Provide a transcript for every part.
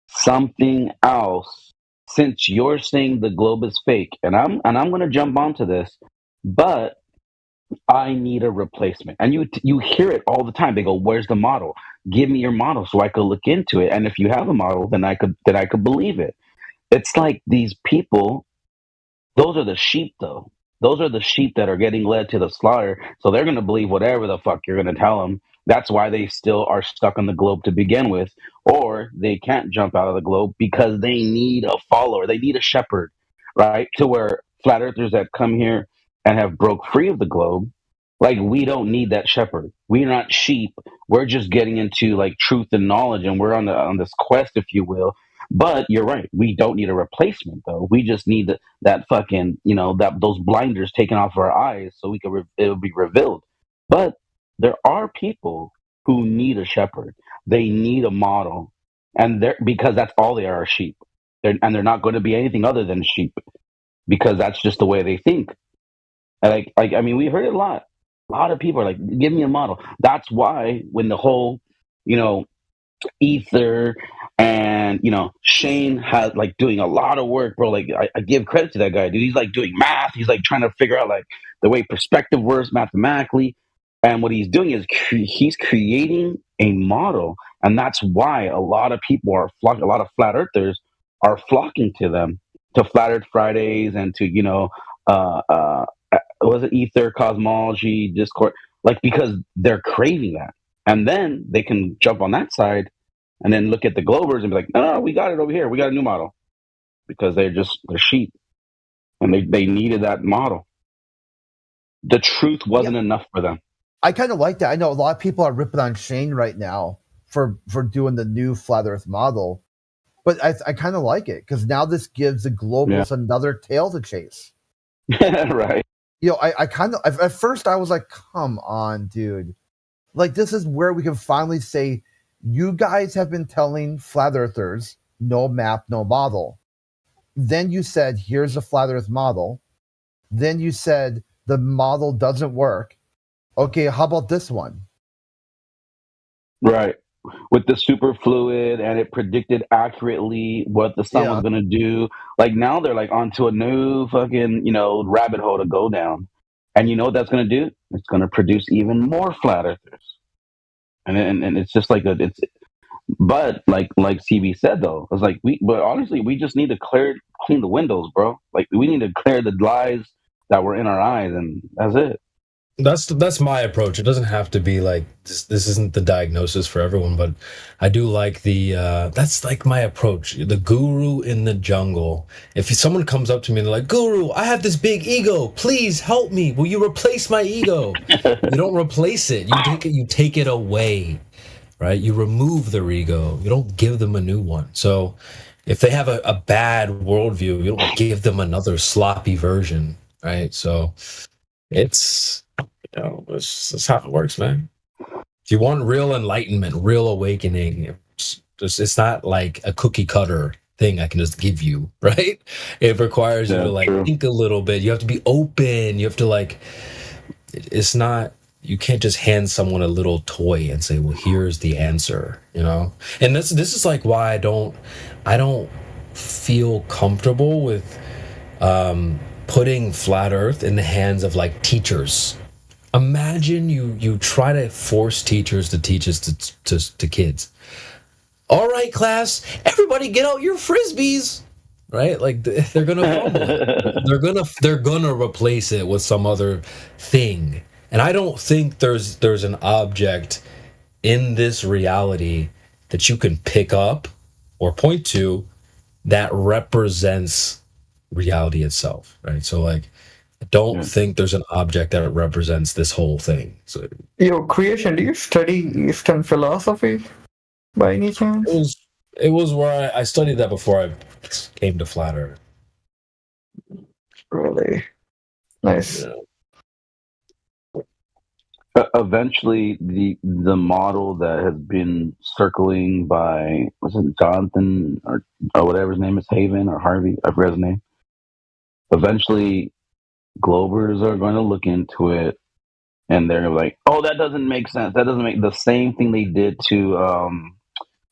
something else, since you're saying the globe is fake, and I'm going to jump onto this, but I need a replacement. And you hear it all the time. They go, "Where's the model? Give me your model so I could look into it. And if you have a model, then I could believe it." It's like these people. Those are the sheep, though. Those are the sheep that are getting led to the slaughter. So they're going to believe whatever the fuck you're going to tell them. That's why they still are stuck on the globe to begin with, or they can't jump out of the globe because they need a follower. They need a shepherd, right? To where flat earthers that come here and have broke free of the globe, like we don't need that shepherd. We're not sheep. We're just getting into like truth and knowledge, and we're on this quest, if you will. But you're right. We don't need a replacement, though. We just need that fucking, that those blinders taken off our eyes so we can it'll be revealed. But there are people who need a shepherd. They need a model, and they're because that's all they are sheep. And they're not going to be anything other than sheep because that's just the way they think. And I mean, we heard it a lot. A lot of people are like, "Give me a model." That's why when the whole, you know, Ether and Shane has like doing a lot of work, bro. Like I give credit to that guy, dude. He's like doing math. He's like trying to figure out like the way perspective works mathematically, and what he's doing is he's creating a model, and that's why a lot of people are flocking. A lot of flat earthers are flocking to them, to Flat Earth Fridays, and to uh, uh, was it Ether, cosmology, Discord, like because they're craving that, and then they can jump on that side and then look at the Globers and be like, "No, no, we got it over here. We got a new model," because they're sheep and they needed that model. The truth Yeah. wasn't enough for them. I kind of like that. I know a lot of people are ripping on Shane right now for doing the new flat Earth model, but I kind of like it because now this gives the globalists another tail to chase. Right. I kind of at first I was like, come on, dude. Like this is where we can finally say, you guys have been telling flat earthers no map, no model. Then you said, here's a flat earth model. Then you said the model doesn't work. Okay, how about this one? Right. With the super fluid, and it predicted accurately what the sun was Yeah. going to do. Like now they're like onto a new fucking, rabbit hole to go down. And you know what that's going to do? It's going to produce even more flat earthers. And it's just like but like CB said though, it's like but honestly, we just need to clean the windows, bro. Like we need to clear the lies that were in our eyes, and that's it. That's my approach. It doesn't have to be like this isn't the diagnosis for everyone, but I do like the that's like my approach. The guru in the jungle. If someone comes up to me and they're like, "Guru, I have this big ego. Please help me. Will you replace my ego?" You don't replace it. You take it away. Right? You remove their ego. You don't give them a new one. So if they have a bad worldview, you don't give them another sloppy version. Right? So it's that's how it works, man. If you want real enlightenment, real awakening, it's not like a cookie cutter thing I can just give you, right? It requires you to like think a little bit. You have to be open. You have to like. It's not. You can't just hand someone a little toy and say, "Well, here's the answer," And this is like why I don't feel comfortable with putting flat Earth in the hands of like teachers. Imagine you try to force teachers to teach us to kids. All right, class, everybody get out your frisbees. Right? Like they're gonna fumble it. They're gonna replace it with some other thing. And I don't think there's an object in this reality that you can pick up or point to that represents reality itself, right? So like I don't think there's an object that represents this whole thing. So Creation, do you study Eastern philosophy by any chance? it was where I studied that before I came to Flat Earth. Really? Nice. Yeah. Eventually, the model that has been circling by, was it Jonathan or whatever his name is, Haven or Harvey, I forget his name. Eventually, Globers are going to look into it, and they're like, "Oh, that doesn't make sense. That doesn't make the same thing they did to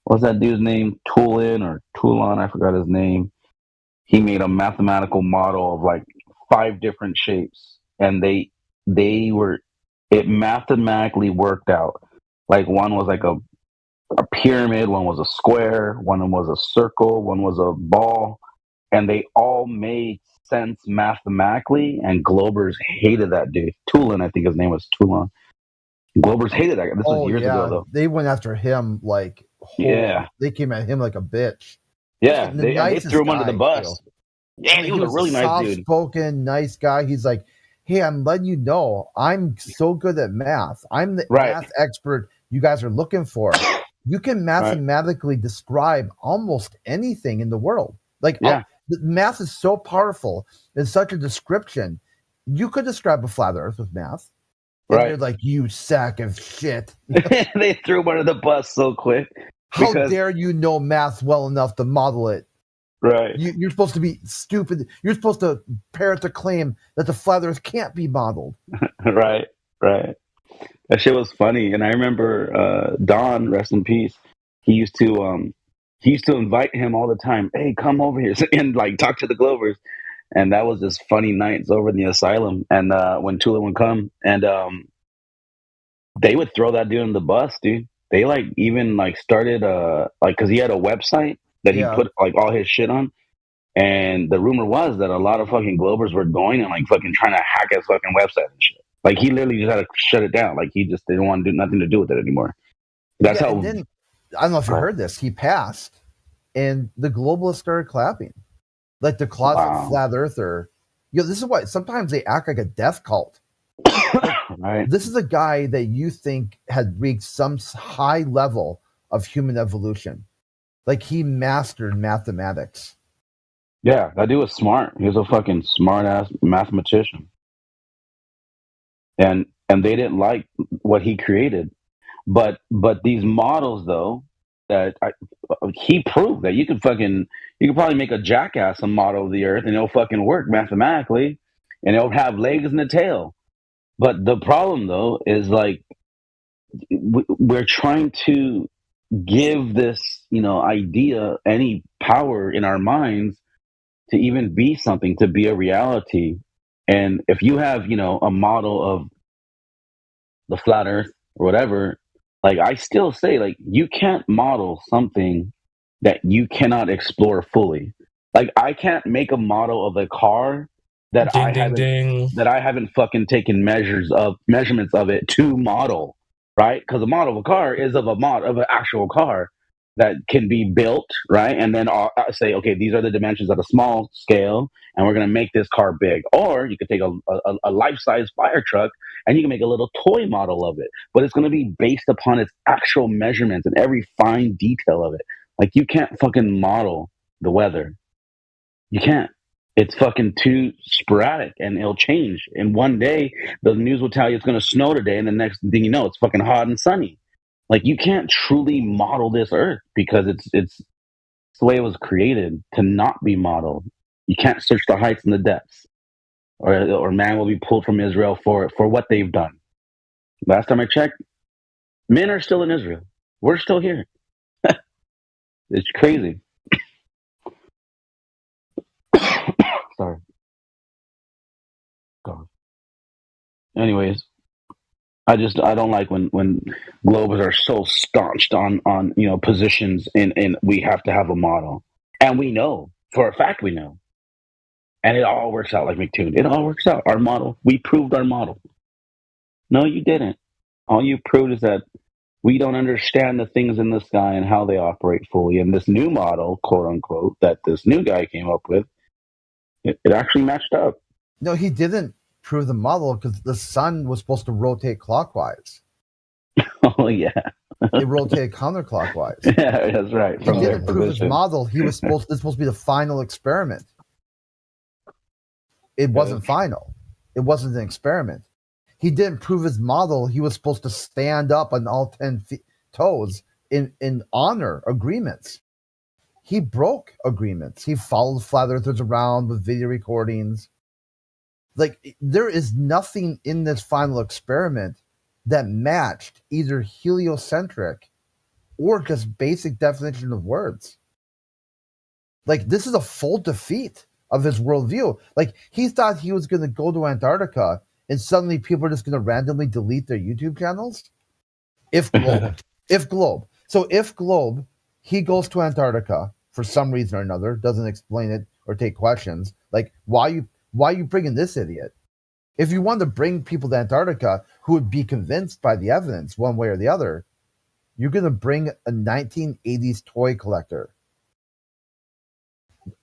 what's that dude's name? Toulon, I forgot his name. He made a mathematical model of like 5 different shapes, and they were it mathematically worked out. Like one was like a pyramid, one was a square, one was a circle, one was a ball, and they all made sense mathematically. And Globers hated that dude. Toulon, I think his name was Toulon. Globers hated that guy. This was years ago, though. They went after him like Yeah. They came at him like a bitch. Yeah, And the they threw him under the bus. Too. Yeah, he was a really nice dude. Soft-spoken, nice guy. He's like, hey, I'm letting you know, I'm so good at math. I'm the math expert you guys are looking for. You can mathematically describe almost anything in the world. Like, math is so powerful. It's such a description. You could describe a flat Earth with math. And they're like, you sack of shit. They threw him under the bus so quick. How dare you know math well enough to model it? Right. You're supposed to be stupid. You're supposed to parrot the claim that the flat Earth can't be modeled. Right. That shit was funny. And I remember Don, rest in peace, he used to invite him all the time. Hey, come over here and like talk to the Glovers. And that was just funny nights over in the asylum. And when Tula would come, and they would throw that dude in the bus, dude. They like even like started like because he had a website that he put like all his shit on. And the rumor was that a lot of fucking Globers were going and like fucking trying to hack his fucking website and shit. Like he literally just had to shut it down. Like he just didn't want to do nothing to do with it anymore. That's how. And then, I don't know if you heard this. He passed, and the globalists started clapping, like the closet flat earther. This is why sometimes they act like a death cult. Like, this is a guy that you think had reached some high level of human evolution. Like he mastered mathematics. Yeah, that dude was smart. He was a fucking smart ass mathematician. And they didn't like what he created. But these models though, that he proved that you could probably make a jackass a model of the earth and it'll fucking work mathematically and it'll have legs and a tail. But the problem though is like we're trying to give this, idea any power in our minds to even be something, to be a reality. And if you have, a model of the flat earth or whatever, like I still say, like, you can't model something that you cannot explore fully. Like I can't make a model of a car that I haven't fucking taken measurements of it to model, right? Because a model of a car is of an actual car that can be built, right? And then I'll say, okay, these are the dimensions at a small scale, and we're going to make this car big. Or you could take a life-size fire truck, and you can make a little toy model of it. But it's going to be based upon its actual measurements and every fine detail of it. Like, you can't fucking model the weather. You can't. It's fucking too sporadic, and it'll change. And one day, the news will tell you it's going to snow today, and the next thing you know, it's fucking hot and sunny. Like, you can't truly model this earth because it's the way it was created to not be modeled. You can't search the heights and the depths, or man will be pulled from Israel for what they've done. Last time I checked, men are still in Israel. We're still here. It's crazy. Sorry. God. Anyways, I don't like when Globers are so staunched on positions in we have to have a model. And we know, for a fact we know. And it all works out like McToon. It all works out. Our model, we proved our model. No, you didn't. All you proved is that we don't understand the things in the sky and how they operate fully. And this new model, quote unquote, that this new guy came up with, it actually matched up. No, he didn't prove the model because the sun was supposed to rotate clockwise. Oh, yeah. It rotated counterclockwise. Yeah, that's right. He didn't prove his model. This was supposed to be the final experiment. It wasn't final. It wasn't an experiment. He didn't prove his model. He was supposed to stand up on all 10 toes in honor agreements. He broke agreements. He followed flat earthers around with video recordings. Like, there is nothing in this final experiment that matched either heliocentric or just basic definition of words. Like, this is a full defeat of his worldview. Like, he thought he was going to go to Antarctica and suddenly people are just going to randomly delete their YouTube channels. If Globe, if Globe, he goes to Antarctica for some reason or another, doesn't explain it or take questions. Like, why are you bringing this idiot? If you wanted to bring people to Antarctica who would be convinced by the evidence one way or the other, you're going to bring a 1980s toy collector,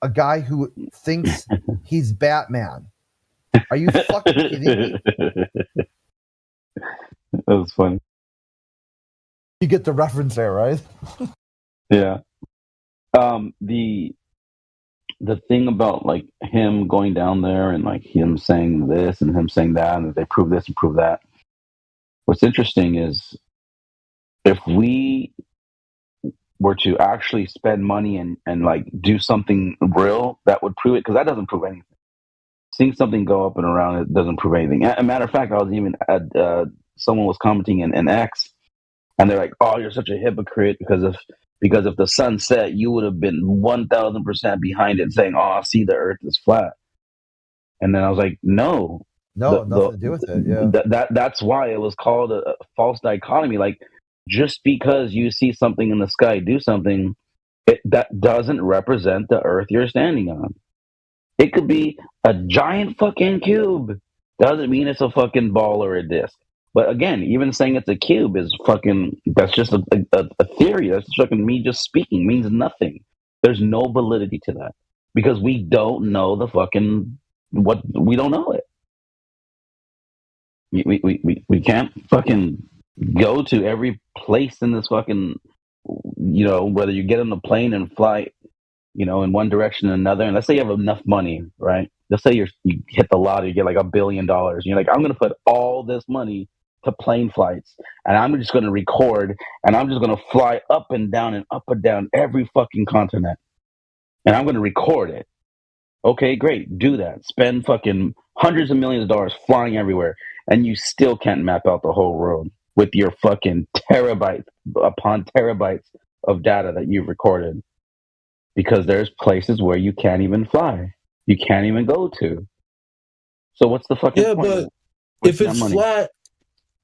a guy who thinks he's Batman. Are you fucking kidding me? That was funny. You get the reference there, right? Yeah. The thing about like him going down there and like him saying this and him saying that, and they prove this and prove that. What's interesting is if we were to actually spend money and like do something real that would prove it, because that doesn't prove anything. Seeing something go up and around, it doesn't prove anything. As a matter of fact, I was even at someone was commenting in X, and they're like, "Oh, you're such a hypocrite because if the sun set, you would have been 1,000% behind it, saying, "Oh, see, the Earth is flat." And then I was like, "No, Nothing to do with it. Yeah, that's why it was called a false dichotomy. Like, just because you see something in the sky do something, that doesn't represent the Earth you're standing on. It could be a giant fucking cube. Doesn't mean it's a fucking ball or a disc. But again, even saying it's a cube is fucking, that's just a theory. That's just fucking me just speaking, means nothing. There's no validity to that because we don't know the fucking, we don't know it. We can't fucking go to every place in this fucking, whether you get on the plane and fly, in one direction or another. And let's say you have enough money, right? Let's say you hit the lottery, you get like $1 billion. And you're like, I'm going to put all this money to plane flights, and I'm just going to record, and I'm just going to fly up and down every fucking continent, and I'm going to record it. Okay, great. Do that. Spend fucking hundreds of millions of dollars flying everywhere, and you still can't map out the whole world with your fucking terabytes upon terabytes of data that you've recorded. Because there's places where you can't even fly. You can't even go to. So what's the fucking point? Yeah, but if it's flat,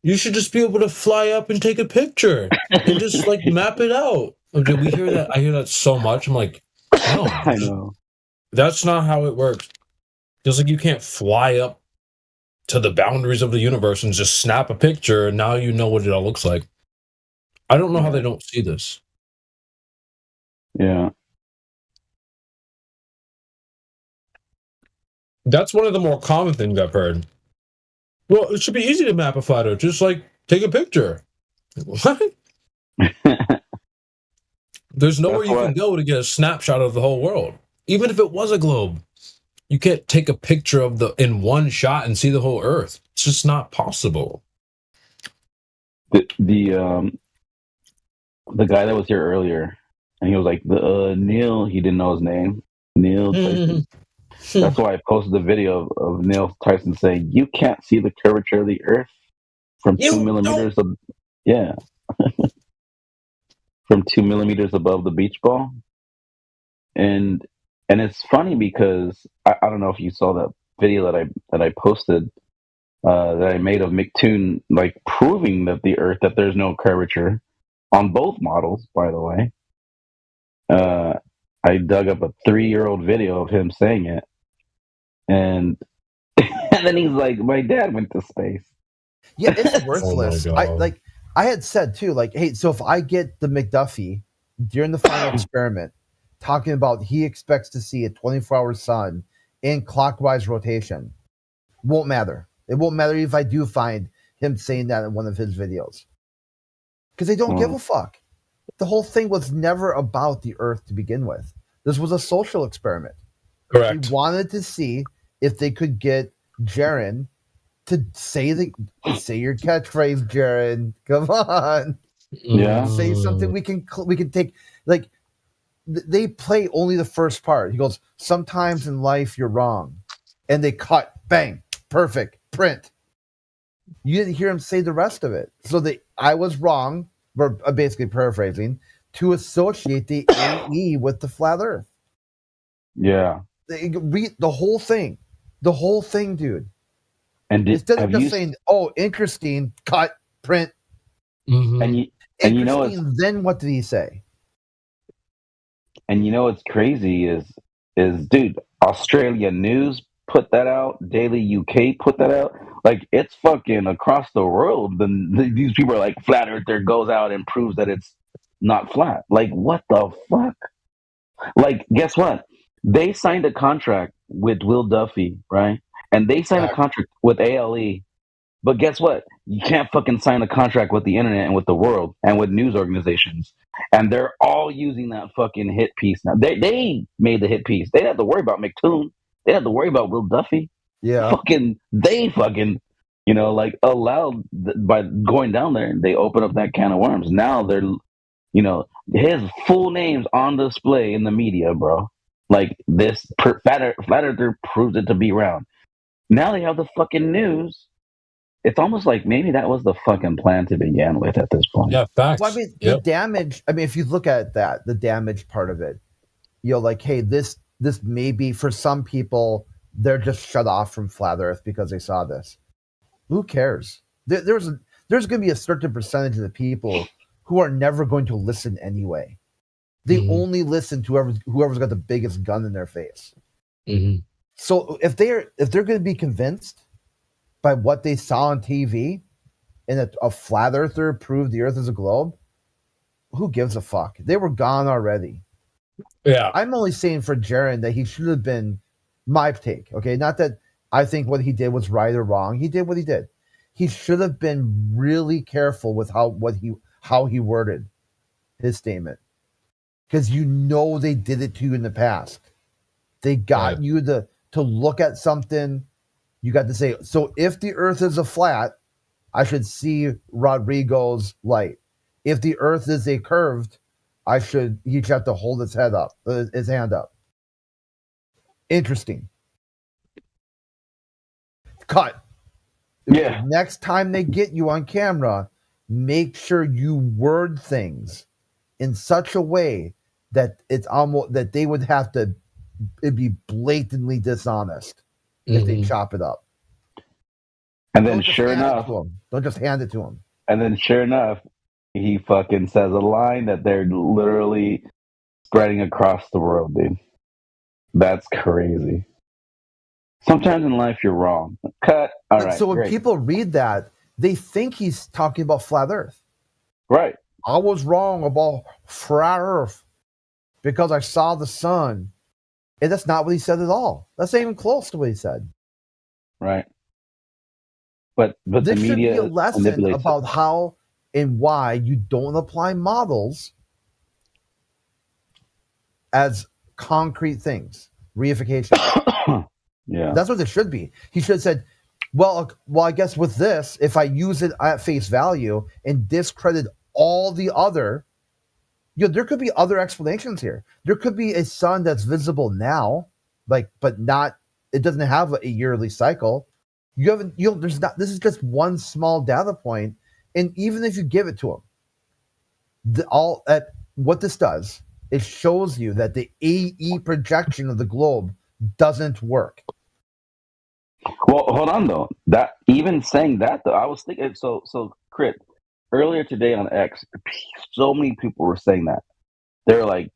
you should just be able to fly up and take a picture and just like map it out. Okay, we hear that. I hear that so much. I'm like, no, I know. That's not how it works. Just like you can't fly up to the boundaries of the universe and just snap a picture and now you know what it all looks like. I don't know how they don't see this. Yeah. That's one of the more common things I've heard. Well, it should be easy to map a photo. Just like take a picture. What? There's nowhere you can go to get a snapshot of the whole world. Even if it was a globe, you can't take a picture of in one shot and see the whole Earth. It's just not possible. The guy that was here earlier, and he was like, Neil. He didn't know his name. Neil Tyson. That's why I posted the video of Neil Tyson saying, "You can't see the curvature of the Earth from 2 millimeters of, from 2 millimeters above the beach ball." And it's funny because I don't know if you saw that video that I posted that I made of McToon, like proving that that there's no curvature on both models. By the way, I dug up a 3-year-old video of him saying it. And then he's like, "My dad went to space." Yeah, it's worthless. Oh I had said too, like, hey, so if I get the McDuffie during the final experiment talking about he expects to see a 24-hour sun in clockwise rotation, won't matter. It won't matter if I do find him saying that in one of his videos. Because they don't give a fuck. The whole thing was never about the Earth to begin with. This was a social experiment. Correct. He wanted to see if they could get Jaren to say your catchphrase, Jaren. Come on, Yeah. say something we can take. Like, they play only the first part. He goes, "Sometimes in life you're wrong," and they cut, bang, perfect, print. You didn't hear him say the rest of it. So I was wrong. we're basically paraphrasing, to associate the AE with the flat Earth. Yeah. They read the whole thing, dude. And Instead of have just you saying, "Oh, interesting," cut, print, Mhm. and you know it's interesting. Then what did he say? and you know what's crazy is dude, Australia News put that out, Daily UK put that out. Like it's fucking across the world. These people are like flat earther goes out and proves that it's not flat. Like what the fuck? Like guess what? They signed a contract with Will Duffy, right? And they signed a contract with ALE. But guess what? You can't fucking sign a contract with the internet and with the world and with news organizations. And they're all using that fucking hit piece now. They made the hit piece. They didn't have to worry about McToon. They didn't have to worry about Will Duffy. Yeah, They fucking, like allowed by going down there, they open up that can of worms. Now they're, his full name's on display in the media, bro. Like this Flat Earther proves it to be round. Now they have the fucking news. It's almost like maybe that was the fucking plan to begin with at this point. Yeah, facts. well, I mean, the Yep. damage. I mean, if you look at that, the damage part of it, like, hey, this may be for some people, they're just shut off from flat Earth because they saw this. Who cares? There's going to be a certain percentage of the people who are never going to listen anyway. They Mhm. only listen to whoever's got the biggest gun in their face. Mhm. So if they're going to be convinced by what they saw on TV and that a flat earther proved the Earth is a globe, who gives a fuck? They were gone already. Yeah. I'm only saying for Jaron that he should have been my take. Okay, not that I think what he did was right or wrong. He did what he did. He should have been really careful with how he worded his statement, because they did it to you in the past. They got Right. you to look at something. You got to say, so if the Earth is a flat, I should see Rodrigo's light. If the Earth is a curved, he should have to hold his hand up. Interesting. Cut. Yeah. Next time they get you on camera, make sure you word things in such a way that it's almost that they would have to. It'd be blatantly dishonest if they Mhm. chop it up. And then Don't just sure hand it enough, to 'em. Don't just hand it to him. he fucking says a line that they're literally spreading across the world, dude. That's crazy. Sometimes in life you're wrong. Cut. All right. So when Great. people read that, they think he's talking about flat Earth. Right. I was wrong about flat Earth because I saw the sun. And that's not what he said at all. That's not even close to what he said. Right. But the This should media be a lesson manipulates it. about how and why you don't apply models as concrete things. Reification. Yeah. That's what it should be. He should have said, well, I guess with this, if I use it at face value and discredit all the other, there could be other explanations here. There could be a sun that's visible now, but not. It doesn't have a yearly cycle. There's not. This is just one small data point, and even if you give it to them, what this does, it shows you that the AE projection of the globe doesn't work. Well, hold on though. That even saying that though, I was thinking. So Crit, earlier today on X, so many people were saying that they're like,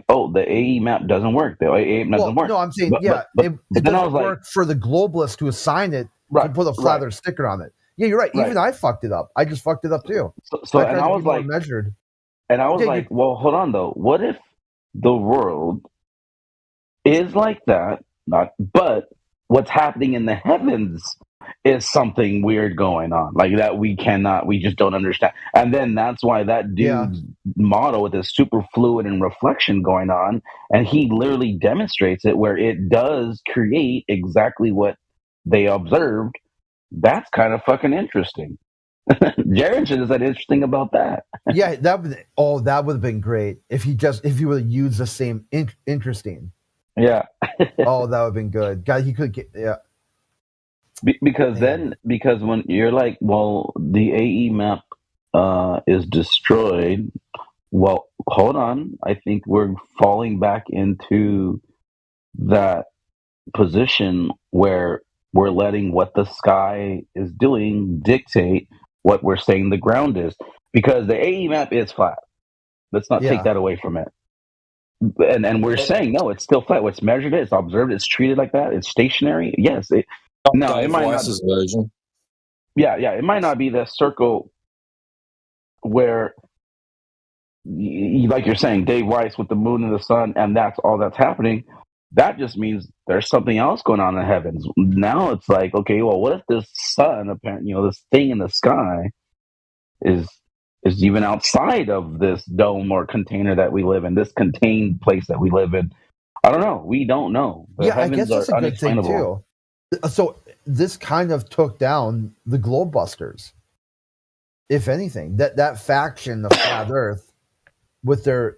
oh, the AE map doesn't work. The AE map doesn't work. No, I'm saying, But it then I doesn't was like, work for the globalists to assign it to right, put a flat right. Earth sticker on it. Yeah, you're right. Right. Even I fucked it up. I just fucked it up too. So I and tried I to was be more like, measured. well, hold on though. What if the world is like that? But what's happening in the heavens is something weird going on, like that we just don't understand. And then that's why that dude's model with his super fluid and reflection going on, and he literally demonstrates it where it does create exactly what they observed. That's kind of fucking interesting. Jared should have said interesting about that. Yeah, that would have been great if he would have used the same interesting. Yeah. Oh, that would have been good. God, he could get because when you're like, well, the AE map is destroyed, well, hold on. I think we're falling back into that position where we're letting what the sky is doing dictate what we're saying the ground is. Because the AE map is flat. Let's not take Yeah. that away from it. And we're saying no, it's still flat. It's measured, it's observed, it's treated like that. It's stationary. Yes. No, it Dave might not. Weiss's version. Yeah, it might not be the circle where, like you're saying, Dave Weiss with the moon and the sun, and that's all that's happening. That just means there's something else going on in the heavens. Now it's like, okay, well, what if this sun, apparently, this thing in the sky, is even outside of this dome or container that we live in, this contained place that we live in? I don't know. We don't know. The Yeah, I guess heavens that's are a good thing unexplainable. too. So this kind of took down the Globebusters, if anything. That faction of Flat Earth with their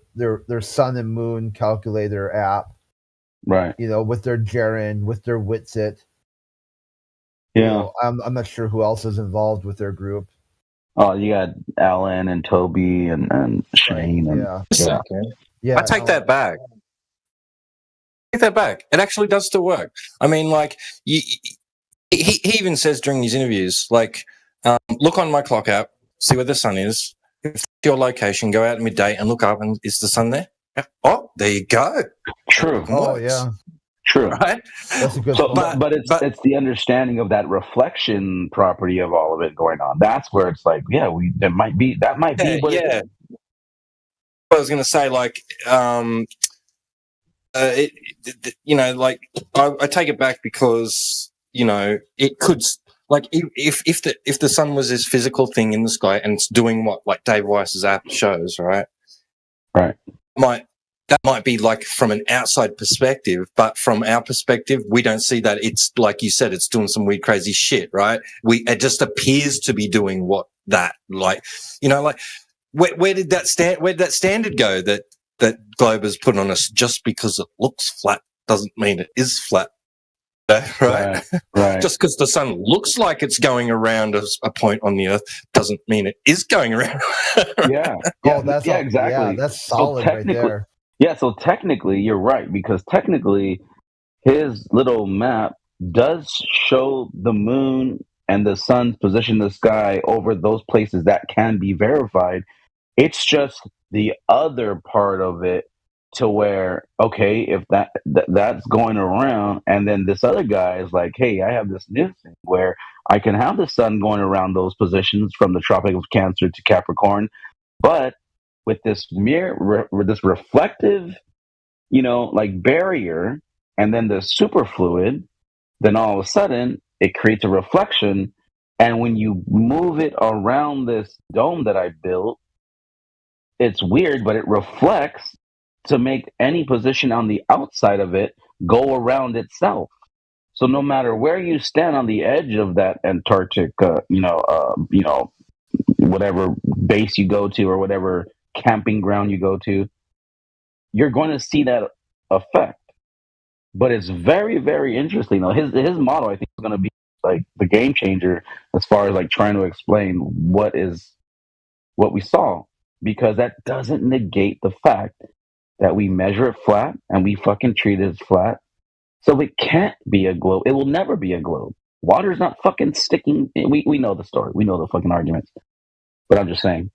sun and moon calculator app, Right. with their Jaren, with their Witsit. Yeah. I'm not sure who else is involved with their group. Oh, you got Alan and Toby and Shane. And, Yeah. I take that back. Take that back. It actually does still work. I mean, like, he even says during these interviews, like, look on my clock app, see where the sun is. If it's your location, go out at midday and look up, and is the sun there? Oh, there you go. True. Oh, yeah. True. Right? That's a good So, point. but it's the understanding of that reflection property of all of it going on. That's where it's like, yeah, that might be. Yeah. I was going to say, like, I take it back because it could, like, if the sun was this physical thing in the sky and it's doing what, like, Dave Weiss's app shows, right? Right. That might be like from an outside perspective, but from our perspective, we don't see that. It's like you said, it's doing some weird, crazy shit, right? It just appears to be doing what that, like, like, where did that standard go that Globe has put on us? Just because it looks flat doesn't mean it is flat, right? Right. Just because the sun looks like it's going around a point on the Earth doesn't mean it is going around. Right? Yeah. Exactly. Yeah, that's solid right there. Yeah, so technically you're right, because technically his little map does show the moon and the sun's position in the sky over those places that can be verified. It's just the other part of it to where, okay, if that's going around, and then this other guy is like, hey, I have this new thing where I can have the sun going around those positions from the Tropic of Cancer to Capricorn, but with this with this reflective, like barrier, and then the superfluid, then all of a sudden it creates a reflection. And when you move it around this dome that I built, it's weird, but it reflects to make any position on the outside of it go around itself. So no matter where you stand on the edge of that Antarctic, whatever base you go to or whatever camping ground you go to, you're going to see that effect. But it's very, very interesting. His model, I think, is going to be like the game changer as far as like trying to explain what we saw, because that doesn't negate the fact that we measure it flat and we fucking treat it as flat. So it can't be a globe. It will never be a globe. Water's not fucking sticking. We know the story. We know the fucking arguments. But I'm just saying.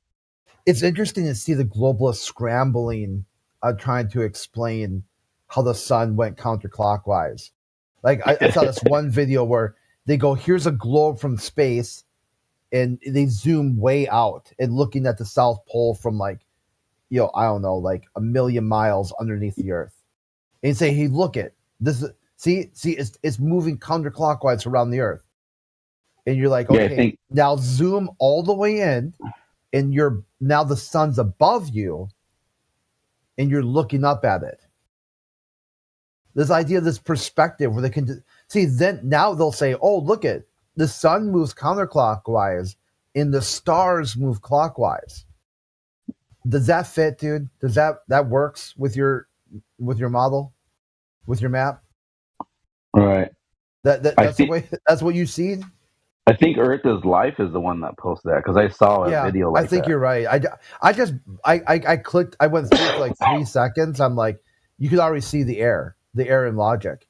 It's interesting to see the globalists scrambling, trying to explain how the sun went counterclockwise. Like I saw this one video where they go, here's a globe from space, and they zoom way out and looking at the South Pole from like, I don't know, like a million miles underneath the Earth. And say, hey, look at this. See, it's moving counterclockwise around the Earth. And you're like, okay, now zoom all the way in, and now the sun's above you, and you're looking up at it. This idea, this perspective where they can see, then now they'll say, oh, look at the sun moves counterclockwise and the stars move clockwise. Does that fit, dude? Does that works with your model, with your map? Right. That's the way. That's what you see. I think Earth is Life is the one that posted that because I saw a Yeah, video I like think that. you're right. I clicked. I went through for like 3 seconds. I'm like, you could already see the air in Logic.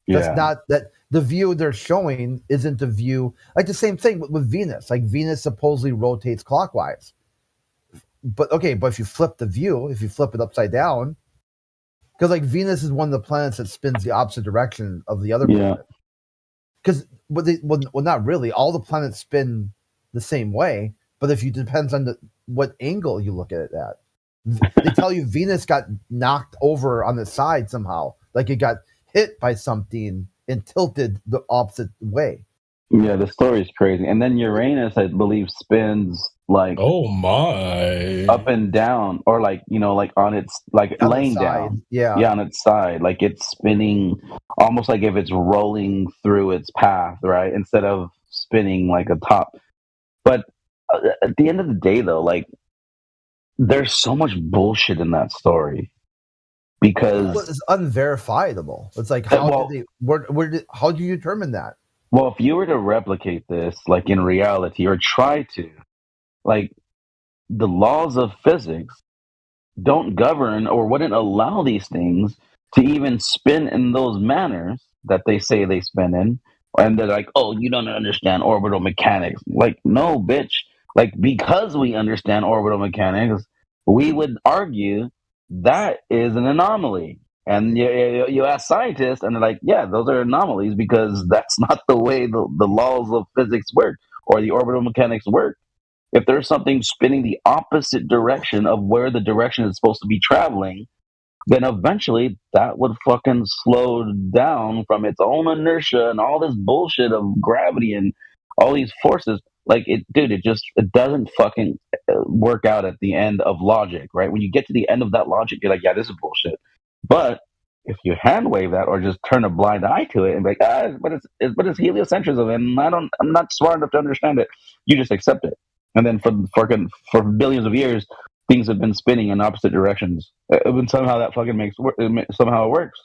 That's Yeah, not that the view they're showing isn't the view. Like the same thing with Venus. Like Venus supposedly rotates clockwise, but okay, but if you flip the view, if you flip it upside down, because like Venus is one of the planets that spins the opposite direction of the other yeah, planet. Because well, not really. All the planets spin the same way, but if you depends on what angle you look at it at. They tell you Venus got knocked over on the side somehow, like it got hit by something and tilted the opposite way. yeah. The story is crazy. And then Uranus, I believe, spins like Oh my! up and down, or like like on its like On the laying side, down. yeah. Yeah, on its side, like it's spinning almost like if it's rolling through its path, right? Instead of spinning like a top. But at the end of the day, though, like there's so much bullshit in that story Well, because it's unverifiable. It's like well, how do you determine that? well, if you were to replicate this like in reality or try to, like the laws of physics don't govern or wouldn't allow these things to even spin in those manners that they say they spin in. And they're like, oh, you don't understand orbital mechanics. Like, no, bitch. Like, because we understand orbital mechanics, we would argue that is an anomaly. And you ask scientists, and they're like, yeah, those are anomalies because that's not the way the laws of physics work or the orbital mechanics work. If there's something spinning the opposite direction of where the direction is supposed to be traveling, then eventually that would fucking slow down from its own inertia and all this bullshit of gravity and all these forces. Like it, dude, it doesn't fucking work out at the end of logic, right? When you get to the end of that logic, you're like, yeah, this is bullshit. But if you hand wave that or just turn a blind eye to it and be like, but it's heliocentrism, and I'm not smart enough to understand it. You just accept it, and then for billions of years, things have been spinning in opposite directions. And somehow that fucking somehow it works.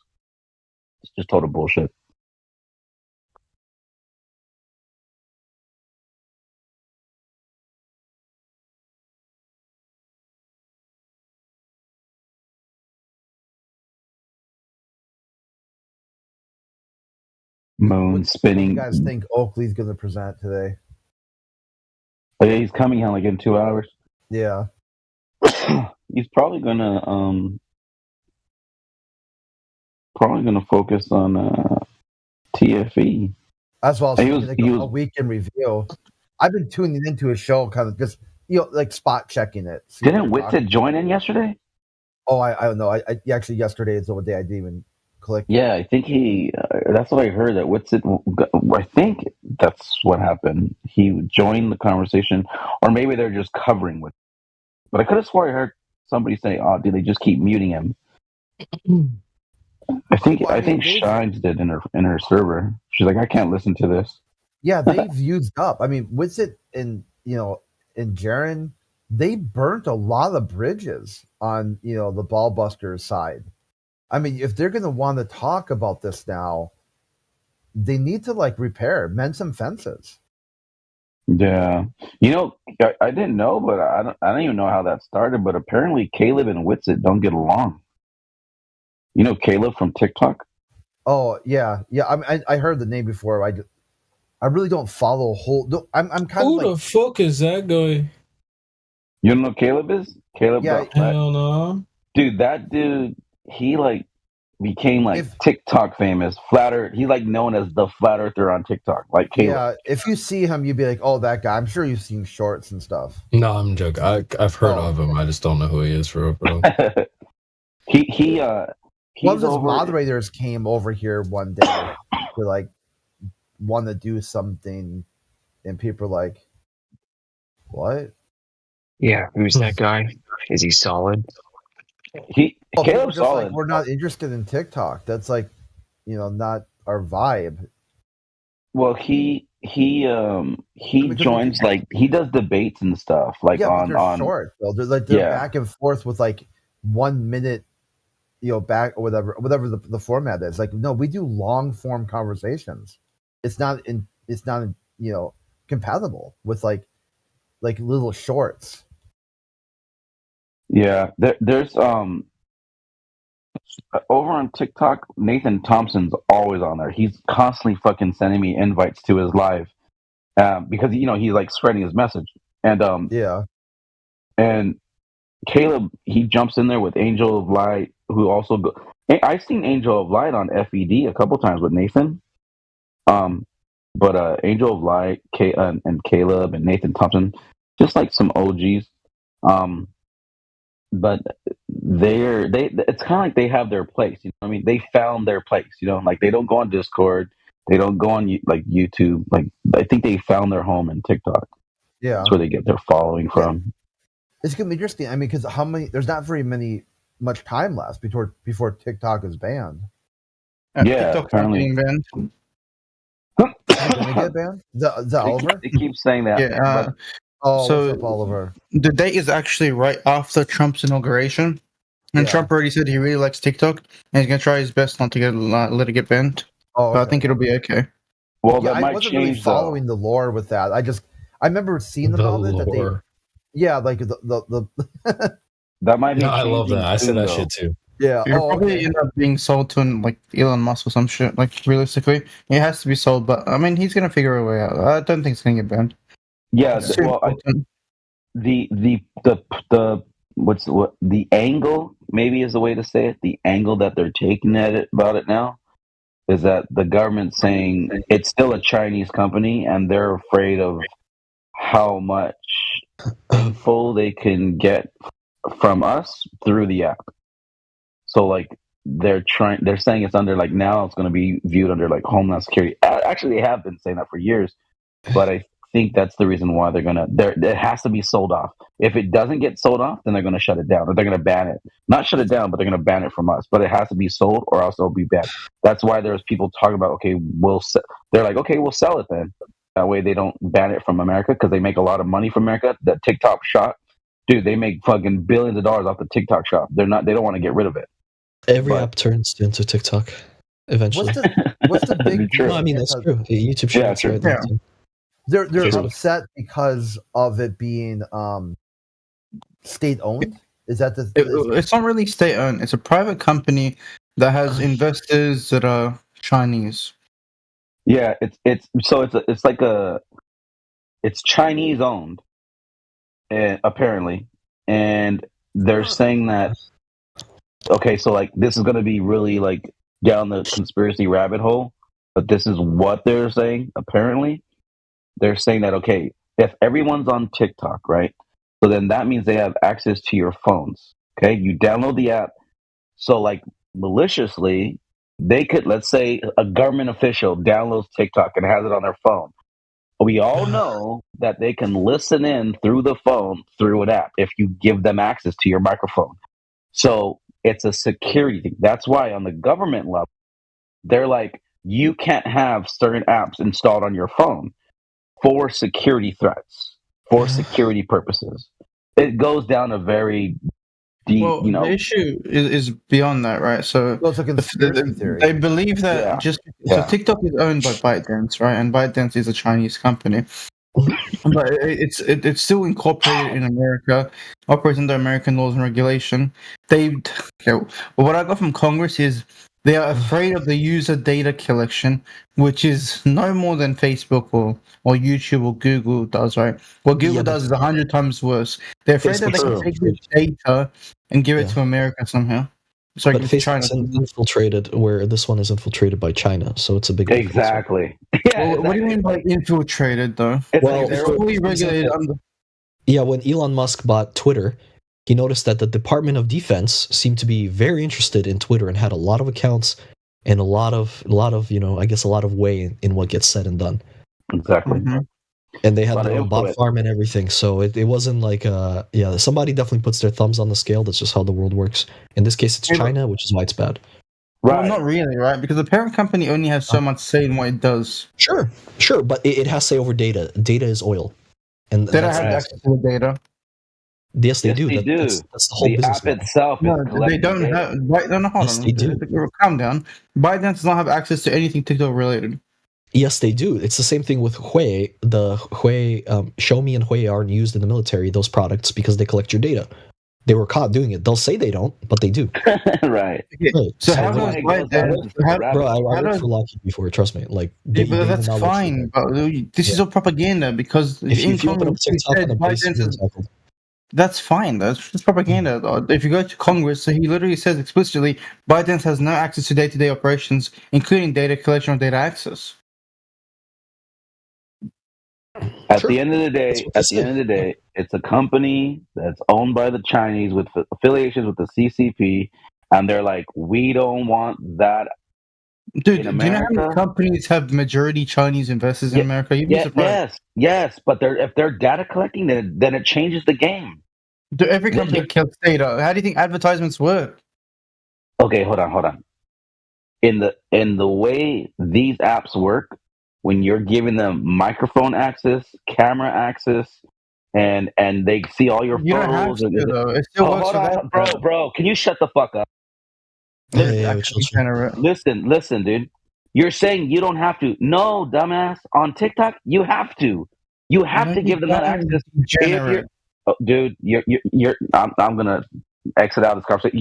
It's just total bullshit. Moon What do you spinning. guys think Oakley's going to present today? Oh, yeah, he's coming out like in 2 hours. Yeah. He's probably gonna focus on TFE. As well as He was like he a was week in review. I've been tuning into his show, kind of just like spot checking it. didn't Whitsitt join in yesterday? Oh, I don't know. I actually yesterday is the day I didn't even click. Yeah, I think he. That's what I heard. That Whitsitt. I think that's what happened. He joined the conversation, or maybe they're just covering with. But I could have swore I heard somebody say, "Oh, did they just keep muting him?" Well, I think Shines did in her server. She's like, I can't listen to this. Yeah, they've used up. I mean, Whitsitt and and Jaren, they burnt a lot of bridges on the Ballbusters side. I mean, if they're going to want to talk about this now, they need to like mend some fences. Yeah, I didn't know, but I don't even know how that started. But apparently, Caleb and Whitsitt don't get along. You know Caleb from TikTok? Oh yeah. I heard the name before. I really don't follow I'm kind Who of like, the fuck is that guy? You don't know who Caleb is? Caleb, Yeah, Hell no. dude, that dude, he like became like TikTok famous. He's like known as the flat earther on TikTok. Like Caleb. yeah, if you see him, you'd be like, oh, that guy. I'm sure you've seen shorts and stuff. No, I'm joking. I've heard of him. I just don't know who he is for real. He's One of his moderators came over here one day to like want to do something, and people are like, "What?" Yeah, who's that guy? Is he solid? Caleb's solid. Like, we're not interested in TikTok. That's like, not our vibe. Well, he joins like he does debates and stuff like on short. They're back and forth with like 1 minute, back or whatever the format is. Like, no, we do long form conversations. It's not compatible with like little shorts. Yeah, there's over on TikTok, Nathan Thompson's always on there. He's constantly fucking sending me invites to his live, because he's like spreading his message. Yeah. And Caleb, he jumps in there with Angel of Light, who also I've seen Angel of Light on FED a couple times with Nathan. But Angel of Light, and Caleb and Nathan Thompson, just like some OGs. But it's kind of like they have their place. You know what I mean? They found their place. Like they don't go on Discord, they don't go on like YouTube. Like I think they found their home in TikTok. Yeah. That's where they get their following from. It's gonna be interesting. I mean, because there's not very much time left before TikTok is banned. Yeah, TikTok's apparently. being banned. Is it gonna get banned? Is that Oliver? They keep saying that. Yeah. Oh, So- what's up, Oliver? The date is actually right after Trump's inauguration, and Yeah. Trump already said he really likes TikTok, and he's gonna try his best not to let it get banned. Oh, But I okay. think it'll be okay. Well, Yeah, that I might wasn't really change though. following the lore with that. I remember seeing The about it that they, lore. yeah, like the That might be. No, I love changing that. I said soon, that though. shit too. yeah. It'll Oh, probably okay. end up being sold to like Elon Musk or some shit. Like realistically, it has to be sold. But I mean, he's gonna figure a way out. I don't think it's gonna get banned. Yeah. It's too important. The angle maybe is the way to say it. The angle that they're taking at it about it now is that the government's saying it's still a Chinese company and they're afraid of how much info they can get from us through the app. So like they're saying it's under like now it's going to be viewed under like Homeland Security. Actually, they have been saying that for years, but I think that's the reason why it has to be sold off. If it doesn't get sold off, then they're going to shut it down or they're going to ban it. Not shut it down, but they're going to ban it from us. But it has to be sold or else it'll be banned. That's why there's people talking about, okay, they're like, okay, we'll sell it then. That way they don't ban it from America because they make a lot of money from America. That TikTok shop, dude, they make fucking billions of dollars off the TikTok shop. They don't want to get rid of it. Every But- app turns into TikTok eventually. What's the big True. No, I mean that's true. YouTube Yeah, should true. try that too. They're Facebook. upset because of it being state owned. Is that the? It's not really state owned. It's a private company that has investors that are Chinese. Yeah, it's Chinese owned, apparently, and they're saying that. Okay, so like this is going to be really like down the conspiracy rabbit hole, but this is what they're saying. Apparently, they're saying that okay, if everyone's on TikTok, right? So then that means they have access to your phones. Okay, you download the app. So like maliciously, they could, let's say a government official downloads TikTok and has it on their phone. We all know that they can listen in through the phone through an app if you give them access to your microphone. So it's a security thing. That's why on the government level, they're like, you can't have certain apps installed on your phone for security threats, for security purposes. It goes down a very deep, Well, the issue is beyond that, right? So Well, it's a conspiracy theory. they believe that Yeah. so TikTok is owned by ByteDance, right? And ByteDance is a Chinese company, but it's still incorporated in America, operates under American laws and regulation. What I got from Congress is they are afraid of the user data collection, which is no more than Facebook or YouTube or Google does, right? What Google Yeah, does is 100 times worse. They're afraid that they can Facebook's take this data and give it Yeah. to America somehow. Sorry, But to China. Facebook's infiltrated, where this one is infiltrated by China, so it's a big difference. exactly. Yeah, Well, what do you mean by infiltrated, though? It's Well, like It's they're- fully regulated example- under. Yeah, when Elon Musk bought Twitter, he noticed that the Department of Defense seemed to be very interested in Twitter and had a lot of accounts and a lot of I guess a lot of way in what gets said and done. exactly. Mhm. And they A had lot their of own bot influence. farm and everything, so it wasn't like somebody definitely puts their thumbs on the scale. That's just how the world works. In this case, it's Yeah, but- China, which is why it's bad. Well, Right. not really, right? Because the parent company only has so much say in what it does. Sure, but it has say over data. Data is oil, and They don't that's, have access to the data. yes, they Yes, do. they do. That's the whole The business app model. itself No, is they collecting don't data. have. No, hold Yes, on. they do. Calm down. ByteDance does not have access to anything TikTok related. Yes, they do. It's the same thing with Hui. The Hui, Xiaomi and Hui aren't used in the military, those products, because they collect your data. They were caught doing it. They'll say they don't, but they do. Right. Okay, Right. so So, how That's does why it goes down ByteDance? the How, rabbit bro, I hole. how worked does for Lockheed before. Trust me. Like yeah, but they that's will not let you fine. know. But this is Yeah. all propaganda because If in you open up Congress he TikTok on said a base, you're ByteDance being is tackled. that's fine. That's just propaganda. If you go to Congress, so he literally says explicitly, ByteDance has no access to day-to-day operations, including data collection or data access. At Sure. the end of the That's day, what they say. Yeah. it's a company that's owned by the Chinese with affiliations with the CCP, and they're like, we don't want that in Dude, do you know how many America. companies have majority Chinese investors in Yeah, America? You'd be surprised. yes, but if they're data collecting, then it changes the game. Dude, every Th- company th- kills data. How do you think advertisements work? Okay, hold on. In the way these apps work, when you're giving them microphone access, camera access, and they see all your You don't have photos, to, though. It still oh, works hold without on, that. bro, can you shut the fuck up? Yeah, It's yeah, actually chill. generate. Listen, dude. You're saying you don't have to. No, dumbass. On TikTok, you have to. You have No, to you give them that don't, access. If you're, degenerate. oh, dude, I'm gonna exit out of this conversation.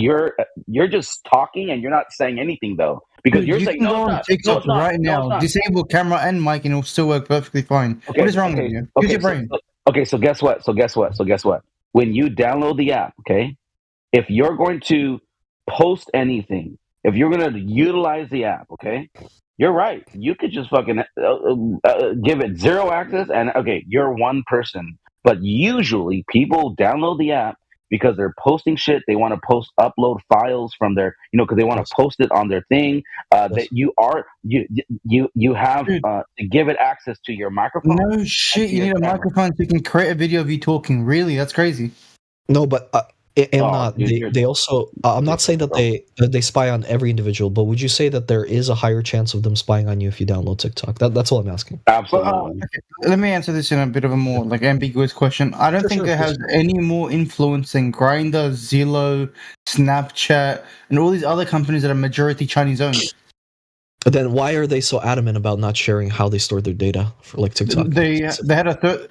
You're just talking and you're not saying anything though, because Dude, you're you saying can no, go it's on not. No, TikTok it's not. right No, it's now, not. disable camera and mic, and it'll still work perfectly fine. What is wrong with you? Use your brain. So guess what? When you download the app, okay, if you're going to post anything, if you're going to utilize the app, okay, you're right. You could just fucking give it zero access, and okay, you're one person. But usually, people download the app because they're posting shit. They want to upload files from their, because they want Yes. to post it on their thing. Yes. That you have Dude, to give it access to your microphone. no shit. to You your need a camera. microphone so you can create a video of you talking. Really? That's crazy. No, but I'm Oh, not. dude, They also. I'm not saying that they spy on every individual, but would you say that there is a higher chance of them spying on you if you download TikTok? That's all I'm asking. absolutely. Okay, let me answer this in a bit of a more like ambiguous question. I don't think Sure, it has any more influence than Grindr, Zillow, Snapchat, and all these other companies that are majority Chinese owned. But then why are they so adamant about not sharing how they store their data for like TikTok? They had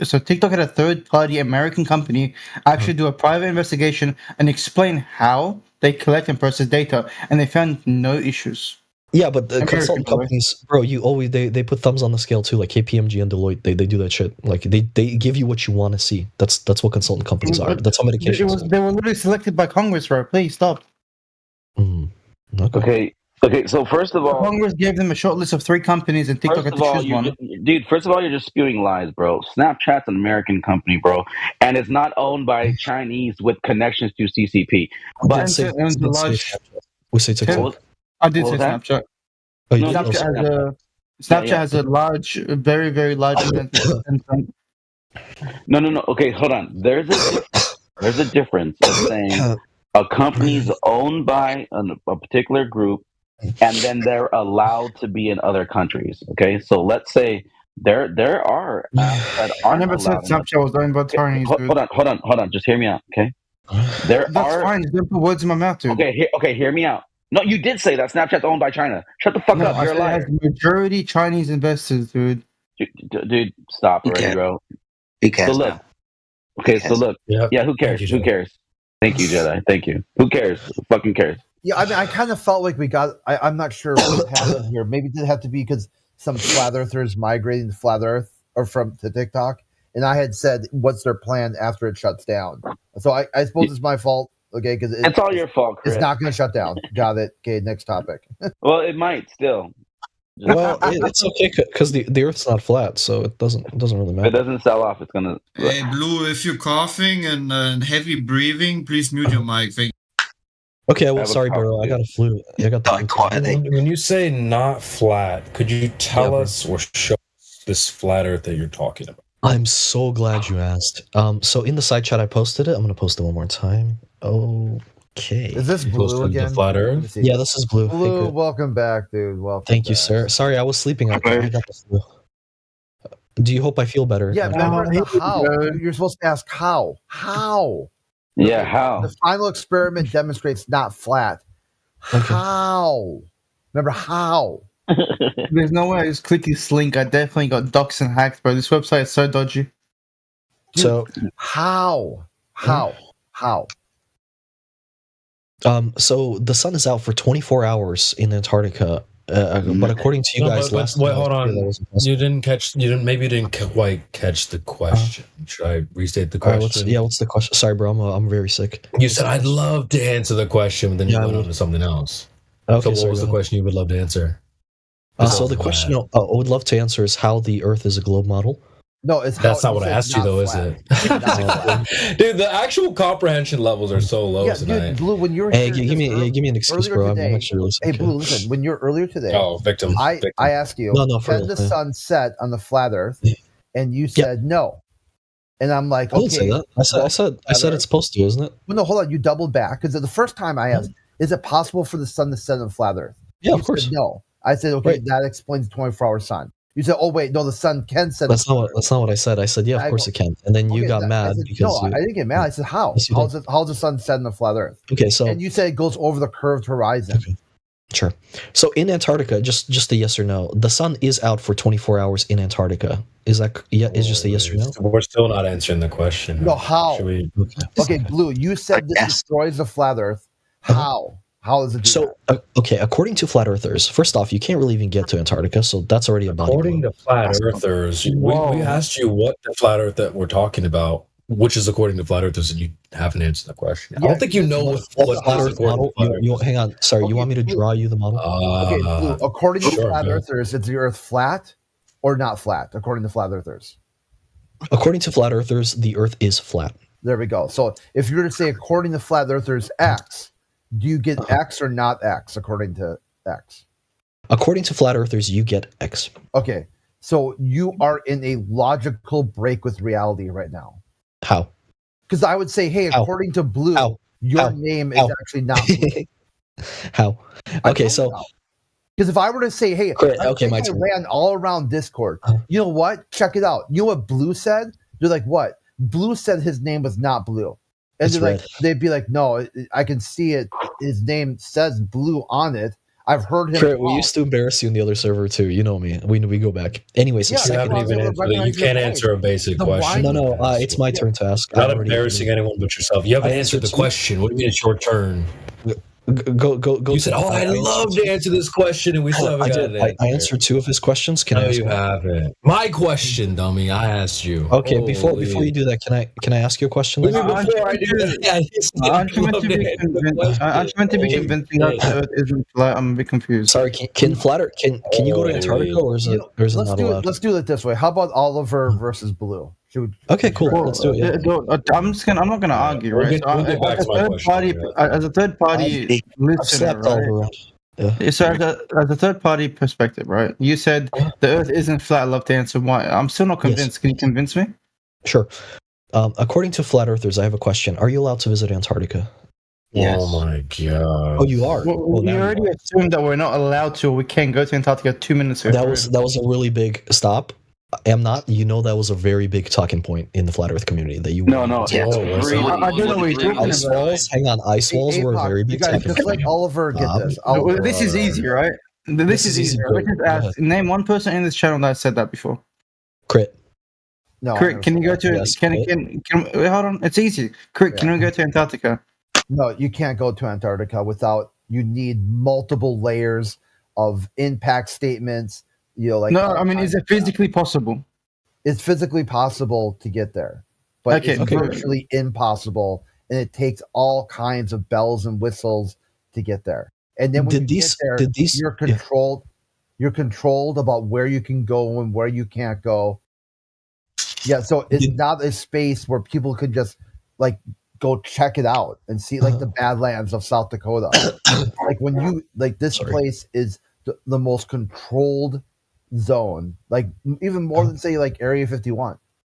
so TikTok had a third party American company actually do a private investigation and explain how they collect and process data, and they found no issues. Yeah, but the American, consultant by the way. companies, bro, you always they put thumbs on the scale too, like KPMG and Deloitte. They do that shit. Like they give you what you want to see. That's what consultant companies are. That's how medication is. They were literally selected by Congress, bro. Please stop. Okay. Okay. So first of all, Congress gave them a short list of 3 companies, and TikTok First had of to all, choose one. First of all, you're just spewing lies, bro. Snapchat's an American company, bro, and it's not owned by Chinese with connections to CCP. We But did say Tencent owns a large. Snapchat. We say TikTok. I did what say was that? Snapchat. Oh, you No, did? you Oh, said sorry. Snapchat Yeah. has a large, very, very large percentage of Tencent. No. Okay, hold on. There's a difference of saying a company's owned by a particular group, and then they're allowed to be in other countries. Okay, so let's say there are apps that I aren't never said allowed. Snapchat was owned by Chinese, dude. Hold on. Just hear me out. Okay, there That's are. fine. Don't put words in my mouth, dude. Okay, hear me out. No, you did say that Snapchat's owned by China. Shut the fuck No, up. I You're a said it has liar. majority Chinese investors, dude. Dude, stop Who already, cares? bro. Who cares So look. now? Okay, so look. Yeah. Yeah, who cares? Thank you, Who Jedi. cares? Thank you, Jedi. Thank you. Who cares? Who fucking cares? Yeah, I mean, I kind of felt like we got. I'm not sure what happened here. Maybe it did have to be because some flat earthers migrating to flat Earth or to TikTok, and I had said, "What's their plan after it shuts down?" So I suppose it's my fault. Okay, because It's all your fault, Chris. it's not going to shut down. Got it. Okay, next topic. Well, it might still. Well, it's okay because the Earth's not flat, so it doesn't really If it matter. doesn't sell off, it's gonna. Hey, Blue, if you're coughing and heavy breathing, please mute your mic. Thank Okay, I well, have a sorry, cough, bro. I too. got a flu. I got Die the quietly. When you say not flat, could you tell bro. us or show us this flat Earth that you're talking about? I'm so glad you asked. So in the side chat I posted it. I'm gonna post it one more time. Okay. Is this You Blue posted the again? flat Let me Earth? see. Yeah, this is Blue. Hey, Blue, Chris. welcome back, dude. Welcome. Thank you, back. sir. Sorry, I was sleeping. I Okay. got the flu. Do you hope I feel better? Yeah, remember here we how? go. You're supposed to ask how. How? Yeah, Okay, how? The final experiment demonstrates not flat. Okay. How? Remember how? There's no way I just click this link. I definitely got doxed and hacked, bro. This website is so dodgy. Dude, So, how? so the sun is out for 24 hours in Antarctica, but according to you No, guys, but last wait, time I hold was here, on. that wasn't possible. Maybe you didn't quite catch the question. Should I restate the All right, question? what's the question? Sorry, bro, I'm very sick. You said I'd love to answer the question, but then Yeah, you I went on would. to something else. Okay, So what sorry, was the go ahead. question you would love to answer? So the question I would love to answer is how the Earth is a globe model. No, it's That's how not what I asked you, though, is it? Not flat. Dude, the actual comprehension levels are so low Yeah, tonight. dude, Blue, when you were Hey, here give just me an excuse, earlier bro. I'm today- actually really sick. Hey, Blue, listen. When you're earlier today, Oh, victim. I asked you, No, for can real, the yeah. sun set on the flat Earth? Yeah. And you said no. And I'm like, I didn't say okay. that. I said it's supposed to, isn't it? Well, no, hold on. You doubled back because the first time I asked, is it possible for the sun to set on flat Earth? Yeah, You of course. said no. I said, okay, Right. that explains the 24-hour sun. You said, oh wait, no, the sun can set. That's not what I said. I said, yeah, of I course go- it can. And then you Okay, got I mad said, because no, I didn't get mad. I said, how? Yes, you How's the sun set on the flat Earth? okay, so And you said it goes over the curved horizon. Okay. Sure. So in Antarctica, just a yes or no, the sun is out for 24 hours in Antarctica. Is that is just a yes or no? We're still not answering the question. No, how? Should we? Okay, Blue, you said this Yes. destroys the flat Earth. How? How does it do So okay, according to flat earthers, first off, you can't really even get to Antarctica, so that's already a body According blow. to flat earthers, we asked you what the flat earth that we're talking about, which is according to flat earthers, and you haven't answered the question. I Yeah, don't think you know what's what the Flat is Earth according model. to flat You earthers. hang on. Sorry, you Okay, want me to draw you the model? Okay, Blue, according to sure, flat go ahead. earthers, is the Earth flat or not flat? According to flat earthers, According to flat earthers, the Earth is flat. there we go. So if you were to say according to flat earthers X, do you get X or not X according to X? According to flat earthers, you get X. Okay, so you are in a logical break with reality right now. How? Because I would say, hey, How? according to Blue, How? your How? name is How? actually not Blue. How? Okay, so because if I were to say, hey, Great, I okay, think my I turn. ran all around Discord. You know what? Check it out. You know what Blue said? They're like, what? Blue said his name was not Blue. And It's they're like, red. they'd be like, no, I can see it. His name says Blue on it. I've heard him. Kurt, we talk. used to embarrass you in the other server too. You know me. We go back. Anyways, Yeah, You second, haven't I was even able to answered it. You recognize your can't voice. answer a basic The question. why- no, it's my turn to ask. You're I not already- embarrassing anyone but yourself. You haven't I answered the answered two- question. What do you mean it's your turn? Go. You said, "Oh, I'd love to answer this question," and we still haven't I got did. it. I answered two of his questions. Can I No, ask you one? haven't. My question, dummy. I asked you. Okay, before Holy- you do that, can I ask you a question? Wait, then? before I do that, yeah, he said Aren't you he'd meant love to be answer the convinced? Aren't you meant to be question. convincing that the Earth isn't flat? I'm a bit confused. Sorry, can Flatter can you go to Holy- Antarctica or is it Let's not do allowed? it. Let's do it this way. How about Oliver versus Blue? Okay, cool. Well, Let's do it. Yeah. I'm not gonna argue, We'll right? get- we'll get back to my question, As a third party I've listener, slapped all right? around. So as a third party perspective, right? You said the Earth isn't flat. I'd love to answer why. I'm still not convinced. Can you convince me? Sure. According to flat earthers, I have a question. Are you allowed to visit Antarctica? Yes. Oh my god. Oh, you are. Well, Well, we now you already are. assumed that we're not allowed to. Or we can't go to Antarctica 2 minutes ago. That was a really big stop. I am not. You know that was a very big talking point in the flat Earth community that you. No, Yeah, Oh, it's really? I don't know what you're talking Ice about. walls. Hang on, ice walls were a very You big guys, talking just point. let Oliver get this. Well, Oliver. this is easy, right? This is easy. Go Let's just ahead. ask. Name one person in this channel that said that before. Crit. No, I Crit, never can you said go that. to? Yes, Can wait, hold on? It's easy. Crit, can we go to Antarctica? No, you can't go to Antarctica without. You need multiple layers of impact statements. You know, like No, I mean, is it physically possible? It's physically possible to get there, but Okay, it's okay. virtually impossible, and it takes all kinds of bells and whistles to get there. And then when Did you these- get there, did these- you're yeah. controlled. You're controlled about where you can go and where you can't go. Yeah, so it's Did- not a space where people could just like go check it out and see like the Badlands of South Dakota. Like when you like this Sorry. place is the most controlled zone, like even more than say like Area 51.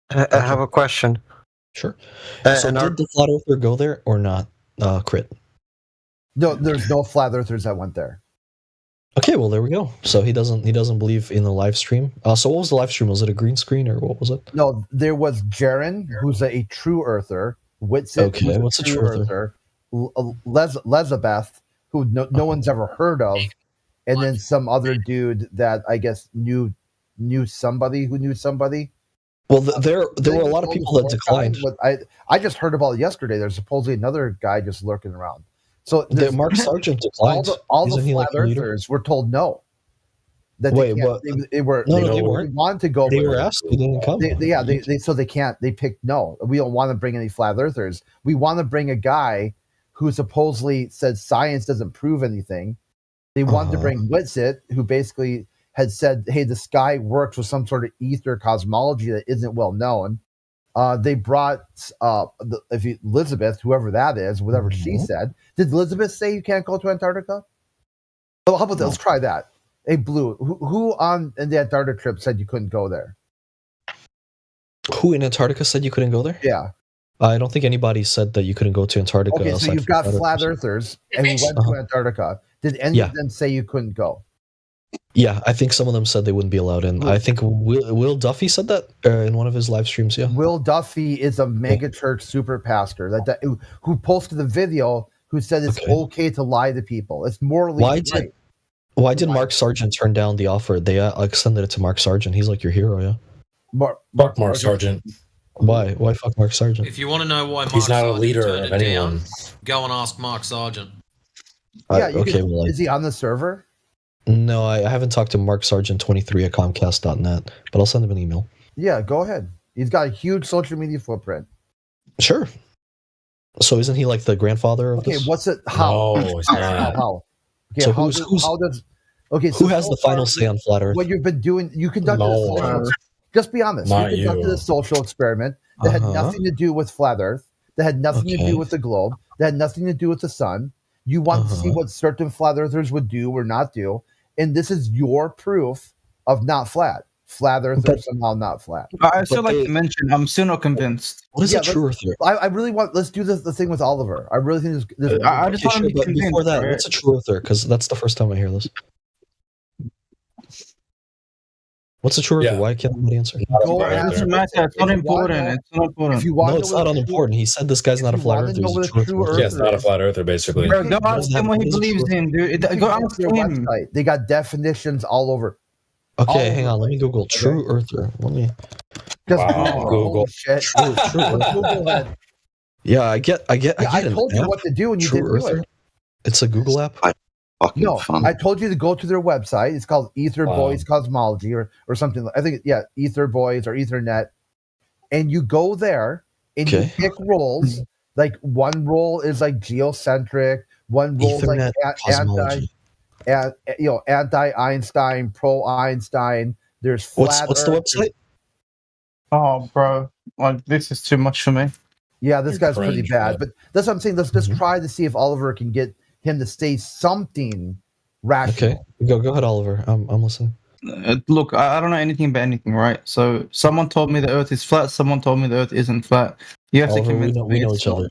I have a question. Sure. Uh, So and did our- the flat earther go there or not? Crit. No, there's no flat earthers that went there. Okay, well there we go. So he doesn't believe in the live stream. So what was the live stream? Was it a green screen or what was it? No, there was Jaren, who's a true earther. Whitsit, Okay, who's what's a true earther? Elizabeth, who no one's ever heard of, and then some other dude that I guess knew somebody who knew somebody. Well, there were a lot of people that declined. But I just heard about it yesterday. There's supposedly another guy just lurking around. So Mark Sargent declined. All the Isn't he flat like the leader? earthers were told no. That Wait, they can't, what? they were No, they they weren't. wanted to go. They but were asked. They didn't come. so they can't. They picked no. We don't want to bring any flat earthers. We want to bring a guy who supposedly says science doesn't prove anything. They wanted to bring Whitsitt, who basically had said, "Hey, the sky works with some sort of ether cosmology that isn't well known." They brought Elizabeth, whoever that is, whatever she said. Did Elizabeth say you can't go to Antarctica? Oh, how about that? Let's try that. Hey, Blue, who on the Antarctic trip said you couldn't go there? Who in Antarctica said you couldn't go there? Yeah. I don't think anybody said that you couldn't go to Antarctica. Okay, so you've got flat earthers and who went to Antarctica. Did any of them say you couldn't go? Yeah, I think some of them said they wouldn't be allowed in. I think Will Duffy said that in one of his live streams. Yeah, Will Duffy is a mega church super pastor who posted the video who said it's okay to lie to people. It's morally right. Why did Mark Sargent turn down the offer? They extended it to Mark Sargent. He's like your hero, yeah. Fuck Mark Sargent. Why? Why fuck Mark Sargent? If you want to know why Mark He's not Sargent a leader turned of it anyone. down, go and ask Mark Sargent. Yeah, is he on the server? No, I haven't talked to Mark Sargent 23 at Comcast.net, but I'll send him an email. Yeah, go ahead. He's got a huge social media footprint. Sure. So isn't he like the grandfather of this? Okay, what's it? How? No, he's not. How? Okay, So how does? Okay, so who has the final say on flat Earth? What you've been doing? You conducted just be honest. Not you conducted a social experiment that had nothing to do with flat Earth. That had nothing to do with the globe. That had nothing to do with the sun. You want to see what certain flat earthers would do or not do, and this is your proof of not flat. Flat earthers somehow not flat. I still like to mention, I'm still not convinced. What is a true earther? I really want. Let's do the thing with Oliver. I really think this I just want to be but convinced. before that, what's a true earther? Because that's the first time I hear this. What's a true earther? Why can't anybody answer? It's not important. It's not important. No, it's not unimportant. He said this guy's not a flat earther. He's a true earther. Yeah, it's not a flat earther, basically. Bro, go ask him what he believes in, dude. Go ask him. Website. They got definitions all over. Okay, hang on. Let me Google true earther. Let me. Just Google. Shit. Google that. Yeah, I get. I told you what to do and you didn't do it. It's a Google app. No, I told you to go to their website. It's called Ether Boys Cosmology or something. I think Ether Boys or Ethernet. And you go there and you pick roles. Like one role is like geocentric. One role is like anti-Einstein, pro-Einstein. There's flat What's the website? Oh, bro, like this is too much for me. Yeah, this guy's pretty bad. But that's what I'm saying. Let's just try to see if Oliver can get him to say something rational. Okay, go ahead, Oliver. I'm listening. Look, I don't know anything about anything, right? So someone told me the Earth is flat. Someone told me the Earth isn't flat. You have Oliver, to convince me. we know each other.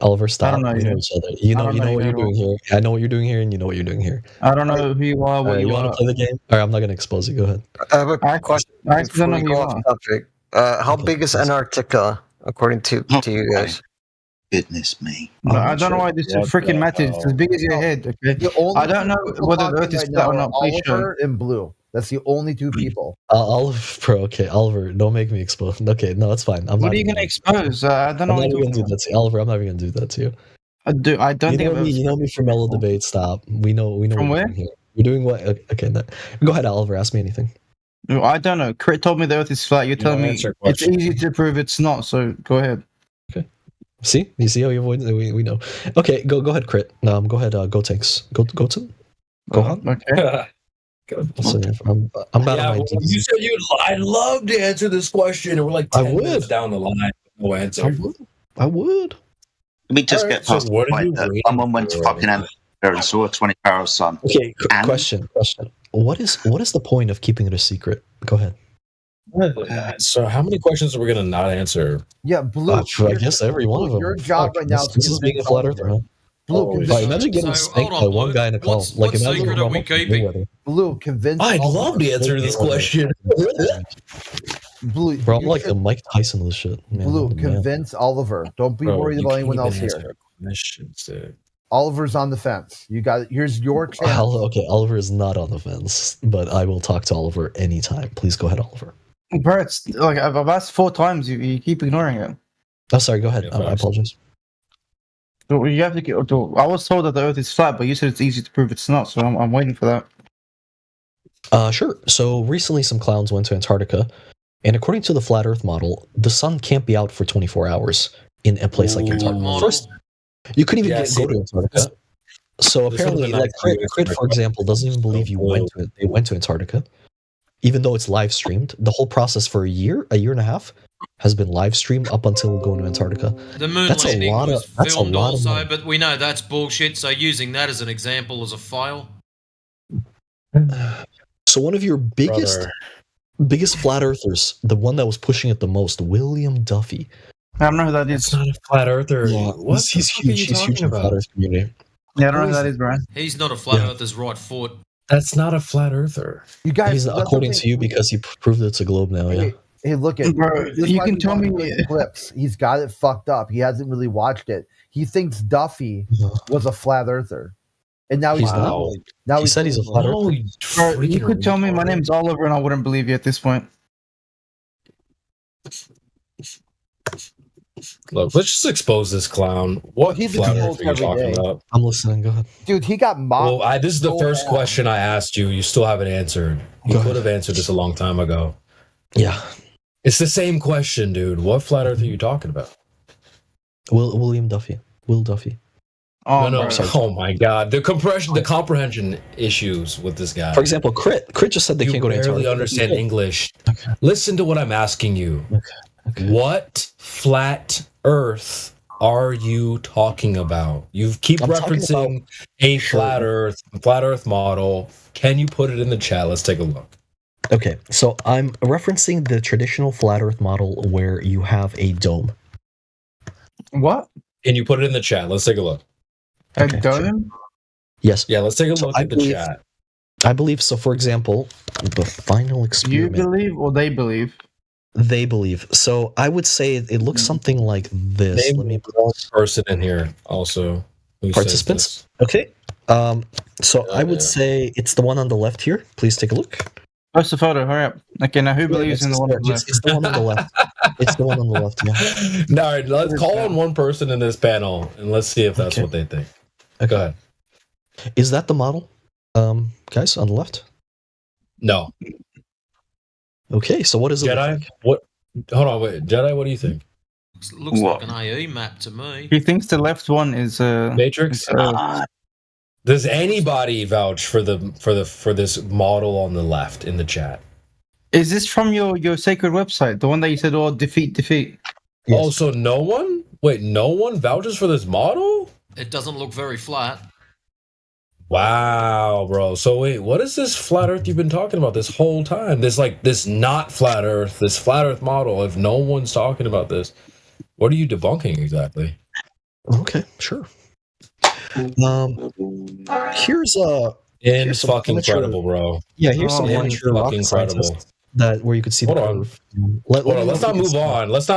Oliver, stop. I don't know we know each other. You know what you're doing here. I know what you're doing here, and you know what you're doing here. I don't know who you are. What you want to play the game? All right, I'm not going to expose you. Go ahead. I have a question before we go off topic. How big is Antarctica according to you guys? Goodness me. I don't know why this freaking matters. It's as big as your head, okay? I don't know whether the Earth is flat or not. Oliver and Blue. That's the only two people. Oliver, bro. Okay, Oliver, don't make me expose. Okay, no, it's fine. What are you going to expose? I don't know. I'm not even going to do that to you. Oliver, I'm not even going to do that to you. I don't think you know me from Mellow Debate. Stop. We know. From where? We're doing what? Okay, no. Go ahead, Oliver. Ask me anything. No, I don't know. Crit told me the Earth is flat. You're telling me it's easy to prove it's not. So go ahead. Okay. See, you see how you avoid? We know. Okay, go ahead, Crit. Go ahead. Go Tanks. Go to. Go on. Okay. I'm about my you said I'd love to answer this question, and we're like 10 minutes down the line. No answer. I would. Let me just get past the point that someone went to fucking Antarctica and saw a 24-hour sun. Okay, question. What is the point of keeping it a secret? Go ahead. So how many questions are we going to not answer? Yeah, Blue. I guess every one of them. Your job right now this is being a flat earther, huh? Blue, imagine getting spanked by one guy in a call. What secret are we keeping? Blue, convince. I'd love to answer this question. Blue, bro, I'm like the Mike Tyson of this shit. Man, Blue, convince Oliver. Don't be worried about anyone else here. Oliver's on the fence. You got. Here's your chance. Okay, Oliver is not on the fence, but I will talk to Oliver anytime. Please go ahead, Oliver. Bro, it's like I've asked 4 times. You keep ignoring it. Oh, sorry. Go ahead. I apologize. So you have to get. I was told that the Earth is flat, but you said it's easy to prove it's not. So I'm waiting for that. Sure. So recently, some clowns went to Antarctica, and according to the flat Earth model, the sun can't be out for 24 hours in a place like Antarctica. First, you couldn't even go to Antarctica. So apparently, like Crit, for example, doesn't even believe they went to Antarctica, even though it's live streamed. The whole process for a year and a half, has been live streamed up until going to Antarctica. The moon landing was filmed also, but we know that's bullshit. So using that as an example as a file. So one of your biggest flat earthers, the one that was pushing it the most, William Duffy. I don't know who that is. It's not a flat earther. Yeah, what? He's huge. He's huge in the flat earth community. Yeah, I don't know who that is, Brian. He's not a flat earther's right foot. That's not a flat earther. You guys, he's according to you because he proved it's a globe now. Yeah. Hey, look at bro. You can tell me clips. He's got it fucked up. He hasn't really watched it. He thinks Duffy was a flat earther, and now he's not. Now he said he's a flat earther. Bro, you could tell me my name's Oliver, and I wouldn't believe you at this point. Look, let's just expose this clown. What flat earth are you talking about? I'm listening. Go ahead, dude. He got mocked. Well, this is the first question I asked you. You still haven't answered. You could have answered this a long time ago. Yeah. It's the same question, dude. What flat earth are you talking about? William Duffy. Will Duffy. Oh, no. Oh my God. The comprehension issues with this guy. For example, Crit just said they can't go to Antarctica. You barely understand English. Okay. Listen to what I'm asking you. Okay. What flat earth are you talking about? You keep referencing a flat earth model. Can you put it in the chat? Let's take a look. Okay, so I'm referencing the traditional flat earth model where you have a dome. What? Can you put it in the chat? Let's take a look. A dome? Yes. Yeah, let's take a look at the chat. I believe so. For example, the final experiment. You believe or they believe? They believe. So I would say it looks something like this. Let me put one person in here also. Participants? Okay. So I would say it's the one on the left here. Please take a look. Post the photo, hurry up. Okay, now who believes in the one on the left? It's the one on the left. It's the one on the left, yeah. No, all right, let's call on one person in this panel and let's see if that's what they think. Okay. Go ahead. Is that the model, guys, on the left? No. Okay, so what is it? Jedi? What? Hold on, wait. Jedi, what do you think? Looks like an AE map to me. He thinks the left one is Matrix. Does anybody vouch for this model on the left in the chat? Is this from your sacred website, the one that you said, "Oh, defeat"? Yes. Oh, so no one? Wait, no one vouches for this model? It doesn't look very flat. Wow, bro. So wait, what is this flat Earth you've been talking about this whole time? This not flat Earth, this flat Earth model. If no one's talking about this, what are you debunking exactly? Okay, sure. Here's fucking incredible, bro. Yeah, here's some fucking incredible. That where you could see the curve. Let's not move on. Let's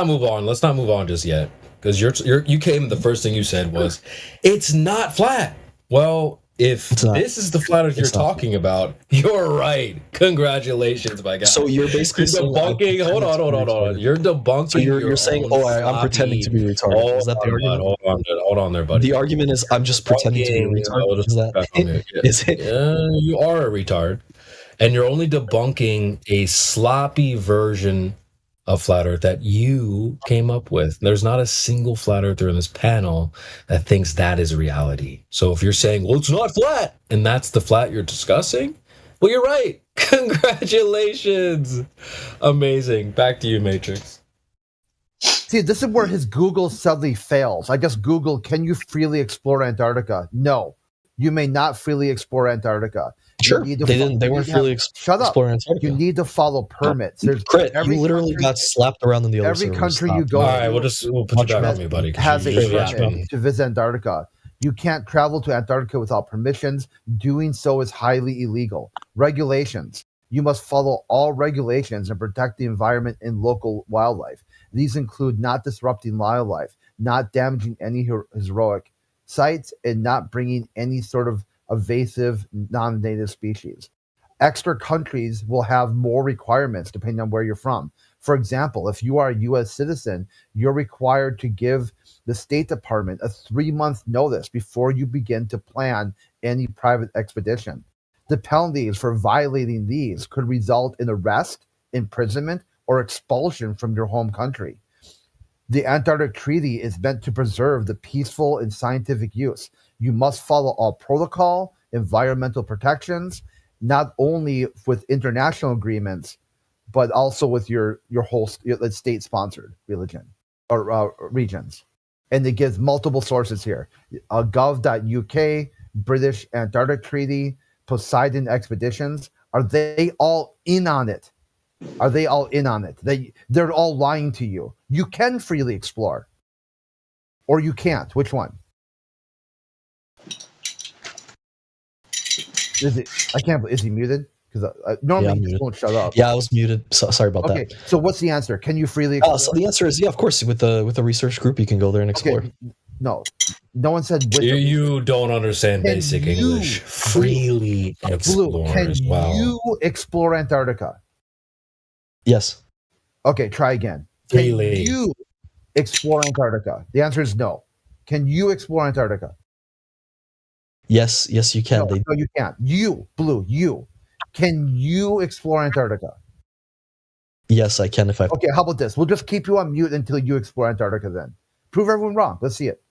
not move on just yet, because you came. The first thing you said was, "It's not flat." Well, if this is the flat Earth you're talking about, you're right. Congratulations, my guy. So you're basically debunking. Hold on. You're debunking. So you're saying, "Oh, I'm pretending to be retarded." Is that the argument? Hold on there, buddy. The argument is, I'm just pretending to be retarded. Is that? Is it? Yeah, you are a retard, and you're only debunking a sloppy version of flat Earth that you came up with. There's not a single flat earther in this panel that thinks that is reality. So if you're saying, well, it's not flat, and that's the flat you're discussing, well, you're right. Congratulations. Amazing. Back to you, Matrix. See, this is where his Google suddenly fails. I guess Google, can you freely explore Antarctica? No, you may not freely explore Antarctica. Sure, they weren't freely exploring Antarctica. You need to follow permits. There's Crit, you literally got slapped around in the other Every country you go All right, we'll put you back on me, buddy. Has a permit to visit Antarctica. You can't travel to Antarctica without permissions. Doing so is highly illegal. Regulations. You must follow all regulations and protect the environment and local wildlife. These include not disrupting wildlife, not damaging any heroic sites and not bringing any sort of invasive non-native species. Extra countries will have more requirements depending on where you're from. For example, if you are a U.S. citizen, you're required to give the State Department a 3-month notice before you begin to plan any private expedition. The penalties for violating these could result in arrest, imprisonment, or expulsion from your home country. The Antarctic Treaty is meant to preserve the peaceful and scientific use. You must follow all protocol, environmental protections, not only with international agreements, but also with your whole state-sponsored religion or regions. And it gives multiple sources here. Gov.uk, British Antarctic Treaty, Poseidon Expeditions. Are they all in on it? Are they all in on it? They're all lying to you. You can freely explore. Or you can't. Which one? Is he muted? Because normally he just won't shut up. Yeah, I was muted. Sorry about that. Okay, so what's the answer? Can you freely explore? So the answer is yeah, of course. With a research group, you can go there and explore. Okay. No one said. You don't understand basic English. Freely explore as well. Can you explore Antarctica? Yes. Okay, try again. Freely. Can you explore Antarctica? The answer is no. Can you explore Antarctica? Yes, you can. No, you can't. You. Can you explore Antarctica? Yes, I can if I... Okay, how about this? We'll just keep you on mute until you explore Antarctica then. Prove everyone wrong. Let's see it.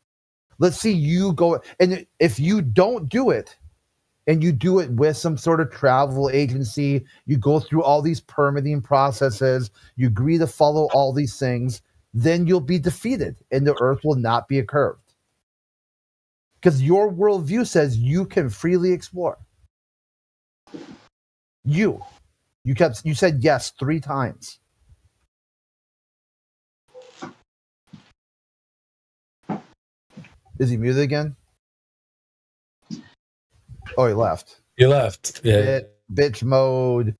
Let's see you go. And if you don't do it, and you do it with some sort of travel agency, you go through all these permitting processes, you agree to follow all these things, then you'll be defeated, and the Earth will not be curved. Because your worldview says you can freely explore. You said yes 3 times. Is he muted again? Oh, he left. He left. Yeah. Bitch mode.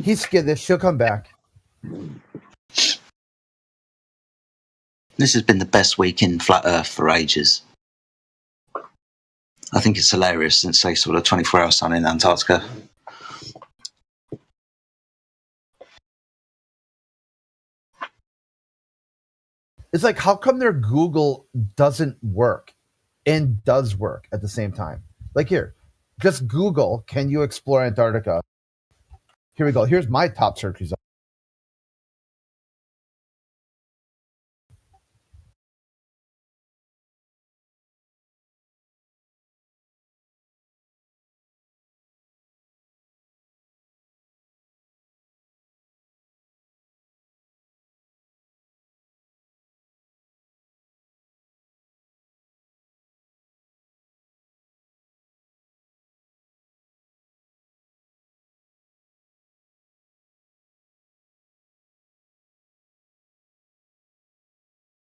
He's skittish. She'll come back. This has been the best week in Flat Earth for ages. I think it's hilarious since they saw the 24-hour sun in Antarctica. It's like, how come their Google doesn't work and does work at the same time? Like here, just Google, can you explore Antarctica? Here we go. Here's my top search result.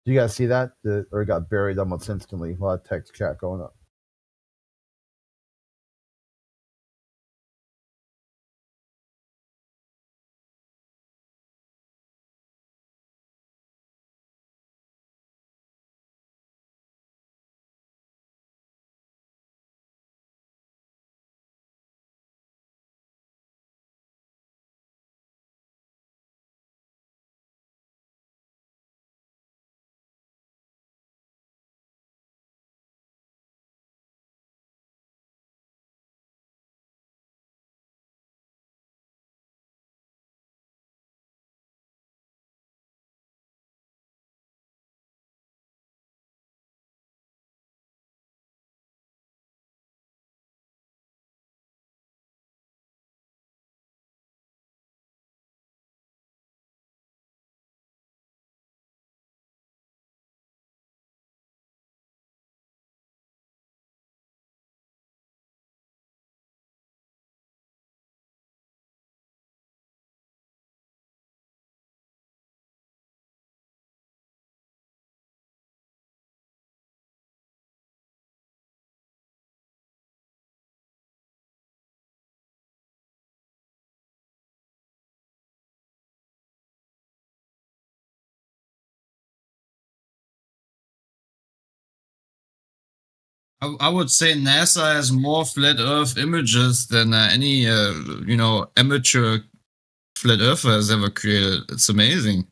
Do you guys see that? Or it got buried almost instantly. A lot of text chat going up. I would say NASA has more flat Earth images than any amateur flat earther has ever created. It's amazing.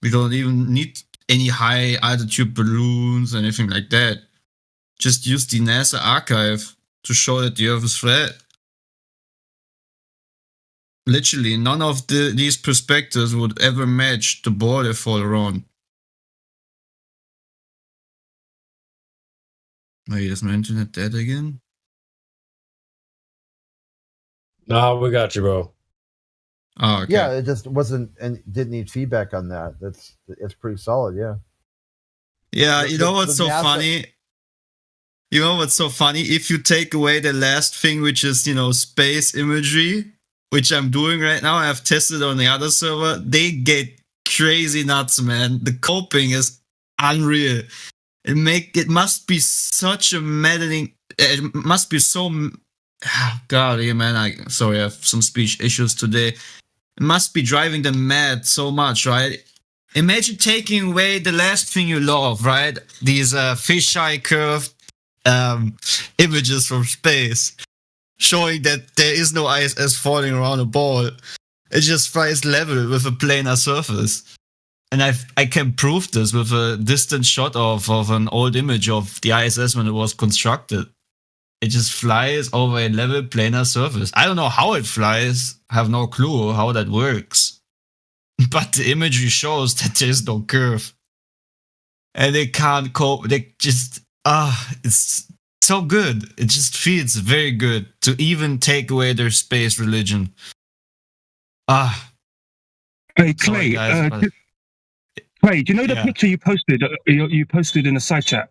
We don't even need any high altitude balloons, anything like that. Just use the NASA archive to show that the Earth is flat. Literally, none of these perspectives would ever match the ball they fall around. Wait, is my internet dead again? No, we got you, bro. Oh, okay. Yeah, it just wasn't, and didn't need feedback on that. It's pretty solid. Yeah. Yeah, you know what's so funny? You know what's so funny? If you take away the last thing, which is, space imagery, which I'm doing right now, I have tested on the other server, they get crazy nuts, man. The coping is unreal. It must be such a maddening, it must be so, God, yeah, man, sorry, I have some speech issues today. It must be driving them mad so much, right? Imagine taking away the last thing you love, right? These fisheye curved images from space showing that there is no ISS falling around a ball. It just flies level with a planar surface. And I can prove this with a distant shot of an old image of the ISS when it was constructed. It just flies over a level planar surface. I don't know how it flies. I have no clue how that works. But the imagery shows that there's no curve. And they can't cope. They just, it's so good. It just feels very good to even take away their space religion. Hey, Clay, Clay, do you know the picture you posted? You posted in a side chat.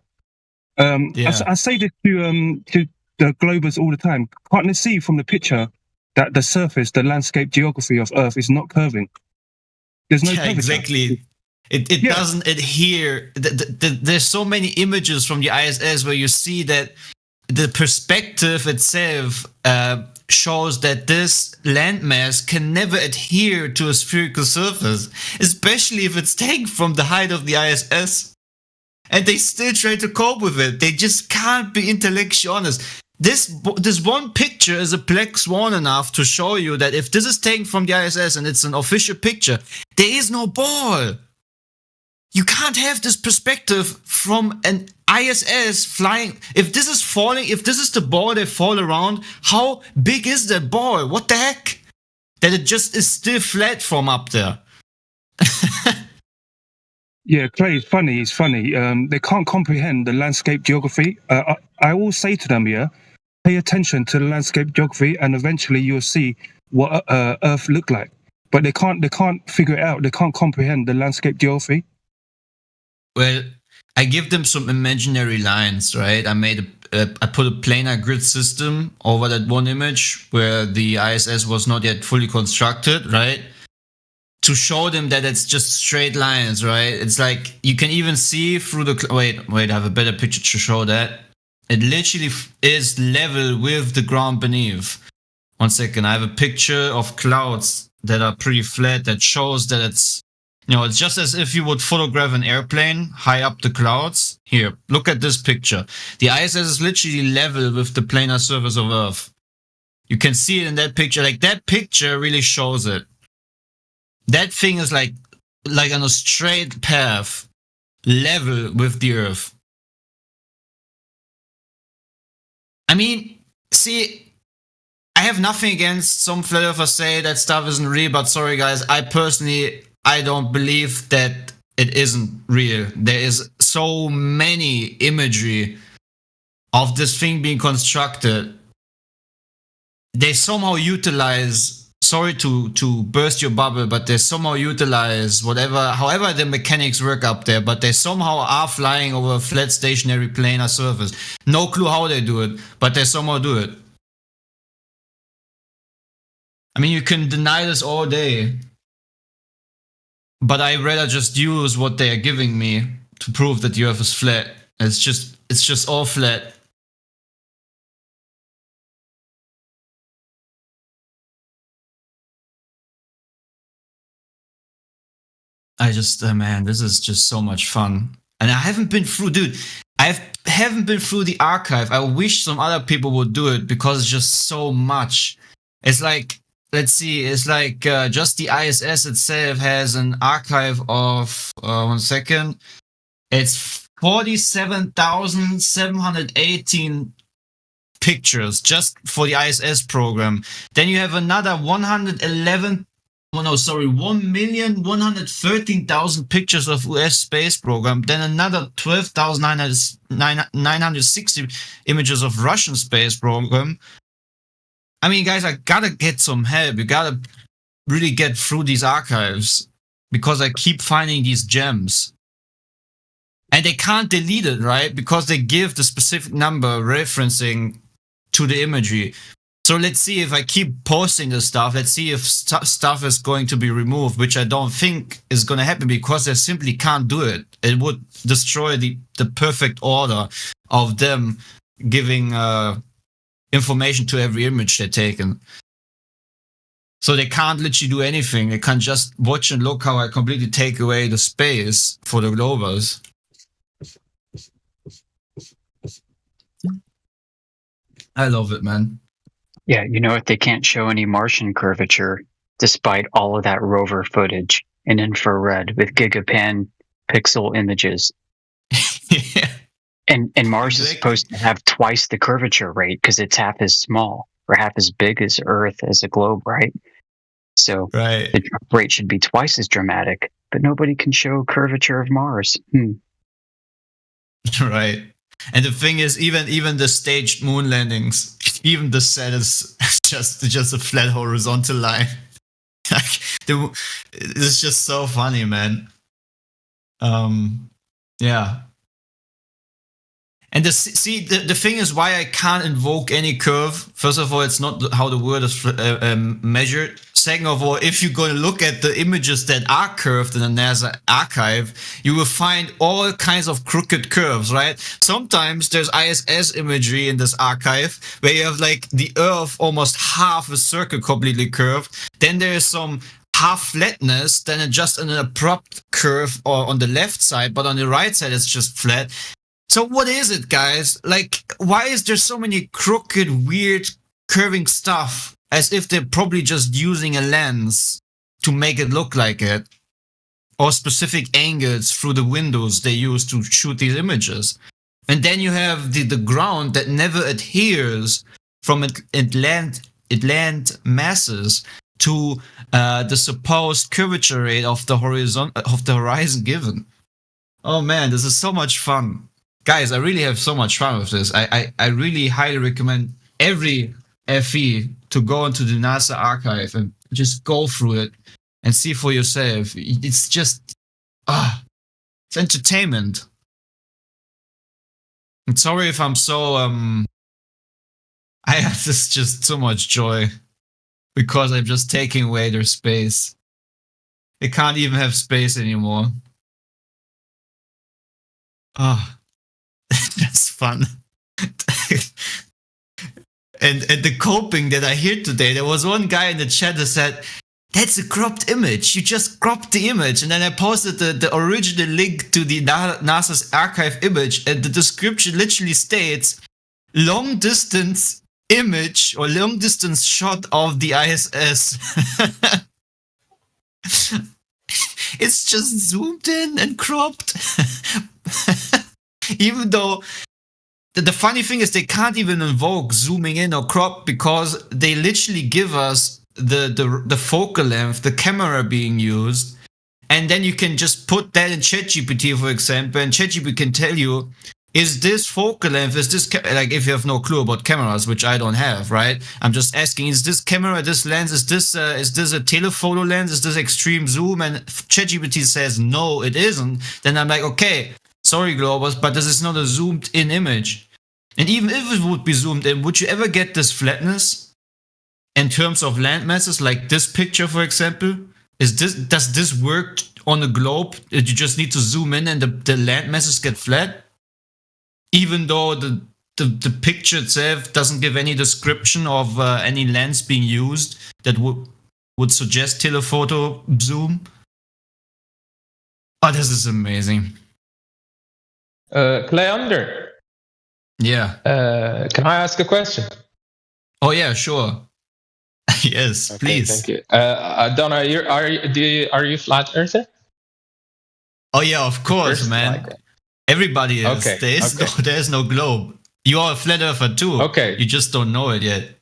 I say this to the Globers all the time. Can't they see from the picture that the surface, the landscape geography of Earth is not curving? There's no curvature. Exactly. It doesn't adhere. There's so many images from the ISS where you see that the perspective itself shows that this landmass can never adhere to a spherical surface, especially if it's taken from the height of the ISS. And they still try to cope with it. They just can't be intellectually honest. This one picture is a black swan enough to show you that if this is taken from the ISS and it's an official picture, there is no ball. You can't have this perspective from an ISS flying. If this is falling, if this is the ball they fall around, how big is that ball? What the heck? That it just is still flat from up there. Yeah, Clay, it's funny. They can't comprehend the landscape geography. I will say to them, pay attention to the landscape geography and eventually you'll see what Earth looked like. But they can't figure it out. They can't comprehend the landscape geography. Well, I give them some imaginary lines, right? I put a planar grid system over that one image where the ISS was not yet fully constructed, right? To show them that it's just straight lines, right? It's like you can even see through the... Wait, I have a better picture to show that. It literally is level with the ground beneath. 1 second, I have a picture of clouds that are pretty flat that shows that it's... it's just as if you would photograph an airplane high up the clouds. Here, look at this picture. The ISS is literally level with the planar surface of Earth. You can see it in that picture. Like, that picture really shows it. That thing is like on a straight path, level with the Earth. I mean, see, I have nothing against some flat earthers say that stuff isn't real, but sorry guys, I don't believe that it isn't real. There is so many imagery of this thing being constructed. They somehow utilize, sorry to burst your bubble, but they somehow utilize however the mechanics work up there, but they somehow are flying over a flat stationary planar surface. No clue how they do it, but they somehow do it. I mean, you can deny this all day, but I'd rather just use what they are giving me to prove that the Earth is flat. It's just all flat. Man, this is just so much fun. And I haven't been through, dude. I haven't been through the archive. I wish some other people would do it because it's just so much. It's like, let's see, it's like just the ISS itself has an archive of, 1 second, it's 47,718 pictures just for the ISS program. Then you have another 1,113,000 pictures of US space program. Then another 12,960 images of Russian space program. I mean, guys, I gotta get some help. You gotta really get through these archives because I keep finding these gems. And they can't delete it, right? Because they give the specific number referencing to the imagery. So let's see if I keep posting this stuff. Let's see if stuff is going to be removed, which I don't think is going to happen because they simply can't do it. It would destroy the perfect order of them giving information to every image they're taken. So they can't literally do anything. They can just watch and look how I completely take away the space for the globers. I love it, man. Yeah, you know what? They can't show any Martian curvature despite all of that rover footage in infrared with gigapan pixel images. Yeah. And Mars is supposed to have twice the curvature rate because it's half as small or half as big as Earth as a globe, right? So the drop rate should be twice as dramatic, but nobody can show curvature of Mars. Right. And the thing is, even the staged moon landings, even the set is just a flat horizontal line. It's just so funny, man. Yeah. And the thing is why I can't invoke any curve. First of all, it's not how the word is measured. Second of all, if you're going to look at the images that are curved in the NASA archive, you will find all kinds of crooked curves, right? Sometimes there's ISS imagery in this archive where you have like the Earth almost half a circle completely curved. Then there's some half flatness, then just an abrupt curve or on the left side, but on the right side it's just flat. So what is it, guys? Like, why is there so many crooked, weird, curving stuff as if they're probably just using a lens to make it look like it? Or specific angles through the windows they use to shoot these images. And then you have the ground that never adheres from land masses to the supposed curvature rate of the horizon given. Oh man, this is so much fun. Guys, I really have so much fun with this. I really highly recommend every FE to go into the NASA archive and just go through it and see for yourself. It's just, it's entertainment. I'm sorry if I'm so, I have this just so much joy because I'm just taking away their space. They can't even have space anymore. That's fun. and the coping that I hear today, there was one guy in the chat that said, that's a cropped image. You just cropped the image. And then I posted the original link to the NASA's archive image, and the description literally states, long distance image or long distance shot of the ISS. It's just zoomed in and cropped. Even though the funny thing is they can't even invoke zooming in or crop because they literally give us the focal length, the camera being used, and then you can just put that in ChatGPT, for example, and ChatGPT can tell you, is this focal length, is this, like if you have no clue about cameras, which I don't have, right? I'm just asking, is this camera, this lens, is this a telephoto lens, is this extreme zoom? And ChatGPT says, no, it isn't. Then I'm like, okay, sorry, Globers, but this is not a zoomed in image. And even if it would be zoomed in, would you ever get this flatness in terms of land masses, like this picture, for example? Does this work on a globe? You just need to zoom in and the land masses get flat? Even though the picture itself doesn't give any description of any lens being used that would suggest telephoto zoom? Oh, this is amazing. Cleander. Yeah. Can I ask a question? Oh yeah, sure. Yes, okay, please. Thank you. Donna, are you flat earther? Oh yeah, of course, First, man. Everybody is. Okay, There's no globe. You are a flat earther too. Okay. You just don't know it yet.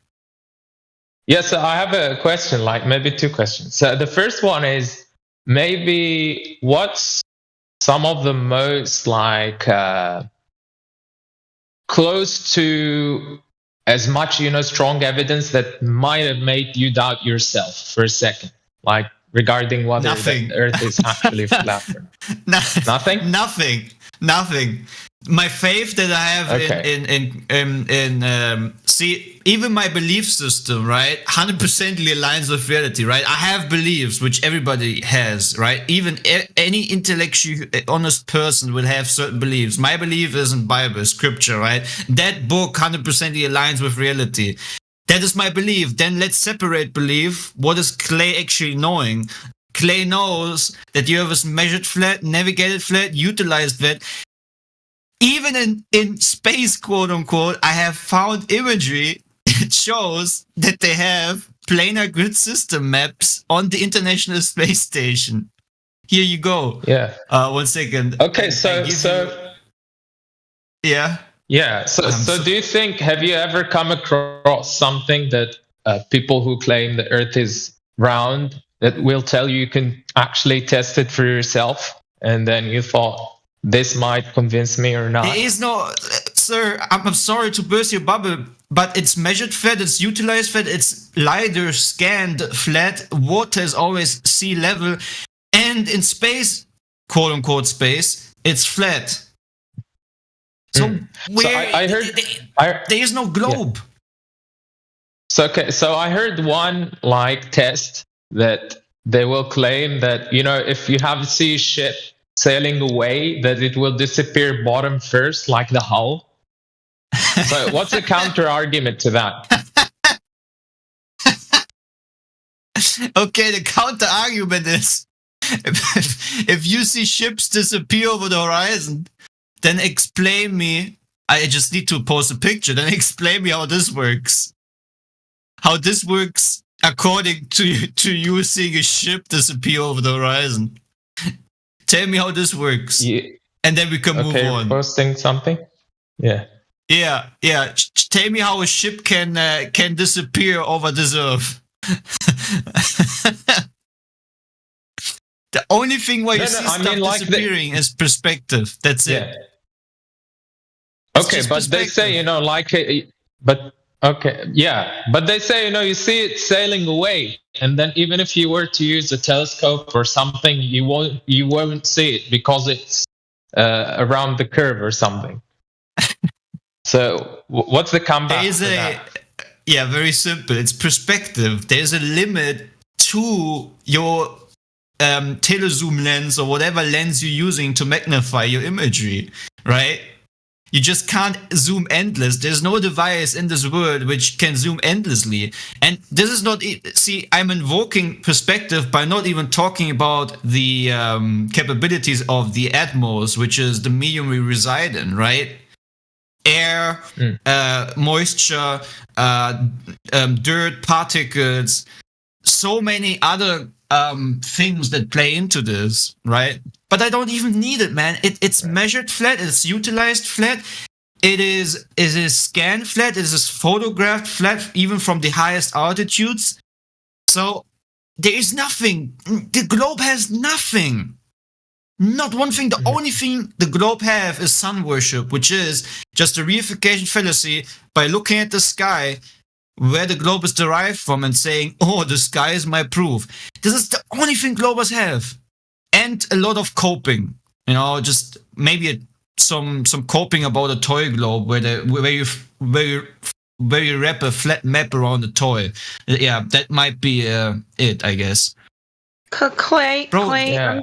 Yes, I have a question, like maybe two questions. So the first one is maybe what's some of the most like close to as much, strong evidence that might have made you doubt yourself for a second, like regarding whether the Earth is actually flat. Nothing? Nothing. My faith that I have see, even my belief system, right, 100% aligns with reality, right? I have beliefs, which everybody has, right? Even any intellectual, honest person will have certain beliefs. My belief is in Bible, scripture, right? That book 100% aligns with reality. That is my belief. Then let's separate belief. What is Clay actually knowing? Clay knows that the Earth is measured flat, navigated flat, utilized flat. Even in space, quote unquote, I have found imagery that shows that they have planar grid system maps on the International Space Station. Here you go. Yeah. 1 second. Okay, yeah. Yeah. So do you think, have you ever come across something that people who claim the Earth is round that will tell you can actually test it for yourself, and then you thought, this might convince me or not? There is no, sir, I'm sorry to burst your bubble, but it's measured flat, it's utilized flat, it's LiDAR scanned flat, water is always sea level, and in space, quote unquote space, it's flat. So I heard there is no globe. Yeah. So I heard one like test that they will claim that, if you have see a ship sailing away, that it will disappear bottom first, like the hull. So what's the counter argument to that? Okay, the counter argument is if you see ships disappear over the horizon, then explain me. I just need to post a picture. Then explain me how this works. How this works according to you seeing a ship disappear over the horizon. Tell me how this works, and then we can move on. Posting something? Yeah. Tell me how a ship can disappear over this Earth. The only thing where you see stuff disappearing is perspective. That's it. Okay, but they say, but they say, you see it sailing away, and then even if you were to use a telescope or something, you won't see it because it's around the curve or something. So what's the comeback? Very simple. It's perspective. There's a limit to your telezoom lens or whatever lens you're using to magnify your imagery, right? You just can't zoom endless. There's no device in this world which can zoom endlessly. And this is not... See, I'm invoking perspective by not even talking about the capabilities of the Atmos, which is the medium we reside in, right? Air, moisture, dirt, particles, so many other things that play into this, right? But I don't even need it, man. It's measured flat, it's utilized flat, it is scanned flat, it is photographed flat, even from the highest altitudes. So there is nothing. The globe has nothing. Not one thing. The only thing the globe have is sun worship, which is just a reification fallacy by looking at the sky where the globe is derived from and saying, oh, the sky is my proof. This is the only thing globers have. And a lot of coping, just maybe some coping about a toy globe where you wrap a flat map around the toy. Yeah, that might be it, I guess. Clay, yeah.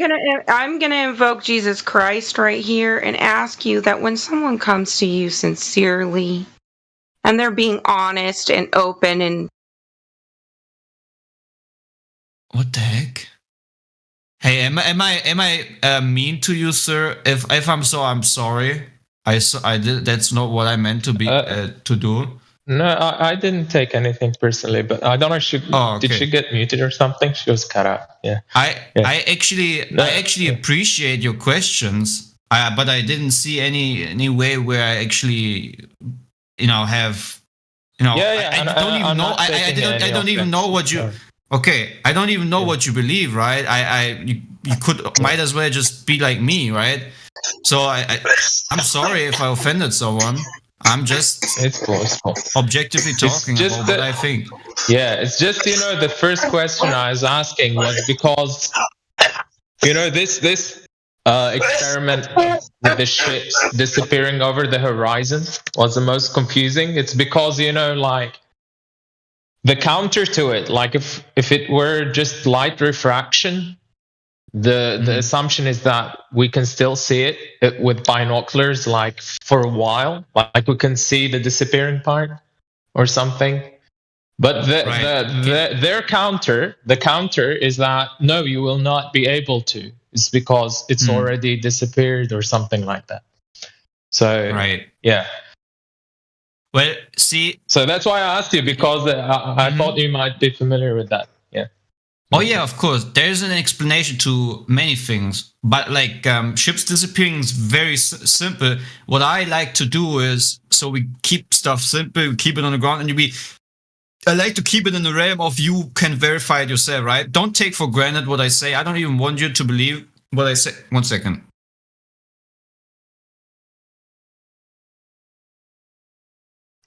I'm gonna invoke Jesus Christ right here and ask you that when someone comes to you sincerely and they're being honest and open and what the heck? Hey, am I mean to you, sir? If I'm so, I'm sorry. I did. That's not what I meant to be to do. No, I didn't take anything personally, but I don't know. Did she get muted or something? She was cut out. Yeah. I actually appreciate your questions, but I didn't see any way where I actually, have, I don't even know. I don't even know what you. Okay, I don't even know what you believe, right? You might as well just be like me, right? So I'm sorry if I offended someone. I'm just objectively talking about what I think. Yeah, it's just, the first question I was asking was because, this experiment with the ships disappearing over the horizon was the most confusing. It's because, the counter to it, like if it were just light refraction, the assumption is that we can still see it with binoculars, like for a while, like we can see the disappearing part or something. But their counter, the counter is that no, you will not be able to. It's because it's already disappeared or something like that. So yeah. Well, see. So that's why I asked you, because I thought you might be familiar with that. Yeah. Oh yeah, of course. There's an explanation to many things, but like ships disappearing is very simple. What I like to do is, so we keep stuff simple, we keep it on the ground, and I like to keep it in the realm of you can verify it yourself, right? Don't take for granted what I say. I don't even want you to believe what I say. 1 second.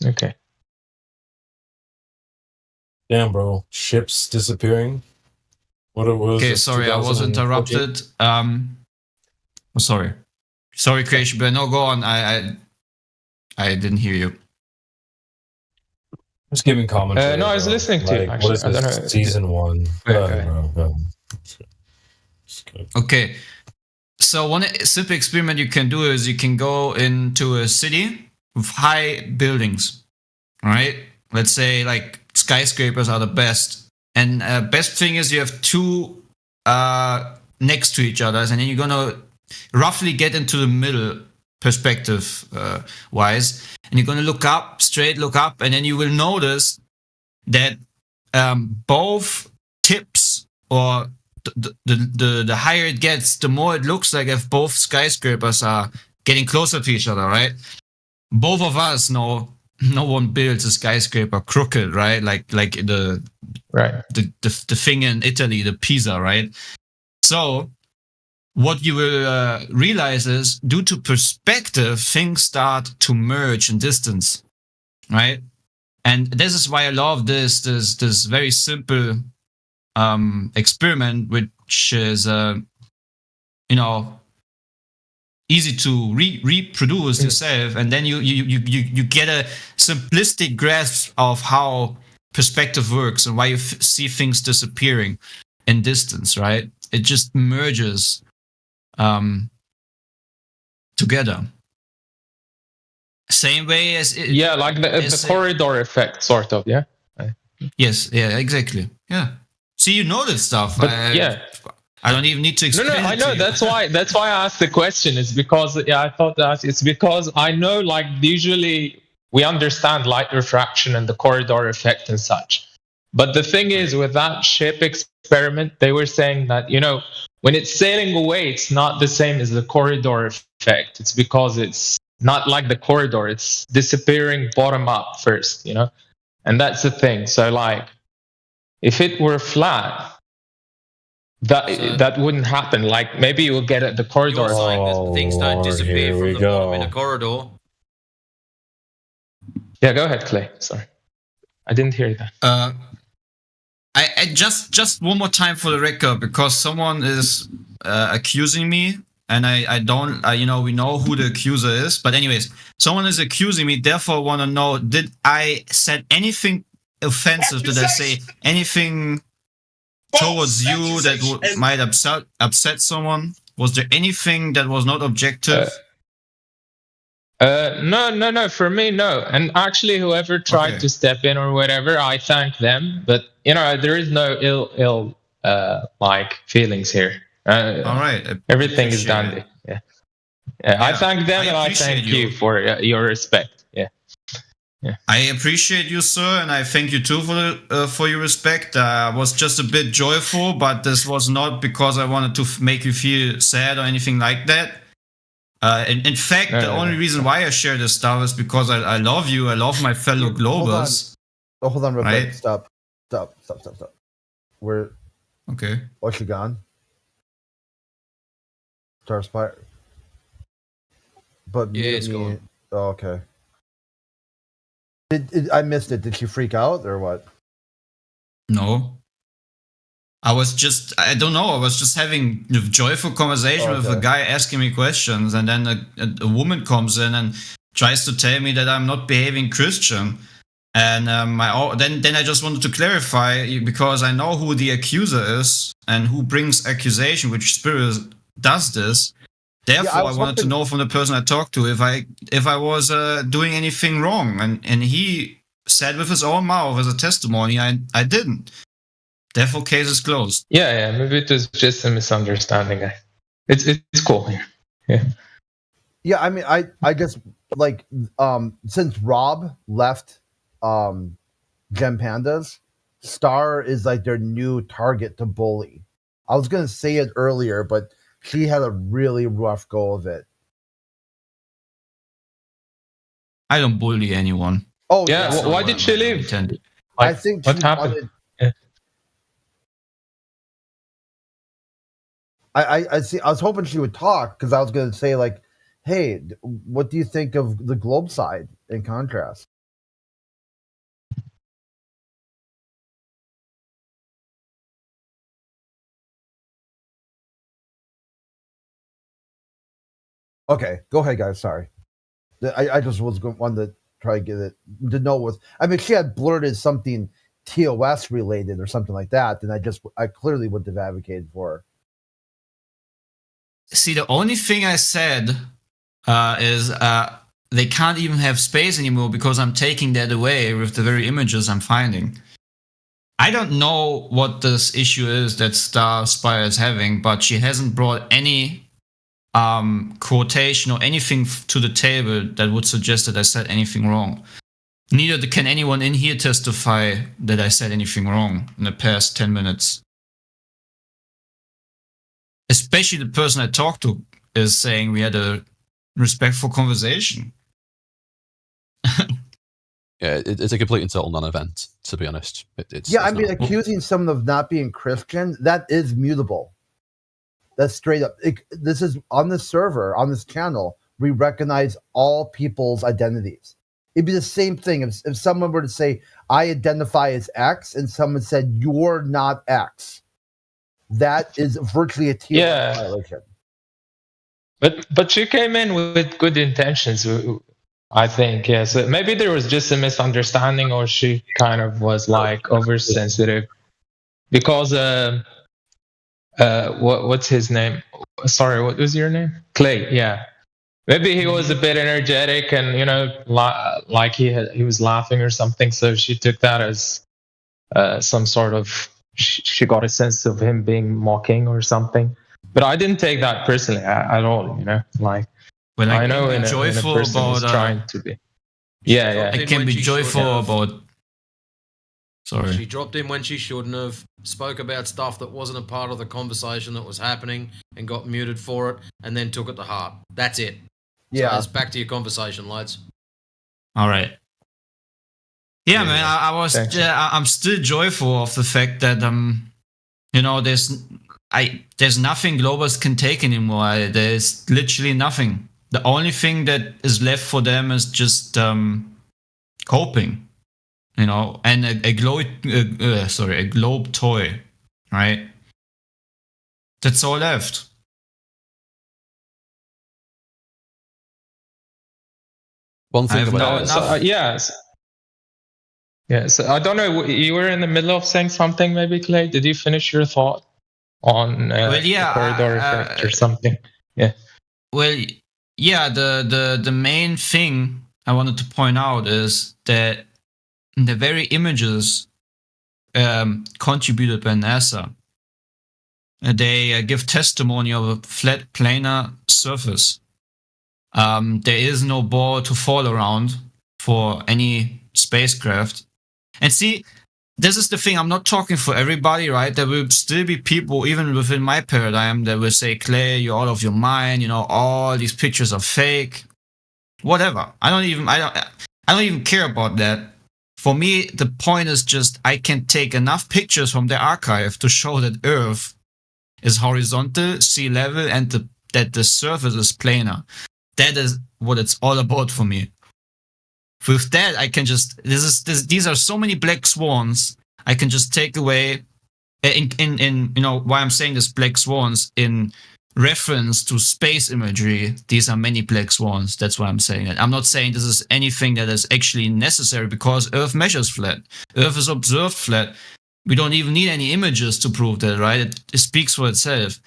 Okay. Damn, bro. Ships disappearing. What was okay, sorry, I was interrupted. Sorry, Creation, but no, go on. I didn't hear you. Just giving commentary. No, I was listening to you. Actually, what is this? Season 1. Okay, so one simple experiment you can do is you can go into a city with high buildings. All right, let's say like skyscrapers are the best. And best thing is you have two next to each other, and then you're gonna roughly get into the middle perspective wise, and you're gonna look up, and then you will notice that both tips, or the higher it gets, the more it looks like if both skyscrapers are getting closer to each other, right? Both of us know no one builds a skyscraper crooked, right? Like the thing in Italy, the Pisa, right? So what you will realize is, due to perspective, things start to merge in distance, right? And this is why I love this very simple experiment, which is easy to reproduce yourself, and then you get a simplistic grasp of how perspective works and why you see things disappearing in distance, right? It just merges together. Same way as like the corridor effect, sort of. Yeah. Yes. Yeah. Exactly. Yeah. See, you know this stuff. But, I don't even need to explain. No, I know. That's why I asked the question. It's because I thought that it's because I know, like, usually we understand light refraction and the corridor effect and such. But the thing is, with that ship experiment, they were saying that, when it's sailing away, it's not the same as the corridor effect. It's because it's not like the corridor. It's disappearing bottom up first, and that's the thing. So, like, if it were flat, that wouldn't happen. Like, maybe you will get at the corridor. Things don't disappear from the bottom in the corridor. Yeah, go ahead, Clay. Sorry, I didn't hear that. I just one more time for the record, because someone is accusing me, and I don't. We know who the accuser is, but anyways, someone is accusing me. Therefore, I want to know: did I said anything offensive? Did I say anything towards you that might upset someone? Was there anything that was not objective? No. For me, no. And actually, whoever tried to step in or whatever, I thank them. But there is no ill like feelings here. All right. Everything is dandy. Yeah. I thank them and I thank you for your respect. Yeah. I appreciate you, sir, and I thank you too for your respect. I was just a bit joyful, but this was not because I wanted to make you feel sad or anything like that. In fact, the only reason why I share this stuff is because I love you. I love my fellow Globers. Hold on real quick. Stop. Where? Okay. Oh, she gone? Starspire. But yeah, it's gone. Oh, okay. I missed it. Did she freak out or what? No. I was just having a joyful conversation with a guy asking me questions, and then a woman comes in and tries to tell me that I'm not behaving Christian. And then I just wanted to clarify, because I know who the accuser is and who brings accusation, which spirit does this. Therefore, I wanted to know from the person I talked to if I was doing anything wrong, and he said with his own mouth as a testimony, I didn't. Therefore, case is closed. Yeah. Maybe it was just a misunderstanding. It's cool. Yeah. Yeah, I mean, I just like since Rob left Gem Pandas, Star is like their new target to bully. I was gonna say it earlier, but she had a really rough go of it. I don't bully anyone. Oh yeah. Why did she leave? I think what happened? I see. I was hoping she would talk because I was going to say like, "Hey, what do you think of the Globe side?" In contrast, okay, go ahead, guys. Sorry, I just was wanted to try to get it to know what. I mean, she had blurted something TOS related or something like that, then I clearly wouldn't have advocated for her. See, the only thing I said is they can't even have space anymore because I'm taking that away with the very images I'm finding. I don't know what this issue is that Starspire is having, but she hasn't brought any quotation or anything to the table that would suggest that I said anything wrong. Neither can anyone in here testify that I said anything wrong in the past 10 minutes. Especially the person I talked to is saying we had a respectful conversation. Yeah, it's a complete and total non-event, to be honest. Accusing someone of not being Christian, that is mutable. That's straight up. This is on the server, on this channel, we recognize all people's identities. It'd be the same thing if someone were to say, I identify as X, and someone said, you're not X. That is virtually a TOS violation. But she came in with good intentions, I think. Yeah, so maybe there was just a misunderstanding, or she kind of was like oversensitive, because what's his name? Sorry, what was your name? Clay. Yeah, maybe he was a bit energetic, and like he was laughing or something. So she took that as some sort of. She got a sense of him being mocking or something, but I didn't take that personally at all. Like when I know in a person who's trying to be. Yeah. I can be joyful about. Sorry. She dropped in when she shouldn't have. Spoke about stuff that wasn't a part of the conversation that was happening and got muted for it, and then took it to heart. That's it. Yeah. So it's back to your conversation, lads. All right. Yeah, man, I'm still joyful of the fact that there's nothing Globers can take anymore. There's literally nothing. The only thing that is left for them is just coping, and a globe toy, right? That's all left. One thing about yes. Yeah, so I don't know. You were in the middle of saying something, maybe, Clay. Did you finish your thought on the corridor effect or something? Yeah. Well, yeah. The main thing I wanted to point out is that the very images contributed by NASA, they give testimony of a flat planar surface, There is no ball to fall around for any spacecraft. And see, this is the thing. I'm not talking for everybody, right? There will still be people, even within my paradigm, that will say, Clay, you're out of your mind. You know, all these pictures are fake. Whatever. I don't even care about that. For me, the point is just I can take enough pictures from the archive to show that Earth is horizontal, sea level, and that the surface is planar. That is what it's all about for me. With that, I can just these are so many black swans. I can just take away in you know why I'm saying this black swans in reference to space imagery. These are many black swans. That's why I'm saying it. I'm not saying this is anything that is actually necessary because Earth measures flat. Earth is observed flat. We don't even need any images to prove that, right? It speaks for itself.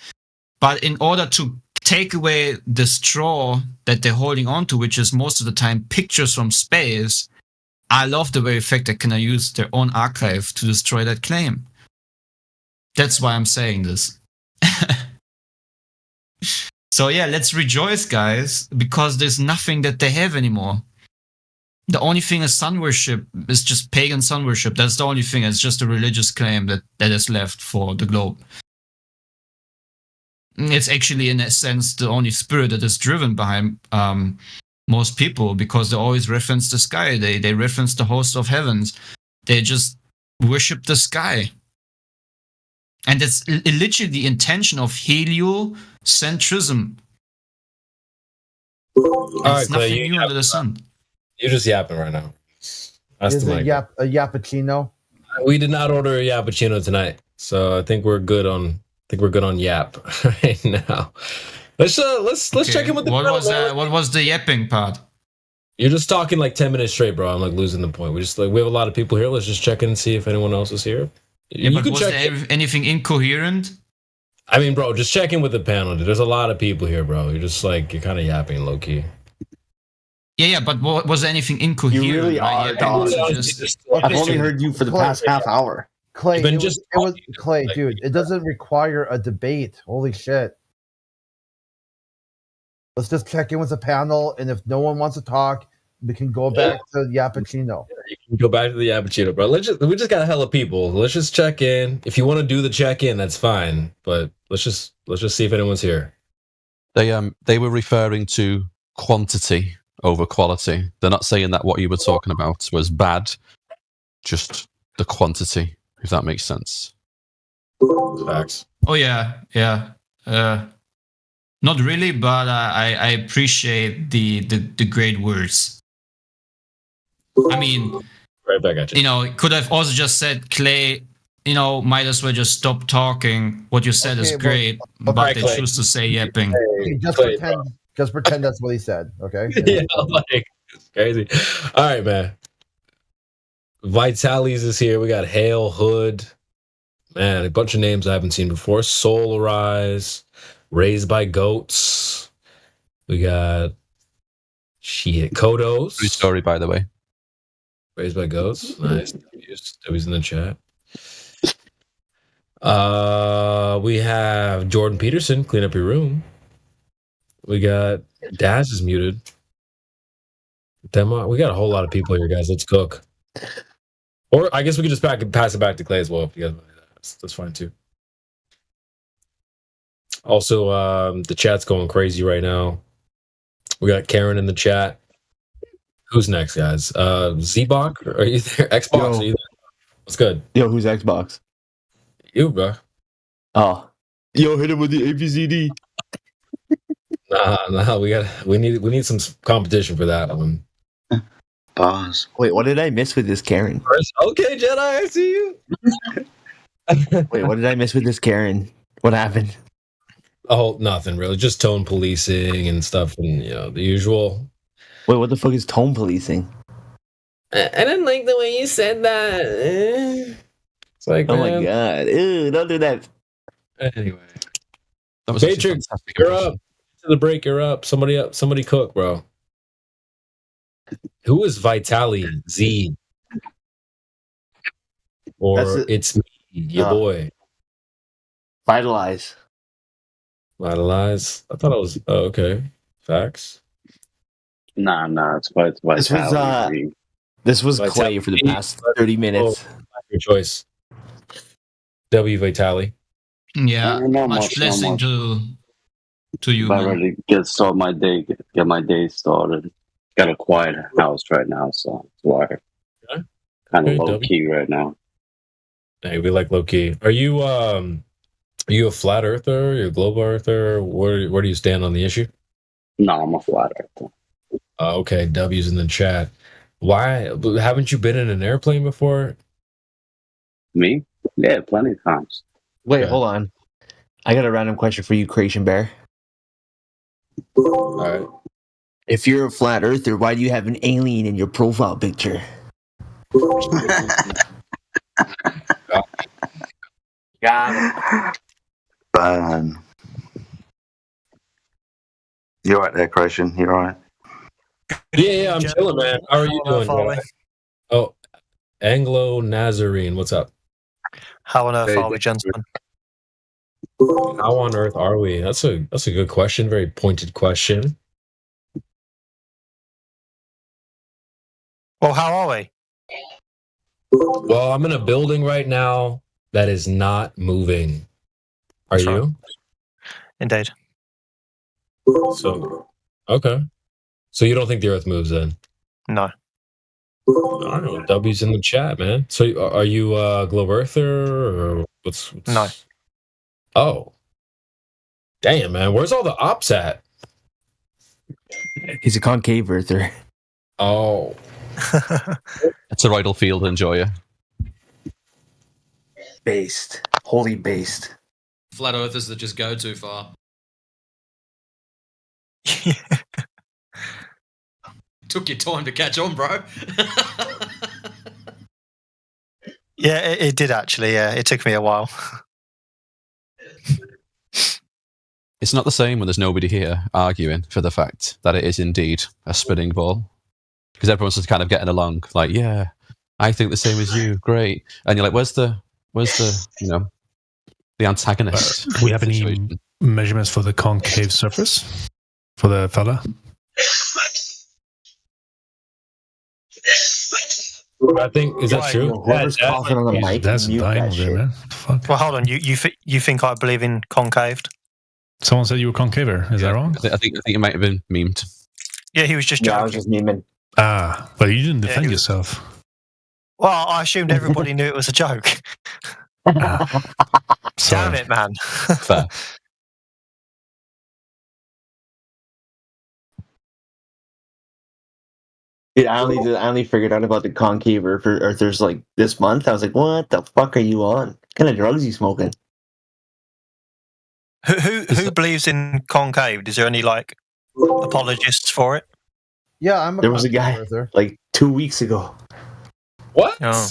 But in order to take away the straw that they're holding on to, which is most of the time pictures from space, I love the very fact that can use their own archive to destroy that claim. That's why I'm saying this. So yeah, let's rejoice, guys, because there's nothing that they have anymore. The only thing is sun worship, is just pagan sun worship. That's the only thing. It's just a religious claim that is left for the globe. It's actually, in a sense, the only spirit that is driven behind most people, because they always reference the sky. They reference the host of heavens. They just worship the sky. And it's literally the intention of heliocentrism. All right, it's nothing new under the sun. You're just yapping right now. That's is a yappuccino? We did not order a yappuccino tonight, so I think we're good on. Yap right now. Let's check in with the. What was the yapping part? You're just talking like 10 minutes straight, bro. I'm like losing the point. We have a lot of people here. Let's just check in and see if anyone else is here. Yeah, but was there anything incoherent? I mean, bro, just check in with the panel. There's a lot of people here, bro. You're kind of yapping low key. Yeah, but was there anything incoherent? You really are, dog. I've only heard you for the past half hour. Clay, Clay, dude, it doesn't require a debate. Holy shit. Let's just check in with the panel, and if no one wants to talk, we can go back to the Yappuccino. You can go back to the Yappuccino, bro. We just got a hell of people. Let's just check in. If you want to do the check-in, that's fine. But let's just see if anyone's here. They were referring to quantity over quality. They're not saying that what you were talking about was bad, just the quantity, if that makes sense. Facts. Oh yeah. Not really, but I appreciate the great words. I mean, right back at you. You know, could have also just said, Clay, you know, might as well just stop talking. What you said is great, but they choose to say yapping. Hey, just pretend that's what he said, okay? Yeah, like, it's crazy. All right, man. Vitalis is here. We got Hale Hood. Man, a bunch of names I haven't seen before. Solarize. Raised by Goats. We got Kodos. True story, by the way. Raised by Goats. Nice. W's in the chat. We have Jordan Peterson. Clean up your room. We got Daz is muted. Demo. We got a whole lot of people here, guys. Let's cook. Or I guess we could just pass it back to Clay as well. If you guys want to do that. That's fine too. Also, the chat's going crazy right now. We got Karen in the chat. Who's next, guys? Zbok? Are you there? Xbox? Are you there? What's good? Yo, who's Xbox? You, bro. Oh. Yo, hit him with the ABCD. Nah. We need some competition for that one. Bars. Wait, what did I miss with this Karen? Okay, Jedi, I see you. Wait, what did I miss with this Karen? What happened? Oh, nothing really. Just tone policing and stuff, and the usual. Wait, what the fuck is tone policing? I didn't like the way you said that. It's like, oh my god, ew! Don't do that. Anyway, that was Matrix. You're up. To the break, you're up. Somebody cook, bro. Who is Vitali Z? Or it's me, your boy. Vitalize. I thought it was okay. Facts. Nah. It's Vitality. This was Clay for the past 30 minutes. Your choice. W Vitali. Yeah, much blessing to you. I'm ready to get my day started. Got a quiet house right now, so that's why kind of low key right now. Hey, we like low key. Are you a flat earther? You're a global earther? Where do you stand on the issue? No, I'm a flat earther. Okay, W's in the chat. Why haven't you been in an airplane before? Me? Yeah, plenty of times. Wait, hold on. I got a random question for you, Creation Bear. All right. If you're a flat earther, why do you have an alien in your profile picture? Got it. You're right there, Creation. You're right. Yeah, I'm chilling, man. How are you doing, guys? Oh, Anglo Nazarene, what's up? How on earth are we, gentlemen? How on earth are we? That's a good question. Very pointed question. Well, how are we? Well, I'm in a building right now that is not moving. Are you? Indeed. So, okay. So you don't think the Earth moves then? No. I don't know. W's in the chat, man. So are you a globe earther or what's? No. Oh. Damn, man. Where's all the ops at? He's a concave earther. Oh. It's a Rydal Field enjoyer. Based. Holy based. Flat earthers that just go too far. Took your time to catch on, bro. Yeah, it did actually. Yeah, it took me a while. It's not the same when there's nobody here arguing for the fact that it is indeed a spinning ball. Because everyone's just kind of getting along, like, yeah, I think the same as you, great. And you're like, where's the the antagonist? Do we have any measurements for the concave surface for the fella? I think, is that true? Whoever's coughing on the mic, That's mute dying that over there, shit. man. Fuck. Well, hold on. You think I believe in concaved? Someone said you were concaver. Is that wrong? I think it might have been memed. Yeah, he was just joking. Yeah, I was just memeing. Ah, but you didn't defend yourself. Well, I assumed everybody knew it was a joke. Damn it, man. Fair. Dude, I only figured out about the concave earthers like this month. I was like, what the fuck are you on? What kind of drugs are you smoking? Who believes in concave? Is there any like apologists for it? Yeah, There was a guy like 2 weeks ago. What? Oh.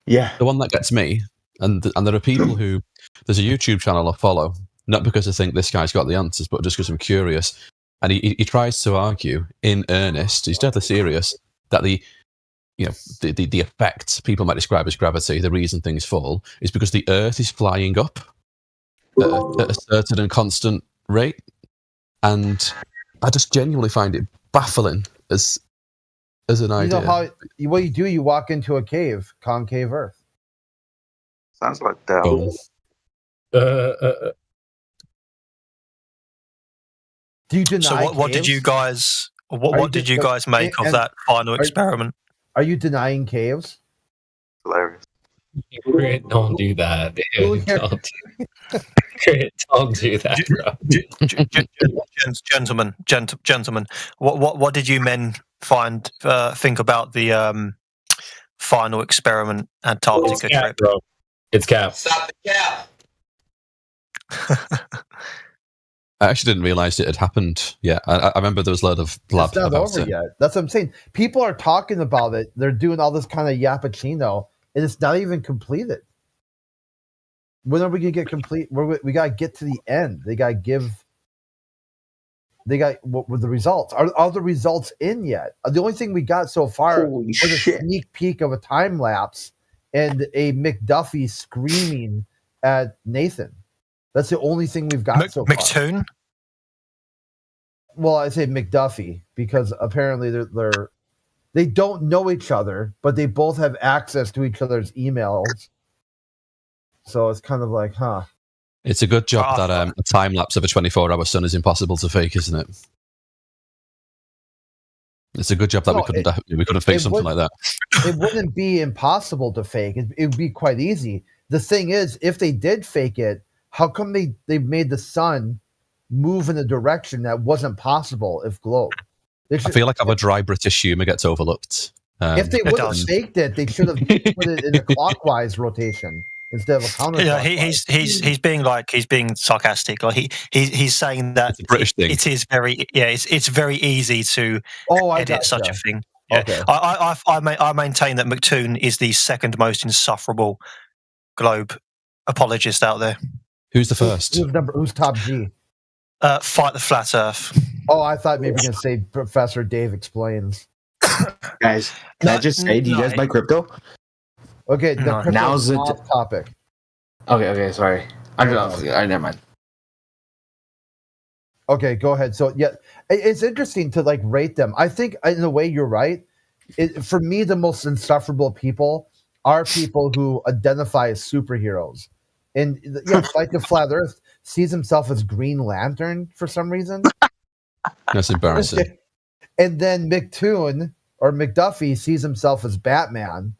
Yeah. The one that gets me, and there are people who, there's a YouTube channel I follow, not because I think this guy's got the answers, but just because I'm curious. And he tries to argue in earnest, he's deadly serious, that the effect people might describe as gravity, the reason things fall, is because the Earth is flying up at a certain and constant rate. And I just genuinely find it baffling as an idea. You know what you do? You walk into a cave, concave Earth. Sounds like that. Do you deny? So what did you guys? What did you guys make of that final experiment? Are you denying caves? Hilarious. Don't do that, dude. Don't do that, bro. Gentlemen. What did you men think about the final experiment Antarctica trip? Bro. It's cap. Stop the cap. I actually didn't realize it had happened yet. I remember there was a lot of blab It's not about over it. yet. That's what I'm saying. People are talking about it. They're doing all this kind of yappuccino, and it's not even completed. When are we gonna get complete? We gotta get to the end. They got what were the results? Are the results in yet? The only thing we got so far was a sneak peek of a time lapse and a McDuffie screaming at Nathan. That's the only thing we've got so far. McToon? Well, I say McDuffie because apparently they don't know each other, but they both have access to each other's emails. So it's kind of like, huh. It's a good job that a time lapse of a 24-hour sun is impossible to fake, isn't it? It's a good job that we couldn't fake something like that. It wouldn't be impossible to fake. It would be quite easy. The thing is, if they did fake it, how come they made the sun move in a direction that wasn't possible if globe? I feel like our dry British humour gets overlooked. If they would have faked it, they should have put it in a clockwise rotation instead of a counterclockwise. He's being sarcastic. Like he's saying that it's a British thing. It is it's very easy to edit such a thing. Yeah. Okay. I maintain that McToon is the second most insufferable globe apologist out there. Who's the first? Who's top G? Fight the flat Earth. Oh, I thought maybe you were going to say Professor Dave Explains. Guys, can I just say, do you guys buy crypto? Okay, now's the topic. Okay, sorry. Never mind. Okay, go ahead. So, yeah, it's interesting to like rate them. I think in a way you're right. For me, the most insufferable people are people who identify as superheroes. And like the Flat Earth sees himself as Green Lantern for some reason. That's embarrassing. And then McToon or McDuffie sees himself as Batman.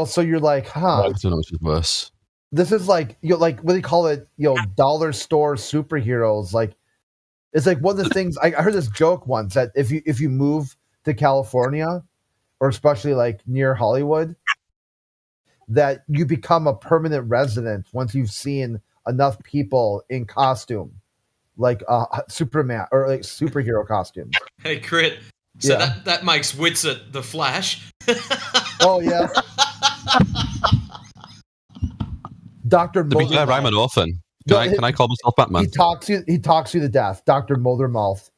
So you're like, huh? I don't know which is worse. This is like like what do you call it? Dollar store superheroes. Like it's like one of the things I heard this joke once that if you move to California, or especially like near Hollywood, that you become a permanent resident once you've seen enough people in costume, like Superman or like superhero costumes. Hey, Crit. So that makes Witsit the Flash. Oh yeah. Dr. To be fair, I'm an orphan. Can I call myself Batman? He talks you to death. Dr. Moldermouth.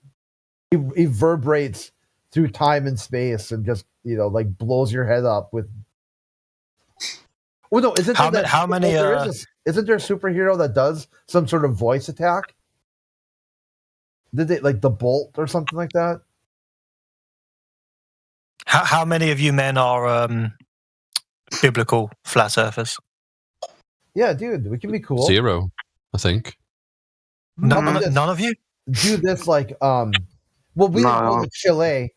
He reverberates through time and space and just like blows your head up with. Well, no, isn't there isn't there a superhero that does some sort of voice attack? Did they like the Bolt or something like that? How many of you men are biblical flat earthers? Yeah, dude, we can be cool. 0, I think. None of you do this like well, we didn't go to Chile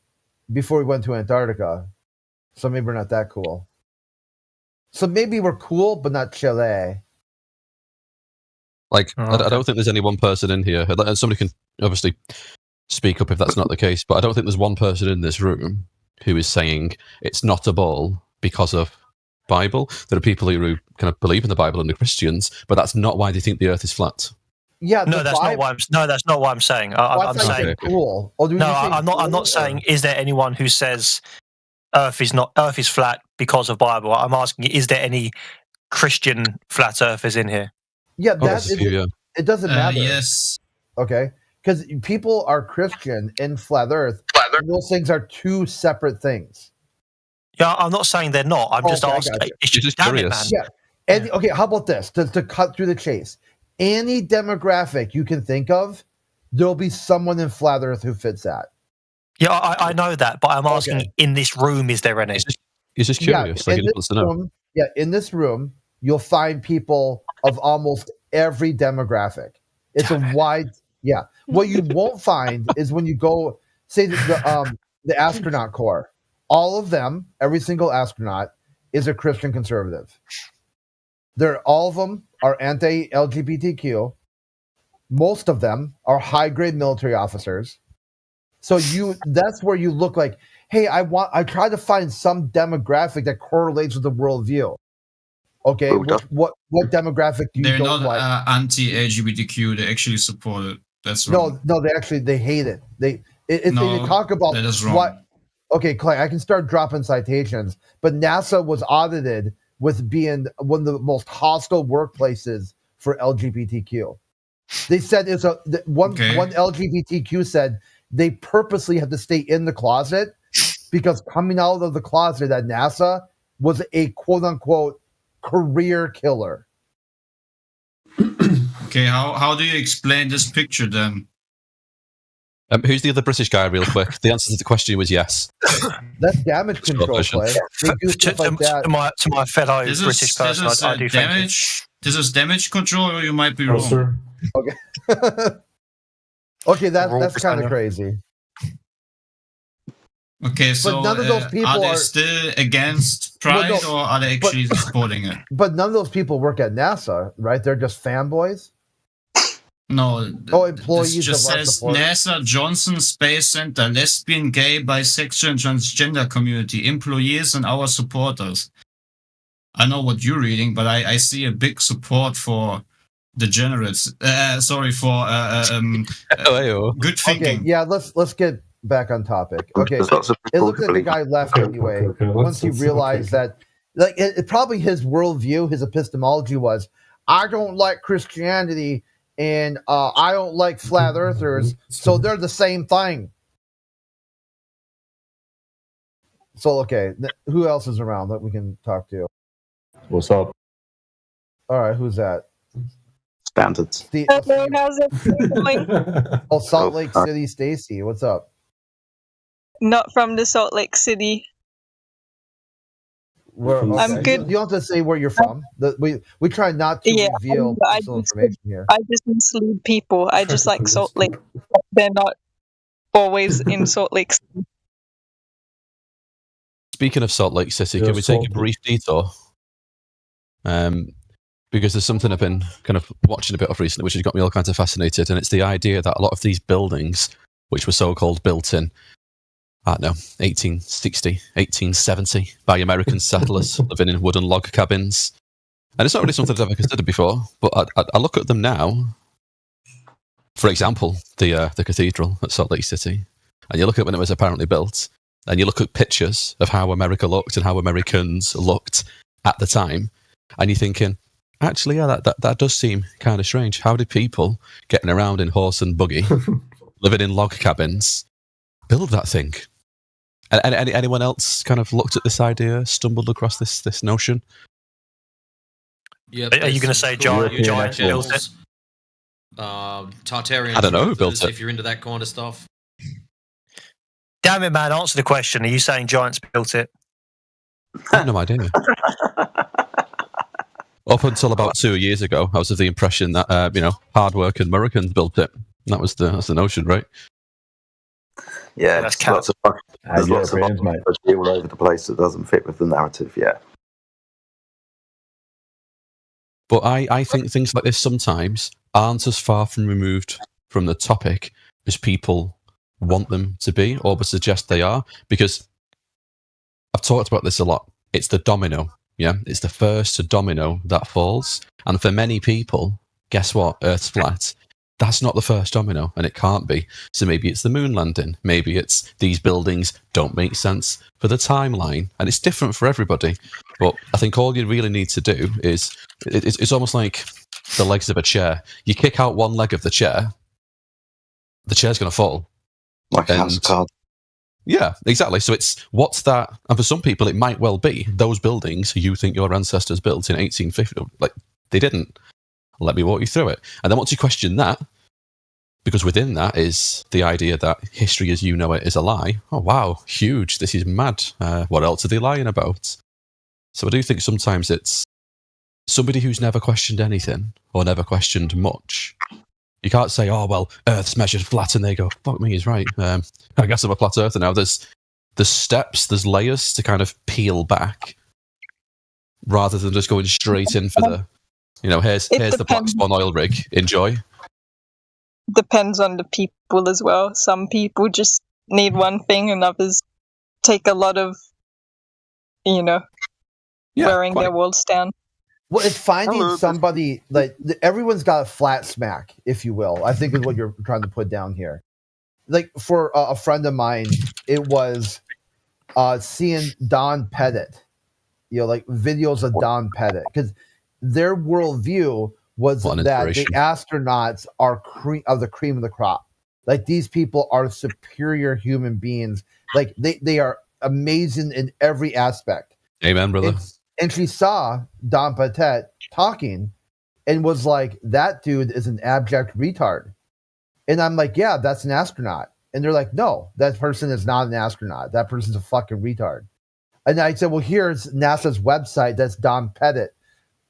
before we went to Antarctica, so maybe we're not that cool. So maybe we're cool, but not Chile. Like, I don't think there's any one person in here. Somebody can obviously speak up if that's not the case, but I don't think there's one person in this room who is saying it's not a ball because of Bible. There are people who kind of believe in the Bible and are Christians, but that's not why they think the Earth is flat. Yeah, that's not what I'm saying. I'm saying cool. I'm not saying is there anyone who says Earth is flat because of Bible. I'm asking, is there any Christian flat earthers in here? Yeah, it doesn't matter. Yes. Okay, because people are Christian in flat Earth. And those things are two separate things. Yeah, I'm not saying they're not. I'm just asking. It's just curious. Yeah. And okay, how about this? To cut through the chase, any demographic you can think of, there'll be someone in flat Earth who fits that. Yeah, I know that, but I'm asking, in this room, is there any? He's just curious. In this room, you'll find people of almost every demographic. It's a wide, What you won't find is when you go, say the astronaut corps, all of them, every single astronaut is a Christian conservative. All of them are anti-LGBTQ. Most of them are high-grade military officers. So that's where you look like, hey, I try to find some demographic that correlates with the worldview. Okay, what demographic do you They're don't not like? Anti-LGBTQ. They actually support it. That's wrong. No, they hate it. They talk about that is wrong. What? Okay, Clay, I can start dropping citations, but NASA was audited with being one of the most hostile workplaces for LGBTQ. They said one LGBTQ said they purposely had to stay in the closet because coming out of the closet at NASA was a quote unquote career killer. Okay, how do you explain this picture then? Who's the other British guy, real quick? The answer to the question was yes. That's damage control play. They do stuff like that. To my fellow British person, I do damage. This is damage control, or you might be wrong. Okay. Okay, that's kind of crazy. Okay, so none of those people are they still against Pride, or are they actually supporting it? But none of those people work at NASA, right? They're just fanboys? No. Employees this just of our says support. NASA Johnson Space Center, lesbian, gay, bisexual, and transgender community, employees and our supporters. I know what you're reading, but I see a big support for degenerates. Sorry, for good thinking. Okay, yeah, let's get back on topic. Okay, it looks like the guy left anyway. Once he realized that, like, it probably his worldview, his epistemology was, I don't like Christianity and I don't like flat earthers, so they're the same thing. So okay, who else is around that we can talk to? What's up? All right, who's that? Standards. How's it going? Oh, Salt Lake City, Stacy. What's up? Not from the Salt Lake City. I'm good. You don't have to say where you're from. We try not to reveal personal information here. I just mislead people. I just like Salt Lake. They're not always in Salt Lake City. Speaking of Salt Lake City, can we take a brief detour? Because there's something I've been kind of watching a bit of recently, which has got me all kinds of fascinated, and it's the idea that a lot of these buildings, which were so-called built in, I don't know, 1860, 1870, by American settlers living in wooden log cabins. And it's not really something I've ever considered before, but I look at them now. For example, the cathedral at Salt Lake City, and you look at when it was apparently built, and you look at pictures of how America looked and how Americans looked at the time, and you're thinking, actually, yeah, that does seem kind of strange. How did people getting around in horse and buggy, living in log cabins, build that thing? And anyone else kind of looked at this idea, stumbled across this notion? Yeah, are you going to say giant built it? Tartarian. I don't know who built it. If you're into that kind of stuff. Damn it, man! Answer the question. Are you saying giants built it? I have no idea. Up until about 2 years ago, I was of the impression that hard-working Americans built it. That's the notion, right? Yeah, there's lots of all over the place that doesn't fit with the narrative. Yeah. But I think things like this sometimes aren't as far from removed from the topic as people want them to be, or would suggest they are, because I've talked about this a lot. It's the domino. Yeah, it's the first domino that falls. And for many people, guess what? Earth's flat. That's not the first domino, and it can't be. So maybe it's the moon landing. Maybe it's these buildings don't make sense for the timeline. And it's different for everybody. But I think all you really need to do is, it's almost like the legs of a chair. You kick out one leg of the chair's going to fall. Like a house of cards. Yeah, exactly. So it's, what's that? And for some people, it might well be those buildings you think your ancestors built in 1850. Like, they didn't. Let me walk you through it. And then once you question that, because within that is the idea that history as you know it is a lie. Oh, wow, huge. This is mad. What else are they lying about? So I do think sometimes it's somebody who's never questioned anything or never questioned much. You can't say, oh, well, Earth's measured flat, and they go, fuck me, he's right. I guess I'm a flat earther now. There's steps, there's layers to kind of peel back rather than just going straight in for the, here's the black swan oil rig. Enjoy. Depends on the people as well. Some people just need one thing, and others take a lot of, wearing their walls down. Well, it's finding somebody, like, everyone's got a flat smack, if you will, I think is what you're trying to put down here. Like, for a friend of mine, it was seeing Don Pettit, like videos of Don Pettit, because their worldview was that the astronauts are the cream of the crop. Like, these people are superior human beings. Like, they are amazing in every aspect. Amen, brother. And she saw Don Pettit talking and was like, that dude is an abject retard. And I'm like, yeah, that's an astronaut. And they're like, no, that person is not an astronaut. That person's a fucking retard. And I said, well, here's NASA's website. That's Don Pettit.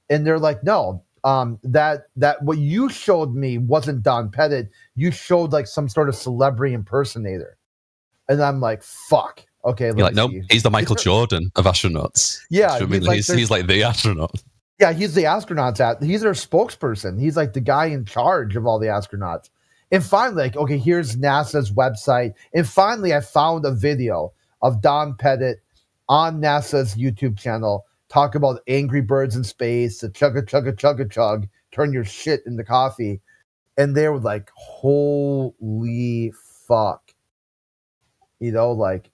And they're like, no, that what you showed me wasn't Don Pettit. You showed like some sort of celebrity impersonator. And I'm like, fuck. Okay. You're like, no, he's the Michael Jordan of astronauts. Yeah. I mean, he's like the astronaut. Yeah, he's the astronauts. He's their spokesperson. He's like the guy in charge of all the astronauts. And finally, like, okay, here's NASA's website. And finally, I found a video of Don Pettit on NASA's YouTube channel talk about Angry Birds in space, the chugga chugga chugga chug, turn your shit into coffee. And they were like, holy fuck. You know, like,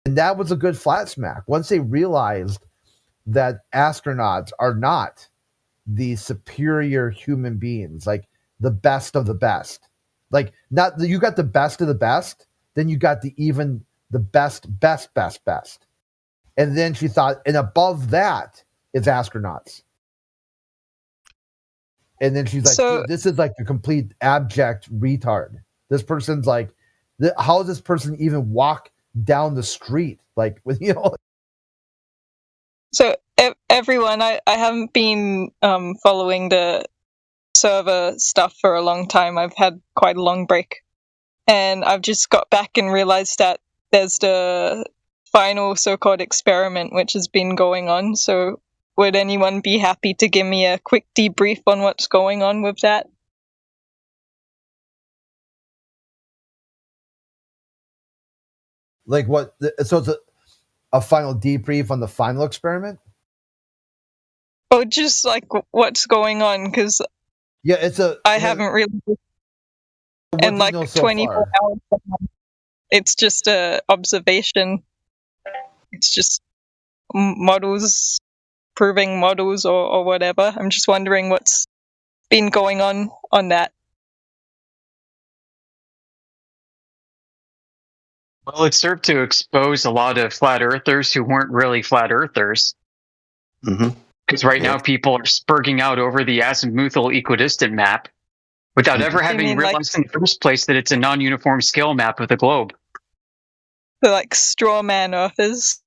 and that was a good flat smack. Once they realized that astronauts are not the superior human beings, like the best of the best. Like, not you got the best of the best, then you got the best. And then she thought, and above that is astronauts. And then she's like, so, this is like a complete abject retard. This person's like, how does this person even walk down the street? Like, with, you know. So everyone, I haven't been following the server stuff for a long time. I've had quite a long break. And I've just got back and realized that there's the final so-called experiment which has been going on. So would anyone be happy to give me a quick debrief on what's going on with that? Like what? So it's a final debrief on the final experiment? Oh, just like what's going on, because yeah, I haven't really. And like 24 hours, it's just a observation. It's just models proving models or whatever. I'm just wondering what's been going on that. Well, it served to expose a lot of flat earthers who weren't really flat earthers. Because right now people are spurging out over the azimuthal equidistant map without ever having realized in the first place that it's a non-uniform scale map of the globe. They're like straw man earthers.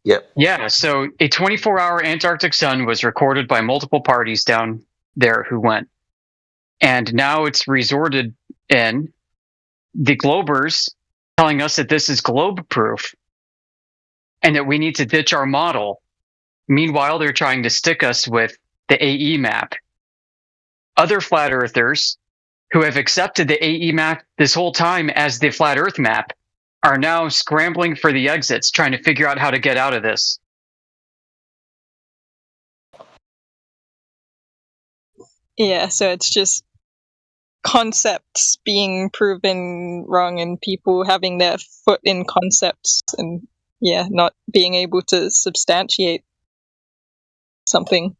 Yep. Yeah, so a 24-hour Antarctic sun was recorded by multiple parties down there who went. And now it's resorted in the globers telling us that this is globe proof and that we need to ditch our model. Meanwhile, they're trying to stick us with the AE map. Other flat earthers who have accepted the AE map this whole time as the flat earth map are now scrambling for the exits, trying to figure out how to get out of this. Yeah, so it's just concepts being proven wrong and people having their foot in concepts and, yeah, not being able to substantiate something.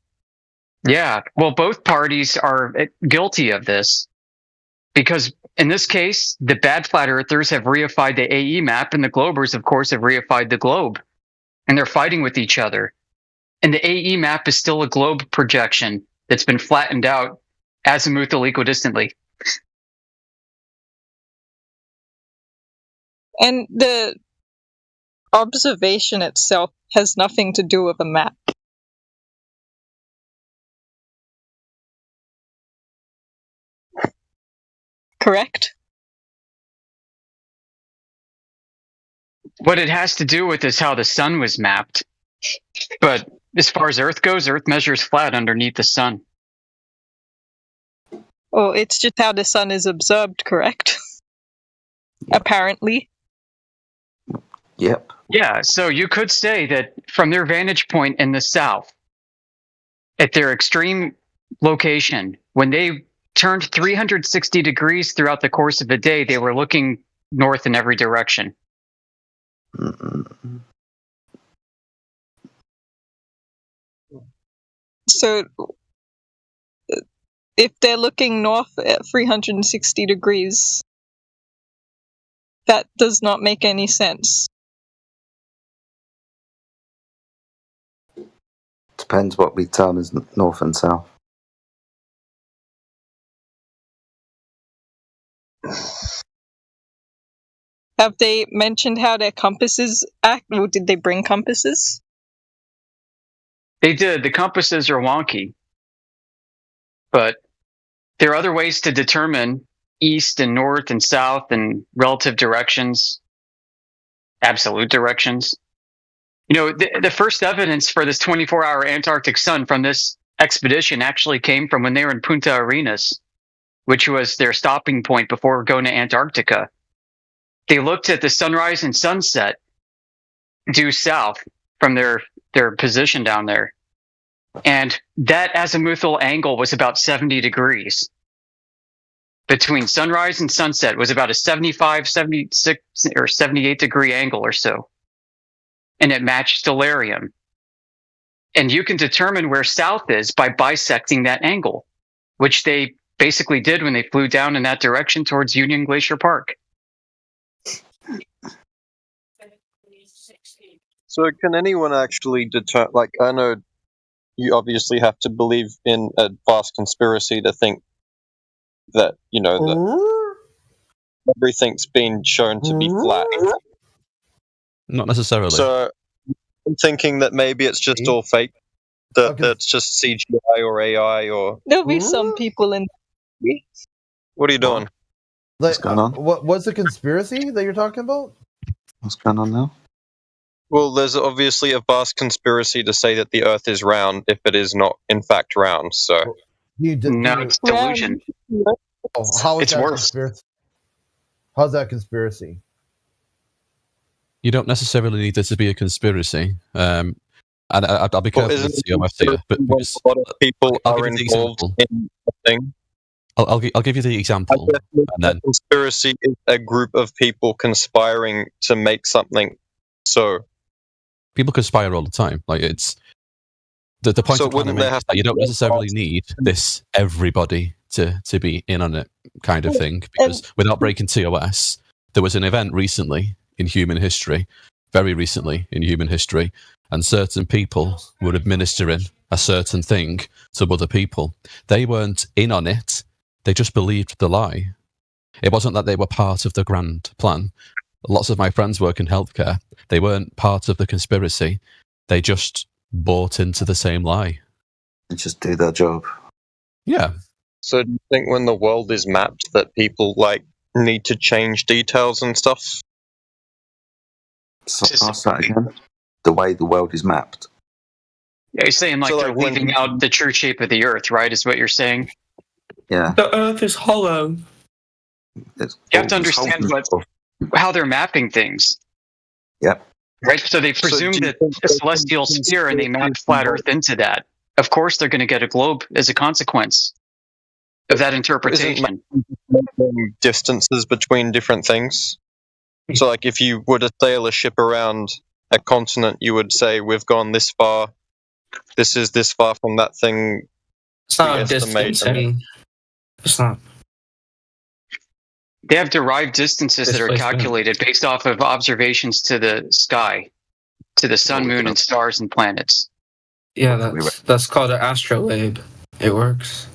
Yeah, well, both parties are guilty of this because in this case, the bad flat earthers have reified the AE map and the globers, of course, have reified the globe. And they're fighting with each other. And the AE map is still a globe projection that's been flattened out azimuthal equidistantly. And the observation itself has nothing to do with a map. Correct? What it has to do with is how the sun was mapped. But as far as Earth goes, Earth measures flat underneath the sun. Oh, it's just how the sun is observed, correct? Apparently. Yep. Yeah, so you could say that from their vantage point in the south, at their extreme location, when they turned 360 degrees throughout the course of a day, they were looking north in every direction. So, if they're looking north at 360 degrees, that does not make any sense. Depends what we term as north and south. have they mentioned how their compasses act, or did they bring compasses? They did. The compasses are wonky, but there are other ways to determine east and north and south and relative directions, absolute directions. You know, the first evidence for this 24-hour Antarctic sun from this expedition actually came from when they were in Punta Arenas, which was their stopping point before going to Antarctica. They looked at the sunrise and sunset due south from their position down there. And that azimuthal angle was about 70 degrees. Between sunrise and sunset was about a 75, 76, or 78 degree angle or so. And it matched stellarium. And you can determine where south is by bisecting that angle, which they basically did when they flew down in that direction towards Union Glacier Park. So can anyone actually determine, like, I know you obviously have to believe in a vast conspiracy to think that, you know, that everything's been shown to be flat. Not necessarily. So I'm thinking that maybe it's just all fake, that's just CGI or AI or... There'll be some people in... What are you doing? What's going on? What's the conspiracy that you're talking about? What's going on now? Well, there's obviously a vast conspiracy to say that the Earth is round if it is not, in fact, round. So it's delusion. How is It's that worse. conspiracy? How's that conspiracy? You don't necessarily need there to be a conspiracy. And I'll be careful with COF here, but because a lot of people I'll are give you the involved example. in the thing. I'll give you the example. And then Conspiracy is a group of people conspiring to make something so. people conspire all the time. Like it's the point So I'm trying to wouldn't there make is have that you to don't be a necessarily need this everybody to be in on it kind of thing. Because without breaking TOS, there was an event recently in human history, very recently in human history, and certain people were administering a certain thing to other people. They weren't in on it. They just believed the lie. It wasn't that they were part of the grand plan. Lots of my friends work in healthcare. They weren't part of the conspiracy. They just bought into the same lie. And just do their job. Yeah. So do you think when the world is mapped that people like need to change details and stuff? So ask that again. The way the world is mapped. Yeah, you're saying like So, they're like, when- leaving out the true shape of the Earth, right? Is what you're saying? Yeah. The Earth is hollow. You have to understand how they're mapping things. Yep. Right? So they presume that a celestial sphere and they map flat Earth into that. Of course, they're going to get a globe as a consequence of that interpretation. Isn't distances between different things? So, like, if you were to sail a ship around a continent, you would say, we've gone this far, this is this far from that thing. It's not we a distance. estimate. It's not. They have derived distances that are Displacement. calculated based off of observations to the sky, to the sun, moon, and stars and planets. Yeah, that's called an astrolabe. It works.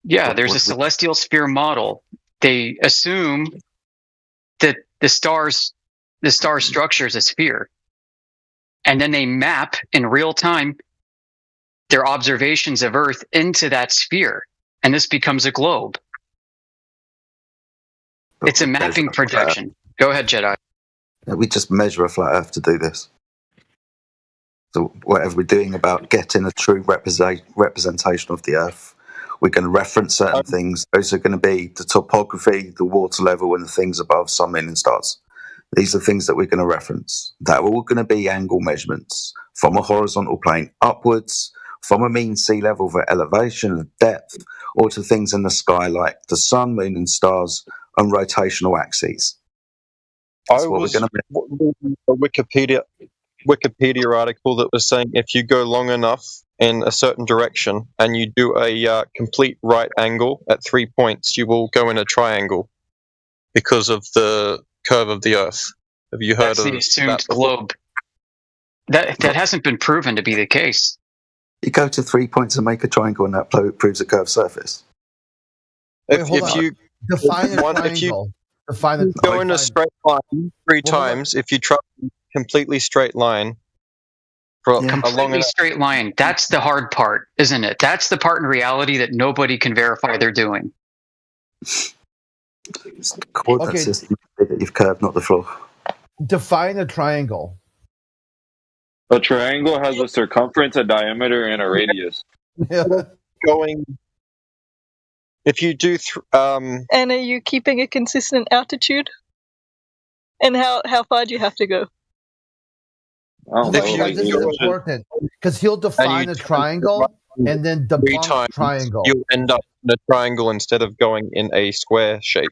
Yeah, there's a celestial sphere model. They assume that the star structure is a sphere. And then they map in real time their observations of Earth into that sphere. And this becomes a globe. It's a mapping projection. Go ahead, Jedi. We just measure a flat Earth to do this. So whatever we're doing about getting a true representation of the Earth, we're going to reference certain things. Those are going to be the topography, the water level, and the things above sun, moon, and stars. These are things that we're going to reference. That are all going to be angle measurements from a horizontal plane upwards, from a mean sea level for elevation and depth, or to things in the sky like the sun, moon, and stars on rotational axes. I was reading a Wikipedia article that was saying if you go long enough in a certain direction and you do a complete right angle at 3 points, you will go in a triangle because of the curve of the Earth. Have you heard That's of the assumed that before? globe. That hasn't been proven to be the case. You go to 3 points and make a triangle, and that proves a curved surface. Wait, hold on. Define a triangle. define a go in a straight line 3 times. If you try a completely straight line for a long Completely enough, straight line. That's the hard part, isn't it? That's the part in reality that nobody can verify they're doing. It's the coordinate system that you've curved, not the floor. Define a triangle. A triangle has a circumference, a diameter, and a radius. Going. If you do, And are you keeping a consistent altitude? And how far do you have to go? This is important because he'll define a triangle and then debunk triangle. You'll end up in a triangle instead of going in a square shape.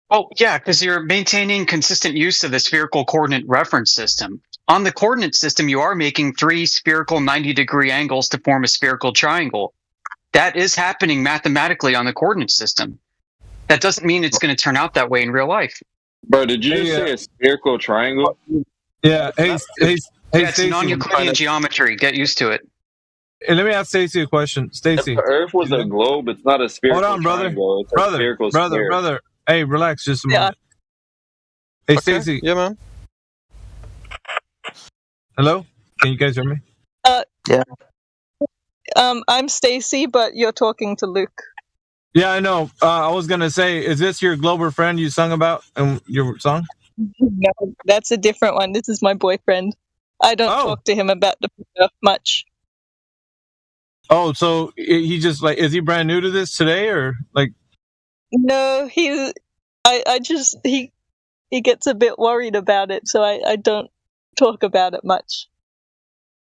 Oh, yeah, because you're maintaining consistent use of the spherical coordinate reference system. On the coordinate system, you are making 3 spherical 90-degree angles to form a spherical triangle. That is happening mathematically on the coordinate system. That doesn't mean it's going to turn out that way in real life. Bro, did you just say a spherical triangle? Yeah, hey, it's Stacey, non-Euclidean geometry. Get used to it. Hey, let me ask Stacey a question. Stacey, if the Earth was a globe, it's not a spherical hold on, brother. triangle. It's a spherical square. Brother. Hey, relax just a moment. Hey, Stacey. Yeah, man. Hello? Can you guys hear me? Yeah. I'm Stacy, but you're talking to Luke. Yeah, I know. I was gonna say, is this your Glober friend you sung about in your song? No, that's a different one. This is my boyfriend. I don't talk to him about the stuff much. Oh, so he just like, is he brand new to this today or like? No, he gets a bit worried about it, so I don't talk about it much.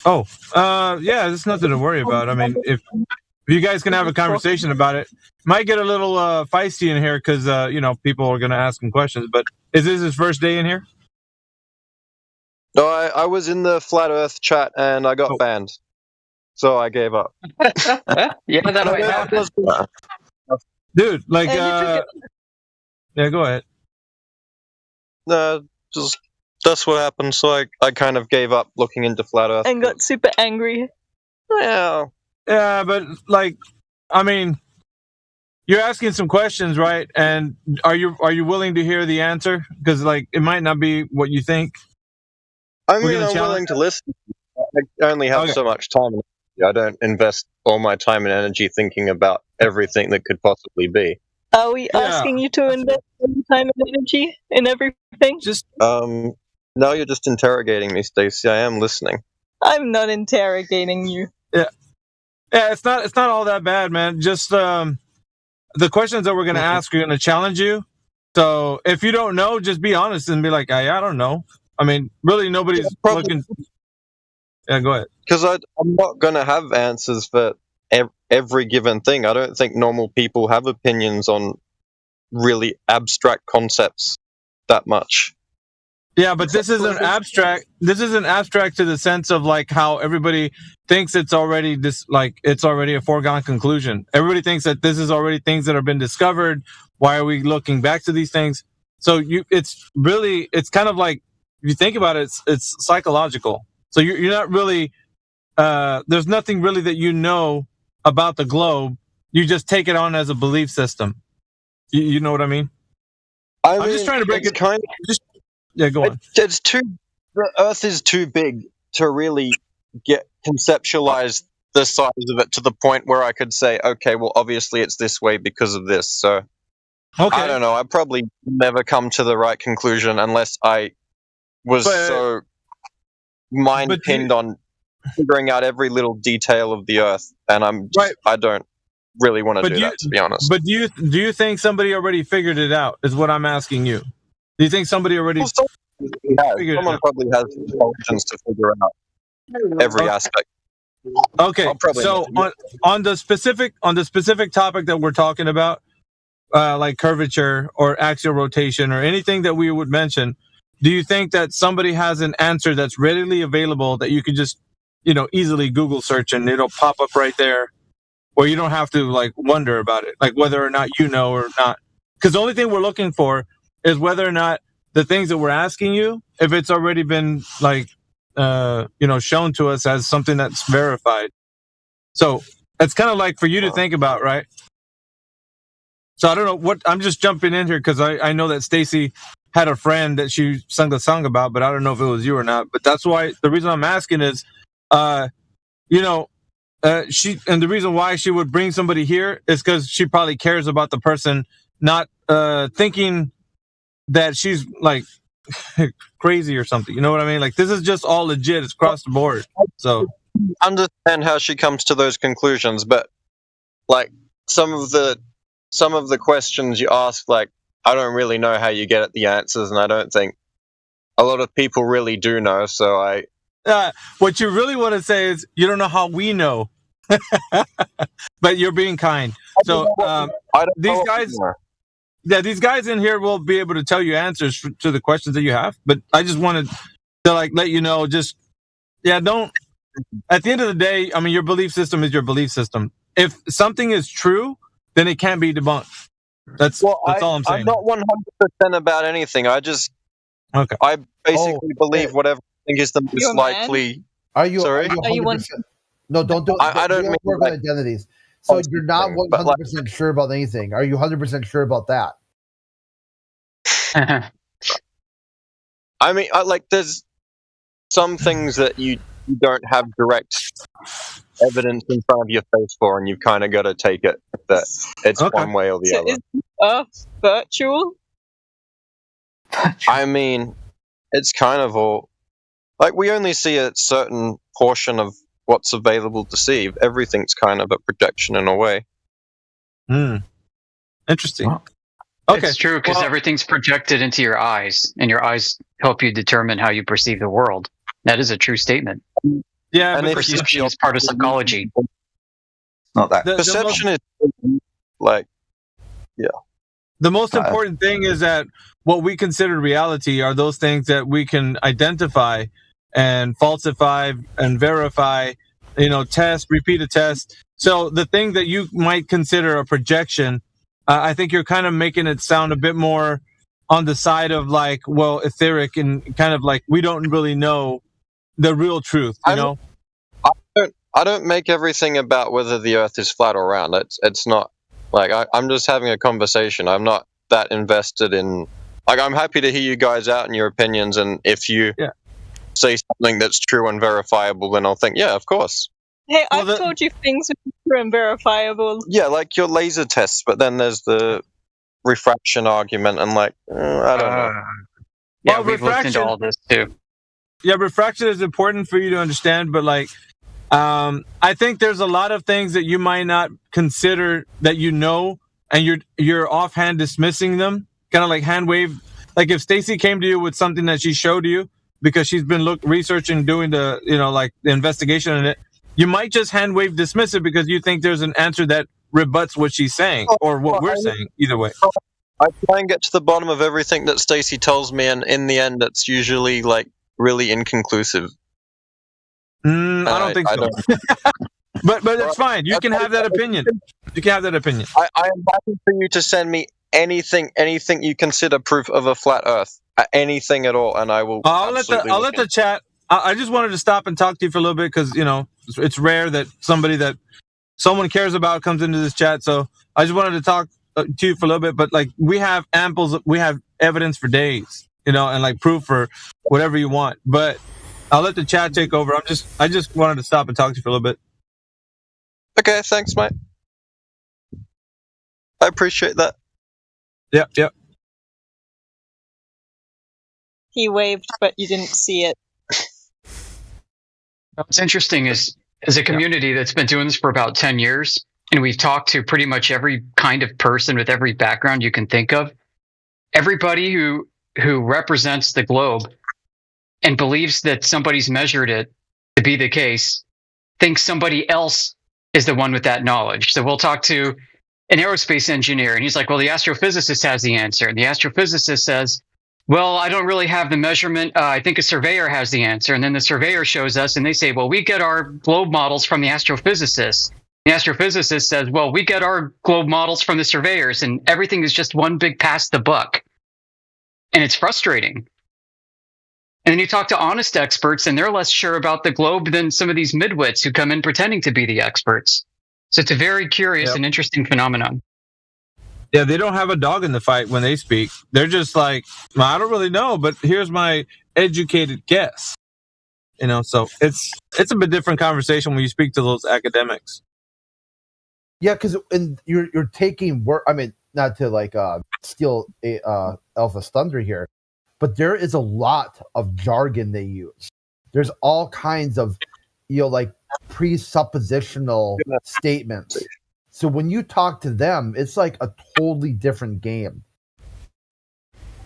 Oh, yeah, there's nothing to worry about. I mean, if you guys can have a conversation about it, might get a little feisty in here because people are gonna ask him questions. But is this his first day in here? No, I was in the Flat Earth chat and I got banned, so I gave up. Yeah, that might happen. Dude, like, yeah, go ahead. No, just that's what happened. So I kind of gave up looking into Flat Earth and got super angry. Yeah. Yeah, but like, I mean, you're asking some questions, right? And are you willing to hear the answer? Because like, it might not be what you think. I'm willing to listen. I only have so much time. I don't invest all my time and energy thinking about everything that could possibly be. Are we asking you to invest time and energy in everything? No, you're just interrogating me, Stacey. I am listening. I'm not interrogating you. Yeah, it's not all that bad, man. Just the questions that we're gonna ask are gonna challenge you. So if you don't know, just be honest and be like, I don't know. I mean, really, nobody's looking. Yeah, go ahead. Because I'm not gonna have answers for every given thing. I don't think normal people have opinions on really abstract concepts that much. Yeah, but this isn't abstract. This isn't abstract to the sense of like how everybody thinks it's already it's already a foregone conclusion. Everybody thinks that this is already things that have been discovered. Why are we looking back to these things? So it's kind of like, if you think about it, it's psychological. So you're not really, there's nothing really that you know about the globe. You just take it on as a belief system. You know what I mean? I'm just trying to break it. Yeah, go on. The Earth is too big to really conceptualize the size of it to the point where I could say, okay, well, obviously it's this way because of this. So I don't know. I probably never come to the right conclusion unless I was so mind-pinned on figuring out every little detail of the Earth, and I don't really want to do that, to be honest. But do you think somebody already figured it out? Is what I'm asking you. Do you think somebody already someone probably has intelligence to figure out every aspect? Okay, so on the specific topic that we're talking about, like curvature or axial rotation or anything that we would mention, do you think that somebody has an answer that's readily available that you could just easily Google search and it'll pop up right there, where you don't have to like wonder about it, like whether or not you know or not? Because the only thing we're looking for is whether or not the things that we're asking you, if it's already been like, shown to us as something that's verified. So it's kind of like for you to think about, right? So I don't know what. I'm just jumping in here because I know that Stacy had a friend that she sung the song about, but I don't know if it was you or not. But that's why the reason I'm asking is, she, and the reason why she would bring somebody here is because she probably cares about the person, not thinking that she's like crazy or something. You know what I mean? Like, this is just all legit. It's across the board. So understand how she comes to those conclusions, but like some of the questions you ask, like, I don't really know how you get at the answers, and I don't think a lot of people really do know. So what you really want to say is you don't know how we know, but you're being kind. So these guys in here will be able to tell you answers to the questions that you have. But I just wanted to like let you know, don't. At the end of the day, I mean, your belief system is your belief system. If something is true, then it can't be debunked. That's all I'm saying. I'm not 100% about anything. I basically believe whatever I think is the most likely. Are you? Sorry? Are you 100%? No, don't. I don't mean work on identities. So you're not 100% sure about anything. Are you 100% sure about that? I mean, there's some things that you don't have direct evidence in front of your face for, and you've kind of got to take it that it's one way or the other. Is Earth virtual? I mean, it's kind of all like we only see a certain portion of what's available to see. Everything's kind of a projection in a way. Interesting. Wow. Okay. It's true because everything's projected into your eyes, and your eyes help you determine how you perceive the world. That is a true statement. Yeah, and perception is part of psychology. Not that perception is like, yeah. The most important thing is that what we consider reality are those things that we can identify and falsify and verify, test, repeat a test. So the thing that you might consider a projection, I think you're kind of making it sound a bit more on the side of like, well, etheric and kind of like we don't really know the real truth, you know? I don't make everything about whether the Earth is flat or round. It's not like I'm just having a conversation. I'm not that invested in. Like, I'm happy to hear you guys out and your opinions, and if you say something that's true and verifiable, then I'll think, yeah, of course. Hey, I've told you things are true and verifiable. Yeah, like your laser tests, but then there's the refraction argument, and like, I don't know. Yeah, we've looked into all this too. Yeah, refraction is important for you to understand, but like, I think there's a lot of things that you might not consider that and you're offhand dismissing them, kind of like hand wave. Like if Stacy came to you with something that she showed you because she's been researching, doing the the investigation in it, you might just hand wave dismiss it because you think there's an answer that rebuts what she's saying or what we're saying. Either way. I try and get to the bottom of everything that Stacy tells me, and in the end, it's usually like really inconclusive. I don't think so. But it's fine. You can have that opinion. You can have that opinion. I am happy for you to send me anything you consider proof of a flat Earth, anything at all, and I will. I'll let the chat. I just wanted to stop and talk to you for a little bit because it's rare that someone cares about comes into this chat. So I just wanted to talk to you for a little bit. But like we have evidence for days, and like proof for whatever you want. But I'll let the chat take over. I just wanted to stop and talk to you for a little bit. Okay, thanks, mate. I appreciate that. Yep. He waved, but you didn't see it. What's interesting is, as a community that's been doing this for about 10 years, and we've talked to pretty much every kind of person with every background you can think of, everybody who represents the globe and believes that somebody's measured it to be the case, thinks somebody else is the one with that knowledge. So we'll talk to an aerospace engineer, and he's like, well, the astrophysicist has the answer. And the astrophysicist says, well, I don't really have the measurement. I think a surveyor has the answer. And then the surveyor shows us, and they say, well, we get our globe models from the astrophysicist. The astrophysicist says, well, we get our globe models from the surveyors, and everything is just one big pass the buck. And it's frustrating. And then you talk to honest experts, and they're less sure about the globe than some of these midwits who come in pretending to be the experts. So it's a very curious and interesting phenomenon. Yeah, they don't have a dog in the fight when they speak. They're just like, well, I don't really know, but here's my educated guess. So it's a bit different conversation when you speak to those academics. Yeah, because you're taking work. I mean, not to steal Alpha's thunder here, but there is a lot of jargon they use. There's all kinds of presuppositional statements. So when you talk to them, it's like a totally different game.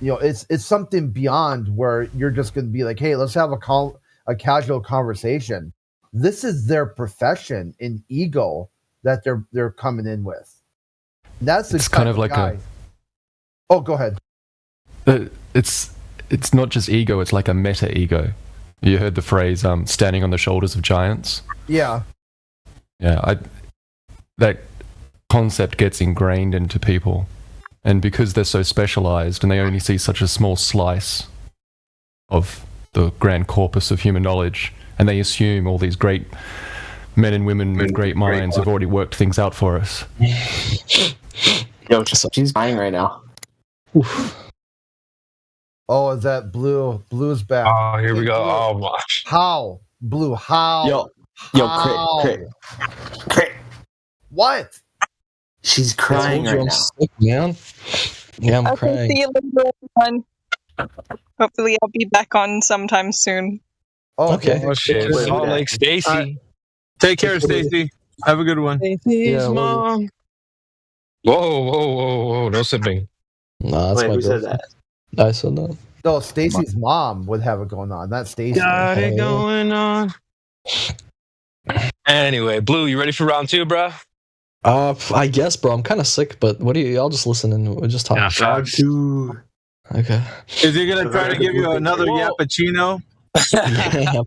It's something beyond where you're just going to be like, hey, let's have a casual conversation. This is their profession and ego that they're coming in with. That's it's kind of like guy. Oh, go ahead. It's not just ego; it's like a meta ego. You heard the phrase "standing on the shoulders of giants." Yeah. Yeah, that concept gets ingrained into people, and because they're so specialized and they only see such a small slice of the grand corpus of human knowledge, and they assume all these great men and women with great minds have already worked things out for us. Yo, she's crying right now. Oof. Oh, is that Blue? Blue's back. Oh, here we go. Blue. Oh, my. How? Blue, how? Crit. What? She's crying right now. Sick, man. Yeah, I'm crying. I'll see you later, everyone. Hopefully I'll be back on sometime soon. Oh, okay. Oh, shit. Salt Lake Stacy. Right. Take care, Stacy. Have a good one. Stacy's mom. Whoa. No sipping. Nah, that's who said that? I said that. No, Stacy's mom would have it going on. Not Stacy. Got it going on. Anyway, Blue, you ready for round 2, bro? I guess, bro. I'm kind of sick, but what do you? I'll just listen and we'll just talk. Yeah, round 2. Okay. Is he gonna try to give you another Yappuccino?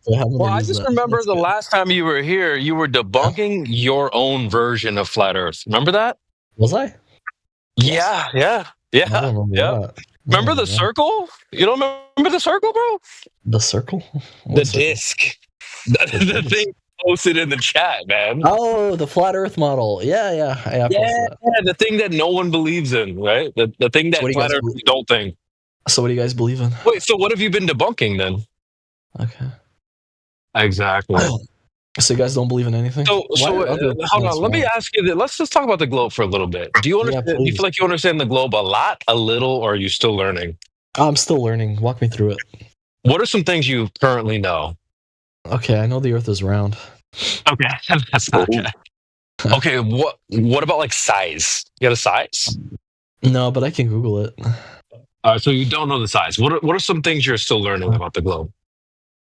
Well, I just remember the last time you were here, you were debunking your own version of Flat Earth. Remember that? Was I? Yeah. Remember the circle? You don't remember the circle, bro? The circle? The disc. The thing posted in the chat, man. Oh, the flat Earth model. Yeah. The thing that no one believes in, right? The thing that flat Earth don't think. So what do you guys believe in? Wait, so what have you been debunking then? Okay. Exactly. So you guys don't believe in anything? So hold on. Let me ask you. Let's just talk about the globe for a little bit. Do you understand? Do you feel like you understand the globe a lot, a little, or are you still learning? I'm still learning. Walk me through it. What are some things you currently know? Okay, I know the Earth is round. Okay, that's not okay. Okay, what about like size? You got a size? No, but I can Google it. So you don't know the size. What are some things you're still learning about the globe?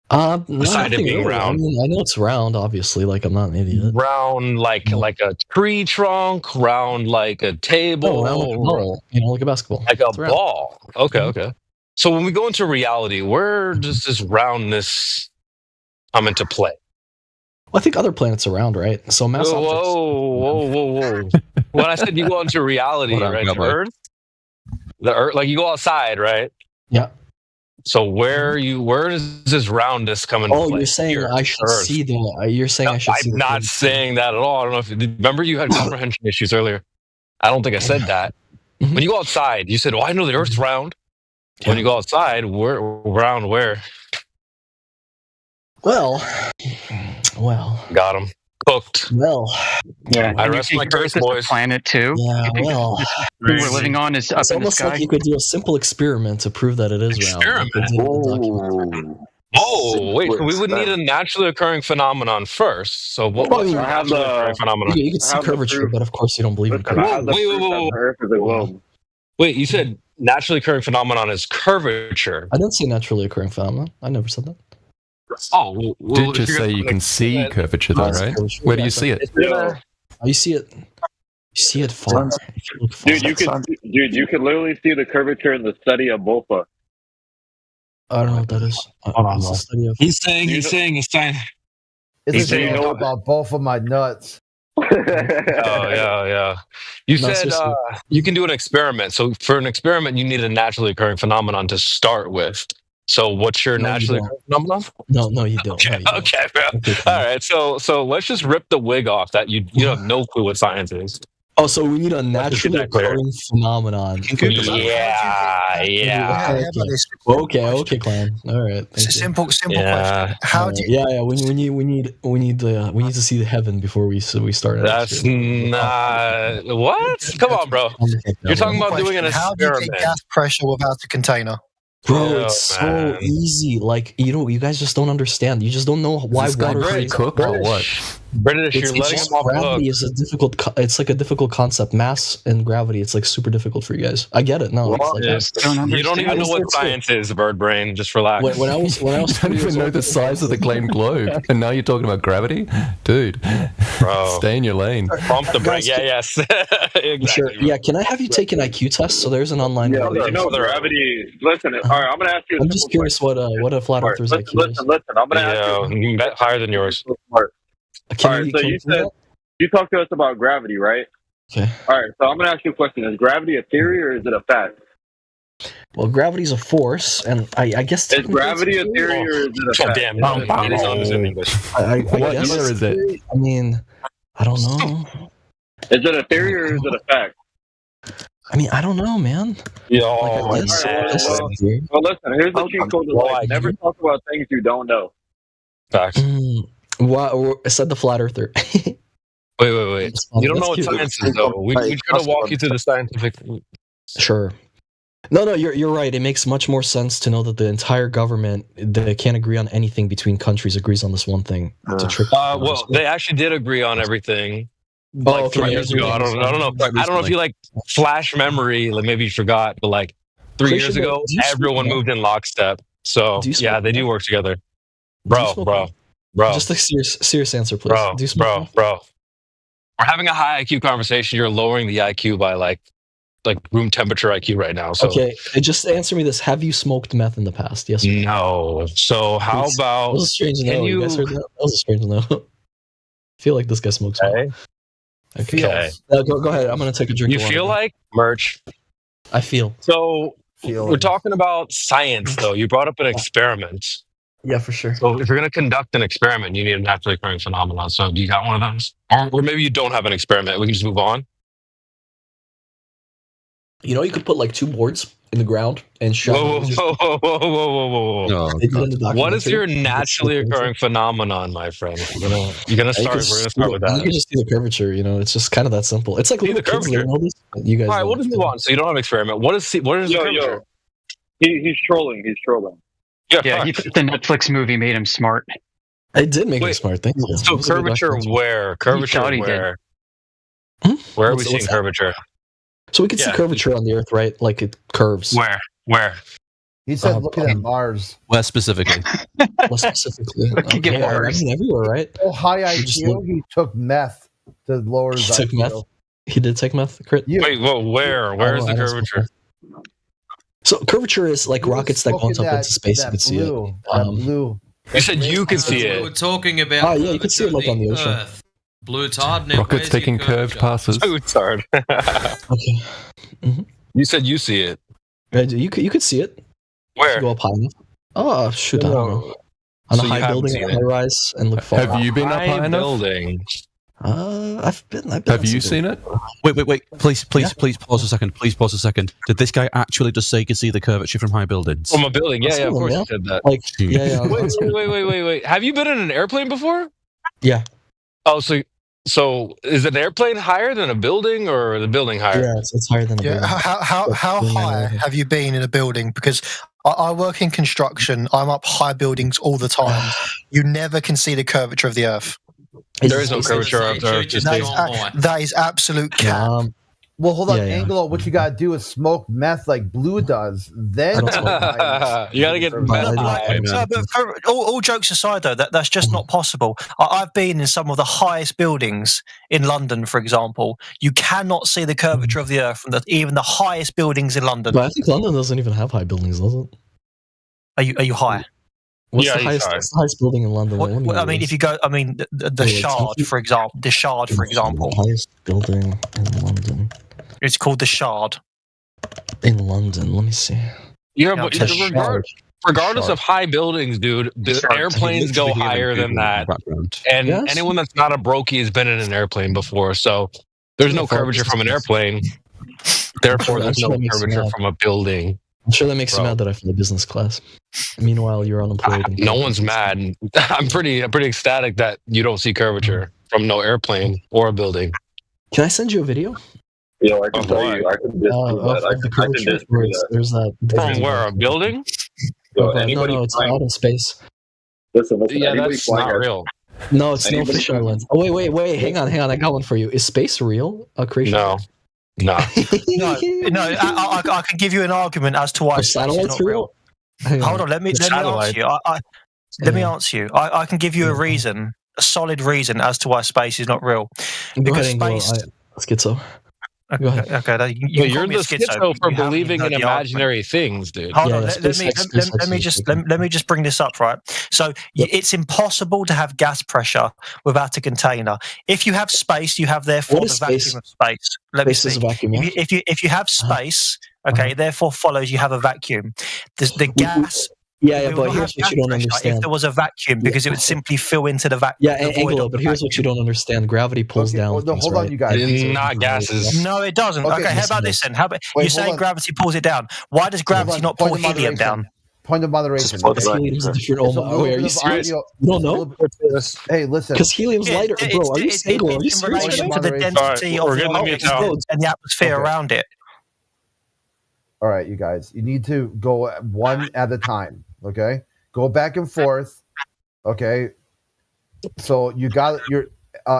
Besides it being round. I know it's round, obviously. Like I'm not an idiot. Round like a tree trunk, round like a table, round like a ball. Like a basketball. Like a ball. Okay. So when we go into reality, where does this roundness come into play? Well, I think other planets are round, right? So mass objects. Whoa. When I said you go into reality, right? The Earth, like you go outside, right? Yeah. So where does this roundness come into play? Oh, you're saying I should see the. You're saying I should see. I'm not saying that at all. I don't know if remember you had comprehension issues earlier. I don't think I said that. When you go outside, you said, "Oh, I know the Earth's round." Yeah. When you go outside, round where? Well, got him cooked. Well, yeah. I rest my case, boys. Planet too. Yeah, well, who we're living on is up it's in the almost sky. like you could do a simple experiment to prove that it is round. Oh, wait! So we would need a naturally occurring phenomenon first. So what's a naturally occurring phenomenon? You could see curvature, but of course you don't believe in curvature. Wait! You said naturally occurring phenomenon is curvature. I didn't say naturally occurring phenomenon. I never said that. Oh, did just say you can see curvature, though, right? Where do you see it? You see it. You see it far. Dude, you can literally see the curvature in the study of Bofa. I don't know what that is. He's saying it's time. It's about both of my nuts. Oh yeah. You said you can do an experiment. So for an experiment, you need a naturally occurring phenomenon to start with. So what's your naturally occurring phenomenon? No, you don't. Okay, bro. All right. So let's just rip the wig off that you have no clue what science is. Oh, so we need a naturally occurring phenomenon. Okay, Clan. All right. It's a simple question. How do you? Yeah. We need to see the heaven before we start. That's not what? Come on, bro. You're talking about doing an How do you experiment. get gas pressure without a container? Bro, it's so easy. Like you guys just don't understand. You just don't know why water British, cook or what. British, you're letting them off the hook. Gravity is a difficult. It's like a difficult concept. Mass and gravity. It's like super difficult for you guys. I get it. No, You don't even know what science is, bird brain. Just relax. When I was You don't even know the size of the Glen globe, and now you're talking about gravity, dude. Bro, stay in your lane. Pump the brake. Yes. Exactly. Sure. Yeah. Can I have you take an IQ test? So there's an online. Yeah, you know the gravity. Listen, all right. I'm gonna ask you. I'm just curious what a flat earther's IQ is. Listen. I'm gonna ask you. Higher than yours. All right. So you said you talked to us about gravity, right? Okay. All right. So I'm gonna ask you a question: is gravity a theory or is it a fact? Well, gravity's a force, and I guess Is gravity a theory or is it a fact? Damn, it is on in English. I What guess year is it? I mean, I don't know. Is it a theory or is it a fact? I mean, I don't know, man. Yo, Well, listen. Here's the cheat code to life: never talk about things you don't know. Facts. I said the flat earther. Wait. You don't know what science is, though. We try to walk you through the scientific. Sure. No, you're right. It makes much more sense to know that the entire government, they can't agree on anything between countries, agrees on this one thing. To trick. Well, they actually did agree on everything. Like 3 years ago. I don't know. I don't know if you like flash memory. Like maybe you forgot, but like 3 years ago, everyone moved in lockstep. So yeah, they do work together. Bro. Just a serious answer, please. Bro. We're having a high IQ conversation. You're lowering the IQ by like room temperature IQ right now. So okay, just answer me this: have you smoked meth in the past? Yes. Or no? No. So how about? That was a strange no. You guys heard that? That was a strange no. I feel like this guy smokes meth. Okay. Go ahead. I'm gonna take a drink. You feel like merch? I feel. So we're talking about science, though. You brought up an experiment. Yeah, for sure. So if you're going to conduct an experiment, you need a naturally occurring phenomenon. So do you got one of those? Or maybe you don't have an experiment. We can just move on. You know, you could put like 2 boards in the ground and shove. Whoa. What is your naturally occurring phenomenon, my friend? We're gonna start. We're gonna start with that. You can just see the curvature. You know, it's just kind of that simple. It's like little kids learn all this. You guys. All right, we'll just move on. So you don't have an experiment. What is the curvature? He's trolling. Yeah, the Netflix movie made him smart. It did make him smart. Thank you. So curvature where? Curvature where? Where are we seeing curvature? So we can see curvature on the Earth, right? Like it curves. Where? He said, looking at Mars. Where specifically? Mars. I mean, everywhere, right? Oh, high IQ. He took meth to lower his IQ. Took meth. He did take meth. Crit. Wait, well, where? Where is the curvature? So curvature is like rockets that go up into space. You can see it. Blue. You said you can see We were it. talking about. Oh yeah, you can see it like on the ocean. Earth. Blue tard. Rockets taking curved passes. Blue tard. Okay. You said you see it. You could see it. Where? You go up high enough. Oh shoot! I don't know. On a high building, a high rise, and look far. Have you been up high enough? Building. I've been. Have you seen it? Wait. Please pause a second. Please pause a second. Did this guy actually just say you can see the curvature from high buildings? From a building? Yeah, of course he said that. Like, yeah. Wait. Have you been in an airplane before? Yeah. Oh, so is an airplane higher than a building, or the building higher? Yeah, it's higher than a building. How high have you been in a building? Because I work in construction. I'm up high buildings all the time. You never can see the curvature of the Earth. There is no curvature of the Earth. That is absolute cap. Well, hold on, Angelo. What you gotta do is smoke meth like Blue does. Then you gotta get meth high. But all jokes aside, though, that's just not possible. I've been in some of the highest buildings in London, for example. You cannot see the curvature of the Earth from even the highest buildings in London. But I think London doesn't even have high buildings, does it? Are you high? What's the highest building in London? I mean, if you go, the Shard, for example. The Shard, for example. Highest building in London. It's called the Shard. In London, let me see. Yeah, but regardless of high buildings, dude, the airplanes go higher than that. And anyone that's not a brokey has been in an airplane before. So There's no curvature from an airplane. Therefore, there's no That makes curvature mad. from a building. I'm sure that makes Bro. you mad that I fly business class. Meanwhile, you're unemployed. and- No one's mad. I'm pretty ecstatic that you don't see curvature from no airplane or a building. Can I send you a video? Yeah, I can Of tell what? you. I can disprove that. Of I the can curvature? disprove Where it's- that. There's that. From where? A building? Yo, no, anybody it's flying- out in space. Listen, Yeah, anybody that's flying not a- real. No, it's no Anybody fish flying- islands. Oh, wait. Hang on. I got one for you. Is space real? A creation? No. No, I can give you an argument as to why Are space is satellites not real? real. Hang Hold on, let me answer you. Let me answer you. I can give you a reason, a solid reason as to why space is not real. Go Because ahead and go. space. Schizo. Go ahead. Okay, you But you're the schizo for you haven't believing heard in the argument. imaginary things, dude. Hold on, Yeah, let me just bring this up, right? So it's impossible to have gas pressure without a container. If you have space, you have therefore What the is vacuum space? of space. Let me Space is see. a vacuum, yeah? If you have space, okay, therefore follows you have a vacuum. The gas. Yeah, we would but not here's have what you gas don't pressure understand. If there was a vacuum, because it would simply fill into the vacuum. Yeah, Angelo, but here's what you don't understand. Gravity pulls down. well, no, things, hold on, right? you guys. It's not gases. No, it doesn't. Okay, how yes, about it this does. then? How about Wait, you hold saying on. gravity pulls it down? Why does gravity not pull Point of helium moderation. down? Point of moderation. Because helium's a different. It's a little Wait, are bit you of serious? audio- You don't know? Hey, listen. Because helium's lighter, bro. Are you It's single? Are you in serious? relation to the Moderation. density Alright, of we're the gonna mute objects now. and the atmosphere Okay. around it. All right, you guys. You need to go one at a time. Okay, go back and forth. Okay. So you got your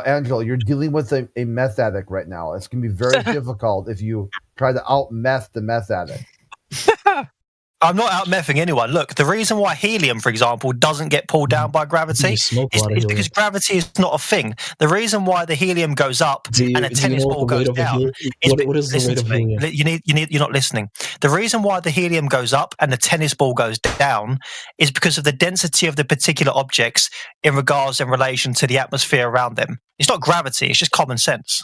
Angelo. You're dealing with a meth addict right now. It's gonna be very difficult if you try to out meth the meth addict. I'm not out mething anyone. Look, the reason why helium, for example, doesn't get pulled down by gravity You smoke a is lot of because helium. gravity is not a thing. The reason why the helium goes up Do you, and a do you tennis know ball what the goes weight of a down helium? is What is the listen weight of to me. helium? You're not listening. The reason why the helium goes up and the tennis ball goes down is because of the density of the particular objects in relation to the atmosphere around them. It's not gravity. It's just common sense.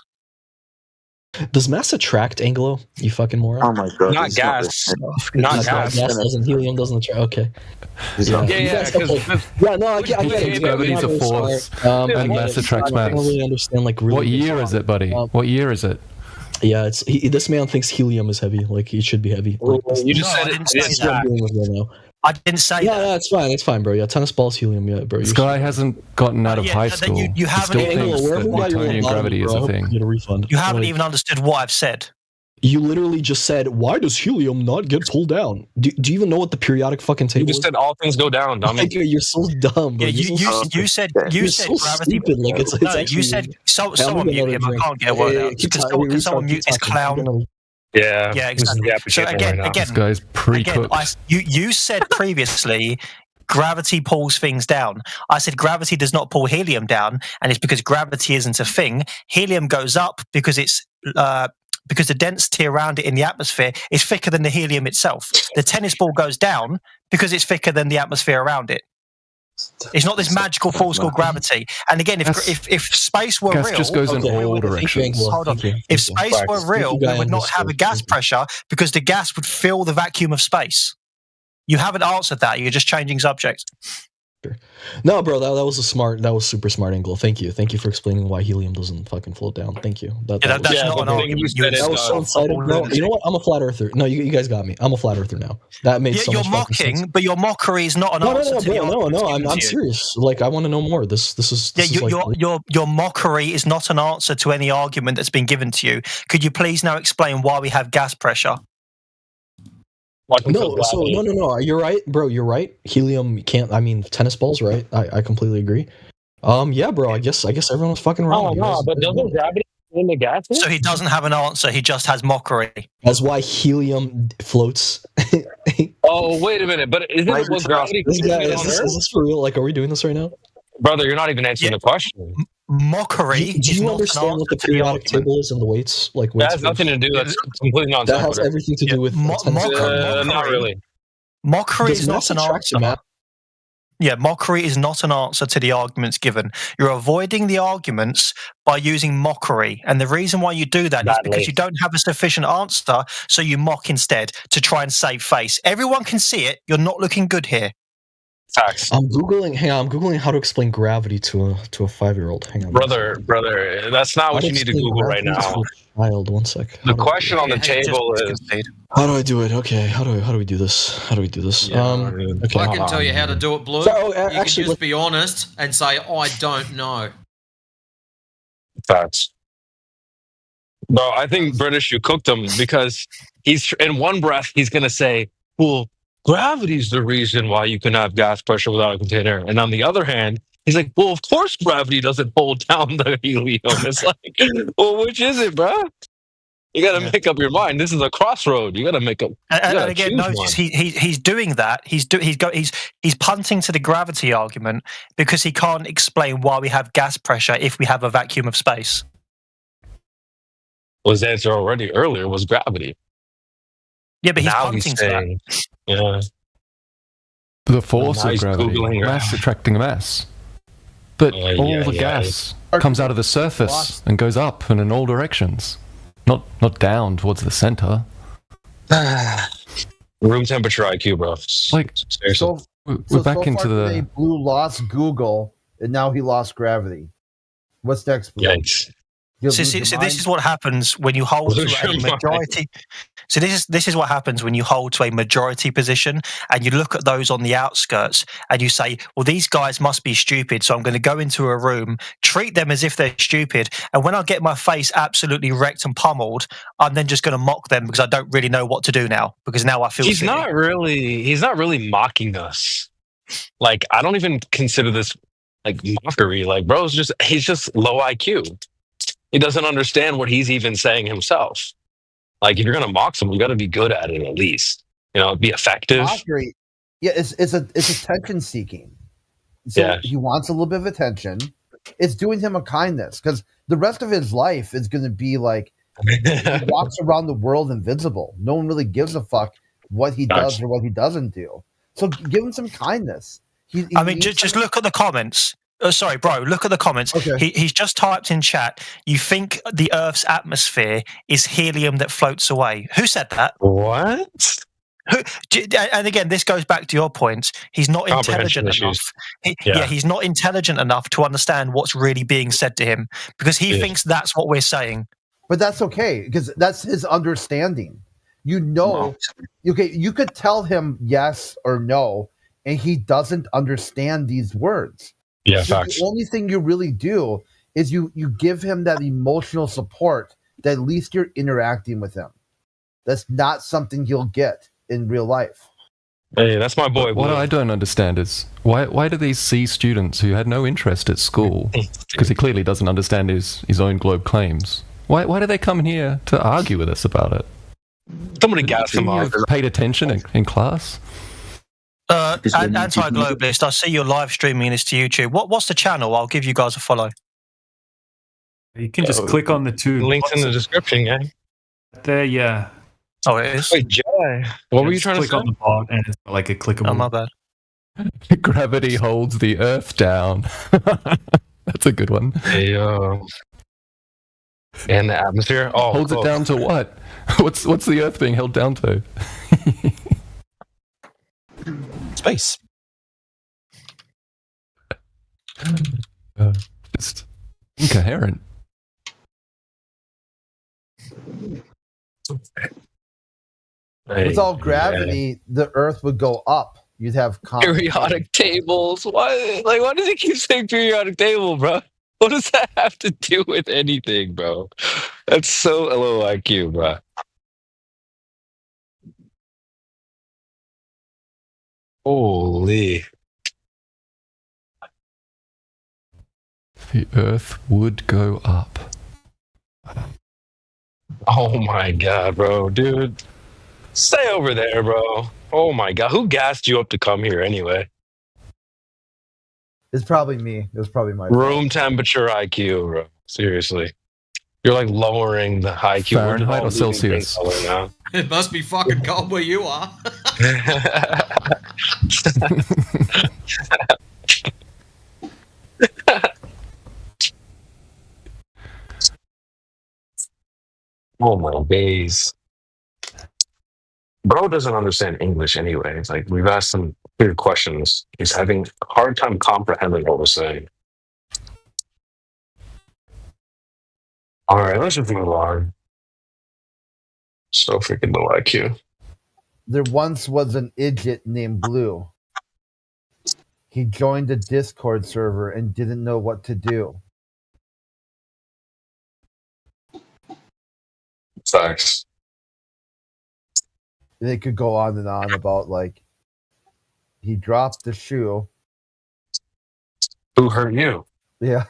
Does mass attract, Angelo? You fucking moron. Oh my god. Not it's gas. this. Not Gas gas. doesn't. Helium doesn't attract. Okay. It's Yeah, not- Yeah, you yeah, guys- okay. because Yeah, no, I get it. Gravity's a force, and mass attracts I mass. don't really understand. Like, really What year is it, buddy? What year is it? Yeah, this man thinks helium is heavy. Like, it should be heavy. Like, you just No, I said didn't it. say It's that's what that. I'm dealing with right now. I didn't say Yeah, that. no, it's fine. It's fine, bro. Yeah, tennis balls, helium. Yeah, bro. This guy hasn't gotten out of Yeah, high that school. you He haven't still even- thinks wherever that you got your Newtonian little gravity bottom, is bro, I a hope thing. you get a refund. You haven't Like, even understood what I've said. You literally just said, "Why does helium not get pulled down?" Do you even know what the periodic fucking table You just is? said all things go down, dummy. Like, you're so dumb, bro. Yeah, You're so you said You're gravity. so stupid. Like, it's No, actually. you said Hey, I'm someone gonna mute get him. I another can't get a word drink. out. Can someone mute this clown? Yeah. Yeah, exactly. So again, This guy's pre-cooked. you said previously, gravity pulls things down. I said gravity does not pull helium down, and it's because gravity isn't a thing. Helium goes up because it's because the density around it in the atmosphere is thicker than the helium itself. The tennis ball goes down because it's thicker than the atmosphere around it. It's not this magical force called gravity. And again, if space were Gas real, just goes in all directions. Hold on. If space were real, we would not have a gas pressure because the gas would fill the vacuum of space. You haven't answered that. You're just changing subjects. No, bro, that was super smart, Anglo. Thank you for explaining why helium doesn't fucking float down. Thank you. That's not an argument. That was so incited. No, you know what? I'm a flat earther. No, you guys got me. I'm a flat earther now. That made so much fucking sense. You're mocking, but your mockery is not an answer to the argument. No, I'm serious. Like, I want to know more. This is your mockery is not an answer to any argument that's been given to you. Could you please now explain why we have gas pressure? No, you're right, bro. You're right. Helium can't. I mean, tennis balls, right? I completely agree. Yeah, bro. I guess everyone's fucking wrong. Oh no, but doesn't gravity in the gas? So he doesn't have an answer. He just has mockery. That's why helium floats. Oh, wait a minute. But isn't it what gravity This guy, on is Earth? this for real? Like, are we doing this right now? Brother, you're not even answering the question. Mockery. Do you understand what the periodic table is and the weights? Like, That has nothing to do. That's completely That has non-sequitur. everything to do with Not really. Mockery Does is not mass an attract answer. the mass? Yeah, mockery is not an answer to the arguments given. You're avoiding the arguments by using mockery. And the reason why you do that is because you don't have a sufficient answer, so you mock instead to try and save face. Everyone can see it. You're not looking good here. Facts. I'm googling. Hang on, I'm googling how to explain gravity to a 5-year-old. Hang on, brother. That's not what you need to Google right now. Child, 1 sec. The question on the table is, how do I do it? Okay, how do we do this? How do we do this? Yeah, okay. I can tell you how to do it, Blue. So, you can just be honest and say, I don't know. Facts. Bro, I think British, you cooked him because he's in one breath he's gonna say, "Well, gravity's the reason why you can have gas pressure without a container," and on the other hand, he's like, "Well, of course gravity doesn't hold down the helium." It's like, well, which is it, bro? You got to make up your mind. This is a crossroad. You got to make up. And again, notice he's doing that. He's punting to the gravity argument because he can't explain why we have gas pressure if we have a vacuum of space. Well, his answer already earlier was gravity. Yeah, but he's now punting to that. Yeah. The force Now of he's gravity, Googling mass attracting mass. But all the gas comes out of the surface and goes up and in all directions, not down towards the center. Room temperature IQ, bro. Like, seriously. We're back into the. Today, Blue lost Google, and now he lost gravity. What's next, Blue? Yikes. So this is what happens when you hold to a majority. So this is what happens when you hold to a majority position and you look at those on the outskirts and you say, well, these guys must be stupid, so I'm going to go into a room, treat them as if they're stupid, and when I get my face absolutely wrecked and pummeled, I'm then just going to mock them because I don't really know what to do now, because now I feel He's silly. not really mocking us. Like, I don't even consider this like mockery. Like, bro, he's just low IQ. He doesn't understand what he's even saying himself. Like, if you're gonna mock someone, you got to be good at it at least. Be effective. Mockery, yeah, it's attention seeking. So he wants a little bit of attention. It's doing him a kindness because the rest of his life is going to be like he walks around the world invisible. No one really gives a fuck what he does or what he doesn't do. So give him some kindness. Just look at the comments. Sorry, bro, look at the comments. Okay. He's just typed in chat, you think the Earth's atmosphere is helium that floats away. Who said that? What? And again, this goes back to your point. He's not intelligent enough. He's not intelligent enough to understand what's really being said to him because he thinks that's what we're saying. But that's okay because that's his understanding. You could tell him yes or no, and he doesn't understand these words. Yeah, so facts. The only thing you really do is you give him that emotional support that at least you're interacting with him. That's not something you'll get in real life. Hey, that's my boy. What I don't understand is why do these C students who had no interest at school, because he clearly doesn't understand his own globe claims, why do they come in here to argue with us about it? Somebody gas him off. Paid attention in class? Anti-globalist, I see you're live streaming this to YouTube. What's the channel? I'll give you guys a follow. You can just click on the two links in the description, gang. There, yeah. Oh, it is. Wait, Jay, what were you trying to say? Click on the bot, and it's like a clickable. Oh, my bad. Gravity holds the Earth down. That's a good one. Hey, and the atmosphere holds it down to what? What's the Earth being held down to? Space. Just incoherent. With all gravity, the Earth would go up. You'd have periodic tables. Why does he keep saying periodic table, bro? What does that have to do with anything, bro? That's so low IQ, bro. Holy. The Earth would go up. Oh my god, bro, dude. Stay over there, bro. Oh my god. Who gassed you up to come here anyway? It's probably me. It was probably my room temperature IQ, bro. Seriously. You're like lowering the IQ. Fahrenheit or Celsius? Now. It must be fucking cold where you are. Oh my days. Bro doesn't understand English anyway. It's like we've asked him weird questions. He's having a hard time comprehending what we're saying. All right, let's just move on. So freaking low IQ. There once was an idiot named Blue. He joined a Discord server and didn't know what to do. Facts. They could go on and on about like he dropped the shoe. Who hurt you? Yeah.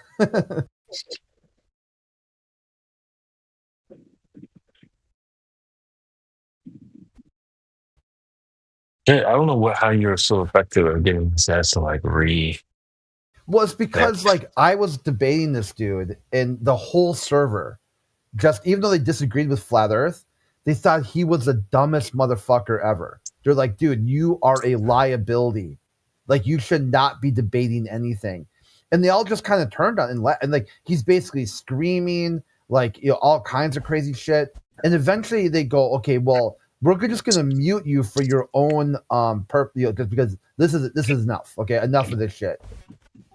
Yeah, I don't know how you're so effective at getting this ass to like Well, it's because like I was debating this dude and the whole server, just even though they disagreed with Flat Earth, they thought he was the dumbest motherfucker ever. They're like, dude, you are a liability. Like you should not be debating anything. And they all just kind of turned on and like he's basically screaming, like all kinds of crazy shit. And eventually they go, okay, well, we're just gonna mute you for your own just because this is enough. Okay, enough of this shit.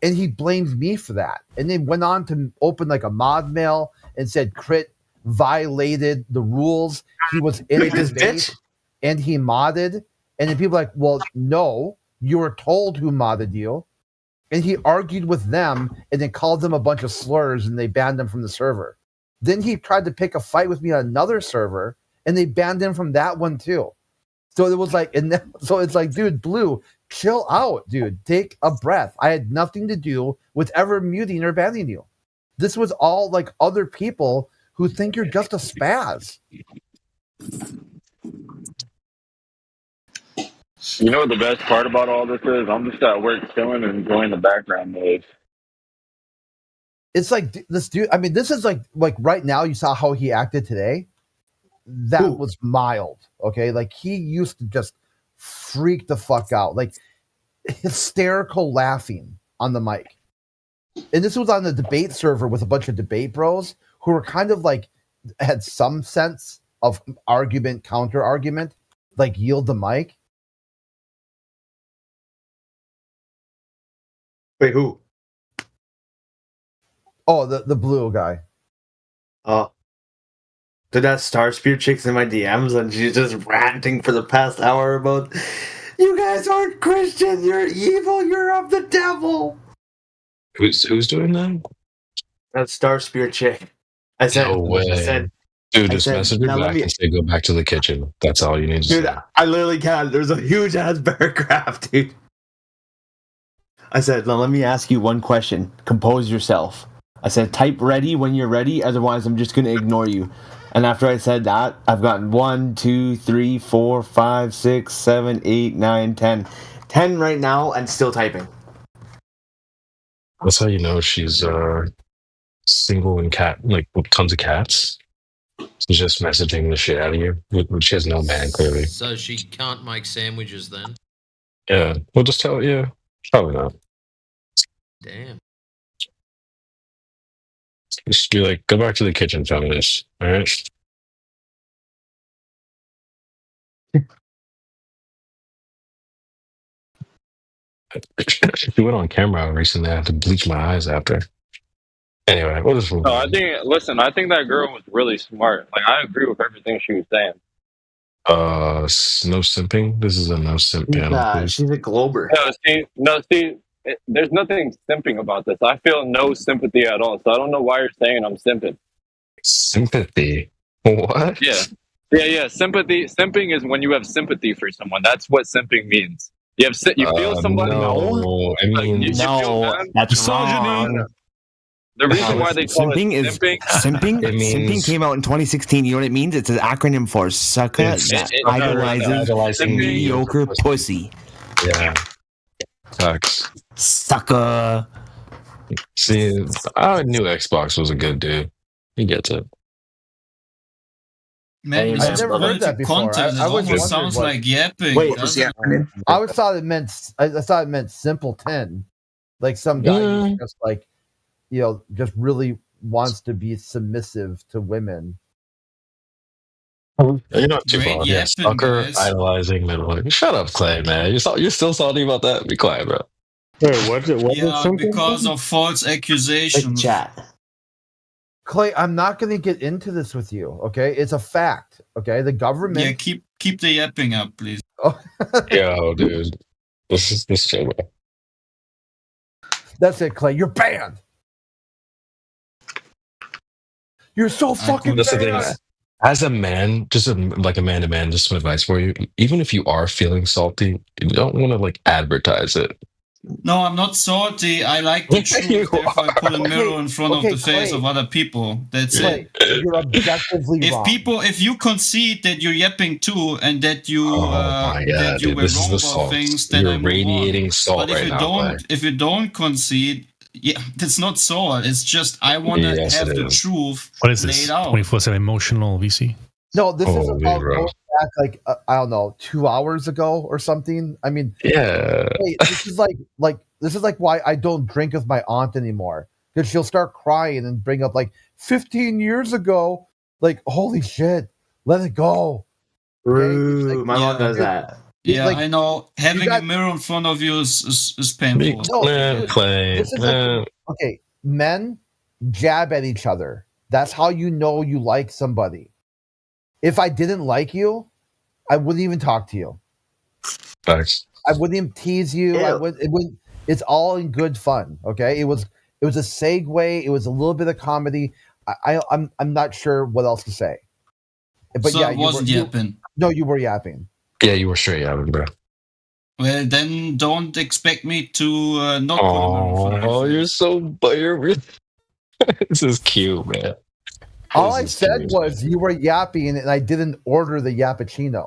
And he blamed me for that. And then went on to open like a mod mail and said Crit violated the rules. He was in this bitch and he modded. And then people are like, well, no, you were told who modded you. And he argued with them and then called them a bunch of slurs and they banned him from the server. Then he tried to pick a fight with me on another server and they banned him from that one too. So it was like, so it's like, dude, Blue, chill out, dude. Take a breath. I had nothing to do with ever muting or banning you. This was all like other people who think you're just a spaz. You know what the best part about all this is? I'm just at work chilling and enjoying the background noise. It's like this dude. I mean, this is like right now. You saw how he acted today. That was mild. Okay, like he used to just freak the fuck out, like hysterical laughing on the mic. And this was on the debate server with a bunch of debate bros who were kind of like had some sense of argument, counter argument, like yield the mic. Wait, who? Oh, the Blue guy. Did that Star Spear chick's in my DMs and she's just ranting for the past hour about you guys aren't Christian, you're evil, you're of the devil. Who's doing that? That Star Spear chick. I said, no way. Dude, just message her back and say go back to the kitchen. That's all you need to say. I literally can't. There's a huge ass paragraph, dude. I said, now let me ask you one question. Compose yourself. I said, type ready when you're ready, otherwise I'm just going to ignore you. And after I said that, I've gotten 1, 2, 3, 4, 5, 6, 7, 8, 9, 10. 10 right now and still typing. That's how you know she's single and cat, like with tons of cats. She's just messaging the shit out of you. She has no man, clearly. So she can't make sandwiches then? Yeah, we'll just tell her, yeah. Probably not. Damn. Just be like, go back to the kitchen, feminist. All right? She went on camera recently. I had to bleach my eyes after. Anyway, we'll just move No, on. I think that girl was really smart. Like, I agree with everything she was saying. No simping. This is a no simp panel. She's a glober. There's nothing simping about this. I feel no sympathy at all. So I don't know why you're saying I'm simping. Sympathy? What? Yeah. Sympathy. Simping is when you have sympathy for someone. That's what simping means. You feel somebody. No, it means that's wrong. The reason why they call simping it is simping. Simping came out in 2016. You know what it means? It's an acronym for sucker that idolizes mediocre pussy. Yeah. Sucks. Sucker. See, I knew Xbox was a good dude. He gets it. Man, I've never heard that before. I almost sounds like yapping. Wait, I always thought it meant. I thought it meant simpleton, like some guy who's just like, just really wants to be submissive to women. You're not too Great far. Yeah, yapping, stalker guys. idolizing middle. Shut up, Clay, man. You're still salty about that? Be quiet, bro. Wait, what's it? Yeah, because of false accusations. Chat. Clay, I'm not going to get into this with you. Okay, it's a fact. Okay, the government. Yeah, keep the yapping up, please. Yo, dude, this is chill, bro. That's it, Clay. You're banned. You're so fucking That's the thing. banned. As a man, like a man to man, just some advice for you. Even if you are feeling salty, you don't want to like advertise it. No, I'm not salty. I like the truth. Therefore, I put a mirror in front of the face of other people. That's it. You're objectively wrong. If you concede that you're yapping too, and that you that you were wrong about things, then You're I move radiating on. salt But if right you now, don't, if you don't concede, yeah, that's not salt. It's just I want to Yes, have it the is. truth What is this? laid out. 24/7 emotional VC? No, this is about bro. going back like I don't know, 2 hours ago or something. I mean, Yeah. hey, this is like why I don't drink with my aunt anymore, because she'll start crying and bring up like 15 years ago. Like, holy shit, let it go. Like, my mom does that. Yeah, like, I know. Having got- a mirror in front of you is painful. No, dude, Clay. this is like, okay, men jab at each other. That's how you know you like somebody. If I didn't like you, I wouldn't even talk to you. Thanks. I wouldn't even tease you. It wouldn't. It's all in good fun. Okay, it was a segue. It was a little bit of comedy. I'm not sure what else to say. But So yeah, it wasn't yapping. No, you were yapping. Yeah, you were straight yapping, bro. Well, then don't expect me to not put a mirror in front of Oh, you. you're so buttery. This is cute, man. All I said was you were yapping, and I didn't order the yappuccino.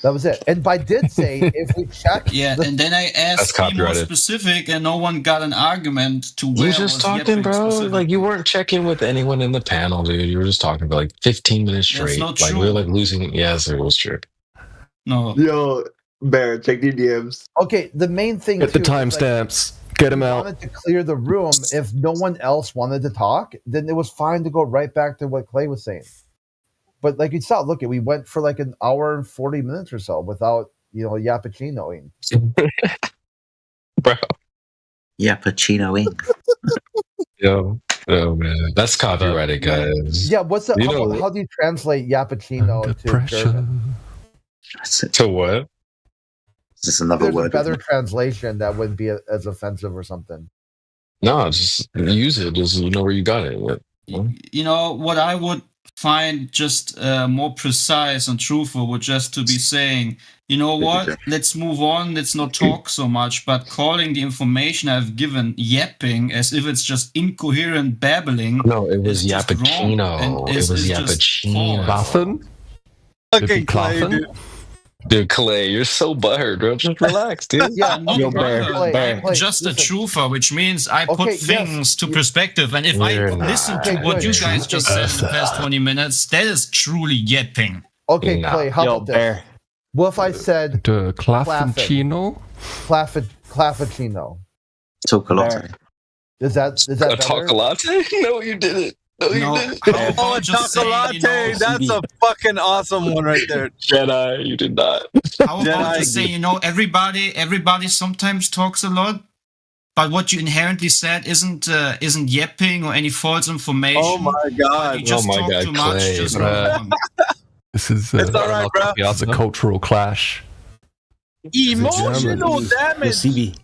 That was it. And I did say if we check, Yeah, and then I asked to be more specific, and no one got an argument to where You're just was talking, yapping bro. specific. Like you weren't checking with anyone in the panel, dude. You were just talking for like 15 minutes That's straight. not Like we true. were like losing. Yes, it was true. No. Yo, Bear, check the DMs. Okay, the main thing. Get the too is, like, timestamps. Get them out. wanted to clear the room. If no one else wanted to talk, then it was fine to go right back to what Clay was saying. But like you saw, look, we went for like an hour and 40 minutes or so without yappuccinoing. Bro. Yappuccinoing. Yo, oh man, that's copyrighted, guys. Yeah, what's the You know- how do you translate yappuccino to German? To what? This is another There's a word. better translation that wouldn't be as offensive or something. No, just use it. Just you know where you got it. You know what I would find just more precise and truthful would just to be saying, you know what, let's move on, let's not talk so much, but calling the information I've given yapping as if it's just incoherent babbling. No, it was is just wrong yappuccino. and It is was just yappuccino. false. Muffin? Okay, Clay, dude. Dude, Clay, you're so butthurt, bro. Just relax, dude. Yeah, I'm not Yo, bothered. Bear. I'm just a truther, which means I put Okay, yes. things to perspective. And if I We're listen to not. what you Good. guys just said in the past 20 minutes, that is truly yapping. Okay, Nah. Clay, how Yo, about this? Bear. What if I said The Claffuccino? claffuccino? Chocolate. Is that A better? chocolate? No, you didn't. No, you No, didn't. how Oh, about just saying, you know, that's a fucking awesome one right there. Jedi, you did not. how about Jedi. just saying, you know, everybody sometimes talks a lot, but what you inherently said isn't yapping or any false information. Oh my god. You just Oh my talk God, too much. Clay, Just bruh. move on. This is It's all right, bro. it's a cultural clash. Emotional Yo, damage. CB.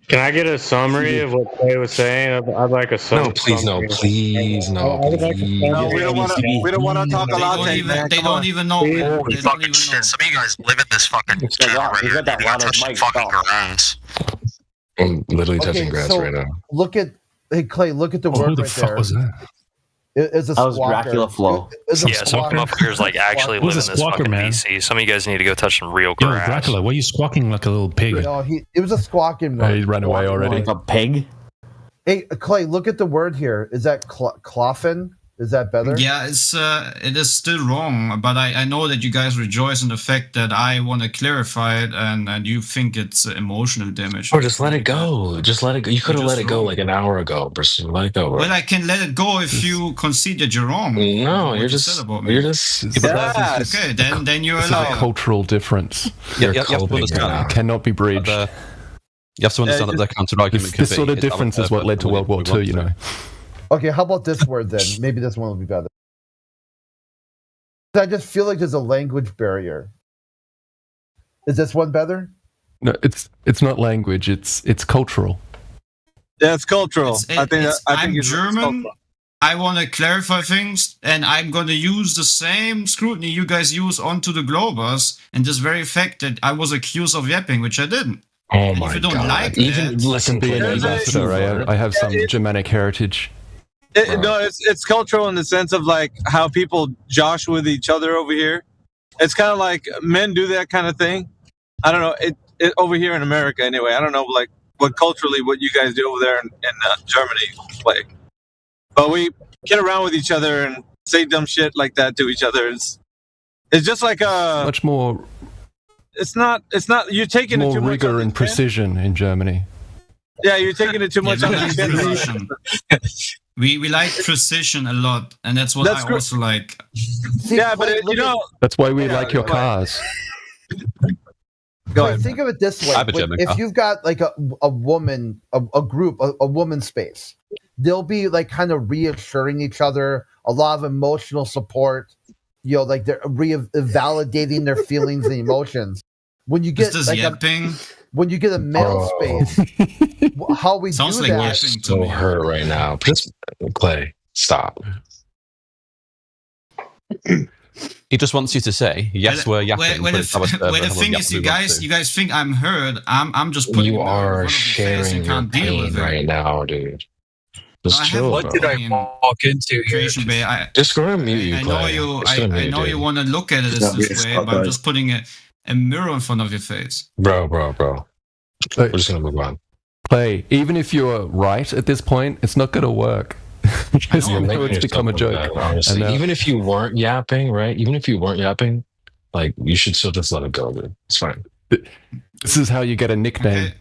Can I get a summary of what Clay was saying? I'd like a summary. No, please, no, please, no, I would like a please. summary. No, we don't want to. We don't want to talk a lot. They don't even know. Please. Man. They Holy don't even know. Some of you guys live in this fucking channel right here. You got touching fucking grounds. I'm literally Okay, touching grass so right now. look at Clay. Look at the word Who the right fuck there. was that? It's a That was squawker. Dracula Flow. It's a Yeah, some squawker. motherfuckers like actually Who's live a in this squawker, fucking man? VC. Some of you guys need to go touch some real Yo, grass. Dracula, why are you squawking like a little pig? No, it was a squawking one. He ran away already. Like a pig? Hey, Clay, look at the word here. Is that cloffin? Is that better? Yeah, it is still wrong, but I know that you guys rejoice in the fact that I want to clarify it, and you think it's emotional damage. Or just let it go. Just let it go. You could have let it go like an hour ago, Bristol. Let it go. Bro. Well, I can let it go if you concede that you're wrong. No, you're just okay. Then you're This is a cultural difference. You have to understand. It cannot be bridged. You have to understand that their counter argument. This sort of difference is what led to World War II. You know. Okay, how about this word then? Maybe this one will be better. I just feel like there's a language barrier. Is this one better? No, it's not language. It's cultural. Yeah, it's cultural. I think I'm German. I want to clarify things, and I'm going to use the same scrutiny you guys use onto the Globers, and this very fact that I was accused of yapping, which I didn't. Oh and my if you don't god! like Even that, listen Be an to ambassador. I have some Germanic heritage. No, it's cultural in the sense of like how people josh with each other over here. It's kind of like men do that kind of thing. I don't know. It over here in America anyway. I don't know like what culturally what you guys do over there in Germany like. But we get around with each other and say dumb shit like that to each other. It's just like a much more. It's not. You're taking more it too much rigor and precision in Germany. Yeah, you're taking it too much on the precision. We like precision a lot, and that's what I also like. Yeah, but you know that's why we like your cars. Go ahead. Think of it this way: if you've got like a woman, a group, a woman space, they'll be like kind of reassuring each other, a lot of emotional support. You know, like they're validating their feelings and emotions. When you get when you get a male space, how we Sounds do like that? we're so hurt right now. Just Clay, stop. He just wants you to say yes. We're yapping. Where the thing is, you guys think I'm hurt. I'm just putting you are sharing your pain right now, dude. Just chill, what did I walk into here? Just go and mute you. I know you want to look at it this way, but I'm just putting a mirror in front of your face. Bro. We're just gonna move on. Clay, even if you're right at this point, it's not gonna work. Because it's become a joke. Honestly, even if you weren't yapping, right? Even if you weren't yapping, like you should still just let it go, dude. It's fine. This is how you get a nickname. Okay.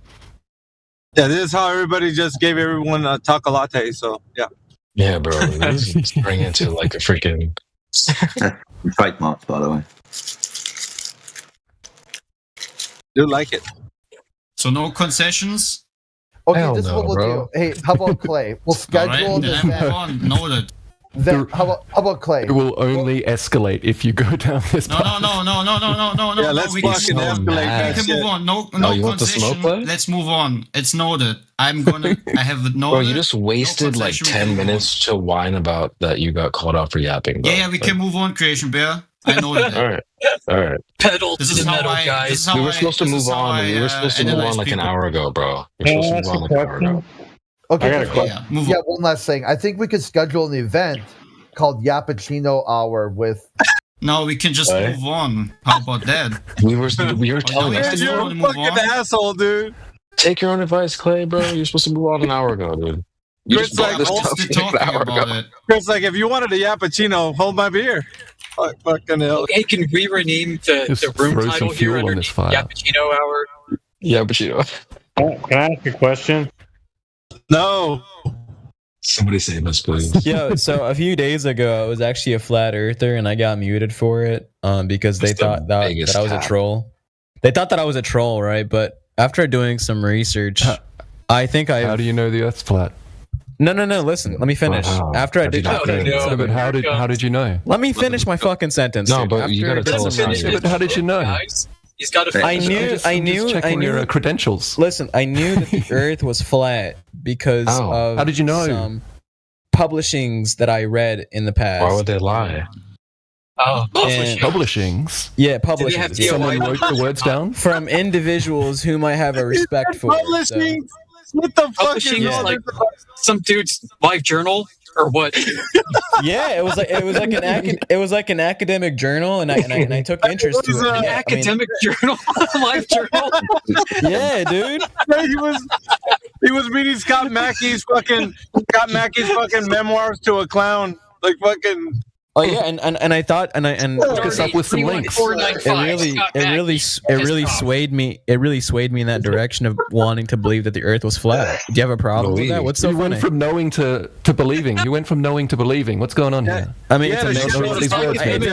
Yeah, this is how everybody just gave everyone a taco latte. So yeah. Yeah, bro. This is turning into like a freaking trademark, by the way. Do like it. So no concessions. Okay, this is what we'll do. Hey, how about Clay? We'll schedule an event. Noted. Then, how about Clay? It will only escalate if you go down this path. No. Yeah, let's fucking escalate. We can move on. No concession. Let's move on. It's noted. I have no. Bro, you just wasted like 10 minutes to whine about that you got called out for yapping. Bro. Yeah, we can move on, Creation Bear. I know that. All right. Pedal to the metal, guys. We were supposed to move on. We were supposed to move on like an hour ago, bro. We're supposed to move on like an hour ago. Okay, I got a question. Yeah, one last thing. I think we could schedule an event called Yappuccino Hour with. No, we can just move on. How about that? We were telling us to You're a fucking asshole, dude. Take your own advice, Clay, bro. You're supposed to move on an hour ago, dude. You Chris, just brought this topic an hour ago. Chris, like, if you wanted a Yappuccino, hold my beer. Fucking hell. Okay, can we rename the room title here under Yappuccino Hour? Yappuccino. Can I ask a question? No. Somebody save us, please. Yo, so a few days ago, I was actually a flat earther, and I got muted for it because they thought that I was a troll. They thought that I was a troll, right? But after doing some research, I think I. How do you know the Earth's flat? No. Listen, let me finish. After I did, but how did you know? Let me finish my fucking sentence. No, but you gotta tell us. But how did you know? Guys, he's got to. I knew. Your credentials. Listen, I knew that the Earth was flat because of how did you know? Some publishings that I read in the past. Why would they lie? Oh, publishings. Yeah, publishings. Someone wrote the words down from individuals whom I have a respect for. Publishings. What the fuck is like some dude's life journal or what? Yeah, it was like an academic journal, and I took interest to it. An academic journal, life journal. Yeah, dude. He was reading Scott Mackey's fucking memoirs to a clown. Like fucking. Oh yeah, and I thought and look us up with some links. It really swayed me. It really swayed me in that direction of wanting to believe that the Earth was flat. Do you have a problem with that? What's so you funny? went from knowing to believing. You went from knowing to believing. What's going on here? I mean, it's a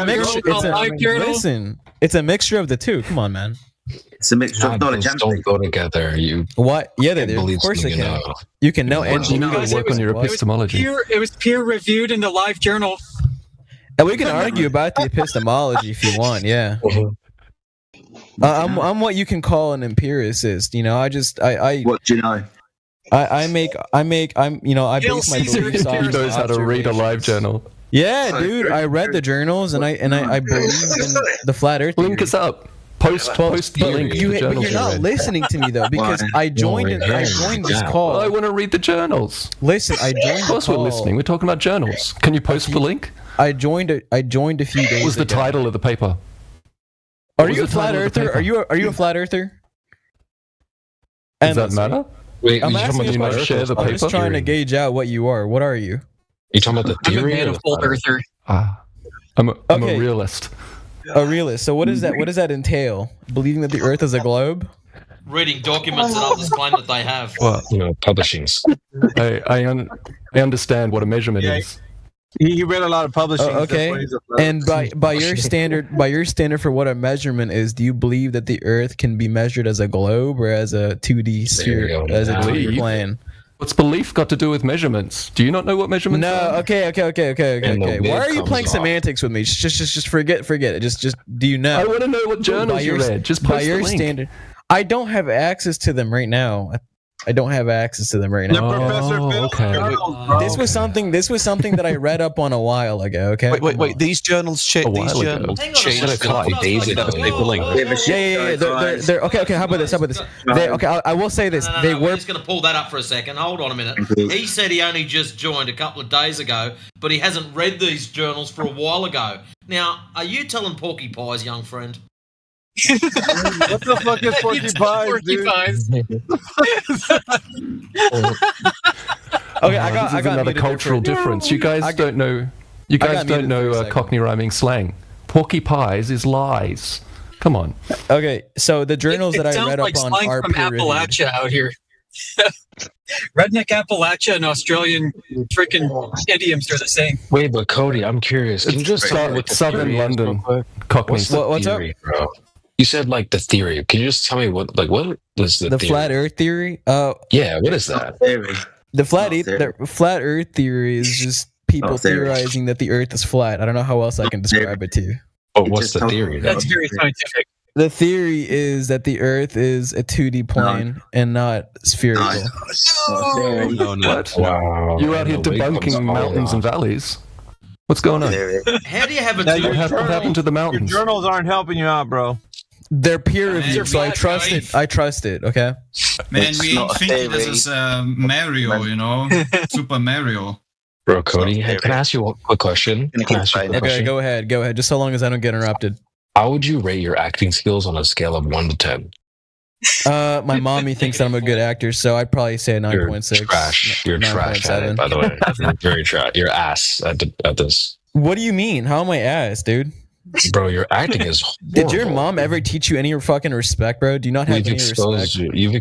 mixture. Listen, it's a mixture of the two. Come on, man. It's a mixture of knowledge. Don't go together. You what? Yeah, they do. Of course they can. You can know, and you need to work on your epistemology. It was peer reviewed in the Life Journal. And we can argue about the epistemology if you want. Yeah. I'm what you can call an empiricist. You know, I what do you know? I base my beliefs off. He knows how to read a live journal. Yeah, dude, I read the journals and I believe in the flat Earth. Link us up. Post the link. But you're not listening to me though, because I joined this call. Well, I want to read the journals. Listen, I joined. Of course, we're listening. We're talking about journals. Can you post the link? I joined a few days. What was the title of the paper? Are you a flat earther? Are you a flat earther? Does that matter? Wait, I'm asking you to share the paper. I'm just trying to gauge out what you are. What are you? You talking about the theory? I'm a manifold earther. I'm a realist. A realist. So what is that? What does that entail? Believing that the Earth is a globe? Reading documents that others claim that they have. Well, publishings. I understand what a measurement is. He read a lot of publishing. Okay. And by your standard for what a measurement is, do you believe that the Earth can be measured as a globe or as a 2D sphere, as a 2D plane? What's belief got to do with measurements? Do you not know what measurements are? No. Okay. Why are you playing semantics with me? Just forget it. Just do you know? I want to know what journals you read. Just post by your the link. standard. I don't have access to them right now. The professor okay. This was something that I read up on a while ago. Okay. Wait. These journals changed. A couple of days ago. Yeah. They're okay. How about this? I will say this. No, we're just going to pull that up for a second. Hold on a minute. He said he only just joined a couple of days ago, but he hasn't read these journals for a while ago. Now, are you telling Porky Pies, young friend? What the fuck is Porky Pies, dude? Okay, I got another cultural difference. You guys don't know. You guys don't know Cockney rhyming slang. Porky Pies is lies. Come on. Okay, so the journals that I read like up on are from Appalachia out here. Redneck Appalachia and Australian freaking idioms are the same. Wait, but Cody, I'm curious. Can you just tell what the Southern London Cockney? What's up? Bro? You said like the theory. Can you just tell me what was the theory? Flat Earth theory? Yeah, what is that? The flat Earth theory is just people theorizing that the Earth is flat. I don't know how else I can describe it to you. Oh, what's the theory? That's very scientific. The theory is that the Earth is a 2D plane and not spherical. No. What? Wow. You're out here debunking mountains and valleys. What's going on? How do you have a what happened to the mountains? Your journals aren't helping you out, bro. They're peer reviewed, so I trust it. Okay. Man, we ain't thinking this is Mario, you know, Super Mario. Bro, Cody, can I ask you a quick question? Okay, go ahead. Just so long as I don't get interrupted. How would you rate your acting skills on a scale of 1 to 10? My mommy thinks that I'm a good actor, so I'd probably say a 9.6. Trash. You're trash at it, by the way. You're very trash. You're ass at this. What do you mean? How am I ass, dude? Bro, your acting is horrible. Did your mom ever teach you any fucking respect, bro? Do you not have any respect? You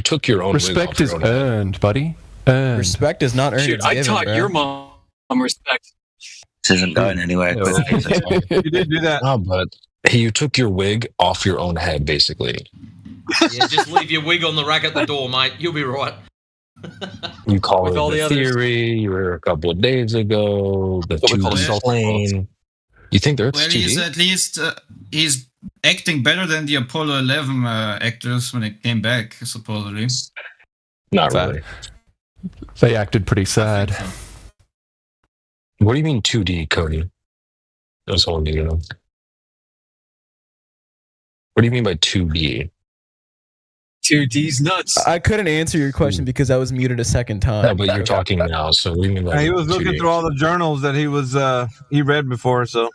took your own respect is earned, buddy. Earned. Respect is not earned. Dude, I taught your mom respect. This isn't going anywhere. You did do that. No, but you took your wig off your own head, basically. Yeah, just leave your wig on the rack at the door, mate. You'll be right. You call it the theory. You were a couple of days ago. The 2D plane. You think they're he's at least he's acting better than the Apollo 11 actors when it came back, supposedly. Not really. They acted pretty sad. So. What do you mean 2D, Cody? That's all I need to know. What do you mean by 2D? 2D's nuts. I couldn't answer your question because I was muted a second time. Yeah, but you're talking now, so what do you mean by he was looking 2D? through all the journals that he read before, so.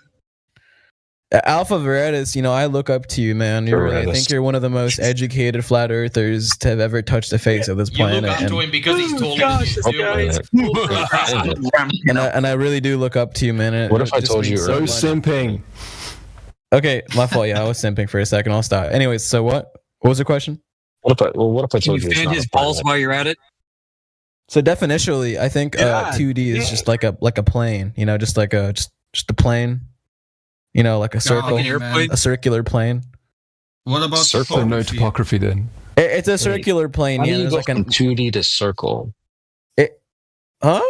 Alpha Veritas, I look up to you, man. I think you're one of the most educated flat earthers to have ever touched the face of this planet. You look up to him because he's taller than you. And I really do look up to you, man. What if I told you so simping? Okay, my fault. Yeah, I was simping for a second. I'll stop. Anyways, so what was the question? What if I Can you fan his balls while you're at it? So definitionally, I think 2D is just like a plane. Just like just a plane. Like a circle, a circular plane. What about circle? No topography then. It's a circular plane. How do you there's go like from 2D to circle? Huh?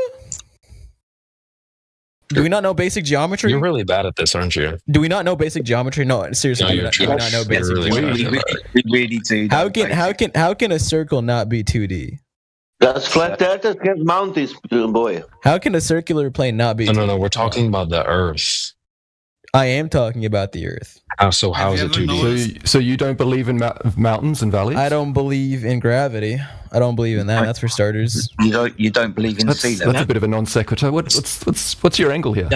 Do we not know basic geometry? You're really bad at this, aren't you? Do we not know basic geometry? No, seriously, do we not know basic geometry? We really do. How can a circle not be 2D? That's flat earthers against mountains, boy. How can a circular plane not be? No. We're talking about the Earth. I am talking about the Earth. How is it 2D? So you don't believe in mountains and valleys? I don't believe in gravity. I don't believe in that. That's for starters. You don't believe in sea level. That's a bit of a non sequitur. What's your angle here?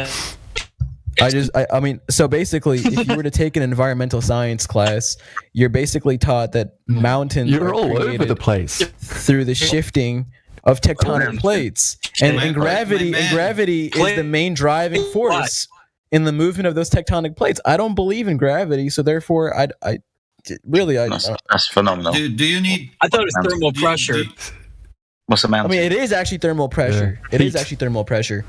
I mean, so basically, if you were to take an environmental science class, you're basically taught that mountains are all over the place through the shifting of tectonic plates, and gravity is the main driving force in the movement of those tectonic plates. I don't believe in gravity, so therefore, That's phenomenal. Do you need? I thought it was thermal pressure. What's the mountain? I mean, it is actually thermal pressure. Yeah. It is actually thermal pressure.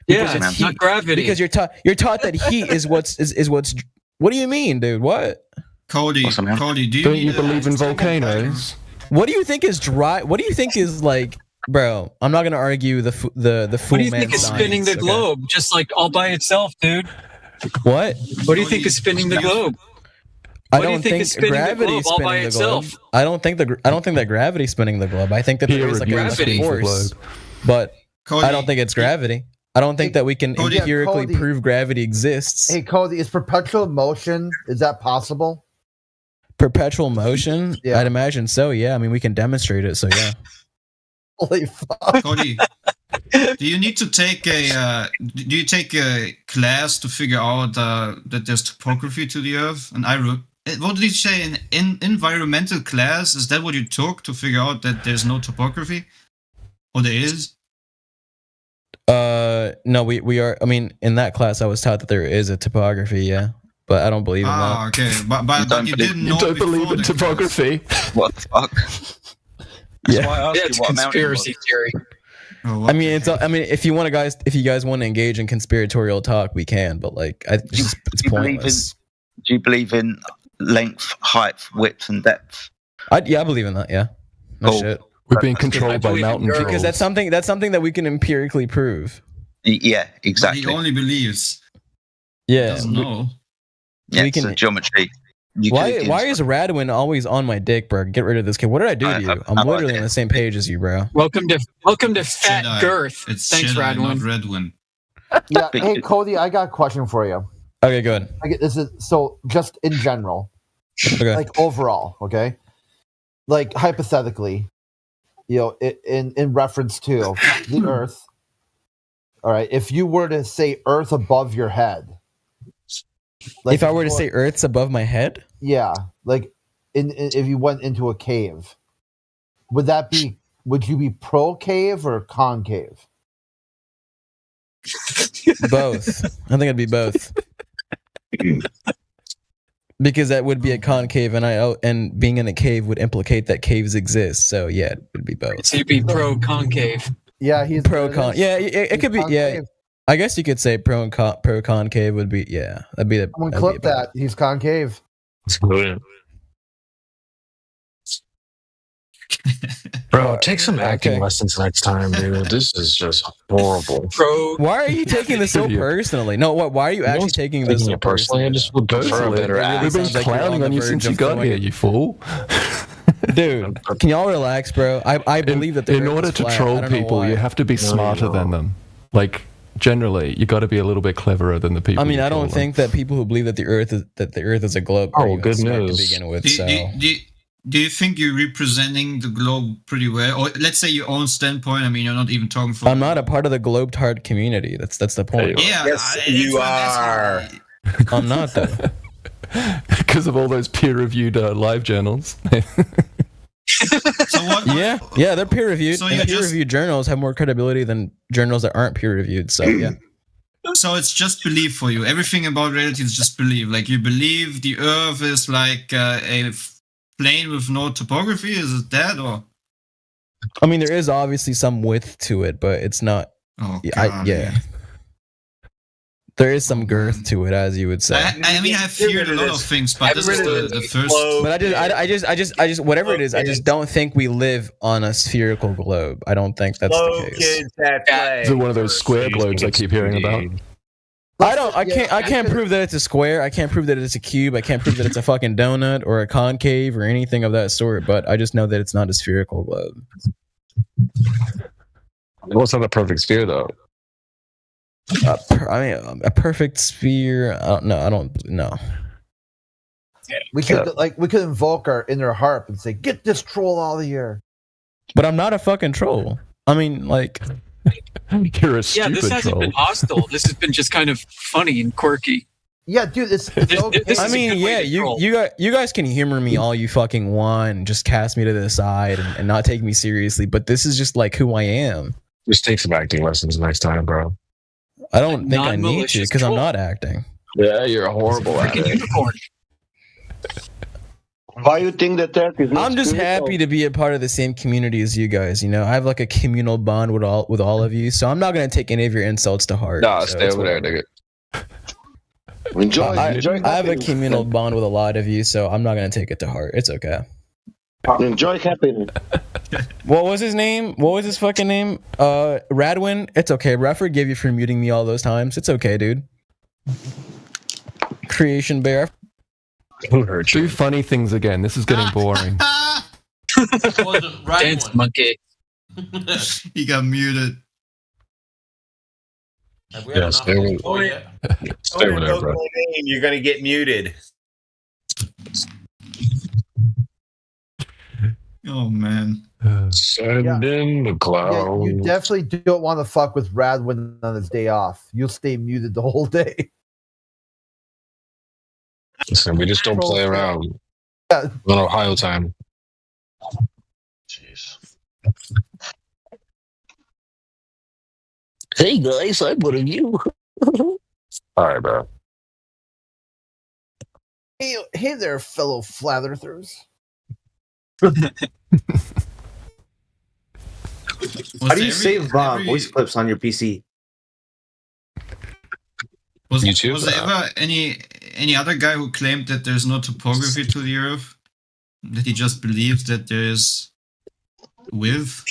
Yeah, it's not gravity. Because you're taught that heat is what's. What do you mean, dude? What? Cody, don't you believe in volcanoes? What do you think is dry? What do you think is like, bro? I'm not gonna argue the fool What do you think is spinning the globe, just like all by itself, dude? What? What do you think is spinning the globe? I don't think gravity is all by spinning the globe. itself? I don't think that gravity's spinning the globe. I think that there is like a force, but Cody, I don't think it's gravity. I don't think that we can empirically Cody. prove gravity exists. Hey, Cody, is perpetual motion, is that possible? Perpetual motion? Yeah. I'd imagine so, yeah. I mean, we can demonstrate it, so yeah. Holy fuck. Cody, do you need to take a class to figure out that there's topography to the Earth? And what did you say? An environmental class? Is that what you took to figure out that there's no topography? Or there is? No, we are. I mean, in that class, I was taught that there is a topography, yeah, but I don't believe in that. Okay, but you didn't know. You don't believe in topography? What the fuck? Yeah, it's conspiracy theory. I mean, if you guys want to engage in conspiratorial talk, we can, but like, it's pointless. Do you believe in length, height, width, and depth? I believe in that. Yeah, no shit. We're being controlled by mountain trolls. Because that's something that we can empirically prove. Yeah, exactly. He only believes. Yeah, he doesn't know. Yeah, it's a geometry. Why is Radwin always on my dick, bro? Get rid of this kid. What did I do to you? I'm literally on the same page as you, bro. Welcome to Fat Girth. It's Thanks, Jedi, Radwin. not Redwin. Yeah, hey, Cody, I got a question for you. Okay, good. This is so just in general, like overall, okay? Like hypothetically, in reference to the Earth. All right, if you were to say Earth above your head, like if I were to say Earth's above my head, yeah, like if you went into a cave, would you be pro cave or concave? Both. I think it'd be both. Because that would be a concave, and being in a cave would implicate that caves exist. So yeah, it would be both. So you'd be pro concave. Yeah, he's pro con. Yeah, it could be. Yeah, I guess you could say pro concave would be. Yeah, that'd be the. I'm gonna clip that. He's concave. It's brilliant. Bro, take some acting lessons next time, dude. This is just horrible. Why are you taking this so personally? No, why are you actually taking this so personally? I just would prefer a better actor. We've been clowning on you since you got here, you fool. Dude, can y'all relax, bro? I believe that in order to troll people, you have to be smarter than them. Like generally, you got to be a little bit cleverer than the people. I mean, I don't think that people who believe that the Earth is a globe. Oh, good news. To begin with, Do you think you're representing the globe pretty well? Or let's say your own standpoint. I mean, you're not even talking from. I'm not a part of the Globetard community. That's the point. Yeah, yes, you are. I'm not though. Because of all those peer-reviewed live journals. Yeah, they're peer reviewed. So and you peer reviewed journals have more credibility than journals that aren't peer reviewed. So yeah. So it's just belief for you. Everything about reality is just belief. Like you believe the Earth is like a plane with no topography. Is it that or? I mean, there is obviously some width to it, but it's not. Oh, yeah. There is some girth to it, as you would say. I mean, I've heard a lot of things, but this is the first. But I just, whatever it is, I just don't think we live on a spherical globe. I don't think that's the case. Is it one of those square globes I keep hearing about? I can't prove that it's a square. I can't prove that it's a cube. I can't prove that it's a fucking donut or a concave or anything of that sort. But I just know that it's not a spherical globe. What's not a perfect sphere though? A perfect sphere. I don't know. We could invoke our inner harp and say, "Get this troll out of here." But I'm not a fucking troll. I mean, like, you're a stupid this hasn't been hostile. This has been just kind of funny and quirky. Yeah, dude, it's okay. I mean, yeah, you guys can humor me all you fucking want and just cast me to the side and not take me seriously. But this is just like who I am. Just take some acting lessons next time, bro. I don't think I need to because I'm not acting. Yeah, you're horrible at it. Why you think that is not I'm just spiritual? happy to be a part of the same community as you guys. You know, I have like a communal bond with all of you, so I'm not gonna take any of your insults to heart. Nah, so stay over there, nigga. Enjoy. I have a communal bond with a lot of you, so I'm not gonna take it to heart. It's okay. Enjoy happiness. What was his name? What was his fucking name? Radwin. It's okay, bro. I forgive you for muting me all those times. It's okay, dude. Creation Bear. Who hurt you? Do funny things again. This is getting boring. Dance monkey. He got muted. Yeah, stay over there, bro. You're gonna get muted. Oh man. Send in the cloud. You definitely don't want to fuck with Radwin on his day off. You'll stay muted the whole day. Listen, we just don't play around. Yeah. On Ohio time. Jeez. Hey guys, I'm one of you. Alright, bro. Hey there, fellow flat earthers. How do you save voice clips on your PC? Was YouTube, there ever any other guy who claimed that there's no topography to the Earth? That he just believes that there's width?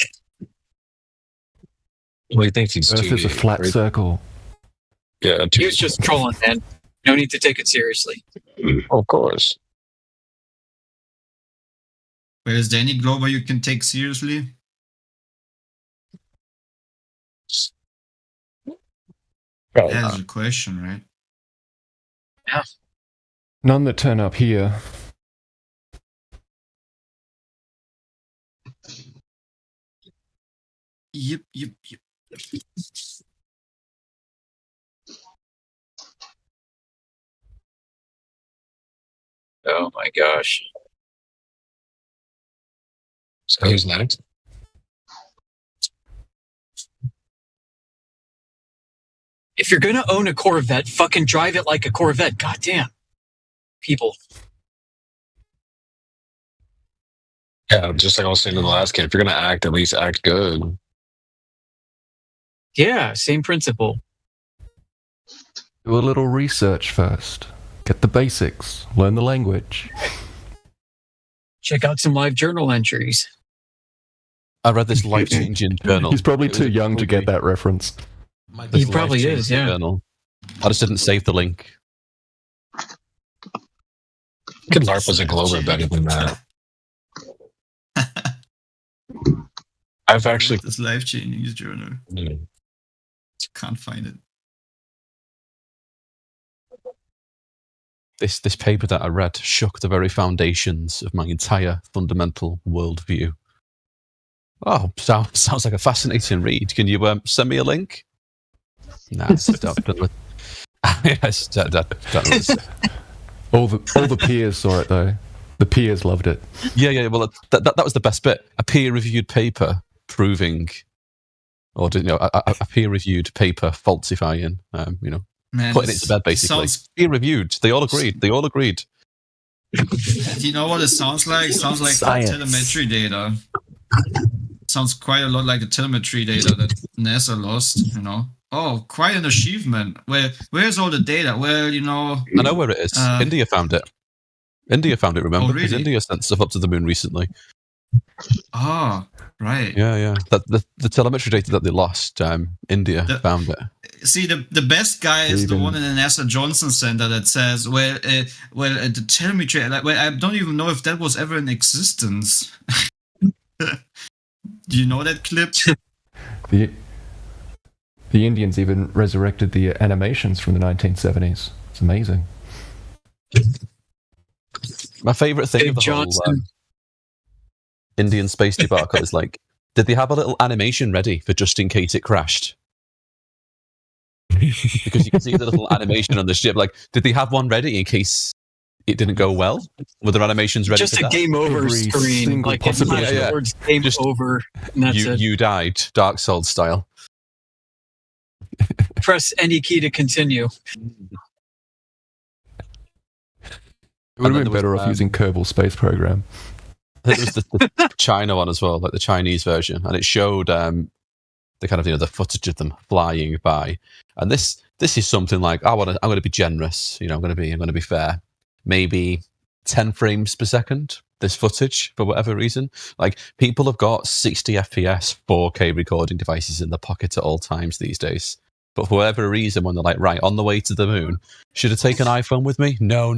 Well, he thinks he's Earth 2D, is a flat right? circle. Yeah, He was just trolling, man. No need to take it seriously. Of course. But is there any globe you can take seriously? That's a question, right? Yeah. None that turn up here. Yep. Oh my gosh. So who's next? If you're gonna own a Corvette, fucking drive it like a Corvette. Goddamn. People. Yeah, just like I was saying to the last kid, if you're gonna act, at least act good. Yeah, same principle. Do a little research first. Get the basics. Learn the language. Check out some live journal entries. I read this life-changing journal. He's probably too young to get that reference. He probably is, yeah. Journal. I just didn't save the link. Could LARP was a Glover better than that. I've actually this life-changing journal. Yeah. Can't find it. This paper that I read shook the very foundations of my entire fundamental worldview. Oh, sounds like a fascinating read. Can you send me a link? Nah, stop. Yes, all the peers saw it though. The peers loved it. Yeah. Well, that was the best bit. A peer-reviewed paper proving, or a peer-reviewed paper falsifying. Man, putting it to bed basically. Peer-reviewed. They all agreed. Do you know what it sounds like? It sounds like telemetry data. Sounds quite a lot like the telemetry data that NASA lost. Oh, quite an achievement. Where's all the data? Well, I know where it is. India found it. Remember? Oh, really? Because India sent stuff up to the moon recently. Oh, right. Yeah. The telemetry data that they lost, India found it. See, the best guy is the one in the NASA Johnson Center that says, the telemetry, I don't even know if that was ever in existence. Do you know that clip? The Indians even resurrected the animations from the 1970s. It's amazing. My favorite thing of the whole Indian space debacle is did they have a little animation ready for just in case it crashed? Because you can see the little animation on the ship. Did they have one ready in case it didn't go well? Were their animations ready just for a that? game over screen, the words game over, and that's it. You died, Dark Souls style. Press any key to continue. It would have been better off using Kerbal Space Program. I think it was the China one as well, like the Chinese version, and it showed the kind of the footage of them flying by. And this is something like I'm going to be generous. I'm going to be fair. Maybe 10 frames per second. This footage, for whatever reason, people have got 60 FPS 4K recording devices in their pocket at all times these days. But for whatever reason, when they're right on the way to the moon, should I take an iPhone with me? No.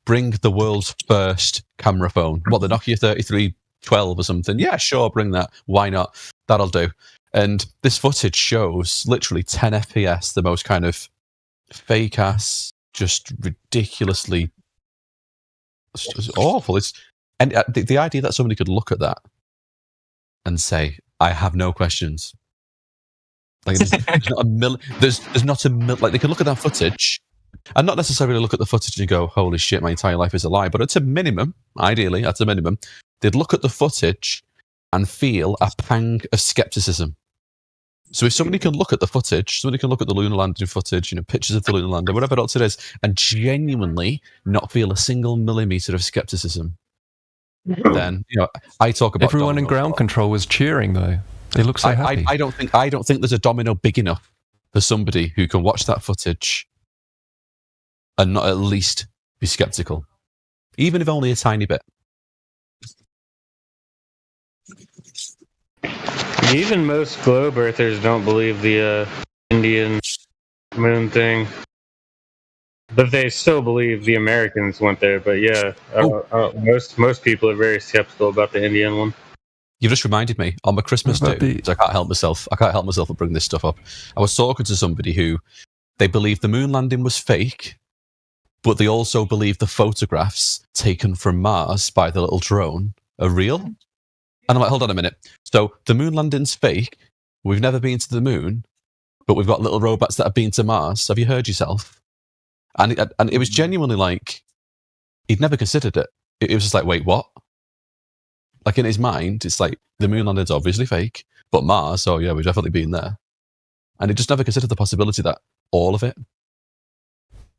Bring the world's first camera phone. What, the Nokia 3312 or something? Yeah, sure, bring that. Why not? That'll do. And this footage shows literally 10 FPS, the most kind of fake ass, just ridiculously awful. And the idea that somebody could look at that and say, "I have no questions." There's not a they could look at that footage and not necessarily look at the footage and go, "Holy shit, my entire life is a lie." But at a minimum, ideally, they'd look at the footage and feel a pang of skepticism. So if somebody can look at the footage, somebody can look at the lunar landing footage, pictures of the lunar lander, whatever else it is, and genuinely not feel a single millimeter of skepticism, then I talk about everyone in ground control was cheering though. They look so happy. I don't think there's a domino big enough for somebody who can watch that footage and not at least be skeptical, even if only a tiny bit. Even most globe earthers don't believe the Indian moon thing, but they still believe the Americans went there. But yeah, most people are very skeptical about the Indian one. You've just reminded me on my Christmas day. I can't help myself. But bring this stuff up. I was talking to somebody who they believed the moon landing was fake, but they also believe the photographs taken from Mars by the little drone are real. And I'm like, hold on a minute. So the moon landing's fake. We've never been to the moon, but we've got little robots that have been to Mars. Have you heard yourself? And it was genuinely like he'd never considered it. It was just like, wait, what? Like in his mind, it's like the moon landing's obviously fake, but Mars, oh yeah, we've definitely been there. And he just never considered the possibility that all of it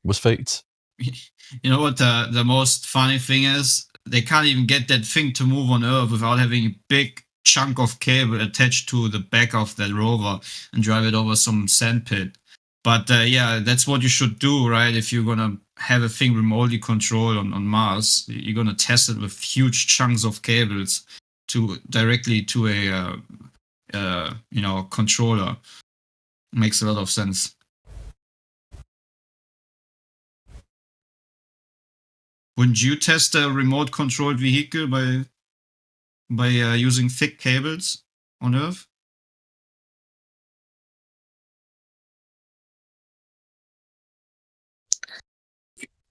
was faked. You know what the most funny thing is? They can't even get that thing to move on Earth without having a big chunk of cable attached to the back of that rover and drive it over some sandpit. But yeah, that's what you should do, right? If you're going to have a thing remotely controlled on Mars, you're going to test it with huge chunks of cables directly to a controller. Makes a lot of sense. Wouldn't you test a remote controlled vehicle by using thick cables on Earth?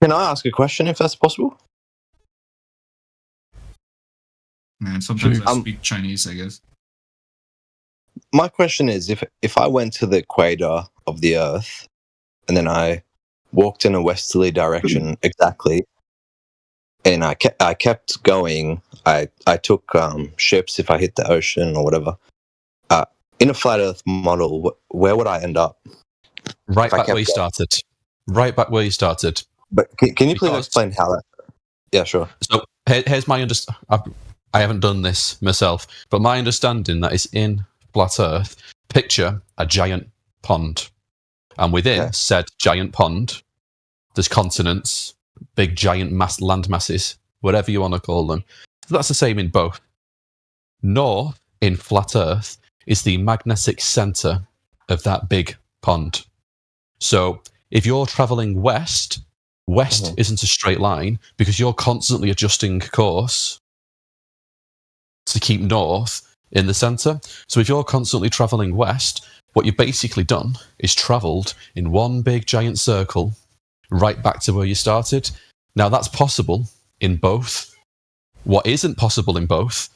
Can I ask a question if that's possible? Man, sometimes I speak Chinese, I guess. My question is, if I went to the equator of the Earth and then I walked in a westerly direction exactly, and I kept going. I took ships if I hit the ocean or whatever. In a flat Earth model, where would I end up? Right back where you started. Right back where you started. But can you please explain how that? Yeah, sure. So here's my understanding. I haven't done this myself, but my understanding that is in flat Earth. Picture a giant pond, and within said giant pond, there's continents, big giant land masses, whatever you want to call them. That's the same in both. North in flat Earth is the magnetic center of that big pond. So if you're traveling west isn't a straight line because you're constantly adjusting course to keep north in the center. So if you're constantly traveling west, what you've basically done is traveled in one big giant circle right back to where you started. Now that's possible in both. What isn't possible in both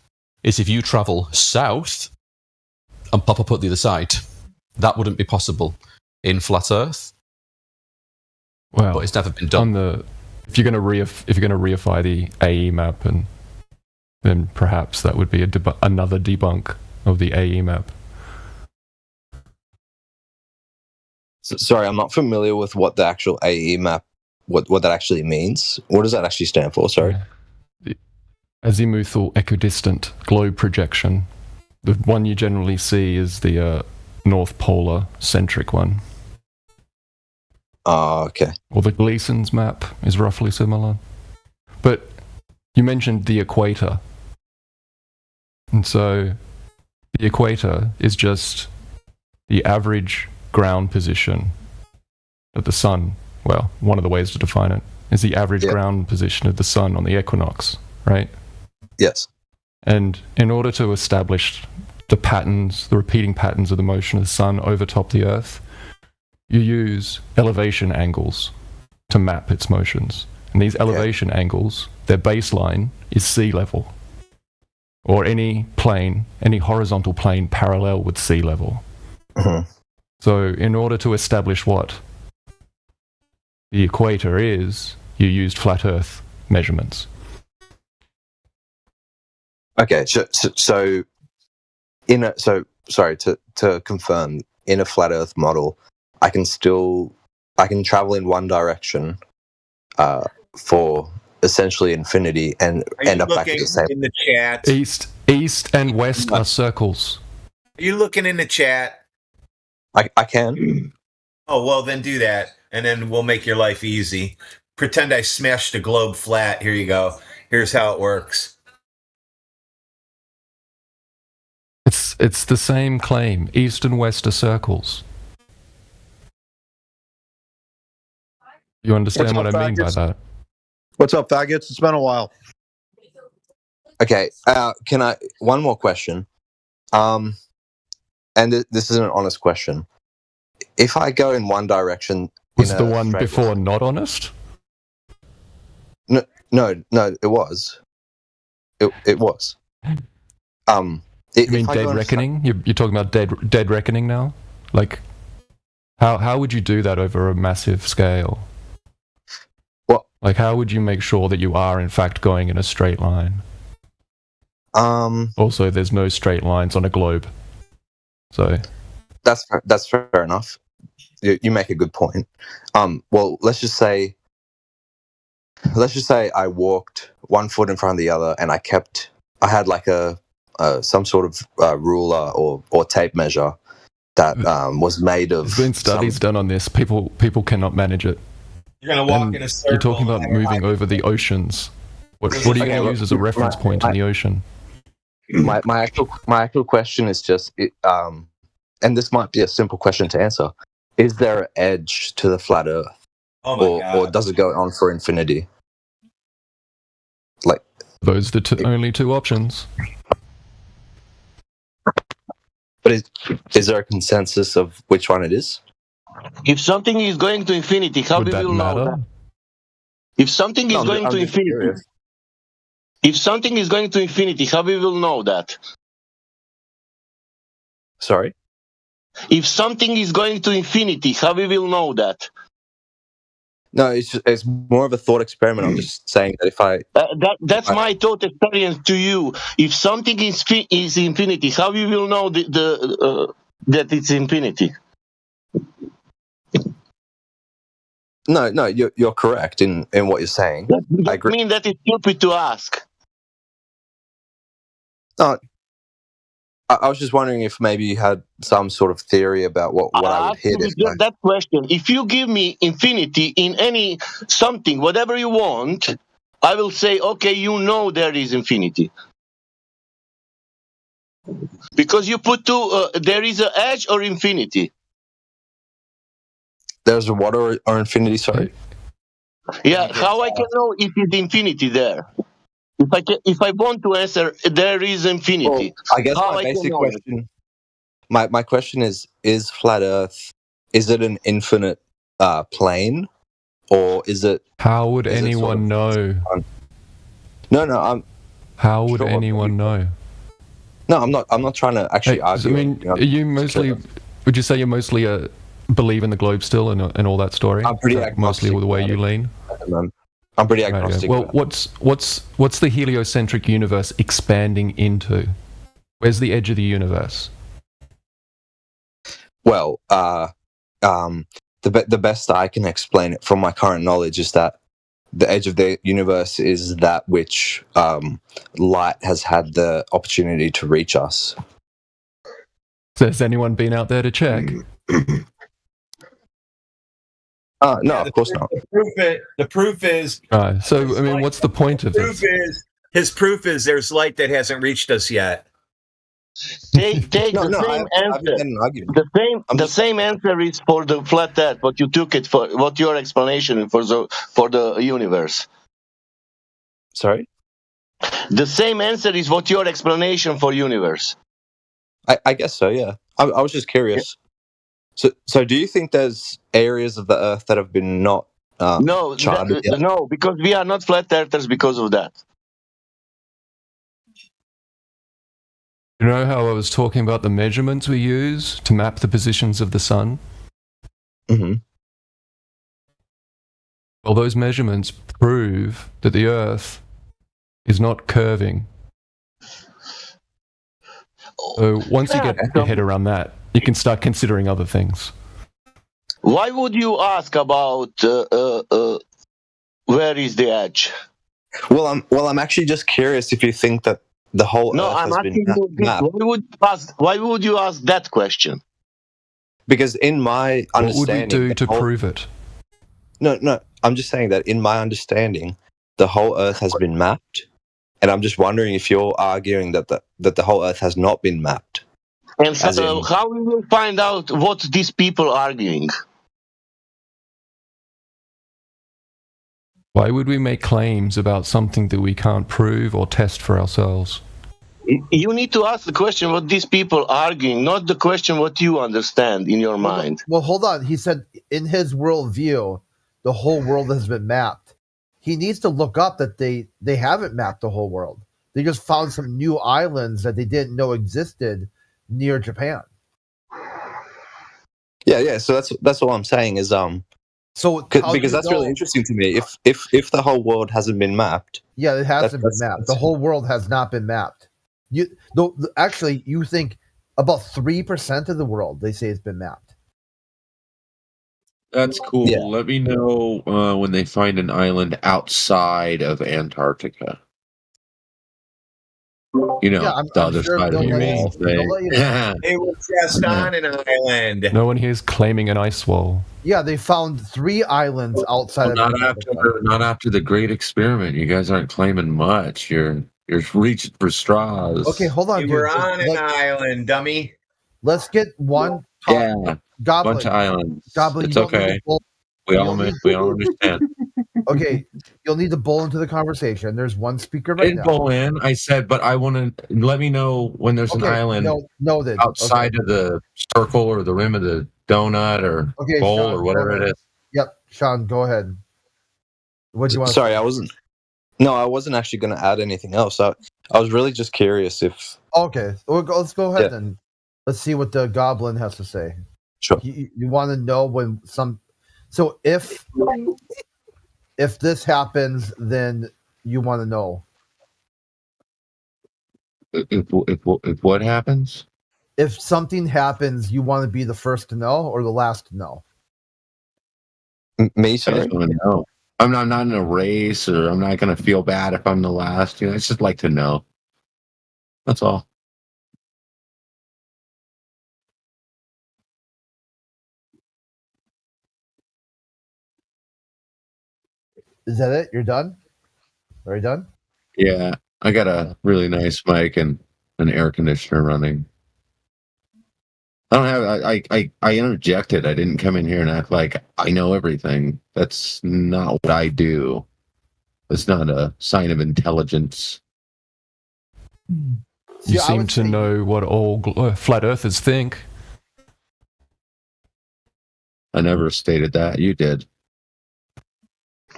is if you travel south and pop up at the other side. That wouldn't be possible in flat Earth. Well, but it's never been done. If you're going to reify the AE map, and then perhaps that would be another debunk of the AE map. Sorry, I'm not familiar with what the actual AE map, what that actually means. What does that actually stand for? Sorry. The azimuthal equidistant globe projection. The one you generally see is the North Polar centric one. Okay. Or the Gleason's map is roughly similar. But you mentioned the equator. And so the equator is just the average ground position of the sun. Well, one of the ways to define it is the average ground position of the sun on the equinox, right? Yes. And in order to establish the patterns, the repeating patterns of the motion of the sun over top the Earth, you use elevation angles to map its motions. And these elevation angles, their baseline is sea level, or any plane, any horizontal plane parallel with sea level. So in order to establish what the equator is, you used flat Earth measurements. Okay, so sorry to confirm, in a flat Earth model, I can travel in one direction for essentially infinity and end up back at the same. In the chat? East and west are circles. Are you looking in the chat? I can. Oh well, then do that, and then we'll make your life easy. Pretend I smashed the globe flat. Here you go. Here's how it works. It's the same claim. East and west are circles. You understand what I mean by that? What's up, faggots? It's been a while. Okay, can I one more question? And this is an honest question. If I go in one direction, was the one before not honest? No, it was. It was. You mean Dead Reckoning? You're talking about Dead Reckoning now? Like, how would you do that over a massive scale? What? Like, how would you make sure that you are in fact going in a straight line? Also, there's no straight lines on a globe, so that's fair enough. You make a good point. Well, let's just say I walked one foot in front of the other, and I had like some sort of ruler or tape measure that was made of. There's been studies done on this. People cannot manage it. You're gonna walk in a circle. You're talking about moving over the oceans. What are you going to use as a reference point in the ocean? My actual question is just, and this might be a simple question to answer: is there an edge to the flat Earth, or does it go on for infinity? Like those are the only two options. But is there a consensus of which one it is? If something is going to infinity, how we will know that? If something is going to infinity, how we will know that? Sorry? If something is going to infinity, how we will know that? No, it's more of a thought experiment. I'm just saying that if I that's my thought experience to you. If something is infinity, how we will know that it's infinity? No, you're correct in what you're saying. I agree. Mean that it's stupid to ask. No, I was just wondering if maybe you had some sort of theory about what I would hit. That question. If you give me infinity in any something, whatever you want, I will say, okay, you know there is infinity. Because you put there is an edge or infinity. There's a what or infinity, sorry? Yeah, how I can know if it's infinity there? If I want to answer, there is infinity. Well, I guess my basic question, my question is flat Earth, is it an infinite plane, or is it? How would anyone know? No. How would anyone know? No, I'm not trying to actually argue. I mean, are you mostly? Would you say you're mostly believe in the globe still and all that story? I'm pretty agnostic. Mostly with the way you lean. I'm pretty agnostic. Well, what's the heliocentric universe expanding into? Where's the edge of the universe? Well, the best I can explain it from my current knowledge is that the edge of the universe is that which light has had the opportunity to reach us. So has anyone been out there to check? No, of course not. The proof is. So, I mean, what's the point of this? His proof is there's light that hasn't reached us yet. Take the same answer. The same answer is for the flat Earth. What you took it for? What your explanation for the universe? Sorry. The same answer is what your explanation for universe. I guess so. Yeah. I was just curious. Yeah. So do you think there's areas of the Earth that have been not charted yet? No, because we are not flat earthers because of that. You know how I was talking about the measurements we use to map the positions of the sun? Mm-hmm. Well, those measurements prove that the Earth is not curving. So once you get your head around that, you can start considering other things. Why would you ask about where is the edge? Well, I'm actually just curious if you think that the whole Earth has been mapped. Why would you ask that question? Because in my understanding, what would we do to prove it? No. I'm just saying that in my understanding, the whole Earth has been mapped, and I'm just wondering if you're arguing that the whole Earth has not been mapped. And so, how we will find out what these people are arguing? Why would we make claims about something that we can't prove or test for ourselves? You need to ask the question what these people are arguing, not the question what you understand in your mind. Well, hold on. He said in his worldview, the whole world has been mapped. He needs to look up that they haven't mapped the whole world. They just found some new islands that they didn't know existed near Japan. Yeah. So that's all I'm saying is because that's really interesting to me. If the whole world hasn't been mapped, yeah, it hasn't been mapped. The whole world has not been mapped. Actually, you think about 3% of the world they say has been mapped. That's cool. Yeah. Let me know when they find an island outside of Antarctica. You know, the other side of the world. They were just on an island. No one here is claiming an ice wall. Yeah, they found 3 islands outside of Antarctica. Not after the Great Experiment. You guys aren't claiming much. You're reaching for straws. Okay, hold on. You were on an island, dummy. Let's get one. Goblin. Bunch of islands. Goblin, it's okay. We all understand. Okay, you'll need to bowl into the conversation. There's one speaker right now. Bowl in. I said, but I want to let me know when there's an island outside of the circle or the rim of the donut or bowl Sean, or whatever it is. Yep, Sean, go ahead. What do you want? Sorry, I wasn't actually going to add anything else. I was really just curious if. Okay, let's go ahead then. Let's see what the goblin has to say. Sure. You want to know when some. So if this happens, then you want to know. If what happens? If something happens, you want to be the first to know or the last to know? Me, I sorry. just want to know. I'm not in a race, or I'm not going to feel bad if I'm the last. I just like to know. That's all. Is that it? You're done? Are you done? Yeah, I got a really nice mic and an air conditioner running. I don't have. I interjected. I didn't come in here and act like I know everything. That's not what I do. It's not a sign of intelligence. You seem to know what all flat earthers think. I never stated that. You did.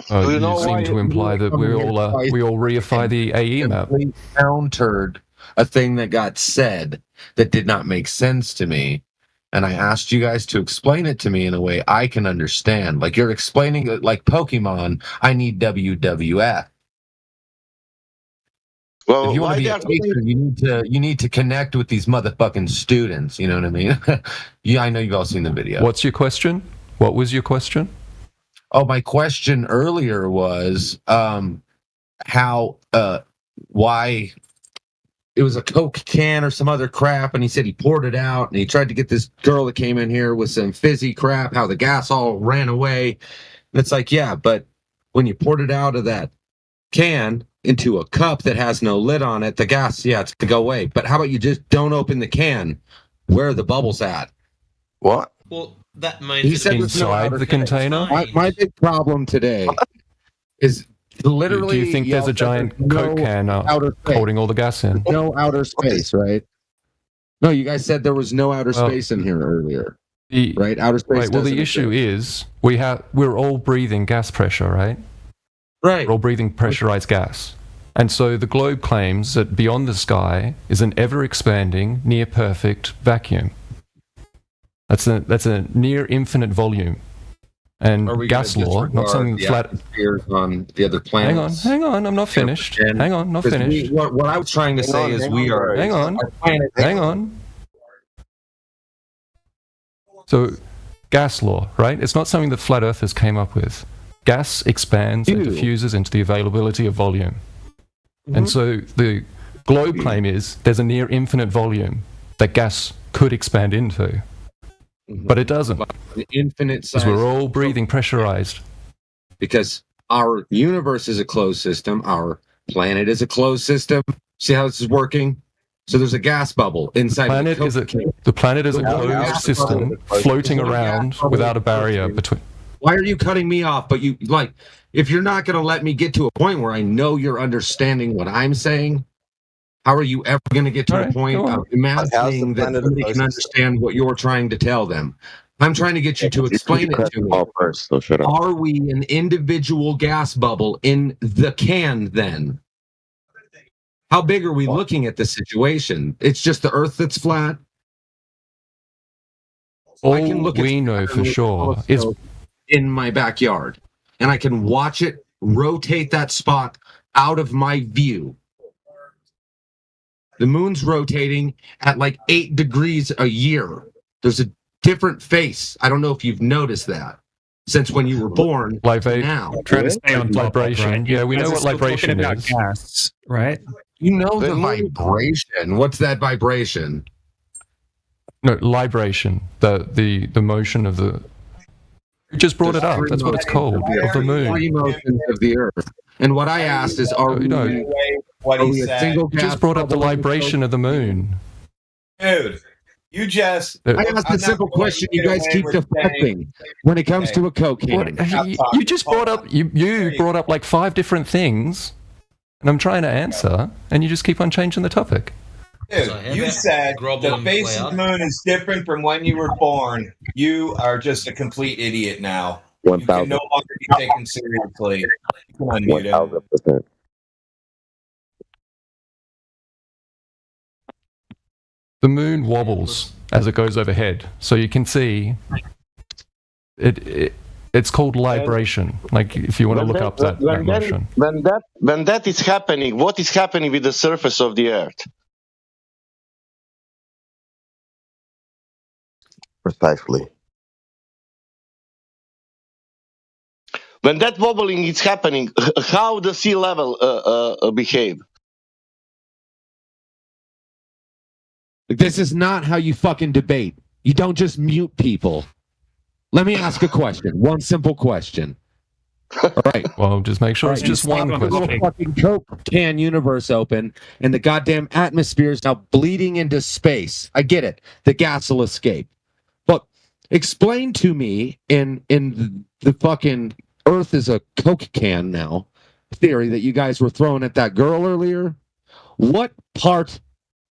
You seem to imply that we all reify the AE map. Countered a thing that got said that did not make sense to me, and I asked you guys to explain it to me in a way I can understand. Like you're explaining it like Pokemon. I need WWF. Well, if you want to be a teacher, you need to connect with these motherfucking students. You know what I mean? Yeah, I know you've all seen the video. What's your question? What was your question? Oh, my question earlier was why it was a Coke can or some other crap, and he said he poured it out, and he tried to get this girl that came in here with some fizzy crap, how the gas all ran away. And it's like, yeah, but when you poured it out of that can into a cup that has no lid on it, the gas, yeah, it's going to go away. But how about you just don't open the can? Where are the bubbles at? What? Well, that means He said inside the container. My big problem today is literally. Do you think there's a giant Coke can holding all the gas in? No outer space, right? No, you guys said there was no outer space in here earlier. Right, outer space. Right. Well, the issue is we're all breathing gas pressure, right? Right. We're all breathing pressurized gas. And so the globe claims that beyond the sky is an ever-expanding, near-perfect vacuum. That's a near infinite volume. And gas law, not something flat. On the other planets. Hang on, I'm not finished. Hang on, not finished. What I was trying to say is we are. Hang on. So, gas law, right? It's not something that flat earthers came up with. Gas expands and diffuses into the availability of volume. And so the globe claim is there's a near infinite volume that gas could expand into. But it doesn't. The infinite size. Because we're all breathing pressurized. Because our universe is a closed system. Our planet is a closed system. See how this is working? So there's a gas bubble inside the planet is a closed system floating around without a barrier between. Why are you cutting me off? But you if you're not going to let me get to a point where I know you're understanding what I'm saying, how are you ever going to get to a point of imagining that somebody can understand what you're trying to tell them? I'm trying to get you to explain it to me. Are we an individual gas bubble in the can then? How big are we looking at this situation? It's just the Earth that's flat? All we know for sure is in my backyard, and I can watch it rotate that spot out of my view. The moon's rotating at like 8 degrees a year. There's a different face. I don't know if you've noticed that since when you were born. Now, trying to stay on vibration. Right? Yeah, we know what vibration is. Gas, right? You know the vibration. What's that vibration? No, libration. The motion of the. You just brought it up. That's what it's called. Of the moon. Three motions of the Earth. And what I asked is, are we a single gas? Just brought up the libration of the moon. Dude, you just. I asked a simple question. You guys keep deflecting when it comes to a Coke can. You just brought up. You brought up like 5 different things, and I'm trying to answer, and you just keep on changing the topic. Dude, you said the face of the moon is different from when you were born. You are just a complete idiot now. You can no longer be taken seriously. Come on, mute him. 1000%. The moon wobbles. as it goes overhead. So you can see it's called libration. Like if you want to look up that motion. When that is happening, what is happening with the surface of the Earth? Precisely. When that wobbling is happening, how the sea level behave? This is not how you fucking debate. You don't just mute people. Let me ask a question. One simple question. All right. Well, just make sure it's just one question. Little fucking Coke can universe open, and the goddamn atmosphere is now bleeding into space. I get it. The gas will escape. But explain to me in the fucking Earth is a Coke can now theory that you guys were throwing at that girl earlier. What part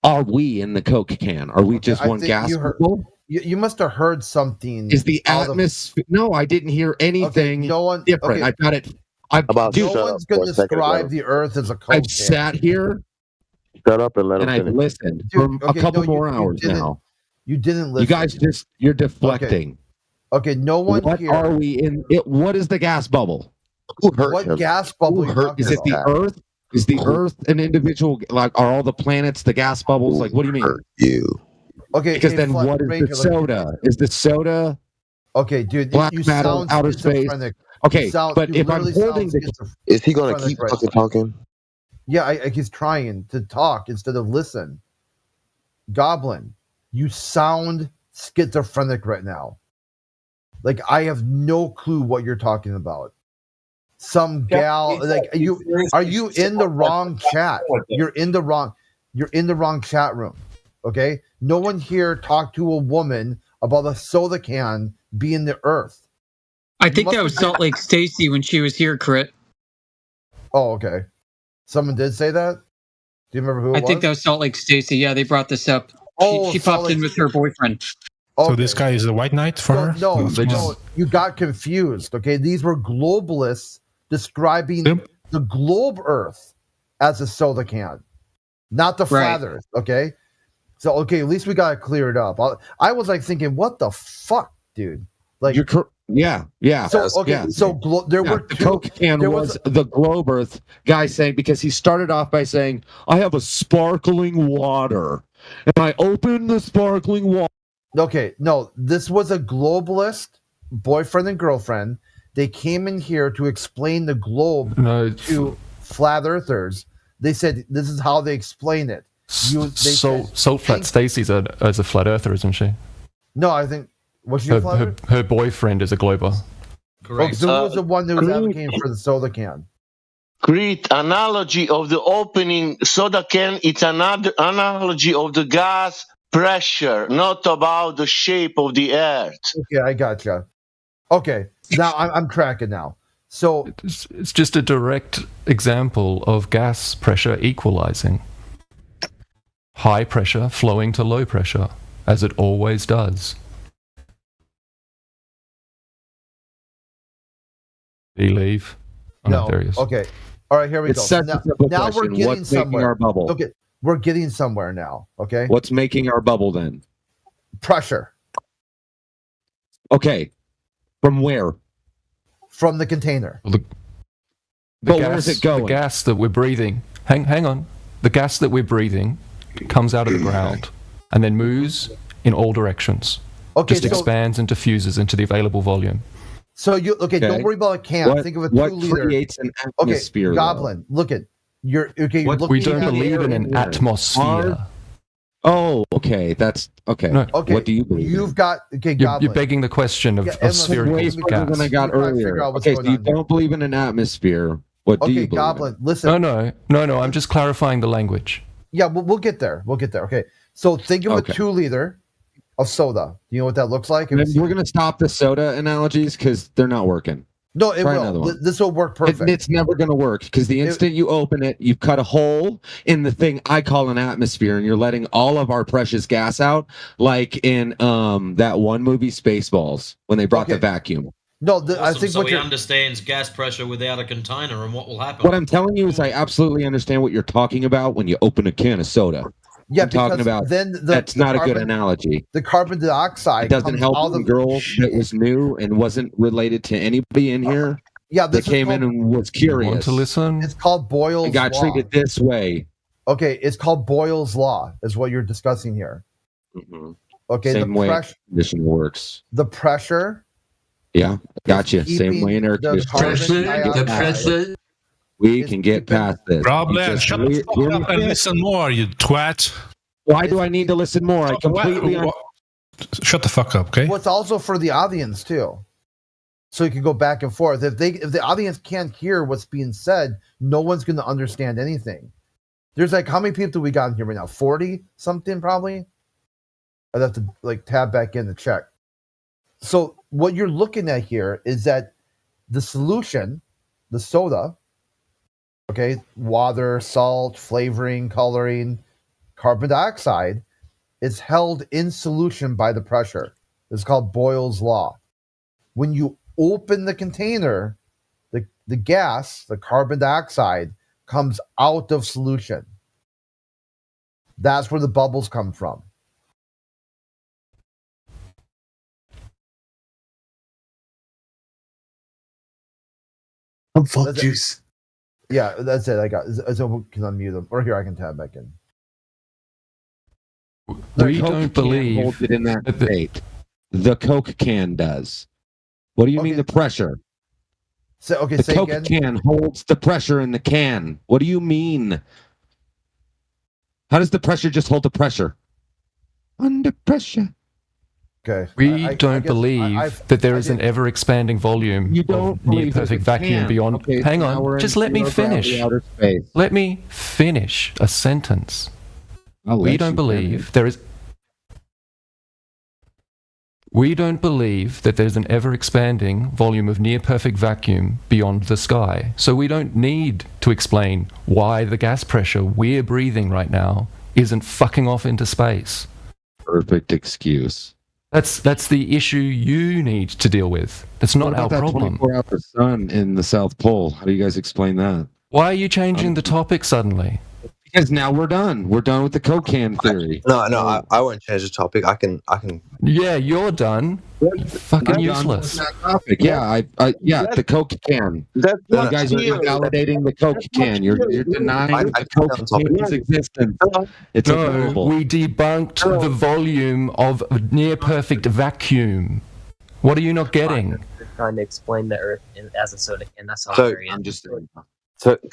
are we in the Coke can? Are we just one gas bubble? You must have heard something. Is the atmosphere? No, I didn't hear anything different. Okay. I got it. No one's going to describe the Earth as a Coke I've sat here. Shut up and let and him I've finish. listened for a couple more hours now. You didn't listen. You guys you're deflecting. Okay, no one what here. Are we in it? What is the gas bubble? What gas bubble? Is it the Earth? Is the Earth an individual? Like, are all the planets the gas bubbles? Like, what do you mean? You. Okay, because then what is the soda? Is the soda? Okay, dude, black you matter, sound outer space. Okay, but if I'm holding is he going to keep fucking talking? Yeah, he's trying to talk instead of listen. Goblin, you sound schizophrenic right now. Like I have no clue what you're talking about. Some gal, like are you in the wrong chat? You're in the wrong chat room. Okay, no one here talked to a woman about a soda can being the Earth. I think that was Salt Lake Stacy when she was here, Crit. Oh, okay. Someone did say that? Do you remember who it was? I think that was Salt Lake Stacy. Yeah, they brought this up. She popped in with her boyfriend. So this guy is a white knight for her? No, you got confused. Okay, these were globalists describing the globe Earth as a soda can, not the flat Earth. Okay, so at least we got it cleared up. I was like thinking, what the fuck, dude? Like, yeah. So there were the Coke can was the globe Earth guy saying, because he started off by saying, "I have a sparkling water, and I opened the sparkling water." Okay, no, this was a globalist boyfriend and girlfriend. They came in here to explain the globe to flat earthers. They said this is how they explain it. Flat Stacy's as a flat earther, isn't she? No, I think was she a flat earther? Her boyfriend is a glober. Correct. So who was the one that was advocating for the soda can? Great analogy of the opening soda can. It's another analogy of the gas pressure, not about the shape of the Earth. Okay, I gotcha. Okay, now I'm tracking now. So it's just a direct example of gas pressure equalizing. High pressure flowing to low pressure, as it always does. Did he leave? Oh, no. There he is. Okay. All right, here we go. Now we're getting somewhere. Our bubble? Okay, we're getting somewhere now. Okay. What's making our bubble then? Pressure. Okay. From where? From the container. Where's it going? The gas that we're breathing. Hang on. The gas that we're breathing comes out of the ground and then moves in all directions. Okay, just expands and diffuses into the available volume. So don't worry about a can. Think of a 2 liter. Creates an atmosphere? Goblin, look at you're okay. You're we don't believe in an atmosphere. Oh, okay. That's okay. No. Okay. What do you believe? You've got Goblin. You're begging the question of spherical gas. Than I got earlier. Okay, so you don't believe in an atmosphere. What do you believe? Goblin, listen. No. I'm just clarifying the language. Yeah, we'll get there. Okay. So think of a 2 liter of soda. Do you know what that looks like? We're going to stop the soda analogies because they're not working. No, it will. This will work perfect. It's never going to work because the instant you open it, you've cut a hole in the thing I call an atmosphere, and you're letting all of our precious gas out, like in that one movie, Spaceballs, when they brought the vacuum. No, awesome. I think so he understands gas pressure without a container and what will happen. What I'm telling you is I absolutely understand what you're talking about when you open a can of soda. Yeah, I'm talking about that's not a good analogy. The carbon dioxide it doesn't help the girl that was new and wasn't related to anybody in here. Yeah, that came in and was curious. Want to listen? It's called Boyle's and got Law. treated this way. Okay, it's called Boyle's Law, is what you're discussing here. Mm-hmm. Okay, same way air conditioning works. The pressure. Yeah, gotcha. Same way in air conditioning. We can get past this. Problem. Shut the fuck up and listen more, you twat. Why do I need to listen more? I completely. Shut the fuck up, okay? Well, it's also for the audience too, so you can go back and forth. If the audience can't hear what's being said, no one's going to understand anything. There's like how many people do we got in here right now? 40 something probably. I'd have to like tab back in to check. So what you're looking at here is that the solution, the soda. Okay, water, salt, flavoring, coloring, carbon dioxide is held in solution by the pressure. It's called Boyle's Law. When you open the container, the gas, the carbon dioxide, comes out of solution. That's where the bubbles come from. I'm full juice. Yeah, that's it. I got. So can unmute them, or here I can tab back in. We don't believe holds it in that state. The Coke can does. What do you mean the pressure? So the Coke can holds the pressure in the can. What do you mean? How does the pressure just hold the pressure? Under pressure. Okay. We don't believe that there is an ever-expanding volume of near-perfect vacuum beyond... Okay, hang on, just let me finish. Let me finish a sentence. We don't believe there is... We don't believe that there's an ever-expanding volume of near-perfect vacuum beyond the sky. So we don't need to explain why the gas pressure we're breathing right now isn't fucking off into space. Perfect excuse. That's the issue you need to deal with. That's not our problem. 24-hour sun in the South Pole. How do you guys explain that? Why are you changing the topic suddenly? Because now we're done. We're done with the Coke can theory. No, I won't change the topic. I can. Yeah, you're done. Fucking useless. Yeah, the Coke can. You guys are invalidating the Coke can. You're denying the Coke can's existence. It's no, we debunked the volume of near-perfect vacuum. What are you not getting? Trying to explain the Earth as a soda can. That's all.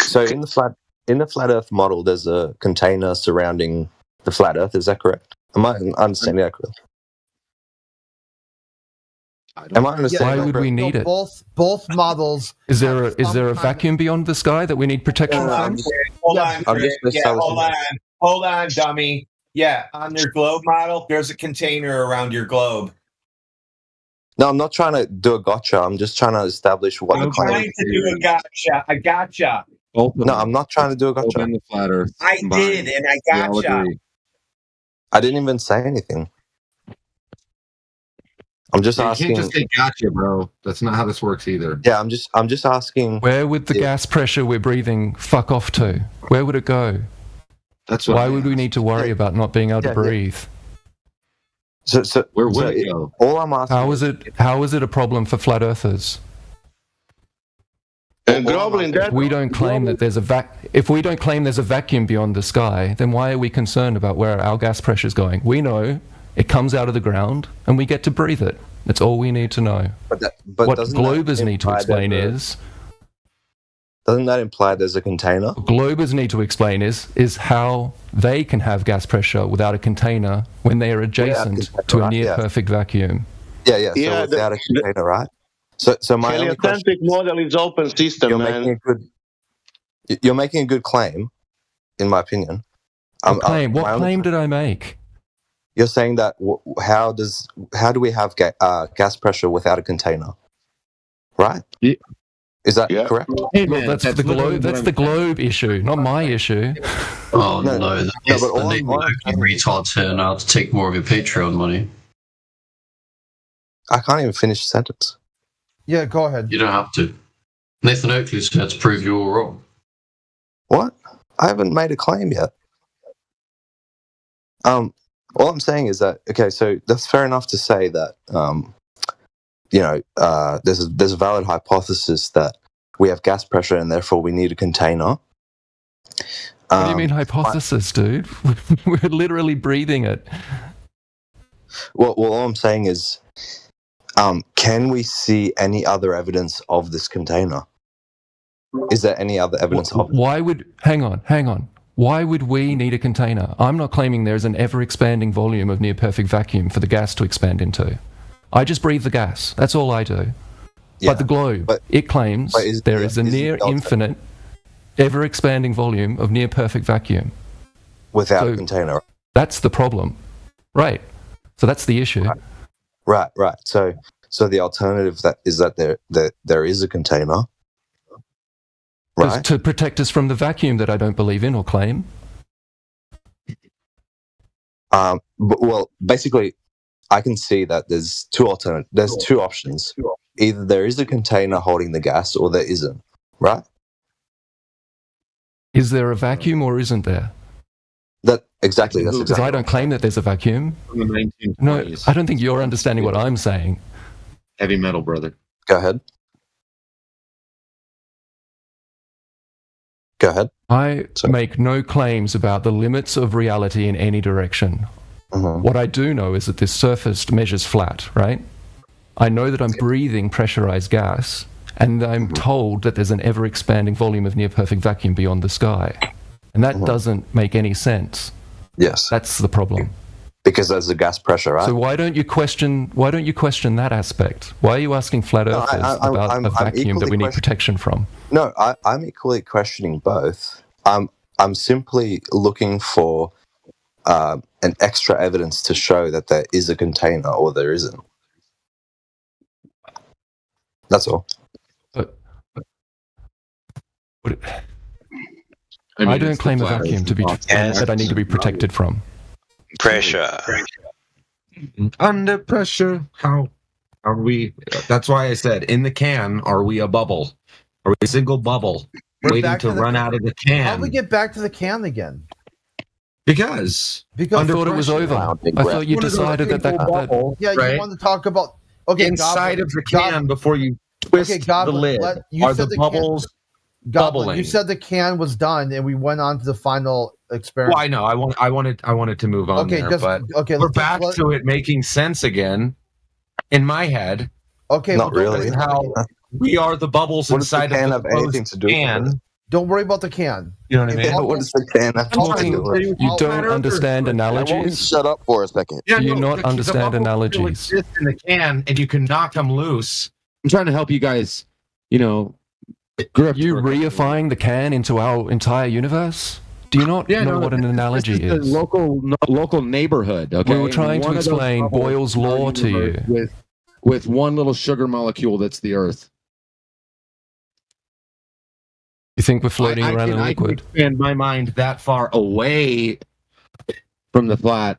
So in the flat Earth model, there's a container surrounding the flat Earth. Is that correct? Am I understanding that correctly? Why would we need it? Both models. Is there a vacuum beyond the sky that we need protection from? Hold on, dummy. Yeah, on your globe model, there's a container around your globe. No, I'm not trying to do a gotcha. I'm just trying to establish what I'm trying to do a gotcha. I gotcha. No, I'm not trying to do a gotcha. The flat Earth I did, and I gotcha. I didn't even say anything. I'm just asking. You can't just say gotcha, bro. That's not how this works either. Yeah, I'm just asking. Where would the gas pressure we're breathing fuck off to? Where would it go? That's why would we need to worry about not being able to breathe? So where would it go? All I'm asking. How is it a problem for flat earthers? And if we don't claim that there's if we don't claim there's a vacuum beyond the sky, then why are we concerned about where our gas pressure is going? We know it comes out of the ground and we get to breathe it. That's all we need to know. But what globers need to explain is... Doesn't that imply there's a container? What globers need to explain is how they can have gas pressure without a container when they are adjacent to a near-perfect vacuum. Yeah, so without a container, right? So my heliocentric model is open system, you're making a good claim, in my opinion. What claim did I make? You're saying that how do we have gas pressure without a container, right? Yeah. Is that correct? Hey, man, that's the globe. That's the globe issue, not my issue. Oh no! The Nathan Oakley retards here now to take more of your Patreon money. I can't even finish the sentence. Yeah, go ahead. You don't have to. Nathan Oakley's here to prove you all wrong. What? I haven't made a claim yet. All I'm saying is that okay, so that's fair enough to say that there's a valid hypothesis that we have gas pressure and therefore we need a container. What do you mean hypothesis, dude? We're literally breathing it. Well, all I'm saying is, can we see any other evidence of this container? Is there any other evidence of it? Hang on. Why would we need a container? I'm not claiming there's an ever-expanding volume of near-perfect vacuum for the gas to expand into. I just breathe the gas. That's all I do. Yeah, but the globe, it claims there is a near-infinite, ever-expanding volume of near-perfect vacuum. Without a container. That's the problem. Right. So that's the issue. Right. So the alternative is that there is a container. Right. To protect us from the vacuum that I don't believe in or claim. Well, basically, I can see that there's two options. Either there is a container holding the gas, or there isn't. Right? Is there a vacuum or isn't there? That's exactly. Because I don't claim that there's a vacuum. No, I don't think you're understanding what I'm saying. Heavy metal, brother. Go ahead. I make no claims about the limits of reality in any direction. What I do know is that this surface measures flat, right? I know that I'm breathing pressurized gas, and I'm told that there's an ever-expanding volume of near-perfect vacuum beyond the sky. And that doesn't make any sense. Yes. That's the problem. Because there's a gas pressure, right? So why don't you question that aspect? Why are you asking flat earthers about a vacuum that we need protection from? No, I'm equally questioning both. I'm simply looking for an extra evidence to show that there is a container or there isn't. That's all. I don't claim a vacuum to be that I need to be protected from. Pressure. Under pressure. How are we? That's why I said, in the can, are we a bubble? Are we a single bubble waiting to run out of the can? How do we get back to the can again? Because I thought it was over. I thought you decided that yeah, you want to talk about inside of the can before you twist the lid. Are the bubbles bubbling? You said the can was done, and we went on to the final experiment. Well, I know. I wanted to move on there, but we're back to it making sense again in my head. Okay, not really. How we are the bubbles inside of the anything to do can. with it? Don't worry about the can. You know what I mean? What does the can have to do with it? You don't understand analogies? Shut up for a second. Yeah, do you not understand analogies? In the can, and you can knock them loose. I'm trying to help you guys, you reifying the can into our entire universe? Do you not know what an analogy is? Local neighborhood. Okay, we were trying to explain Boyle's law to you. With one little sugar molecule that's the Earth. You think we're floating around in liquid? I can expand my mind that far away from the flat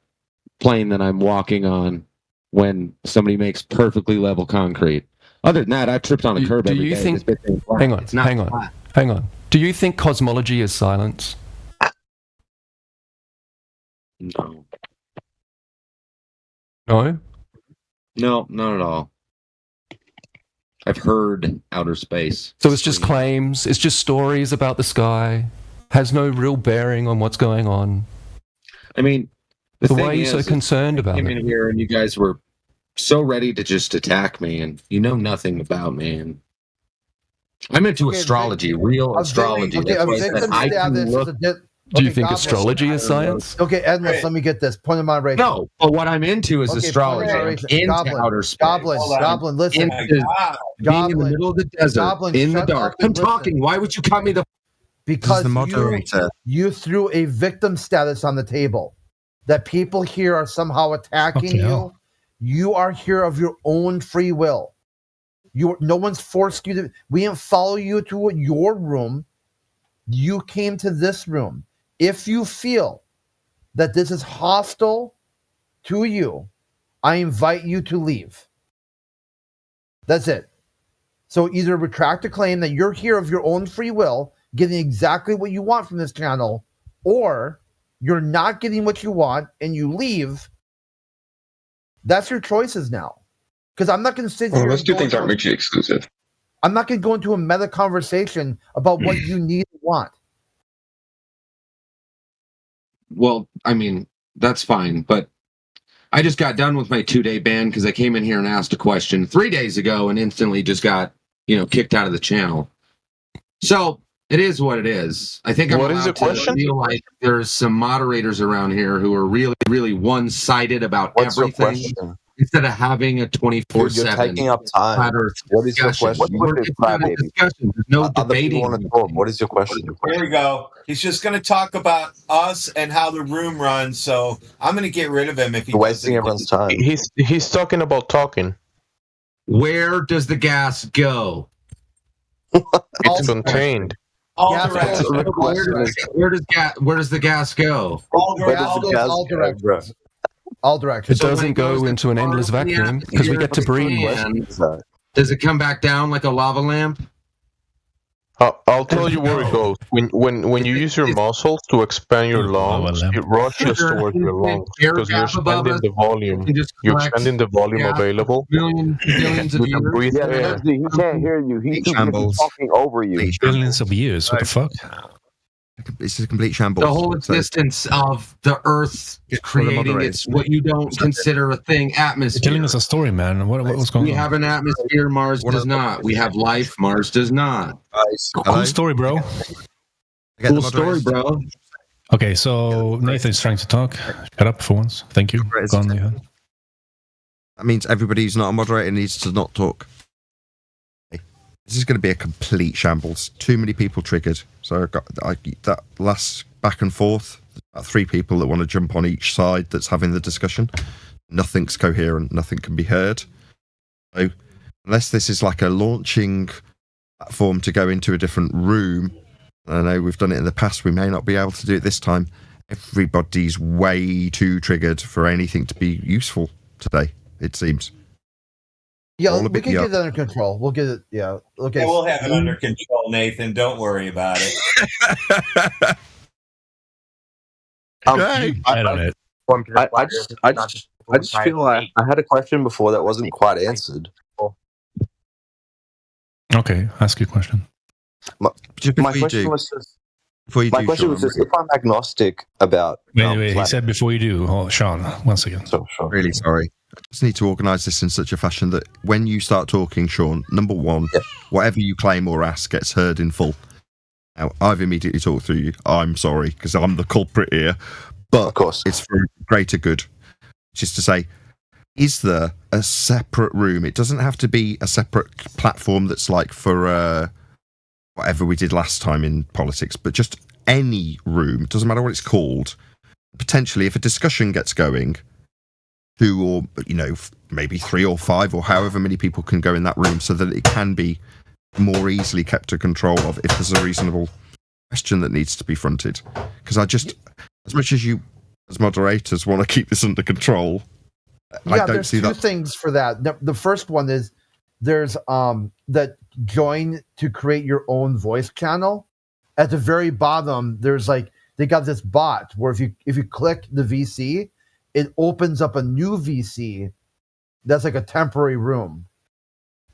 plane that I'm walking on when somebody makes perfectly level concrete. Other than that, I tripped on a curb every day. Hang on. Do you think cosmology is silence? No. No? No, not at all. I've heard outer space. So it's just claims, it's just stories about the sky, has no real bearing on what's going on. I mean, why are you so concerned about it? I came in here and you guys were so ready to just attack me, and you know nothing about me. And I'm into astrology, real astrology. Do you think astrology is science? Okay, Edmund, let me get this. Point of moderation. No, but what I'm into is astrology. Into outer space. Goblin, listen. Being in the middle of the desert, in the dark. I'm talking. Why would you cut me the... Because you threw a victim status on the table. That people here are somehow attacking you. You are here of your own free will. No one's forced you to... We didn't follow you to your room. You came to this room. If you feel that this is hostile to you, I invite you to leave. That's it. So either retract the claim that you're here of your own free will, getting exactly what you want from this channel, or you're not getting what you want and you leave, that's your choices now. Because I'm not going to sit here. Those two things aren't mutually exclusive. I'm not going to go into a meta conversation about what you need and want. Well, I mean, that's fine, but I just got done with my 2-day ban because I came in here and asked a question 3 days ago and instantly just got, kicked out of the channel. So it is what it is. I think I'm allowed to feel like there's some moderators around here who are really, really one-sided about everything. Instead of having a 24/7, you're taking up time. What is your question? There's no debating. Want to talk. What is your question? Here we go. He's just going to talk about us and how the room runs. So I'm going to get rid of him if he's wasting everyone's time. He's talking about talking. Where does the gas go? It's contained. Where does the gas go? All directions. It doesn't go into an endless vacuum because we get to breathe. Does it come back down like a lava lamp? I'll tell you where it goes. When you use your muscles to expand your lungs, it rushes towards your lungs because you're expanding the volume. You're expanding the volume available. Billions of years. Breathe air. He can't hear you. He's talking over you. Billions of years. What the fuck? It's a complete shambles. The whole existence of the Earth creating its what you don't consider a thing atmosphere. You're telling us a story, man. What's going on? We have an atmosphere. Mars does not. We have life. Mars does not. Cool story, bro. Cool story, bro. Okay, so Nathan's trying to talk. Shut up for once. Thank you. Go on, Nathan. That means everybody who's not a moderator needs to not talk. This is going to be a complete shambles. Too many people triggered. So I've got that last back and forth. About 3 people that want to jump on each side that's having the discussion. Nothing's coherent. Nothing can be heard. So unless this is like a launching platform to go into a different room, I know we've done it in the past. We may not be able to do it this time. Everybody's way too triggered for anything to be useful today, it seems. Yeah, we can get it under control. We'll get it. Yeah. Okay. Yeah, we'll have it under control, Nathan. Don't worry about it. I just feel like I had a question before that wasn't quite answered. Okay, ask your question. My question was just, if I'm agnostic about... Wait, he said before you do. Oh, Sean, once again. Sure. Really sorry. I just need to organise this in such a fashion that when you start talking, Sean, number one, whatever you claim or ask gets heard in full. Now, I've immediately talked through you. I'm sorry, because I'm the culprit here. But of course, it's for greater good. Just to say, is there a separate room? It doesn't have to be a separate platform that's like for whatever we did last time in politics, but just any room. It doesn't matter what it's called. Potentially, if a discussion gets going, 2 or maybe 3 or 5 or however many people can go in that room, so that it can be more easily kept to control of if there's a reasonable question that needs to be fronted. Because I just, as much as you as moderators want to keep this under control, I don't see that. There's 2 things for that. The first one is there's that join to create your own voice channel. At the very bottom, there's they got this bot where if you click the VC, it opens up a new VC that's like a temporary room.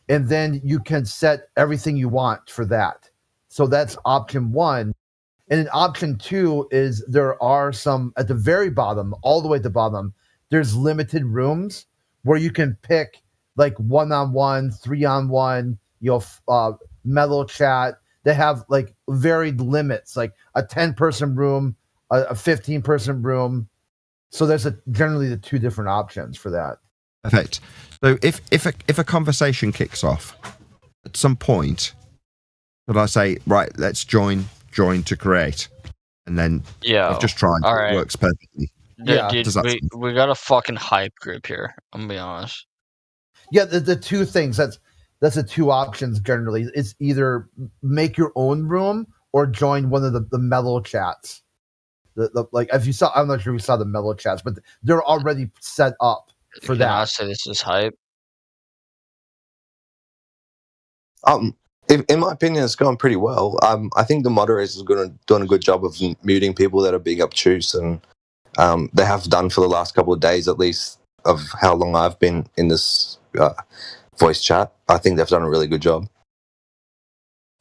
And then you can set everything you want for that. So that's option 1. And then option 2 is there are some at the very bottom, all the way at the bottom, there's limited rooms where you can pick like 1-on-1, 3-on-1, metal chat. They have like varied limits, like a 10-person room, a 15-person room. So there's generally the 2 different options for that. Perfect. So if a conversation kicks off at some point, could I say, right, let's join to create, and then I've just tried. All right. It works perfectly. Yeah, dude, we got a fucking hype group here. I'm gonna be honest. Yeah, the 2 things that's the 2 options generally. It's either make your own room or join one of the metal chats. Like if you saw, I'm not sure if you saw the metal chats, but they're already set up for that. I say this is hype. In my opinion, it's going pretty well. I think the moderators are doing a good job of muting people that are being obtuse, and they have done for the last couple of days, at least, of how long I've been in this voice chat. I think they've done a really good job.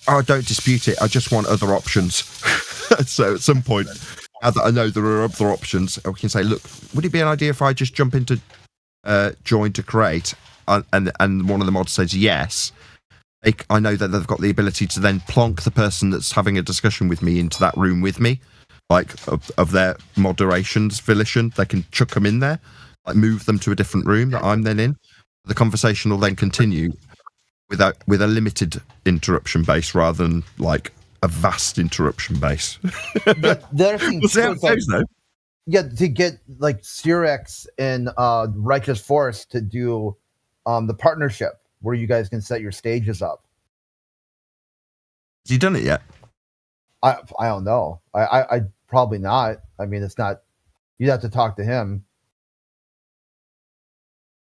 I don't dispute it. I just want other options. So at some point, now that I know there are other options, we can say, look, would it be an idea if I just jump into join to create, and one of the mods says yes. I know that they've got the ability to then plonk the person that's having a discussion with me into that room with me, like of their moderation's volition. They can chuck them in there, like move them to a different room that I'm then in. The conversation will then continue with a limited interruption base rather than like a vast interruption base. The other thing We'll see how it goes, though. Yeah, to get like Cyrex and Righteous Force to do the partnership where you guys can set your stages up. Has he done it yet? I don't know. I probably not. I mean, it's not. You'd have to talk to him.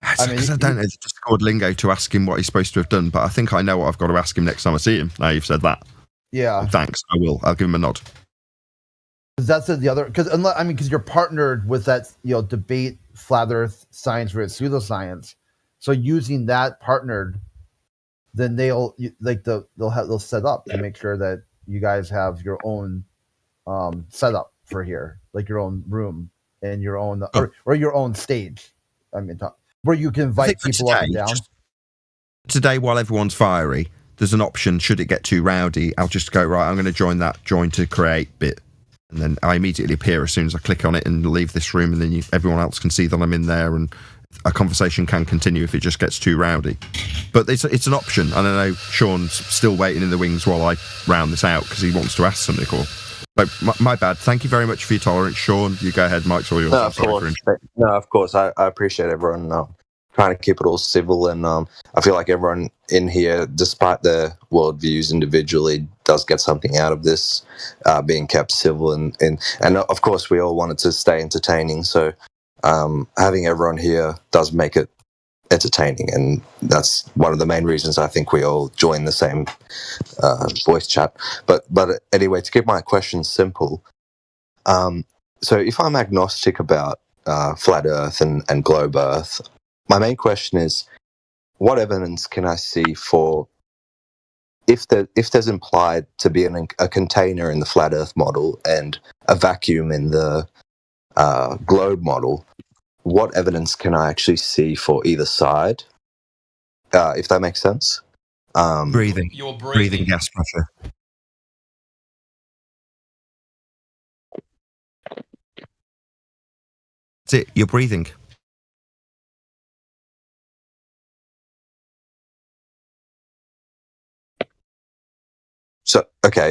I don't know the Discord lingo to ask him what he's supposed to have done, but I think I know what I've got to ask him next time I see him. Now you've said that. Yeah. Thanks. I will. I'll give him a nod. Because that's the other. Because you're partnered with that debate flat Earth science versus pseudoscience. So using that partnered, then they'll set up to make sure that you guys have your own setup for here, like your own room and your own or your own stage. I mean, where you can invite people up and down. Today, while everyone's fiery, there's an option. Should it get too rowdy, I'll just go right. I'm going to join that join to create bit, and then I immediately appear as soon as I click on it and leave this room, and then everyone else can see that I'm in there, and a conversation can continue if it just gets too rowdy. But it's an option, and I know Sean's still waiting in the wings while I round this out because he wants to ask something. So my bad. Thank you very much for your tolerance, Sean. You go ahead, Mike's all yours. No, of course. I appreciate everyone trying to keep it all civil, and I feel like everyone in here, despite their worldviews individually, does get something out of this, being kept civil, and of course we all want it to stay entertaining. So having everyone here does make it entertaining, and that's one of the main reasons I think we all join the same voice chat. But anyway, to keep my question simple, so if I'm agnostic about flat Earth and globe Earth, my main question is, what evidence can I see for if there's implied to be a container in the flat Earth model and a vacuum in the globe model? What evidence can I actually see for either side? If that makes sense. Breathing. You're breathing. Gas pressure. That's it. You're breathing.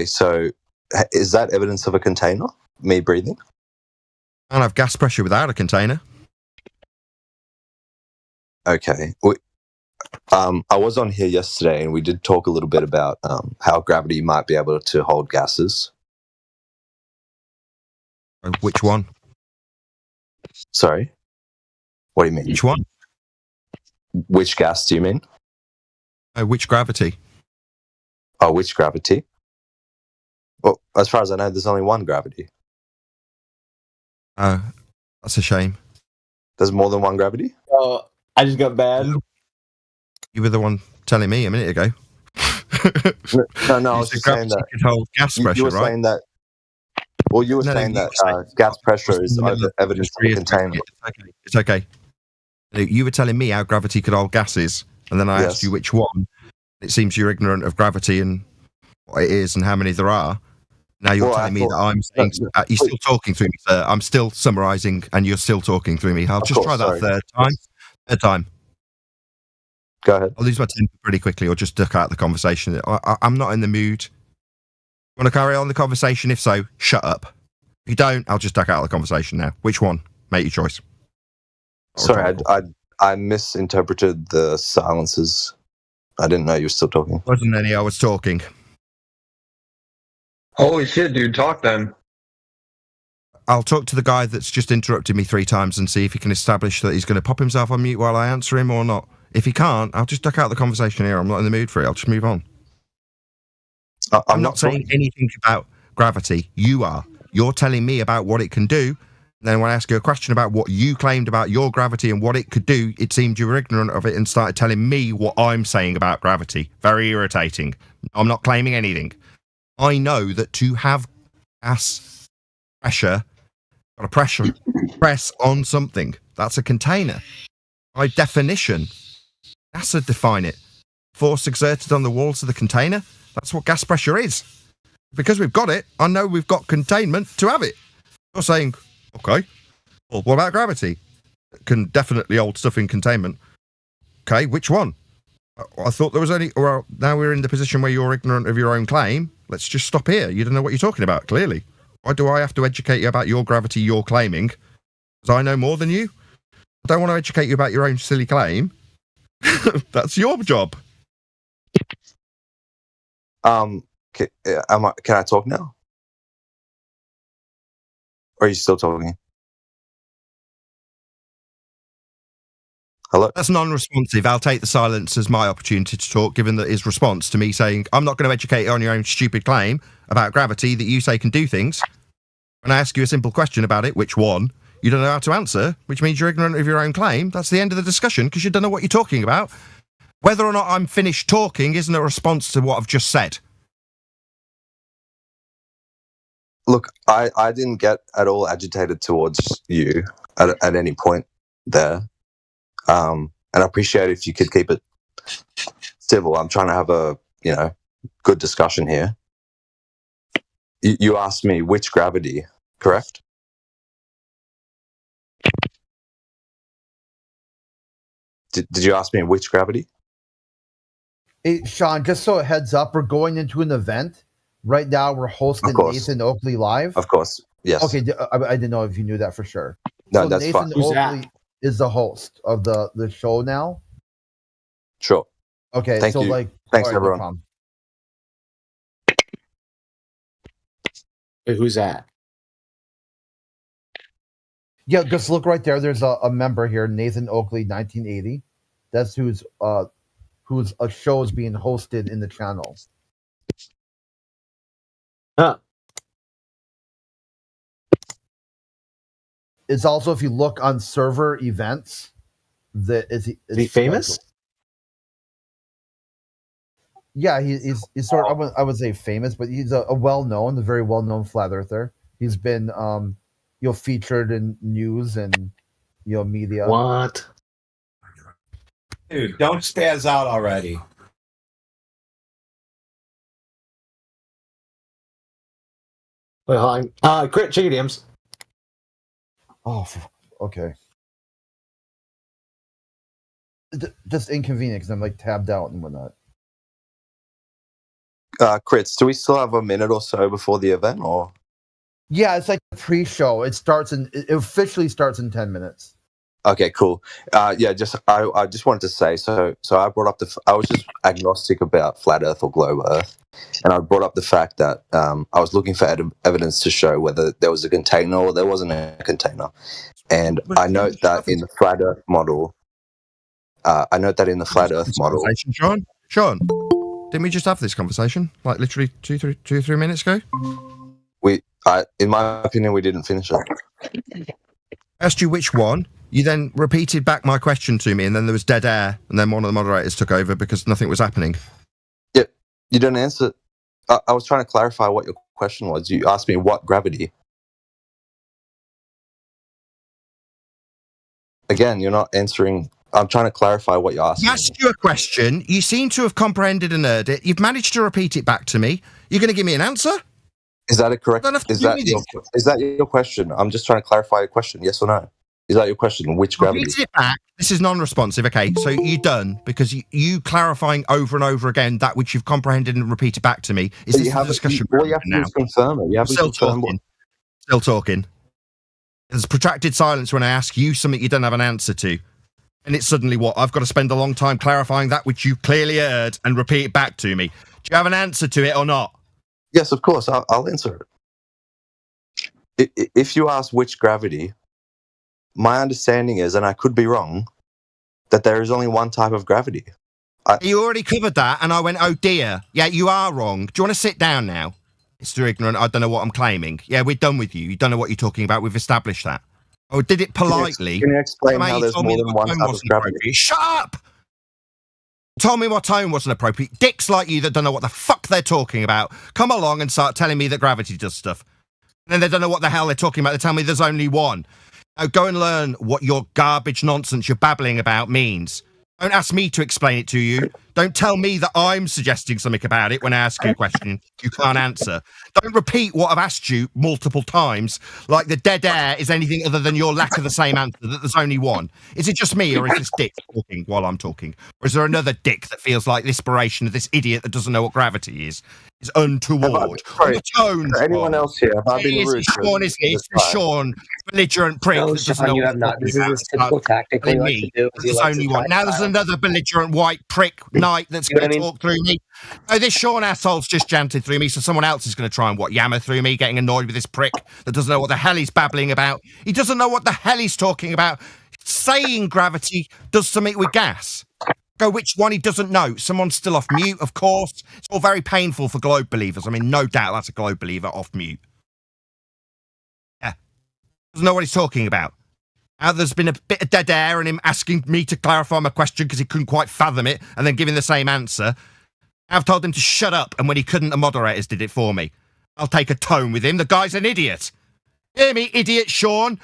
So is that evidence of a container? Me breathing? I don't have gas pressure without a container. Okay. I was on here yesterday, and we did talk a little bit about how gravity might be able to hold gases. Which one? Sorry? What do you mean? Which one? Which gas do you mean? Which gravity? Oh, which gravity? Well, as far as I know, there's only one gravity. That's a shame. There's more than one gravity? Oh, I just got bad. You were the one telling me a minute ago. No, I was just saying that could hold gas pressure, you were right? saying that. Well, you were saying that gas pressure is evidence of a container. It's okay. You were telling me how gravity could hold gases, and then I asked you which one. It seems you're ignorant of gravity and what it is and how many there are. Now you're telling me that I'm saying... you're still talking through me, sir. I'm still summarising, and you're still talking through me. I'll just try that third time. Go ahead. I'll lose my temper pretty quickly or just duck out the conversation. I'm not in the mood. Want to carry on the conversation? If so, shut up. If you don't, I'll just duck out of the conversation now. Which one? Make your choice. Sorry, I misinterpreted the silences. I didn't know you were still talking. Wasn't any, I was talking. Holy shit, dude, talk then. I'll talk to the guy that's just interrupted me 3 times and see if he can establish that he's going to pop himself on mute while I answer him or not. If he can't, I'll just duck out the conversation here. I'm not in the mood for it. I'll just move on. I'm not saying anything about gravity. You are. You're telling me about what it can do. Then when I ask you a question about what you claimed about your gravity and what it could do, it seemed you were ignorant of it and started telling me what I'm saying about gravity. Very irritating. I'm not claiming anything. I know that to have gas pressure, got to press on something. That's a container. By definition, NASA define it. Force exerted on the walls of the container. That's what gas pressure is. Because we've got it, I know we've got containment to have it. You're saying, okay, well, what about gravity? It can definitely hold stuff in containment. Okay, which one? I thought there was only... Well, now we're in the position where you're ignorant of your own claim. Let's just stop here. You don't know what you're talking about, clearly. Why do I have to educate you about your gravity you're claiming? Because I know more than you? I don't want to educate you about your own silly claim. That's your job. Can I talk now? Or are you still talking? Hello? That's non-responsive. I'll take the silence as my opportunity to talk, given that his response to me saying, I'm not going to educate you on your own stupid claim about gravity that you say can do things. When I ask you a simple question about it, which one, you don't know how to answer, which means you're ignorant of your own claim. That's the end of the discussion, because you don't know what you're talking about. Whether or not I'm finished talking isn't a response to what I've just said. Look, I didn't get at all agitated towards you at any point there. And I appreciate if you could keep it civil. I'm trying to have a, good discussion here. You asked me which gravity, correct? Did you ask me which gravity? Hey, Sean, just so a heads up, we're going into an event. Right now, we're hosting Nathan Oakley live. Of course, yes. Okay, I didn't know if you knew that for sure. No, so that's Nathan fine. Oakley is the host of the show now. Sure. Okay, Thank so you. like, Thanks, all right, everyone. no problem. Wait, who's that? Yeah, just look right there. There's a member here, Nathan Oakley, 1980. That's whose a show is being hosted in the channel. Huh. It's also, if you look on server events, is he famous? Yeah, he's sort of, I would say famous, but he's a well-known, very well-known flat earther. He's been featured in news and media. What? Dude, don't spaz out already. Wait, hold on. Crit Chicken DMs. Oh, okay. Just inconvenient because I'm like tabbed out and whatnot. Crits, do we still have a minute or so before the event, or? Yeah, it's like a pre-show. It officially starts in 10 minutes. Okay, cool. I just wanted to say, so I brought up I was just agnostic about flat Earth or globe Earth, and I brought up the fact that I was looking for evidence to show whether there was a container or there wasn't a container, and I note that in the flat Earth model, Sean, didn't we just have this conversation like literally 2 or 3 minutes ago? In my opinion, we didn't finish it. I asked you which one. You then repeated back my question to me, and then there was dead air, and then one of the moderators took over because nothing was happening. Yeah, you didn't answer. I was trying to clarify what your question was. You asked me what gravity. Again, you're not answering. I'm trying to clarify what you're asking. I asked you a question. You seem to have comprehended and heard it. You've managed to repeat it back to me. You're going to give me an answer? Is that a correct? Is that your question? I'm just trying to clarify your question. Yes or no? Is that your question? Which gravity? Repeat it back. This is non-responsive. Okay, so you're done because you clarifying over and over again that which you've comprehended and repeated back to me. Is this a discussion? All you have to do is confirm it. You haven't confirmed it. Still talking. There's protracted silence when I ask you something you don't have an answer to. And it's suddenly what? I've got to spend a long time clarifying that which you clearly heard and repeat it back to me. Do you have an answer to it or not? Yes, of course. I'll answer it. If you ask which gravity, my understanding is, and I could be wrong, that there is only one type of gravity. You already covered that, and I went, oh dear. Yeah, you are wrong. Do you want to sit down now? Mr. Ignorant, I don't know what I'm claiming. Yeah, we're done with you. You don't know what you're talking about. We've established that. Oh, did it politely. Can you explain how there's more than one type of gravity? Shut up! Told me my tone wasn't appropriate. Dicks like you that don't know what the fuck they're talking about come along and start telling me that gravity does stuff. And then they don't know what the hell they're talking about. They tell me there's only one. Now go and learn what your garbage nonsense you're babbling about means. Don't ask me to explain it to you. Don't tell me that I'm suggesting something about it when I ask you a question you can't answer. Don't repeat what I've asked you multiple times, like the dead air is anything other than your lack of the same answer, that there's only one. Is it just me, or is this dick talking while I'm talking? Or is there another dick that feels like the inspiration of this idiot that doesn't know what gravity is untoward? The tone. Anyone else here? Have I been rude? Sean, isn't it? It's Sean, belligerent prick. No, that doesn't Sean, know you what have not. This is his typical tactic. He likes to do. There's only one. Now there's another belligerent white prick knight that's going to talk through me. Oh, this Sean asshole's just janted through me, so someone else is going to try and yammer through me, getting annoyed with this prick that doesn't know what the hell he's babbling about. He doesn't know what the hell he's talking about. Saying gravity does something with gas. Go, which one he doesn't know. Someone's still off mute, of course. It's all very painful for globe believers. I mean, no doubt that's a globe believer off mute. Yeah. Doesn't know what he's talking about. Now there's been a bit of dead air and him asking me to clarify my question because he couldn't quite fathom it and then giving the same answer. I've told him to shut up, and when he couldn't, the moderators did it for me. I'll take a tone with him. The guy's an idiot. Hear me, idiot Sean?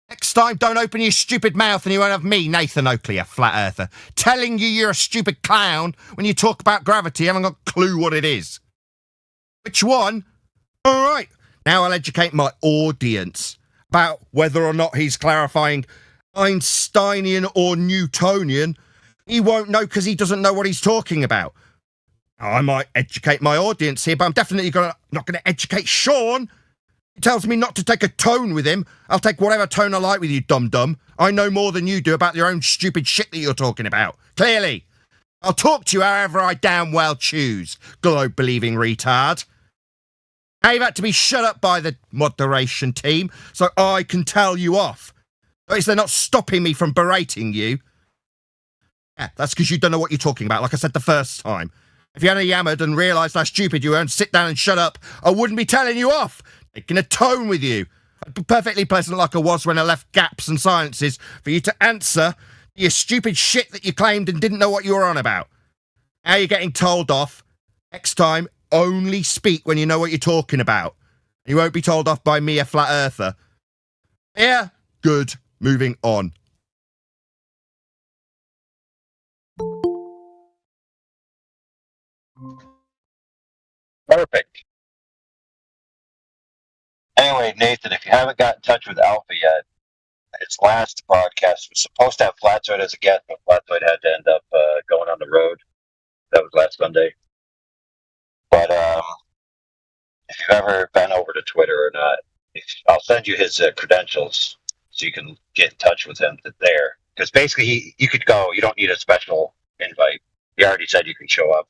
Next time, don't open your stupid mouth and you won't have me, Nathan Oakley, a flat earther, telling you you're a stupid clown when you talk about gravity. You haven't got a clue what it is. Which one? All right. Now I'll educate my audience about whether or not he's clarifying Einsteinian or Newtonian. He won't know because he doesn't know what he's talking about. Now, I might educate my audience here, but I'm definitely not going to educate Sean. He tells me not to take a tone with him. I'll take whatever tone I like with you, dum-dum. I know more than you do about your own stupid shit that you're talking about. Clearly. I'll talk to you however I damn well choose, globe-believing retard. Now you've had to be shut up by the moderation team so I can tell you off. At least they're not stopping me from berating you. Yeah, that's because you don't know what you're talking about, like I said the first time. If you hadn't yammered and realised how stupid you were and sit down and shut up, I wouldn't be telling you off. Taking a tone with you. I'd be perfectly pleasant like I was when I left gaps and silences for you to answer your stupid shit that you claimed and didn't know what you were on about. Now you're getting told off. Next time, only speak when you know what you're talking about. You won't be told off by me, a flat earther. Yeah, good. Moving on. Perfect. Anyway, Nathan, if you haven't got in touch with Alpha yet, its last broadcast was supposed to have Flatzoid as a guest, but Flatzoid had to end up going on the road. That was last Sunday. But if you've ever been over to Twitter or not, I'll send you his credentials so you can get in touch with him there. Because basically, you could go. You don't need a special invite. He already said you can show up.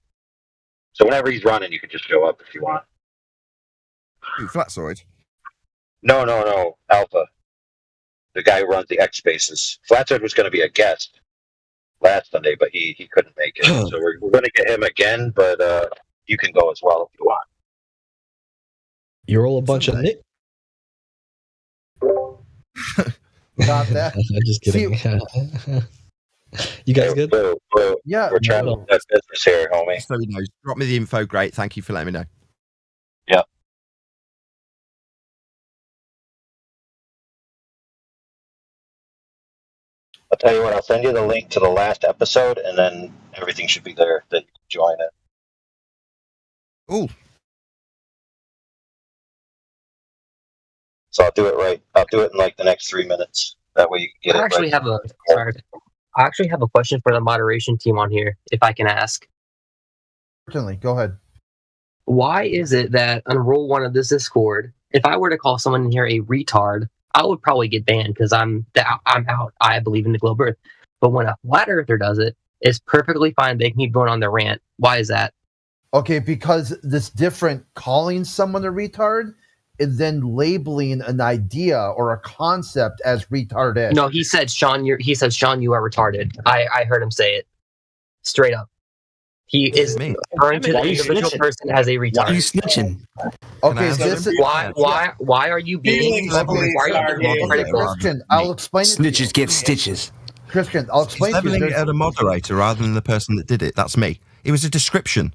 So whenever he's running, you can just show up if you want. Flatzoid? No. Alpha. The guy who runs the X Spaces. Flatzoid was going to be a guest last Sunday, but he couldn't make it. So we're going to get him again, but you can go as well if you want. You're all a bunch of nit. Not that. I'm just kidding. You guys good? Yeah. We're trying to do business here, homie. So you know, drop me the info. Great. Thank you for letting me know. Yeah. I'll tell you what, I'll send you the link to the last episode, and then everything should be there that you can join it. Ooh. So I'll do it right. I'll do it in like the next 3 minutes. That way you can get it. I actually have a question for the moderation team on here, if I can ask. Certainly, go ahead. Why is it that on rule 1 of this Discord, if I were to call someone in here a retard, I would probably get banned because I'm out. I believe in the globe earth. But when a flat earther does it, it's perfectly fine. They can keep going on their rant. Why is that? Okay, because this different calling someone a retard is then labeling an idea or a concept as retarded. No, he said, Sean, you are retarded. I heard him say it straight up. He is referring to the individual person as a retard. Why are you snitching? Okay, this is why are you being critical? Christian, I'll explain it. Snitches get stitches. Christian, I'll explain He's to you. leveling it at a moderator rather than the person that did it. That's me. It was a description.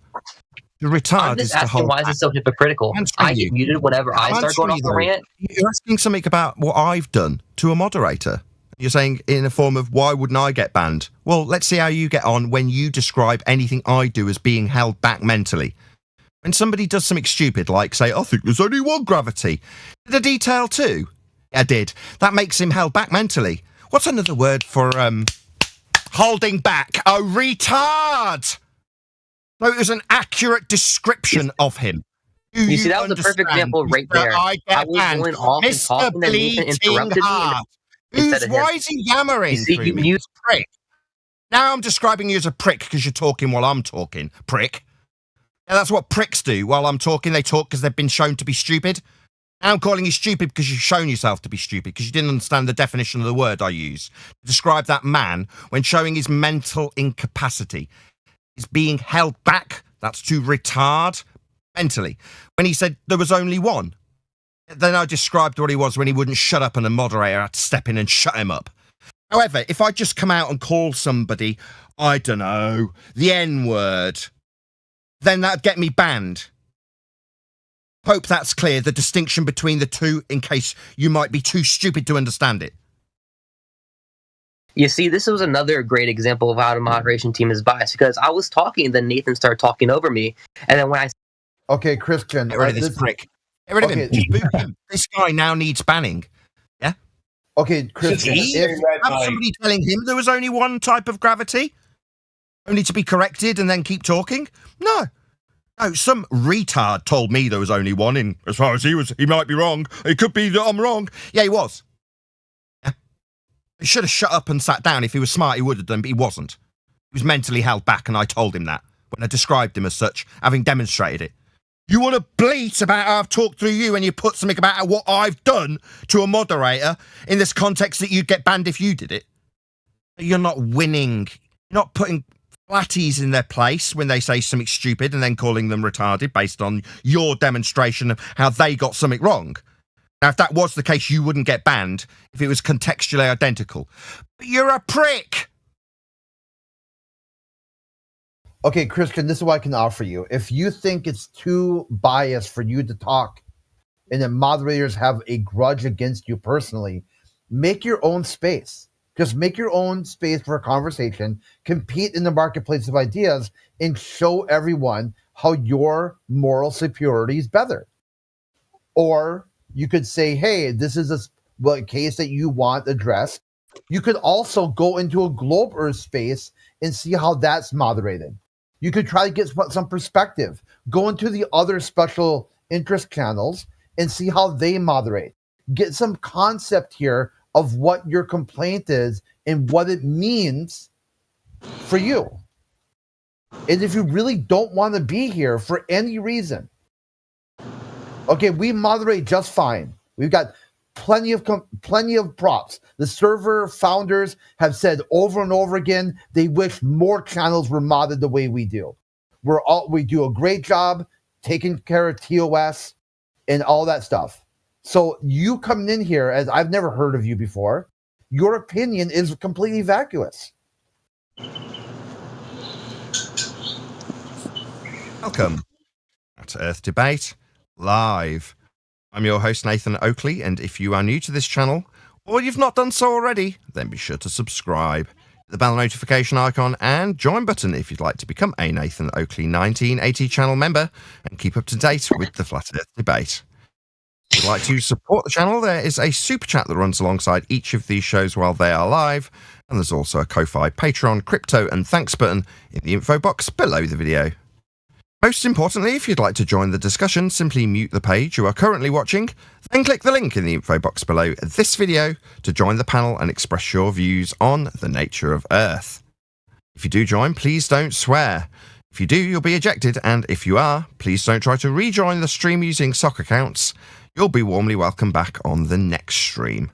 The retard I'm is just to asking hold why is it so hypocritical? I get muted whenever I start going off the rant. You're asking something about what I've done to a moderator. You're saying in a form of why wouldn't I get banned? Well, let's see how you get on when you describe anything I do as being held back mentally. When somebody does something stupid, like say, I think there's only one gravity. Did I detail two? I did. That makes him held back mentally. What's another word for holding back? A retard! So it was an accurate description of him. You see, that was a perfect example right there. I was going off and talking, and Nathan interrupted me. Why is he yammering through me? Prick. Now I'm describing you as a prick because you're talking while I'm talking. Prick. Yeah, that's what pricks do while I'm talking. They talk because they've been shown to be stupid. Now I'm calling you stupid because you've shown yourself to be stupid because you didn't understand the definition of the word I use to describe that man when showing his mental incapacity. He's being held back. That's to retard mentally. When he said there was only one, then I described what he was when he wouldn't shut up and a moderator had to step in and shut him up. However, if I just come out and call somebody, I don't know, the N-word, then that'd get me banned. Hope that's clear, the distinction between the two, in case you might be too stupid to understand it. You see, this was another great example of how the moderation team is biased, because I was talking, then Nathan started talking over me, and then when I... Okay, Christian. Get rid of this prick. Get rid of him. Just boot him. This guy now needs banning. Yeah? Okay, Christian. If have somebody telling him there was only one type of gravity, only to be corrected and then keep talking? No. No, some retard told me there was only one in, as far as he might be wrong. It could be that I'm wrong. Yeah, he was. Yeah. He should have shut up and sat down. If he was smart, he would have done, but he wasn't. He was mentally held back, and I told him that when I described him as such, having demonstrated it. You want to bleat about how I've talked through you and you put something about what I've done to a moderator in this context that you'd get banned if you did it. You're not winning. You're not putting flatties in their place when they say something stupid and then calling them retarded based on your demonstration of how they got something wrong. Now, if that was the case, you wouldn't get banned if it was contextually identical. But you're a prick. Okay, Christian, this is what I can offer you. If you think it's too biased for you to talk and the moderators have a grudge against you personally, make your own space. Just make your own space for a conversation, compete in the marketplace of ideas, and show everyone how your moral superiority is better. Or you could say, hey, this is a case that you want addressed. You could also go into a Globe Earth space and see how that's moderated. You could try to get some perspective. Go into the other special interest channels and see how they moderate. Get some concept here of what your complaint is and what it means for you. And if you really don't want to be here for any reason, okay, we moderate just fine. We've got plenty of props. The server founders have said over and over again they wish more channels were modded the way we do. We do a great job taking care of TOS and all that stuff. So you coming in here, as I've never heard of you before, your opinion is completely vacuous. Welcome to Earth Debate Live. I'm your host, Nathan Oakley, and if you are new to this channel, or you've not done so already, then be sure to subscribe, the bell notification icon, and join button if you'd like to become a Nathan Oakley 1980 channel member and keep up to date with the Flat Earth Debate. If you'd like to support the channel, there is a super chat that runs alongside each of these shows while they are live, and there's also a Ko-Fi, Patreon, crypto, and thanks button in the info box below the video. Most importantly, if you'd like to join the discussion, simply mute the page you are currently watching, then click the link in the info box below this video to join the panel and express your views on the nature of Earth. If you do join, please don't swear. If you do, you'll be ejected, and if you are, please don't try to rejoin the stream using sock accounts. You'll be warmly welcome back on the next stream.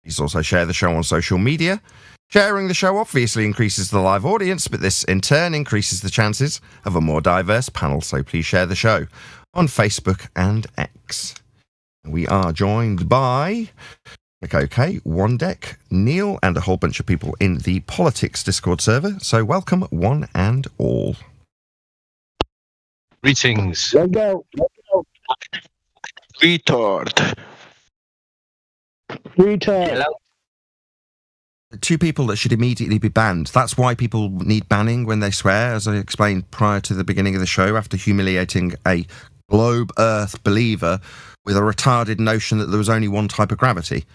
Please also share the show on social media. Sharing the show obviously increases the live audience, but this in turn increases the chances of a more diverse panel, so please share the show on Facebook and X. We are joined by McOK, One Deck, Neil, and a whole bunch of people in the Politics Discord server, so welcome one and all. Greetings. Let's go. Retard. Hello. Two people that should immediately be banned. That's why people need banning when they swear, as I explained prior to the beginning of the show, after humiliating a globe Earth believer with a retarded notion that there was only one type of gravity.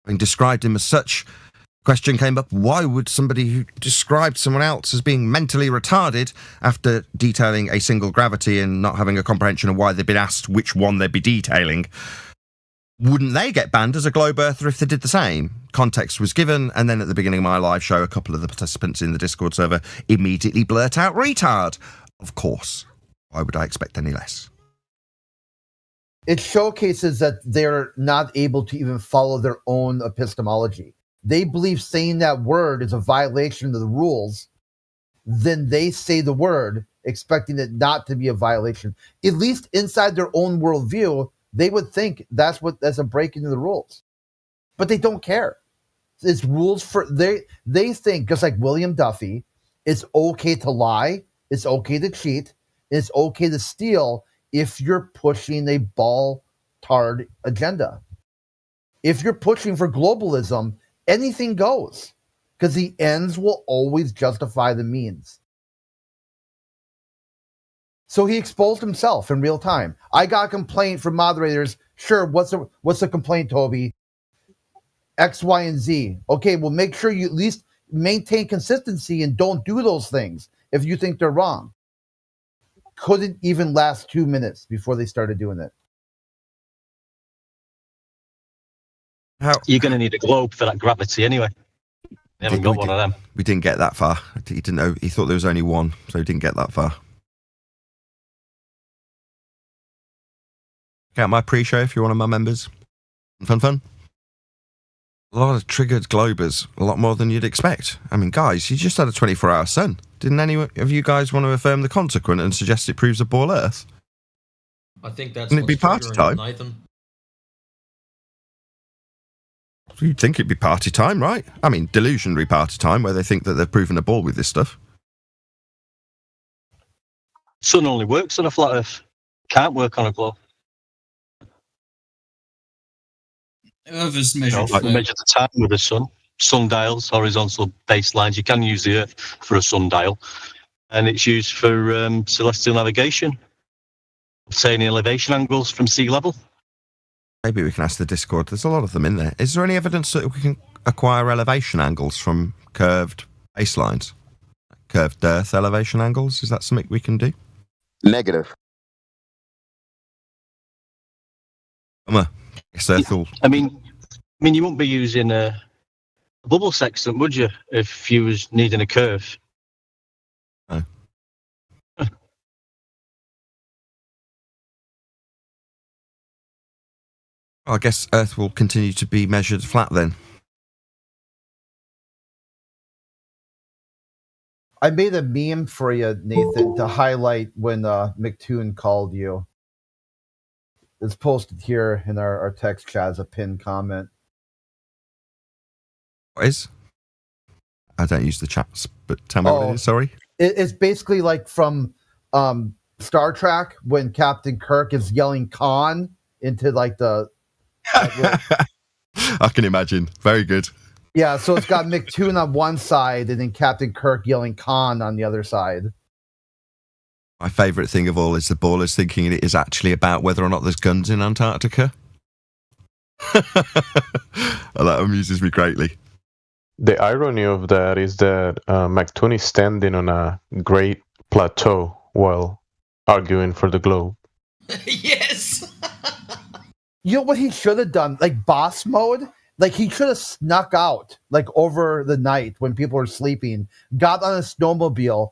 Having described him as such, question came up, why would somebody who described someone else as being mentally retarded after detailing a single gravity and not having a comprehension of why they'd been asked which one they'd be detailing, wouldn't they get banned as a globe earther if they did the same? Context was given, and then at the beginning of my live show, a couple of the participants in the Discord server immediately blurt out retard. Of course. Why would I expect any less? It showcases that they're not able to even follow their own epistemology. They believe saying that word is a violation of the rules. Then they say the word, expecting it not to be a violation. At least inside their own worldview, they would think that's a break into the rules. But they don't care. It's rules for they think, just like William Duffy, it's okay to lie, it's okay to cheat, it's okay to steal if you're pushing a ball-tard agenda. If you're pushing for globalism, anything goes, because the ends will always justify the means. So he exposed himself in real time. I got a complaint from moderators. Sure, what's the complaint, Toby? X, Y, and Z. Okay, well, make sure you at least maintain consistency and don't do those things if you think they're wrong. Couldn't even last 2 minutes before they started doing it. You're going to need a globe for that gravity anyway. You haven't got one of them. We didn't get that far. He didn't know. He thought there was only one, so he didn't get that far. Get my pre-show if you're one of my members. Fun. A lot of triggered globers, a lot more than you'd expect. I mean, guys, you just had a 24-hour sun. Didn't any of you guys want to affirm the consequent and suggest it proves a ball Earth? I think that's Wouldn't it be party time? Nathan. You'd think it'd be party time, right? I mean, delusionary party time, where they think that they've proven a ball with this stuff. Sun only works on a flat Earth. Can't work on a globe. Earth is measured. Measure the time with the sun. Sundials, horizontal baselines. You can use the Earth for a sundial, and it's used for celestial navigation, obtaining elevation angles from sea level. Maybe we can ask the Discord. There's a lot of them in there. Is there any evidence that we can acquire elevation angles from curved baselines? Curved Earth elevation angles? Is that something we can do? Negative. Yes, Earth will... I mean, you wouldn't be using a bubble sextant, would you, if you was needing a curve? No. I guess Earth will continue to be measured flat then. I made a meme for you, Nathan, to highlight when McToon called you. It's posted here in our text chat as a pinned comment. What is? I don't use the chats, but tell me what it is, sorry. It's basically like from Star Trek when Captain Kirk is yelling Khan into like the... I can imagine. Very good. Yeah, so it's got McToon on one side and then Captain Kirk yelling Khan on the other side. My favourite thing of all is the ballers thinking it is actually about whether or not there's guns in Antarctica. That amuses me greatly. The irony of that is that McToon is standing on a great plateau while arguing for the globe. Yes! You know what he should have done? Like boss mode? Like he should have snuck out like over the night when people are sleeping, got on a snowmobile,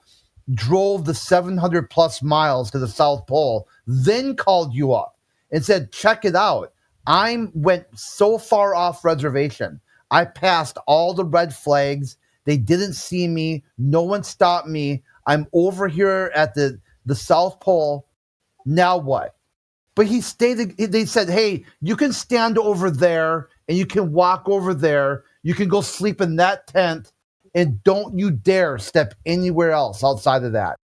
drove the 700 plus miles to the South Pole, then called you up and said, check it out. I went so far off reservation. I passed all the red flags. They didn't see me. No one stopped me. I'm over here at the South Pole. Now what? But he stated, they said, hey, you can stand over there and you can walk over there. You can go sleep in that tent and don't you dare step anywhere else outside of that.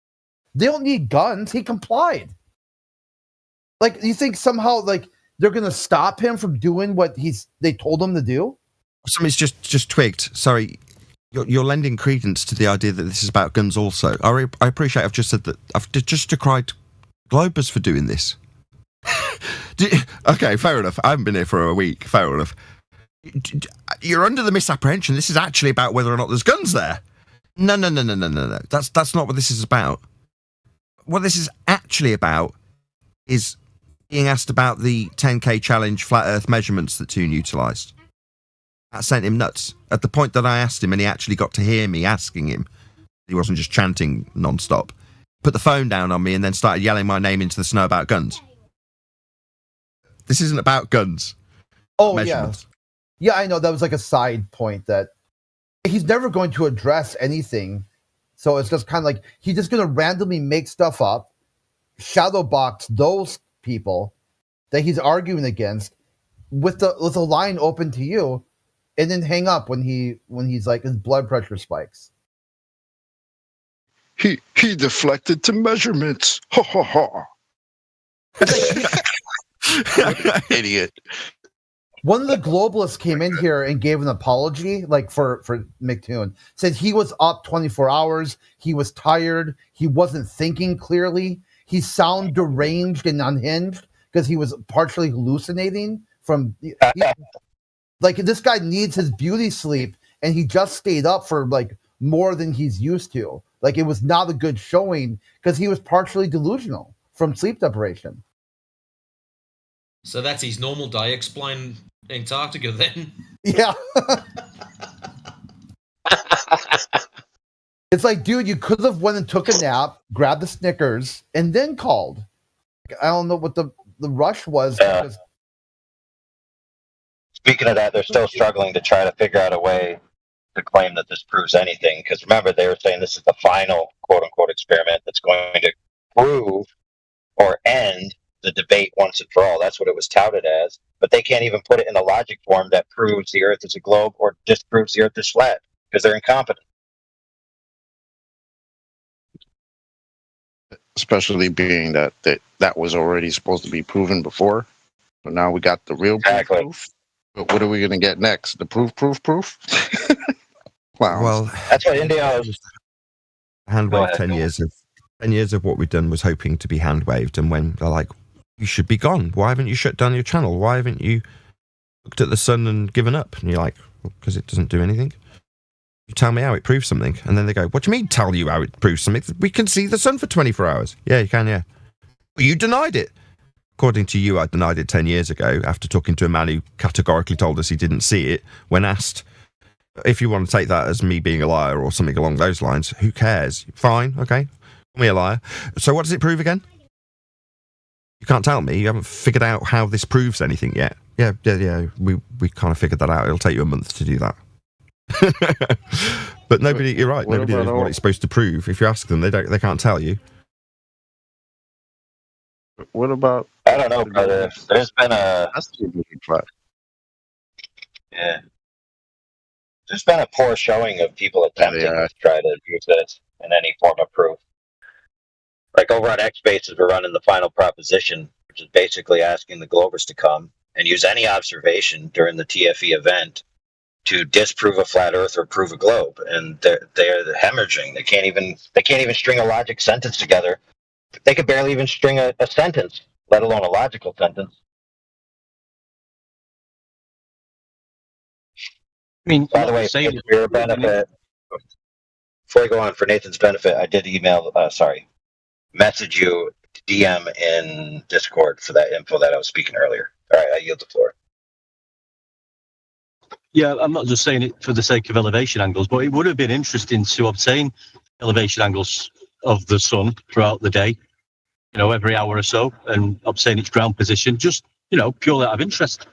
They don't need guns. He complied. Like, you think somehow, like, they're going to stop him from doing what they told him to do? Somebody's just twigged. Sorry, you're lending credence to the idea that this is about guns also. I appreciate I've just said that. I've just decried Globers for doing this. Okay, fair enough. I haven't been here for a week. Fair enough. You're under the misapprehension. This is actually about whether or not there's guns there. No. That's not what this is about. What this is actually about is being asked about the 10K challenge flat Earth measurements that Toon utilised. That sent him nuts. At the point that I asked him and he actually got to hear me asking him, he wasn't just chanting non-stop, put the phone down on me and then started yelling my name into the snow about guns. This isn't about guns. Oh, yeah. Yeah, I know. That was like a side point that he's never going to address anything. So it's just kind of like he's just going to randomly make stuff up, shadow box those people that he's arguing against with the line open to you, and then hang up when he's like his blood pressure spikes. He deflected to measurements. Ha ha ha. Idiot. One of the globalists came in here and gave an apology, like for McToon. Said he was up 24 hours. He was tired. He wasn't thinking clearly. He sounded deranged and unhinged because he was partially hallucinating from. Like, this guy needs his beauty sleep, and he just stayed up for like more than he's used to. Like, it was not a good showing because he was partially delusional from sleep deprivation. So that's his normal day. Explain Antarctica then. Yeah. It's like, dude, you could have went and took a nap, grabbed the Snickers, and then called. I don't know what the rush was. Speaking of that, they're still struggling to try to figure out a way to claim that this proves anything. Because remember, they were saying this is the final quote-unquote experiment that's going to prove or end the debate once and for all. That's what it was touted as. But they can't even put it in a logic form that proves the Earth is a globe or disproves the Earth is flat because they're incompetent. Especially being that was already supposed to be proven before. So now we got the real proof. But what are we going to get next? The proof? Wow. Well, that's what India hand waved 10 years of what we've done was hoping to be hand waved, and when they're like, you should be gone. Why haven't you shut down your channel? Why haven't you looked at the sun and given up? And you're like, because it doesn't do anything. You tell me how it proves something. And then they go, what do you mean tell you how it proves something? We can see the sun for 24 hours. Yeah, you can, yeah. Well, you denied it. According to you, I denied it 10 years ago after talking to a man who categorically told us he didn't see it. When asked if you want to take that as me being a liar or something along those lines, who cares? Fine, okay. Call me a liar. So what does it prove again? You can't tell me. You haven't figured out how this proves anything yet. Yeah. We kind of figured that out. It'll take you a month to do that. But nobody, you're right. Nobody knows what it's supposed to prove. If you ask them, they can't tell you. What about? I don't know, brother. There's been there's been a poor showing of people attempting to try to use this in any form of proof. Like over on X Spaces, we're running the final proposition, which is basically asking the Globers to come and use any observation during the TFE event to disprove a flat Earth or prove a globe, and they're hemorrhaging. They can't even string a logic sentence together. They could barely even string a sentence, let alone a logical sentence. I mean, by the way, for your benefit, before I go on, for Nathan's benefit, I did message you, DM in Discord for that info that I was speaking earlier. All right, I yield the floor. Yeah, I'm not just saying it for the sake of elevation angles, but it would have been interesting to obtain elevation angles of the sun throughout the day, every hour or so, and obtain its ground position, just, purely out of interest.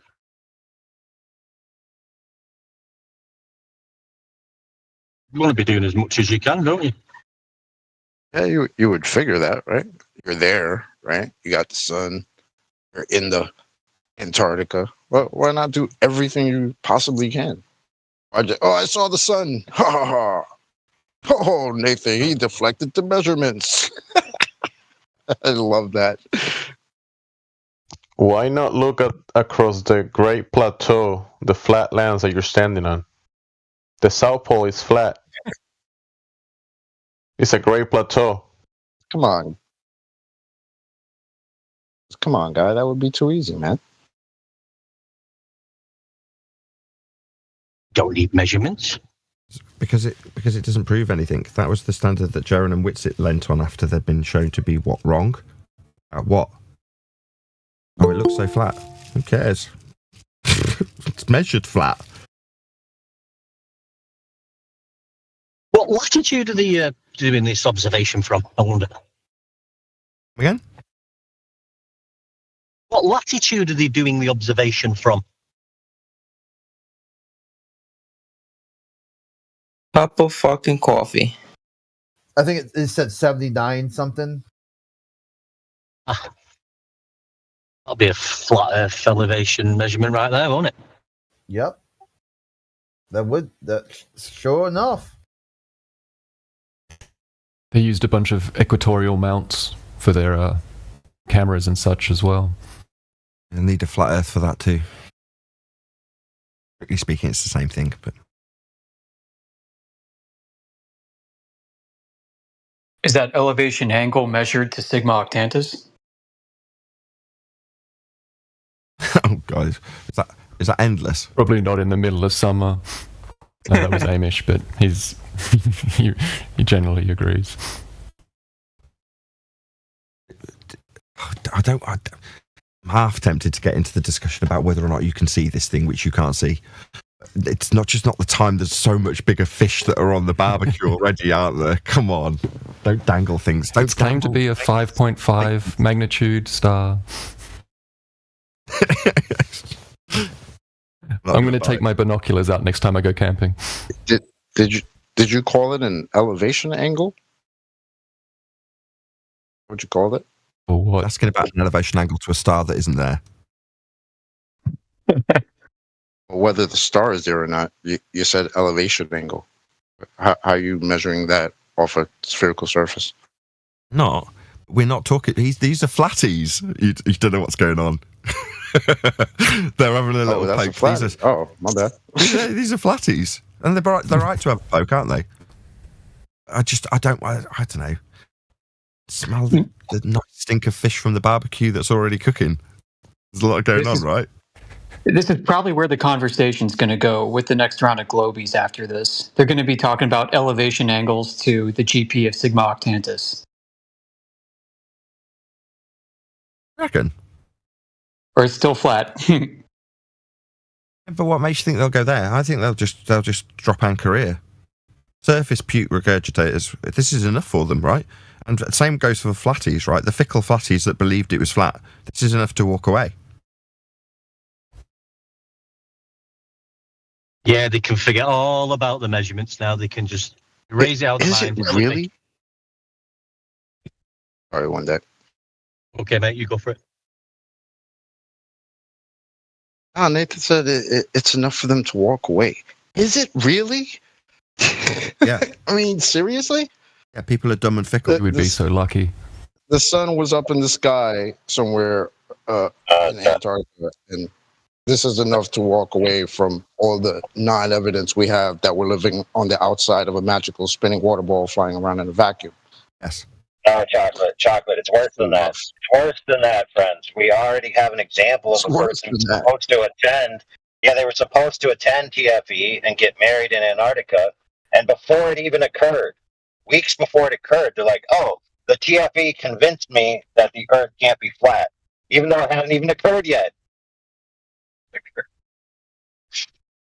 You want to be doing as much as you can, don't you? Yeah, you would figure that, right? You're there, right? You got the sun. You're in the Antarctica. Well, why not do everything you possibly can? I saw the sun. Ha ha ha. Oh, Nathan, he deflected the measurements. I love that. Why not look across the Great Plateau, the flat lands that you're standing on? The South Pole is flat. It's a Great Plateau. Come on. Come on, guy. That would be too easy, man. Don't need measurements. Because it doesn't prove anything. That was the standard that Jaron and Whitsitt lent on after they'd been shown to be wrong? At what? Oh, it looks so flat. Who cares? It's measured flat. What latitude are they doing this observation from, I wonder? Again? What latitude are they doing the observation from? Cup of fucking coffee. I think it said 79 something. That'll be a flat Earth elevation measurement right there, won't it? Yep. That sure enough. They used a bunch of equatorial mounts for their cameras and such as well. You'll need a flat Earth for that too. Strictly speaking, it's the same thing, but... Is that elevation angle measured to Sigma Octantis? Oh, God. Is that endless? Probably not in the middle of summer. No, that was Amish, but he generally agrees. I'm half tempted to get into the discussion about whether or not you can see this thing, which you can't see. It's not the time. There's so much bigger fish that are on the barbecue already, aren't there? Come on. Don't dangle things. It's claimed to be a 5.5 magnitude star. I'm going to take my binoculars out next time I go camping. Did you call it an elevation angle? What'd you call it? Or what? Asking about an elevation angle to a star that isn't there. Whether the star is there or not, you said elevation angle. How are you measuring that off a spherical surface? No, we're not talking. These are flatties. You don't know what's going on. They're having a little poke. My bad. These are flatties, and they're right to have a poke, aren't they? I don't know. Smell the nice stink of fish from the barbecue that's already cooking. There's a lot going on, right? This is probably where the conversation's going to go with the next round of Globies after this. They're going to be talking about elevation angles to the GP of Sigma Octantis. Reckon? Or it's still flat. But what makes you think they'll go there? I think they'll just drop anchor here. Surface puke regurgitators. This is enough for them, right? And the same goes for the flatties, right? The fickle flatties that believed it was flat. This is enough to walk away. Yeah, they can forget all about the measurements now. They can just erase it out of the mind. Is it really? Sorry, one day. Okay, mate, you go for it. Oh, Nathan said it's enough for them to walk away. Is it really? Yeah. I mean, seriously? Yeah, people are dumb and fickle. We'd be so lucky. The sun was up in the sky somewhere in Antarctica, and this is enough to walk away from all the non-evidence we have that we're living on the outside of a magical spinning water ball flying around in a vacuum. Yes. No, chocolate. It's worse than that. It's worse than that, friends. We already have an example of a person who's supposed to attend. Yeah, they were supposed to attend TFE and get married in Antarctica, and before it even occurred, weeks before it occurred, they're like, "Oh, the TFE convinced me that the Earth can't be flat, even though it hasn't even occurred yet."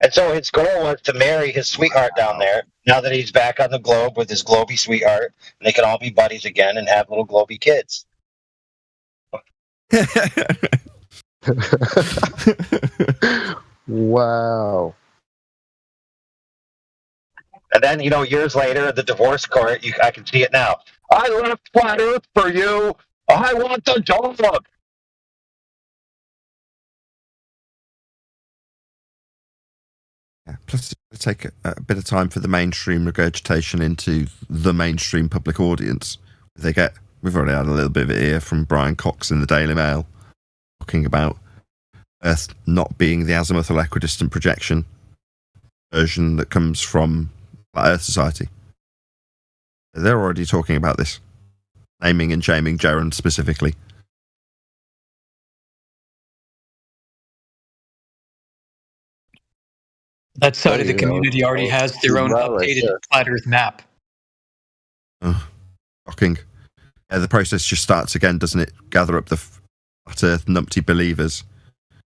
And so his goal was to marry his sweetheart down there, now that he's back on the globe with his globy sweetheart, and they can all be buddies again and have little globy kids. Wow. And then, years later, the divorce court, I can see it now. I left Flat Earth for you. I want the dog. Yeah, plus it take a bit of time for the mainstream regurgitation into the mainstream public audience. We've already had a little bit of it here from Brian Cox in the Daily Mail, talking about Earth not being the azimuthal equidistant projection version that comes from Flat Earth Society. They're already talking about this, naming and shaming Jaron specifically. That side of the community already has their own updated Flat Earth map. Oh, shocking. Yeah, the process just starts again, doesn't it? Gather up the Flat Earth numpty believers,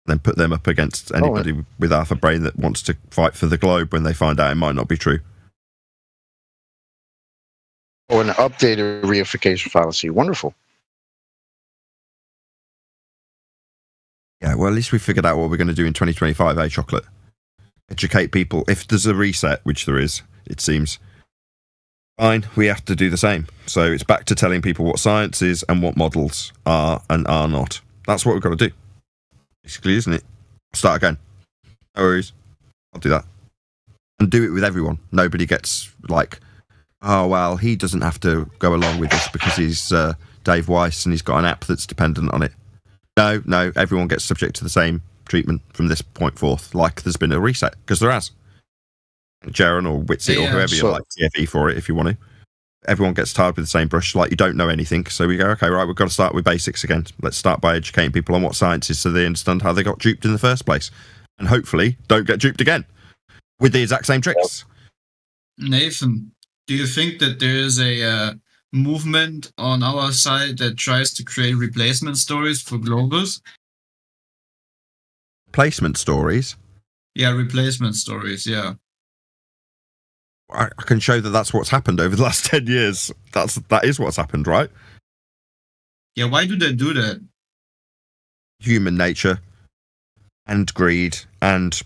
then put them up against anybody with half a brain that wants to fight for the globe when they find out it might not be true. Oh, an updated reification fallacy. Wonderful. Yeah, well, at least we figured out what we're going to do in 2025, eh, Chocolate? Educate people. If there's a reset, which there is, it seems, fine, we have to do the same. So it's back to telling people what science is and what models are and are not. That's what we've got to do, basically, isn't it? Start again. No worries. I'll do that. And do it with everyone. Nobody gets like, oh, well, he doesn't have to go along with this because he's Dave Weiss and he's got an app that's dependent on it. No, everyone gets subject to the same treatment from this point forth, like there's been a reset, because there has. Jaron or Witzy or whoever you like, TFE for it if you want to. Everyone gets tarred with the same brush, like you don't know anything. So we go, okay, right, we've got to start with basics again. Let's start by educating people on what science is so they understand how they got duped in the first place. And hopefully don't get duped again with the exact same tricks. Nathan, do you think that there is a movement on our side that tries to create replacement stories for Globus? Replacement stories? Yeah, replacement stories, yeah. I can show that that's what's happened over the last 10 years. That is what's happened, right? Yeah, why do they do that? Human nature and greed and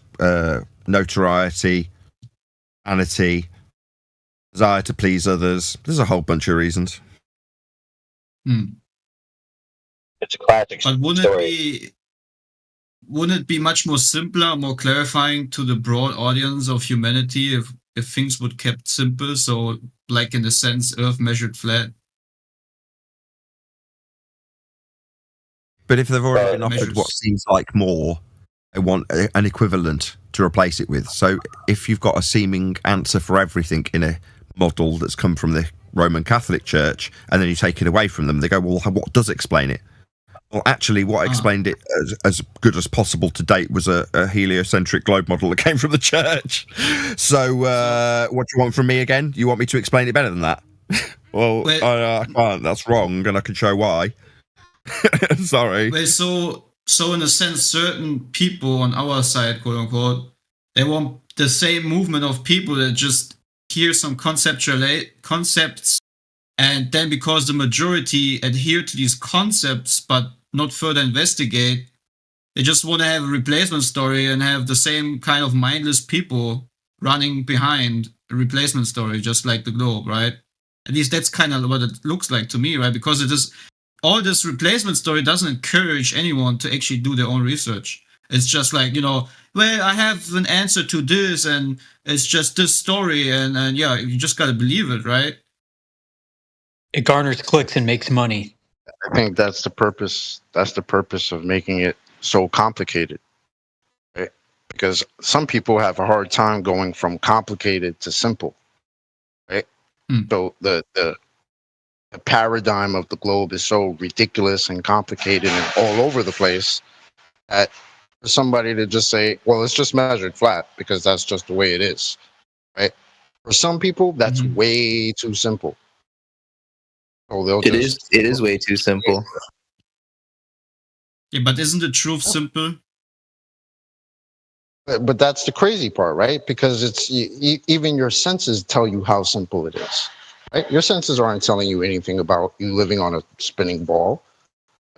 notoriety, vanity, desire to please others. There's a whole bunch of reasons. It's a classic but story. Wouldn't it be much more simpler, more clarifying to the broad audience of humanity if things would kept simple? So, like in the sense, Earth measured flat. But if they've already been offered what seems like more, they want an equivalent to replace it with. So if you've got a seeming answer for everything in a model that's come from the Roman Catholic Church, and then you take it away from them, they go, well, what does explain it? Well, actually, what explained it as good as possible to date was a heliocentric globe model that came from the church. So what do you want from me again? You want me to explain it better than that? Well, I can't. That's wrong, and I can show why. Sorry. Well, so in a sense, certain people on our side, quote unquote, they want the same movement of people that just hear some concepts, and then because the majority adhere to these concepts but not further investigate, they just want to have a replacement story and have the same kind of mindless people running behind a replacement story, just like the globe, right? At least that's kind of what it looks like to me, right? Because it is all this replacement story doesn't encourage anyone to actually do their own research. It's just like, well, I have an answer to this, and it's just this story, and yeah, you just got to believe it, right? It garners clicks and makes money. I think that's the purpose. That's the purpose of making it so complicated, right? Because some people have a hard time going from complicated to simple, right? So the paradigm of the globe is so ridiculous and complicated and all over the place that for somebody to just say, well, it's just measured flat because that's just the way it is, right? For some people, that's way too simple. So it is way too simple. Yeah, but isn't the truth simple? But that's the crazy part, right? Because it's even your senses tell you how simple it is. Right? Your senses aren't telling you anything about you living on a spinning ball.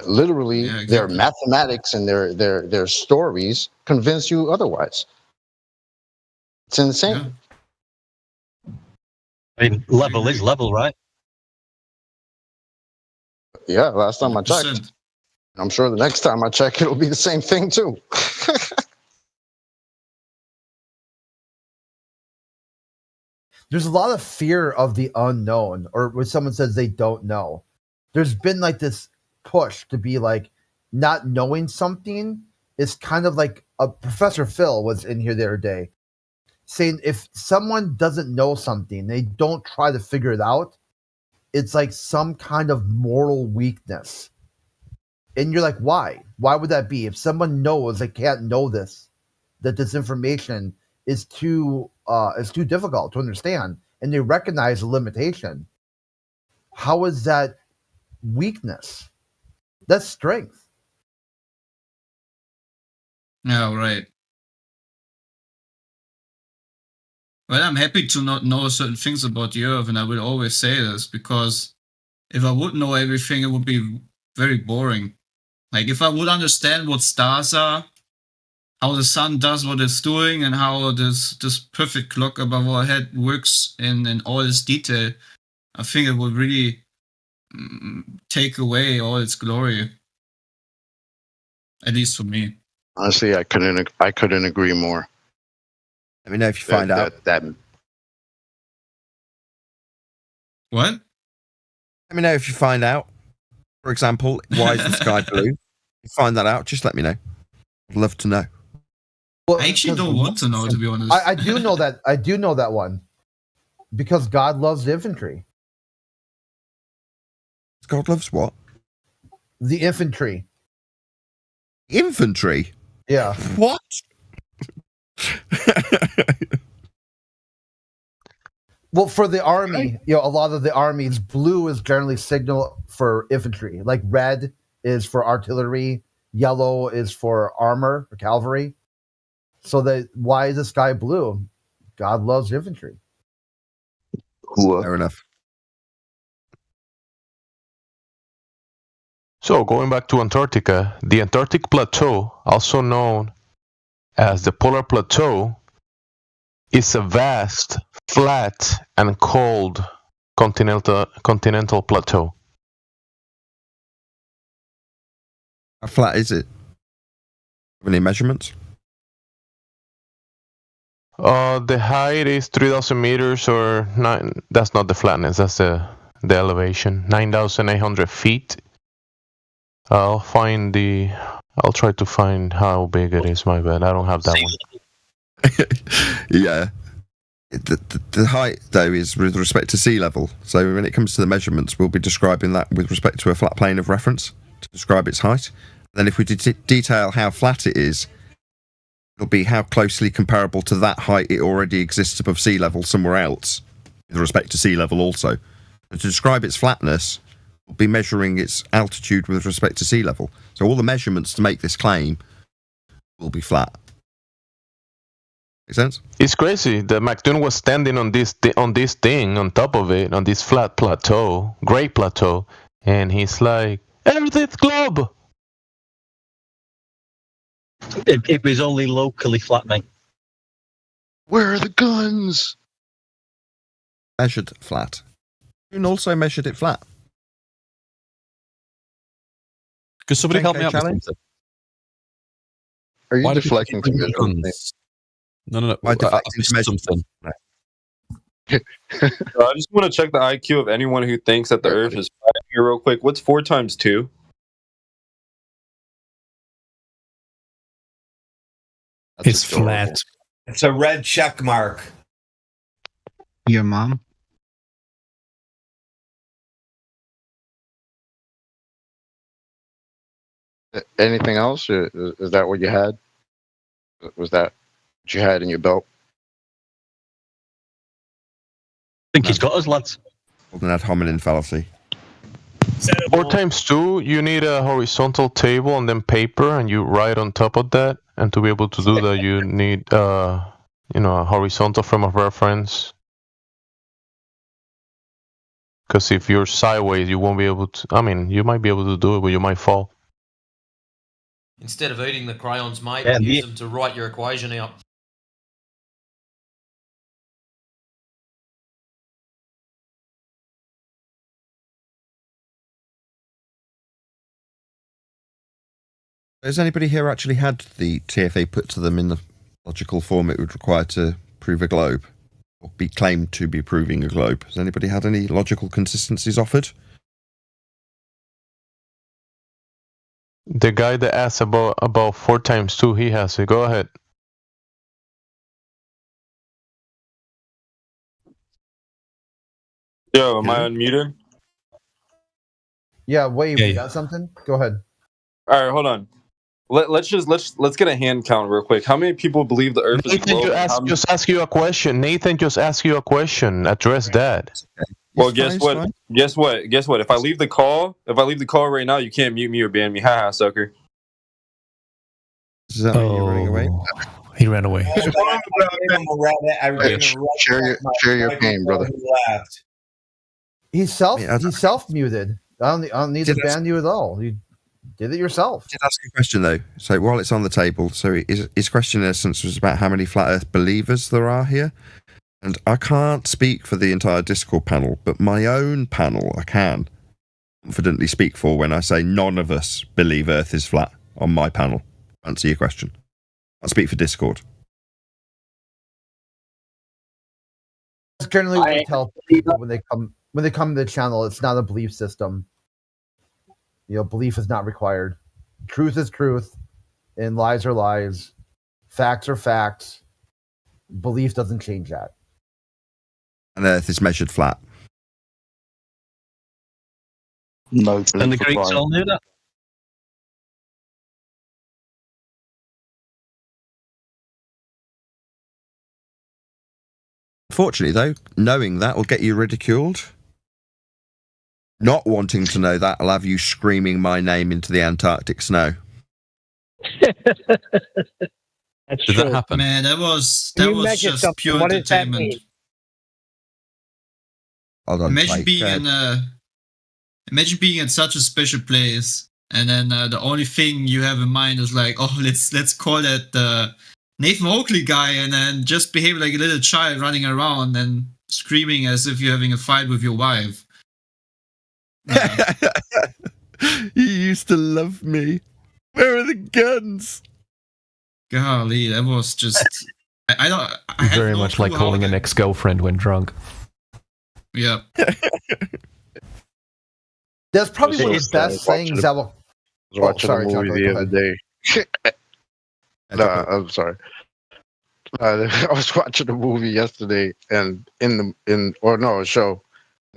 Literally, yeah, exactly. Their mathematics and their stories convince you otherwise. It's insane. I mean, level is level, right? Yeah, last time I checked. 100%. I'm sure the next time I check, it'll be the same thing too. There's a lot of fear of the unknown, or when someone says they don't know. There's been like this push to be like, not knowing something is kind of like Professor Phil was in here the other day saying if someone doesn't know something, they don't try to figure it out, it's like some kind of moral weakness. And you're like, why? Why would that be? If someone knows they can't know this, that this information is too difficult to understand, and they recognize the limitation, how is that weakness? That's strength. Yeah, right. Well, I'm happy to not know certain things about the Earth, and I will always say this, because if I would know everything, it would be very boring. Like, if I would understand what stars are, how the sun does what it's doing, and how this perfect clock above our head works in all its detail, I think it would really take away all its glory. At least for me. Honestly, I couldn't agree more. Let me know if you find out. What? Let me know if you find out. For example, why is the sky blue? If you find that out, just let me know. I'd love to know. Well, I actually don't want to know, to be honest. I do know that. I do know that one. Because God loves the infantry. God loves what? The infantry. Infantry? Yeah. What? Well, for the army, a lot of the armies, blue is generally signal for infantry. Like red is for artillery, yellow is for armor or cavalry. So why is the sky blue? God loves infantry. Fair enough. So, going back to Antarctica, the Antarctic Plateau, also known as the Polar Plateau, is a vast, flat, and cold continental plateau. How flat is it? Have any measurements? The height is 3,000 meters, or 9. That's not the flatness. That's the elevation. 9,800 feet. I'll try to find how big it is. My bad. I don't have that one. Yeah. The height, though, is with respect to sea level. So when it comes to the measurements, we'll be describing that with respect to a flat plane of reference to describe its height. Then if we detail how flat it is, it'll be how closely comparable to that height it already exists above sea level somewhere else, with respect to sea level also. And to describe its flatness, we'll be measuring its altitude with respect to sea level. So all the measurements to make this claim will be flat. Make sense? It's crazy that McDoon was standing on this thing on top of it, on this flat plateau, great plateau, and he's like, "Everything's globe." It was only locally flat, mate. Where are the guns? Measured flat. And also measured it flat. Could somebody help me out with challenge? something? Are you Why do deflecting to people me? think guns? No. Why I deflecting missed to measure something. I just want to check the IQ of anyone who thinks that the Earth is flat here real quick. What's 4 times 2? It's flat. It's a red check mark. Your mom? Anything else? Is that what you had? Was that what you had in your belt? I think he's got us, lads. An ad hominem fallacy. 4 times 2, you need a horizontal table and then paper, and you write on top of that. And to be able to do that, you need, a horizontal frame of reference. Because if you're sideways, you won't be able to. I mean, you might be able to do it, but you might fall. Instead of eating the crayons, mate, Yeah, use them to write your equation out. Has anybody here actually had the TFA put to them in the logical form it would require to prove a globe? Or be claimed to be proving a globe? Has anybody had any logical consistencies offered? The guy that asked about 4 times 2, he has it. Go ahead. Yo, am I unmuted? Yeah, Wave, Yeah, you yeah. got something? Go ahead. All right, hold on. Let's get a hand count real quick. How many people believe the Earth is Nathan globe? just ask you a question. Nathan just asked you a question. Address that. Well, guess what? Guess what? If I leave the call right now, you can't mute me or ban me. Haha, sucker. Does that mean you're running away? He ran away. Share your pain, brother. He's self muted. I don't need to ban you at all. You did it yourself. I did ask a question though. So while it's on the table, so his question in essence was about how many flat Earth believers there are here. And I can't speak for the entire Discord panel, but my own panel I can confidently speak for when I say none of us believe Earth is flat on my panel. Answer your question. I speak for Discord. That's generally what I tell people when they come to the channel. It's not a belief system. Belief is not required. Truth is truth, and lies are lies. Facts are facts. Belief doesn't change that. And Earth is measured flat. No, And the Greeks all knew that. Unfortunately, though, knowing that will get you ridiculed. Not wanting to know that will have you screaming my name into the Antarctic snow. Did that happen? Man, that was just pure entertainment. Hold on, Imagine Blake, being in such a special place, and then the only thing you have in mind is like, oh, let's call that the Nathan Oakley guy, and then just behave like a little child running around and screaming as if you're having a fight with your wife. You used to love me. Where are the guns? Golly, that was just. I Very much like calling an ex-girlfriend when drunk. Yeah. That's probably one of the best things that will. I was watching a movie the other day. No, I'm sorry. I was watching a movie yesterday, and a show.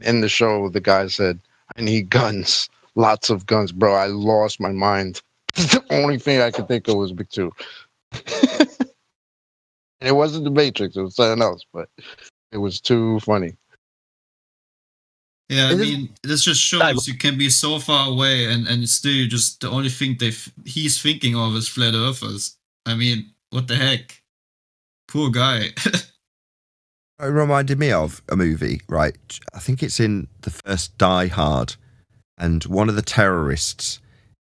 In the show, the guy said, "I need guns, lots of guns, bro." I lost my mind. The only thing I could think of was Big Two. And it wasn't the Matrix; it was something else, but it was too funny. Yeah, I mean, this just shows you can be so far away, and still just the only thing he's thinking of is flat earthers. I mean, what the heck? Poor guy. It reminded me of a movie, right? I think it's in the first Die Hard, and one of the terrorists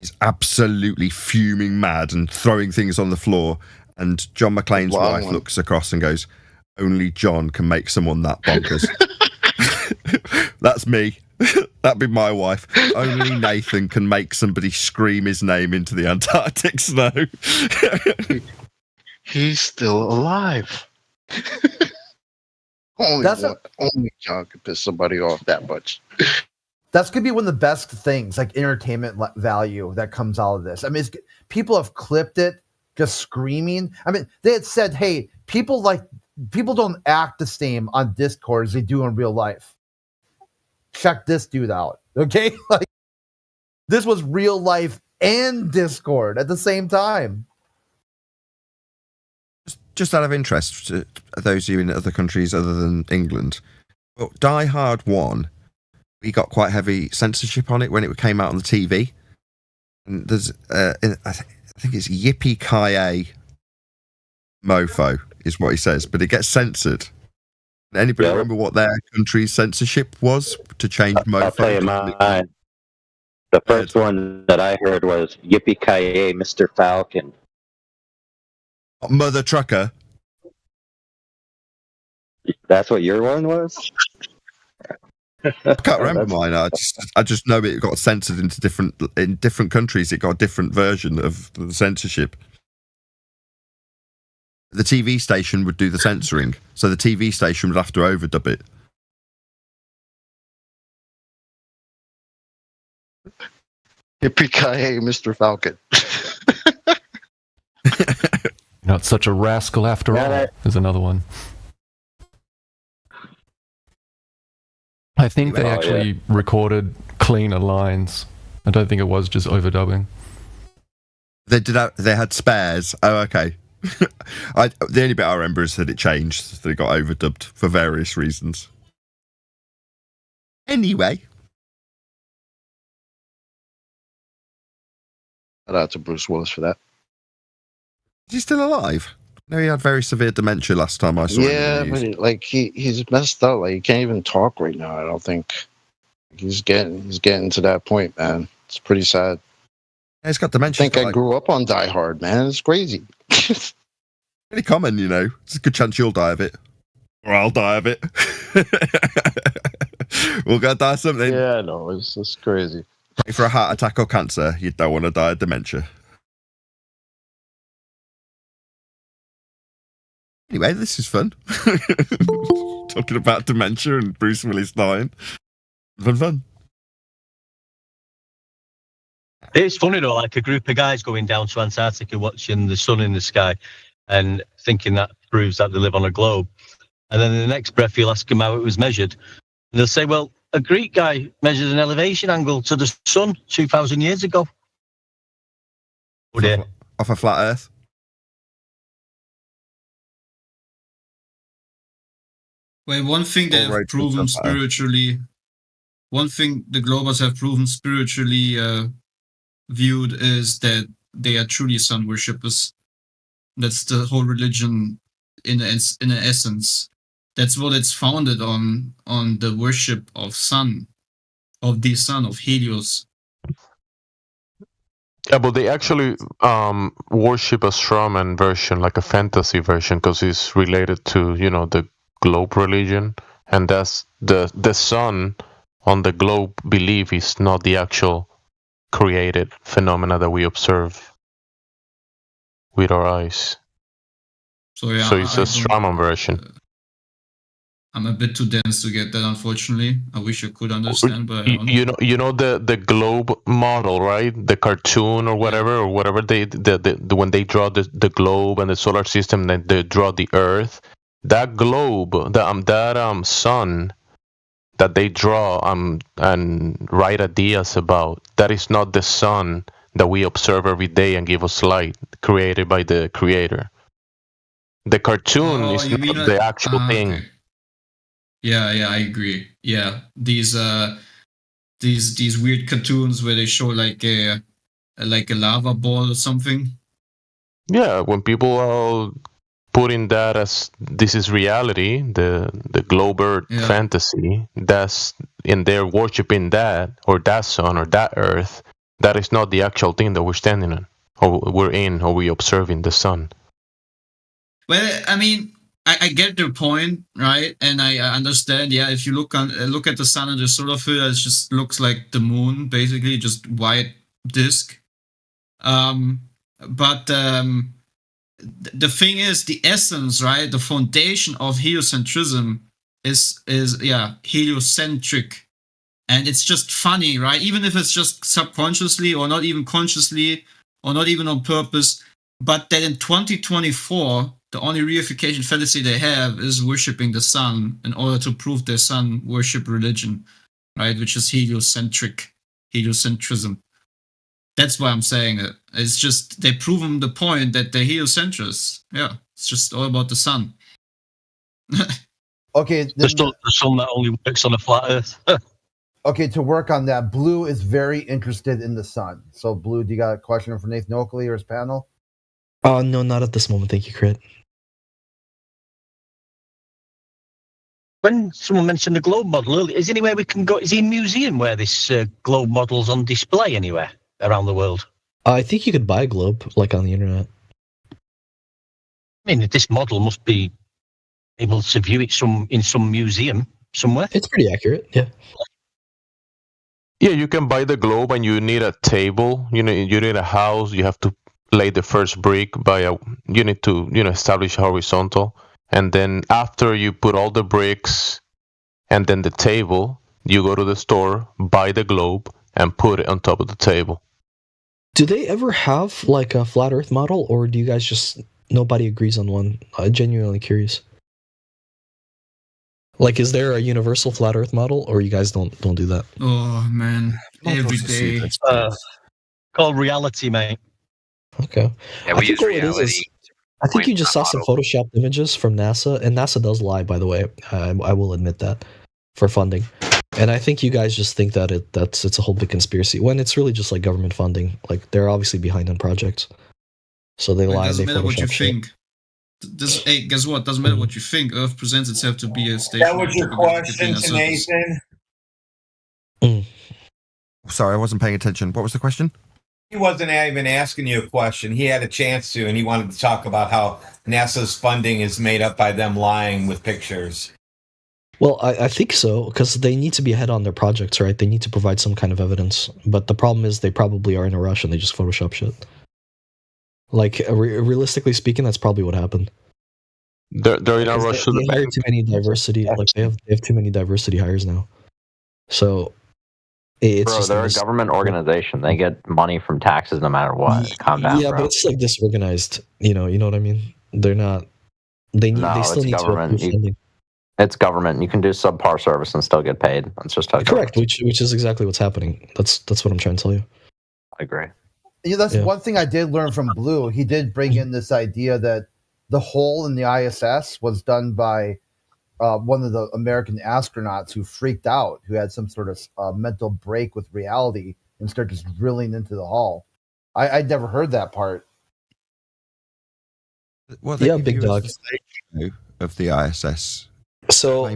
is absolutely fuming mad and throwing things on the floor, and John McClane's wife looks across and goes, "Only John can make someone that bonkers." That's me. That'd be my wife. Only Nathan can make somebody scream his name into the Antarctic snow. He's still alive. Only John could piss somebody off that much. That's going to be one of the best things, like entertainment value that comes out of this. I mean, people have clipped it just screaming. I mean, they had said, hey, people don't act the same on Discord as they do in real life. Check this dude out. Okay? Like, this was real life and Discord at the same time. Just out of interest to those of you in other countries other than England, well, Die Hard 1, we got quite heavy censorship on it when it came out on the TV. And there's, I think it's Yippee-ki-yay mofo is what he says, but it gets censored. Anybody remember what their country's censorship was to change mofo? I'll tell you mine. The first one that I heard was Yippee-ki-yay, Mr. Falcon. Mother Trucker. That's what your one was? I can't remember mine. I just know it got censored in different countries. It got a different version of the censorship. The TV station would do the censoring, so the TV station would have to overdub it. Yippee-ki-yay, Mr. Falcon. You're not such a rascal after all. There's another one. I think they actually recorded cleaner lines. I don't think it was just overdubbing. They did. They had spares. Oh, okay. The only bit I remember is that it changed. That it got overdubbed for various reasons. Anyway. Shout out to Bruce Willis for that. Is he still alive? No, he had very severe dementia last time I saw him. Yeah, but he's messed up. Like, he can't even talk right now. I don't think he's getting to that point, man. It's pretty sad. Yeah, he's got dementia. I think I grew up on Die Hard, man. It's crazy. Pretty common, you know. There's a good chance you'll die of it, or I'll die of it. We'll go die of something. Yeah, no, it's crazy. Pray for a heart attack or cancer. You don't want to die of dementia. Anyway, this is fun. Talking about dementia and Bruce Willis dying. Fun. It's funny though, like a group of guys going down to Antarctica watching the sun in the sky and thinking that proves that they live on a globe. And then in the next breath, you'll ask them how it was measured. And they'll say, well, a Greek guy measured an elevation angle to the sun 2,000 years ago. Off a flat Earth? Well, one thing they have proven spiritually, one thing the Globers have proven spiritually viewed is that they are truly sun worshippers. That's the whole religion in an essence. That's what it's founded on the worship of sun, of the sun, of Helios. Yeah, but they actually worship a strawman version, like a fantasy version, because it's related to, the globe religion, and that's the sun on the globe belief is not the actual created phenomena that we observe with our eyes. So yeah, so it's a strawman version. I'm a bit too dense to get that, unfortunately. I wish I could understand, but I don't. You know the globe model, right? The cartoon or whatever they when they draw the globe and the solar system, then they draw the Earth. That globe, that sun that they draw and write ideas about, that is not the sun that we observe every day and give us light, created by the creator. The cartoon is not the actual thing. Okay. Yeah, I agree. Yeah, these weird cartoons where they show like a lava ball or something. Yeah, when people are putting that as this is reality, the globe Earth fantasy, that's in there worshiping that or that sun or that Earth, that is not the actual thing that we're standing on, or we're observing the sun. Well, I mean, I get your point, right? And I understand. Yeah, if you look at the sun and the solar field, it just looks like the moon, basically, just white disk. But the thing is, the essence, right? The foundation of heliocentrism is heliocentric, and it's just funny, right? Even if it's just subconsciously or not even consciously or not even on purpose, but that in 2024. The only reification fallacy they have is worshipping the sun in order to prove their sun worship religion, right? Which is heliocentrism. That's why I'm saying it. It's just they've proven the point that they're heliocentrists. Yeah, it's just all about the sun. Okay, the sun that only works on a flat Earth. Okay, to work on that, Blue is very interested in the sun. So, Blue, do you got a question for Nathan Oakley or his panel? No, not at this moment. Thank you, Crit. When someone mentioned the globe model earlier, is there anywhere we can go? Is there a museum where this globe model's on display anywhere around the world? I think you could buy a globe, like on the internet. I mean, this model must be able to view it in some museum. somewhere. It's pretty accurate. Yeah. Yeah, you can buy the globe, and you need a table. You need a house. You have to lay the first brick. You need to establish horizontal, and then after you put all the bricks, and then the table, you go to the store, buy the globe, and put it on top of the table. Do they ever have like a flat Earth model, or do you guys just nobody agrees on one? I'm genuinely curious. Like, is there a universal flat Earth model, or you guys don't do that? Oh man, every day. Called reality, mate. Okay. Yeah, we use reality. I think you just saw some photoshopped images from NASA, and NASA does lie, by the way. I will admit that, for funding. And I think you guys just think that it's a whole big conspiracy, when it's really just like government funding. Like, they're obviously behind on projects, so they lie. It doesn't they matter what you Photoshop think. Hey, guess what? Doesn't matter what you think. Earth presents itself to be a station. That was your question to Nathan? Sorry, I wasn't paying attention. What was the question? He wasn't even asking you a question. He had a chance to, and he wanted to talk about how NASA's funding is made up by them lying with pictures. Well, I think so, because they need to be ahead on their projects, right? They need to provide some kind of evidence. But the problem is they probably are in a rush and they just Photoshop shit. Like, realistically speaking, that's probably what happened. They're in a rush. They hire too many diversity. Like, they have too many diversity hires now. So it's bro, they're a government organization. They get money from taxes no matter what. Calm down, yeah, bro. but it's like disorganized. You know what I mean? They're not. They still need government. to approve funding. It's government. You can do subpar service and still get paid. That's just how it correct, which is exactly what's happening. That's what I'm trying to tell you. I agree. Yeah, that's one thing I did learn from Blue. He did bring in this idea that the hole in the ISS was done by one of the American astronauts who freaked out, who had some sort of mental break with reality and started just drilling into the hull. I'd never heard that part. Well, yeah, big dog. Of the ISS. So I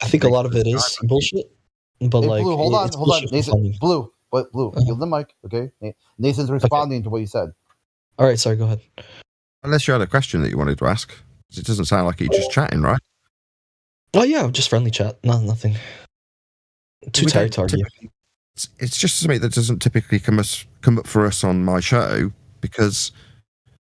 think a lot of it is bullshit. But hey, like, Blue, hold on, Nathan. Blue, give the mic, okay? Nathan's responding to what you said. All right, sorry, go ahead. Unless you had a question that you wanted to ask, it doesn't sound like you're just chatting, right? Oh yeah, just friendly chat. Nothing. Too tired to argue. It's just something that doesn't typically come up for us on my show, because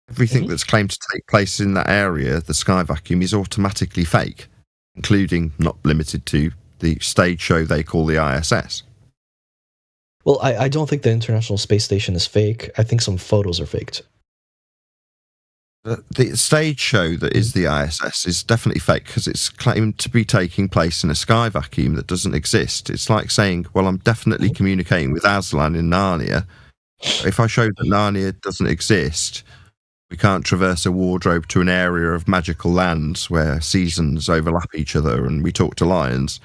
everything that's claimed to take place in that area, the sky vacuum, is automatically fake, including, not limited to, the stage show they call the ISS. Well, I don't think the International Space Station is fake. I think some photos are faked. The stage show that is the ISS is definitely fake, because it's claimed to be taking place in a sky vacuum that doesn't exist. It's like saying, well, I'm definitely communicating with Aslan in Narnia. If I show that Narnia doesn't exist, we can't traverse a wardrobe to an area of magical lands where seasons overlap each other and we talk to lions.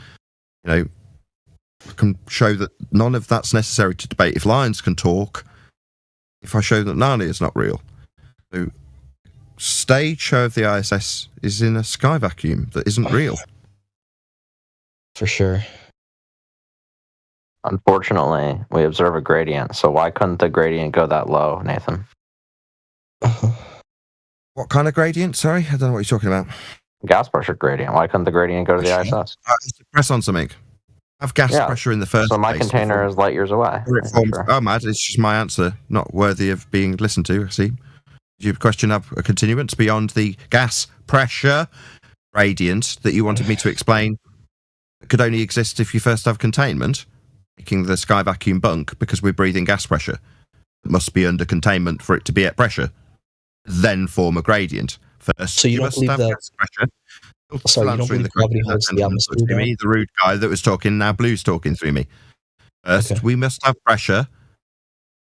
I can show that none of that's necessary to debate if lions can talk, if I show that Narnia is not real. So, stage show of the ISS is in a sky vacuum that isn't real. For sure. Unfortunately, we observe a gradient, so why couldn't the gradient go that low, Nathan? What kind of gradient? Sorry, I don't know what you're talking about. Gas pressure gradient. Why couldn't the gradient go to the ISS? Press on something. Have gas pressure in the first So my place container is light years away. Oh, Mad, it's just my answer, not worthy of being listened to. See, your question have a continuance beyond the gas pressure gradient that you wanted me to explain. It could only exist if you first have containment, making the sky vacuum bunk, because we're breathing gas pressure. It must be under containment for it to be at pressure, then form a gradient. First, so you don't must believe have that? gas pressure. Sorry, you don't believe gravity holds the atmosphere down? Me, the rude guy that was talking, now Blue's talking through me. First, we must have pressure,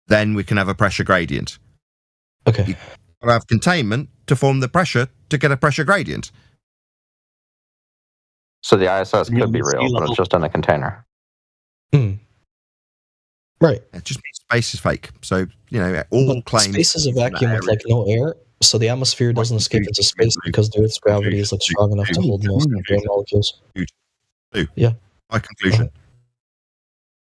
then we can have a pressure gradient. Okay. You've got to have containment to form the pressure to get a pressure gradient. So the ISS could be real, but it's just in a container. Right. It just means space is fake. So, all claims... Space is a vacuum with like no air, so the atmosphere doesn't escape into space because the Earth's gravity is like strong enough to hold most air molecules. Yeah. My conclusion.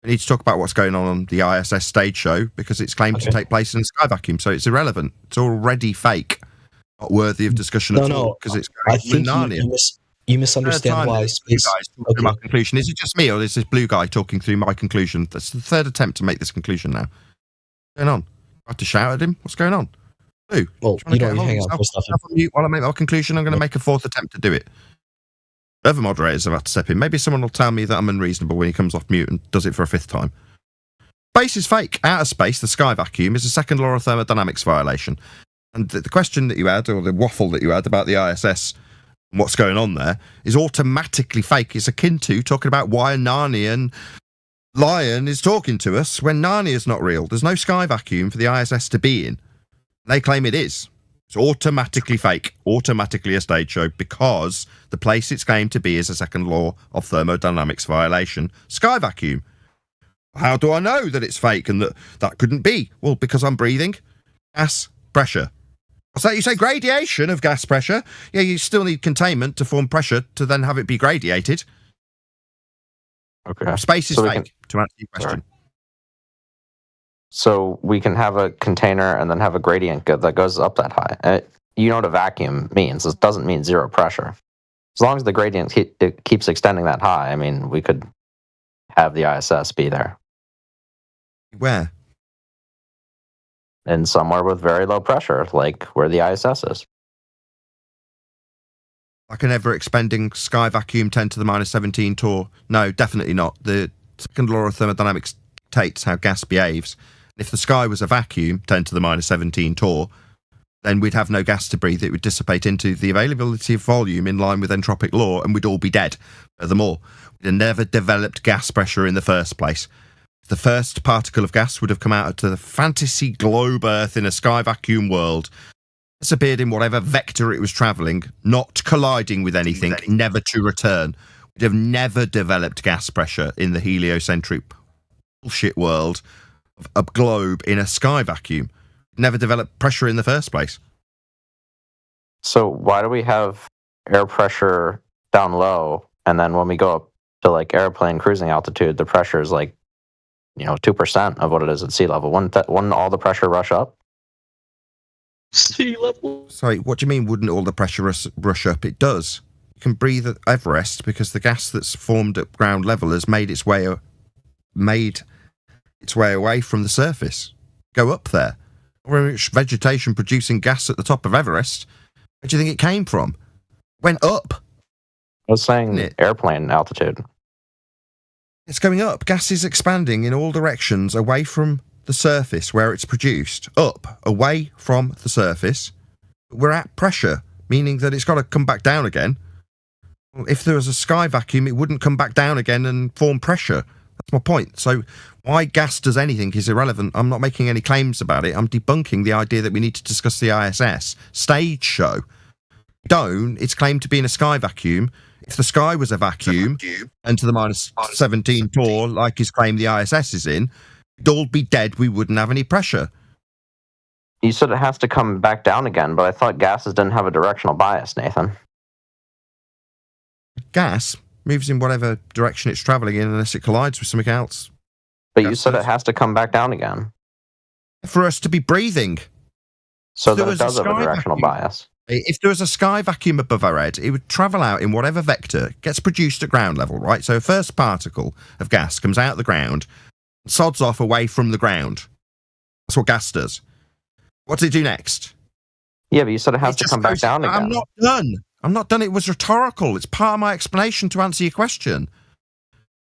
We need to talk about what's going on the ISS stage show, because it's claimed to take place in a sky vacuum, so it's irrelevant. It's already fake. Not worthy of discussion at all, because it's I think Narnia. You misunderstand why space. Guys talking through my conclusion. Is it just me, or is this blue guy talking through my conclusion? That's the third attempt to make this conclusion now. What's going on? I have to shout at him. What's going on? Blue. Well, you don't hang out for stuff. While I make my conclusion, I'm going to make a fourth attempt to do it. Other moderators have had to step in. Maybe someone will tell me that I'm unreasonable when he comes off mute and does it for a fifth time. Space is fake. Outer space, the sky vacuum, is a second law of thermodynamics violation. And the question that you had, or the waffle that you had about the ISS and what's going on there, is automatically fake. It's akin to talking about why a Narnian lion is talking to us when Narnia's not real. There's no sky vacuum for the ISS to be in. They claim it is. It's automatically fake, automatically a stage show, because the place it's claimed to be is a second law of thermodynamics violation. Sky vacuum. How do I know that it's fake and that couldn't be? Well, because I'm breathing gas pressure. What's that? You say gradation of gas pressure? Yeah, you still need containment to form pressure to then have it be gradiated. Okay. Space is fake, to answer your question. Sorry. So we can have a container and then have a gradient that goes up that high. You know what a vacuum means. It doesn't mean zero pressure. As long as the gradient it keeps extending that high, I mean, we could have the ISS be there. Where? And somewhere with very low pressure, like where the ISS is. Like an ever-expanding sky vacuum 10 to the minus 17 torr? No, definitely not. The second law of thermodynamics dictates how gas behaves. If the sky was a vacuum, 10 to the minus 17 torr, then we'd have no gas to breathe. It would dissipate into the availability of volume in line with entropic law, and we'd all be dead. Furthermore, we'd have never developed gas pressure in the first place. The first particle of gas would have come out to the fantasy globe Earth in a sky vacuum world, disappeared in whatever vector it was travelling, not colliding with anything, never to return. We'd have never developed gas pressure in the heliocentric bullshit world of a globe in a sky vacuum. Never developed pressure in the first place. So why do we have air pressure down low, and then when we go up to like airplane cruising altitude, the pressure is like, 2% of what it is at sea level? Wouldn't all the pressure rush up? Sea level? Sorry, what do you mean wouldn't all the pressure rush up? It does. You can breathe at Everest because the gas that's formed at ground level has made its way away from the surface. Go up there. Or vegetation producing gas at the top of Everest. Where do you think it came from? Went up. I was saying airplane altitude. It's going up. Gas is expanding in all directions away from the surface where it's produced. Up, away from the surface. We're at pressure, meaning that it's got to come back down again. Well, if there was a sky vacuum, it wouldn't come back down again and form pressure. That's my point. So why gas does anything is irrelevant. I'm not making any claims about it. I'm debunking the idea that we need to discuss the ISS stage show. It's claimed to be in a sky vacuum. If the sky was a vacuum, and to the minus 17 torr, like his claim the ISS is in, we'd all be dead. We wouldn't have any pressure. You said it has to come back down again, but I thought gases didn't have a directional bias, Nathan. Gas moves in whatever direction it's travelling in unless it collides with something else. But you said it has to come back down again. For us to be breathing. So then it does have a directional bias. If there was a sky vacuum above our head, it would travel out in whatever vector gets produced at ground level, right? So a first particle of gas comes out of the ground and sods off away from the ground. That's what gas does. What does it do next? Yeah, but you said it has to come back down again. I'm not done. It was rhetorical. It's part of my explanation to answer your question.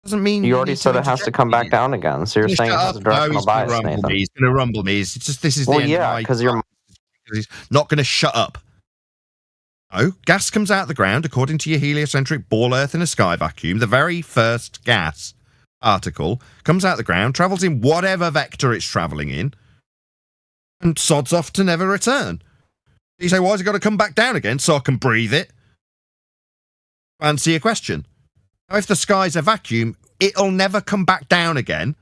Doesn't mean you already said it has to come back down again. So you're saying it has a directional bias, Nathan. He's going to rumble me. It's just this is the end of because he's not going to shut up. No, gas comes out of the ground according to your heliocentric ball Earth in a sky vacuum. The very first gas particle comes out of the ground, travels in whatever vector it's travelling in, and sods off to never return. You say, why has it got to come back down again so I can breathe it? Answer your question. Now, if the sky's a vacuum, it'll never come back down again,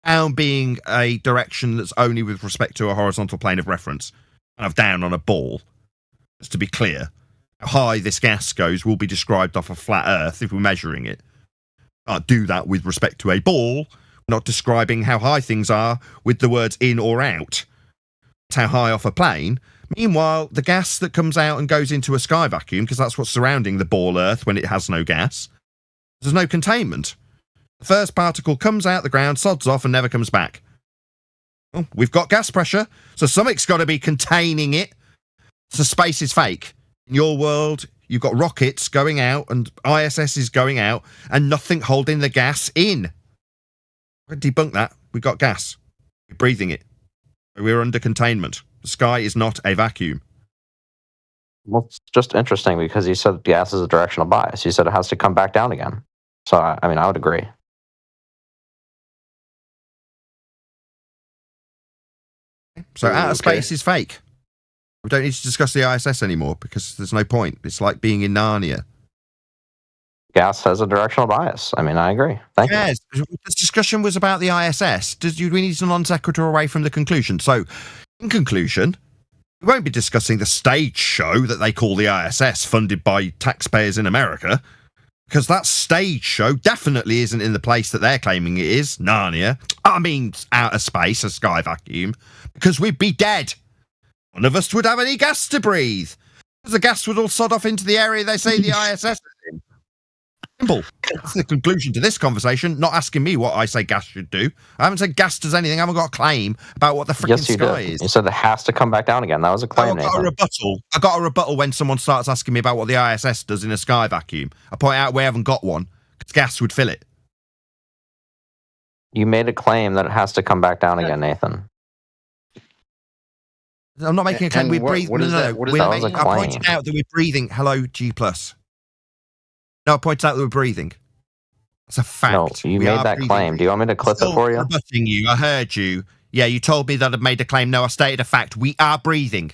down being a direction that's only with respect to a horizontal plane of reference, kind of down on a ball. Just to be clear, how high this gas goes will be described off a flat Earth if we're measuring it. Can't do that with respect to a ball. We're not describing how high things are with the words in or out. how high off a plane. Meanwhile, the gas that comes out and goes into a sky vacuum, because that's what's surrounding the ball Earth when it has no gas, there's no containment. The first particle comes out the ground, sods off, and never comes back. Well, we've got gas pressure, so something's got to be containing it. So space is fake. In your world, you've got rockets going out and ISS is going out and nothing holding the gas in. Debunk that. We've got gas. We're breathing it. We're under containment. The sky is not a vacuum. Well, it's just interesting because you said gas is a directional bias. You said it has to come back down again. So, I mean, I would agree. So outer space is fake. We don't need to discuss the ISS anymore because there's no point. It's like being in Narnia. Gas has a directional bias. I mean, I agree. Thank you. This discussion was about the ISS. We need to non sequitur away from the conclusion. So, in conclusion, we won't be discussing the stage show that they call the ISS, funded by taxpayers in America, because that stage show definitely isn't in the place that they're claiming it is, Narnia. I mean, outer space, a sky vacuum, because we'd be dead. None of us would have any gas to breathe, because the gas would all sod off into the area they say the ISS is in. Simple. That's the conclusion to this conversation, not asking me what I say gas should do. I haven't said gas does anything. I haven't got a claim about what the freaking sky is. You said it has to come back down again. That was a claim, I got a rebuttal when someone starts asking me about what the ISS does in a sky vacuum. I point out we haven't got one, because gas would fill it. You made a claim that it has to come back down again, Nathan. I'm not making a claim. We're breathing. I pointed out that we're breathing. Hello, G+. No, I pointed out that we're breathing. That's a fact. No, you made that claim. Do you want me to clip it for you? I'm rebutting you. I heard you. Yeah, you told me that I'd made a claim. No, I stated a fact. We are breathing.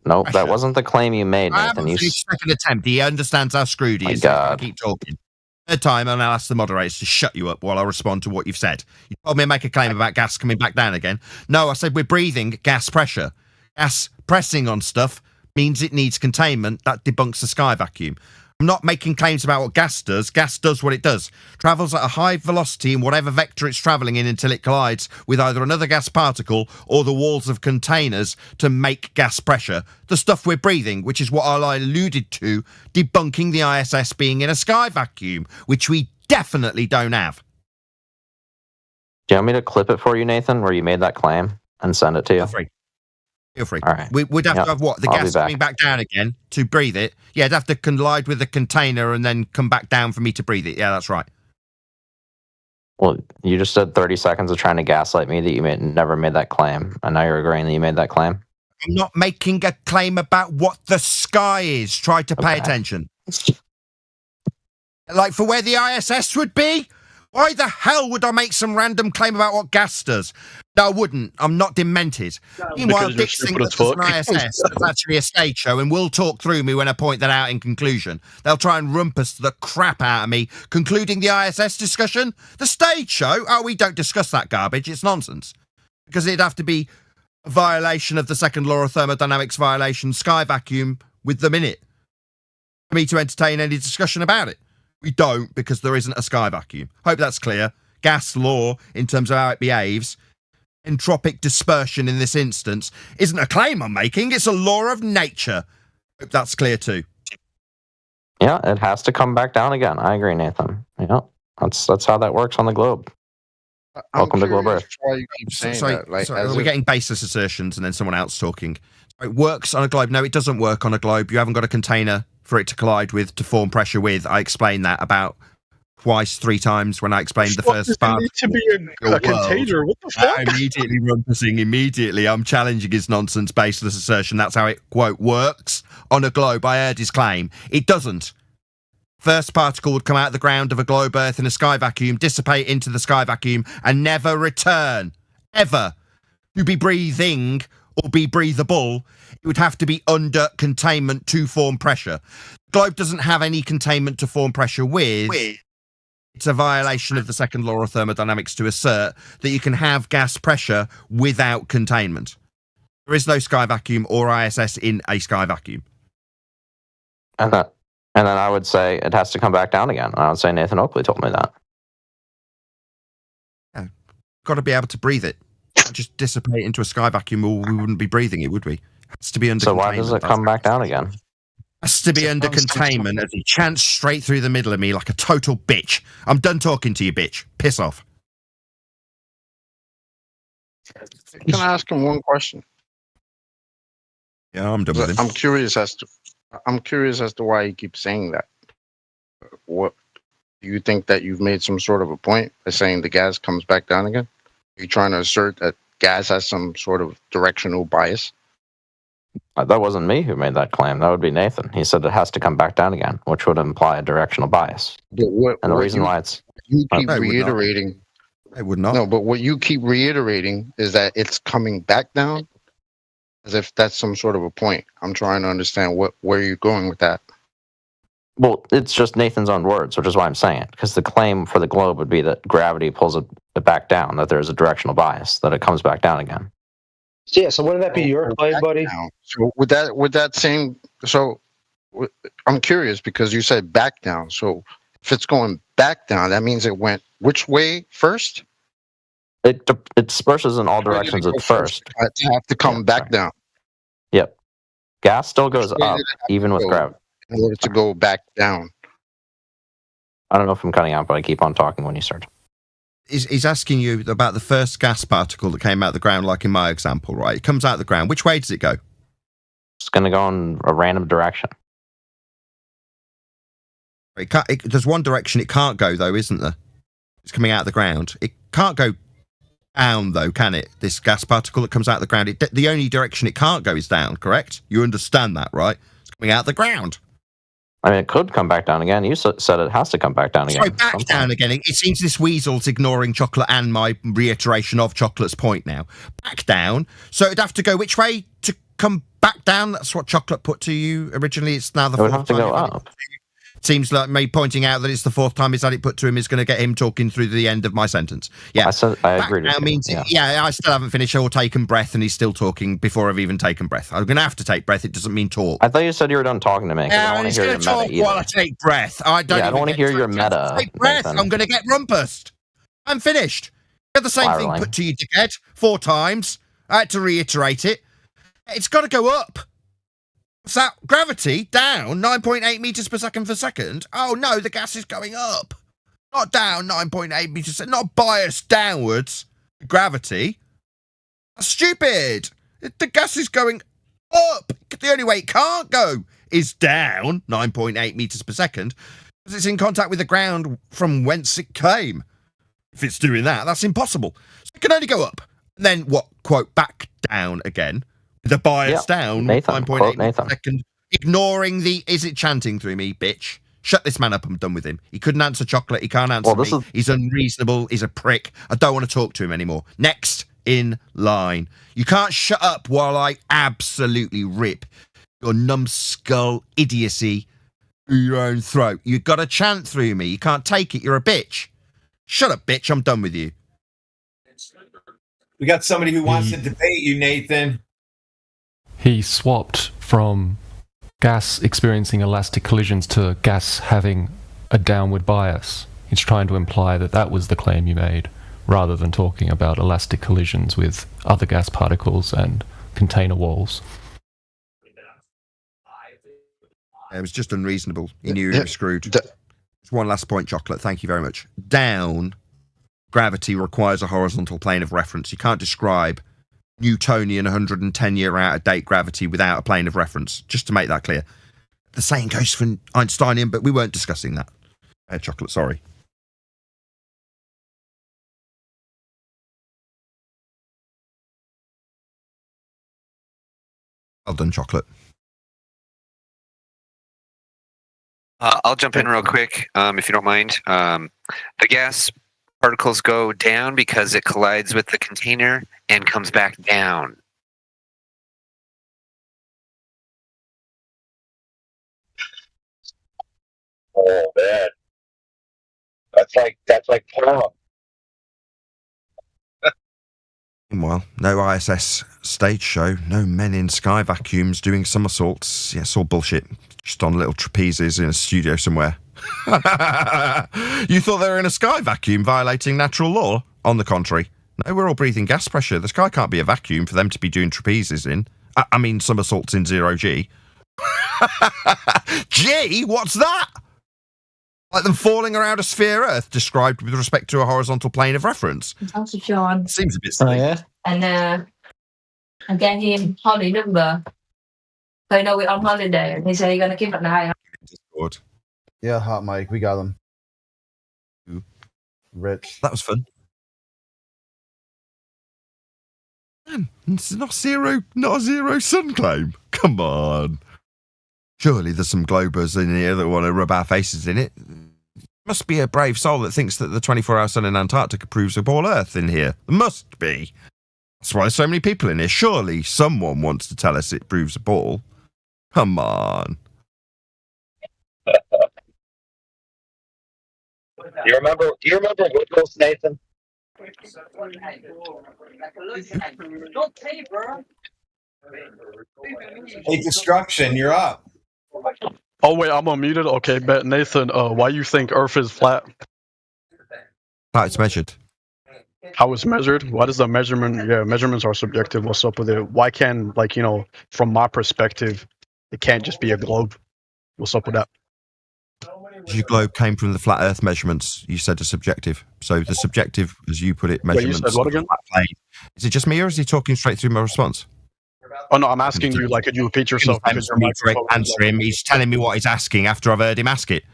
No, that wasn't the claim you made, I Nathan. haven't finished second attempt. He understands how screwed he is. God. Keep talking. Third time, and I'll ask the moderators to shut you up while I respond to what you've said. You told me to make a claim about gas coming back down again. No, I said we're breathing gas pressure. Gas pressing on stuff means it needs containment. That debunks the sky vacuum. I'm not making claims about what gas does. Gas does what it does. Travels at a high velocity in whatever vector it's traveling in until it collides with either another gas particle or the walls of containers to make gas pressure. The stuff we're breathing, which is what I alluded to, debunking the ISS being in a sky vacuum, which we definitely don't have. Do you want me to clip it for you, Nathan, where you made that claim and send it to you? Feel free. All right. We'd have to have what? The gas coming back down again to breathe it? Yeah, it'd have to collide with the container and then come back down for me to breathe it. Yeah, that's right. Well, you just said 30 seconds of trying to gaslight me that you never made that claim, and now you're agreeing that you made that claim? I'm not making a claim about what the sky is. Try to pay attention. Like for where the ISS would be? Why the hell would I make some random claim about what gas does? No, I wouldn't. I'm not demented. Meanwhile, Dick thinks that's an ISS. That's actually a stage show, and will talk through me when I point that out in conclusion. They'll try and rumpus the crap out of me, concluding the ISS discussion. The stage show? Oh, we don't discuss that garbage. It's nonsense. Because it'd have to be a violation of the second law of thermodynamics violation, sky vacuum, with them in it, for me to entertain any discussion about it. We don't, because there isn't a sky vacuum. Hope that's clear. Gas law, in terms of how it behaves, entropic dispersion in this instance, isn't a claim I'm making, it's a law of nature. Hope that's clear too. Yeah, it has to come back down again. I agree, Nathan. Yeah, that's how that works on the globe. Welcome to Globe Earth. Sorry, we're getting baseless assertions and then someone else talking. It works on a globe. No, it doesn't work on a globe. You haven't got a container for it to collide with, to form pressure with. I explained that about twice, 3 times when I explained the first part. Need to be a container. What the fuck? I'm immediately rumpusing. Immediately, I'm challenging his nonsense, baseless assertion. That's how it, quote, works on a globe. I heard his claim. It doesn't. First particle would come out of the ground of a globe Earth in a sky vacuum, dissipate into the sky vacuum, and never return. Ever. To be breathing or be breathable, it would have to be under containment to form pressure. The globe doesn't have any containment to form pressure with. It's a violation of the second law of thermodynamics to assert that you can have gas pressure without containment. There is no sky vacuum or ISS in a sky vacuum. And then I would say it has to come back down again. I would say Nathan Oakley told me that. Yeah. Got to be able to breathe it. just dissipate into a sky vacuum, or we wouldn't be breathing it, would we? It has to be under. So why does it come back down again? Has to be under containment as he chants straight through the middle of me like a total bitch. I'm done talking to you, bitch. Piss off. Can I ask him one question? Yeah, I'm done with him. I'm curious as to why he keeps saying that. What do you think that you've made some sort of a point by saying the gas comes back down again? Are you trying to assert that gas has some sort of directional bias? That wasn't me who made that claim. That would be Nathan. He said it has to come back down again, which would imply a directional bias. And the reason why it's you keep reiterating. It would not. No, but what you keep reiterating is that it's coming back down, as if that's some sort of a point. I'm trying to understand where you're going with that. Well, it's just Nathan's own words, which is why I'm saying it. Because the claim for the globe would be that gravity pulls it back down, that there's a directional bias, that it comes back down again. Yeah, so wouldn't that be your claim, buddy? So with that same, I'm curious because you said back down. So if it's going back down, that means it went which way first? It disperses in all directions at first. To have to come back down. Yep. Gas still goes up, even with gravity. In order to go back down. I don't know if I'm cutting out, but I keep on talking when you start. He's asking you about the first gas particle that came out of the ground, like in my example, right? It comes out of the ground. Which way does it go? It's going to go in a random direction. There's one direction it can't go, though, isn't there? It's coming out of the ground. It can't go down, though, can it? This gas particle that comes out of the ground, the only direction it can't go is down, correct? You understand that, right? It's coming out of the ground. I mean, it could come back down again. You said it has to come back down again. So back down again. It seems this weasel's ignoring Chocolate and my reiteration of Chocolate's point now. Back down. So it'd have to go which way to come back down? That's what Chocolate put to you originally. It's now the fourth time. It would have to go up. Seems like me pointing out that it's the fourth time he's had it put to him is going to get him talking through the end of my sentence. Yeah, I agree. Back down means I still haven't finished or taken breath, and he's still talking before I've even taken breath. I'm going to have to take breath. It doesn't mean talk. I thought you said you were done talking to me. Yeah, I'm going to talk while I take breath. I don't want to hear your meta. Take breath. Nathan. I'm going to get rumpused. I'm finished. Get the same thing put to you, dickhead, 4 times. I had to reiterate it. It's got to go up. So gravity down 9.8 meters per second. Oh no, the gas is going up, not down 9.8 meters. Not biased downwards. Gravity. That's stupid. The gas is going up. The only way it can't go is down 9.8 meters per second because it's in contact with the ground from whence it came. If it's doing that, that's impossible. So it can only go up. And then what? Quote back down again. The bias down, 9.8 per second. Ignoring is it chanting through me, bitch? Shut this man up, I'm done with him. He couldn't answer Chocolate, he can't answer me. He's unreasonable, he's a prick. I don't want to talk to him anymore. Next in line. You can't shut up while I absolutely rip your numbskull idiocy through your own throat. You've got to chant through me. You can't take it, you're a bitch. Shut up, bitch, I'm done with you. We got somebody who wants to debate you, Nathan. He swapped from gas experiencing elastic collisions to gas having a downward bias. He's trying to imply that that was the claim you made, rather than talking about elastic collisions with other gas particles and container walls. It was just unreasonable. He knew he was screwed. Just one last point, Chocolate. Thank you very much. Down, gravity requires a horizontal plane of reference. You can't describe Newtonian 110-year out-of-date gravity without a plane of reference, just to make that clear. The same goes for Einsteinian, but we weren't discussing that. Chocolate, sorry. Well done, Chocolate. I'll jump in real quick, if you don't mind. The gas particles go down because it collides with the container and comes back down. Oh man, that's like porn. Meanwhile, no ISS stage show, no men in sky vacuums doing somersaults. Yeah, it's all bullshit. Just on little trapezes in a studio somewhere. You thought they were in a sky vacuum violating natural law? On the contrary, No, we're all breathing gas pressure. The sky can't be a vacuum for them to be doing trapezes in. I mean, somersaults in 0G. G? What's that? Like them falling around a sphere Earth described with respect to a horizontal plane of reference. Also, John. Seems a bit silly. Oh, yeah? And I gave him holiday number. So you know we're on holiday, and he said he's gonna keep it now. Discord. Yeah, hot mic. We got him. Ooh. Rich. That was fun. Man, it's not a zero sun claim. Come on. Surely there's some globers in here that want to rub our faces in it. Must be a brave soul that thinks that the 24-hour sun in Antarctica proves a ball Earth in here. There must be. That's why there's so many people in here. Surely someone wants to tell us it proves a ball. Come on. Do you remember Woodghost, Nathan? Hey, Destruction, you're up. Oh wait, I'm unmuted. Okay, but Nathan, why you think Earth is flat? How it's measured. How it's measured? What is the measurement? Yeah, measurements are subjective. What's up with it? Why can't, like, from my perspective, it can't just be a globe? What's up with that? Your globe came from the flat Earth measurements. You said are subjective. So the subjective, as you put it, measurements. Wait, you said what again? Is it just me, or is he talking straight through my response? Oh no, I'm asking you. Like, could you repeat yourself? Answer him. He's telling me what he's asking after I've heard him ask it.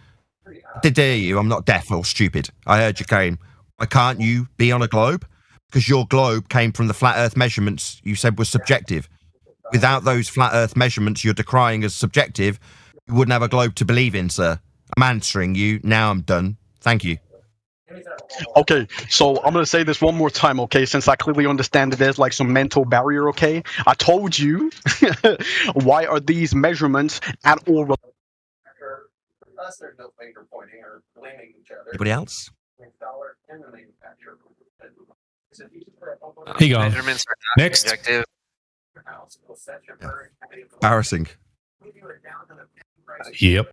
I did hear you. I'm not deaf or stupid. I heard you came. Why can't you be on a globe? Because your globe came from the flat Earth measurements you said was subjective. Without those flat Earth measurements you're decrying as subjective, you wouldn't have a globe to believe in, sir. I'm answering you. Now I'm done. Thank you. Okay, so I'm gonna say this one more time, okay? Since I clearly understand that there's like some mental barrier, okay? I told you. Why are these measurements at all? Anybody else? Here you go. Measurements are not Next. subjective. Embarrassing. Yep.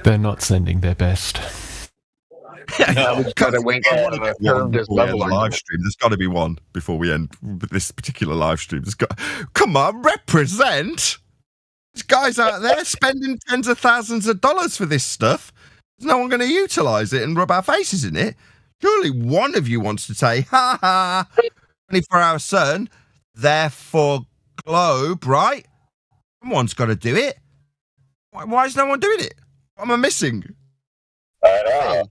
They're not sending their best. Live stream. There's got to be one before we end this particular live stream. Come on, represent. There's guys out there spending tens of thousands of dollars for this stuff. There's no one going to utilise it and rub our faces in it. Surely one of you wants to say, ha ha, 24-hour sun, therefore globe, right? Someone's got to do it. Why is no one doing it? What am I missing? I know.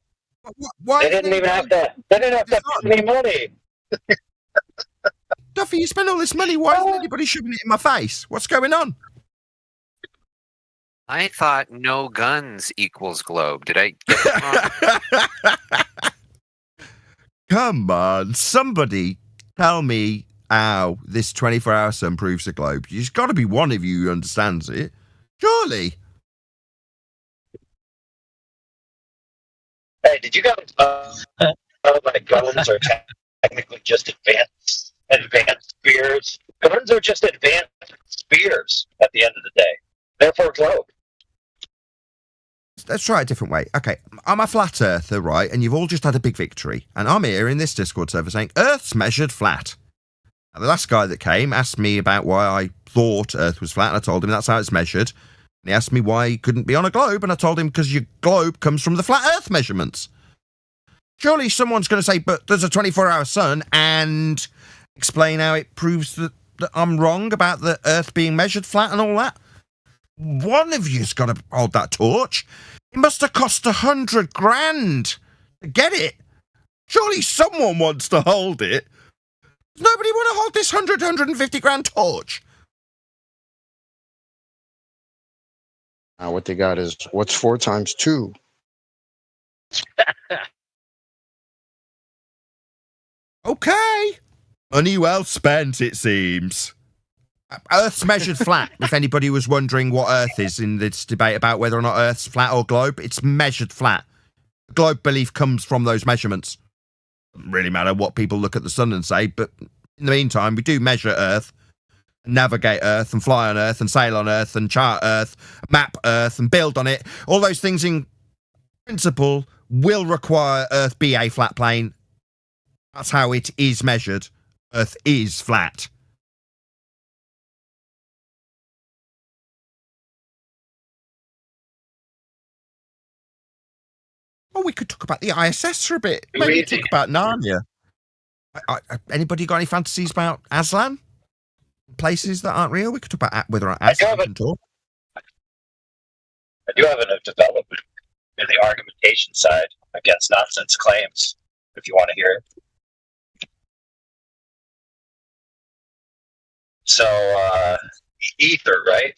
Why they didn't even have to. They didn't have to pay me money. Duffy, you spend all this money. Why isn't anybody shoving it in my face? What's going on? I thought no guns equals globe. Did I get that wrong? Come on, somebody tell me how this 24-hour sun proves a globe. There's got to be one of you who understands it. Surely. Hey, did you guys like guns are technically just advanced spears? Guns are just advanced spears at the end of the day. Therefore, globe. Let's try it a different way. Okay, I'm a flat earther, right? And you've all just had a big victory. And I'm here in this Discord server saying, Earth's measured flat. Now, the last guy that came asked me about why I thought Earth was flat, and I told him that's how it's measured. And he asked me why he couldn't be on a globe, and I told him because your globe comes from the flat Earth measurements. Surely someone's going to say, but there's a 24-hour sun, and explain how it proves that I'm wrong about the Earth being measured flat and all that. One of you's got to hold that torch. It must have cost $100,000 to get it. Surely someone wants to hold it. Does nobody want to hold this $150,000 torch? Now what they got is, what's 4 times 2? Okay. Money well spent, it seems. Earth's measured flat, if anybody was wondering what Earth is in this debate about whether or not Earth's flat or globe, it's measured flat. Globe belief comes from those measurements. Doesn't really matter what people look at the sun and say, but in the meantime, we do measure Earth, navigate Earth, and fly on Earth, and sail on Earth, and chart Earth, map Earth, and build on it. All those things in principle will require Earth be a flat plane, That's how it is measured. Earth is flat. Oh, we could talk about the ISS for a bit. Maybe talk about Narnia. Anybody got any fantasies about Aslan? Places that aren't real? We could talk about whether Aslan can talk. I do have a development in the argumentation side against nonsense claims, if you want to hear it. So, ether, right?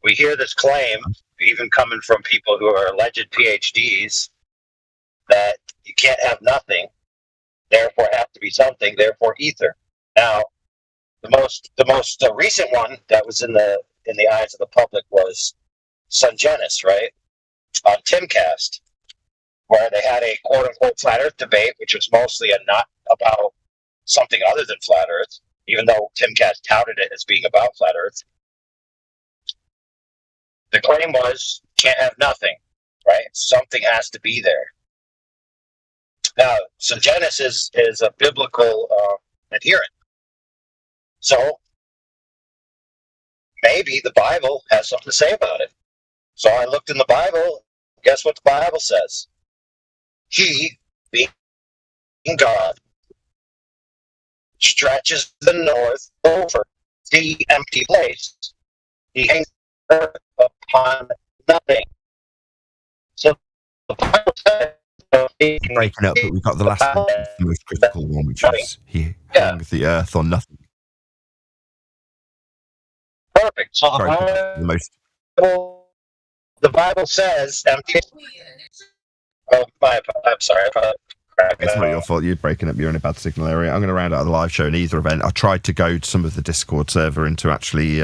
We hear this claim, even coming from people who are alleged PhDs, that you can't have nothing, therefore have to be something, therefore ether. Now, the most recent one that was in the eyes of the public was Sungenis, right, on Timcast, where they had a quote-unquote flat Earth debate, which was mostly not about something other than flat Earth, even though Timcast touted it as being about flat Earth. The claim was, can't have nothing, right? Something has to be there. Now, Sungenis is a biblical adherent. So, maybe the Bible has something to say about it. So I looked in the Bible. Guess what the Bible says? He, being God, stretches the north over the empty place. He hangs earth upon nothing. So the Bible says breaking up, but we got the last one, the most critical one, which is he hangs the earth on nothing. Perfect. So the Bible says empty. I'm sorry. It's not your fault. You're breaking up. You're in a bad signal area. I'm going to round out the live show in either event. I tried to goad some of the Discord server into actually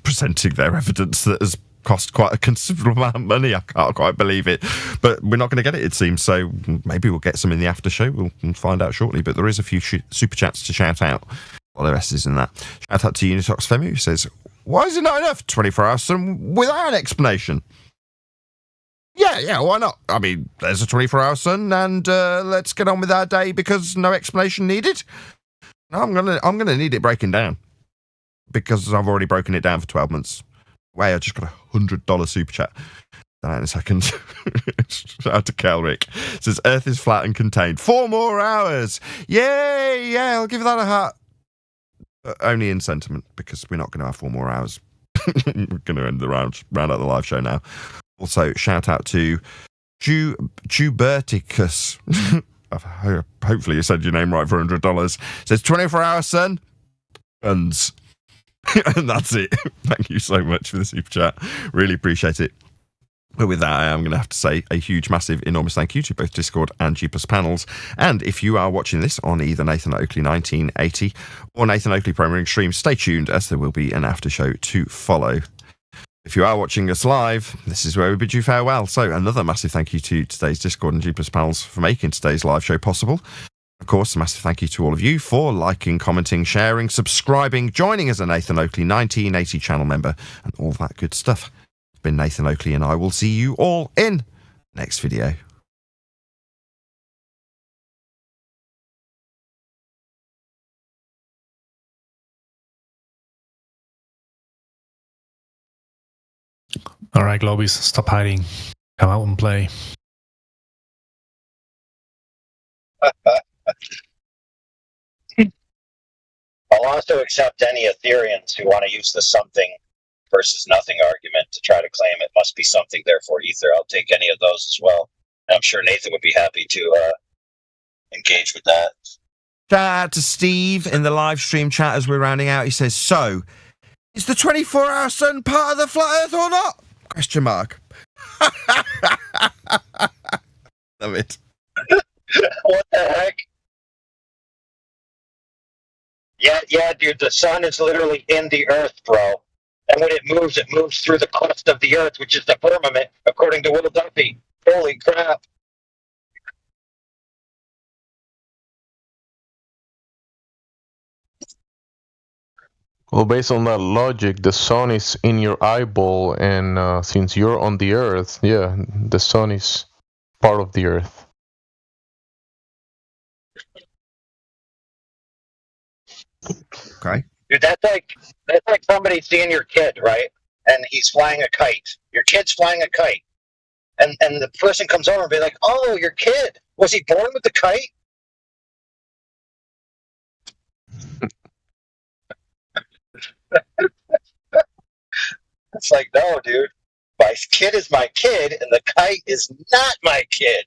presenting their evidence that has cost quite a considerable amount of money. I can't quite believe it, but we're not going to get it seems. So maybe we'll get some in the after show. We'll find out shortly. But there is a few super chats to shout out. All the rest is in that. Shout out to Unitox Femi, who says, why is it not enough 24 hours sun without an explanation? Yeah, why not? I mean, there's a 24-hour sun, and let's get on with our day because no explanation needed. No, I'm gonna need it breaking down because I've already broken it down for 12 months. Wait, I just got a $100 super chat. In a second. Shout out to Kelrick. It says Earth is flat and contained. 4 more hours. Yay! Yeah, I'll give that a heart. Only in sentiment, because we're not going to have 4 more hours. We're going to end the round out the live show now. Also, shout out to Juberticus. Hopefully you said your name right for $100. It says 24-hour sun. And that's it. Thank you so much for the super chat. Really appreciate it. But with that, I am going to have to say a huge, massive, enormous thank you to both Discord and G+ Panels. And if you are watching this on either Nathan Oakley 1980 or Nathan Oakley Premiering Stream, stay tuned as there will be an after show to follow. If you are watching us live, this is where we bid you farewell. So another massive thank you to today's Discord and G+ Panels for making today's live show possible. Of course, a massive thank you to all of you for liking, commenting, sharing, subscribing, joining as a Nathan Oakley 1980 channel member, and all that good stuff. Been Nathan Oakley, and I will see you all in next video. All right, Globies, stop hiding. Come out and play. I'll also accept any Ethereans who want to use the something versus nothing argument to try to claim it must be something, therefore ether. I'll take any of those as well. And I'm sure Nathan would be happy to engage with that. Shout out to Steve in the live stream chat as we're rounding out. He says, so, is the 24-hour sun part of the flat earth or not? Question mark. Love it. What the heck? Yeah, dude, the sun is literally in the earth, bro. And when it moves through the crust of the earth, which is the firmament, according to Will Duffy. Holy crap. Well, based on that logic, the sun is in your eyeball, and since you're on the earth, yeah, the sun is part of the earth. Okay. Dude, that's like somebody seeing your kid, right? And he's flying a kite. Your kid's flying a kite. And the person comes over and be like, "Oh, your kid. Was he born with the kite?" It's like, no, dude. My kid is my kid, and the kite is not my kid.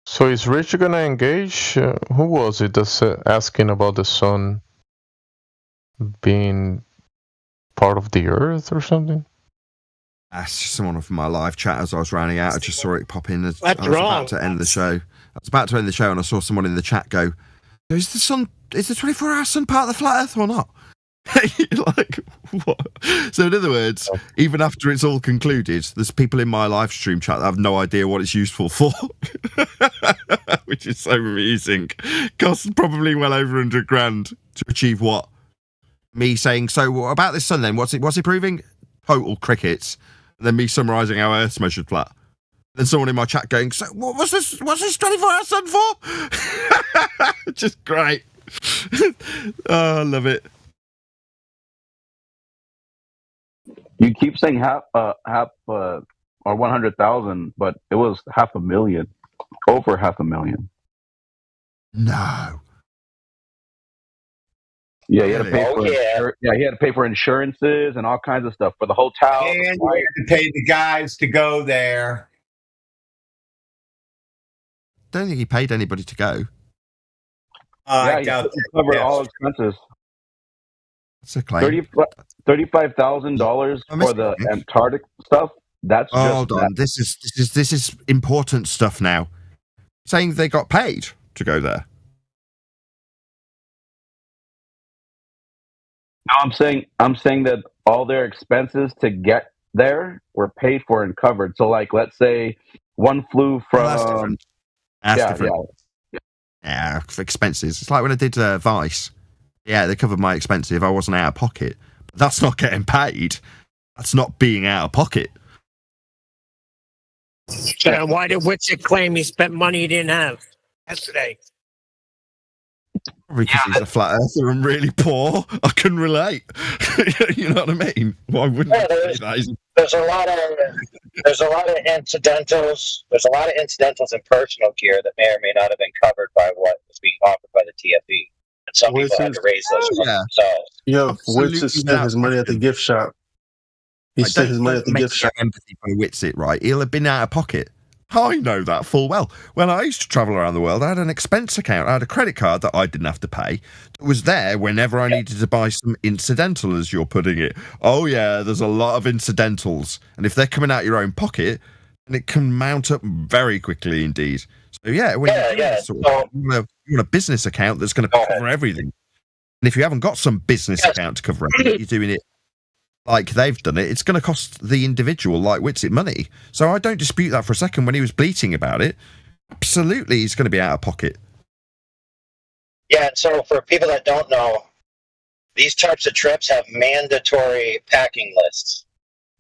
So is Rich gonna engage? Who was it that's asking about the sun being part of the Earth or something? That's just someone from my live chat as I was rounding out. I just saw it pop in. As I was wrong. about to end the show. I was about to end the show, and I saw someone in the chat go, "Is the 24-hour sun part of the flat Earth or not?" Like, what? So in other words, even after it's all concluded, there's people in my live stream chat that have no idea what it's useful for, which is so amusing. Costs probably well over $100,000 to achieve what? Me saying, so about this sun then, what's it proving? Total crickets. And then me summarising how Earth's measured flat. Then someone in my chat going, so what's this 24-hour sun for? Just great. Oh, I love it. You keep saying half or 100,000, but it was 500,000, over 500,000. No. Yeah, he had to pay he had to pay for insurances and all kinds of stuff for the hotel. And you had to pay the guys to go there. Don't think he paid anybody to go. I doubt he covered all expenses. That's a claim. $35,000 for the Antarctic stuff. That's just hold on. This is important stuff now. Saying they got paid to go there. No, I'm saying that all their expenses to get there were paid for and covered. So, like, let's say one flew from. That's different. That's different. Yeah, for expenses. It's like when I did Vice. Yeah, they covered my expenses if I wasn't out of pocket. But that's not getting paid. That's not being out of pocket. So why did Witsit claim he spent money he didn't have yesterday? Probably because he's a flat earther and really poor. I can relate. You know what I mean? Why wouldn't I say that? There's a lot of incidentals. There's a lot of incidentals and personal gear that may or may not have been covered by what was being offered by the TFE. And some people had to raise those themselves. Yo, Witsit spent his money at the gift shop. He spent his money at the gift shop. Empathy for Witsit, right? He'll have been out of pocket. I know that full well. When I used to travel around the world, I had an expense account. I had a credit card that I didn't have to pay. It was there whenever I needed to buy some incidental, as you're putting it. Oh, yeah, there's a lot of incidentals. And if they're coming out your own pocket, then it can mount up very quickly indeed. So, yeah, when you want a business account that's going to cover everything. And if you haven't got some business account to cover everything, you're doing it like they've done it, it's going to cost the individual like Witsit money. So I don't dispute that for a second. When he was bleating about it, absolutely he's going to be out of pocket. Yeah, and so for people that don't know, these types of trips have mandatory packing lists.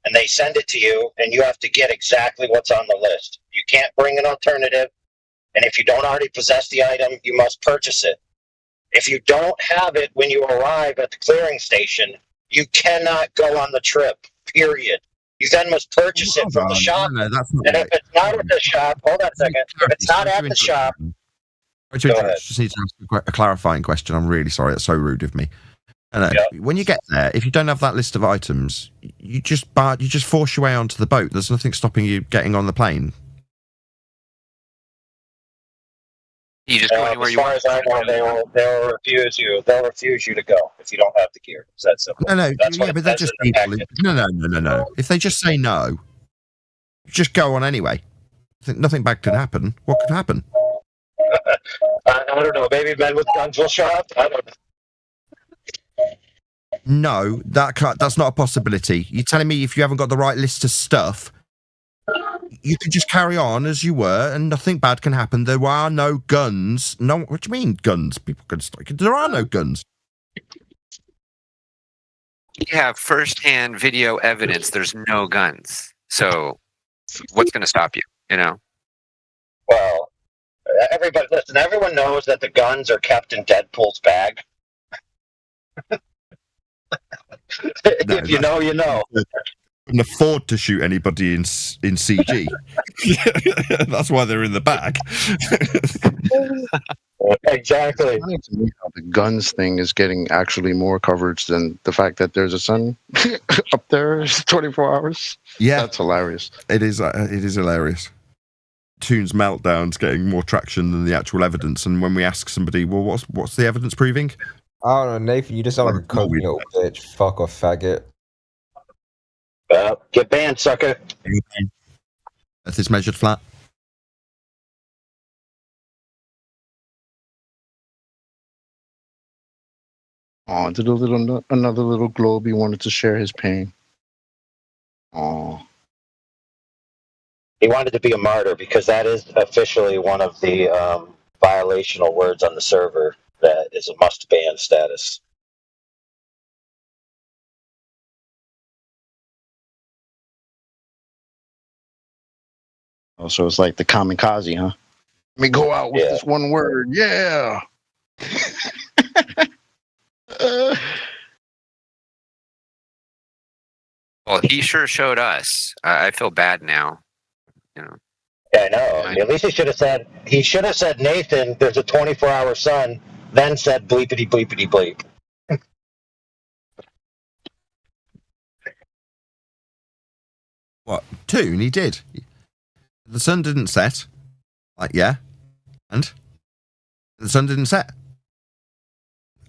And they send it to you, and you have to get exactly what's on the list. You can't bring an alternative, and if you don't already possess the item, you must purchase it. If you don't have it when you arrive at the clearing station, you cannot go on the trip, period. You then must purchase it from the shop. No, and if it's not at the shop, hold on a second. If it's not at the shop, I just need to ask a clarifying question. I'm really sorry. That's so rude of me. When you get there, if you don't have that list of items, you just force your way onto the boat. There's nothing stopping you getting on the plane. You just go anywhere as far as I know, they'll refuse you. They'll refuse you to go if you don't have the gear. It's that simple. But they're just people. No. If they just say no, just go on anyway. Nothing bad could happen. What could happen? I don't know. Maybe men with guns will show up. I don't know. No, that's not a possibility. You're telling me if you haven't got the right list of stuff, you can just carry on as you were and nothing bad can happen. There are no guns. No, what do you mean guns? People can strike. There are no guns. You have first-hand video evidence. There's no guns. So what's going to stop you, you know? Well, everyone knows that the guns are kept in Deadpool's bag. If you know, you know. Can afford to shoot anybody in CG. That's why they're in the back. Exactly. It's funny to me how the guns thing is getting actually more coverage than the fact that there's a sun up there 24 hours. Yeah, that's hilarious. It is. It is hilarious. Toon's meltdown's getting more traction than the actual evidence. And when we ask somebody, well, what's the evidence proving? I don't know, Nathan. You just sound like a cold little bitch. Fuck off, faggot. Get banned, sucker. Earth is measured flat. Oh, did another little globe. He wanted to share his pain. Oh. He wanted to be a martyr because that is officially one of the violational words on the server that is a must ban status. Oh, so it's like the kamikaze, huh? Let me go out with this one word. Yeah. Well, he sure showed us. I feel bad now. You know. Yeah, I know. At least he should have said Nathan, there's a 24-hour sun, then said bleepity bleepity bleep. What? Toon, he did. The sun didn't set. Like, yeah. And? The sun didn't set.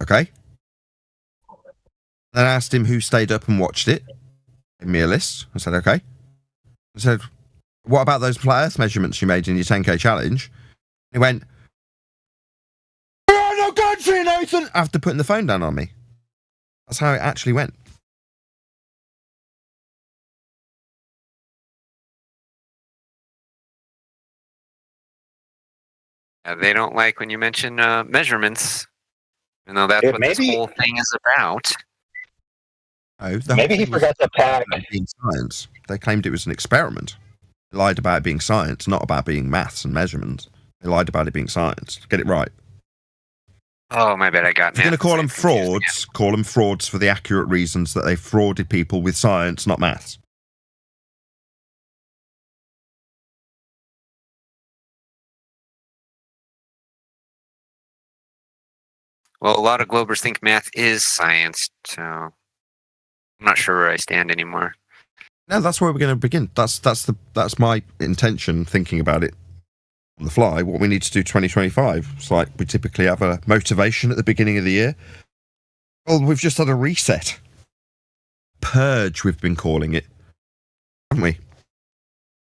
Okay. Then I asked him who stayed up and watched it. Gave me a list. I said, okay. I said, what about those flat Earth measurements you made in your 10K challenge? He went, "Oh, no country, Nathan!" After putting the phone down on me. That's how it actually went. They don't like when you mention measurements. You know, that's what this whole thing is about. Oh, maybe he forgot to pack. Being science. They claimed it was an experiment. They lied about it being science, not about being maths and measurements. They lied about it being science. Get it right. Oh, my bad. I got. If you're going to call them frauds, call them frauds for the accurate reasons that they frauded people with science, not maths. Well, a lot of Globers think math is science, so I'm not sure where I stand anymore. No, that's where we're going to begin. That's my intention thinking about it on the fly. What we need to do 2025. It's like we typically have a motivation at the beginning of the year. Well, we've just had a reset. Purge, we've been calling it. Haven't we? What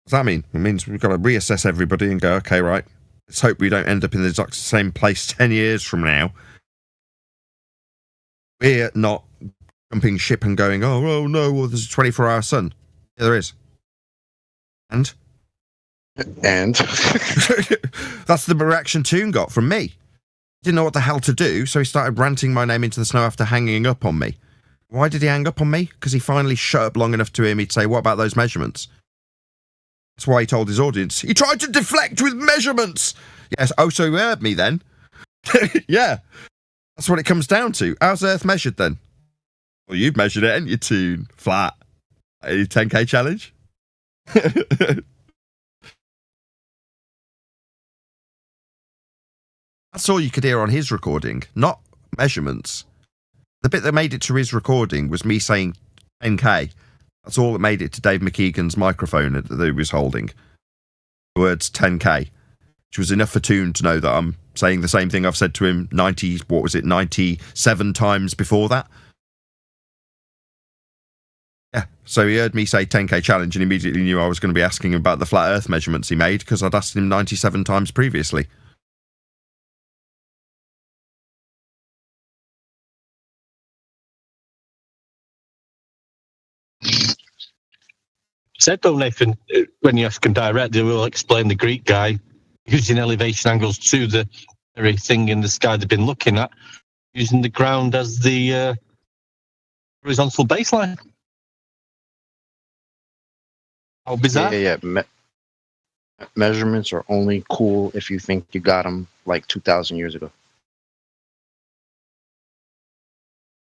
does that mean? It means we've got to reassess everybody and go, okay, right. Let's hope we don't end up in the exact same place 10 years from now. We're not jumping ship and going, oh no, well, there's a 24-hour sun. Yeah, there is. And? That's the reaction Toon got from me. He didn't know what the hell to do, so he started ranting my name into the snow after hanging up on me. Why did he hang up on me? Because he finally shut up long enough to hear me say, what about those measurements? That's why he told his audience, he tried to deflect with measurements! Yes, oh, so he heard me then? Yeah. That's what it comes down to. How's Earth measured then? Well, you've measured it, haven't you, Toon? Flat. A 10K challenge? That's all you could hear on his recording, not measurements. The bit that made it to his recording was me saying 10K. That's all that made it to Dave McKeegan's microphone that he was holding. The words 10K, which was enough for Toon to know that I'm saying the same thing I've said to him 97 times before that. Yeah, so he heard me say 10K challenge and immediately knew I was going to be asking him about the flat Earth measurements he made because I'd asked him 97 times previously. Said though, Nathan, when you ask him direct, they will explain the Greek guy using elevation angles to the very thing in the sky they've been looking at, using the ground as the horizontal baseline. How bizarre. Yeah. Measurements are only cool if you think you got them like 2,000 years ago.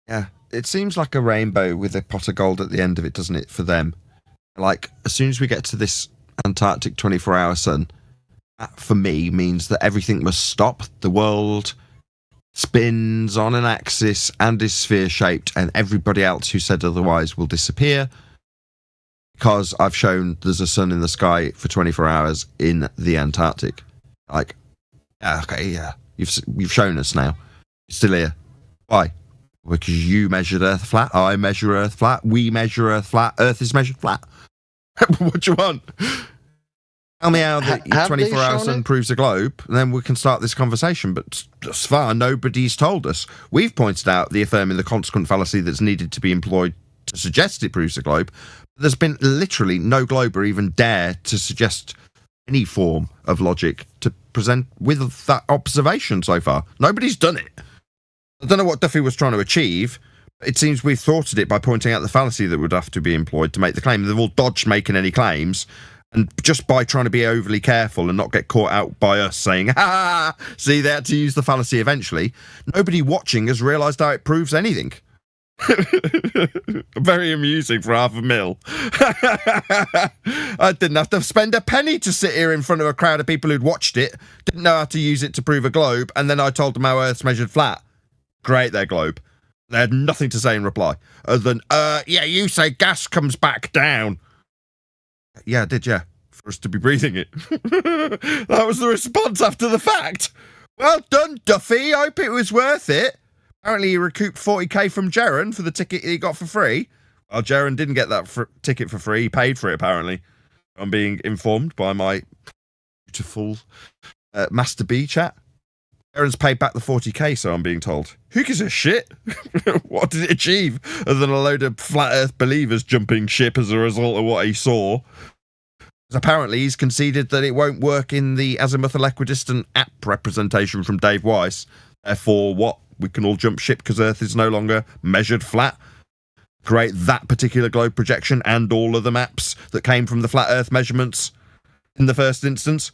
Yeah, it seems like a rainbow with a pot of gold at the end of it, doesn't it, for them? Like, as soon as we get to this Antarctic 24-hour sun, that for me means that everything must stop. The world spins on an axis and is sphere-shaped, and everybody else who said otherwise will disappear because I've shown there's a sun in the sky for 24 hours in the Antarctic. Like, yeah, okay, yeah, you've shown us now. You're still here. Why? Because you measured Earth flat, I measure Earth flat, we measure Earth flat, Earth is measured flat. What do you want? Tell me how the 24-hour sun proves a globe, and then we can start this conversation. But thus far, nobody's told us. We've pointed out the affirming the consequent fallacy that's needed to be employed to suggest it proves a globe. There's been literally no globe or even dare to suggest any form of logic to present with that observation so far. Nobody's done it. I don't know what Duffy was trying to achieve. It seems we've thwarted it by pointing out the fallacy that would have to be employed to make the claim. They've all dodged making any claims, and just by trying to be overly careful and not get caught out by us saying, "Ha! See, they had to use the fallacy eventually." Nobody watching has realised how it proves anything. Very amusing for $500,000. I didn't have to spend a penny to sit here in front of a crowd of people who'd watched it, didn't know how to use it to prove a globe, and then I told them how Earth's measured flat. Great, their globe. They had nothing to say in reply, other than, yeah, you say gas comes back down. Yeah, I did, yeah, for us to be breathing it. That was the response after the fact. Well done, Duffy. I hope it was worth it. Apparently he recouped 40k from Jaren for the ticket he got for free. Well, Jaren didn't get that ticket for free. He paid for it, apparently. I'm being informed by my beautiful Master B chat. Jaren's paid back the 40k, so I'm being told. Who gives a shit? What did it achieve other than a load of flat earth believers jumping ship as a result of what he saw? Apparently he's conceded that it won't work in the azimuthal equidistant app representation from Dave Weiss. Therefore, what? We can all jump ship because Earth is no longer measured flat. Create that particular globe projection and all of the maps that came from the flat Earth measurements in the first instance.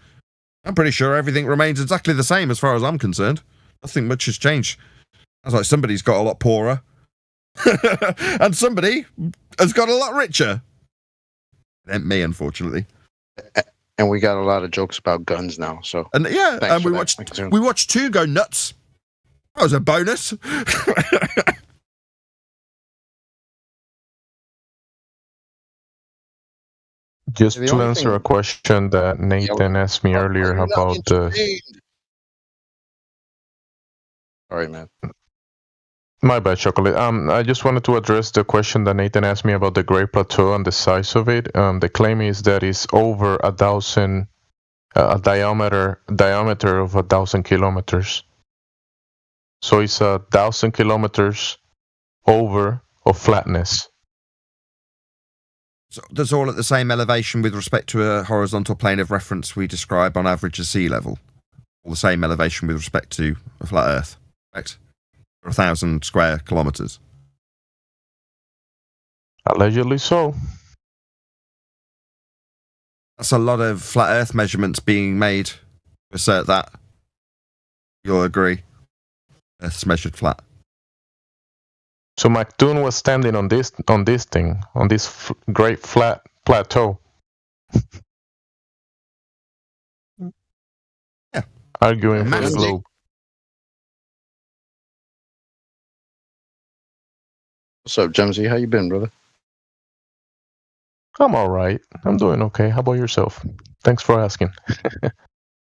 I'm pretty sure everything remains exactly the same as far as I'm concerned. Nothing much has changed. Sounds like somebody's got a lot poorer. And somebody has got a lot richer. It ain't me, unfortunately. And we got a lot of jokes about guns now. So and yeah, and we watched two go nuts. That was a bonus. Just to answer a question that Nathan asked me earlier about the... Sorry, man. My bad, Chocolate. I just wanted to address the question that Nathan asked me about the Great Plateau and the size of it. The claim is that it's over 1,000, a diameter of 1,000 kilometers. So it's 1,000 kilometers over of flatness. So that's all at the same elevation with respect to a horizontal plane of reference we describe on average as sea level. All the same elevation with respect to a flat Earth, correct? 1,000 square kilometers. Allegedly so. That's a lot of flat Earth measurements being made to assert that. You'll agree. Earth's measured flat. So McDoon was standing on this thing, on this great flat plateau. Yeah. Arguing for the globe. What's up, Jemsy? How you been, brother? I'm all right. I'm doing okay. How about yourself? Thanks for asking.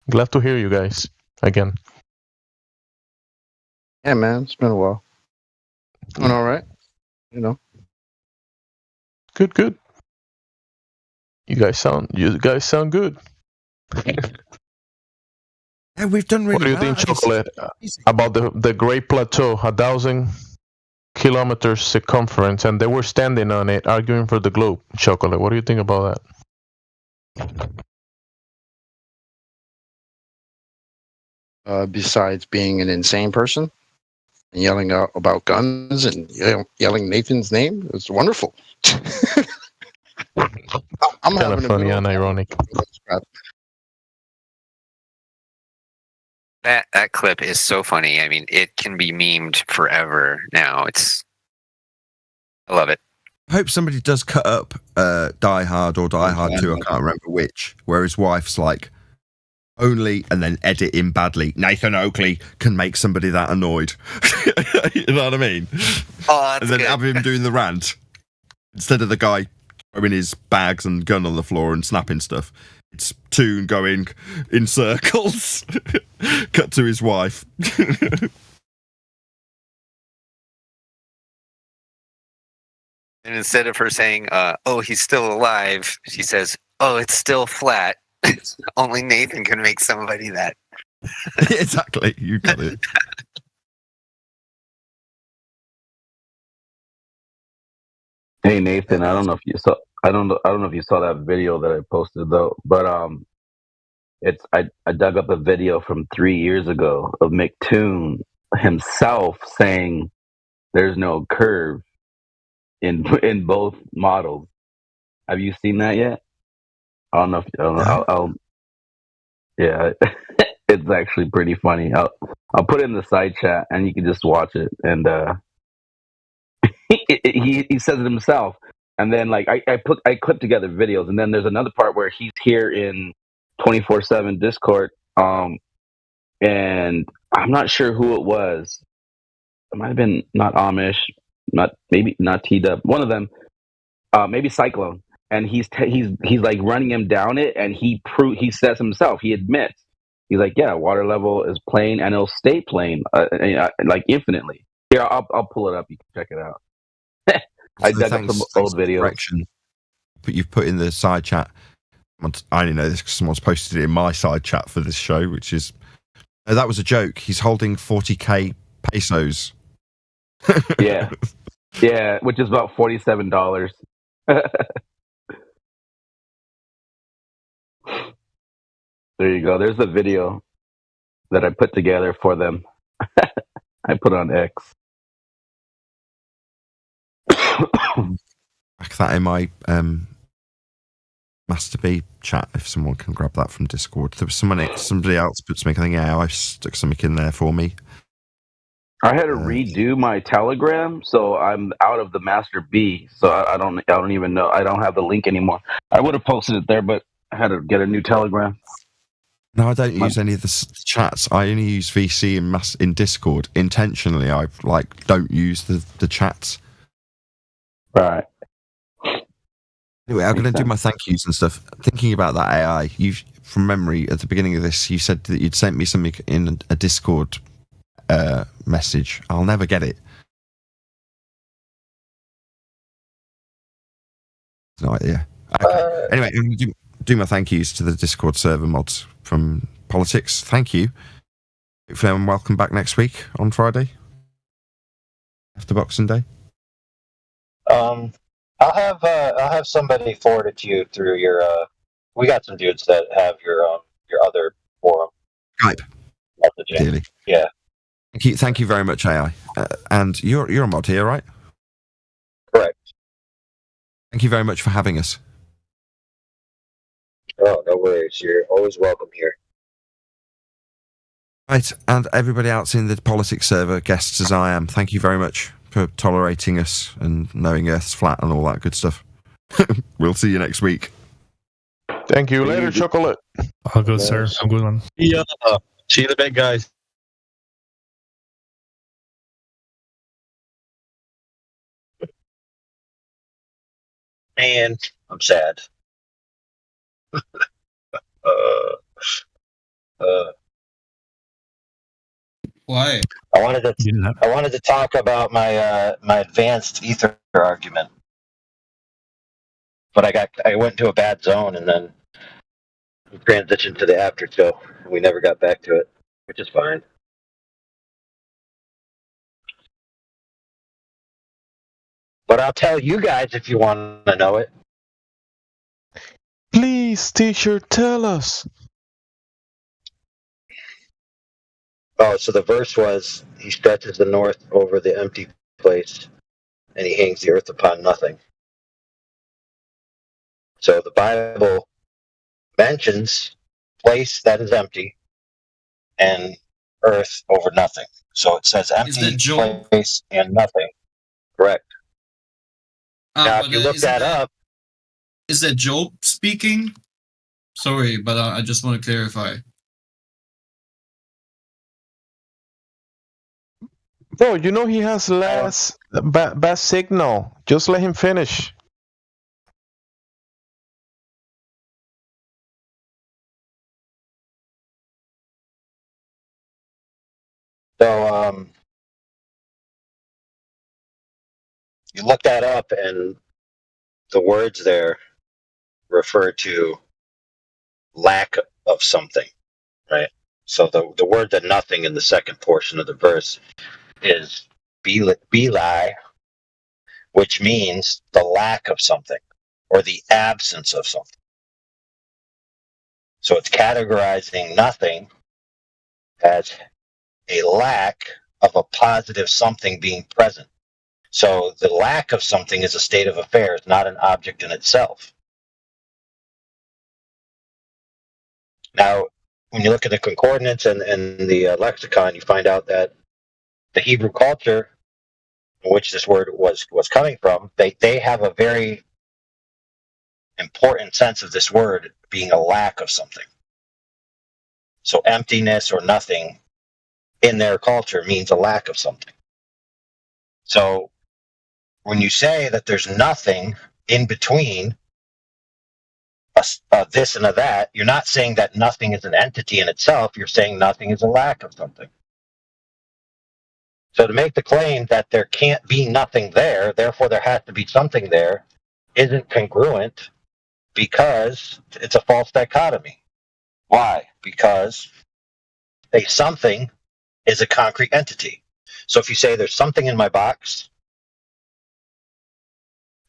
Glad to hear you guys again. Yeah, man. It's been a while. Doing all right. You know. Good. You guys sound good. Yeah, we've done really well. What do you think, Chocolate, about the Great Plateau, 1,000 kilometers circumference, and they were standing on it arguing for the globe? Chocolate, what do you think about that? Besides being an insane person and yelling out about guns and yelling Nathan's name, it's wonderful. I'm kind of funny and ironic. That clip is so funny. I mean, it can be memed forever now. I love it. I hope somebody does cut up Die Hard or Die Hard 2, I can't remember which, where his wife's like, only, and then edit in badly, Nathan Oakley can make somebody that annoyed. You know what I mean? Oh, and then have him doing the rant. Instead of the guy throwing his bags and gun on the floor and snapping stuff, it's Toon going in circles. Cut to his wife. And instead of her saying, oh, he's still alive, she says, oh, it's still flat. Only Nathan can make somebody that. Exactly. You got it. Hey Nathan, I don't know if you saw. I don't know if you saw that video that I posted though. But I dug up a video from 3 years ago of McToon himself saying there's no curve in both models. Have you seen that yet? I don't know. I'll yeah, it's actually pretty funny. I'll put it in the side chat and you can just watch it. And he says it himself. And then like I clip together videos, and then there's another part where he's here in 24/7 Discord, and I'm not sure who it was. It might have been not Amish, not T-Dub, one of them, maybe Cyclone. And he's like running him down it, and he says himself, he admits, he's like, yeah, water level is plain, and it'll stay plain, like infinitely. Here, I'll pull it up. You can check it out. I dug up some old videos. But you've put in the side chat. I only know this because someone's posted it in my side chat for this show, which is that was a joke. He's holding 40k pesos. Yeah, which is about $47. There you go. There's the video that I put together for them. I put on X. Back that in my Master B chat, if someone can grab that from Discord. There was somebody else put something. I think I stuck something in there for me. I had to redo my Telegram, so I'm out of the Master B. So I don't even know. I don't have the link anymore. I would have posted it there, but I had to get a new Telegram. No, I don't use any of the chats. I only use VC in Discord intentionally. I don't use the chats. Right. Anyway, I'm going to do my thank yous and stuff. Thinking about that AI, from memory at the beginning of this, you said that you'd sent me something in a Discord message. I'll never get it. No idea. Okay. Anyway, I'm going to do my thank yous to the Discord server mods from Politics. Thank you. Hopefully, I'm welcome back next week on Friday after Boxing Day. I'll have somebody forward it to you through your. We got some dudes that have your other forum. Skype. Dearly. Yeah. Thank you very much, AI. And you're a mod here, right? Correct. Thank you very much for having us. Oh, no worries. You're always welcome here. Right, and everybody else in the Politics server, guests as I am, thank you very much for tolerating us and knowing Earth's flat and all that good stuff. We'll see you next week. Thank you. Later, Chocolate. All good, sir. I'm good one. Yeah. See you in a bit, guys. Man, I'm sad. Why? I wanted to talk about my my advanced ether argument, but I went to a bad zone and then transitioned to the after show. We never got back to it, which is fine. But I'll tell you guys if you want to know it. Please, teacher, tell us. Oh, so the verse was, he stretches the north over the empty place, and he hangs the earth upon nothing. So the Bible mentions place that is empty, and earth over nothing. So it says empty place and nothing. Correct. Now, if you look that up, is that Job speaking? Sorry, but I just want to clarify. Bro, you know he has bad signal. Just let him finish. So you look that up, and the words there refer to lack of something, right? So the word that nothing in the second portion of the verse is Beli, which means the lack of something or the absence of something. So it's categorizing nothing as a lack of a positive something being present. So the lack of something is a state of affairs, not an object in itself. Now, when you look at the concordance and the lexicon, you find out that the Hebrew culture in which this word was coming from, they have a very important sense of this word being a lack of something. So emptiness or nothing in their culture means a lack of something. So when you say that there's nothing in between a this and a that, you're not saying that nothing is an entity in itself. You're saying nothing is a lack of something. So to make the claim that there can't be nothing there, therefore there has to be something there, isn't congruent because it's a false dichotomy. Why? Because a something is a concrete entity. So if you say there's something in my box,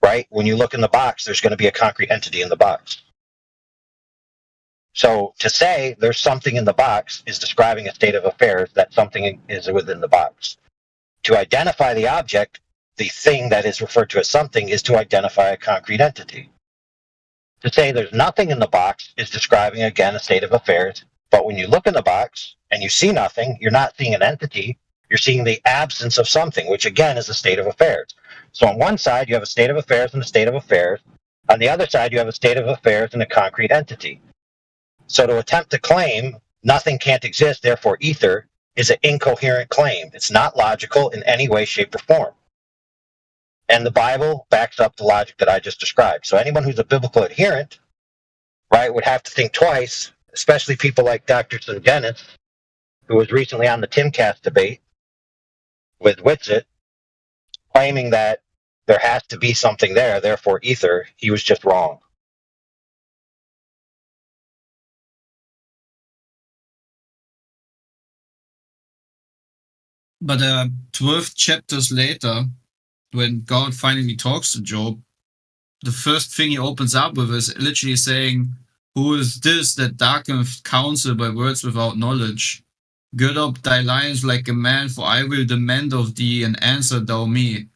right? When you look in the box, there's going to be a concrete entity in the box. So to say there's something in the box is describing a state of affairs that something is within the box. To identify the object, the thing that is referred to as something, is to identify a concrete entity. To say there's nothing in the box is describing, again, a state of affairs. But when you look in the box and you see nothing, you're not seeing an entity. You're seeing the absence of something, which, again, is a state of affairs. So on one side, you have a state of affairs and a state of affairs. On the other side, you have a state of affairs and a concrete entity. So to attempt to claim nothing can't exist, therefore ether, is an incoherent claim. It's not logical in any way, shape, or form. And the Bible backs up the logic that I just described. So anyone who's a biblical adherent, right, would have to think twice, especially people like Dr. Sungenis, who was recently on the Timcast debate with Witsit, claiming that there has to be something there, therefore ether. He was just wrong. But 12 chapters later, when God finally talks to Job, the first thing he opens up with is literally saying, "Who is this that darkeneth counsel by words without knowledge? Gird up thy loins like a man, for I will demand of thee, and answer thou me.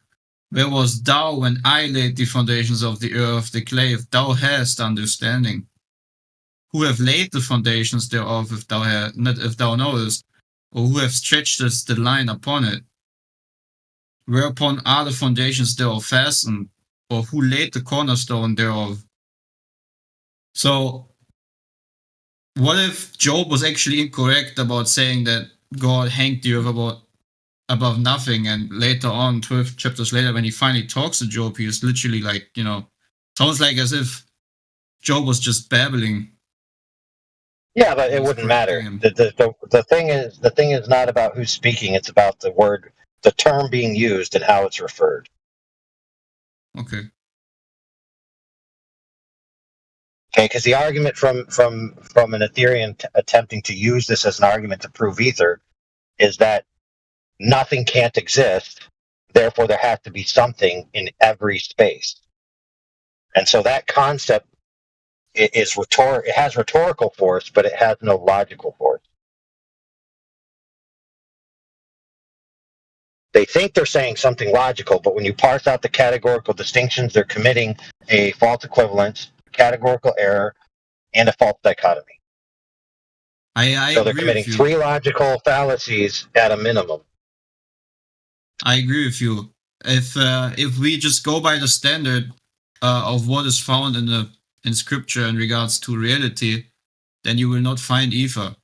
Where was thou when I laid the foundations of the earth, declare if thou hast understanding? Who have laid the foundations thereof, if thou knowest? Or who have stretched the line upon it? Whereupon are the foundations thereof fastened? Or who laid the cornerstone thereof?" So, what if Job was actually incorrect about saying that God hanged the earth above nothing, and later on, 12 chapters later, when he finally talks to Job, he is literally like, sounds like as if Job was just babbling. Yeah, but it wouldn't matter. The thing is not about who's speaking. It's about the word, the term being used, and how it's referred. Okay. Okay, because the argument from an Ethereum attempting to use this as an argument to prove ether is that nothing can't exist, therefore there has to be something in every space. And so that concept is it has rhetorical force, but it has no logical force. They think they're saying something logical, but when you parse out the categorical distinctions, they're committing a false equivalence, categorical error, and a false dichotomy. I So they're agree committing with you. 3 logical fallacies at a minimum. I agree with you. If we just go by the standard of what is found in scripture in regards to reality, then you will not find ether.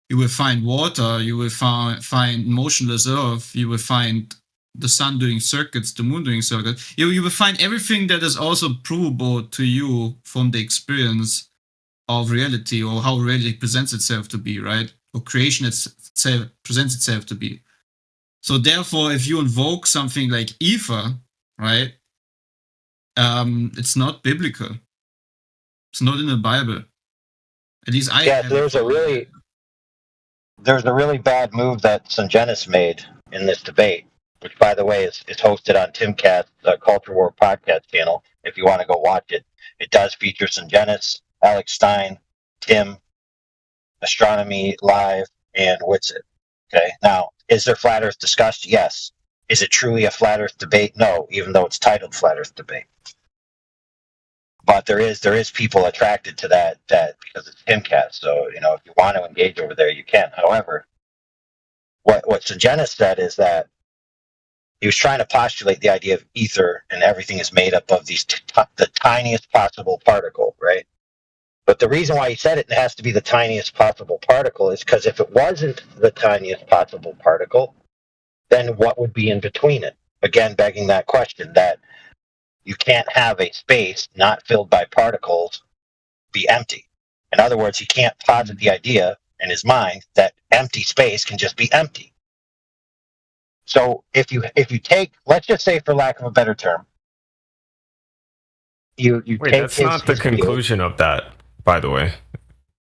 You will find water. You will find motionless earth. You will find the sun doing circuits, the moon doing circuits. You will find everything that is also provable to you from the experience of reality, or how reality presents itself to be, right? Or creation itself presents itself to be. So therefore, if you invoke something like ether, right, it's not biblical. It's not in the Bible. At least there's a really bad move that Sungenis made in this debate, which, by the way, is hosted on Timcast's Culture War podcast channel. If you want to go watch it, it does feature Sungenis, Alex Stein, Tim, Astronomy Live, and Witsit. Okay, now, is there flat Earth discussed? Yes. Is it truly a flat Earth debate? No, even though it's titled Flat Earth Debate. But there is people attracted to that because it's Timcast. So, if you want to engage over there, you can. However, what Sungenis said is that he was trying to postulate the idea of ether and everything is made up of these the tiniest possible particle, right? But the reason why he said it has to be the tiniest possible particle is because if it wasn't the tiniest possible particle, then what would be in between it? Again, begging that question that you can't have a space not filled by particles be empty. In other words, he can't posit the idea in his mind that empty space can just be empty. So if you take, let's just say, for lack of a better term, you Wait, take that's not the conclusion of that, by the way.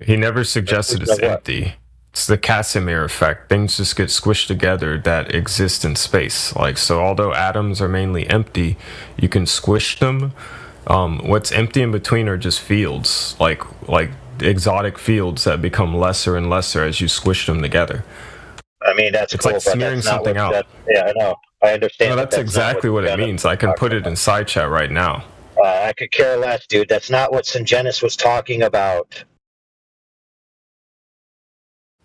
He never suggested it's empty. It's the Casimir effect. Things just get squished together that exist in space. So although atoms are mainly empty, you can squish them. What's empty in between are just fields, like exotic fields that become lesser and lesser as you squish them together. I mean, that's it's cool, like but smearing that's not something what, out. Yeah, I know. I understand. No, that's exactly what it means. I can put it in side chat right now. I could care less, dude. That's not what Sungenis was talking about.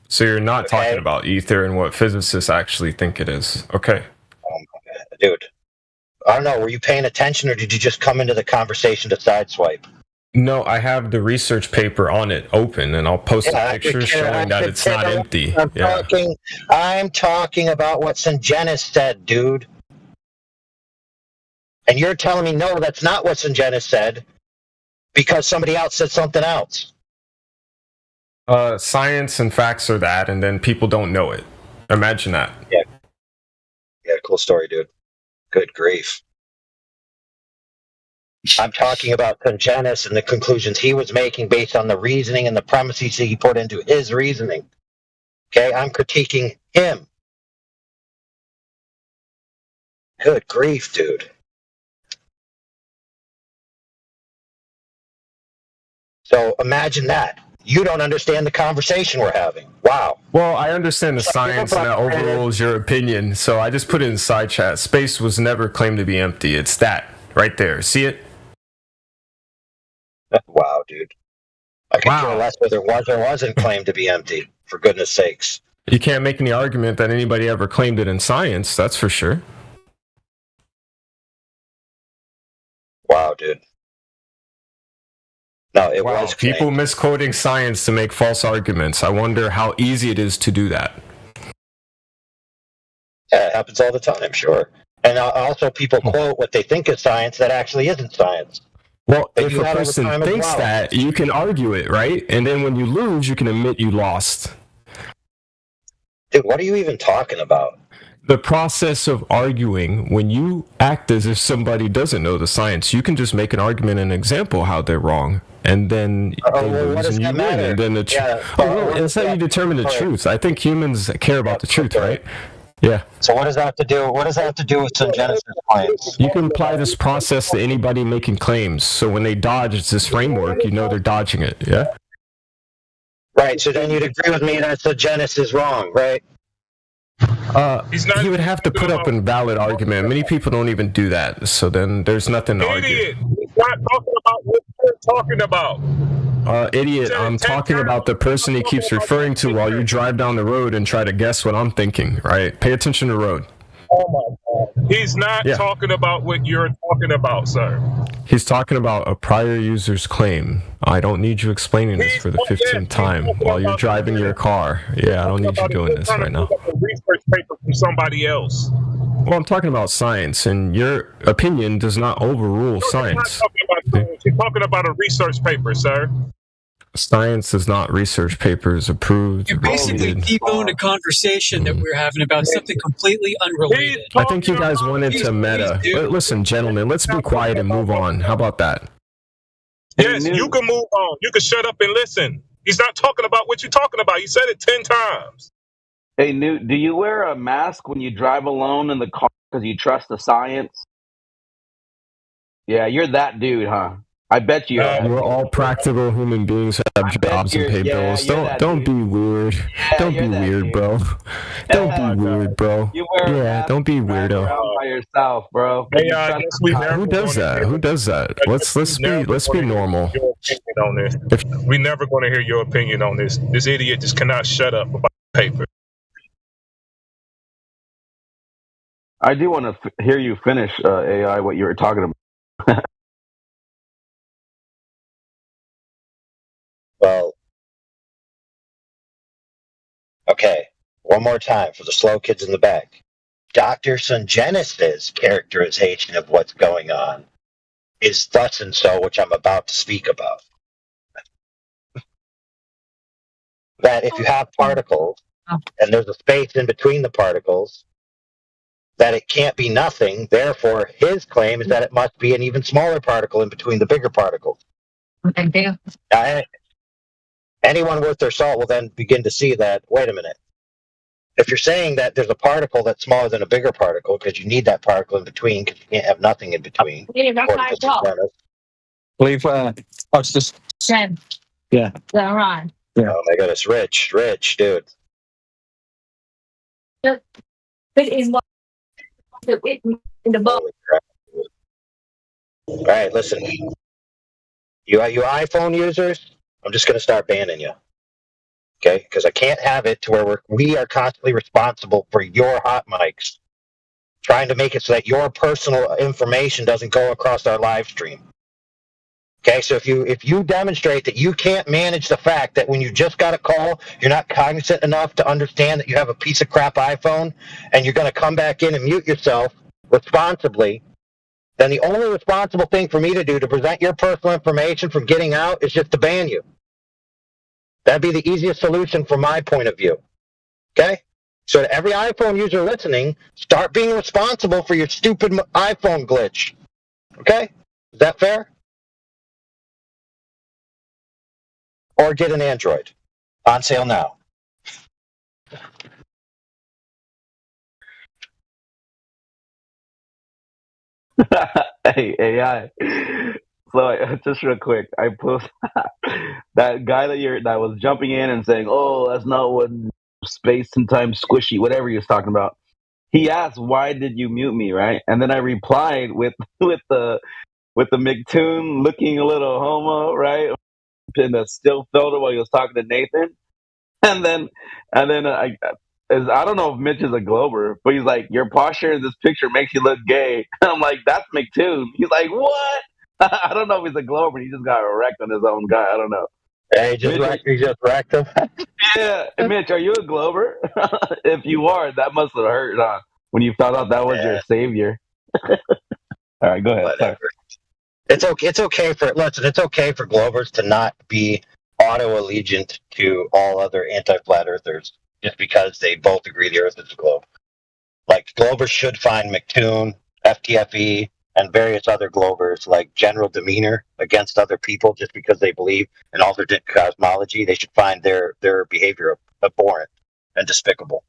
So you're not talking about ether and what physicists actually think it is. Okay. Dude, I don't know. Were you paying attention, or did you just come into the conversation to sideswipe? No, I have the research paper on it open, and I'll post a picture showing that it's not empty. I'm talking about what Sungenis said, dude. And you're telling me, no, that's not what Sungenis said, because somebody else said something else. Science and facts are that, and then people don't know it. Imagine that. Yeah, cool story, dude. Good grief. I'm talking about Sungenis and the conclusions he was making based on the reasoning and the premises he put into his reasoning. Okay, I'm critiquing him. Good grief, dude. So imagine that. You don't understand the conversation we're having. Wow. Well, I understand the science and that overrules your opinion, so I just put it in side chat. Space was never claimed to be empty. It's that right there. See it? Wow, dude. I could care less whether it was or wasn't claimed to be empty, for goodness sakes. You can't make any argument that anybody ever claimed it in science, that's for sure. Wow, dude. No, it was claimed. People misquoting science to make false arguments. I wonder how easy it is to do that. Yeah, it happens all the time, sure. And also people quote what they think is science that actually isn't science. Well, if a person thinks that, you can argue it, right? And then when you lose, you can admit you lost. Dude, what are you even talking about? The process of arguing, when you act as if somebody doesn't know the science, you can just make an argument and example how they're wrong. And then they lose and you win. And then it's how you determine the truth. I think humans care about the truth, right? Yeah. So what does that have to do? What does that have to do with Sungenis' claims? You can apply this process to anybody making claims. So when they dodge this framework, you know they're dodging it. Yeah. Right. So then you'd agree with me that Sungenis is wrong, right? He would have to put up a valid argument. Many people don't even do that. So then there's nothing to argue. Idiot! He's not talking about what you're talking about. Idiot, I'm talking about the person he keeps referring to while you drive down the road and try to guess what I'm thinking, right? Pay attention to the road. Oh my God. He's not talking about what you're talking about, sir. He's talking about a prior user's claim. I don't need you explaining this for the 15th time while you're driving your car. Yeah, I don't need you doing this right now. A research paper from somebody else. Well, I'm talking about science, and your opinion does not overrule science. You're talking about a research paper, sir. Science is not research papers approved. You basically deboned a conversation that we were having about something completely unrelated. I think you guys wanted to meta. Listen, gentlemen, let's be quiet and move on. How about that? Yes, you can move on. You can shut up and listen. He's not talking about what you're talking about. You said it 10 times. Hey, Newt, do you wear a mask when you drive alone in the car because you trust the science? Yeah, you're that dude, huh? I bet you are. We're all practical human beings who have jobs and pay bills. Don't be weird. Don't be weird, bro. Don't be weird, bro. Yeah, don't be weirdo. By yourself, bro. Hey, I guess we never Who does that? Who does that? Let's be normal. On this. We're never going to hear your opinion on this. This idiot just cannot shut up about paper. I do want to hear you finish, AI, what you were talking about. Well, okay, one more time for the slow kids in the back. Dr. Sungenis's characterization of what's going on is thus and so, which I'm about to speak about. That if you have particles, and there's a space in between the particles, that it can't be nothing. Therefore, his claim is that it must be an even smaller particle in between the bigger particles. Anyone worth their salt will then begin to see that, wait a minute. If you're saying that there's a particle that's smaller than a bigger particle, because you need that particle in between, because you can't have nothing in between. Believe what's this? Shem. Yeah. Yeah, right. Yeah. Oh my goodness, Rich, dude. But is what in the book. All right, listen. You iPhone users, I'm just going to start banning you. Okay? Because I can't have it to where we are constantly responsible for your hot mics. Trying to make it so that your personal information doesn't go across our live stream. Okay, so if you demonstrate that you can't manage the fact that when you just got a call, you're not cognizant enough to understand that you have a piece of crap iPhone, and you're going to come back in and mute yourself responsibly, then the only responsible thing for me to do to prevent your personal information from getting out is just to ban you. That'd be the easiest solution from my point of view. Okay? So to every iPhone user listening, start being responsible for your stupid iPhone glitch. Okay? Is that fair? Or get an Android. On sale now. Hey, AI. So just real quick, I post that guy that was jumping in and saying, "Oh, that's not what space and time squishy," whatever he was talking about. He asked, "Why did you mute me?" Right, and then I replied with the McToon looking a little homo, right, in the still photo while he was talking to Nathan, and then I don't know if Mitch is a Glober, but he's like, "Your posture in this picture makes you look gay." I'm like, "That's McToon." He's like, "What?" I don't know if he's a Glober. He just got wrecked on his own guy. I don't know. Yeah, he just wrecked him. Yeah, Mitch, are you a Glober? If you are, that must have hurt, huh? When you found out that was your savior. All right, go ahead. Sorry. It's okay. It's okay for Globers to not be auto-allegiant to all other anti-flat earthers just because they both agree the Earth is a globe. Like Globers should find McToon, FTFE, and various other Globers like general demeanor against other people just because they believe in alternate cosmology. They should find their behavior abhorrent and despicable.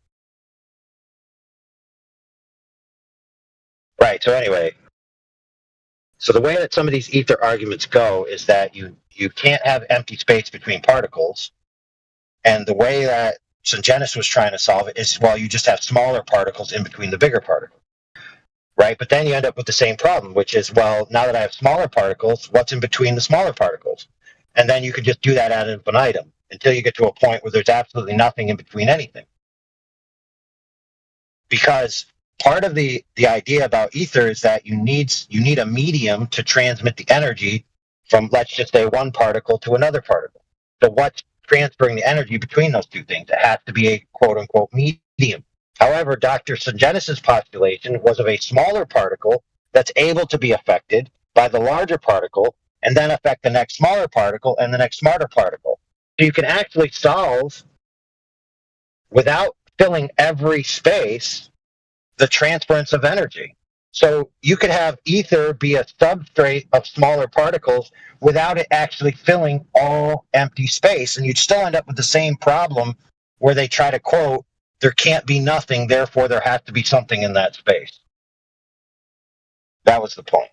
Right. So anyway. So the way that some of these ether arguments go is that you can't have empty space between particles. And the way that Sungenis was trying to solve it is, well, you just have smaller particles in between the bigger particles. Right? But then you end up with the same problem, which is, well, now that I have smaller particles, what's in between the smaller particles? And then you could just do that ad infinitum until you get to a point where there's absolutely nothing in between anything. Because part of the idea about ether is that you need a medium to transmit the energy from, let's just say, one particle to another particle. So what's transferring the energy between those two things? It has to be a quote-unquote medium. However, Dr. Sungenis' postulation was of a smaller particle that's able to be affected by the larger particle and then affect the next smaller particle and the next smaller particle. So you can actually solve, without filling every space, the transference of energy. So you could have ether be a substrate of smaller particles without it actually filling all empty space, and you'd still end up with the same problem where they try to quote, there can't be nothing, therefore there has to be something in that space. That was the point.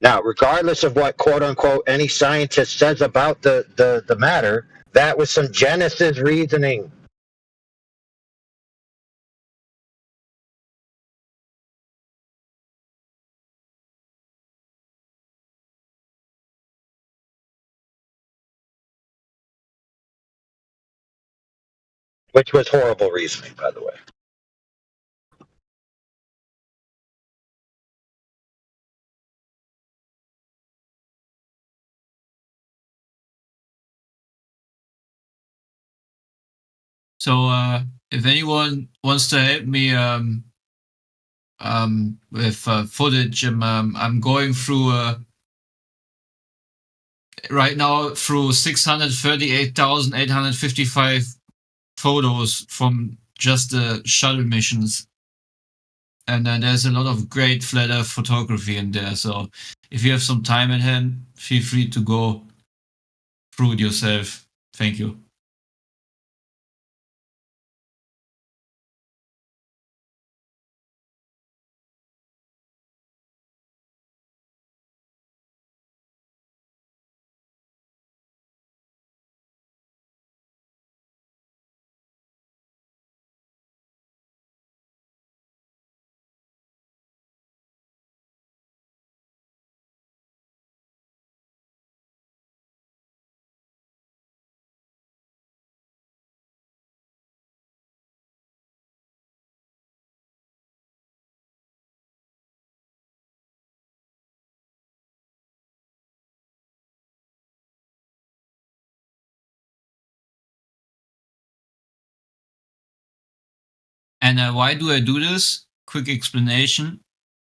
Now, regardless of what quote-unquote any scientist says about the matter, that was Sungenis' reasoning. Which was horrible reasoning, by the way. So if anyone wants to help me with footage, I'm going through right now through 638,855 photos from just the shuttle missions, and then there's a lot of great flat earth photography in there. So if you have some time at hand, feel free to go through it yourself. Thank you. And why do I do this? Quick explanation.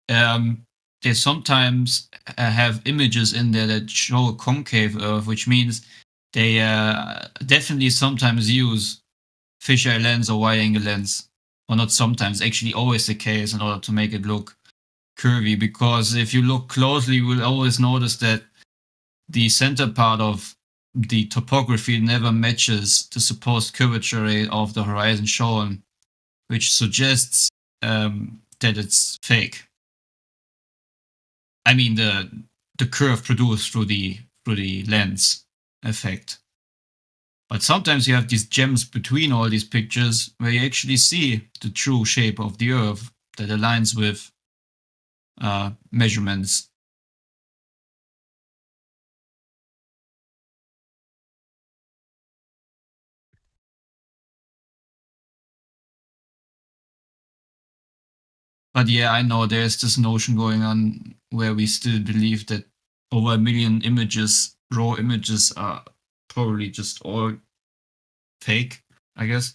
They sometimes have images in there that show a concave Earth, which means they definitely sometimes use fisheye lens or wide-angle lens. Or not sometimes, actually always the case, in order to make it look curvy. Because if you look closely, you will always notice that the center part of the topography never matches the supposed curvature rate of the horizon shown, which suggests that it's fake. I mean the curve produced through the lens effect. But sometimes you have these gems between all these pictures where you actually see the true shape of the Earth that aligns with measurements. But yeah, I know there's this notion going on where we still believe that over 1 million images, raw images, are probably just all fake, I guess.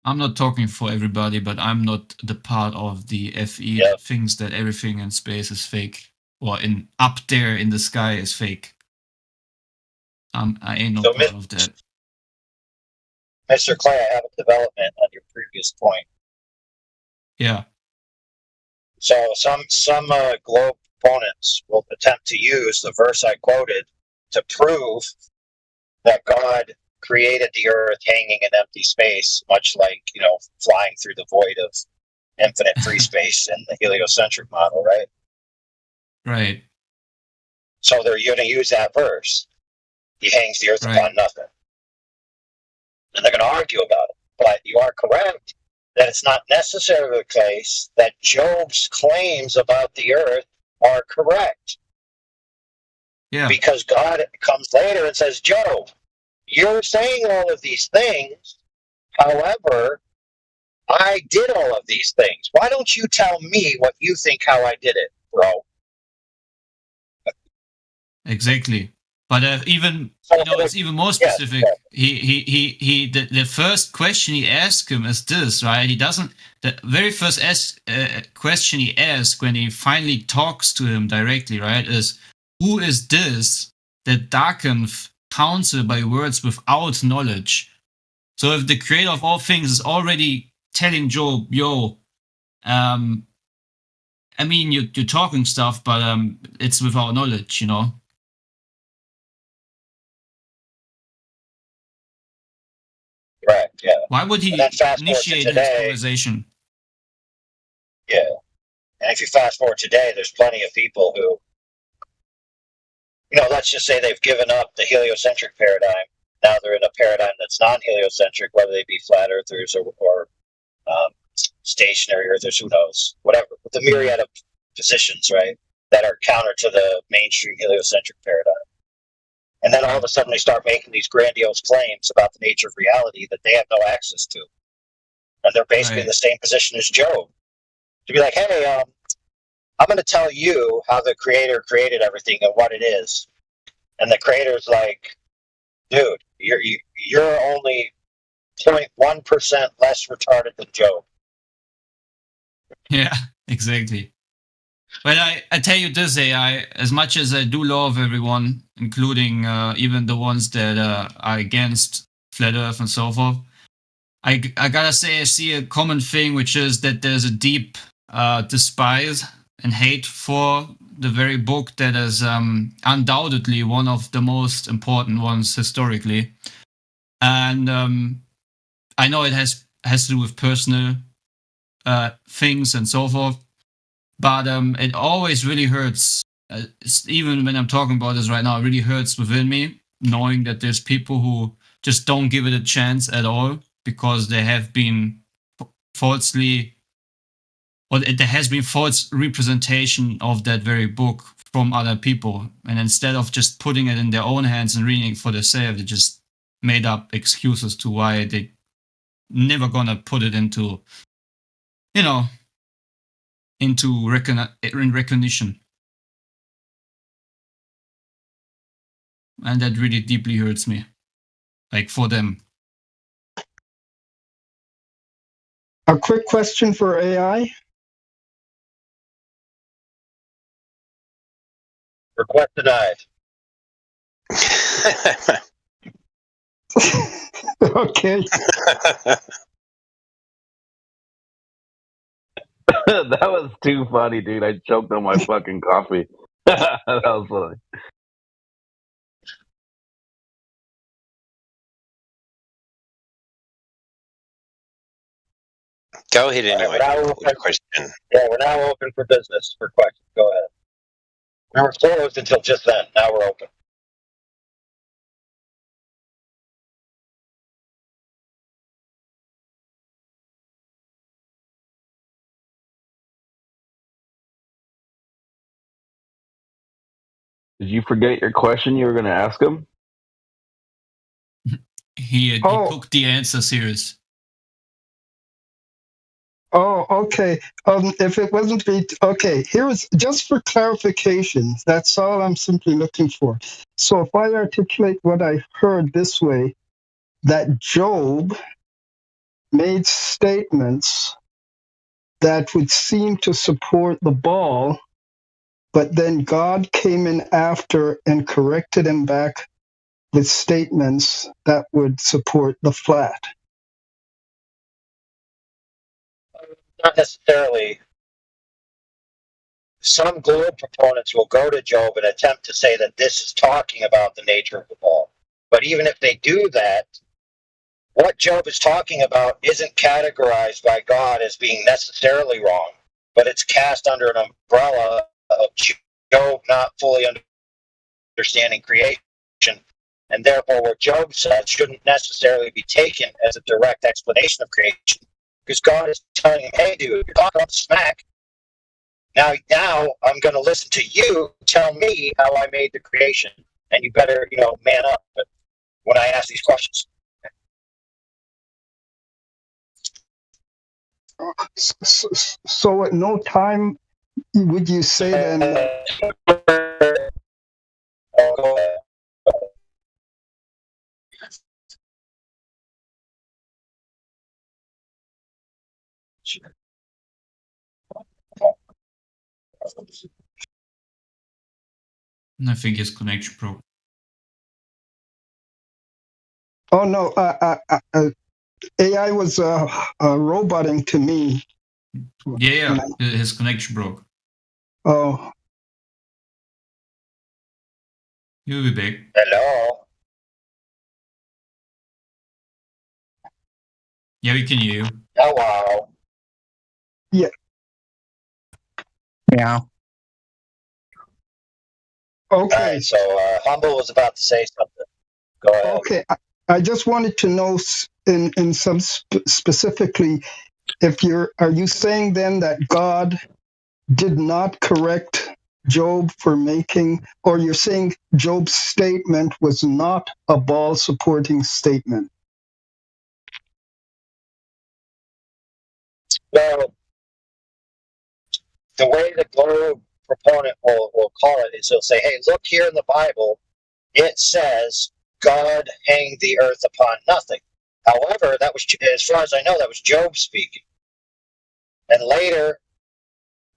I'm not talking for everybody, but I'm not the part of the FE that thinks that everything in space is fake, or in up there in the sky is fake. I ain't no part of that. Mr. Clay, I have a development on your previous point. Yeah. So some globe proponents will attempt to use the verse I quoted to prove that God created the Earth hanging in empty space, much like, flying through the void of infinite free space in the heliocentric model, right? Right. So they're going to use that verse. He hangs the earth upon nothing. And they're going to argue about it. But you are correct that it's not necessarily the case that Job's claims about the earth are correct. Yeah. Because God comes later and says, Job, you're saying all of these things. However, I did all of these things. Why don't you tell me what you think how I did it, bro? Exactly. But even it's even more specific. The first question he asked him is this, right? He doesn't. The very first question he asked when he finally talks to him directly, right, is, "Who is this that darkeneth counsel by words without knowledge?" So if the Creator of all things is already telling Job, "Yo, I mean, you're talking stuff, but it's without knowledge, you know." Right, yeah. Why would he initiate his conversation? Yeah. And if you fast forward today, there's plenty of people who, let's just say they've given up the heliocentric paradigm. Now they're in a paradigm that's non-heliocentric, whether they be flat earthers or stationary earthers, who knows, whatever. The myriad of positions, right, that are counter to the mainstream heliocentric paradigm. And then all of a sudden they start making these grandiose claims about the nature of reality that they have no access to. And they're basically in the same position as Job. To be like, hey, I'm going to tell you how the Creator created everything and what it is. And the Creator's like, dude, you're only 0.1% less retarded than Job. Yeah, exactly. But I tell you this, AI, as much as I do love everyone, including even the ones that are against Flat Earth and so forth, I gotta say I see a common thing, which is that there's a deep despise and hate for the very book that is undoubtedly one of the most important ones historically. And I know it has to do with personal things and so forth. But it always really hurts, even when I'm talking about this right now, it really hurts within me, knowing that there's people who just don't give it a chance at all because they have been falsely, or there has been false representation of that very book from other people. And instead of just putting it in their own hands and reading it for themselves, they just made up excuses to why they never gonna put it into, into recognition. And that really deeply hurts me, like for them. A quick question for AI. Request denied. Okay. That was too funny, dude. I choked on my fucking coffee. That was funny. Go ahead anyway. Question. Yeah, we're now open for business for questions. Go ahead. We were closed until just then. Now we're open. Did you forget your question you were going to ask him? He took the answer serious. Oh, okay. If it wasn't okay, here's just for clarification. That's all I'm simply looking for. So if I articulate what I heard this way, that Job made statements that would seem to support the ball, but then God came in after and corrected him back with statements that would support the flat. Not necessarily. Some globe proponents will go to Job and attempt to say that this is talking about the nature of the ball. But even if they do that, what Job is talking about isn't categorized by God as being necessarily wrong, but it's cast under an umbrella of Job not fully understanding creation. And therefore, what Job says shouldn't necessarily be taken as a direct explanation of creation, because God is telling him, hey, dude, you're talking about smack. Now I'm going to listen to you tell me how I made the creation, and you better, man up when I ask these questions. So at no time would you say then... I think his connection broke. Oh, no. AI was roboting to me. Yeah, his connection broke. Oh. You'll be back. Hello? Yeah, we can hear you. Hello? Yeah. Yeah. Okay. All right, so Humble was about to say something. Go ahead. Okay. I just wanted to know in some specifically, are you saying then that God did not correct Job for making, or you're saying Job's statement was not a ball supporting statement? Well, the way the globe proponent will call it is he'll say, hey, look here in the Bible, it says God hanged the earth upon nothing. However, that was, as far as I know, that was Job speaking. And later,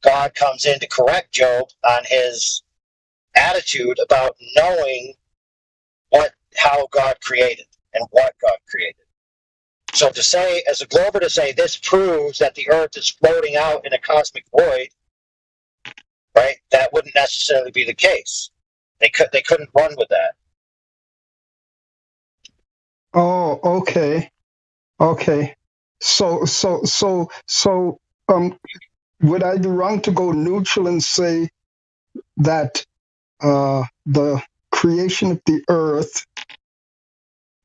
God comes in to correct Job on his attitude about knowing how God created and what God created. So to say, as a glober, to say this proves that the earth is floating out in a cosmic void, right? That wouldn't necessarily be the case. They couldn't run with that. Oh, okay. Okay. So, would I be wrong to go neutral and say that the creation of the earth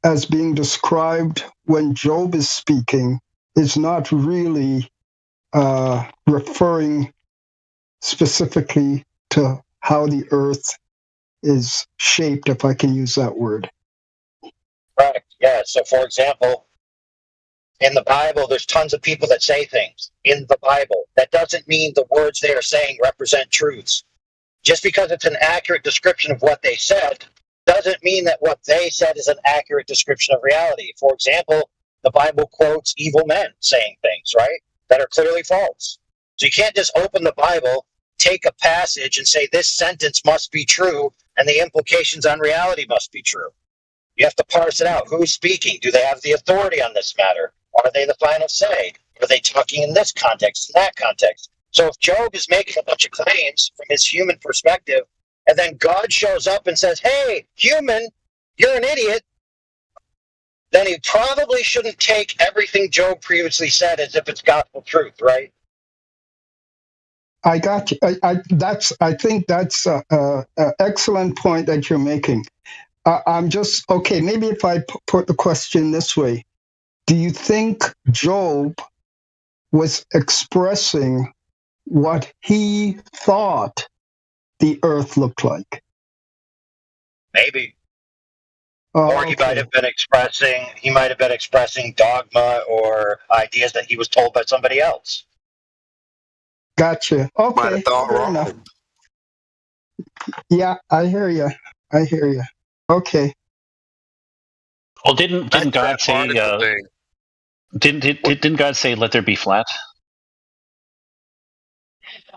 as being described when Job is speaking is not really referring specifically to how the earth is shaped, if I can use that word? Correct. Yeah. So, for example, in the Bible, there's tons of people that say things in the Bible. That doesn't mean the words they are saying represent truths. Just because it's an accurate description of what they said doesn't mean that what they said is an accurate description of reality. For example, the Bible quotes evil men saying things, right, that are clearly false. So you can't just open the Bible, take a passage, and say this sentence must be true, and the implications on reality must be true. You have to parse it out. Who's speaking? Do they have the authority on this matter? Are they the final say? Are they talking in this context, in that context? So if Job is making a bunch of claims from his human perspective, and then God shows up and says, hey, human, you're an idiot, then he probably shouldn't take everything Job previously said as if it's gospel truth, right? I got you. I think that's an excellent point that you're making. I'm just, okay, maybe if I put the question this way, do you think Job was expressing what he thought the earth looked like? Maybe. Oh, or he might have been expressing dogma or ideas that he was told by somebody else. Gotcha. Okay, fair enough. Yeah, I hear you. Okay. Well, didn't God say? Didn't God say, "Let there be flat"?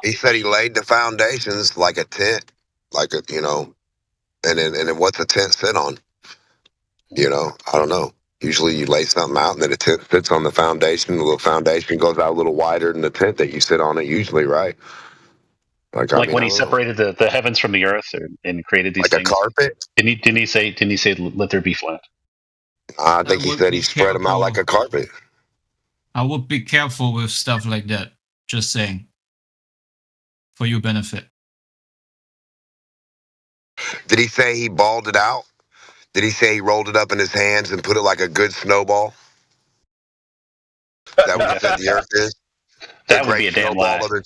He said he laid the foundations like a tent, and then what's a tent sit on? I don't know. Usually you lay something out and then the tent sits on the foundation. The little foundation goes out a little wider than the tent that you sit on it usually, right? Like when he separated the heavens from the earth and created these things. Like a carpet? Didn't he say, "Let there be flat"? I think he said he spread them out like a carpet. I would be careful with stuff like that. Just saying. For your benefit. Did he say he balled it out? Did he say he rolled it up in his hands and put it like a good snowball? Is that what he said the earth is? That would be a damn lie. Of his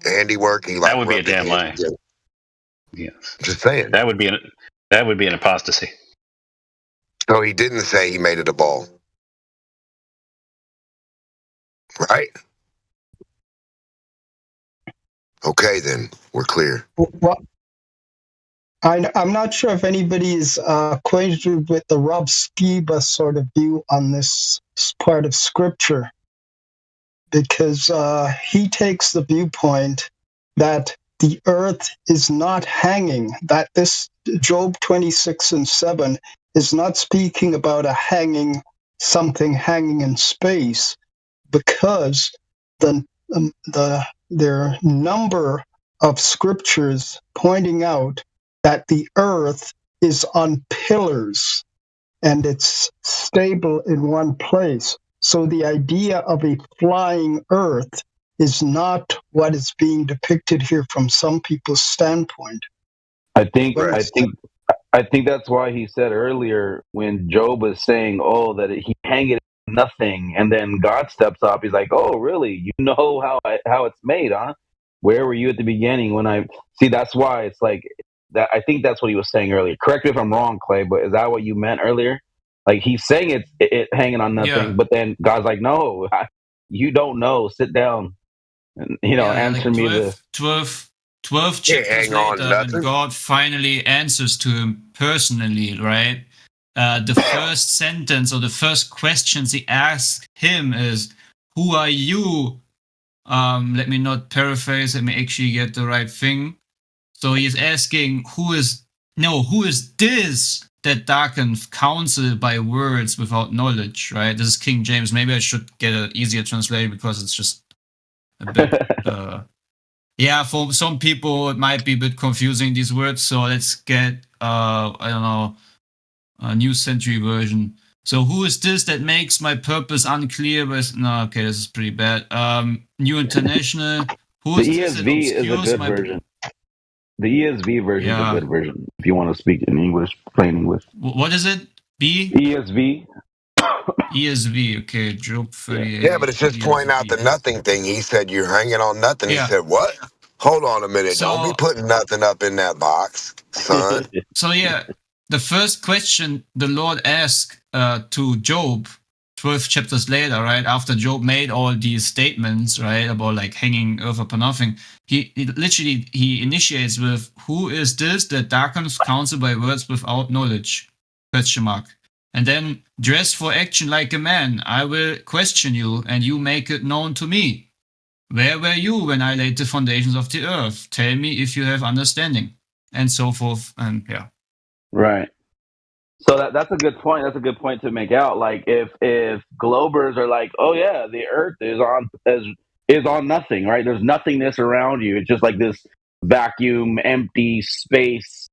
handiwork. He, like, that would be a damn lie. Yes. Just saying. That would be an apostasy. So he didn't say he made it a ball. Right? Okay, then. We're clear. Well, I'm not sure if anybody is acquainted with the Rob Skiba sort of view on this part of Scripture, because he takes the viewpoint that the earth is not hanging, that this Job 26:7 is not speaking about something hanging in space, because there are a number of scriptures pointing out that the earth is on pillars and it's stable in one place. So the idea of a flying earth is not what is being depicted here from some people's standpoint. I think that's why he said earlier when Job was saying, "Oh, that he hang it in nothing," and then God steps up. He's like, "Oh, really? You know how it's made, huh? Where were you at the beginning?" When I see, that's why it's like that. I think that's what he was saying earlier. Correct me if I'm wrong, Clay, but is that what you meant earlier? Like he's saying it hanging on nothing, but then God's like, "No, you don't know. Sit down, and answer me this." 12 chapters later, when God finally answers to him personally, right? The first sentence or the first questions he asks him is, "Who are you?" Let me not paraphrase. Let me actually get the right thing. So he is asking, who is this that darkeneth counsel by words without knowledge, right? This is King James. Maybe I should get an easier translation because it's just a bit... for some people, it might be a bit confusing, these words. So let's get, a New Century Version. So who is this that makes my purpose unclear? This is pretty bad. New International. The ESV is a good version. The ESV version is a good version. If you want to speak in English, plain English. What is it? ESV. ESV. Okay, Job 38. Yeah, but it's just pointing out the nothing thing. He said you're hanging on nothing. Yeah. He said what? Hold on a minute. So, don't be putting nothing up in that box, son. So the first question the Lord asked to Job 12 chapters later, right, after Job made all these statements, right, about like hanging earth upon nothing, he initiates with, "Who is this that darkens counsel by words without knowledge?" ? And then, "Dress for action like a man. I will question you, and you make it known to me. Where were you when I laid the foundations of the earth? Tell me if you have understanding," and so forth. And Right. So that's a good point. That's a good point to make out. Like if Globers are like, "Oh yeah, the earth is on nothing," right? There's nothingness around you. It's just like this vacuum, empty space.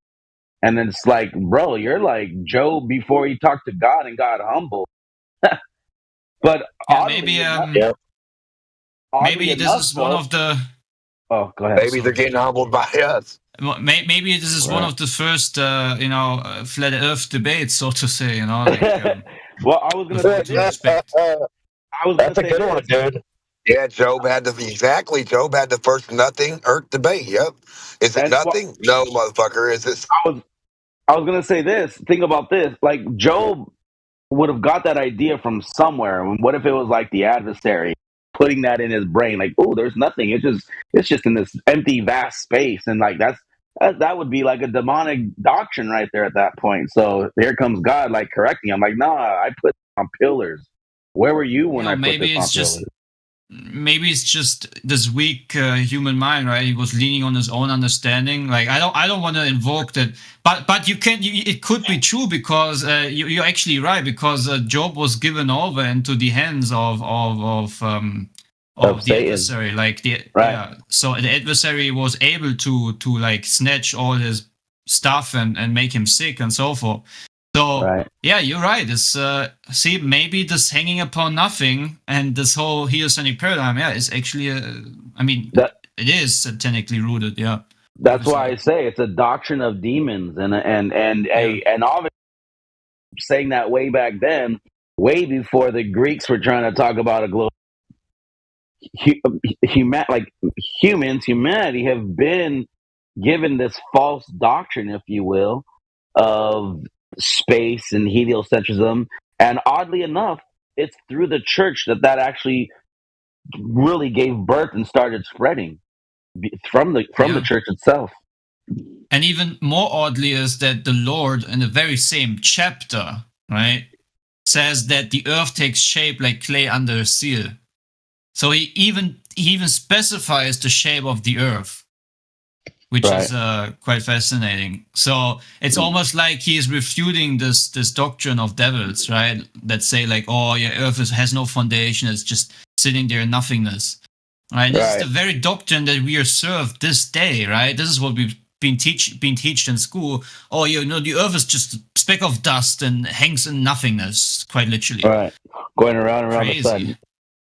And then it's like, bro, you're like Job before he talked to God and got humble. But maybe this is one of the. Oh, go ahead. Maybe they're getting humbled by us. Maybe this is one of the first, flat Earth debates, so to say. Well, I was going to say this. That's a good one, dude. Yeah, Job had the first nothing Earth debate. Yep. Is it nothing? No, motherfucker. Is it? I was going to say this. Think about this. Like Job would have got that idea from somewhere. What if it was like the adversary putting that in his brain? Like, oh, there's nothing. It's just in this empty, vast space, and like that would be like a demonic doctrine right there at that point. So here comes God, like correcting. I'm like, nah, I put it on pillars. Where were you when I put this on pillars? Maybe it's just this weak human mind, right? He was leaning on his own understanding. Like I don't want to invoke that, but you can. It could be true because you're actually right, because Job was given over into the hands of the adversary. Like so the adversary was able to like snatch all his stuff and make him sick and so forth. So yeah, you're right. It's maybe this hanging upon nothing and this whole heliocentric paradigm, is actually it is satanically rooted. Yeah. That's why I say it's a doctrine of demons, and obviously saying that way back then, way before the Greeks were trying to talk about a global humanity have been given this false doctrine, if you will, of space and heliocentrism, and oddly enough, it's through the church that actually really gave birth and started spreading from the church itself. And even more oddly is that the Lord, in the very same chapter, right, says that the earth takes shape like clay under a seal. So he even specifies the shape of the earth, which is quite fascinating. So it's almost like he is refuting this doctrine of devils, right? That say like, oh, yeah, earth has no foundation; it's just sitting there in nothingness. Right? This is the very doctrine that we are served this day, right? This is what we've been taught in school. Oh, the earth is just a speck of dust and hangs in nothingness, quite literally. Right, going around the sun.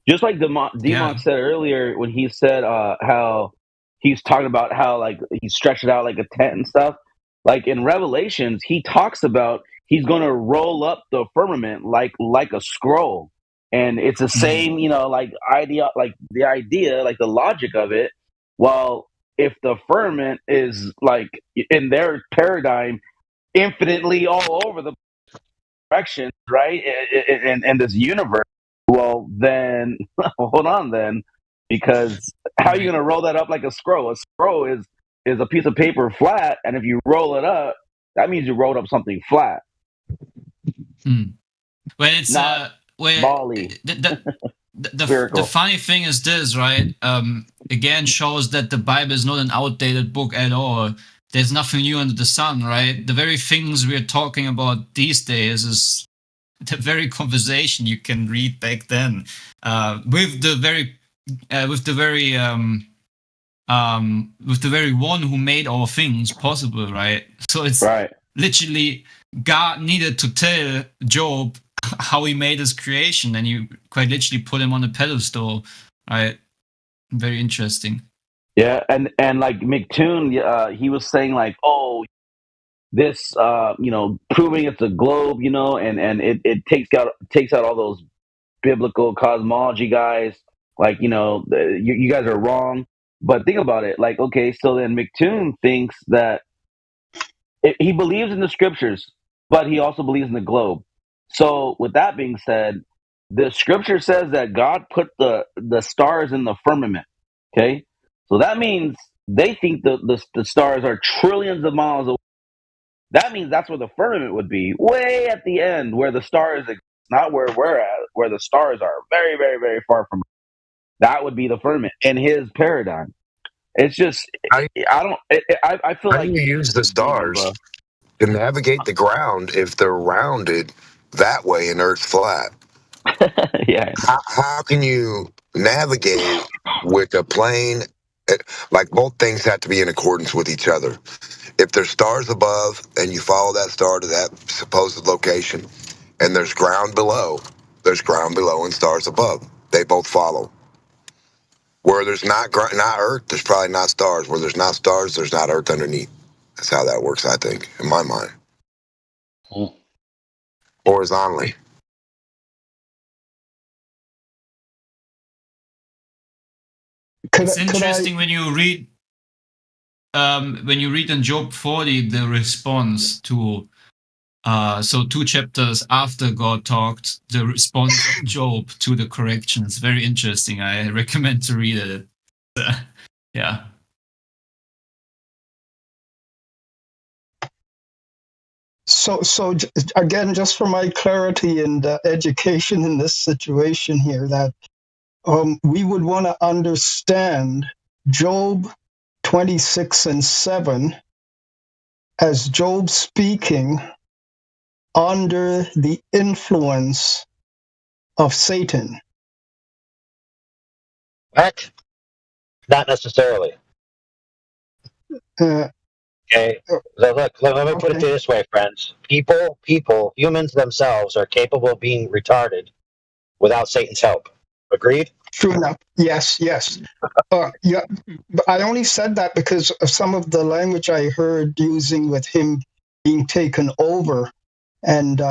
Just like Demon said earlier when he said how he's talking about how like he stretched it out like a tent and stuff. Like in Revelations, he talks about he's going to roll up the firmament like a scroll, and it's the same, like the idea, like the logic of it. Well, if the firmament is like in their paradigm, infinitely all over the direction, right, in this universe. Well, then hold on, then, because how are you going to roll that up like a scroll? A scroll is a piece of paper flat, and if you roll it up, that means you rolled up something flat. Well, it's not Bali. The funny thing is this, right? Again, shows that the Bible is not an outdated book at all. There's nothing new under the sun, right? The very things we're talking about these days is the very conversation you can read back then, with the very one who made all things possible, right? So it's literally God needed to tell Job how he made his creation, and you quite literally put him on a pedestal, right? Very interesting. Yeah, and like McToon, he was saying like, oh, this, proving it's a globe, and it takes out all those biblical cosmology guys. Like, you guys are wrong. But think about it. Like, okay, so then McToon thinks that he believes in the scriptures, but he also believes in the globe. So with that being said, the scripture says that God put the stars in the firmament. Okay, so that means they think the stars are trillions of miles away. That means that's where the firmament would be, way at the end, where the stars exist, not where we're at, where the stars are very, very, very far from us. That would be the firmament in his paradigm. It's just, I feel like you use the stars to navigate the ground if they're rounded that way and Earth's flat. Yeah. How can you navigate with a plane? Like, both things have to be in accordance with each other. If there's stars above and you follow that star to that supposed location, and there's ground below and stars above, they both follow. Where there's not Earth, there's probably not stars. Where there's not stars, there's not Earth underneath. That's how that works, I think, in my mind. Horizontally. It's interesting when you read in Job 40 the response to so 2 chapters after God talked, the response of Job to the correction. It's very interesting. I recommend to read it. Yeah. So again, just for my clarity and education in this situation here, that we would want to understand Job 26:7 as Job speaking under the influence of Satan. What? Not necessarily. Okay. So look, let me put it this way, friends. Humans themselves are capable of being retarded without Satan's help. Agreed? True enough. Yes, yes. Yeah, but I only said that because of some of the language I heard using with him being taken over and,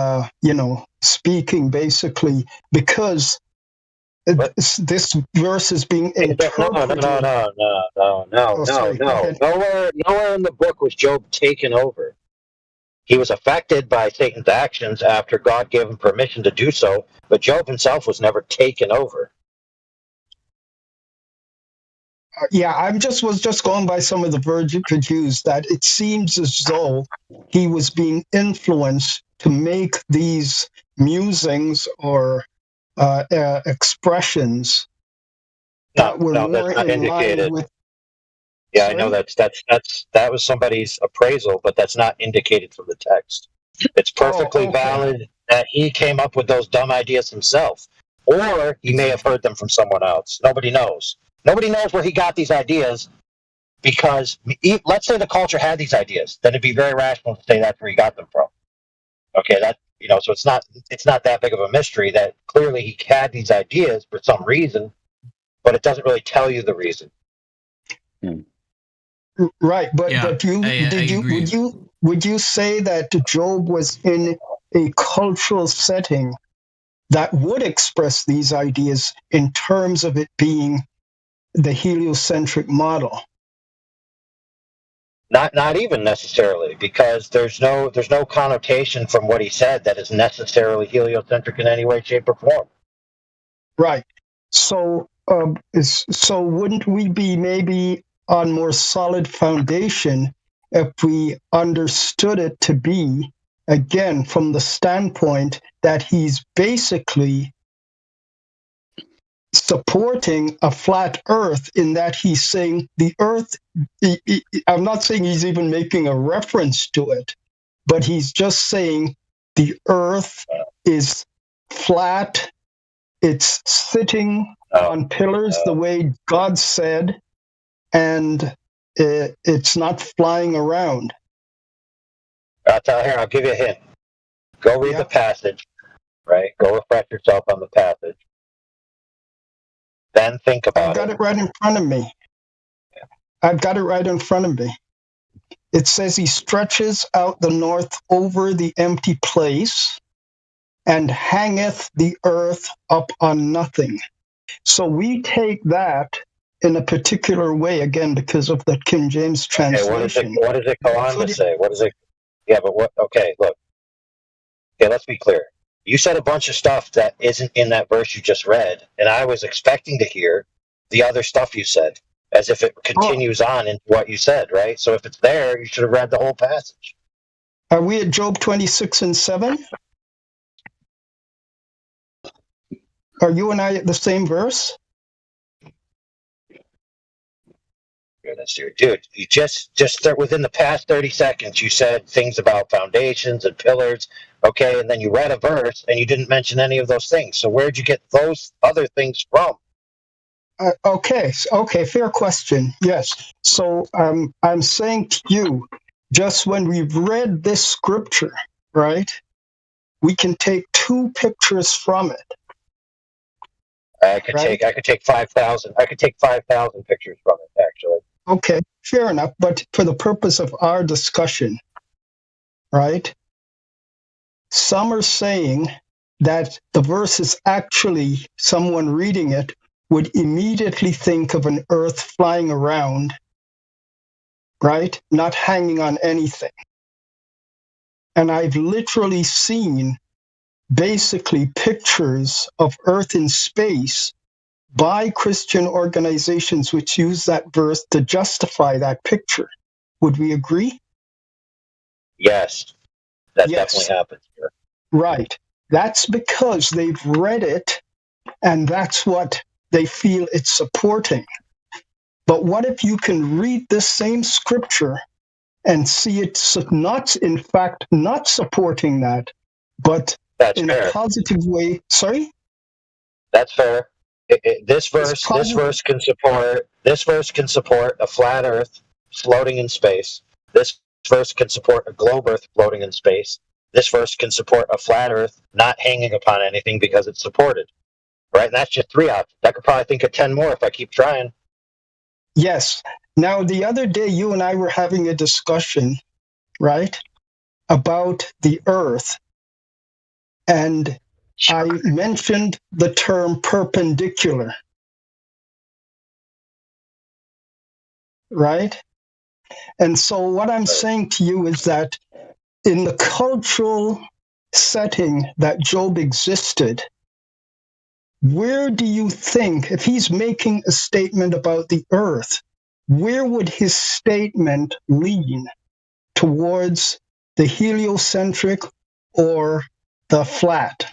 speaking basically because this verse is being interpreted. Nowhere in the book was Job taken over. He was affected by Satan's actions after God gave him permission to do so, but Job himself was never taken over. Yeah, was just going by some of the verbiage used that it seems as though he was being influenced to make these musings or expressions that were more that's not in indicated. line with. Yeah, sorry? I know that was somebody's appraisal, but that's not indicated from the text. It's perfectly valid that he came up with those dumb ideas himself, or he may have heard them from someone else. Nobody knows. Nobody knows where he got these ideas, because let's say the culture had these ideas, then it'd be very rational to say that's where he got them from. Okay, so it's not that big of a mystery that clearly he had these ideas for some reason, but it doesn't really tell you the reason. Right, but would you say that Job was in a cultural setting that would express these ideas in terms of it being the heliocentric model? Not even necessarily, because there's no connotation from what he said that is necessarily heliocentric in any way, shape, or form. Right. So wouldn't we be maybe on more solid foundation if we understood it to be, again, from the standpoint that he's basically supporting a flat earth, in that he's saying the earth, I'm not saying he's even making a reference to it, but he's just saying the earth is flat, it's sitting on pillars the way God said, and it's not flying around. I'll give you a hint. Go read the passage, right? Go refresh yourself on the passage. Then think about it. I've got it right in front of me. I've got it right in front of me. It says he stretches out the north over the empty place and hangeth the earth up on nothing. So we take that in a particular way, again, because of the King James translation. What does it go on to say? What is it? Yeah, but what? Okay, look. Okay, let's be clear. You said a bunch of stuff that isn't in that verse you just read, and I was expecting to hear the other stuff you said, as if it continues on into what you said, right? So if it's there, you should have read the whole passage. Are we at Job 26:7? Are you and I at the same verse? Dude, you just within the past 30 seconds, you said things about foundations and pillars, okay, and then you read a verse and you didn't mention any of those things. So where'd you get those other things from? Okay, fair question. Yes. So I'm saying to you, just when we've read this scripture, right, we can take two pictures from it. I could take 5,000. I could take 5,000 pictures from it, actually. Okay, fair enough. But for the purpose of our discussion, right? Some are saying that the verse is actually, someone reading it would immediately think of an earth flying around, right? Not hanging on anything. And I've literally seen basically pictures of earth in space by Christian organizations which use that verse to justify that picture. Would we agree? Yes, that definitely happens here. Right. That's because they've read it, and that's what they feel it's supporting. But what if you can read this same scripture and see it's not, in fact, not supporting that, but that's in fair. A positive way? Sorry? That's fair. This verse can support a flat Earth floating in space. This verse can support a globe Earth floating in space. This verse can support a flat Earth not hanging upon anything because it's supported. right? And that's just 3 options. I could probably think of 10 more if I keep trying. Yes. Now, the other day, you and I were having a discussion, right, about the Earth. And I mentioned the term perpendicular, right? And so what I'm saying to you is that in the cultural setting that Job existed, where do you think, if he's making a statement about the Earth, where would his statement lean? Towards the heliocentric or the flat?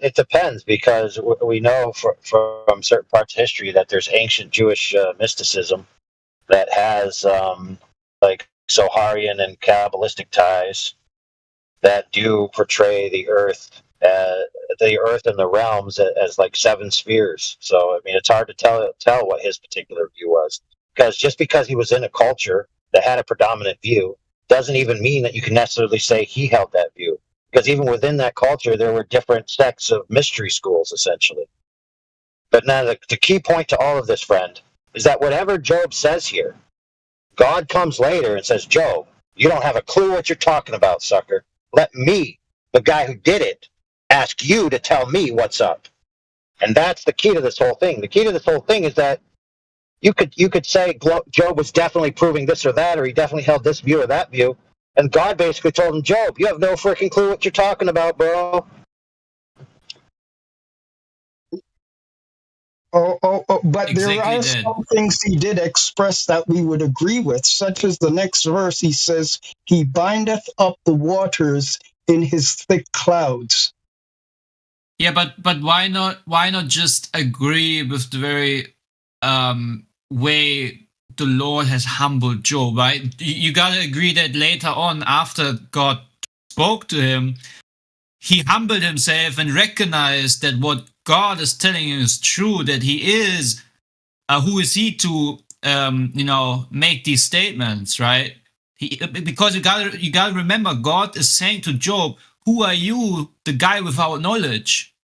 It depends, because we know from certain parts of history that there's ancient Jewish mysticism that has like Zoharian and Kabbalistic ties that do portray the Earth and the realms as like 7 spheres. So I mean, it's hard to tell what his particular view was, because just because he was in a culture that had a predominant view doesn't even mean that you can necessarily say he held that view. Because even within that culture, there were different sects of mystery schools, essentially. But now the key point to all of this, friend, is that whatever Job says here, God comes later and says, Job, you don't have a clue what you're talking about, sucker. Let me, the guy who did it, ask you to tell me what's up. And that's the key to this whole thing. The key to this whole thing is that you could say Job was definitely proving this or that, or he definitely held this view or that view. And God basically told him, Job, you have no freaking clue what you're talking about, bro. But exactly, there are some things he did express that we would agree with, such as the next verse. He says, he bindeth up the waters in his thick clouds. Yeah, but why not just agree with the very way the Lord has humbled Job, right? You got to agree that later on, after God spoke to him, he humbled himself and recognized that what God is telling him is true, that he is, who is he to, make these statements, right? Because you got to remember, God is saying to Job, who are you, the guy without knowledge?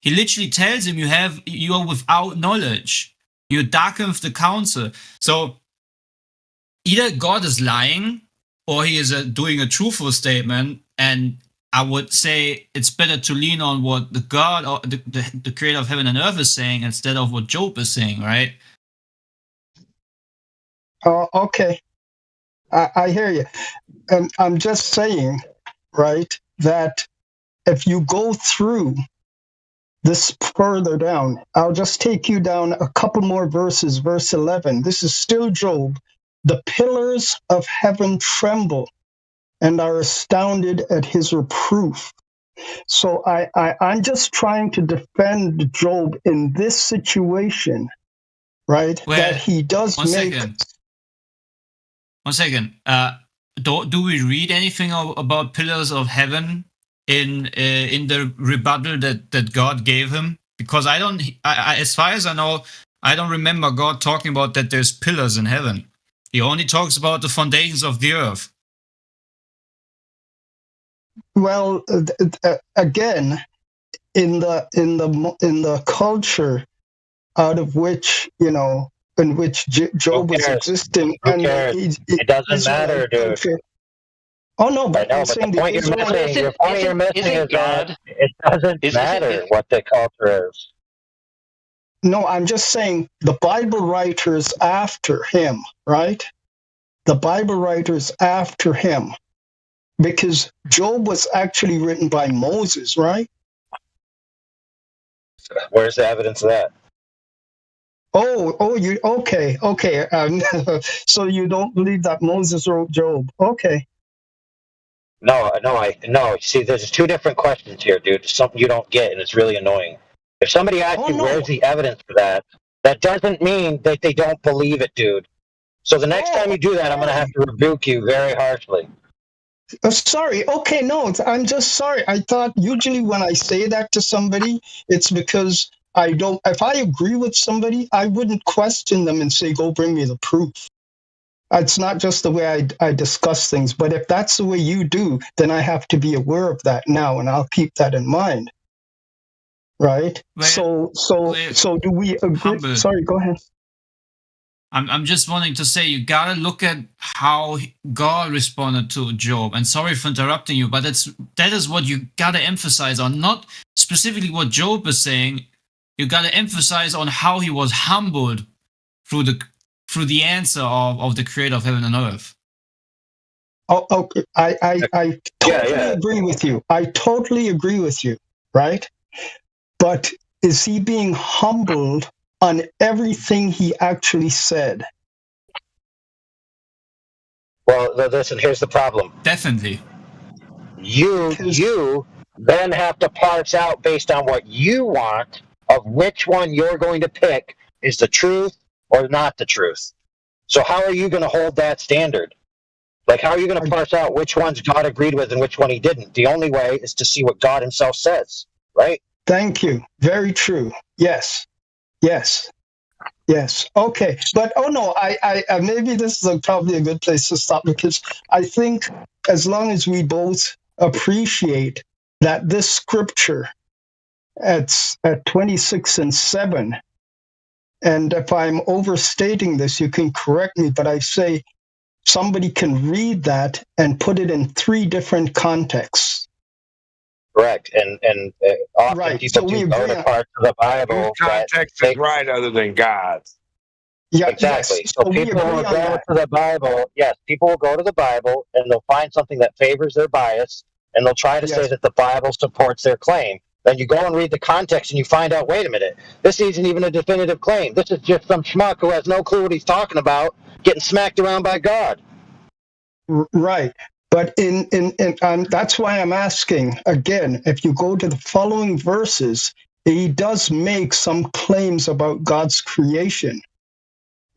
He literally tells him, you are without knowledge. You darken with the counsel. So either God is lying or he is doing a truthful statement. And I would say it's better to lean on what the God, or the creator of heaven and earth, is saying instead of what Job is saying, right? Okay. I hear you. And I'm just saying, right, that if you go through this further down, I'll just take you down a couple more verses. Verse 11. This is still Job. The pillars of heaven tremble and are astounded at his reproof. So I'm just trying to defend Job in this situation, right? Well, that he does make. One second. Do we read anything about pillars of heaven in the rebuttal that God gave him? Because I as far as I know, I don't remember God talking about that there's pillars in heaven. He only talks about the foundations of the earth. Well, again, in the culture out of which, in which Job was existing, it doesn't matter, dude. Oh no, but I know, but the point you're missing is that it doesn't matter what the culture is. No, I'm just saying the Bible writers after him, right? The Bible writers after him, because Job was actually written by Moses, right? Where's the evidence of that? You okay? So you don't believe that Moses wrote Job? Okay. No. See, there's 2 different questions here, dude. It's something you don't get, and it's really annoying. If somebody asks you where's the evidence for that, that doesn't mean that they don't believe it, dude. So the next time you do that, I'm going to have to rebuke you very harshly. Sorry. Okay, no, I'm just sorry. I thought usually when I say that to somebody, it's because I don't. If I agree with somebody, I wouldn't question them and say, "Go bring me the proof." It's not just the way I discuss things, but if that's the way you do, then I have to be aware of that now, and I'll keep that in mind. Right? So do we agree? Humble. Sorry, go ahead. I'm just wanting to say you gotta look at how God responded to Job. And sorry for interrupting you, but that is what you gotta emphasize on, not specifically what Job is saying. You gotta emphasize on how he was humbled through the answer of the Creator of heaven and earth. Oh, okay. I totally agree with you. I totally agree with you. Right? But is he being humbled on everything he actually said? Well, listen, here's the problem. Definitely. You then have to parse out based on what you want of which one you're going to pick is the truth or not the truth. So how are you going to hold that standard? Like, how are you going to parse out which ones God agreed with and which one he didn't? The only way is to see what God himself says, right? Thank you. Very true. Yes. Okay. But I maybe this is probably a good place to stop, because I think as long as we both appreciate that this scripture at 26:7, and if I'm overstating this, you can correct me, but I say somebody can read that and put it in 3 different contexts. Correct, and often people do go to parts of the Bible. Whose context is right other than God's? Yeah, exactly. Yes. So people will go to the Bible. Yes, people will go to the Bible and they'll find something that favors their bias, and they'll try to say that the Bible supports their claim. Then you go and read the context and you find out, wait a minute, this isn't even a definitive claim. This is just some schmuck who has no clue what he's talking about, getting smacked around by God. Right. But in that's why I'm asking again, if you go to the following verses, he does make some claims about God's creation,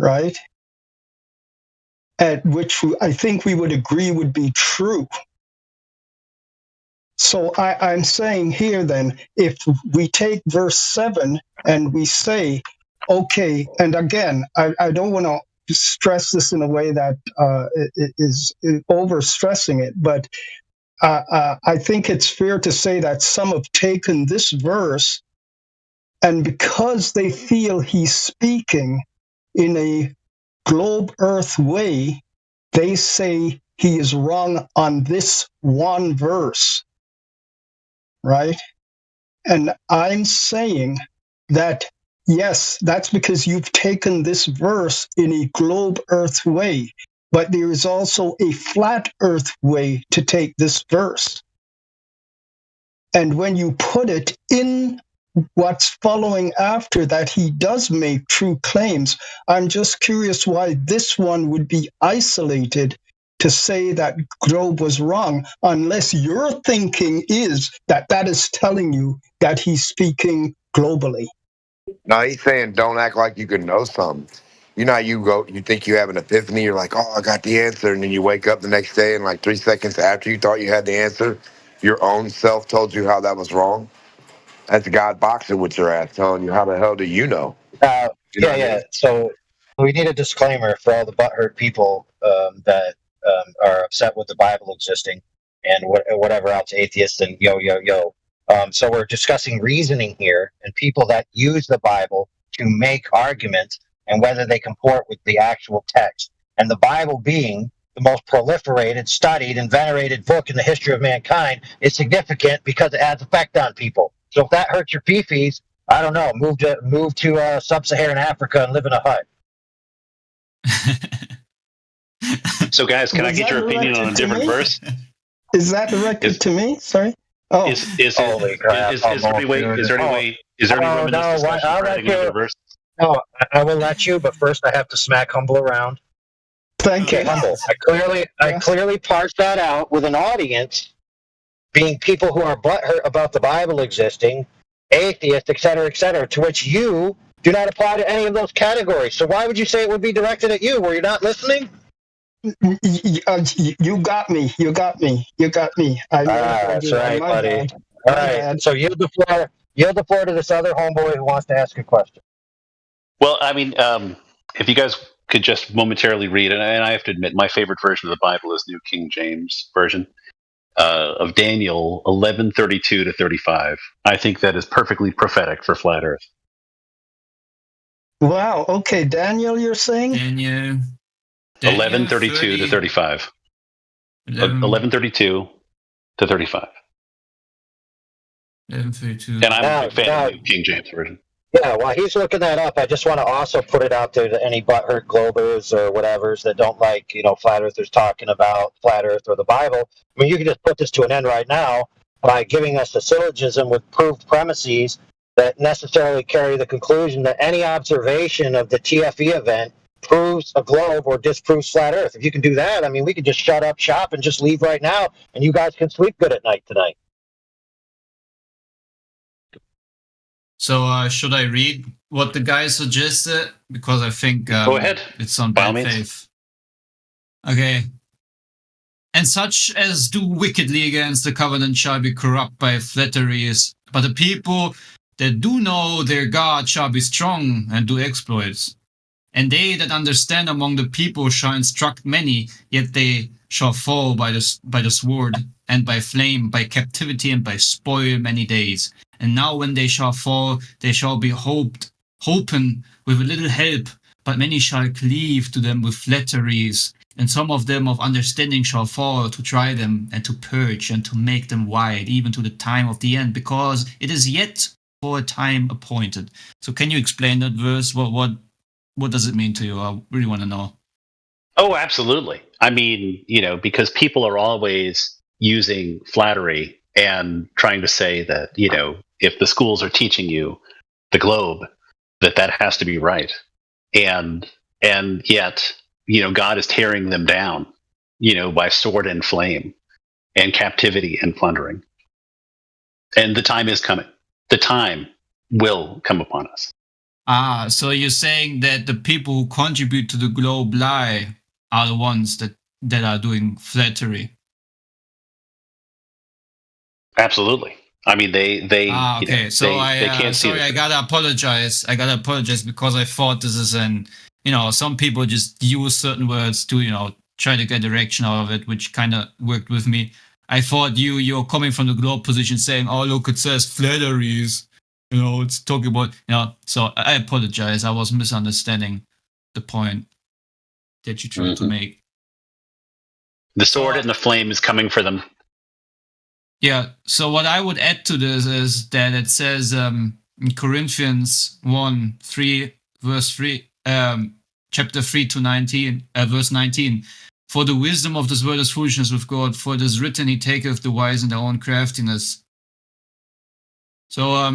right? At which I think we would agree would be true. So I'm saying here then, if we take verse 7 and we say, okay, and again, I don't want to stress this in a way that is overstressing it, but I think it's fair to say that some have taken this verse, and because they feel he's speaking in a globe earth way, they say he is wrong on this one verse, right? And I'm saying that yes, that's because you've taken this verse in a globe earth way, but there is also a flat earth way to take this verse. And when you put it in what's following after that, he does make true claims. I'm just curious why this one would be isolated to say that Job was wrong, unless your thinking is that is telling you that he's speaking globally. No, he's saying don't act like you can know something. You know how you think you have an epiphany, you're like, oh, I got the answer, and then you wake up the next day and like 3 seconds after you thought you had the answer, your own self told you how that was wrong. That's God boxing with your ass, telling you how the hell do you know? Yeah. So we need a disclaimer for all the butthurt people that are upset with the Bible existing and whatever else, atheists and yo. So we're discussing reasoning here and people that use the Bible to make arguments and whether they comport with the actual text. And the Bible being the most proliferated, studied, and venerated book in the history of mankind is significant because it has effect on people. So if that hurts your fifis, I don't know, move to sub-Saharan Africa and live in a hut. So guys, can I get your opinion on a different verse? Is that directed to me? Sorry. Oh, is there any way? Is there any way? Is there any room in this discussion for adding another verse? No, I will let you, but first I have to smack Humble around. Thank you. Humble. I clearly parsed that out with an audience being people who are butthurt about the Bible existing, atheists, et cetera, to which you do not apply to any of those categories. So why would you say it would be directed at you? Were you not listening? You got me. That's right, buddy. All right. So yield the floor to this other homeboy who wants to ask a question. Well, I mean, if you guys could just momentarily read, and I have to admit, my favorite version of the Bible is New King James Version of Daniel 11:32 to 35. I think that is perfectly prophetic for flat Earth. Wow. Okay, Daniel, you're saying? Daniel 11:32 to 35. 11:32 to 35. 11:32. And I'm a fan of New King James Version. Yeah, while he's looking that up, I just want to also put it out there to any butthurt Globers or whatevers that don't like, flat earthers talking about flat earth or the Bible. I mean, you can just put this to an end right now by giving us a syllogism with proved premises that necessarily carry the conclusion that any observation of the TFE event proves a globe or disproves flat earth. If you can do that, I mean, we could just shut up shop and just leave right now, and you guys can sleep good at night tonight. So should I read what the guy suggested? Because I think go ahead. It's on bad faith. Okay. And such as do wickedly against the covenant shall be corrupt by flatteries, but the people that do know their God shall be strong and do exploits. And they that understand among the people shall instruct many, yet they shall fall by the sword, and by flame, by captivity, and by spoil many days. And now when they shall fall, they shall be holpen with a little help, but many shall cleave to them with flatteries. And some of them of understanding shall fall to try them, and to purge, and to make them wide, even to the time of the end, because it is yet for a time appointed. So can you explain that verse? What does it mean to you? I really want to know. Oh, absolutely. I mean, because people are always using flattery and trying to say that, if the schools are teaching you the globe, that has to be right. And yet, God is tearing them down, by sword and flame and captivity and plundering. And the time is coming. The time will come upon us. So you're saying that the people who contribute to the globe lie are the ones that are doing flattery. Absolutely. I mean, they okay. So they can't see. Sorry, I gotta apologize. Because I thought this is some people just use certain words to, try to get direction out of it, which kind of worked with me. I thought you're coming from the globe position saying, oh, look, it says flatteries. It's talking about, so I apologize. I was misunderstanding the point that you tried to make. The sword and the flame is coming for them. Yeah. So what I would add to this is that it says in Corinthians 1:3, verse 3, chapter 3 to 19, verse 19. For the wisdom of this world is foolishness with God, for it is written, He taketh the wise in their own craftiness. So,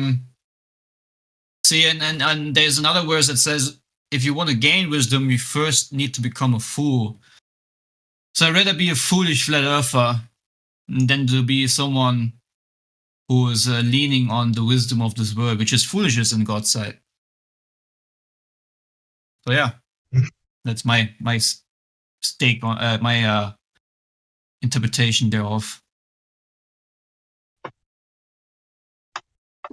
see, and there's another verse that says, if you want to gain wisdom, you first need to become a fool. So I'd rather be a foolish flat earther than to be someone who is leaning on the wisdom of this world, which is foolishness in God's sight. So yeah, that's my stake on my interpretation thereof.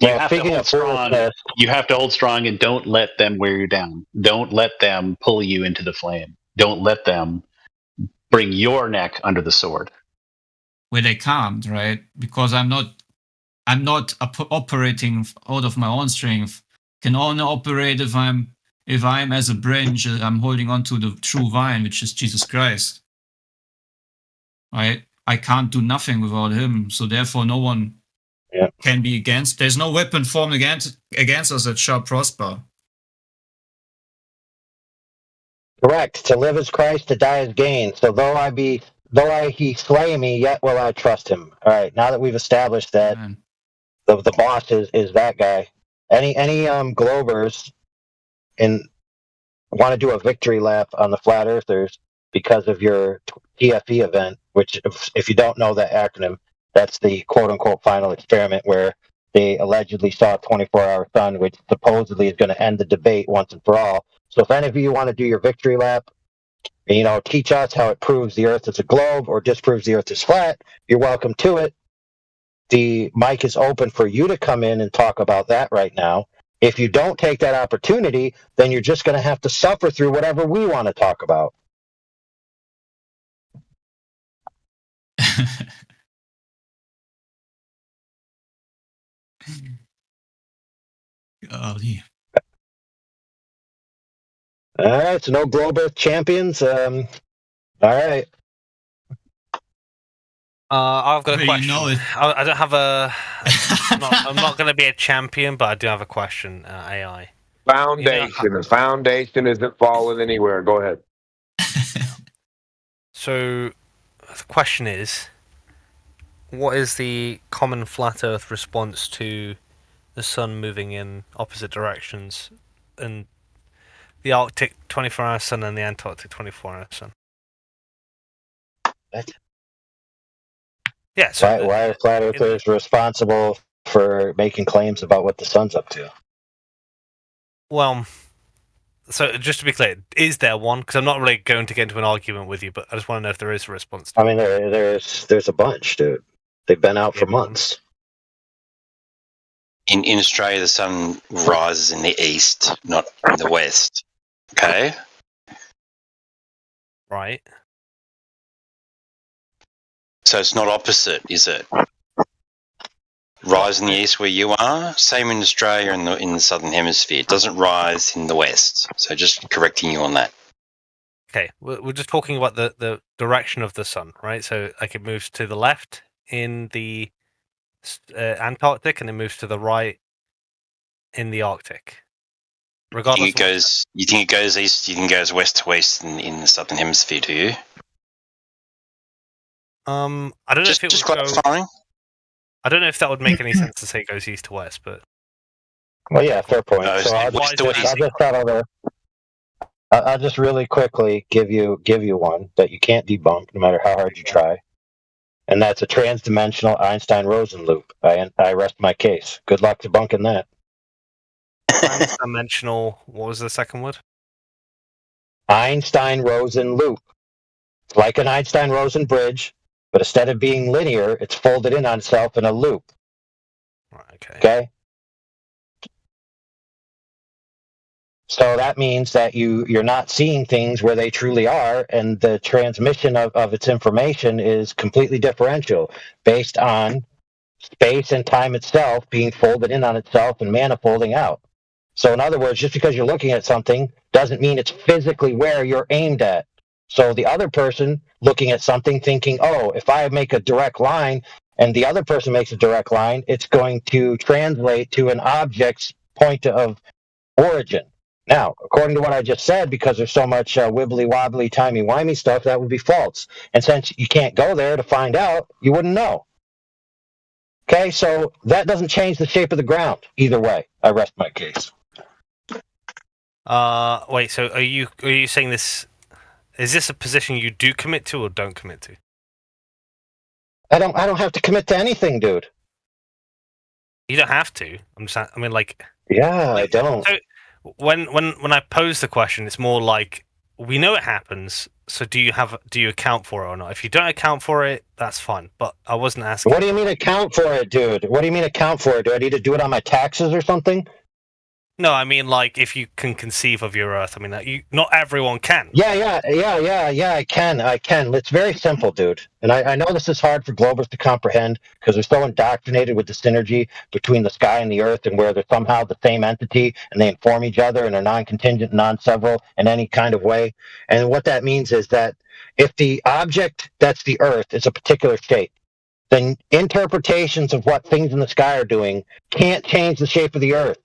You have to hold strong and don't let them wear you down. Don't let them pull you into the flame. Don't let them bring your neck under the sword. Well, they can't, right? Because I'm not operating out of my own strength. Can only operate if I'm as a branch, I'm holding on to the true vine, which is Jesus Christ. Right? I can't do nothing without Him. So therefore, no one can be against. There's no weapon formed against us that shall prosper. Correct. To live is Christ, to die is gain. So though he slay me, yet will I trust him. All right. Now that we've established that the boss is that guy. Any Globers want to do a victory lap on the Flat Earthers because of your TFE event, which if you don't know that acronym, that's the quote-unquote final experiment where they allegedly saw a 24-hour sun, which supposedly is going to end the debate once and for all. So if any of you want to do your victory lap, and, teach us how it proves the Earth is a globe or disproves the Earth is flat, you're welcome to it. The mic is open for you to come in and talk about that right now. If you don't take that opportunity, then you're just going to have to suffer through whatever we want to talk about. Golly. All right, so no Globe Earth champions. All right. I've got a Well, you question. know it. I don't have a. I'm not going to be a champion, but I do have a question. AI. Foundation. The foundation isn't falling anywhere. Go ahead. So, the question is, what is the common flat Earth response to the sun moving in opposite directions, and the Arctic 24-hour sun and the Antarctic 24-hour sun? What? Yeah. So Why are flat earthers responsible for making claims about what the sun's up to? Well, so just to be clear, is there one? Because I'm not really going to get into an argument with you, but I just want to know if there is a response. I mean, there's a bunch, dude. They've been out for months. In Australia, the sun rises in the east, not in the west. Okay? Right. So it's not opposite, is it? Rise in the east where you are, same in Australia in the southern hemisphere. It doesn't rise in the west. So just correcting you on that. Okay, we're just talking about the direction of the sun, right? So like it moves to the left in the Antarctic, and it moves to the right in the Arctic. Regardless, you think it goes east? You think it goes west to west in the southern hemisphere? Do you? I don't know if it just would go. clarifying. I don't know if that would make any sense to say it goes east to west, but Well, yeah, fair point. No, So I'll west to west. I'll just really quickly give you one that you can't debunk, no matter how hard you try, and that's a transdimensional Einstein-Rosen loop. I rest my case. Good luck debunking that. transdimensional. What was the second word? Einstein-Rosen loop. It's like an Einstein-Rosen bridge, but instead of being linear, it's folded in on itself in a loop. Okay? So that means that you're not seeing things where they truly are, and the transmission of its information is completely differential, based on space and time itself being folded in on itself and manifolding out. So in other words, just because you're looking at something doesn't mean it's physically where you're aimed at. So the other person looking at something thinking, oh, if I make a direct line and the other person makes a direct line, it's going to translate to an object's point of origin. Now, according to what I just said, because there's so much wibbly-wobbly, timey-wimey stuff, that would be false. And since you can't go there to find out, you wouldn't know. Okay, so that doesn't change the shape of the ground. Either way, I rest my case. Wait, so are you saying this? Is this a position you do commit to or don't commit to? I don't have to commit to anything, dude. You don't have to. I mean, like. Yeah, I don't. So when I pose the question, it's more like we know it happens. So do you account for it or not? If you don't account for it, that's fine. But I wasn't asking. What do you mean account for it, dude? What do you mean account for it? Do I need to do it on my taxes or something? No, I mean, like, if you can conceive of your Earth. I mean, not everyone can. Yeah, I can. It's very simple, dude. And I know this is hard for Globers to comprehend because they're so indoctrinated with the synergy between the sky and the Earth, and where they're somehow the same entity and they inform each other and are non-contingent, non-several in any kind of way. And what that means is that if the object that's the Earth is a particular shape, then interpretations of what things in the sky are doing can't change the shape of the Earth.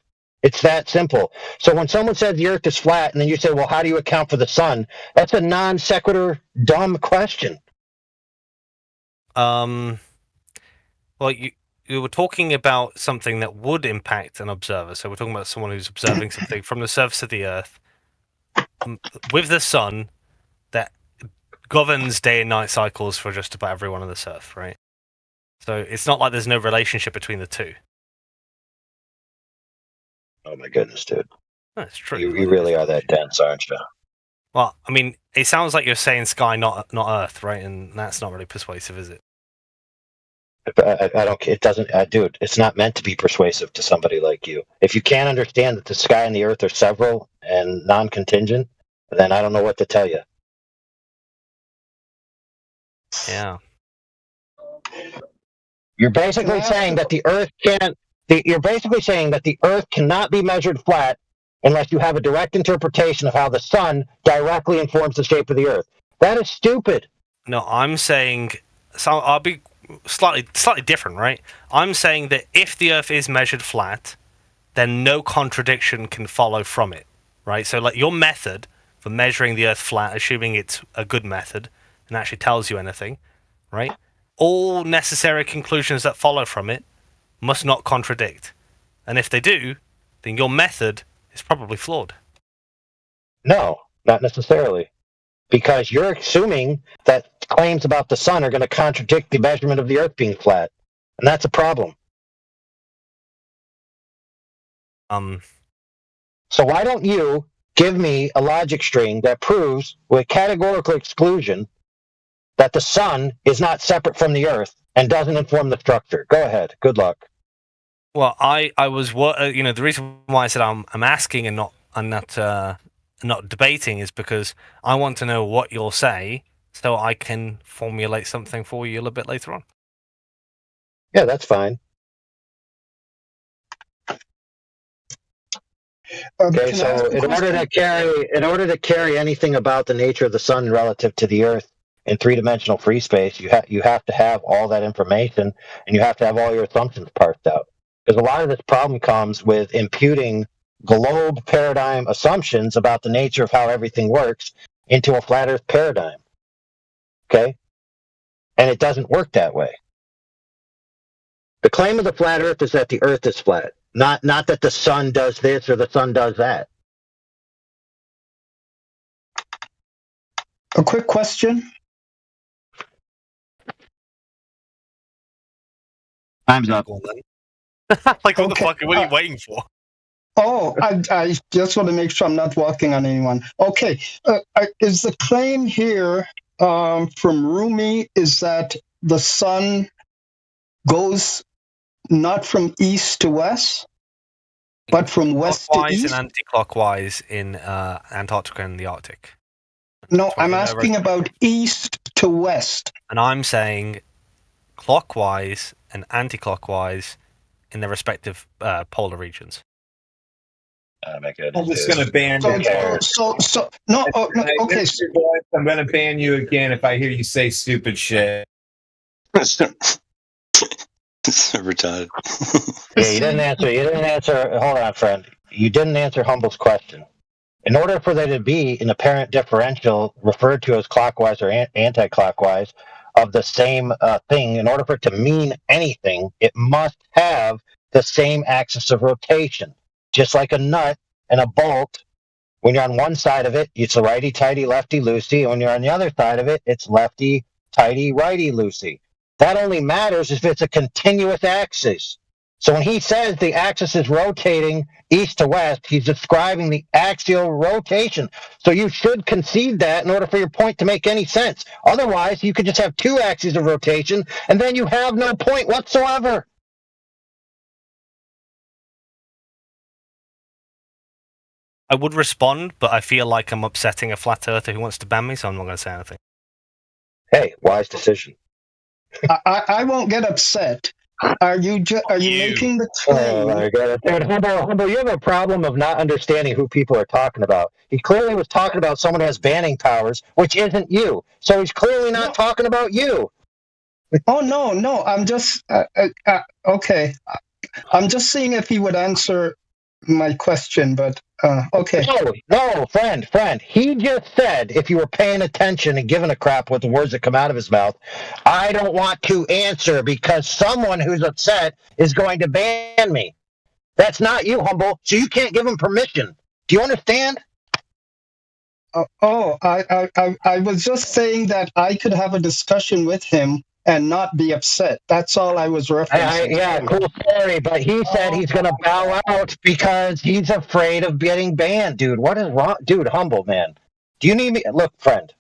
It's that simple. So when someone says the Earth is flat, and then you say, well, how do you account for the sun? That's a non sequitur, dumb question. Well, you were talking about something that would impact an observer. So we're talking about someone who's observing something from the surface of the Earth with the sun that governs day and night cycles for just about everyone on this Earth, right? So it's not like there's no relationship between the two. Oh my goodness, dude. That's true. You really are that dense, aren't you? Well, I mean, it sounds like you're saying sky, not Earth, right? And that's not really persuasive, is it? I don't. It doesn't, dude. It's not meant to be persuasive to somebody like you. If you can't understand that the sky and the earth are several and non-contingent, then I don't know what to tell you. Yeah. You're basically saying that the earth can't. You're basically saying that the earth cannot be measured flat unless you have a direct interpretation of how the sun directly informs the shape of the earth. That is stupid. No, I'm saying. So I'll be slightly different, right? I'm saying that if the Earth is measured flat, then no contradiction can follow from it, right? So, like your method for measuring the Earth flat, assuming it's a good method and actually tells you anything, right? All necessary conclusions that follow from it must not contradict, and if they do, then your method is probably flawed. No, not necessarily. Because you're assuming that claims about the sun are going to contradict the measurement of the earth being flat. And that's a problem. So why don't you give me a logic string that proves with categorical exclusion that the sun is not separate from the earth and doesn't inform the structure? Go ahead. Good luck. Well, I was the reason why I said I'm asking and not debating is because I want to know what you'll say so I can formulate something for you a little bit later on. Yeah, that's fine. Okay, so in order to carry anything about the nature of the sun relative to the earth in three-dimensional free space, you have to have all that information, and you have to have all your assumptions parsed out. Because a lot of this problem comes with imputing globe paradigm assumptions about the nature of how everything works into a flat earth paradigm. Okay? And it doesn't work that way. The claim of the flat earth is that the earth is flat, not that the sun does this or the sun does that. A quick question. Time's up. Like, what the fuck? What are you waiting for? Oh, I just want to make sure I'm not walking on anyone. Okay, is the claim here from Rumi is that the sun goes not from east to west, but from west to Clockwise east? and anti-clockwise in Antarctica and the Arctic. No, I'm asking about east to west. And I'm saying clockwise and anti-clockwise in their respective polar regions. Make it. I'm just going to ban you. No, okay. Mr. Boyce, I'm going to ban you again if I hear you say stupid shit. So retarded. Yeah, you didn't answer. Hold on, friend. You didn't answer Humble's question. In order for there to be an apparent differential referred to as clockwise or anti-clockwise of the same thing, in order for it to mean anything, it must have the same axis of rotation. Just like a nut and a bolt, when you're on one side of it, it's a righty-tighty, lefty-loosey. And when you're on the other side of it, it's lefty-tighty, righty-loosey. That only matters if it's a continuous axis. So when he says the axis is rotating east to west, he's describing the axial rotation. So you should concede that in order for your point to make any sense. Otherwise, you could just have two axes of rotation, and then you have no point whatsoever. I would respond, but I feel like I'm upsetting a flat earther who wants to ban me, so I'm not going to say anything. Hey, wise decision. I won't get upset. Are you making the claim? Oh my God, dude, Humble, you have a problem of not understanding who people are talking about. He clearly was talking about someone who has banning powers, which isn't you. So he's clearly not talking about you. Oh no! I'm just okay. I'm just seeing if he would answer my question, but okay. No, friend. He just said, if you were paying attention and giving a crap with the words that come out of his mouth, I don't want to answer because someone who's upset is going to ban me. That's not you, Humble, so you can't give him permission. Do you understand? I was just saying that I could have a discussion with him and not be upset. That's all I was referencing. Yeah, cool story, but he said he's going to bow out because he's afraid of getting banned. Dude, what is wrong? Dude, Humble, man. Do you need me? Look, friend,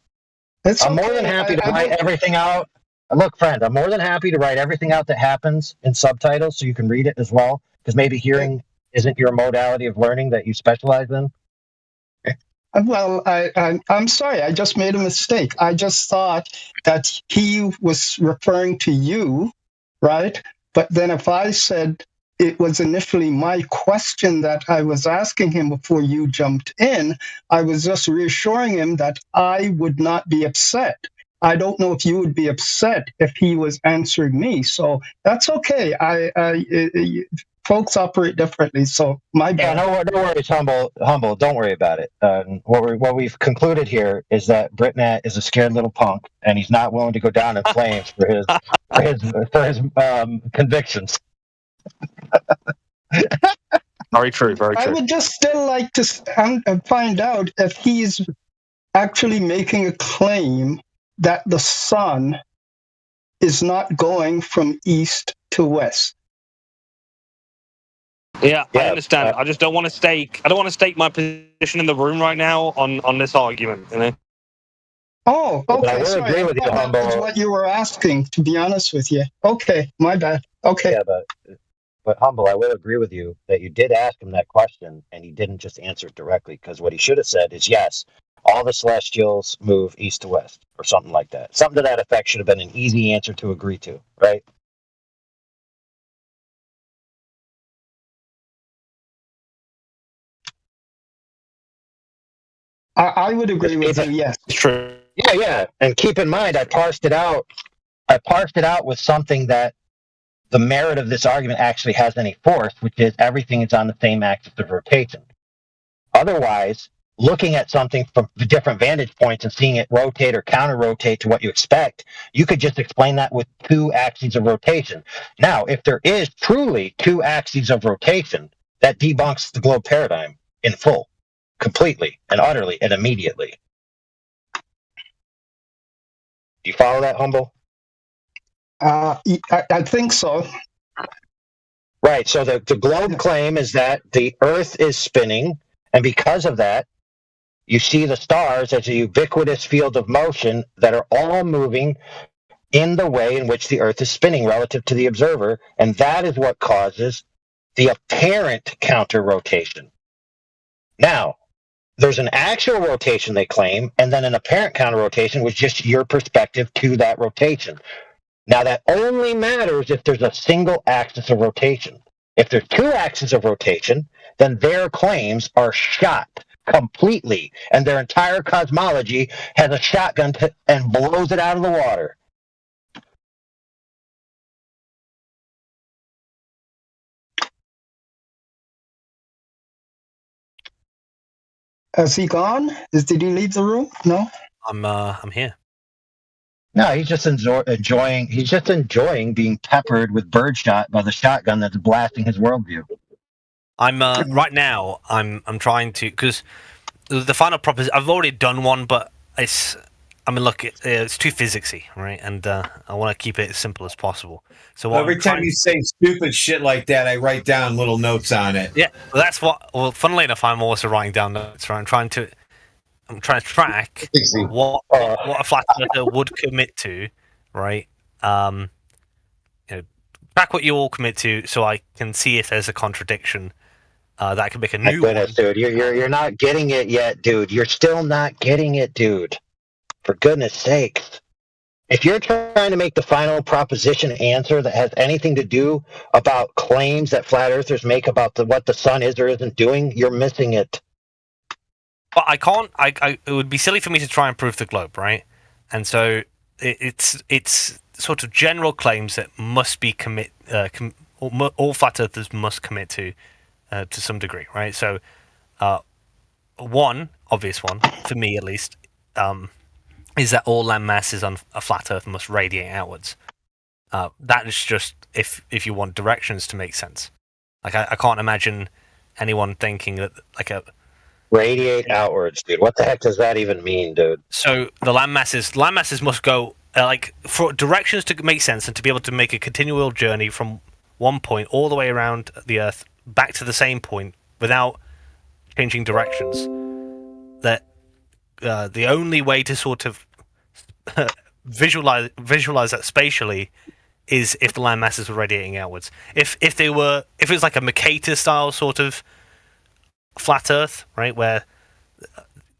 I'm more than happy to write everything out. Look, friend, I'm more than happy to write everything out that happens in subtitles so you can read it as well, because maybe hearing isn't your modality of learning that you specialize in. Well, I'm sorry. I just made a mistake. I just thought that he was referring to you, right? But then if I said it was initially my question that I was asking him before you jumped in, I was just reassuring him that I would not be upset. I don't know if you would be upset if he was answering me. So that's okay. Folks operate differently, so my bad. Yeah, no worries, humble. Don't worry about it. What we've concluded here is that Britnat is a scared little punk, and he's not willing to go down in flames for his convictions. Very true. Very I true. would just still like to find out if he's actually making a claim that the sun is not going from east to west. Yeah, I understand. I just don't want to stake. I don't want to stake my position in the room right now on this argument. You know. Oh, okay. I will agree with you, That was Humble. what you were asking, to be honest with you. Okay, my bad. Okay. Yeah, but Humble, I will agree with you that you did ask him that question, and he didn't just answer it directly, because what he should have said is, yes, all the Celestials move east to west, or something like that. Something to that effect should have been an easy answer to agree to, right? I would agree with you, yes. True. Yeah. And keep in mind, I parsed it out with something that the merit of this argument actually has any force, which is everything is on the same axis of rotation. Otherwise, looking at something from different vantage points and seeing it rotate or counter-rotate to what you expect, you could just explain that with two axes of rotation. Now, if there is truly two axes of rotation, that debunks the globe paradigm in full, completely and utterly and immediately. Do you follow that, Humble? I think so. Right. So the globe claim is that the Earth is spinning, and because of that, you see the stars as a ubiquitous field of motion that are all moving in the way in which the Earth is spinning relative to the observer, and that is what causes the apparent counter-rotation. Now, there's an actual rotation they claim, and then an apparent counter-rotation, which is just your perspective to that rotation. Now, that only matters if there's a single axis of rotation. If there's two axes of rotation, then their claims are shot completely, and their entire cosmology has a shotgun and blows it out of the water. Has he gone? Did he leave the room? No. I'm here. No, he's just enjoying. He's just enjoying being peppered with birdshot by the shotgun that's blasting his worldview. I'm right now. I'm trying to, because the final proposition. I've already done one, but it's. I mean, look, it's too physicsy, right? And I want to keep it as simple as possible. So every time you say stupid shit like that, I write down little notes on it. Yeah, well, that's what. Well, funnily enough, I'm also writing down notes. Right? I'm trying to track what a flat earther would commit to, right? Track what you all commit to, so I can see if there's a contradiction that I can make a new one. Dude, you're not getting it yet, dude. You're still not getting it, dude. For goodness sakes. If you're trying to make the final proposition answer that has anything to do about claims that flat earthers make about what the sun is or isn't doing, you're missing it. But I can't. It would be silly for me to try and prove the globe, right? And so it's sort of general claims that must be all flat earthers must commit to some degree, right? So, one obvious one for me at least is that all land masses on a flat Earth must radiate outwards. That is just if you want directions to make sense. Like I can't imagine anyone thinking that like a radiate outwards, dude. What the heck does that even mean, dude? So the land masses must go like for directions to make sense and to be able to make a continual journey from one point all the way around the Earth back to the same point without changing directions. That the only way to sort of visualize that spatially is if the land masses were radiating outwards. If it was like a Mercator style sort of flat Earth, right, where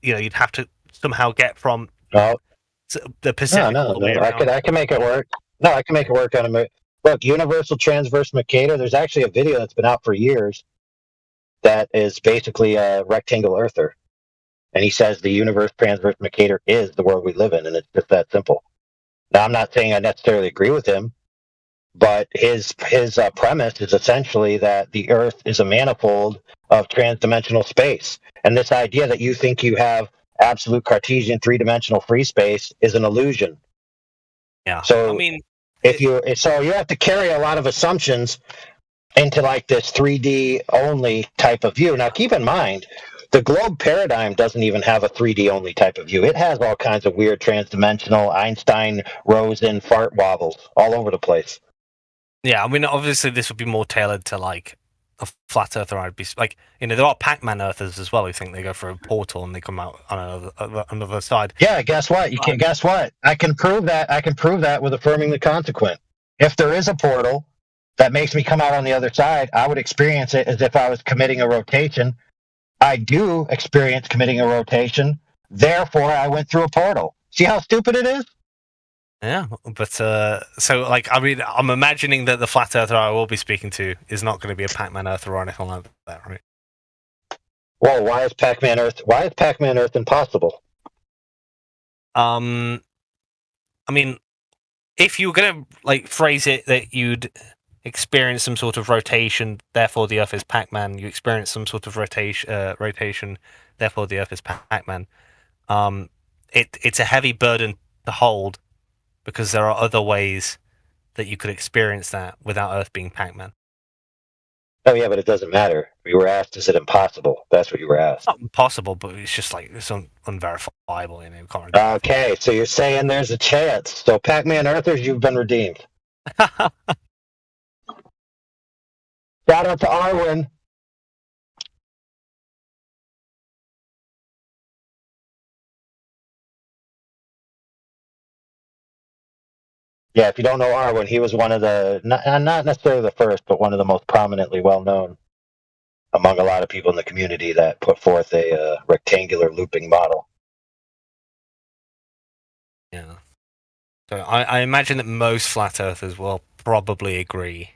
you'd have to somehow get from the Pacific all the way around. I can make it work. No, I can make it work on a look. Universal Transverse Mercator. There's actually a video that's been out for years that is basically a rectangle earther, and he says the Universe Transverse Mercator is the world we live in, and it's just that simple. Now, I'm not saying I necessarily agree with him, but his premise is essentially that the Earth is a manifold of transdimensional space, and this idea that you think you have absolute Cartesian three-dimensional free space is an illusion. Yeah. So I mean, you have to carry a lot of assumptions into like this 3D only type of view. Now, keep in mind, the globe paradigm doesn't even have a 3D only type of view. It has all kinds of weird transdimensional Einstein-Rosen fart wobbles all over the place. Yeah, I mean, obviously this would be more tailored to like a flat earther. I'd be like, there are Pac-Man earthers as well who think they go through a portal and they come out on another side. Yeah, guess what? Guess what? I can prove that. I can prove that with affirming the consequent. If there is a portal that makes me come out on the other side, I would experience it as if I was committing a rotation. I do experience committing a rotation. Therefore, I went through a portal. See how stupid it is? Yeah, but so like, I mean, I'm imagining that the flat earther I will be speaking to is not going to be a Pac-Man earther or anything like that, right? Well, why is Pac-Man Earth impossible? I mean, if you were going to like phrase it that you'd experience some sort of rotation, therefore the Earth is Pac-Man. You experience some sort of rotation, therefore the Earth is Pac-Man. It's a heavy burden to hold because there are other ways that you could experience that without Earth being Pac-Man. Oh yeah, but it doesn't matter. You were asked, is it impossible? That's what you were asked. It's not impossible, but it's just like it's unverifiable. Okay, so you're saying there's a chance. So Pac-Man Earthers, you've been redeemed. Shout out to Arwen. Yeah, if you don't know Arwen, he was one of the, not necessarily the first, but one of the most prominently well-known among a lot of people in the community that put forth a rectangular looping model. Yeah. So I imagine that most flat earthers will probably agree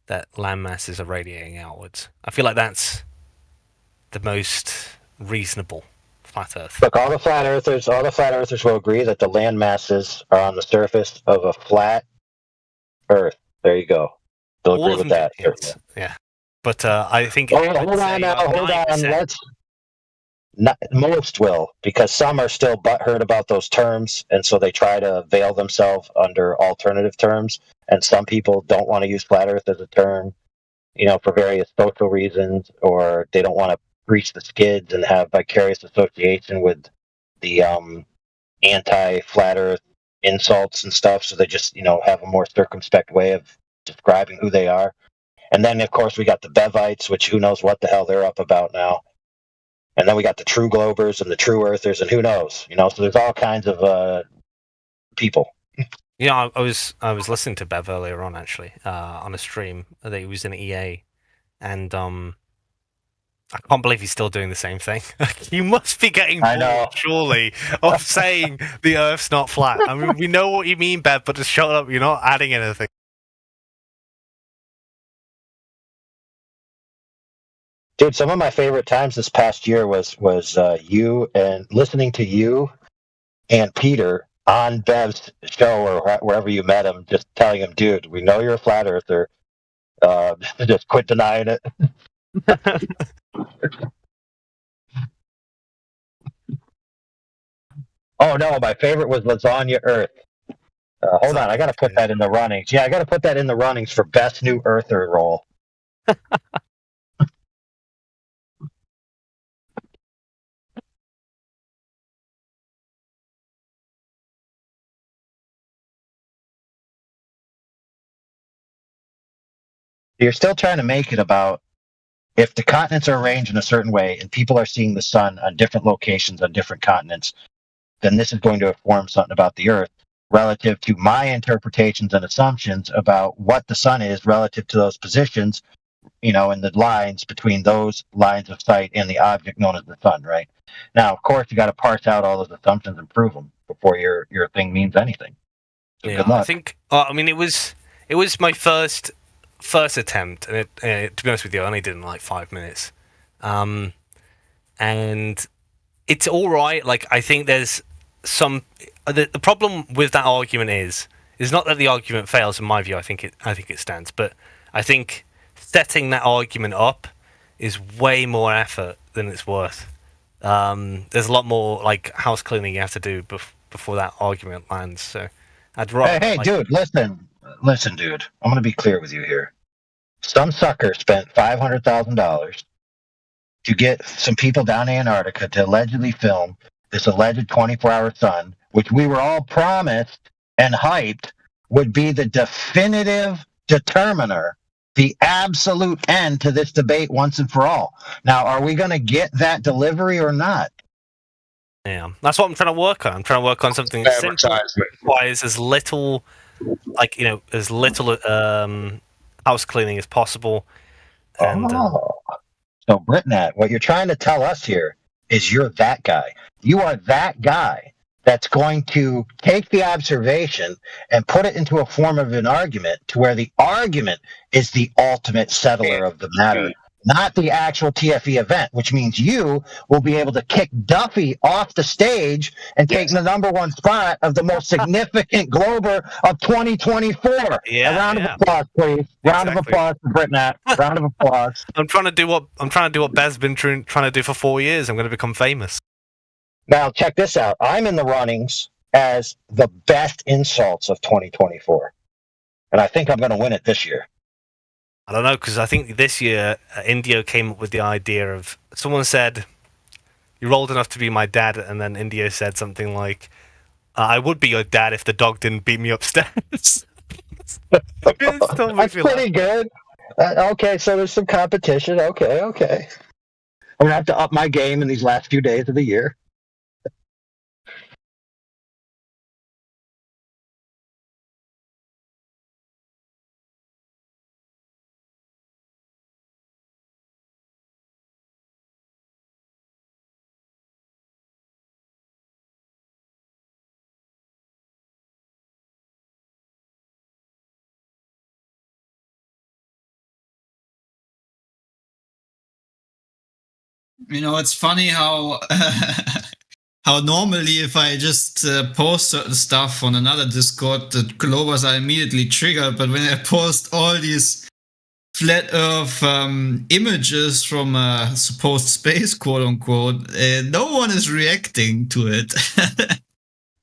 that land masses are radiating outwards. I feel like that's the most reasonable flat Earth. Look, all the flat earthers will agree that the land masses are on the surface of a flat Earth. There you go. They'll agree with that. Yeah. But I think hold on. Most will, because some are still butthurt about those terms, and so they try to veil themselves under alternative terms. And some people don't want to use flat Earth as a term, for various social reasons, or they don't want to reach the skids and have vicarious association with the anti-flat Earth insults and stuff. So they just, have a more circumspect way of describing who they are. And then, of course, we got the Bevites, which who knows what the hell they're up about now. And then we got the true Globers and the true Earthers, and who knows, so there's all kinds of people. Yeah, I was listening to Bev earlier on, actually, on a stream that he was in EA, and I can't believe he's still doing the same thing. You must be getting bored, surely, of saying the Earth's not flat. I mean, we know what you mean, Bev, but just shut up. You're not adding anything. Dude, some of my favorite times this past year was you and listening to you and Peter on Bev's show or wherever you met him, just telling him, dude, we know you're a flat earther. Just quit denying it. Oh no, my favorite was Lasagna Earth. Hold on, I got to put that in the runnings. Yeah, I got to put that in the runnings for best new earther role. You're still trying to make it about if the continents are arranged in a certain way and people are seeing the sun on different locations on different continents, then this is going to inform something about the Earth. relative to my interpretations and assumptions about what the sun is relative to those positions, in the lines between those lines of sight and the object known as the sun, right? Now, of course, you got to parse out all those assumptions and prove them before your thing means anything. So Yeah, good luck. I think. I mean, it was my first attempt, and to be honest with you, I only did it in like 5 minutes, and it's all right. Like, I think there's some. The problem with that argument is not that the argument fails. In my view, I think it stands, but I think setting that argument up is way more effort than it's worth. There's a lot more like house cleaning you have to do before that argument lands. So I'd rather. Hey, dude, listen, dude. I'm gonna be clear with you here. Some sucker spent $500,000 to get some people down in Antarctica to allegedly film this alleged 24-hour sun, which we were all promised and hyped would be the definitive determiner, the absolute end to this debate once and for all. Now, are we going to get that delivery or not? Yeah, that's what I'm trying to work on. I'm trying to work on something simple, requires as little, house cleaning as possible. And, So, Britnat, what you're trying to tell us here is you're that guy. You are that guy that's going to take the observation and put it into a form of an argument to where the argument is the ultimate settler of the matter, not the actual TFE event, which means you will be able to kick Duffy off the stage and take the #1 spot of the most significant Glober of 2024. A round of applause, please. Round of applause for Britnat. Round of applause. I'm trying to do what Bez's been trying to do for 4 years. I'm going to become famous. Now, check this out. I'm in the runnings as the best insults of 2024. And I think I'm going to win it this year. I don't know, because I think this year Indio came up with the idea of, someone said, "You're old enough to be my dad," and then Indio said something like, "I would be your dad if the dog didn't beat me upstairs." That's pretty good. Okay, so there's some competition. Okay. I'm going to have to up my game in these last few days of the year. It's funny how how normally if I just post certain stuff on another Discord, the Globers are immediately triggered, but when I post all these flat Earth images from a supposed space, quote unquote, no one is reacting to it.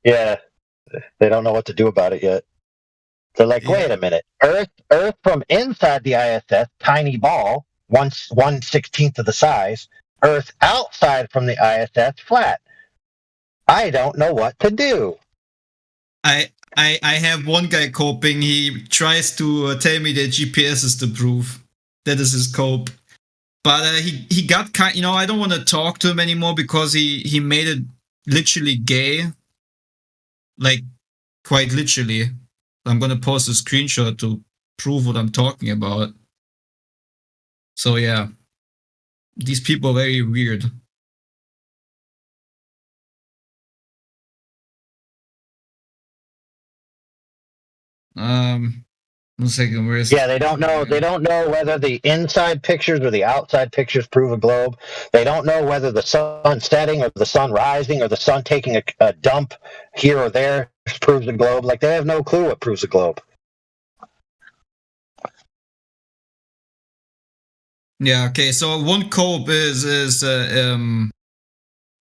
Yeah, they don't know what to do about it yet. They're like, wait a minute, Earth from inside the ISS, tiny ball, 1/16 of the size. Earth outside from the ISS, flat. I don't know what to do. I have one guy coping. He tries to tell me that GPS is the proof. That is his cope. But he got kind. I don't want to talk to him anymore because he made it literally gay. Like, quite literally. I'm gonna post a screenshot to prove what I'm talking about. So yeah. These people are very weird. One second, where is they don't know. They don't know whether the inside pictures or the outside pictures prove a globe. They don't know whether the sun setting or the sun rising or the sun taking a dump here or there proves a globe. Like, they have no clue what proves a globe. Yeah, okay, so one cope is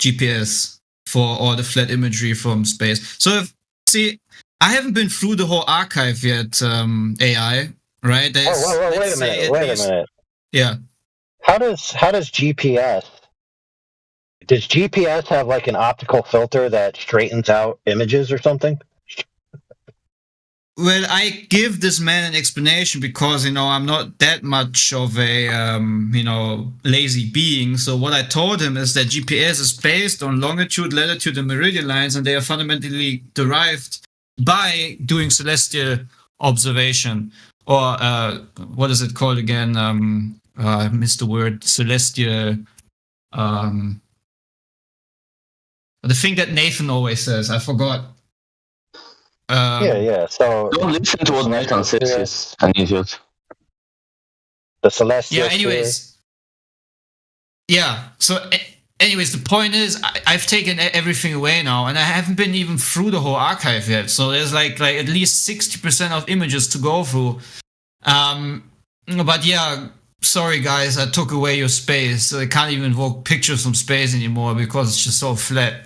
GPS for all the flat imagery from space. So I haven't been through the whole archive yet, AI, right? Whoa, wait a minute. Yeah. How does GPS? Does GPS have like an optical filter that straightens out images or something? Well, I give this man an explanation because, I'm not that much of a, lazy being. So what I told him is that GPS is based on longitude, latitude, and meridian lines, and they are fundamentally derived by doing celestial observation, or what is it called again? I missed the word. Celestial. The thing that Nathan always says. I forgot. Yeah. So don't listen to what Nathan says. He's an idiot. The celestial. Yeah. Anyways. Yeah. So. Anyways, the point is, I've taken everything away now, and I haven't been even through the whole archive yet. So there's like at least 60% of images to go through. But yeah, sorry guys, I took away your space. So I can't even invoke pictures from space anymore because it's just so flat.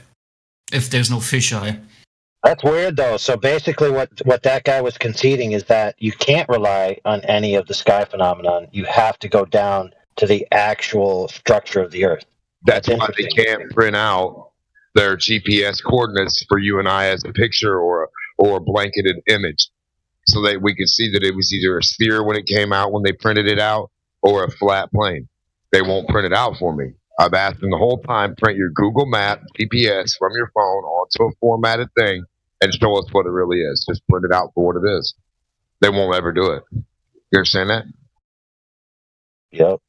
If there's no fisheye. That's weird though. So basically, what that guy was conceding is that you can't rely on any of the sky phenomenon. You have to go down to the actual structure of the Earth. That's why they can't print out their GPS coordinates for you and I as a picture or a blanketed image, so that we could see that it was either a sphere when it came out when they printed it out, or a flat plane. They won't print it out for me. I've asked them the whole time, print your Google Map GPS from your phone onto a formatted thing and show us what it really is. Just print it out for what it is. They won't ever do it. You understand that? Yep.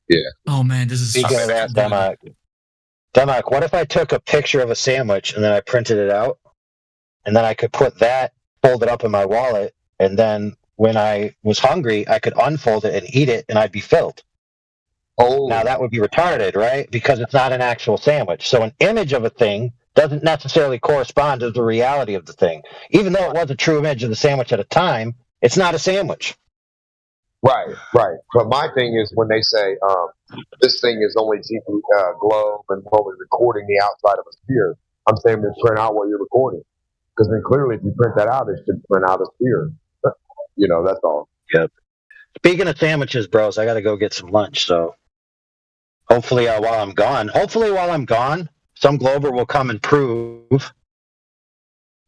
Yeah. Oh man, this is. Speaking of that, Demak, what if I took a picture of a sandwich and then I printed it out, and then I could put that, fold it up in my wallet, and then when I was hungry, I could unfold it and eat it, and I'd be filled. Oh. Now that would be retarded, right? Because it's not an actual sandwich. So an image of a thing doesn't necessarily correspond to the reality of the thing. Even though it was a true image of the sandwich at a time, it's not a sandwich. Right. But my thing is when they say this thing is only TV globe and only recording the outside of a sphere, I'm saying to print out what you're recording, because then clearly if you print that out, it should print out a sphere. That's all. Yep. Speaking of sandwiches, bros, I got to go get some lunch. So hopefully while I'm gone, some glober will come and prove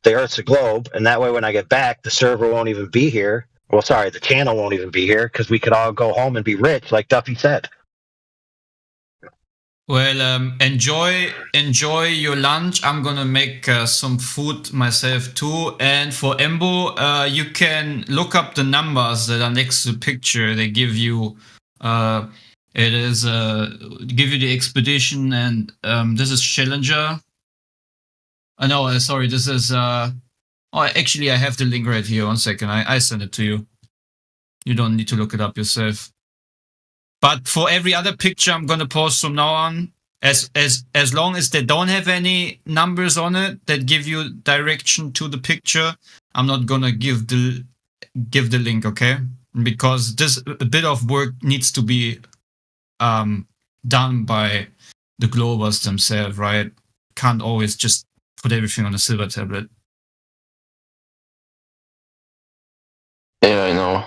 the Earth's a globe, and that way when I get back, the server won't even be here. Well, sorry, the channel won't even be here because we could all go home and be rich, like Duffy said. Well, enjoy your lunch. I'm gonna make some food myself too. And for Embo, you can look up the numbers that are next to the picture. They give you, give you the expedition, and this is Challenger. No, sorry, this is. Oh, actually, I have the link right here. 1 second, I send it to you. You don't need to look it up yourself. But for every other picture I'm gonna post from now on, as long as they don't have any numbers on it that give you direction to the picture, I'm not gonna give the link, okay? Because a bit of work needs to be done by the Globers themselves, right? Can't always just put everything on a silver tablet. Yeah, I know.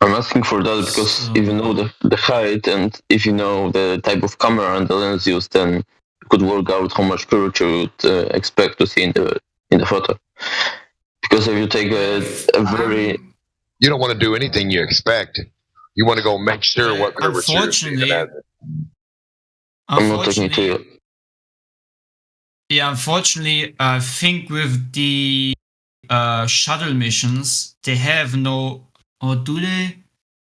I'm asking for that because if you know the height and if you know the type of camera and the lens used, then you could work out how much curvature you would expect to see in the photo. Because if you take a very... You don't want to do anything you expect. You want to go make sure what curvature you're seeing. I'm not taking to you. Yeah, unfortunately, I think with the shuttle missions, they have no... Or do they?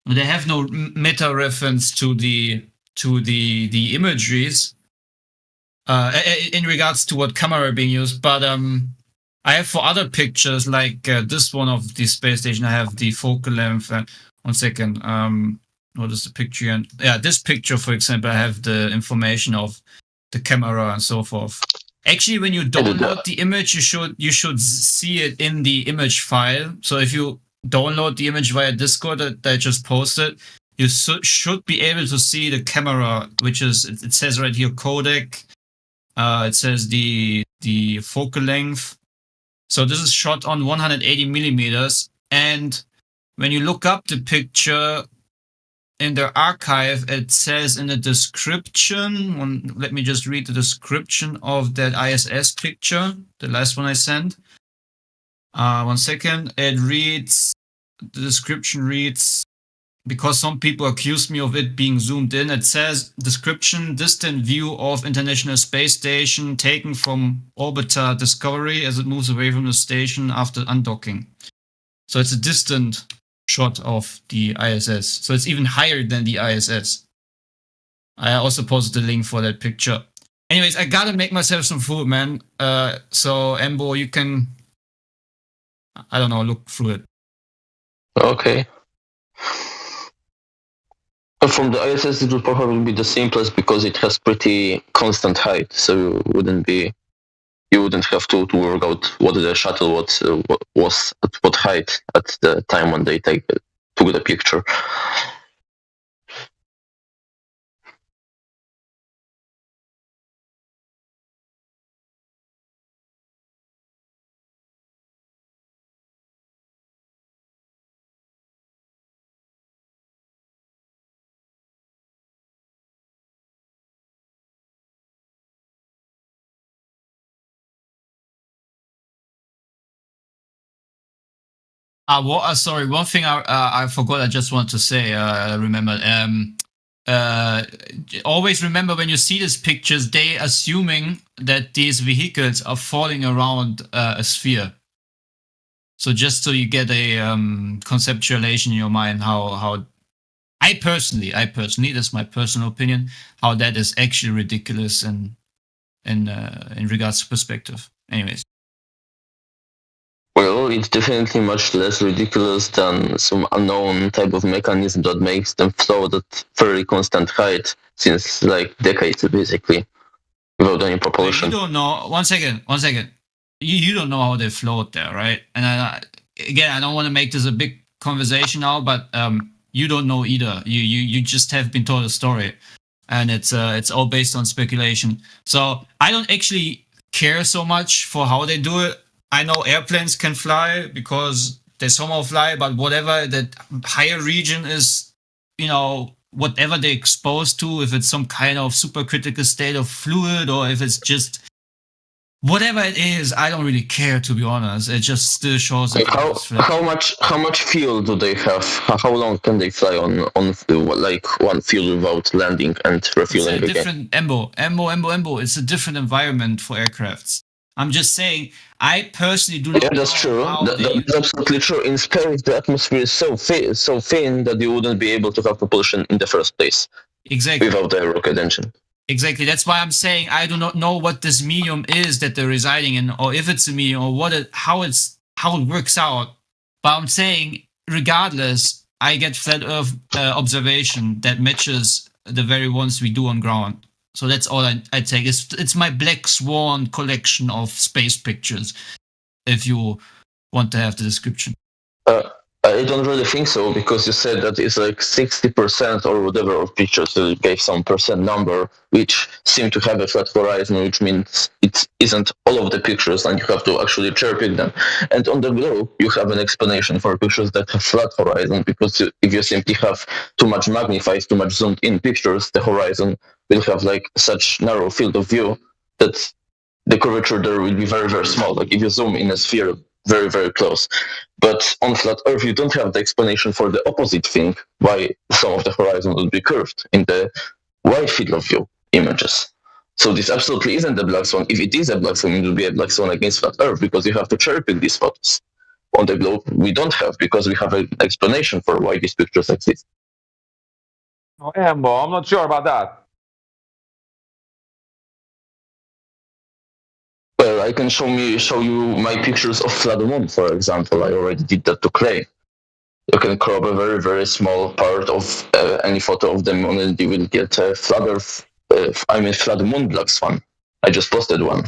They have no meta reference to the imageries in regards to what camera being used. But I have for other pictures like this one of the space station. I have the focal length. 1 second. What is the picture? And yeah, this picture, for example, I have the information of the camera and so forth. Actually, when you download the image, you should see it in the image file. So if you download the image via Discord that I just posted, you should be able to see the camera, which is, it says right here, codec. It says the focal length. So this is shot on 180 millimeters. And when you look up the picture, in their archive, it says in the description, let me just read the description of that ISS picture, the last one I sent. 1 second. The description reads, because some people accuse me of it being zoomed in, it says, description, distant view of International Space Station taken from orbiter Discovery as it moves away from the station after undocking. So it's a distant shot of the ISS. So it's even higher than the ISS. I also posted the link for that picture. Anyways, I gotta make myself some food, man. So Embo, you can, I don't know, look through it. Okay. From the ISS, it would probably be the simplest because it has pretty constant height, so you wouldn't have to work out what the shuttle was at what height at the time when they took the picture. Sorry, one thing I forgot. I just wanted to say. Remember. Always remember when you see these pictures, they assuming that these vehicles are falling around a sphere. So just so you get a conceptualization in your mind, how I personally, that's my personal opinion, how that is actually ridiculous and in regards to perspective. Anyways. Well, it's definitely much less ridiculous than some unknown type of mechanism that makes them float at very constant height since like decades, basically, without any propulsion. You don't know. One second. You don't know how they float there, right? And again, I don't want to make this a big conversation now, but you don't know either. You just have been told a story, and it's all based on speculation. So I don't actually care so much for how they do it. I know airplanes can fly because they somehow fly, but whatever that higher region is, whatever they're exposed to, if it's some kind of supercritical state of fluid or if it's just whatever it is, I don't really care, to be honest. It just still shows that how much fuel do they have? How long can they fly on like one fuel without landing and refueling again? Embo. It's a different environment for aircrafts. I'm just saying, I personally do not. Yeah, that's true. That's absolutely true. In space, the atmosphere is so thin that you wouldn't be able to have propulsion in the first place. Exactly. Without the rocket engine. Exactly. That's why I'm saying I do not know what this medium is that they're residing in, or if it's a medium, or how it works out. But I'm saying, regardless, I get flat Earth observation that matches the very ones we do on ground. So that's all I take. It's my Black Swan collection of space pictures, if you want to have the description. I don't really think so, because you said that it's like 60% or whatever of pictures. So you gave some percent number, which seem to have a flat horizon, which means it isn't all of the pictures, and you have to actually cherry pick them. And on the globe, you have an explanation for pictures that have flat horizon, because if you simply have too much magnified, too much zoomed in pictures, the horizon will have like such narrow field of view that the curvature there will be very, very small. Like if you zoom in a sphere very, very close. But on flat Earth, you don't have the explanation for the opposite thing, why some of the horizon will be curved in the wide field of view images. So this absolutely isn't a black swan. If it is a black swan, it will be a black swan against flat Earth, because you have to cherry pick these photos. On the globe, we don't have, because we have an explanation for why these pictures exist. Oh, Embo, I'm not sure about that. Well, I can show you my pictures of flat moon, for example. I already did that to Clay. You can crop a very, very small part of any photo of the moon, and you will get a flat moon black swan. I just posted one.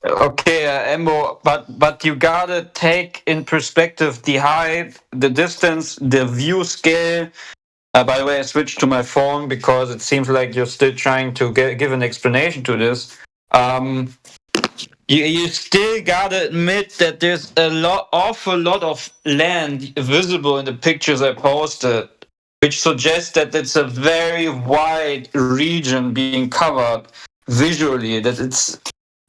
Okay, Embo, but you gotta take in perspective the height, the distance, the view scale. By the way, I switched to my phone because it seems like you're still trying to give an explanation to this. You still gotta admit that there's awful lot of land visible in the pictures I posted. which suggests that it's a very wide region being covered visually, that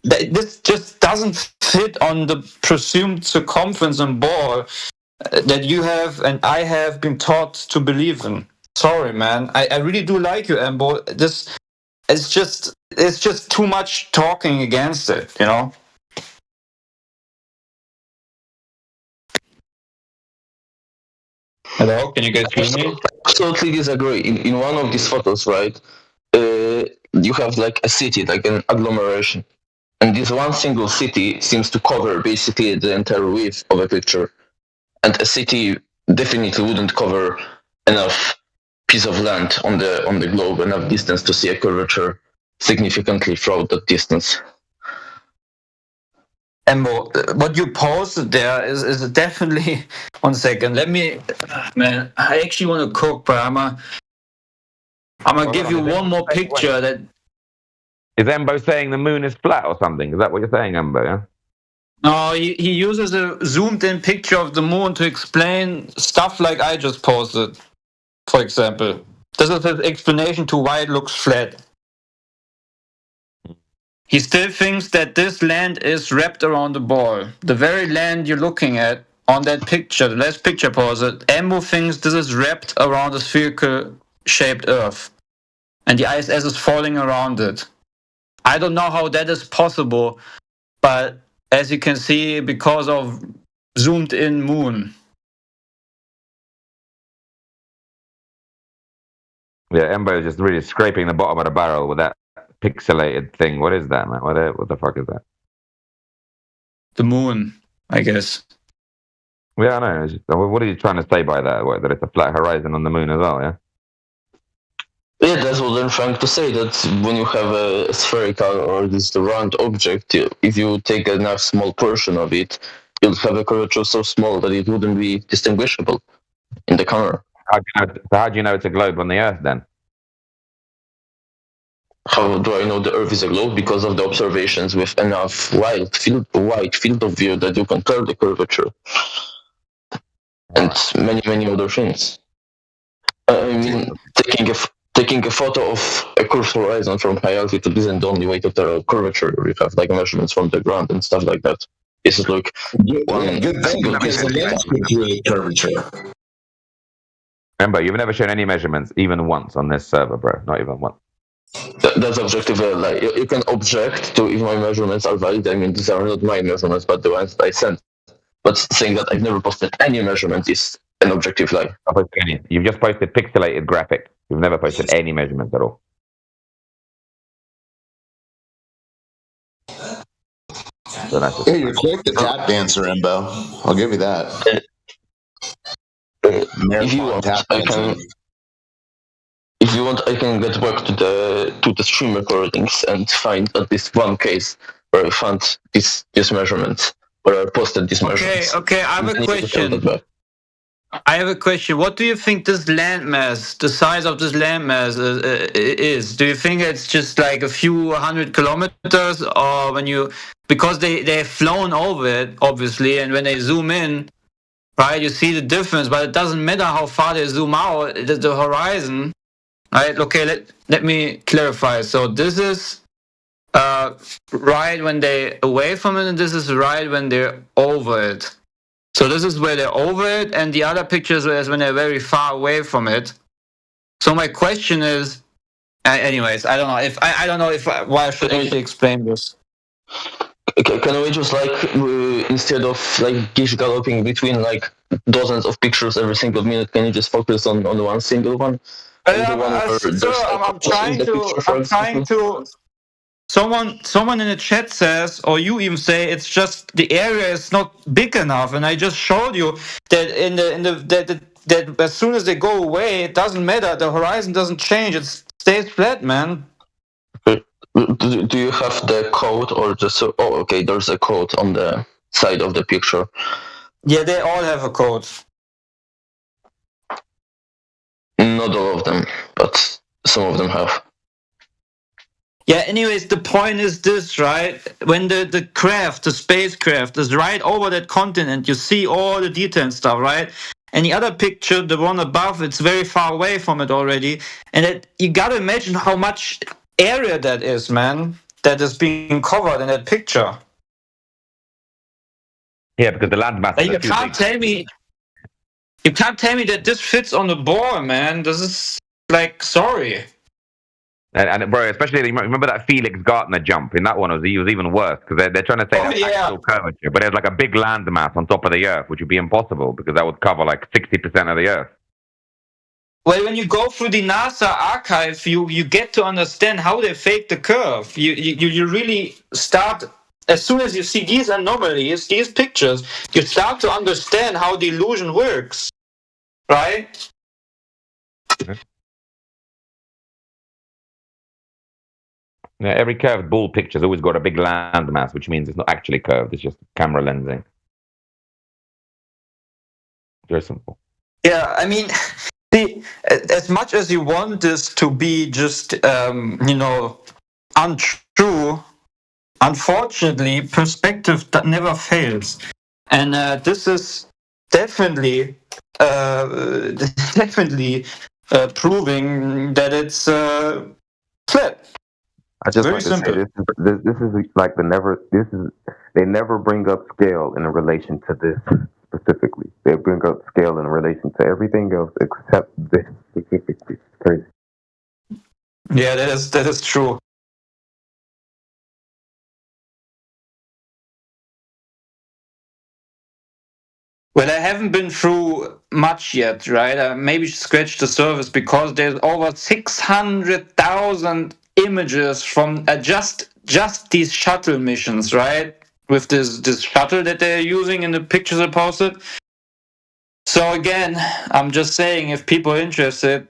this just doesn't fit on the presumed circumference and ball that you have and I have been taught to believe in. Sorry, man. I really do like you, Embo. It's just too much talking against it, you know? Hello, can you guys hear me? Absolutely disagree. In one of these photos, right, you have like a city, like an agglomeration. And this one single city seems to cover basically the entire width of a picture. And a city definitely wouldn't cover enough piece of land on the globe, enough distance to see a curvature significantly throughout that distance. Embo, what you posted there is definitely. 1 second, let me. Man, I actually want to cook, but I'm gonna give you one more picture that. Is Embo saying the moon is flat or something? Is that what you're saying, Embo? Yeah? No, he uses a zoomed-in picture of the moon to explain stuff like I just posted. For example, this is his explanation to why it looks flat. He still thinks that this land is wrapped around the ball. The very land you're looking at on that picture, the last picture posted, Embo thinks this is wrapped around the spherical-shaped Earth. And the ISS is falling around it. I don't know how that is possible, but as you can see, because of zoomed-in moon. Yeah, Embo is just really scraping the bottom of the barrel with that pixelated thing. What is that, man? What the fuck is that? The moon, I guess. Yeah, I know. What are you trying to say by that? What, that it's a flat horizon on the moon as well, yeah? Yeah, that's what I'm trying to say, that when you have a spherical or this round object, if you take a nice small portion of it, you'll have a curvature so small that it wouldn't be distinguishable in the camera. How do you know it's a globe on the Earth, then? How do I know the Earth is a globe? Because of the observations with enough wide field of view that you can tell the curvature. And many other things. I mean, taking a photo of a curved horizon from high altitude isn't the only way to tell a curvature. We have like measurements from the ground and stuff like that. This is like one good thing because the lens could create curvature. Remember, you've never shown any measurements, even once, on this server, bro. Not even once. That's objective. Like you can object to if my measurements are valid. I mean, these are not my measurements, but the ones that I sent. But saying that I've never posted any measurements is an objective lie. You've just posted pixelated graphic. You've never posted any measurements at all. So yeah, you're quick to tap dancer, Embo. I'll give you that. If you want, I can get back to the stream recordings and find at least one case where I found these measurements, where I posted these measurements. Okay, I have a question. What do you think this landmass, the size of this landmass is? Do you think it's just like a few 100 kilometers, or because they've flown over it, obviously, and when they zoom in, right, you see the difference, but it doesn't matter how far they zoom out, the horizon, right? Okay, let me clarify. So this is right when they're away from it, and this is right when they're over it. So this is where they're over it, and the other pictures is when they're very far away from it. So my question is, anyways, I don't know why I should actually explain this. Can we just instead of gish galloping between dozens of pictures every single minute, can you just focus on one single one? I'm trying to. Someone in the chat says, or you even say, it's just the area is not big enough, and I just showed you that that as soon as they go away, it doesn't matter. The horizon doesn't change; it stays flat, man. Do you have the code or just? Oh, okay. There's a code on the side of the picture. Yeah, they all have a code. Not all of them, but some of them have. Yeah, anyways, the point is this, right? When the spacecraft is right over that continent, you see all the detail and stuff, right? and the other picture, the one above, it's very far away from it already. And you gotta imagine how much area that is, man, that is being covered in that picture. Yeah, because the land masses You are too can't big. tell me. You can't tell me that this fits on the ball, man. This is like, sorry. And bro, especially remember that Felix Gardner jump in that one was even worse because they're trying to say that's actual curvature, but there's like a big landmass on top of the Earth, which would be impossible because that would cover like 60% of the Earth. Well, when you go through the NASA archive, you get to understand how they fake the curve. You really start, as soon as you see these anomalies, these pictures, you start to understand how the illusion works, right? Yeah, every curved bull picture's always got a big landmass, which means it's not actually curved, it's just camera lensing. Very simple. Yeah, I mean, as much as you want this to be just, untrue, unfortunately, perspective that never fails. And this is definitely proving that it's flat. I just Very like to simple. say this is like they never bring up scale in relation to this specifically. They bring up scale in relation to everything else except this specifically. It's crazy. Yeah, that is true. Well, I haven't been through much yet, right? I maybe scratched the surface because there's over 600,000 images from just these shuttle missions, right? With this shuttle that they're using in the pictures I posted. So again, I'm just saying, if people are interested,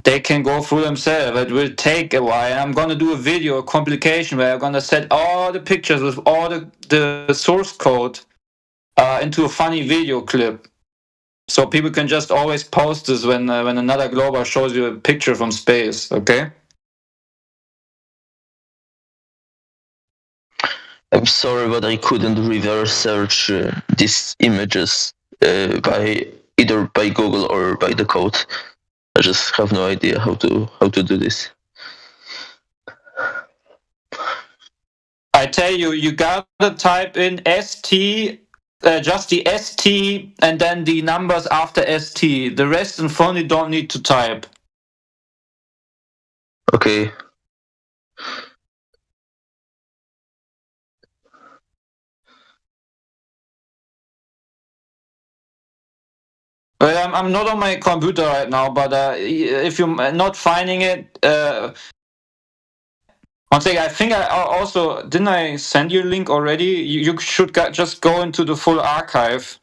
they can go through themselves. It will take a while. I'm going to do a video, a complication, where I'm going to set all the pictures with all the source code into a funny video clip. So people can just always post this when another Glober shows you a picture from space, okay? I'm sorry, but I couldn't reverse search these images by either by Google or by the code. I just have no idea how to do this. I tell you, you gotta type in ST, just the ST, and then the numbers after ST. The rest in front you don't need to type. Okay. Well, I'm not on my computer right now, but if you're not finding it, one thing, I think I also, didn't I send you a link already? You should just go into the full archive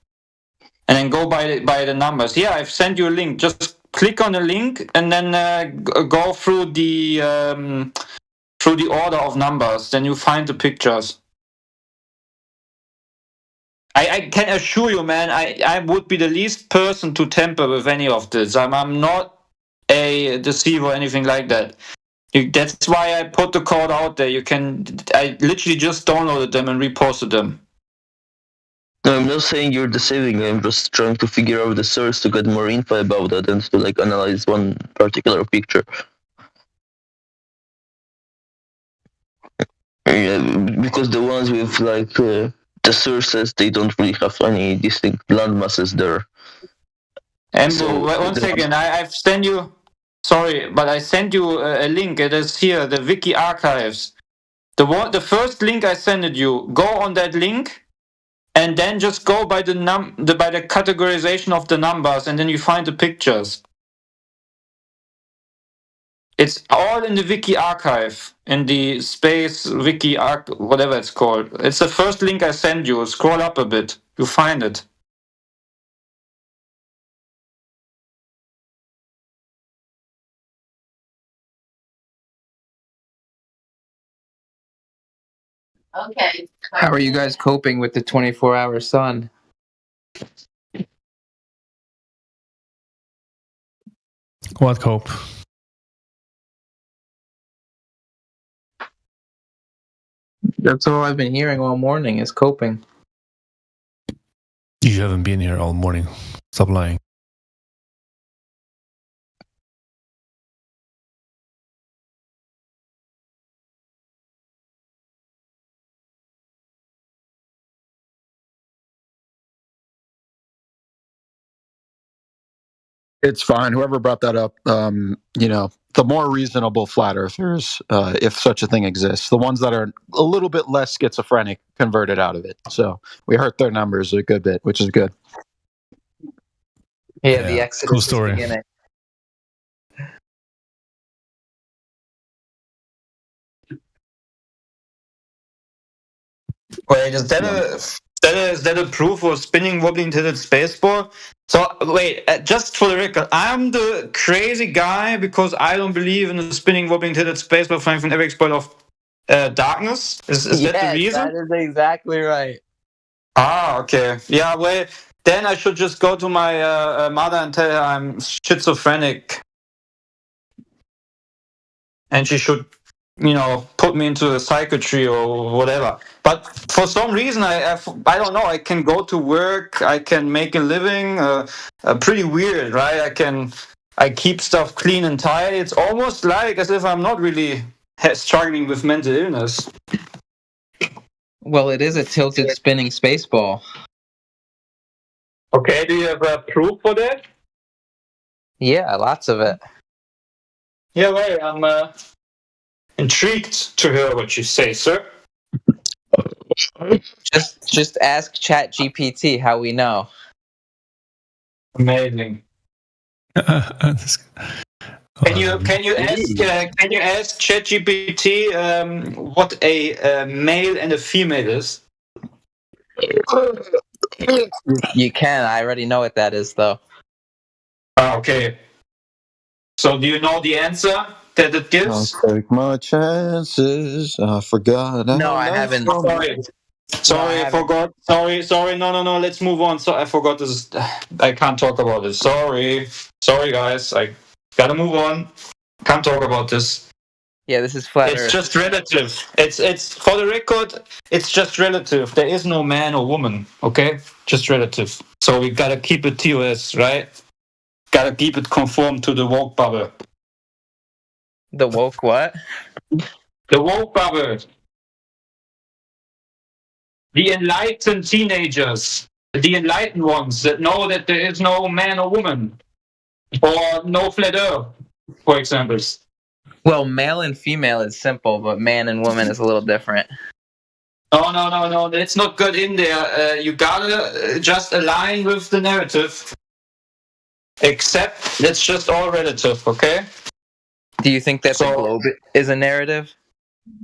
and then go by the numbers. Yeah, I've sent you a link. Just click on the link and then go through the order of numbers. Then you find the pictures. I can assure you, man, I would be the least person to tamper with any of this. I'm not a deceiver or anything like that. That's why I put the code out there. I literally just downloaded them and reposted them. No, I'm not saying you're deceiving. I'm just trying to figure out the source to get more info about that and to analyze one particular picture. Yeah, because the ones with the sources, they don't really have any distinct land masses there. And so, one second, I've sent you. Sorry, but I sent you a link. It is here, the Wiki archives. The first link I sent you. Go on that link, and then just go by the categorization of the numbers, and then you find the pictures. It's all in the Wiki archive, in the space Wiki whatever it's called. It's the first link I sent you. Scroll up a bit, you find it. Okay. How are you guys coping with the 24-hour sun? What cope? That's all I've been hearing all morning is coping. You haven't been here all morning. Stop lying. It's fine. Whoever brought that up, the more reasonable flat earthers, if such a thing exists, the ones that are a little bit less schizophrenic, converted out of it. So we hurt their numbers a good bit, which is good. Yeah, the Exodus cool is story. beginning. Wait, is that a proof of spinning wobbling tilted spaceball? So wait, just for the record, I'm the crazy guy because I don't believe in the spinning wobbling tilted spaceball flying from every exploit of darkness. Is that the reason? That is exactly right. Ah, okay. Yeah, well, then I should just go to my mother and tell her I'm schizophrenic, and she should, put me into a psychiatry or whatever. But for some reason, I don't know. I can go to work. I can make a living. Pretty weird, right? I keep stuff clean and tidy. It's almost like as if I'm not really struggling with mental illness. Well, it is a tilted spinning spaceball. Okay, do you have proof for that? Yeah, lots of it. Yeah, well, I'm intrigued to hear what you say, sir. Just ask ChatGPT how we know. Amazing. Can you ask ChatGPT what a male and a female is? You can. I already know what that is, though. Okay. So do you know the answer that it gives? I'll take my chances. I forgot. No, I haven't. Sorry, I forgot. Sorry. No. Let's move on. So I forgot this. I can't talk about this. Sorry, guys. I gotta move on. Can't talk about this. Yeah, this is flat It's Earth. just relative. It's for the record. It's just relative. There is no man or woman. Okay, just relative. So we gotta keep it TOS, right? Gotta keep it conform to the woke bubble. The woke what? The woke bubble. The enlightened teenagers, the enlightened ones that know that there is no man or woman, or no flat earth, for example. Well, male and female is simple, but man and woman is a little different. No, that's not good in there. You gotta just align with the narrative. Except it's just all relative, okay? Do you think that the globe is a narrative?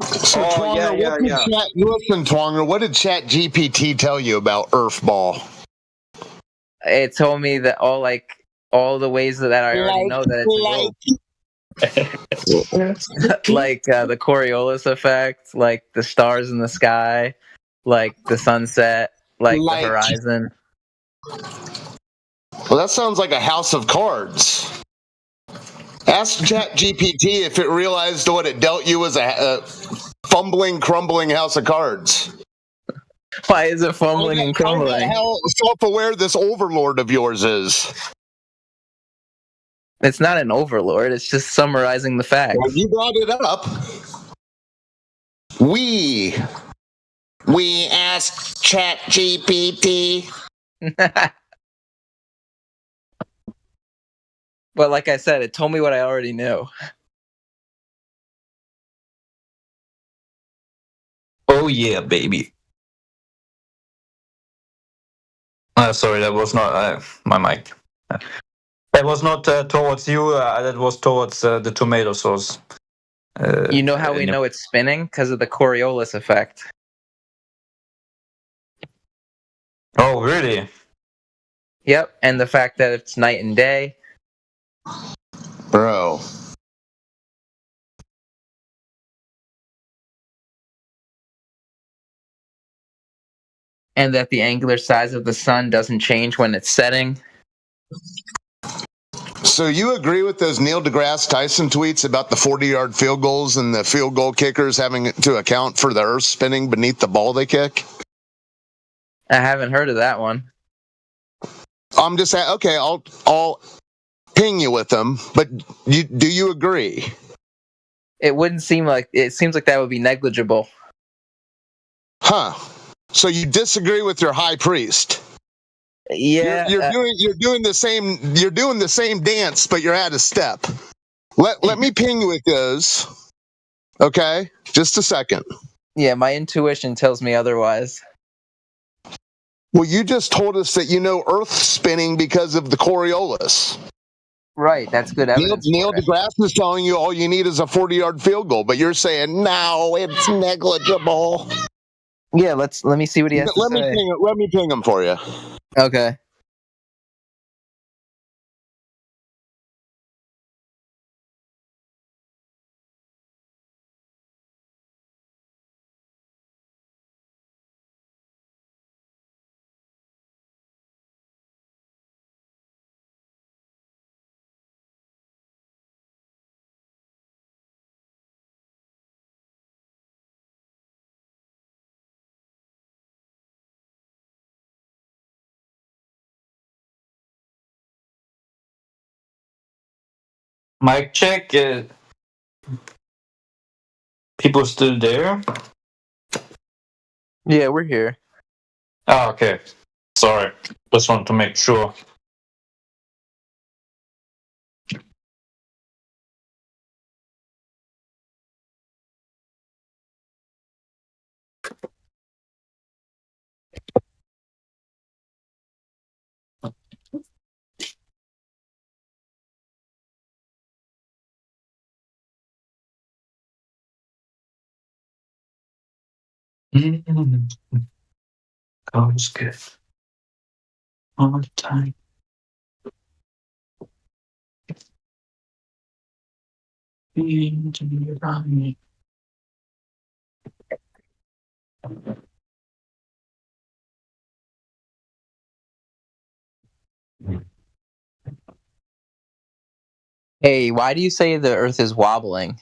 So, Listen, Twonger, what did ChatGPT tell you about Earthball? It told me that all the ways that I already know that it's a globe. Like the Coriolis effect, like the stars in the sky, like the sunset, like the horizon. Well, that sounds like a house of cards. Ask ChatGPT if it realized what it dealt you was a fumbling, crumbling house of cards. Why is it fumbling and crumbling? How self-aware this overlord of yours is. It's not an overlord. It's just summarizing the facts. Well, you brought it up. We asked ChatGPT. But like I said, it told me what I already knew. Oh yeah, baby. Sorry, that was not my mic. That was not towards you. That was towards the tomato sauce. You know how we know it's spinning? Because of the Coriolis effect. Oh, really? Yep, and the fact that it's night and day. Bro. And that the angular size of the sun doesn't change when it's setting. So you agree with those Neil deGrasse Tyson tweets about the 40-yard field goals and the field goal kickers having to account for the earth spinning beneath the ball they kick? I haven't heard of that one. I'm just saying, okay, I'll ping you with them, but do you agree? It seems like that would be negligible. Huh. So you disagree with your high priest? Yeah, you're doing the same dance, but you're out of step. Let me ping you with those. Okay, just a second. Yeah, my intuition tells me otherwise. Well, you just told us that you know Earth's spinning because of the Coriolis. Right, that's good evidence. Neil deGrasse is telling you all you need is a 40-yard field goal, but you're saying no, it's negligible. Yeah, let me see what he has to say. Let me ping him for you. Okay. Mic check. People still there? Yeah, we're here. Oh, okay. Sorry. Just wanted to make sure. God is good. All the time. Hey, why do you say the Earth is wobbling?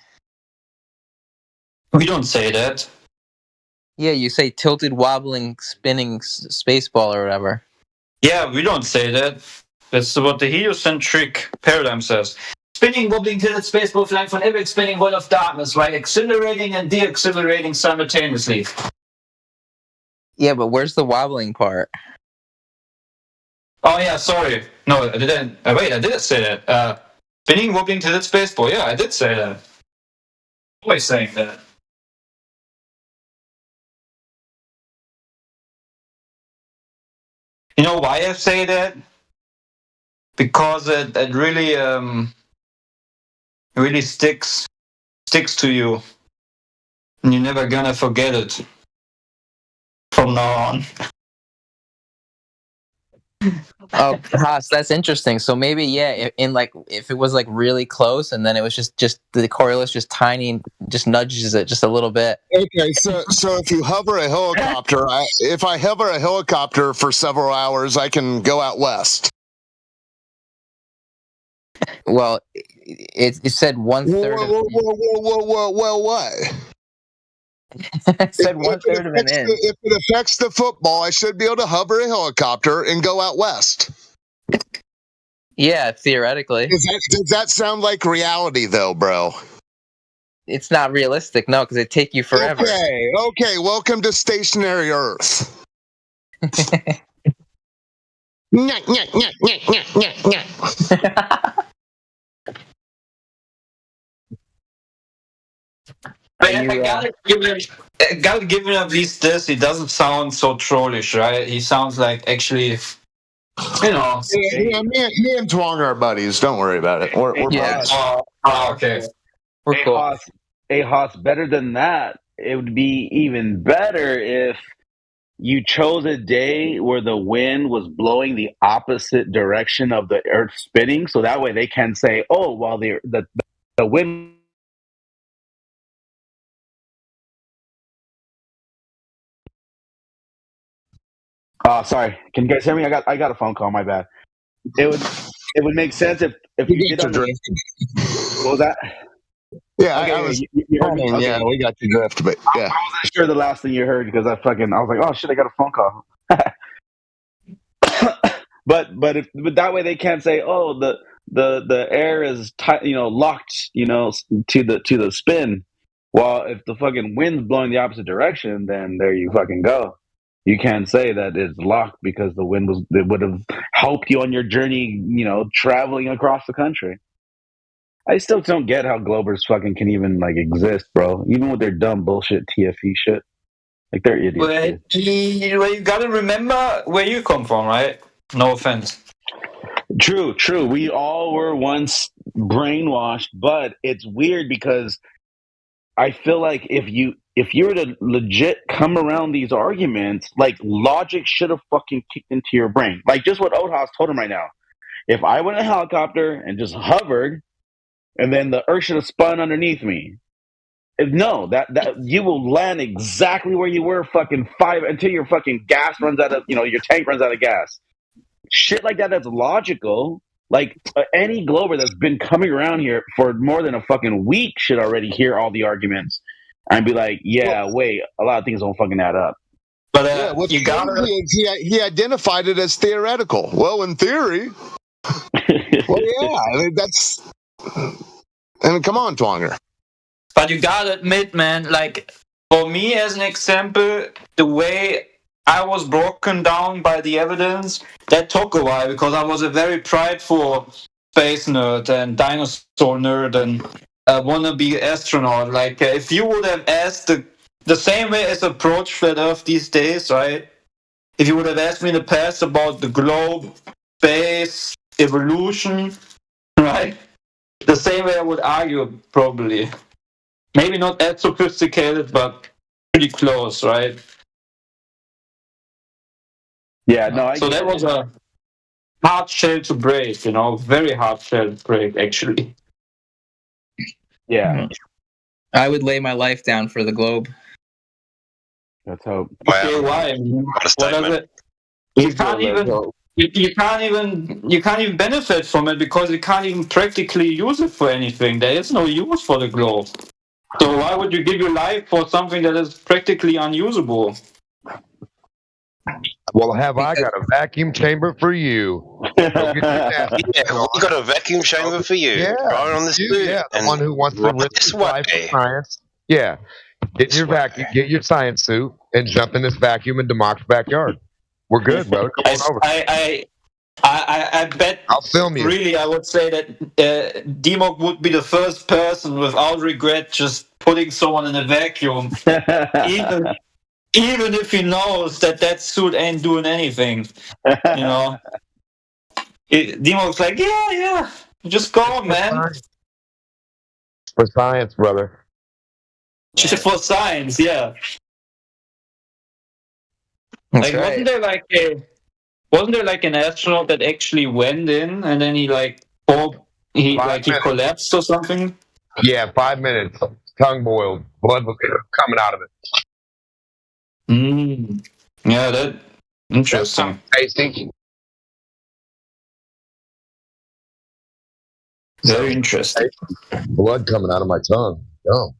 We don't say that. Yeah, you say tilted, wobbling, spinning space ball or whatever. Yeah, we don't say that. That's what the heliocentric paradigm says. Spinning, wobbling, tilted space ball flying from ever expanding wall of darkness, while accelerating and deaccelerating simultaneously. Yeah, but where's the wobbling part? Oh yeah, sorry. No, I didn't. Wait, I did say that. Spinning, wobbling, tilted space ball. Yeah, I did say that. Always saying that. You know why I say that? Because it really really sticks to you, and you're never gonna forget it from now on. Oh, Haas, that's interesting. So maybe, yeah, if it was like really close, and then it was just the Coriolis just tiny, just nudges it just a little bit. Okay, so if you hover a helicopter, if I hover a helicopter for several hours, I can go out west. Well, it said 1/3. Whoa, what? It said 1/3 of an inch. If it affects the football, I should be able to hover a helicopter and go out west. Yeah, theoretically. Does that sound like reality, though, bro? It's not realistic, no, because it'd take you forever. Okay. Welcome to stationary Earth. I gotta give him at least this. He doesn't sound so trollish, right? He sounds like actually, you know. Yeah, me and Twong are buddies. Don't worry about it. We're buddies. Okay. We're cool. Hey, Haas, better than that. It would be even better if you chose a day where the wind was blowing the opposite direction of the Earth spinning, so that way they can say, "Oh, while the wind." Sorry. Can you guys hear me? I got a phone call. My bad. It would make sense if you did. What was that? Yeah, okay, I was. You heard me? Okay. Yeah, we got you drift, but yeah. I wasn't sure the last thing you heard because I was like, oh shit, I got a phone call. but that way they can't say, oh, the air is locked, to the spin. Well, if the fucking wind's blowing the opposite direction, then there you fucking go. You can't say that it's locked because the wind it would have helped you on your journey, traveling across the country. I still don't get how Globers fucking can even like exist, bro. Even with their dumb bullshit TFE shit. Like they're idiots. Well, you gotta remember where you come from, right? No offense. True. We all were once brainwashed, but it's weird because I feel like if you were to legit come around these arguments, like logic should have fucking kicked into your brain. Like just what Odhaus told him right now. If I went in a helicopter and just hovered, and then the earth should have spun underneath me. No, that you will land exactly where you were fucking until your fucking gas runs out of, your tank runs out of gas. Shit like that's logical. Like any Glober that's been coming around here for more than a fucking week should already hear all the arguments and be like, wait, a lot of things don't fucking add up. But what's crazy is he identified it as theoretical. Well, in theory. Well, yeah, I mean, that's. I mean, come on, Twonger. But you gotta admit, man, like, for me as an example, the way I was broken down by the evidence, that took a while because I was a very prideful space nerd and dinosaur nerd and wannabe astronaut. Like, if you would have asked the same way as approach Flat Earth these days, right? If you would have asked me in the past about the globe, space, evolution, right? The same way I would argue, probably. Maybe not as sophisticated, but pretty close, right? Yeah, no, So that was a hard shell to break, very hard shell to break, actually. Yeah. I would lay my life down for the globe. Let's hope. Okay, why? What does it? You can't even benefit from it because you can't even practically use it for anything. There is no use for the globe. So why would you give your life for something that is practically unusable? Well, have I got a vacuum chamber for you? Yeah, we got a vacuum chamber for you. Yeah, right on this boot. Yeah, the one who wants to risk his life for science. Yeah, get your vacuum, get your science suit, and jump in this vacuum in Democ's backyard. We're good, bro. Come on over. I bet. I'll film you. Really, I would say that Demok would be the first person without regret just putting someone in a vacuum, even if he knows that suit ain't doing anything. Demok's like, yeah, just go, man. For science, brother. Just for science, yeah. That's like, right. wasn't there like an astronaut that actually went in and then he collapsed or something? Yeah, 5 minutes. Tongue boiled. Blood was coming out of it. Yeah, that interesting. Tasty. Very interesting. Blood coming out of my tongue. Oh.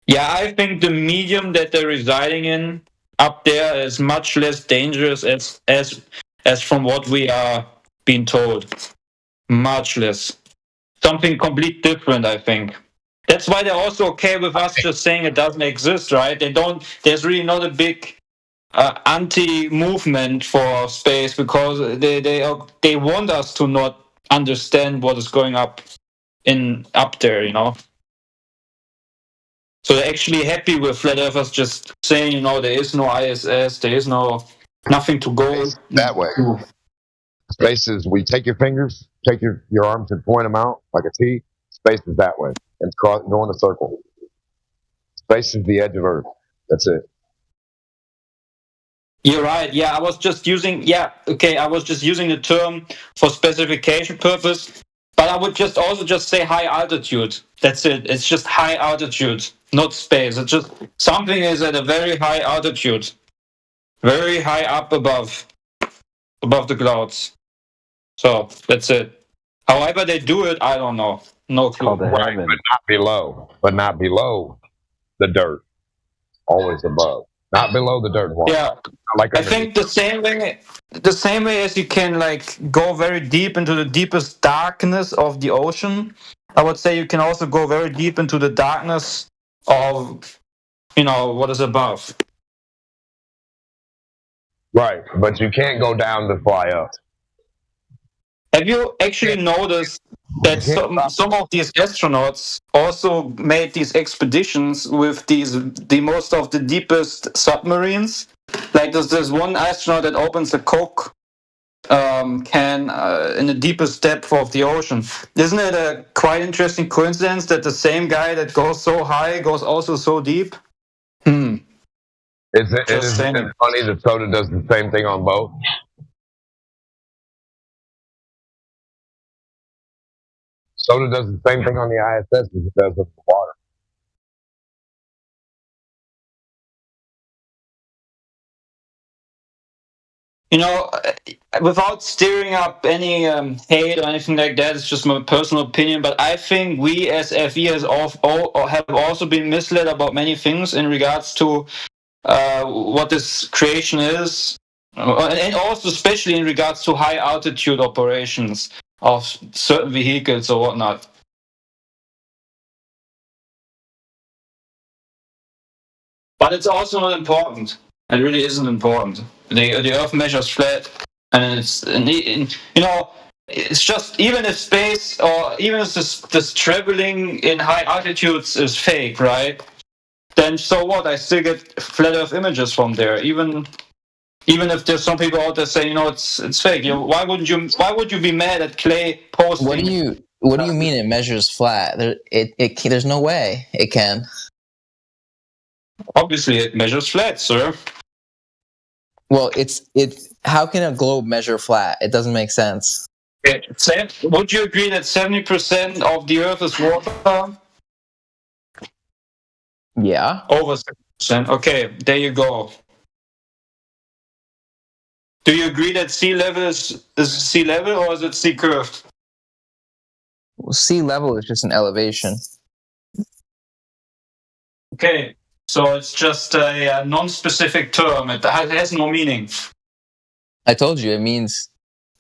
Yeah, I think the medium that they're residing in up there is much less dangerous as from what we are being told. Much less. Something completely different, I think. That's why they're also okay with us just saying it doesn't exist, right? There's really not a big anti-movement for space because they want us to not understand what is going up there, So they're actually happy with flat earthers just saying, there is no ISS, there is nothing to go that way. Space is, we take your fingers, take your arms and point them out like a T. Space is that way. And go in a circle. Space is the edge of Earth. That's it. You're right. Yeah, I was just using the term for specification purpose, but I would just say high altitude. That's it. It's just high altitude, not space. It's just something is at a very high altitude, very high up above the clouds. So that's it. However they do it, I don't know. No clue. Right, but not below the dirt. Always above. Not below the dirt. Yeah, I think the same way as you can go very deep into the deepest darkness of the ocean, I would say you can also go very deep into the darkness of what is above. Right, but you can't go down to fly up. Have you actually noticed that some of these astronauts also made these expeditions with the most of the deepest submarines? Like there's one astronaut that opens a Coke can in the deepest depth of the ocean. Isn't it a quite interesting coincidence that the same guy that goes so high goes also so deep? Isn't it funny that Soda does the same thing on both? Soda does the same thing on the ISS as it does with the water. Without stirring up any hate or anything like that, it's just my personal opinion, but I think we as FE have also been misled about many things in regards to what this creation is, and also especially in regards to high altitude operations of certain vehicles or whatnot. But it's also not important. It really isn't important. The Earth measures flat, and it's just even if space or even if this traveling in high altitudes is fake, right? Then so what? I still get flat Earth images from there, even if there's some people out there saying it's fake. Why would you be mad at Clay posting? What do you mean it measures flat? There's no way it can. Obviously, it measures flat, sir. Well, how can a globe measure flat? It doesn't make sense. Would you agree that 70% of the Earth is water? Yeah. Over 70%. Okay, there you go. Do you agree that sea level is sea level or is it sea curved? Well, sea level is just an elevation. Okay, so it's just a non-specific term. It has no meaning. I told you, it means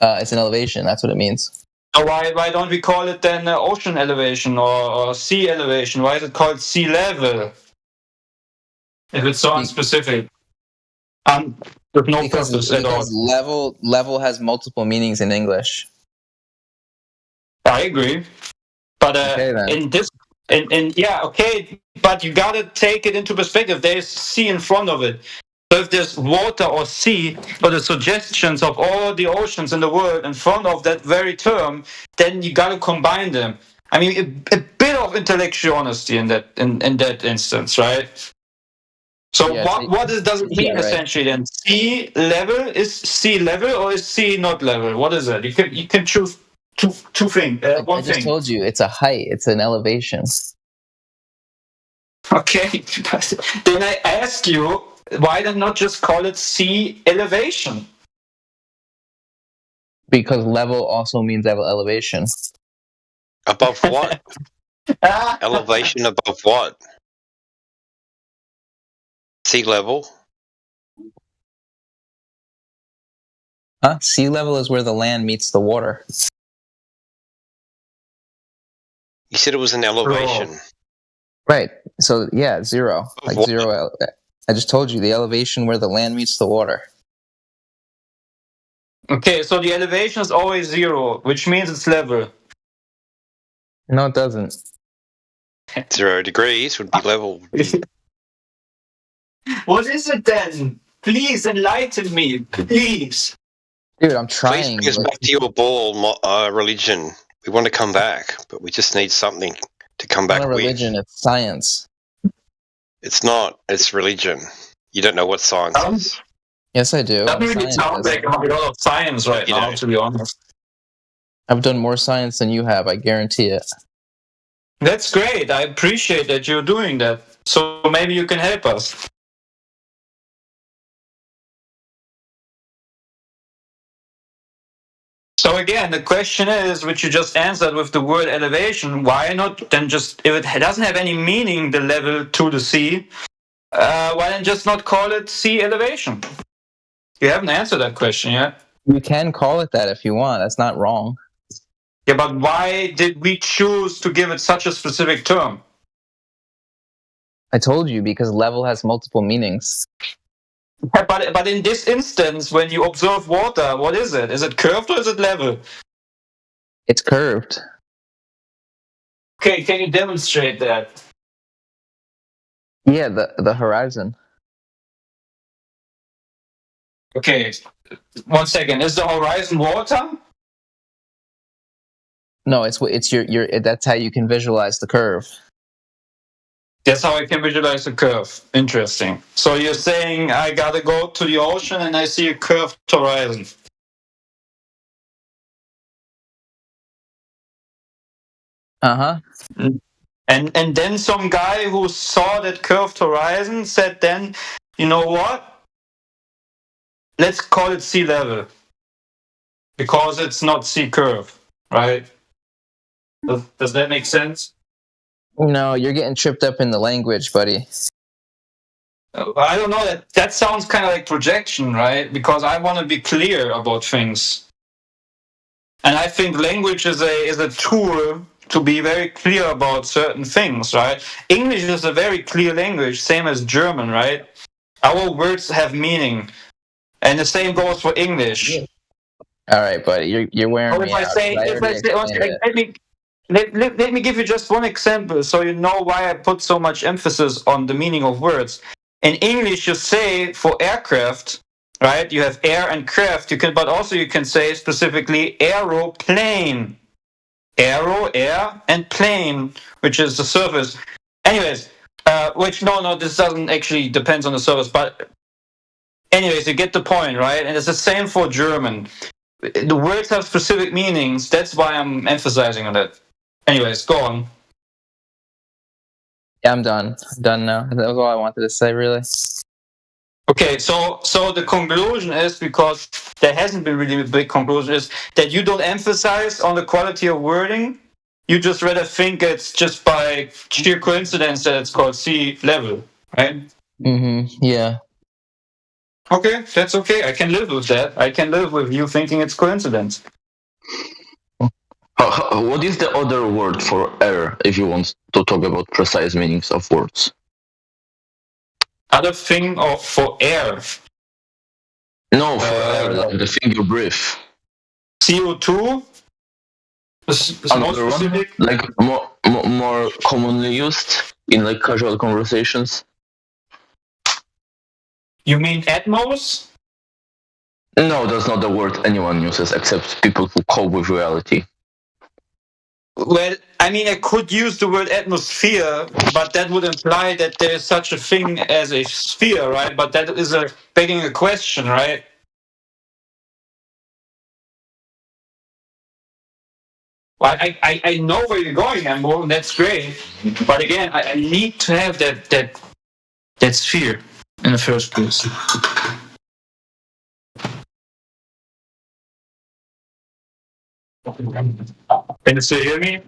it's an elevation. That's what it means. So why don't we call it then ocean elevation or sea elevation? Why is it called sea level? If it's so unspecific. With no purpose at all. Because level has multiple meanings in English. I agree. But in this, but you gotta take it into perspective. There's sea in front of it. So if there's water or sea, or the suggestions of all the oceans in the world in front of that very term, then you gotta combine them. I mean, a bit of intellectual honesty in that instance, right? So what does it mean essentially then? Sea level is sea level or is sea not level? What is it? You can choose two things. I just told you it's a height. It's an elevation. Okay, then I ask you, why not just call it sea elevation? Because level also means elevation. Above what? Elevation above what? Sea level? Sea level is where the land meets the water. You said it was an elevation. Right. So, yeah, zero. Like zero. I just told you, the elevation where the land meets the water. Okay, so the elevation is always zero, which means it's level. No, it doesn't. 0 degrees would be level. What is it then? Please enlighten me, please. Dude, I'm trying. Please bring us back to your ball religion. We want to come back, but we just need something to come back with. It's not a religion, it's science. It's not. It's religion. You don't know what science is. Yes, I do. That really sounds like a lot of science right now, to be honest. I've done more science than you have, I guarantee it. That's great. I appreciate that you're doing that. So maybe you can help us. So again, the question is, which you just answered with the word elevation, why not then just, if it doesn't have any meaning, the level to the sea, why then just not call it sea elevation? You haven't answered that question yet. You can call it that if you want. That's not wrong. Yeah, but why did we choose to give it such a specific term? I told you, because level has multiple meanings. But in this instance, when you observe water, what is it? Is it curved or is it level? It's curved. Okay, can you demonstrate that? Yeah, the horizon. Okay, 1 second. Is the horizon water? No, it's your that's how you can visualize the curve. That's how I can visualize a curve. Interesting. So you're saying I gotta go to the ocean and I see a curved horizon. Uh-huh. And then some guy who saw that curved horizon said then, you know what? Let's call it sea level. Because it's not sea curve, right? Does that make sense? No, you're getting tripped up in the language, buddy. I don't know, that sounds kind of like projection, right? Because I want to be clear about things. And I think language is a tool to be very clear about certain things, right? English is a very clear language, same as German, right? Our words have meaning. And the same goes for English. All right, buddy, you're wearing Or me out. Let me give you just one example so you know why I put so much emphasis on the meaning of words. In English, you say for aircraft, right? You have air and craft. But also you can say specifically aeroplane. Aero, air, and plane, which is the surface. Anyways, this doesn't actually depends on the surface, but anyways, you get the point, right? And it's the same for German. The words have specific meanings. That's why I'm emphasizing on it. Anyways, go on. Yeah, I'm done. I'm done now. That was all I wanted to say, really. Okay, so the conclusion is, because there hasn't been really a big conclusion, is that you don't emphasize on the quality of wording. You just rather think it's just by sheer coincidence that it's called sea level, right? Mm-hmm. Yeah. Okay, that's okay. I can live with that. I can live with you thinking it's coincidence. What is the other word for air, if you want to talk about precise meanings of words? Other thing for air? No, for air, like the thing you breathe. CO2? Another one, like more commonly used in like casual conversations. You mean Atmos? No, that's not the word anyone uses except people who cope with reality. Well, I mean, I could use the word atmosphere, but that would imply that there is such a thing as a sphere, right? But that is begging a question, right? Well, I know where you're going, Ambo, and that's great. But again, I need to have that sphere in the first place. Can you still hear me?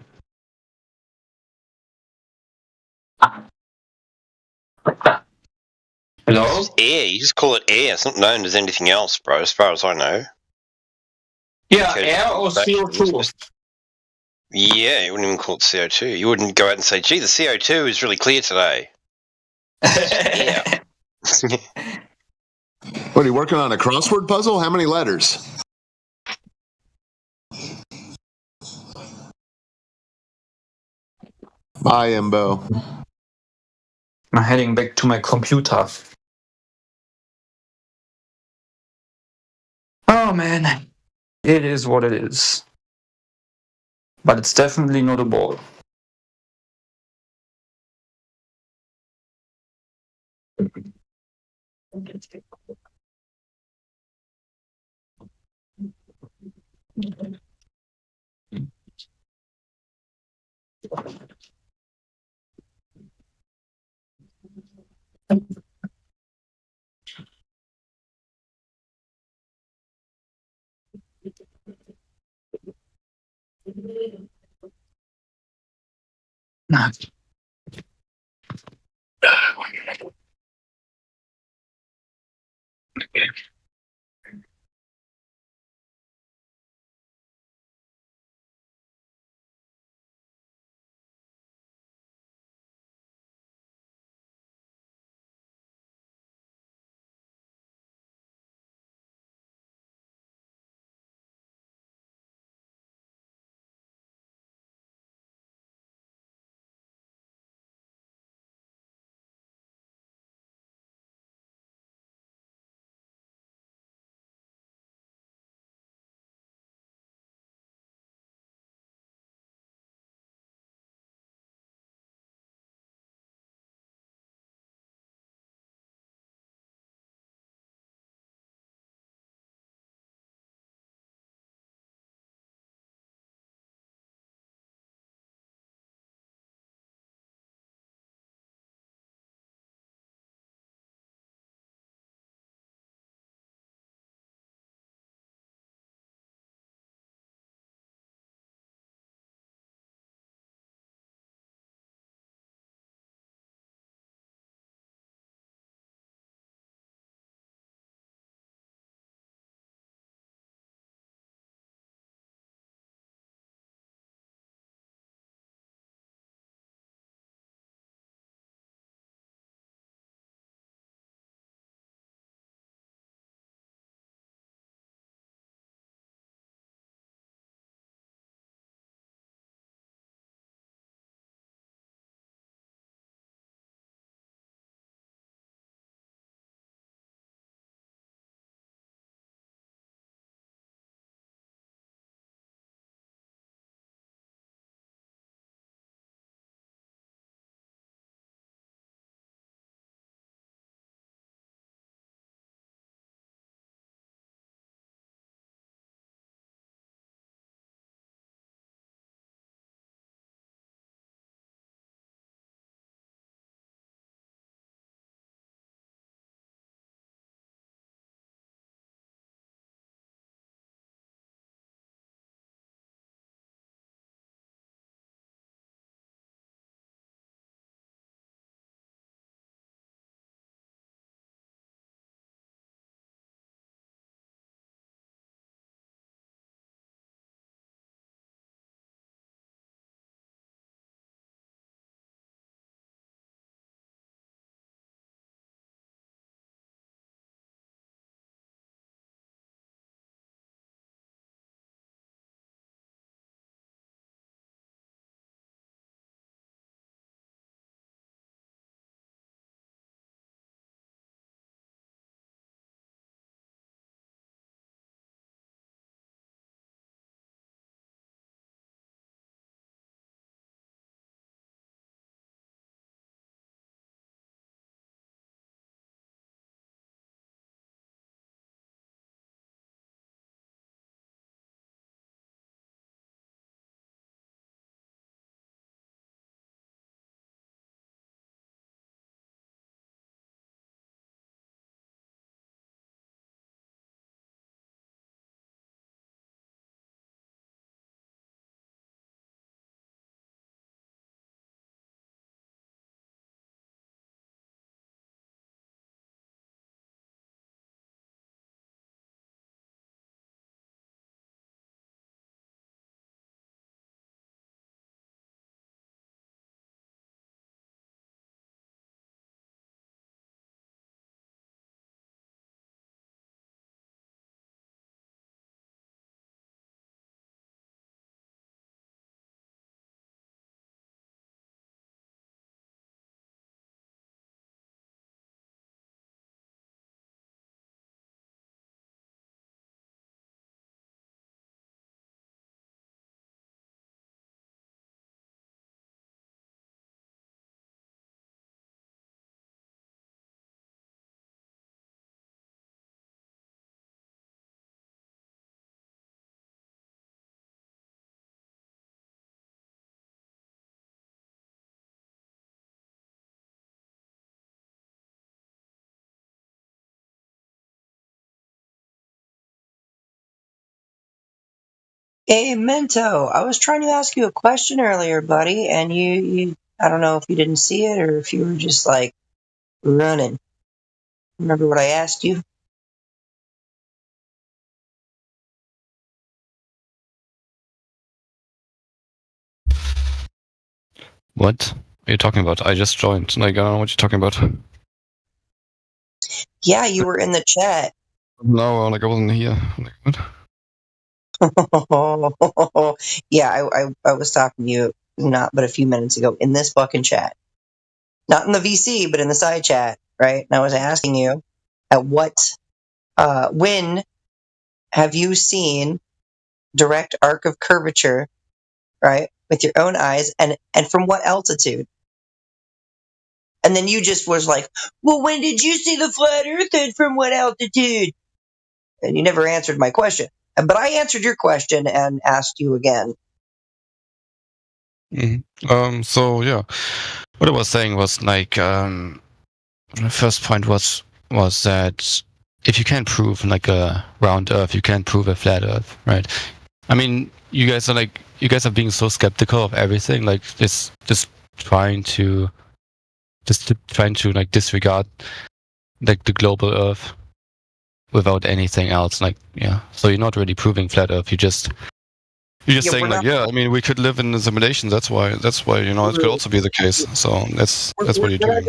Hello? It's air. You just call it air. It's not known as anything else, bro, as far as I know. Yeah, air or CO2? Yeah, you wouldn't even call it CO2. You wouldn't go out and say, gee, the CO2 is really clear today. Yeah. What, are you working on a crossword puzzle? How many letters? Bye, Embo. I'm heading back to my computer. Oh man, it is what it is. But it's definitely not a ball. Hey, Mento, I was trying to ask you a question earlier, buddy, and you I don't know if you didn't see it or if you were just like running. Remember what I asked you? What are you talking about? I just joined. Like, I don't know what you're talking about. Yeah, you were in the chat. No, like I wasn't here. Like, what? Yeah, I was talking to you not but a few minutes ago in this fucking chat. Not in the VC, but in the side chat, right? And I was asking you when have you seen direct arc of curvature, right? With your own eyes and from what altitude? And then you just was like, well, when did you see the flat earth and from what altitude? And you never answered my question. But I answered your question and asked you again. So yeah, what I was saying was like, the first point was that if you can't prove like a round Earth, you can't prove a flat Earth, right? I mean, you guys are being so skeptical of everything, like just trying to like disregard like the global Earth without anything else. Like, yeah, so you're not really proving flat Earth. You're just saying like, yeah, I mean, we could live in a simulation. That's why it could also be the case. So that's what you're doing.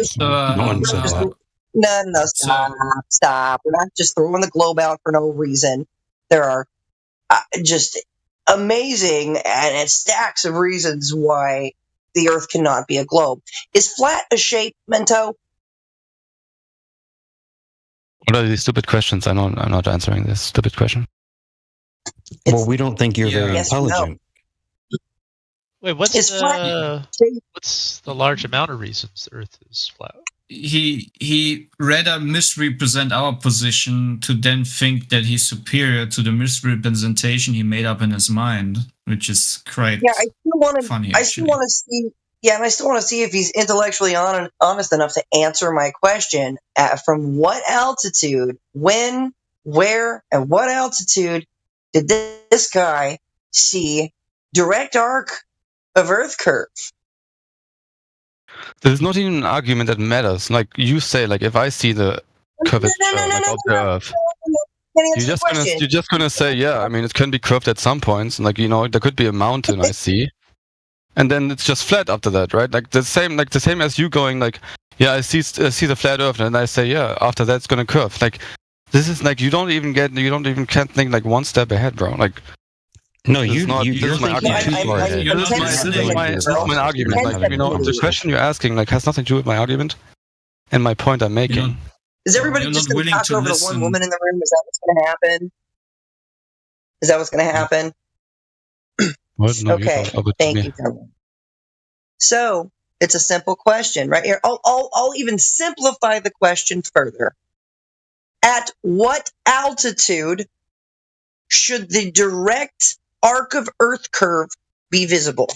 No, stop. We're not just throwing the globe out for no reason. There are just amazing and stacks of reasons why the Earth cannot be a globe. Is flat a shape, Mento? What are these stupid questions? I'm not answering this stupid question. Well, we don't think you're very Yes or no? intelligent. Wait, what's Is the large amount of reasons the Earth is flat? He rather misrepresent our position to then think that he's superior to the misrepresentation he made up in his mind, which is quite funny. I still want to see. Yeah, and I still want to see if he's intellectually honest enough to answer my question. From what altitude, when, where, and what altitude did this guy see direct arc of Earth curve? There's not even an argument that matters. Like you say, like if I see the curvature of the Earth, you're just gonna say, yeah. I mean, it can be curved at some points. Like there could be a mountain I see, and then it's just flat after that, right? Like the same as you going like, yeah, I see the flat Earth, and I say, yeah, after that it's gonna curve. Like this is like you don't even can't think like one step ahead, bro. Like. No, you're thinking too far ahead. This is my argument. Like, the question you're asking like has nothing to do with my argument and my point I'm making. Is everybody just going to talk over the one woman in the room? Is that what's going to happen? Is that what's going to happen? What? No, okay, thank you, Tony. So it's a simple question right here. I'll even simplify the question further. At what altitude should the direct arc of Earth curve be visible?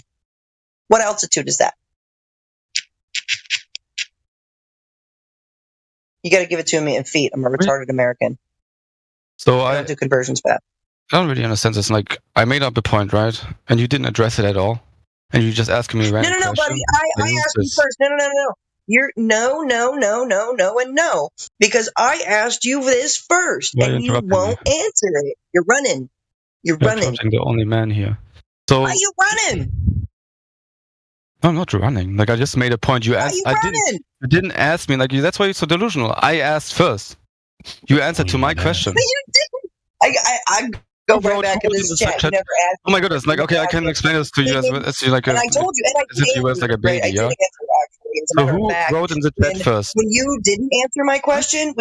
What altitude is that? You got to give it to me in feet. I'm a retarded American. So I don't do conversions fast. I don't really understand this. Like, I made up a point, right? And you didn't address it at all. And you just asking me random No, buddy. I asked you first. No. You're no, and no. Because I asked you this first, and you won't answer it. You're running. You're running. I'm the only man here. So why are you running? No, I'm not running. Like I just made a point. You asked. You didn't ask me. Like that's why you're so delusional. I asked first. You answered to my question. But you didn't. I go right back in this chat. You never asked. Oh my goodness! Like okay, I can explain this to you as you like. And I told you, as if you was like a baby, yeah. So who wrote in the chat first? When you didn't answer my question,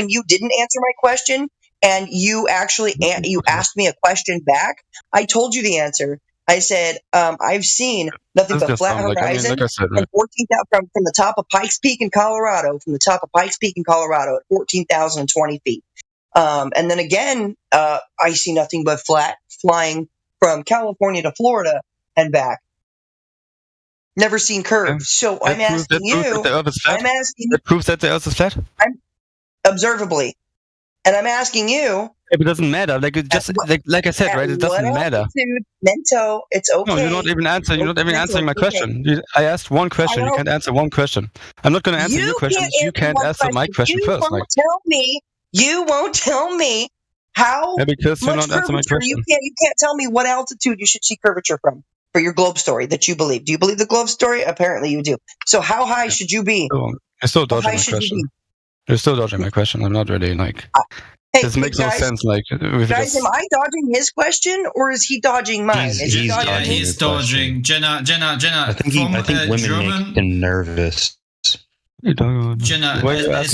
and you actually you asked me a question back, I told you the answer. I said, I've seen nothing but flat horizon and 14,000 from the top of Pikes Peak in Colorado, at 14,020 feet. And then again, I see nothing but flat flying from California to Florida and back. Never seen curves. So I'm asking you. That proves that the Earth is flat? I'm asking. That proves that the Earth is flat? Observably. And I'm asking you. It doesn't matter. Like it just like I said, right? It doesn't matter. Mento, it's okay. No, you're not even answering. You're not even answering my question. I asked one question. You can't answer one question. I'm not going to answer your questions. You can't answer my question first. You won't tell me how because you're not answering my question. You can't tell me what altitude you should see curvature from for your globe story that you believe. Do you believe the globe story? Apparently you do. So how high should you be? You're still dodging my question. You're still dodging my question. I'm not really like. This makes no sense. Like, guys, am I dodging his question or is he dodging mine? He's dodging. Jenna. I think women make him nervous. Jenna, as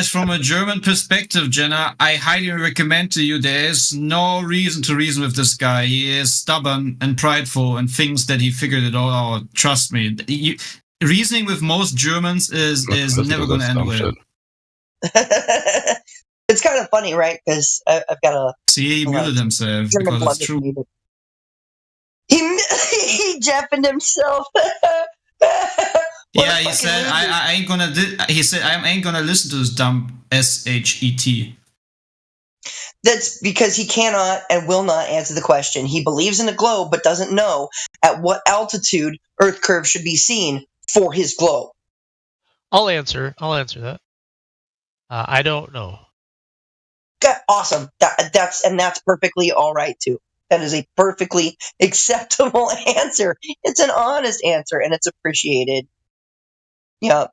from a German perspective, Jenna, I highly recommend to you. There is no reason to reason with this guy. He is stubborn and prideful and thinks that he figured it all out. Trust me. Reasoning with most Germans is never going to end well. It's kind of funny, right? Because I've got a. See, he muted himself because it's true. He Jeffened himself. Yeah, he said I ain't gonna. He said I ain't gonna listen to this dumb SHET. That's because he cannot and will not answer the question. He believes in the globe, but doesn't know at what altitude Earth curve should be seen for his globe. I'll answer that. I don't know. Awesome. That's perfectly all right too. That is a perfectly acceptable answer. It's an honest answer and it's appreciated. Yeah.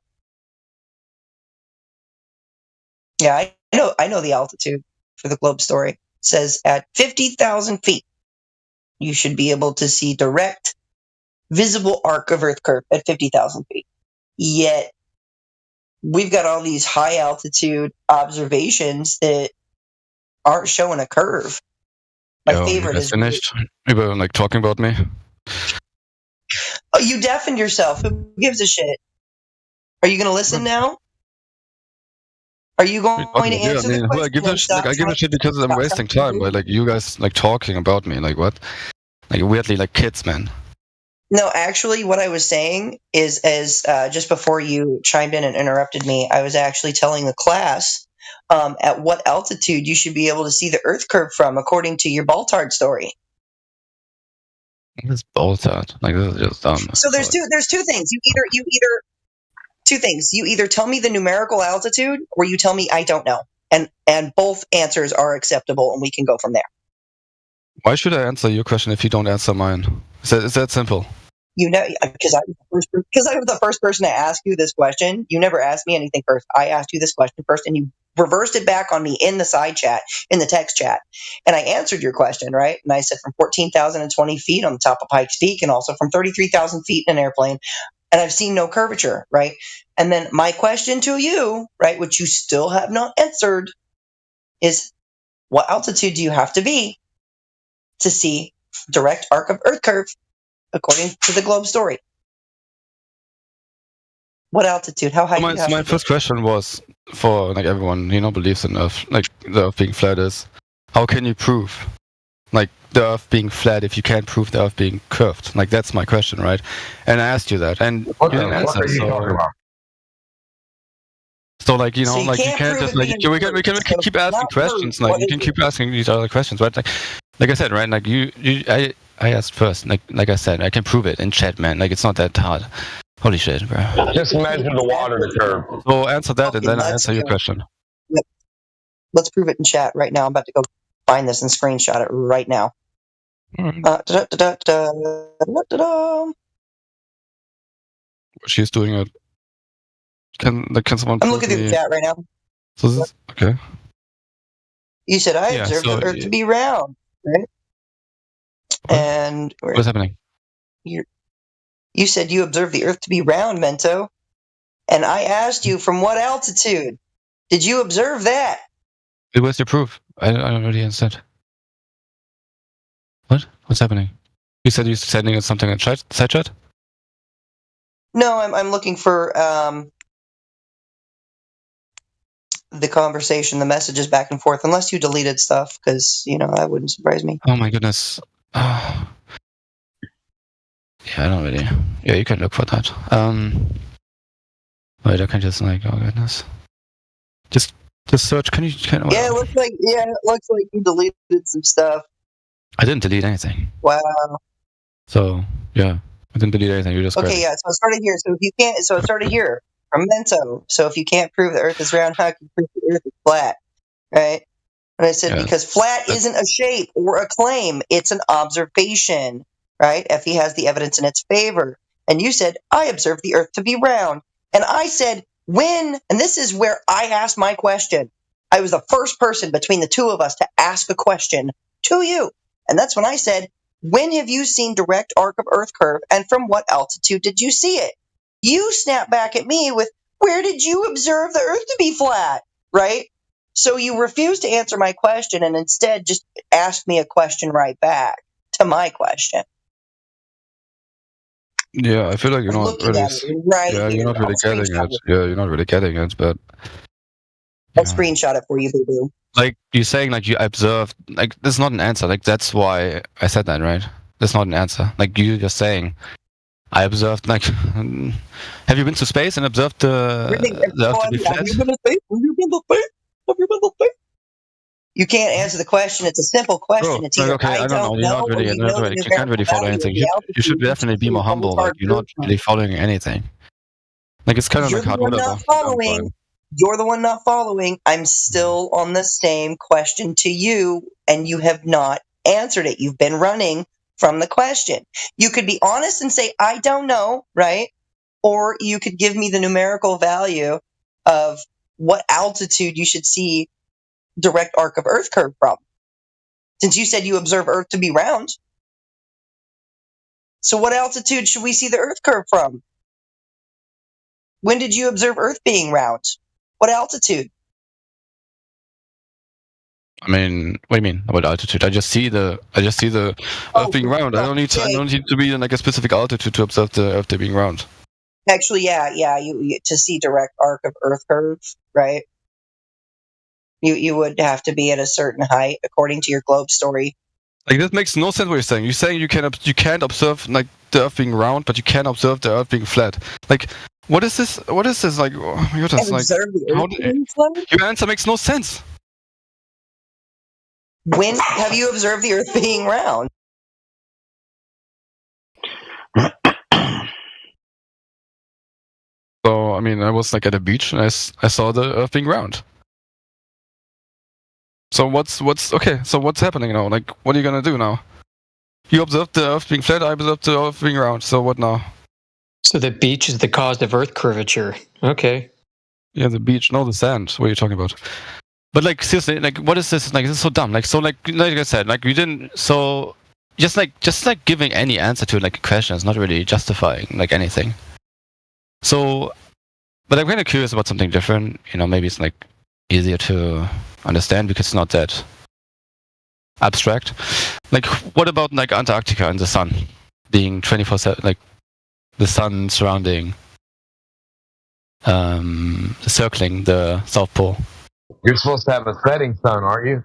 Yeah, I know the altitude for the globe story. It says at 50,000 feet, you should be able to see direct visible arc of Earth curve at 50,000 feet. Yet we've got all these high altitude observations that aren't showing a curve. My favorite is finished. You were like talking about me. Oh, you deafened yourself. Who gives a shit? Are you going to listen now? Are you going to answer the question? I give a shit because I'm wasting time by like you guys like talking about me. Like what? Like weirdly like kids, man. No, actually, what I was saying is, as just before you chimed in and interrupted me, I was actually telling the class at what altitude you should be able to see the Earth curve from, according to your Baltard story. It's Baltard. Like this is just dumb. So there's two things. You either tell me the numerical altitude, or you tell me I don't know, and both answers are acceptable, and we can go from there. Why should I answer your question if you don't answer mine? Is that simple? You know, because I was the first person to ask you this question. You never asked me anything first. I asked you this question first, and you reversed it back on me in the side chat, in the text chat. And I answered your question, right? And I said from 14,020 feet on the top of Pikes Peak, and also from 33,000 feet in an airplane. And I've seen no curvature, right? And then my question to you, right, which you still have not answered, is what altitude do you have to be to see direct arc of Earth curve, according to the globe story? What altitude? How high? My first question was for like everyone believes in Earth, like the Earth being flat is. How can you prove like the Earth being flat if you can't prove the Earth being curved? Like that's my question, right? And I asked you that, and you didn't answer. So like you can't just like we can keep asking questions. Like you can keep asking these other questions, right? Like I said, right? Like I asked first. Like I said, I can prove it in chat, man. Like it's not that hard. Holy shit, bro. Just imagine the water to curve. So answer that, and then I answer your question. Yep. Let's prove it in chat right now. I'm about to go find this and screenshot it right now. She's doing it. Can someone? I'm looking through the chat right now. So this is okay. You said I observed the Earth to be round, right? What? And what's happening? You said you observed the Earth to be round, Mento. And I asked you from what altitude. Did you observe that? It was your proof. I don't really understand. What? What's happening? You said you're sending us something in side chat? No, I'm looking for the conversation, the messages back and forth. Unless you deleted stuff, because that wouldn't surprise me. Oh my goodness. Yeah, I don't really. Yeah, you can look for that. Wait, I can just oh goodness. Just Just search. Can Yeah, it looks like you deleted some stuff. I didn't delete anything. Wow. So yeah, I didn't delete anything. You just Okay, yeah. So it started here. So it started here from Mento. So if you can't prove the Earth is round, how can you prove the Earth is flat? Right? And I said because flat isn't a shape or a claim; it's an observation. Right? Effie has the evidence in its favor, and you said I observed the Earth to be round, and I said when, and this is where I asked my question. I was the first person between the two of us to ask a question to you, and that's when I said, when have you seen direct arc of Earth curve, and from what altitude did you see it? You snap back at me with, where did you observe the Earth to be flat? Right? So you refused to answer my question and instead just asked me a question right back to my question. Yeah, I feel like you're not really. Right yeah, here. you're not really getting it. Yeah, you're not really getting it. But I'll screenshot it for you, boo boo. like you're saying, like you observed, like that's not an answer. Like that's why I said that, right? That's not an answer. Like you're just saying, I observed. Like, have you been to space and observed the Earth to be flat? Have you been to space? Have you been to space? Have you been to space? You can't answer the question. It's a simple question. Bro, it's either okay, I don't know. You're not really, you can't really follow anything. You should definitely be more humble. Like you're not really following anything. Like it's kind of like hard whatever. You're the one not following. I'm still on the same question to you, and you have not answered it. You've been running from the question. You could be honest and say, I don't know, right? Or you could give me the numerical value of what altitude you should see direct arc of Earth curve from. Since you said you observe Earth to be round. So what altitude should we see the Earth curve from? When did you observe Earth being round? What altitude? I mean, what do you mean about altitude? I just see the Earth being round. I don't need to be in like a specific altitude to observe the Earth being round. Actually, yeah. You to see direct arc of Earth curve, right? You would have to be at a certain height according to your globe story. Like this makes no sense what you're saying. You're saying you can't observe like the Earth being round, but you can observe the Earth being flat. Like what is this? What is this? Like your answer makes no sense. When have you observed the Earth being round? So I mean, I was like at a beach and I saw the Earth being round. So what's okay? So what's happening now? Like, what are you gonna do now? You observed the Earth being flat. I observed the Earth being round. So what now? So the beach is the cause of Earth curvature. Okay. Yeah, the beach. No, the sand. What are you talking about? But like seriously, like what is this? Like this is so dumb. Like I said, like we didn't. So just like giving any answer to like a question is not really justifying like anything. So, but I'm kind of curious about something different. You know, maybe it's like easier to understand because it's not that abstract. Like, what about like Antarctica and the sun being 24/7, like the sun surrounding, circling the South Pole? You're supposed to have a setting sun, aren't you?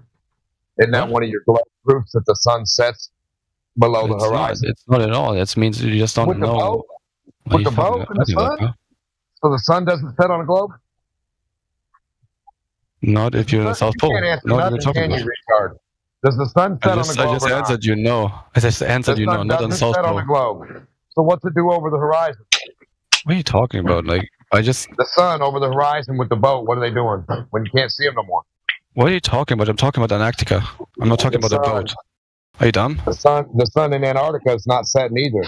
Isn't that one of your proofs that the sun sets below the horizon? It's not at all. That means you just don't know. With the boat and the sun? So the sun doesn't set on a globe? Not if you're in the South Pole. You can't answer nothing, can you, retard? Does the sun set on a globe? I just answered you no. I just answered you no, not on the South Pole. On a globe. So what's it do over the horizon? What are you talking about? Like, the sun over the horizon with the boat. What are they doing when you can't see them no more? What are you talking about? I'm talking about Antarctica. I'm not talking about the boat. Are you dumb? The sun in Antarctica is not setting either.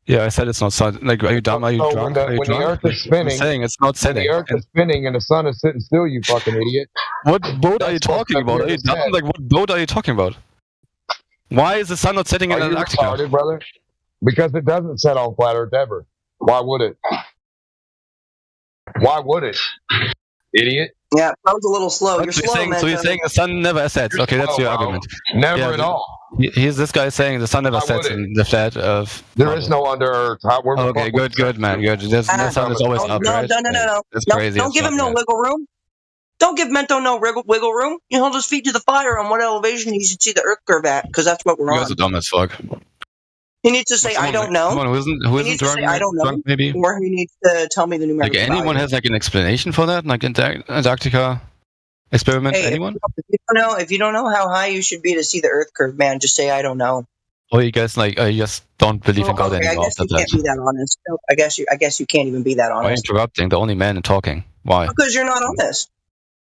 Yeah, I said it's not sun. Like, are you dumb? Are you drunk? Are you when drunk? the Earth is spinning, I'm saying it's not setting. When the Earth is spinning and the sun is sitting still, you fucking idiot. What boat are you talking about? Are you dumb? Like, what boat are you talking about? Why is the sun not setting in Antarctica? Are you retarded, brother? Because it doesn't set on flat Earth ever. Why would it? Why would it? Idiot. Yeah, that was a little slow. You're slow, man. So you're saying the sun never sets. Okay, that's your argument. Never at all. Here's this guy saying the sun never sets in the flat Earth. There is no under Earth. Okay, good, man. Good. The sun is always up, right? No. That's crazy. Don't give him no wiggle room. Don't give Mento no wiggle room. He'll just feed you the fire on what elevation you should see the Earth curve at, because that's what we're on. You guys are dumb as fuck. He needs to say, "I don't know." Come on, who isn't He needs to drunk? say, "I don't know," Drunk maybe. or he needs to tell me the Like numerical anyone value. has like an explanation for that? Like Antarctica experiment? Hey, Anyone? if you don't know how high you should be to see the Earth curve, man, just say, "I don't know." Or you guys like you just don't believe in God Okay, I anymore guess after you can't be that? that honest. Nope, I guess you can't even be that Why honest interrupting? The only man talking. Why? because you're not honest.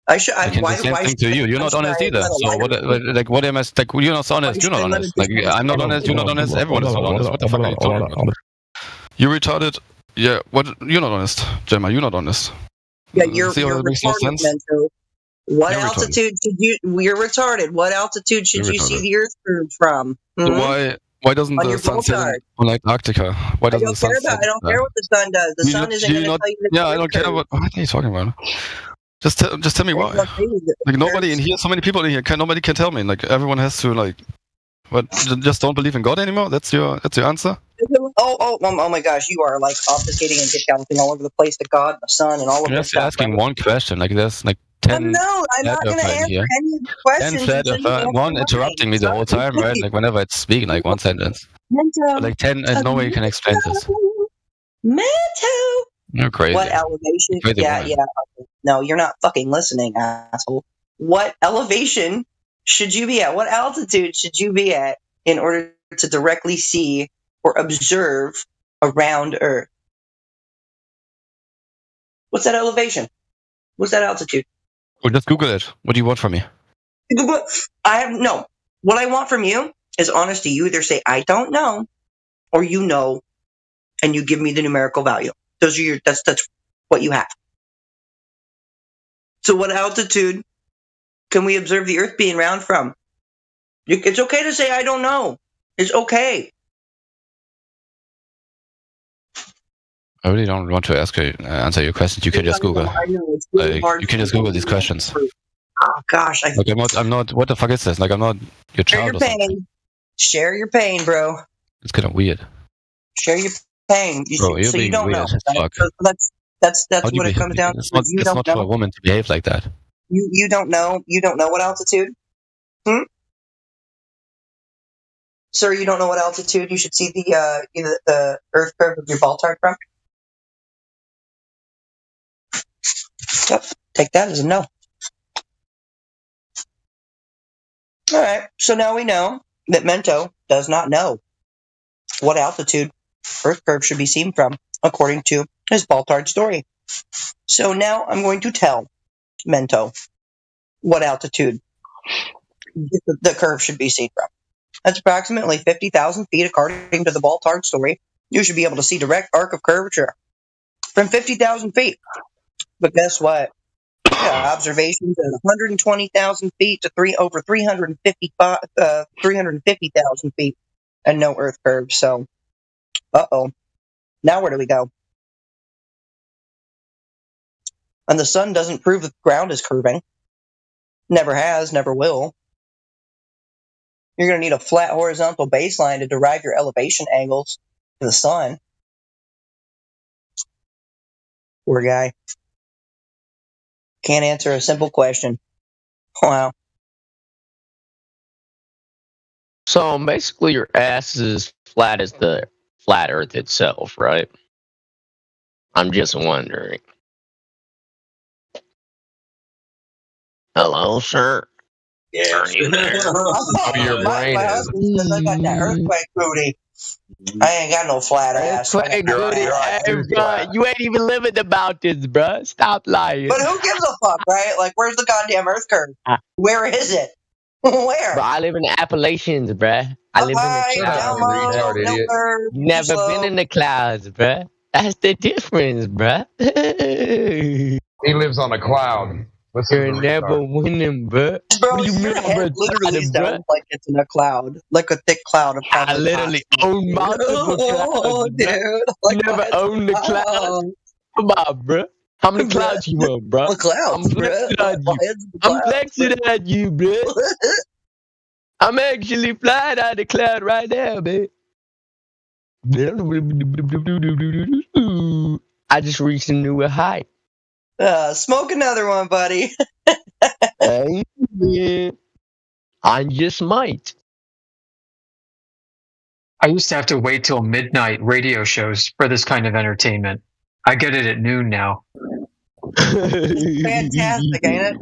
I should. I can do Why? the same Why thing to you. You're why not should honest I either. let a So liar? like what am I like? You're not honest. You're should not I let honest. a Like dishonest I'm not man honest. You're not honest. Everyone is not honest. What the fuck are you talking about? You retarded. Yeah. What? You're not honest, Gemma. You're not honest. Yeah, you're See how that makes no retarded, sense? Mento. What You're retarded. altitude should you? You're retarded. What altitude should You're you see retarded. the Earth curve from? So Mhm. why doesn't On the your sun set Voltard. on Antarctica? Why I doesn't don't the sun care set? about. I don't care what the sun does. The sun isn't going to tell you the Yeah, I Earth don't care curve. what are you talking about? Just tell me why. Like nobody in here, so many people in here, nobody can tell me. Like everyone has to like, what? Just don't believe in God anymore? That's your answer? Oh my gosh, you are like obfuscating and discounting all over the place the God, the sun, and all of You're this just stuff. asking one question. Like there's like 10 No, I'm flat not going to earther in answer here. any of the 10 questions flat until you earther. answer One mine. interrupting me the whole time, right? Like whenever I speak, like one sentence. Mento, Like 10, and no way you can explain this. Mento. You're crazy. What elevation? Crazy Yeah, woman. yeah. Okay. No, you're not fucking listening, asshole. What elevation should you be at? What altitude should you be at in order to directly see or observe around Earth? What's that elevation? What's that altitude? Well, just Google it. What do you want from me? What I want from you is honesty. You either say I don't know, or you know, and you give me the numerical value. Those are that's what you have. So, what altitude can we observe the Earth being round from? It's okay to say I don't know. It's okay. I really don't want to answer your questions. You can just Google. I know it's really Like, hard. you can just Google these questions. Oh gosh, Like I'm not. What the fuck is this? Like I'm not your share child your or something. pain. Share your pain, bro. It's kind of weird. Share your pain. Bro, you're So you being don't weird know. as Right? fuck. So that's How do you what it behave? comes down to. It's not. You It's don't not for a know. woman to behave like that. You don't know. You don't know what altitude. Sir, you don't know what altitude you should see the Earth curve of your Voltard from? Yep. Take that as a no. All right. So now we know that Mento does not know what altitude Earth curve should be seen from, according to his Voltard story. So now I'm going to tell Mento what altitude the curve should be seen from. That's approximately 50,000 feet, according to the Voltard story. You should be able to see direct arc of curvature from 50,000 feet. But guess what? Observations at 120,000 feet to over 350,000 feet, and no Earth curve. So, now where do we go? And the sun doesn't prove that the ground is curving. Never has, never will. You're going to need a flat horizontal baseline to derive your elevation angles to the sun. Poor guy. Can't answer a simple question. Wow. So basically, your ass is as flat as the flat Earth itself, right? I'm just wondering. Hello, sir. Yeah. Are you there? Your brain my is. husband says I got that earthquake booty. I ain't got no flat ass. Earthquake booty. Hey, bro, you ain't even living about this, bro. Stop lying. But who gives a fuck, right? Like, where's the goddamn Earth curve? Where is it? Where? Bro, I live in the Appalachians, bruh. I live in the clouds, bruh. Never been in the clouds, bruh. That's the difference, bruh. He lives on a cloud. You're never winning, bruh. Bro, What do you your mean, head literally bruh? sounds like it's in a cloud, like a thick cloud of I literally own multiple clouds, dude. You never owned the clouds. Come on, bruh. How many clouds you want, bruh? Clouds, I'm flexing on you. I'm flexing on you, bruh. I'm actually flying out the cloud right now, man. I just reached a new height. Smoke another one, buddy. Hey, man. I just might. I used to have to wait till midnight radio shows for this kind of entertainment. I get it at noon now. Fantastic, ain't it?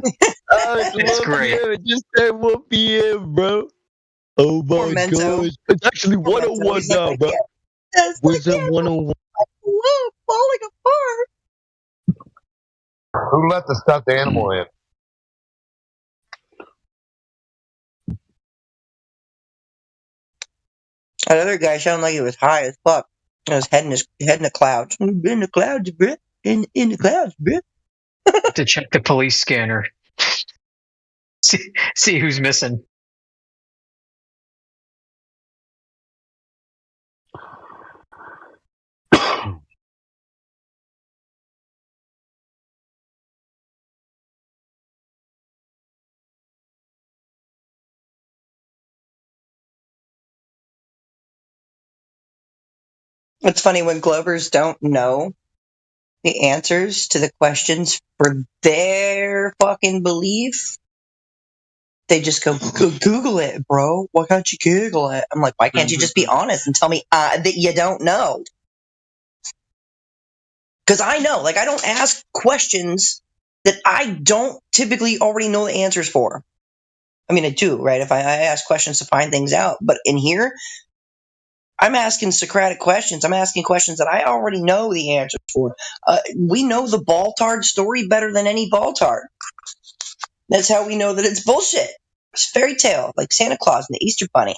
It's great. It just said 1 p.m., bro. Oh my Mento. gosh. It's actually 101 He's like, now, bro. It's Where's that 101? falling apart. Who let the stuffed animal in? That other guy sounded like he was high as fuck. And his head in the clouds. In the clouds, bro. In the clouds, bro. To check the police scanner. See who's missing. It's funny when Glovers don't know the answers to the questions for their fucking belief. They just go Google it, bro. Why can't you Google it? I'm like, why can't you just be honest and tell me that you don't know? Because I know, like, I don't ask questions that I don't typically already know the answers for. I mean, I do, right? If I ask questions to find things out, but in here, I'm asking Socratic questions. I'm asking questions that I already know the answers for. We know the Baltard story better than any Baltard. That's how we know that it's bullshit. It's fairy tale, like Santa Claus and the Easter Bunny.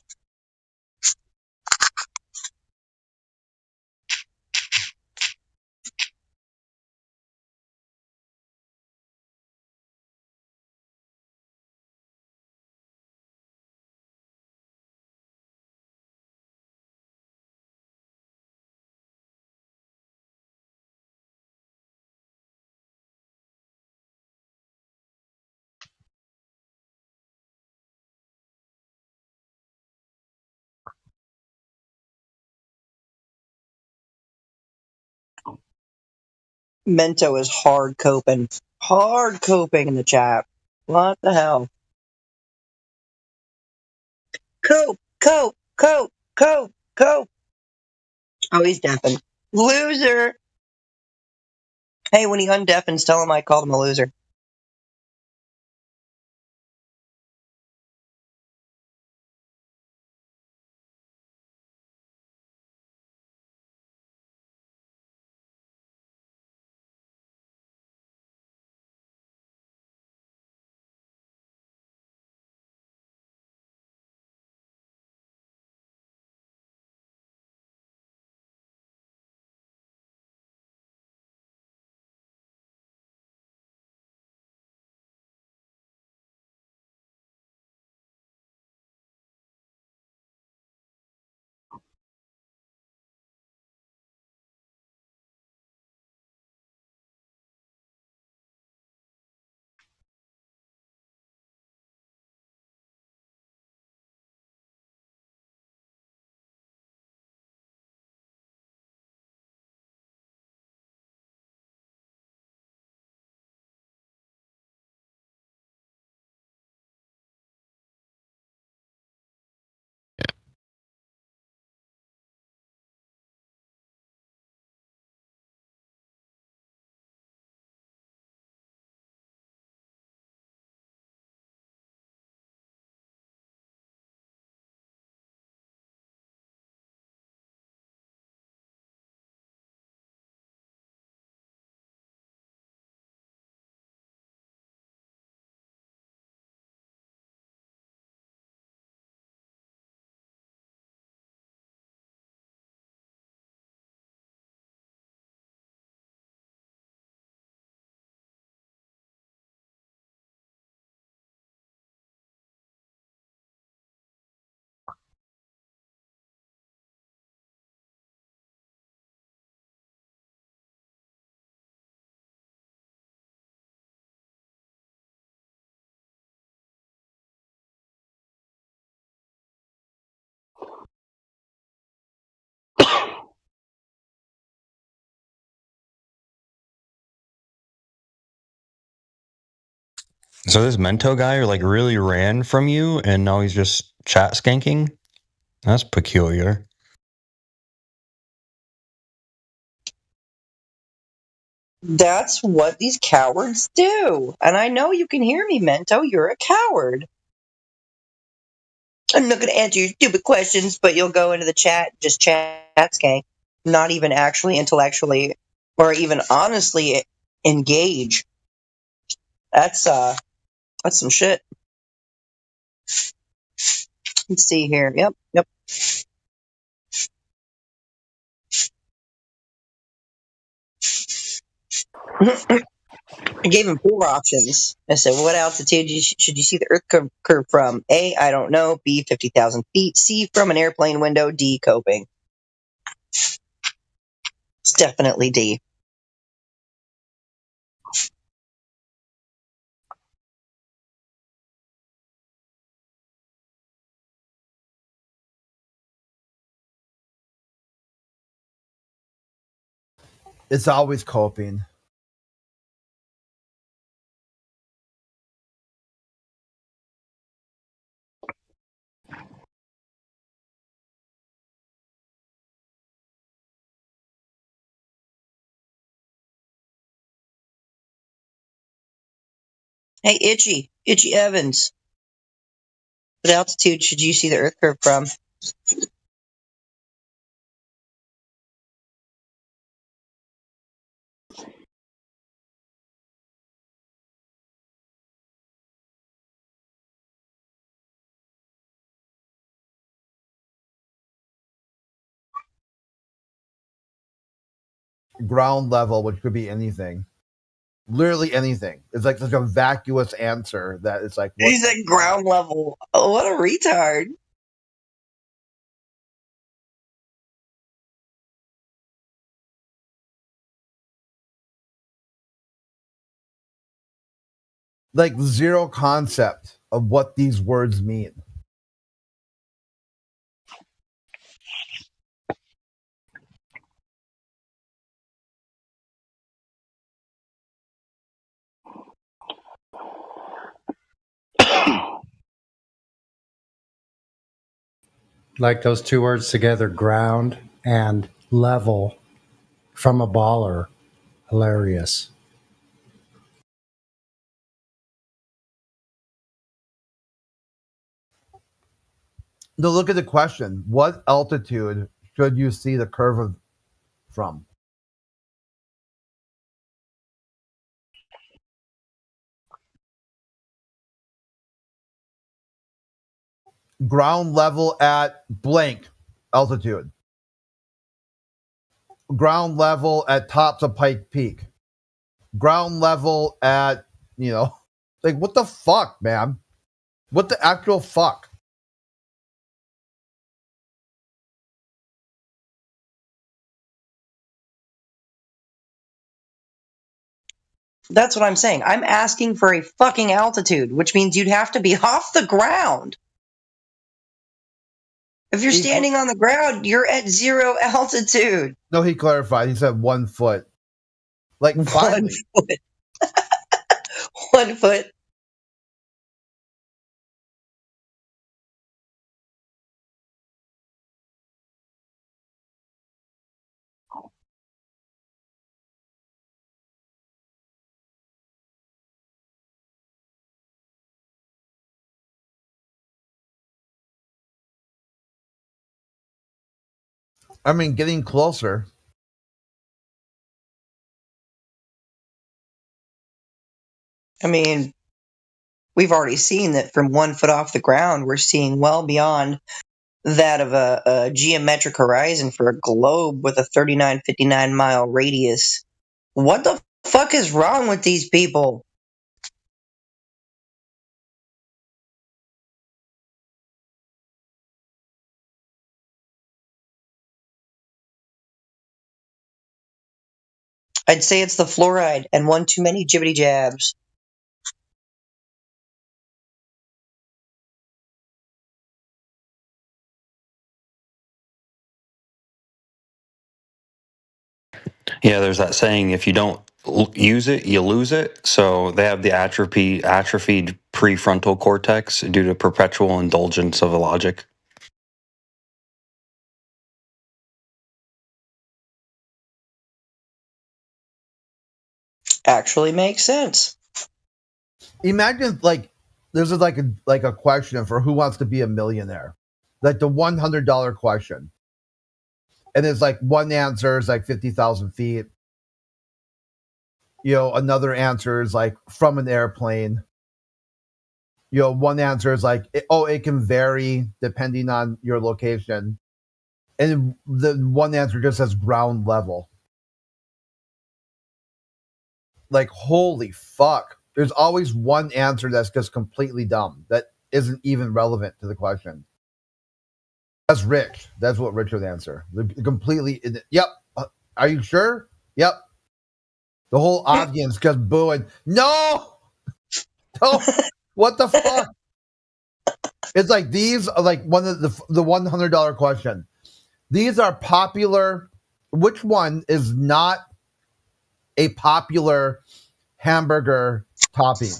Mento is hard coping. Hard coping in the chat. What the hell? Cope. Oh, he's deafened. Loser. Hey, when he undeafens, tell him I called him a loser. So this Mento guy like really ran from you, and now he's just chat skanking. That's peculiar. That's what these cowards do. And I know you can hear me, Mento. You're a coward. I'm not going to answer your stupid questions, but you'll go into the chat, just chat, Skay. Not even actually intellectually or even honestly engage. That's some shit. Let's see here. Yep. I gave him 4 options. I said, what altitude should you see the Earth curve from? A, I don't know. B, 50,000 feet. C, from an airplane window. D, coping. It's definitely D. It's always coping. Hey, Itchy Evans. What altitude should you see the Earth curve from? Ground level, which could be anything. Literally anything. It's like such a vacuous answer that it's like, what? He's at ground level. Oh, what a retard. Like zero concept of what these words mean. Like those 2 words together, ground and level, from a baller. Hilarious. No, look at the question. What altitude should you see the curve from? Ground level at blank altitude. Ground level at tops of Pike Peak. Ground level at, like what the fuck, man? What the actual fuck? That's what I'm saying. I'm asking for a fucking altitude, which means you'd have to be off the ground. If you're standing on the ground, you're at 0 altitude. No, he clarified. He said 1 foot. Like 1 finally. foot. 1 foot. I mean, getting closer. I mean, we've already seen that from 1 foot off the ground, we're seeing well beyond that of a geometric horizon for a globe with a 3959 mile radius. What the fuck is wrong with these people? I'd say it's the fluoride and one too many jibbity jabs. Yeah, there's that saying, if you don't use it, you lose it. So they have the atrophied prefrontal cortex due to perpetual indulgence of a logic. actually makes sense. Imagine there's like a question for who wants to be a millionaire, like the $100 question, and it's like one answer is like 50,000 feet. Another answer is like from an airplane. One answer is like, it can vary depending on your location. And the one answer just says ground level. Like, holy fuck. There's always one answer that's just completely dumb, that isn't even relevant to the question. That's Rich. That's what Rich would answer. Completely, yep. Are you sure? Yep. The whole audience just booing. No! Oh, what the fuck? It's like these are like one of the $100 question. These are popular. Which one is not a popular hamburger topping?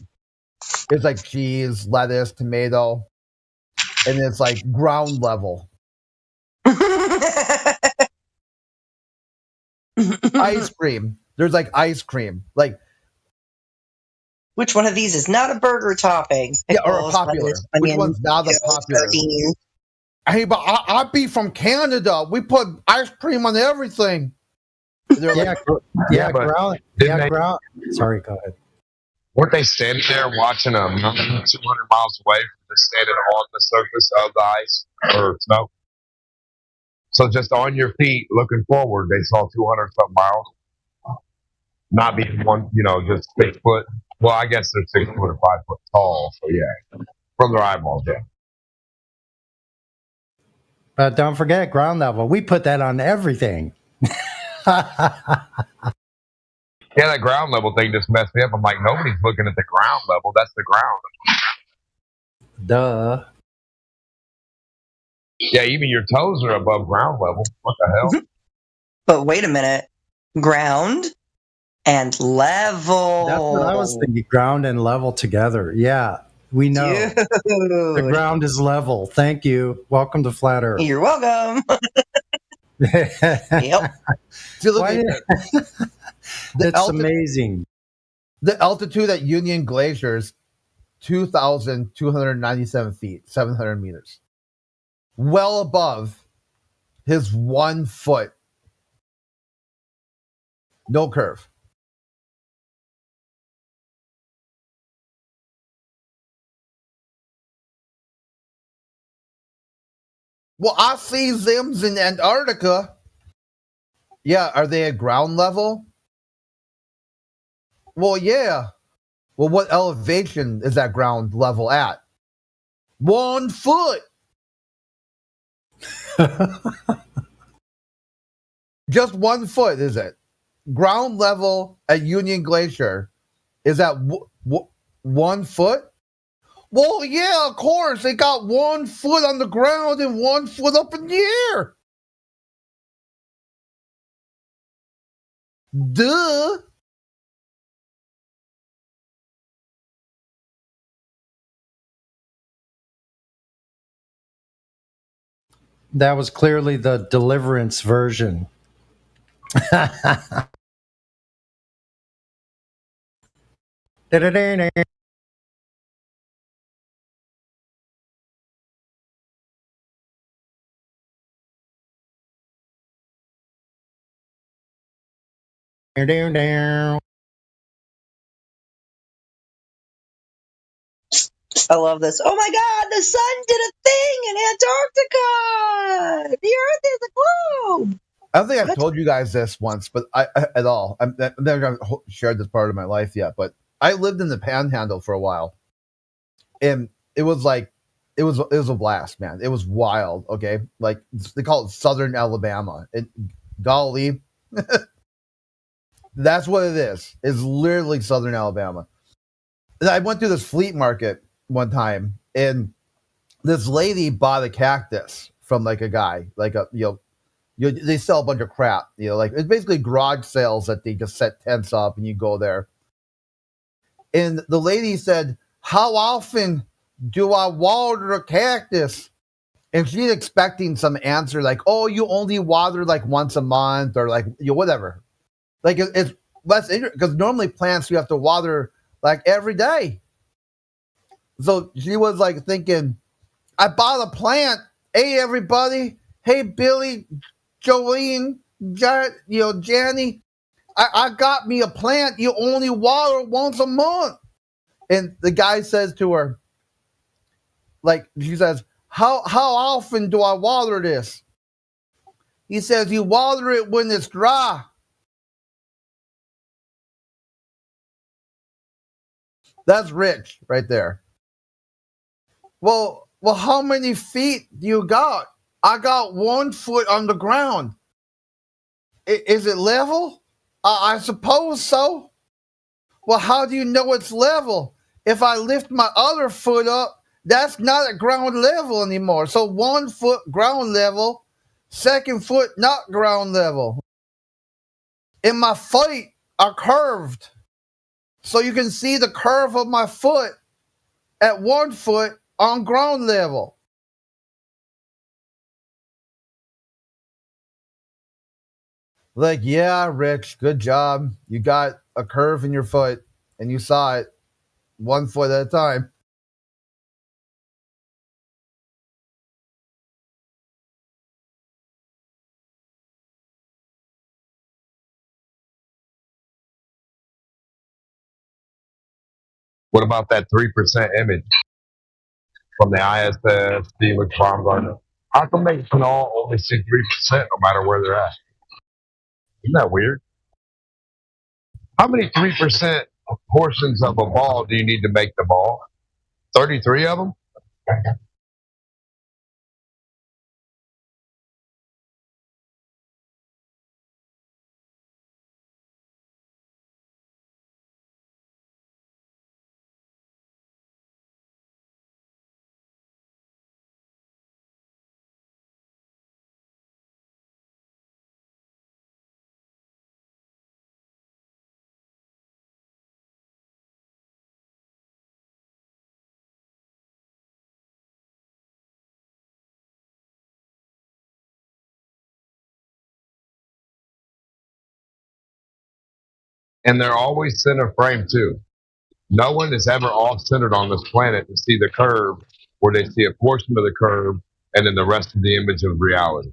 It's like cheese, lettuce, tomato, and it's like ground level. Ice cream. There's like ice cream. Like, which one of these is not a burger topping? Or a popular. Which one's not a popular? Hey, but I be from Canada. We put ice cream on everything. They're ground. Sorry, go ahead. Weren't they standing there watching a mountain 200 miles away from just standing on the surface of the ice or snow? So just on your feet, looking forward, they saw 200 something miles. Not being one, just 6 foot. Well, I guess they're 6 foot or 5 foot tall. So yeah, from their eyeballs, yeah. But don't forget ground level. We put that on everything. Yeah, that ground level thing just messed me up. I'm like, nobody's looking at the ground level. That's the ground. Duh. Yeah, even your toes are above ground level. What the hell? But wait a minute. Ground and level. That's what I was thinking. Ground and level together. Yeah, we know. Dude. The ground is level. Thank you. Welcome to Flat Earth. You're welcome. Yep. It's amazing. The altitude at Union Glacier is 2,297 feet, 700 meters. Well above his 1 foot. No curve. Well, I see Zims in Antarctica. Yeah, are they at ground level? Well, yeah. Well, what elevation is that ground level at? 1 foot. Just 1 foot, is it? Ground level at Union Glacier is at 1 foot? Well, yeah, of course. They got 1 foot on the ground and 1 foot up in the air. Duh. That was clearly the Deliverance version. I love this. Oh my God, the sun did a thing in Antarctica. The Earth is a globe. I don't think I've told you guys this once, but I at all. I've never shared this part of my life yet, but I lived in the Panhandle for a while, and it was like it was a blast, man. It was wild. Okay, like they call it Southern Alabama. And golly, that's what it is. It's literally Southern Alabama. And I went to this flea market one time, and this lady bought a cactus from like a guy, like they sell a bunch of crap, like it's basically garage sales that they just set tents up and you go there. And the lady said, "How often do I water a cactus?" And she's expecting some answer like, "Oh, you only water like once a month," or like whatever. Like it's that's interesting because normally plants you have to water like every day. So she was like thinking, I bought a plant. Hey, everybody. Hey, Billy, Jolene, Janny. I got me a plant. You only water once a month. And the guy says to her, like, she says, how often do I water this? He says, you water it when it's dry. That's rich right there. Well, how many feet do you got? I got 1 foot on the ground. Is it level? I suppose so. Well, how do you know it's level? If I lift my other foot up, that's not at ground level anymore. So 1 foot ground level, second foot not ground level. And my feet are curved. So you can see the curve of my foot at 1 foot on ground level. Like, yeah, Rich, good job. You got a curve in your foot and you saw it 1 foot at a time. What about that 3% image from the ISS, Felix Baumgartner? How come they can all only see 3% no matter where they're at? Isn't that weird? How many 3% portions of a ball do you need to make the ball? 33 of them? And they're always center frame too. No one is ever off-centered on this planet to see the curve where they see a portion of the curve and then the rest of the image of reality.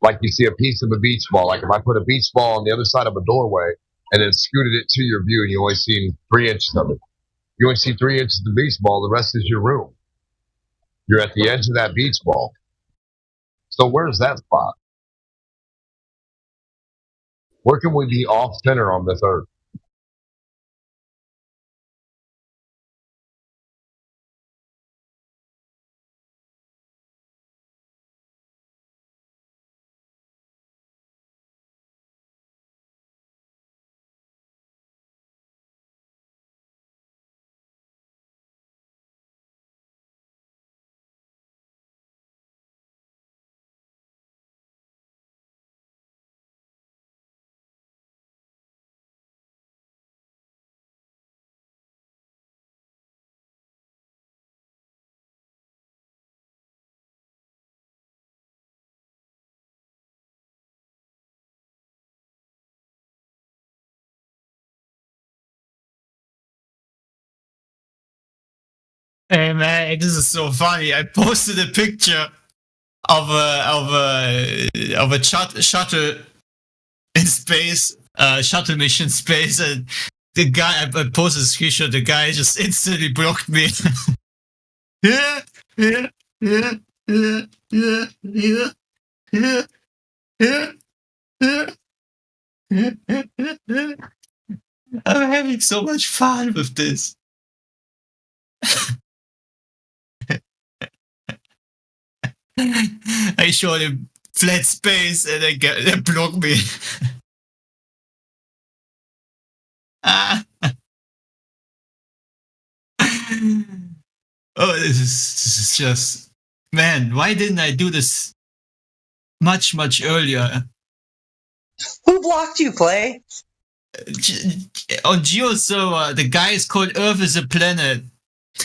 Like you see a piece of a beach ball. Like if I put a beach ball on the other side of a doorway and then scooted it to your view and you only see 3 inches of it. You only see 3 inches of the beach ball, the rest is your room. You're at the edge of that beach ball. So where's that spot? Where can we be off-center on this earth? Hey man, this is so funny. I posted a picture of a shuttle in space, shuttle mission space, and the guy I posted a screenshot. The guy just instantly blocked me. yeah. I'm having so much fun with this. I showed him flat space and they blocked me. Oh, this is just, man, why didn't I do this much earlier? Who blocked you, Clay? On GeoServer, the guy is called Earth is a Planet.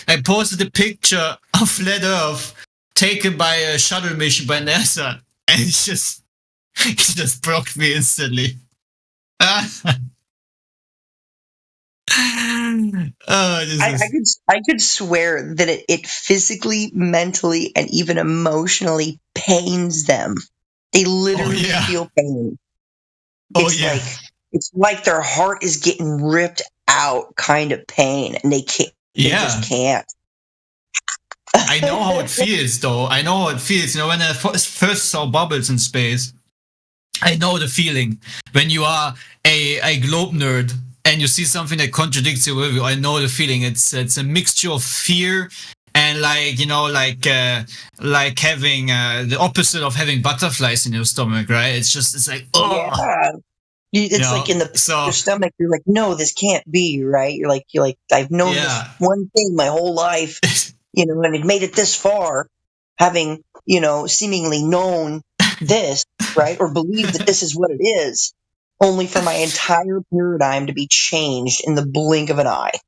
I posted a picture of flat Earth taken by a shuttle mission by NASA, and he just blocked me instantly. I could swear that it physically, mentally, and even emotionally pains them. They literally feel pain. It's like their heart is getting ripped out, kind of pain, and they can't. They just can't. I know how it feels, though. I know how it feels. You know, when I first saw bubbles in space, I know the feeling. When you are a globe nerd and you see something that contradicts your worldview, I know the feeling. It's a mixture of fear and like having the opposite of having butterflies in your stomach, right? It's like, oh. Yeah. It's like in your stomach. You're like, no, this can't be, right? You're like, I've known this one thing my whole life, and it made it this far, having, seemingly known this, right? Or believed that this is what it is, only for my entire paradigm to be changed in the blink of an eye.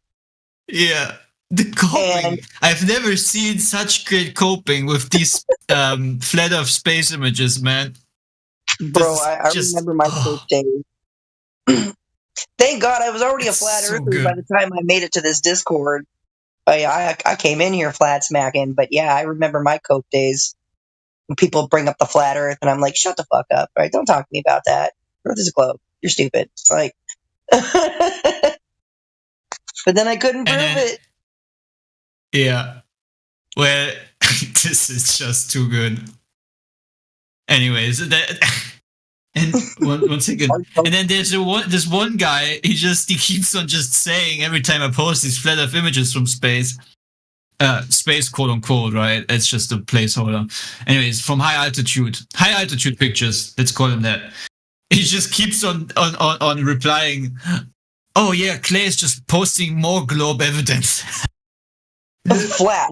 Yeah. The coping. I've never seen such great coping with these flat Earth space images, man. Bro, I remember my first days. Thank God I was already a flat earther by the time I made it to this Discord. I came in here flat smacking, but yeah, I remember my cope days when people bring up the flat earth and I'm like, shut the fuck up, right? Don't talk to me about that. Earth is a globe. You're stupid. It's like, but then I couldn't prove it. Yeah. Well, this is just too good. Anyways, and one second, and then there's this one guy. He keeps on just saying every time I post these flat Earth images from space, quote unquote, right? It's just a placeholder. Anyways, from high altitude pictures. Let's call them that. He just keeps on replying. Oh yeah, Clay is just posting more globe evidence. Flat.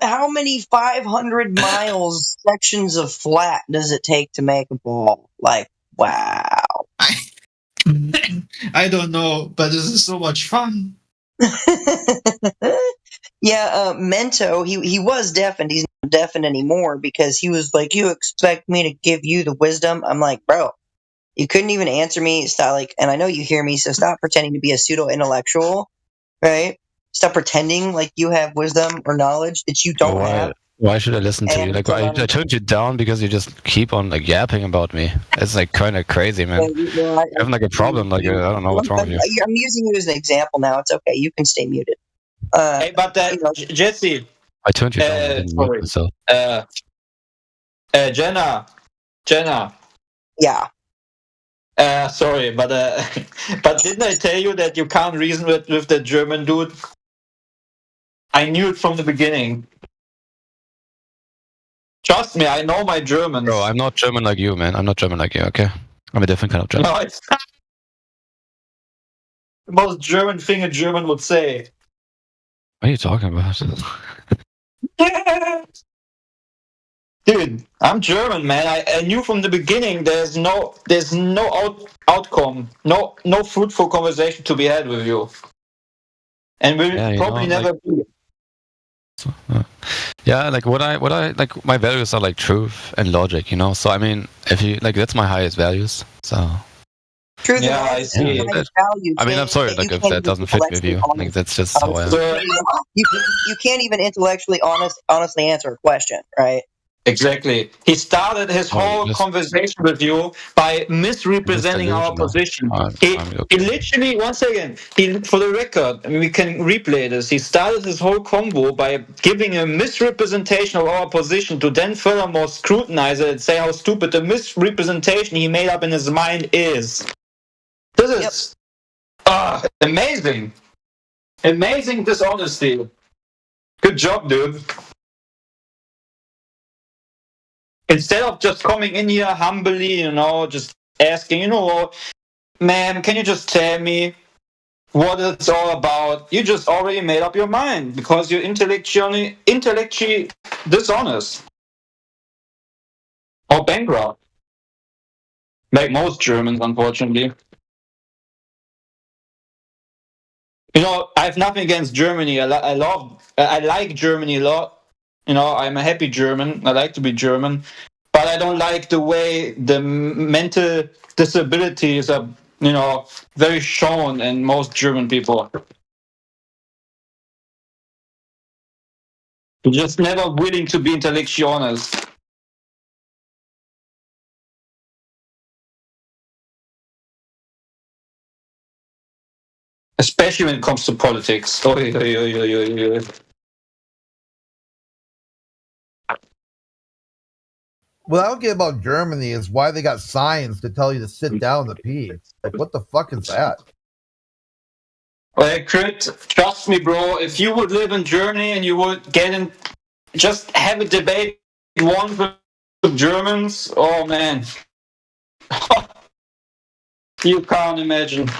How many 500 miles sections of flat does it take to make a ball? Like, wow. I don't know, but this is so much fun. Yeah, Mento, he was deafened. He's not deafened anymore because he was like, you expect me to give you the wisdom? I'm like, bro, you couldn't even answer me. Stop, and I know you hear me, so stop pretending to be a pseudo-intellectual, right? Stop pretending like you have wisdom or knowledge that you don't have. Why should I listen to you? Like, I turned you down because you just keep on like yapping about me. It's like kind of crazy, man. You're having like a problem. Like, I don't know what's wrong with you. I'm using you as an example now. It's okay. You can stay muted. Hey, but Jesse. I turned you down. I didn't mute myself. Jenna. Yeah. Sorry, but didn't I tell you that you can't reason with the German dude? I knew it from the beginning. Trust me, I know my German. Bro, I'm not German like you, man. I'm not German like you, okay? I'm a different kind of German. No, it's not the most German thing a German would say. What are you talking about? Dude, I'm German, man. I knew from the beginning there's no outcome, no fruitful conversation to be had with you, and will probably never be. Yeah, like what I like, my values are like truth and logic, you know. So I mean, if you like, that's my highest values. So truth and I see. I mean, I'm sorry, like if that doesn't fit with you, like that's just how I am. You can't even intellectually honestly answer a question, right? Exactly. He started his whole conversation with you by misrepresenting our position. He literally, once again, for the record, I mean, we can replay this. He started his whole convo by giving a misrepresentation of our position to then furthermore scrutinize it and say how stupid the misrepresentation he made up in his mind is. This is amazing. Amazing dishonesty. Good job, dude. Instead of just coming in here humbly, just asking, man, can you just tell me what it's all about? You just already made up your mind because you're intellectually dishonest. Or bankrupt. Like most Germans, unfortunately. I have nothing against Germany. I like Germany a lot. I'm a happy German. I like to be German. But I don't like the way the mental disabilities are very shown in most German people. Just never willing to be intellectually honest. Especially when it comes to politics. Oy, oy, oy, oy, oy, oy. What I don't get about Germany is why they got signs to tell you to sit down to pee. Like, what the fuck is that? Well, Crit, trust me, bro. If you would live in Germany and you would just have a debate once with Germans, oh man, you can't imagine.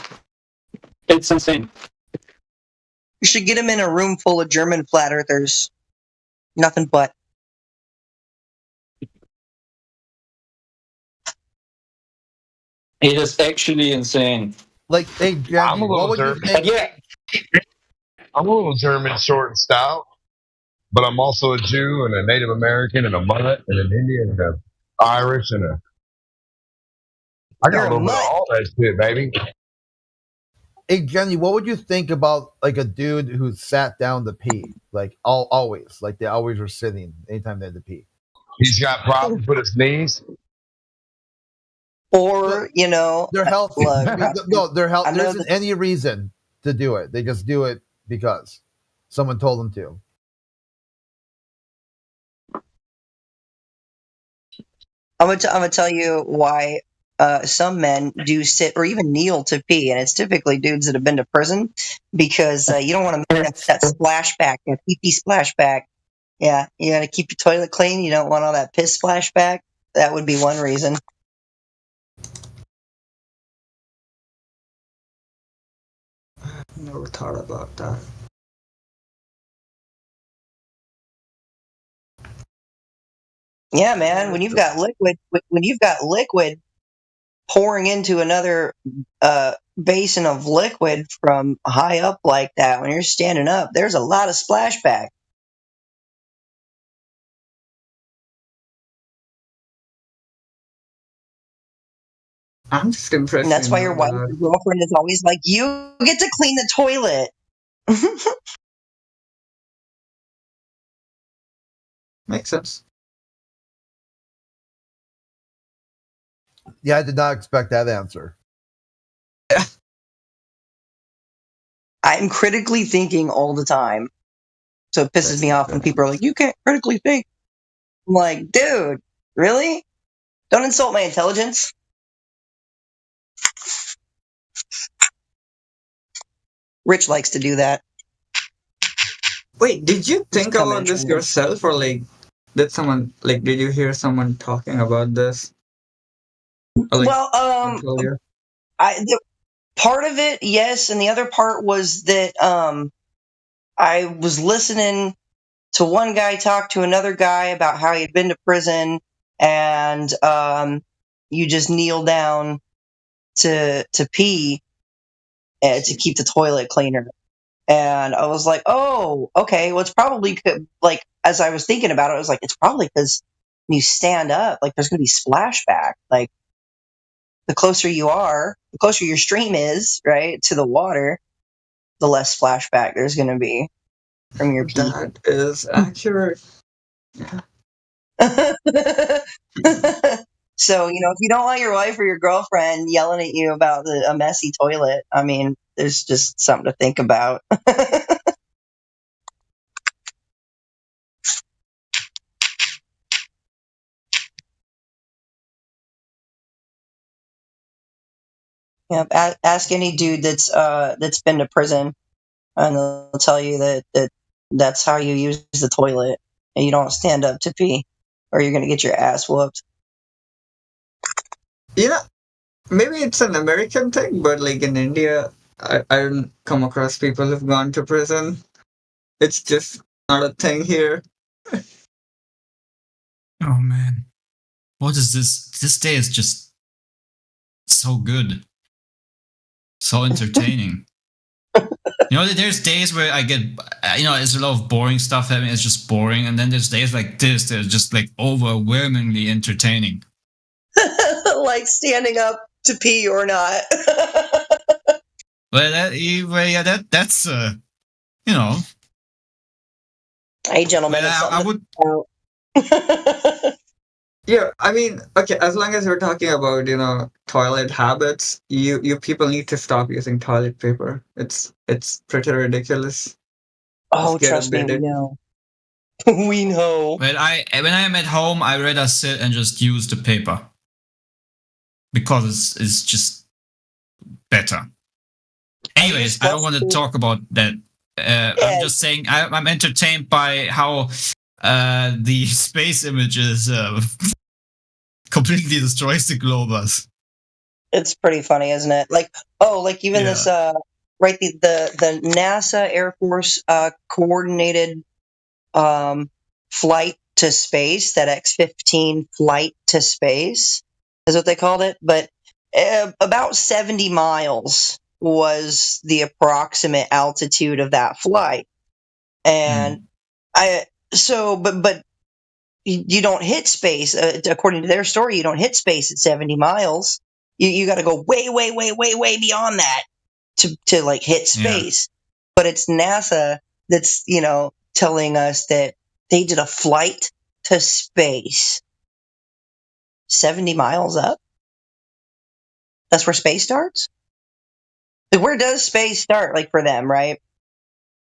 It's insane. You should get him in a room full of German flat earthers. Nothing but. It is actually insane. Like, hey, Jenny, I'm a little what would you German. think? I'm a little German, short and stout, but I'm also a Jew and a Native American and a mutt and an Indian and an Irish and I got a little bit of all that shit, baby. Hey, Jenny, what would you think about like a dude who sat down to pee? Like, always. Like, they always were sitting anytime they had to pee. He's got problems with his knees. Or, they're healthy. No, they're healthy. I know There isn't any reason to do it. They just do it because someone told them to. I'm gonna tell you why some men do sit or even kneel to pee, and it's typically dudes that have been to prison because you don't want to make that splashback, that pee-pee splashback. Yeah, you got to keep your toilet clean. You don't want all that piss splashback. That would be one reason. Never thought about that. Yeah, man. When you've got liquid pouring into another basin of liquid from high up like that, when you're standing up, there's a lot of splashback. I'm just impressed. And that's why your wife, your girlfriend is always like, you get to clean the toilet. Makes sense. Yeah, I did not expect that answer. I'm critically thinking all the time. So it pisses me off when people are like, you can't critically think. I'm like, dude, really? Don't insult my intelligence. Rich likes to do that. Wait, did you think about this yourself, or like, did you hear someone talking about this? Or, like, Well, part of it, yes, and the other part was that I was listening to one guy talk to another guy about how he had been to prison, and you just kneel down to pee to keep the toilet cleaner. And I was like, oh, okay. Well, it's probably like, as I was thinking about it, I was like, it's probably because when you stand up, like there's going to be splashback. Like the closer you are, the closer your stream is, right, to the water, the less splashback there's going to be from your pee. That is accurate. So, if you don't want your wife or your girlfriend yelling at you about a messy toilet, I mean, there's just something to think about. Yeah, ask any dude that's been to prison, and they'll tell you that's how you use the toilet, and you don't stand up to pee, or you're gonna get your ass whooped. Yeah, maybe it's an American thing, but like in India, I don't come across people who've gone to prison. It's just not a thing here. Oh man, what is this? This day is just so good, so entertaining. There's days where I get, there's a lot of boring stuff happening. It's just boring, and then there's days like this that are just like overwhelmingly entertaining. Like standing up to pee or not. That's you know. Hey, gentlemen, Well, I would. Yeah, I mean, okay, as long as we're talking about, toilet habits, you people need to stop using toilet paper. It's pretty ridiculous. Oh, Just get a trust me, we bidet. know. We know. When I'm at home, I rather sit and just use the paper because it's just better. Anyways, I don't want to talk about that. I'm just saying I'm entertained by how the space images completely destroys the globus. It's pretty funny, isn't it? Like even this right, the NASA Air Force coordinated flight to space, that X-15 flight to space is what they called it, but about 70 miles was the approximate altitude of that flight. And but you don't hit space, according to their story, you don't hit space at 70 miles. You got to go way beyond that to like hit space. But it's NASA that's, telling us that they did a flight to space 70 miles up. That's where space starts. Like, where does space start? Like, for them, right?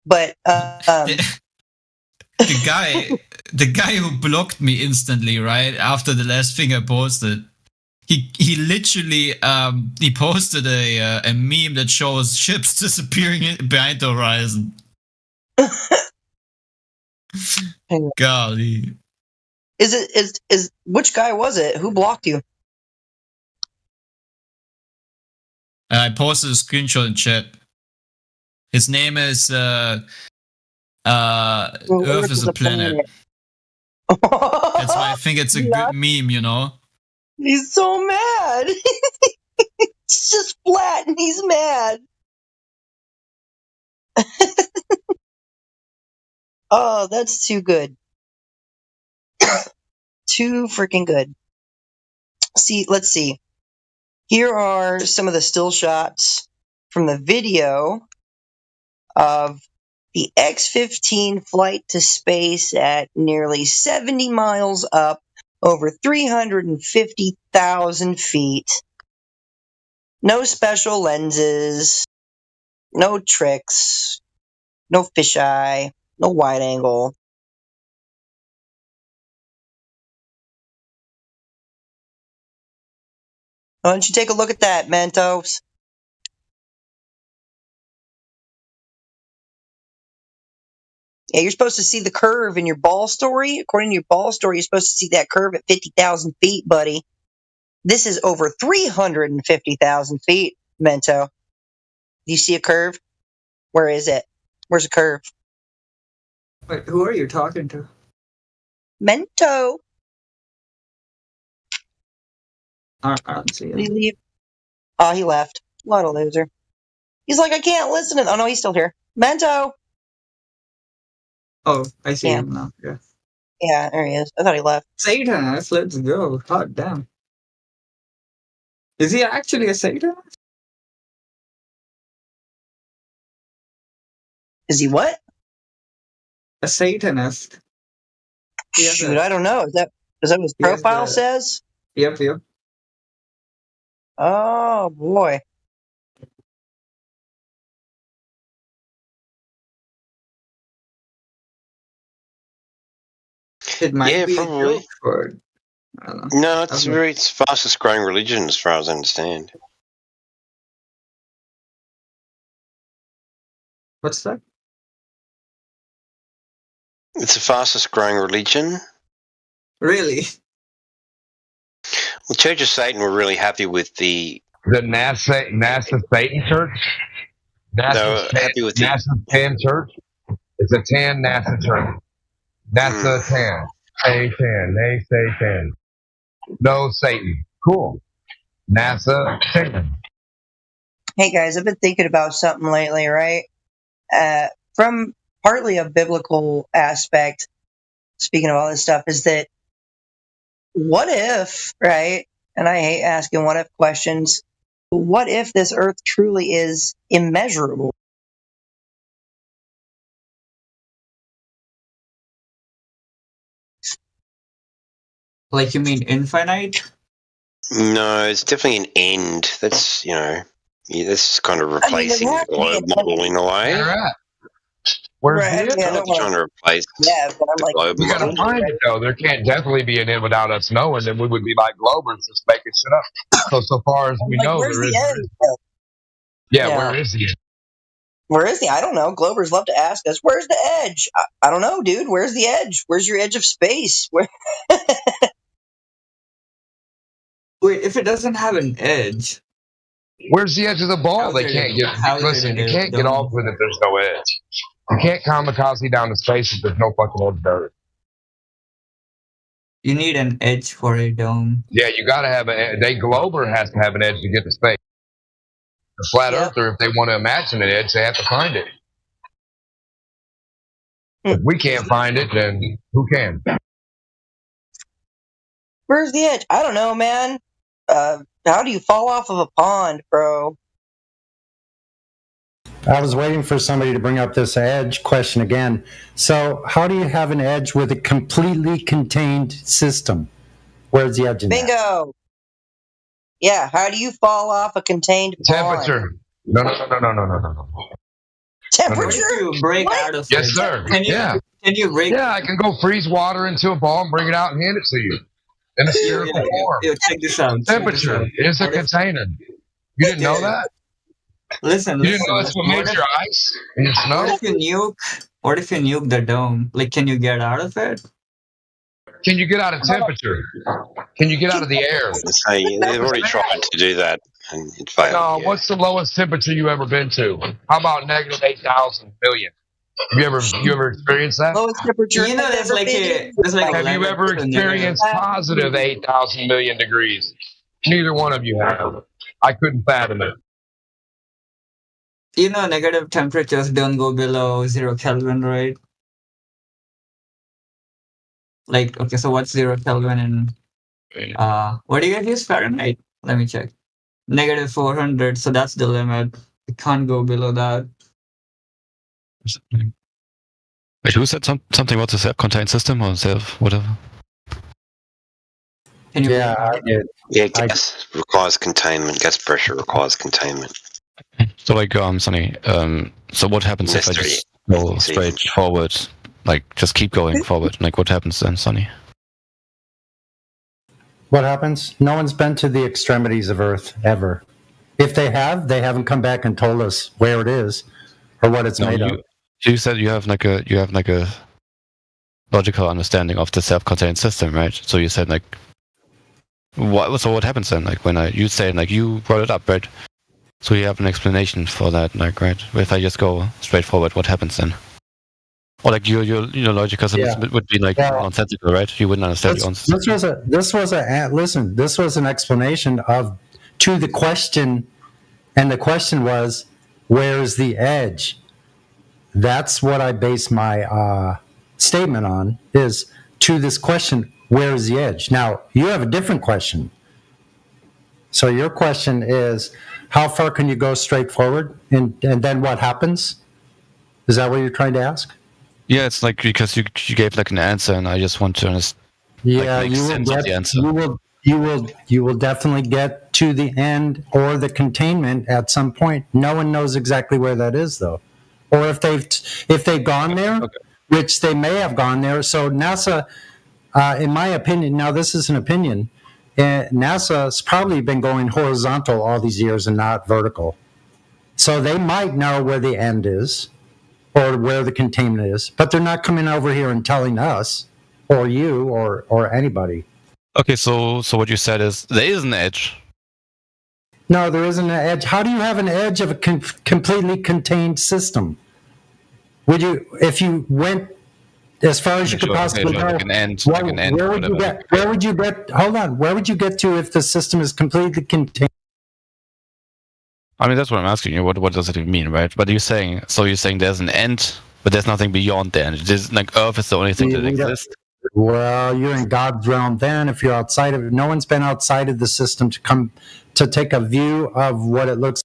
But the guy who blocked me instantly, right after the last thing I posted, he literally he posted a meme that shows ships disappearing behind the horizon. Golly. Is which guy was it? Who blocked you? I posted a screenshot in chat. His name is Earth is a Planet. That's why I think it's a good meme, He's so mad. It's just flat and he's mad. Oh, that's too good. Too freaking good. Let's see. Here are some of the still shots from the video of the X-15 flight to space at nearly 70 miles up, over 350,000 feet. No special lenses, no tricks, no fisheye, no wide angle. Why don't you take a look at that, Mentos? Yeah, you're supposed to see the curve in your ball story. According to your ball story, you're supposed to see that curve at 50,000 feet, buddy. This is over 350,000 feet, Mento. Do you see a curve? Where is it? Where's the curve? Wait, who are you talking to? Mento. I don't see Did he him. leave? Oh, he left. What a loser. He's like, I can't listen to... Oh, no, he's still here. Mento. Oh, I see him now. Yeah. Yeah, there he is. I thought he left. Satanist, let's go. God damn. Is he actually a Satanist? Is he what? A Satanist. Shoot, I don't know. Is that what his profile says? Yep. Oh, boy. It might be probably. a joke for... I don't know. No, it's fastest growing religion as far as I understand. What's that? It's the fastest growing religion. Really? Well, Church of Satan were really happy with the NASA Satan Church. happy with the NASA Tan Church. It's a Tan NASA Church. NASA Tan. Say Tan. They say Tan. No Satan. Cool. NASA Satan. Hey, guys, I've been thinking about something lately, right? From partly a biblical aspect, speaking of all this stuff, is that what if, right? And I hate asking what if questions, What if this Earth truly is immeasurable? Like you mean infinite? No, it's definitely an end. That's that's kind of replacing the globe model in a way. Where's Right, the yeah, I end? don't wanna- Trying to replace Yeah, but I'm the like, globe We gotta model. find it though. There can't definitely be an end without us knowing. Then we would be like Globers just making shit up. So far as we like, know, where's there the is. end? Yeah, Yeah. where is the end? Where is the? I don't know. Globers love to ask us, "Where's the edge?" I don't know, dude. Where's the edge? Where's your edge of space? Where? Wait, if it doesn't have an edge, Where's the edge of the ball? How's They it can't in- get. how's it Listen, in you a can't get dome? off with it. There's no edge. You can't kamikaze down to space if there's no fucking edge there. you need an edge for a dome. Yeah, you gotta have a. They Glober has to have an edge to get to space. The flat earther, if they want to imagine an edge, they have to find it. If we can't find it, then who can? Where's the edge? I don't know, man. How do you fall off of a pond, bro? I was waiting for somebody to bring up this edge question again. So, how do you have an edge with a completely contained system? Where's the edge in that? Bingo. Yeah. How do you fall off a contained pond? Temperature. No. Temperature. What if you break out of Yes, it? sir. Can you, Yeah. Can you break? Yeah, I can go freeze water into a ball and bring it out and hand it to you in a spherical form. Check this out. Temperature is a container. You didn't know that? Listen, You didn't know that's what makes your ice and your snow? What if you nuke the dome? Like, can you get out of it? Can you get out of temperature? Can you get out of the air? They've already tried to do that and it failed. No, what's the lowest temperature you ever been to? How about negative 8,000 million? Have you ever experienced that? Lowest temperature. You know, there's like Have you ever experienced positive 8,000 million degrees? Neither one of you have. I couldn't fathom it. You know, negative temperatures don't go below 0 Kelvin, right? Like, okay, so what's 0 Kelvin in, what do you guys use? Fahrenheit? Let me check. Negative 400, so that's the limit. It can't go below that. Wait, who said something about the self-contained system or self whatever? Yeah, I did. Yeah, gas requires containment. Gas pressure requires containment. So like, Sonny, so what happens if I just go straight forward? Like, just keep going forward. Like, what happens then, Sonny? What happens? No one's been to the extremities of Earth ever. If they have, they haven't come back and told us where it is or what it's made of. You said you have like a logical understanding of the self-contained system, right? So you said like, what happens then? Like when you say like you brought it up, right? So you have an explanation for that, like, right? If I just go straight forward, what happens then? Or like your logical system would be like nonsensical, right? You wouldn't understand your own system. This was an explanation to the question, and the question was, where's the edge? That's what I base my statement on, is to this question, where's the edge? Now, you have a different question. So your question is, how far can you go straight forward? And then what happens? Is that what you're trying to ask? Yeah, it's like because you gave like an answer, and I just want to understand. Yeah, you will definitely get to the end or the containment at some point. No one knows exactly where that is, though, or if they've gone there, which they may have gone there. So NASA, in my opinion, now this is an opinion, NASA's probably been going horizontal all these years and not vertical. So they might know where the end is or where the containment is, but they're not coming over here and telling us or you or anybody. Okay, so what you said is there is an edge. No, there isn't an edge. How do you have an edge of a completely contained system? Would you, if you went as far as you could possibly go, where would you get? Hold on, where would you get to if the system is completely contained? I mean, that's what I'm asking you. What does it even mean, right? But you're saying there's an end, but there's nothing beyond the end. It is like Earth is the only thing that exists. Well, you're in God's realm then. If you're outside of it, no one's been outside of the system to come to take a view of what it looks.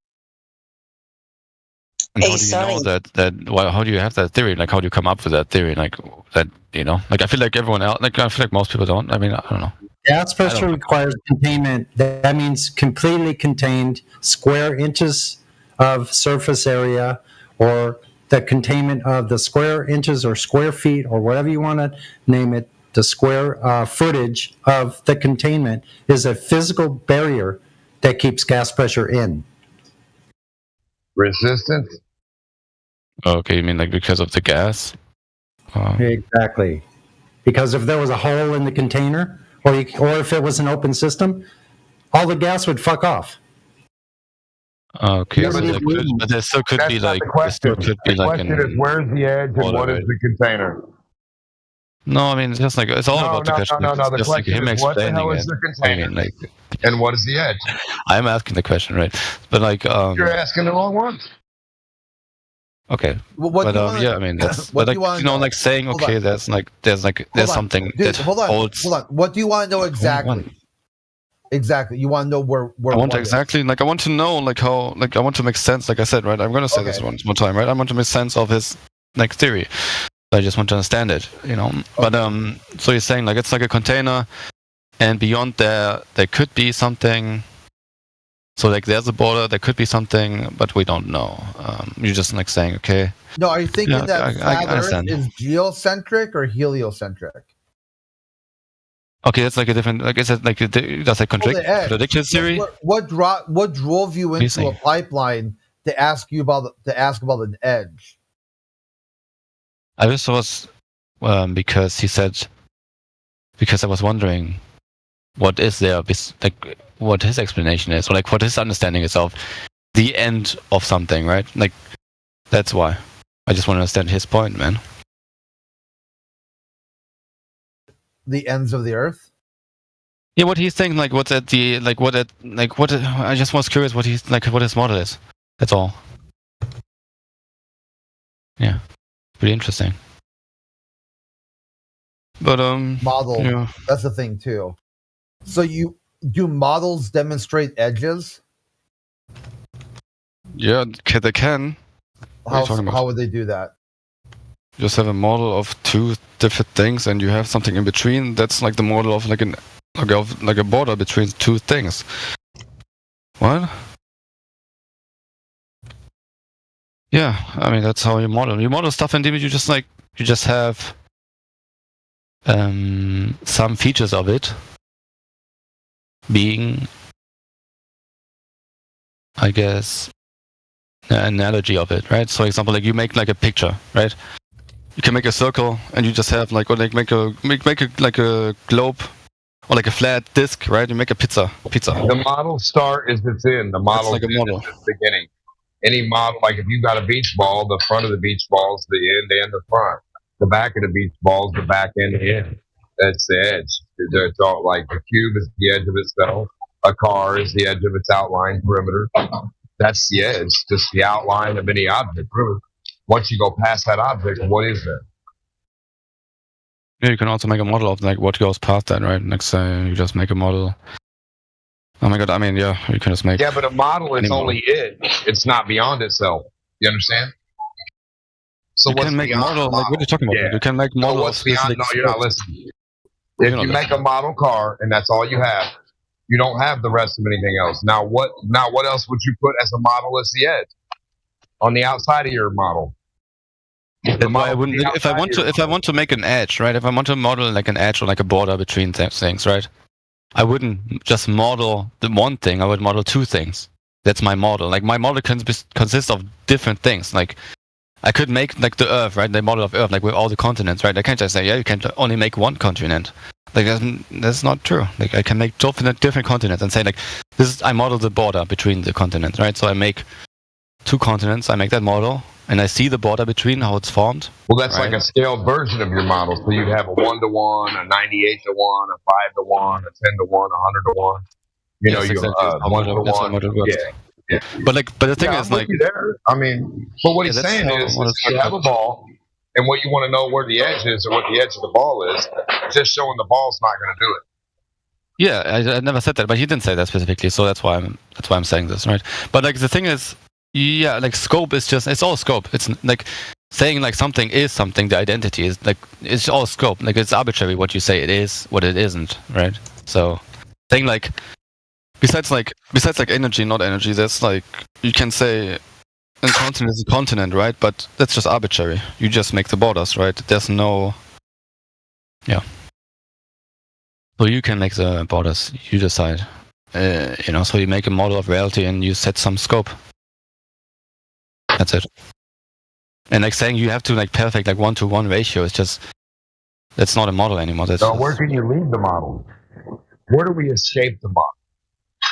And how do you know that how do you have that theory? Like, how do you come up with that theory? Like that, like I feel like everyone else, like I feel like most people don't. I mean, I don't know. Gas pressure requires containment. That means completely contained square inches of surface area, or the containment of the square inches or square feet or whatever you want to name it. The square footage of the containment is a physical barrier that keeps gas pressure in. Resistance? Okay, you mean like because of the gas? Exactly. Because if there was a hole in the container, or if it was an open system, all the gas would fuck off. Okay, but there still could be like the question is where's the edge and what is the container? No, I mean, it's just like it's all about the question. No. The just like question him is what the explaining hell is it. the container? I mean, like, and what is the edge? I'm asking the question, right? But like, you're asking the wrong one. Okay, What yeah, I mean, that's but like like saying okay, there's something Dude, that holds. Hold on. What do you want to know exactly? Exactly. You want to know where I want to exactly like I want to know like how like I want to make sense. Like I said, right? I'm gonna say this one more time, right? I want to make sense of his like theory. I just want to understand it, But so you're saying like it's like a container, and beyond there could be something. So like there's a border, there could be something, but we don't know. You're just like saying, okay. No, are you thinking that flat Earth understand. is geocentric or heliocentric? Okay, that's like a different. Like, is it like does that contradict his theory? What drove you into a pipeline to ask about an edge? I just was because he said because I was wondering what is there like what his explanation is, or like what his understanding is of the end of something, right? Like that's why I just want to understand his point, man. The ends of the earth. Yeah, what he's thinking, like what's at the I just was curious what he's like, what his model is. That's all. Yeah, pretty interesting. But model. Yeah. That's the thing too. So do models demonstrate edges? Yeah, they can. How would they do that? You just have a model of two different things, and you have something in between. That's like the model of like a border between two things. What? Yeah, I mean that's how you model. You model stuff, and you just have some features of it being, I guess, an analogy of it, right? So, for example, like you make like a picture, right? You can make a circle, and you just have like, or like make a like a globe, or like a flat disc, right? You make a pizza. The model start is it's in the model. That's like a model. Is the beginning. Any model, like if you've got a beach ball, the front of the beach ball is the end and the front. The back of the beach ball is the back and the end. That's the edge. It's all like the cube is the edge of itself. A car is the edge of its outline perimeter. That's the edge, just the outline of any object. Once you go past that object, what is that? Yeah, you can also make a model of like what goes past that, right? Like say you just make a model. Oh my god! I mean, yeah, you can just make. Yeah, but a model is only it. It's not beyond itself. You understand? So you can make a model. Like, what are you talking about? Yeah. You can make model. So what's beyond? No, you're not listening. If you make a model car and that's all you have, you don't have the rest of anything else. Now what else would you put as a model as the edge on the outside of your model? I wouldn't, if I want to make an edge, right? If I want to model like an edge or like a border between things, right? I wouldn't just model the one thing. I would model two things. That's my model. Like my model consists of different things. Like I could make like the Earth, right? The model of Earth, like with all the continents, right? I can't just say, yeah, you can only make one continent. Like that's not true. Like I can make different continents and say like I model the border between the continents, right? So I make two continents. I make that model, and I see the border between how it's formed. Well, that's right? Like a scaled version of your model. So you'd have a 1-to-1, a 98-to-1, a 5-to-1, a 10-to-1, 100-to-1. You know, you're 1-to-1. Yeah. But the thing is, like, there. I mean, but what he's saying is, you have a ball, And what you want to know where the edge is or what the edge of the ball is, just showing the ball's not going to do it. Yeah, I never said that, but he didn't say that specifically, so that's why I'm saying this, right? But like the thing is, yeah, like scope is just, it's all scope. It's like saying like something is something. The identity is like, it's all scope. Like it's arbitrary what you say it is, what it isn't, right? So saying like besides like energy, not energy, that's like you can say a continent is a continent, right? But that's just arbitrary. You just make the borders, right? There's no, yeah. So you can make the borders. You decide, So you make a model of reality and you set some scope. That's it. And like saying you have to like perfect like 1-to-1 ratio is just, that's not a model anymore. That's So where can you leave the model? Where do we escape the model?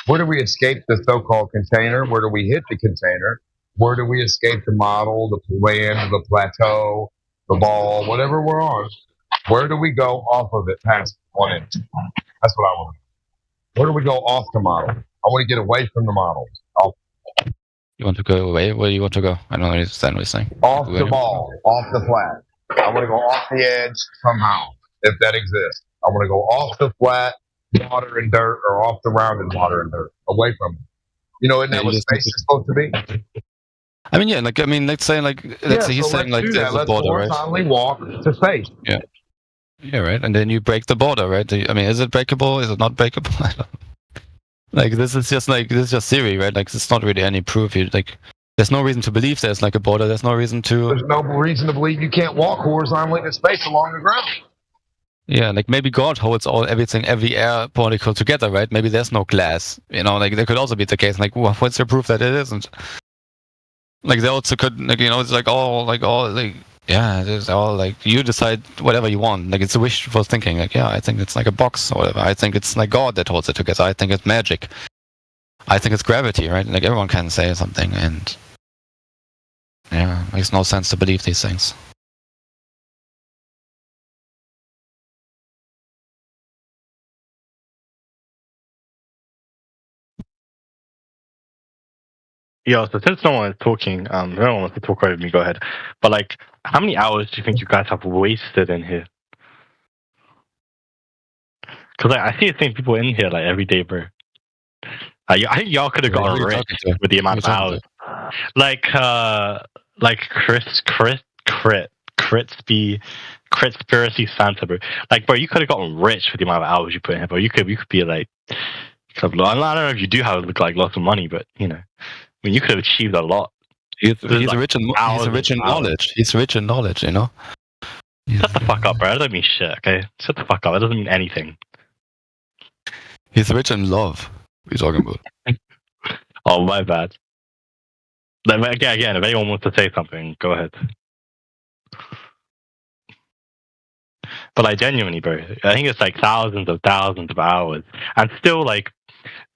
Where do we escape the so-called container? Where do we hit the container? Where do we escape the model, the land, the plateau, the ball, whatever we're on? Where do we go off of it past 1 inch? That's what I want to know. Where do we go off the model? I want to get away from the model. You want to go away? Where do you want to go? I don't understand what you're saying. Off the ball, off the flat. I want to go off the edge somehow, if that exists. I want to go off the flat, water and dirt, or off the rounded water and dirt, away from it. Isn't that what space is supposed to be? I mean, yeah, let's say he's saying like there's a border, right? Horizontally walk to space. Yeah. Yeah, right. And then you break the border, right? I mean, is it breakable? Is it not breakable? I don't know. Like this is just theory, right? Like it's not really any proof. There's no reason to believe there's like a border. There's no reason to. There's no reason to believe you can't walk horizontally in space along the ground. Yeah, like maybe God holds every air particle together, right? Maybe there's no glass. Like that could also be the case. Like, what's your proof that it isn't? Like they also could, it's like it's all like you decide whatever you want. Like it's a wishful thinking. Like, yeah, I think it's like a box or whatever. I think it's like God that holds it together. I think it's magic. I think it's gravity, right? Like everyone can say something, and yeah, it makes no sense to believe these things. Yeah, so since no one is talking, no one wants to talk over me, go ahead. But like, how many hours do you think you guys have wasted in here? Because I see the same people in here like every day, bro. I think y'all could have gotten rich with the amount of hours. Like Critspiracy Santa, bro. Like, bro, you could have gotten rich with the amount of hours you put in here, bro. You could be like, I don't know if you do have like lots of money, but I mean, you could have achieved a lot. He's rich in knowledge. He's rich in knowledge, Shut the fuck up, bro. That doesn't mean shit, okay? Shut the fuck up. That doesn't mean anything. He's rich in love. What are you talking about? Oh, my bad. Again, if anyone wants to say something, go ahead. But like, genuinely, bro, I think it's like thousands of hours. And still, like,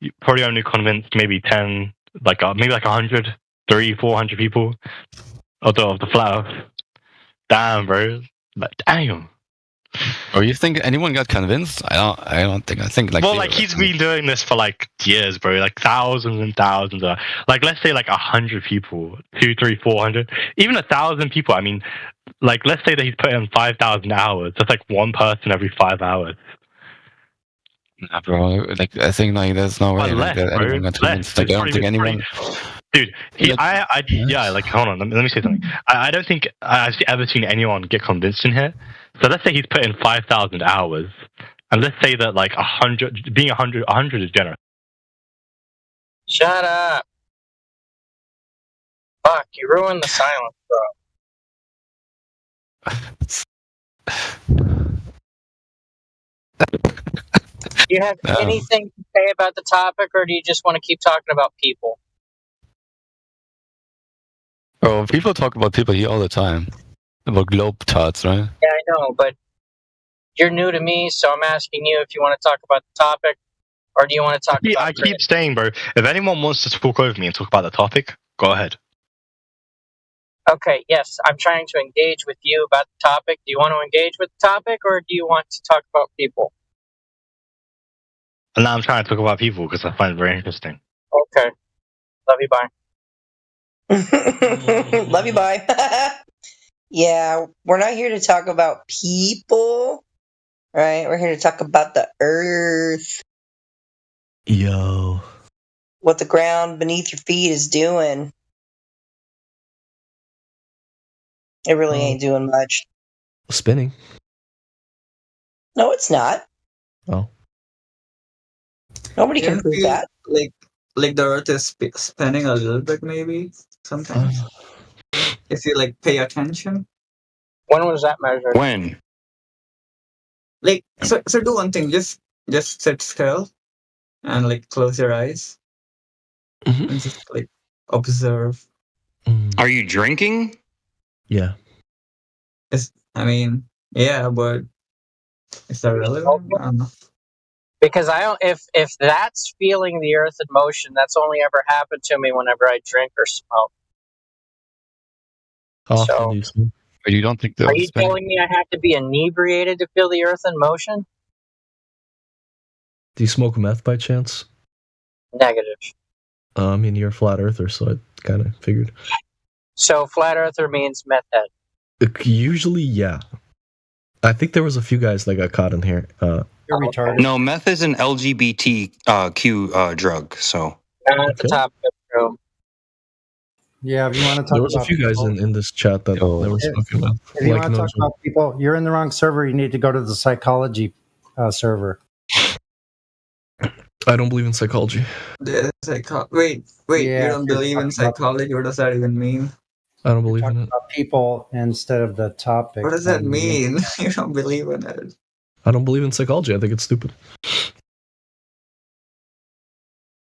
you probably only convinced maybe 10... maybe 100, 300-400 people of the flat Earth. Damn, bro. Like, damn. Oh, you think anyone got convinced? I don't think. I think like. Well, like he's been doing this for like years, bro. Like thousands and thousands of. Like let's say like 100 people, 200, 300, 400, even 1,000 people. I mean, like let's say that he's put in 5,000 hours. That's like one person every 5 hours. Nah, bro. Like I think like there's no way less, that anyone got convinced. Like, I don't think anyone. Dude, like hold on. Let me say something. I don't think I've ever seen anyone get convinced in here. So let's say he's put in 5,000 hours, and let's say that like 100, being 100 is generous. Shut up! Fuck, you ruined the silence, bro. Do you have anything to say about the topic, or do you just want to keep talking about people? Oh, people talk about people here all the time. About globe tarts, right? Yeah, I know, but you're new to me, so I'm asking you if you want to talk about the topic, or do you want to talk about... I keep saying, bro, if anyone wants to talk over me and talk about the topic, go ahead. Okay, yes, I'm trying to engage with you about the topic. Do you want to engage with the topic, or do you want to talk about people? And now I'm trying to talk about people because I find it very interesting. Okay. Love you, bye. Love you, bye. Yeah, we're not here to talk about people, right? We're here to talk about the Earth, Yo. what the ground beneath your feet is doing. It really ain't doing much. Spinning. No, it's not. Oh. Nobody can Don't prove feel that. like the Earth is spinning a little bit, maybe sometimes. If you like pay attention. When was that measured? When? Like so do one thing. Just sit still and like close your eyes and just like observe. Are you drinking? Yeah. I mean, yeah, but is that relevant? I don't know. Because I don't. If that's feeling the Earth in motion, that's only ever happened to me whenever I drink or smoke. How often So- do you smoke? But you don't think the Are Earth you is spinning? telling me I have to be inebriated to feel the Earth in motion? Do you smoke meth by chance? Negative. I mean, you're a flat earther, so I kind of figured. So flat earther means meth head. Usually, yeah. I think there was a few guys that got caught in here. You're retarded. No, meth is an LGBTQ drug. So Not at the top of the room. Yeah, if you want to talk There was a about few guys in this chat that they were smoking meth. If you Like, want to no talk joke. about people, you're in the wrong server. You need to go to the psychology server. I don't believe in psychology. Wait, Yeah, you don't you're believe in talking about- psychology? What does that even mean? I don't believe in it. About people instead of the topic. What does that and- mean? You don't believe in it. I don't believe in psychology. I think it's stupid.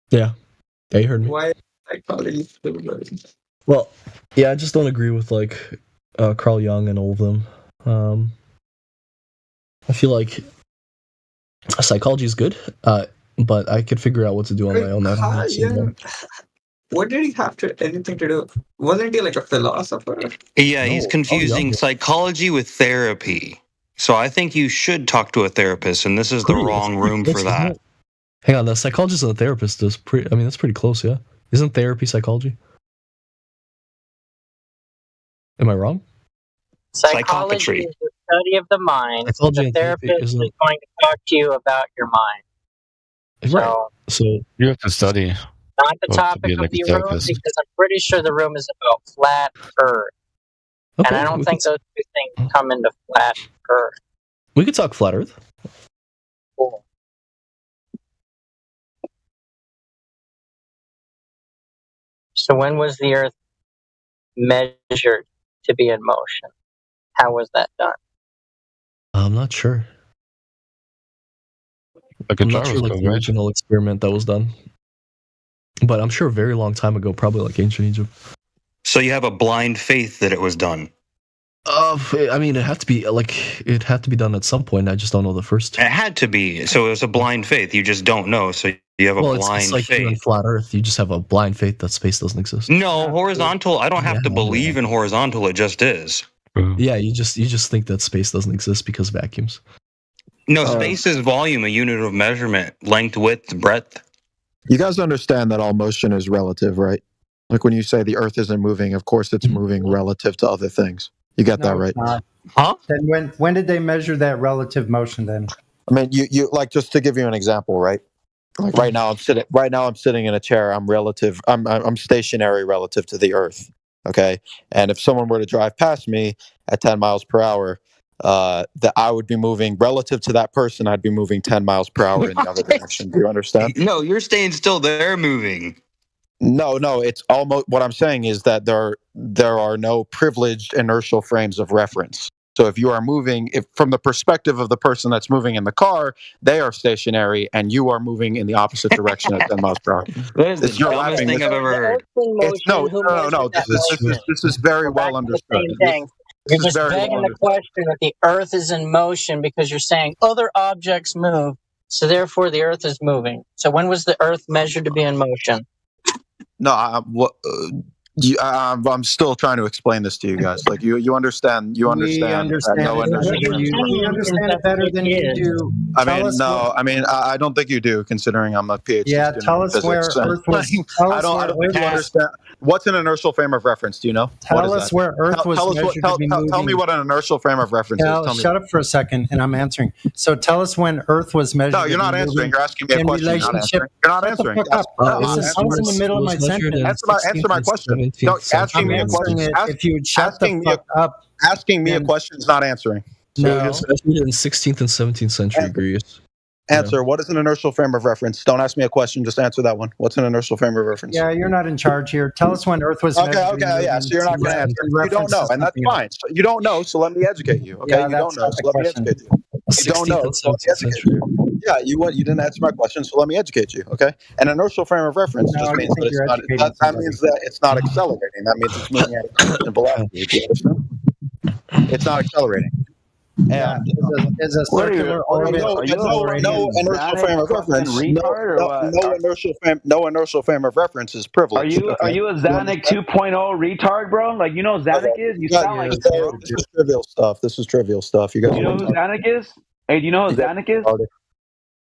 Yeah. Yeah, you heard me. Why is psychology stupid? Well, yeah, I just don't agree with like Carl Jung and all of them. I feel like psychology is good, but I could figure out what to do on my own. I don't Carl know, so, Jung, what did he have anything to do? Wasn't he like a philosopher? yeah, he's No. confusing yeah. psychology with therapy. So I think you should talk to a therapist, and this is the Pretty- wrong that's pretty room close, for isn't that. it? Hang on, the psychologist and the therapist is pretty. I mean, that's pretty close, yeah. Isn't therapy psychology? Am I wrong? Psychology Psychopatry. is the study of the mind. Psychology The and therapy therapist is isn't- going to talk to you about your mind. Right. So, So You have to study. not the Well, to topic be of like a the room, therapist. because I'm pretty sure the room is about flat Earth. okay, And I don't we think could, those two things come into flat Earth. we could talk flat Earth. Cool. So when was the Earth measured to be in motion? How was that done? I'm not sure. Like a I'm not sure like gyroscope, the right? original experiment that was done, but I'm sure a very long time ago, probably like ancient Egypt. So you have a blind faith that it was done. I mean, it had to be done at some point. I just don't know the first. It had to be. So it was a blind faith. You just don't know. So you have a Well, blind it's like in faith. flat Earth. You just have a blind faith that space doesn't exist. No, horizontal. I don't have to Yeah. believe in horizontal. It just is. Yeah, you just think that space doesn't exist because vacuums. No, space is volume, a unit of measurement, length, width, breadth. You guys understand that all motion is relative, right? Like when you say the Earth isn't moving, of course it's moving relative to other things. You got that No, right? it's not. Huh? Then when did they measure that relative motion? Then I mean, you like just to give you an example, right? Like right now, I'm sitting in a chair. I'm stationary relative to the Earth. Okay, and if someone were to drive past me at 10 miles per hour, that I would be moving relative to that person. I'd be moving 10 miles per hour in the other direction. Do you understand? No, you're staying still. They're moving. No, it's almost what I'm saying is that there are no privileged inertial frames of reference. So if you are moving, if from the perspective of the person that's moving in the car, they are stationary and you are moving in the opposite direction at 10 miles per hour. That is the It's- you're dumbest laughing. thing I've ever heard. No. This is very well understood. Same thing. You're This is just very begging well the question that the Earth is in motion because you're saying other objects move, so therefore the Earth is moving. So when was the Earth measured to be in motion? No, I'm still trying to explain this to you guys. Like you understand. You understand. That no inertial We understand it better than you do. I don't think you do, considering I'm a PhD student tell in us where physics. Earth was. I don't think you understand. What's an inertial frame of reference? Do you know? Tell us where Earth was measured to be moving. Tell me what an inertial frame of reference is. Shut up for a second, and I'm answering. So tell us when Earth was measured. No, you're not answering. You're asking me a question. You're not answering. I was in the middle of my sentence. Answer my question. Asking me a question. If you would shut the fuck up. Asking me a question is not answering. So it was measured in 16th and 17th century Greece. Answer. What is an inertial frame of reference? Don't ask me a question. Just answer that one. What's an inertial frame of reference? Yeah, you're not in charge here. Tell us when Earth was measured. Okay, yeah. So you're not going to answer. You don't know, and that's fine. So you don't know, so let me educate you. Okay, you don't know, so let me educate you. You don't know, so let me educate you. Yeah, you didn't answer my question, so let me educate you. Okay, an inertial frame of reference just means that it's not. That means that it's not accelerating. That means it's moving at a constant velocity. Do you understand? It's not accelerating. And is a circular orbit. No inertial frame of reference. No inertial frame of reference is privileged. Are you a Zanuck 2.0 retard, bro? Like you know what Zanuck is? You sound like it, bro. This is trivial stuff. This is trivial stuff. You guys. Do you know who Zanuck is? Hey, do you know who Zanuck is?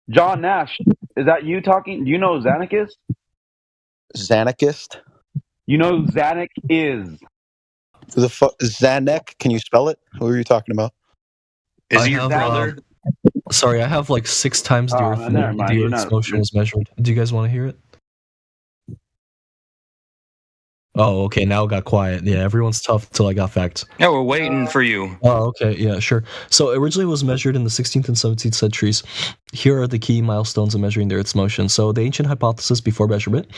John Nash. Is that you talking? Do you know who Zanuck is? Zanuckist? You know who Zanuck is? The fuck Zanuck? Can you spell it? Who are you talking about? Is he your brother? Sorry, I have like 6 times the Earth. The Earth's motion was measured. Do you guys want to hear it? Oh, okay. Now it got quiet. Yeah, everyone's tough until I got facts. Yeah, we're waiting for you. Oh, okay. Yeah, sure. So originally it was measured in the 16th and 17th centuries. Here are the key milestones of measuring the Earth's motion. So the ancient hypothesis before measurement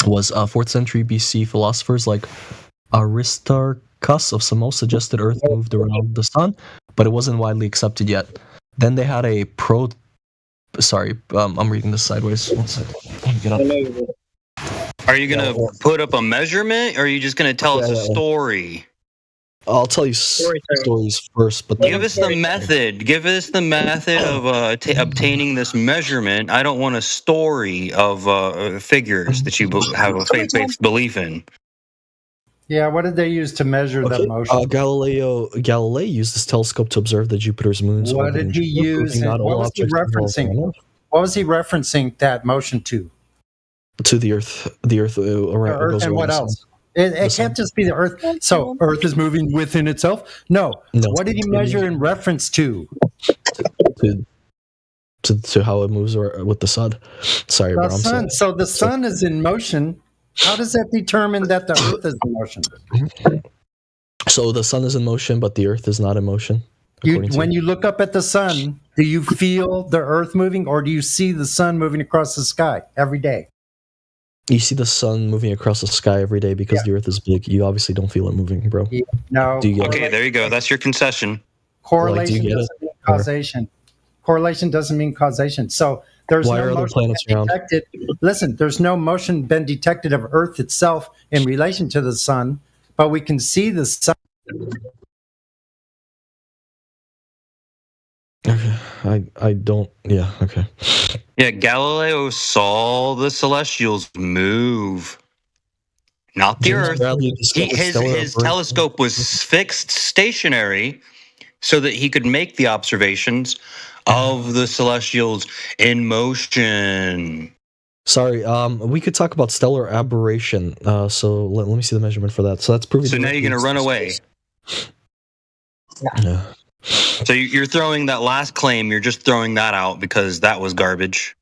was 4th century BC philosophers like Aristarchus of Samos suggested Earth moved around the sun, but it wasn't widely accepted yet. Then they had a I'm reading this sideways. One second. Let me get up. Are you going to put up a measurement, or are you just going to tell us a story? I'll tell you stories first, but give us the method. Give us the method of obtaining this measurement. I don't want a story of figures that you have a faith-based belief in. Yeah, what did they use to measure the motion? Galilei used this telescope to observe the Jupiter's moons. What did he use? What was he referencing? What was he referencing that motion to? To the Earth. The Earth around. Earth and what else? It can't just be the Earth. So Earth is moving within itself? No. What did he measure in reference to? To how it moves with the sun. Sorry, the sun. So the sun is in motion. How does that determine that the Earth is in motion? So the sun is in motion, but the Earth is not in motion. When you look up at the sun, do you feel the Earth moving, or do you see the sun moving across the sky every day? You see the sun moving across the sky every day because the Earth is big. You obviously don't feel it moving, bro. Yeah, no. Okay, there you go. That's your concession. Correlation doesn't mean causation. Correlation doesn't mean causation. So there's no motion detected. Listen, there's no motion been detected of Earth itself in relation to the sun, but we can see the sun. Okay, I don't. Yeah. Okay. Yeah, Galileo saw the celestials move, not the Earth. His telescope was fixed stationary so that he could make the observations of the celestials in motion. Sorry, we could talk about stellar aberration. So let me see the measurement for that. So that's proving. So now you're going to run away. Yeah. So you're throwing that last claim. You're just throwing that out because that was garbage.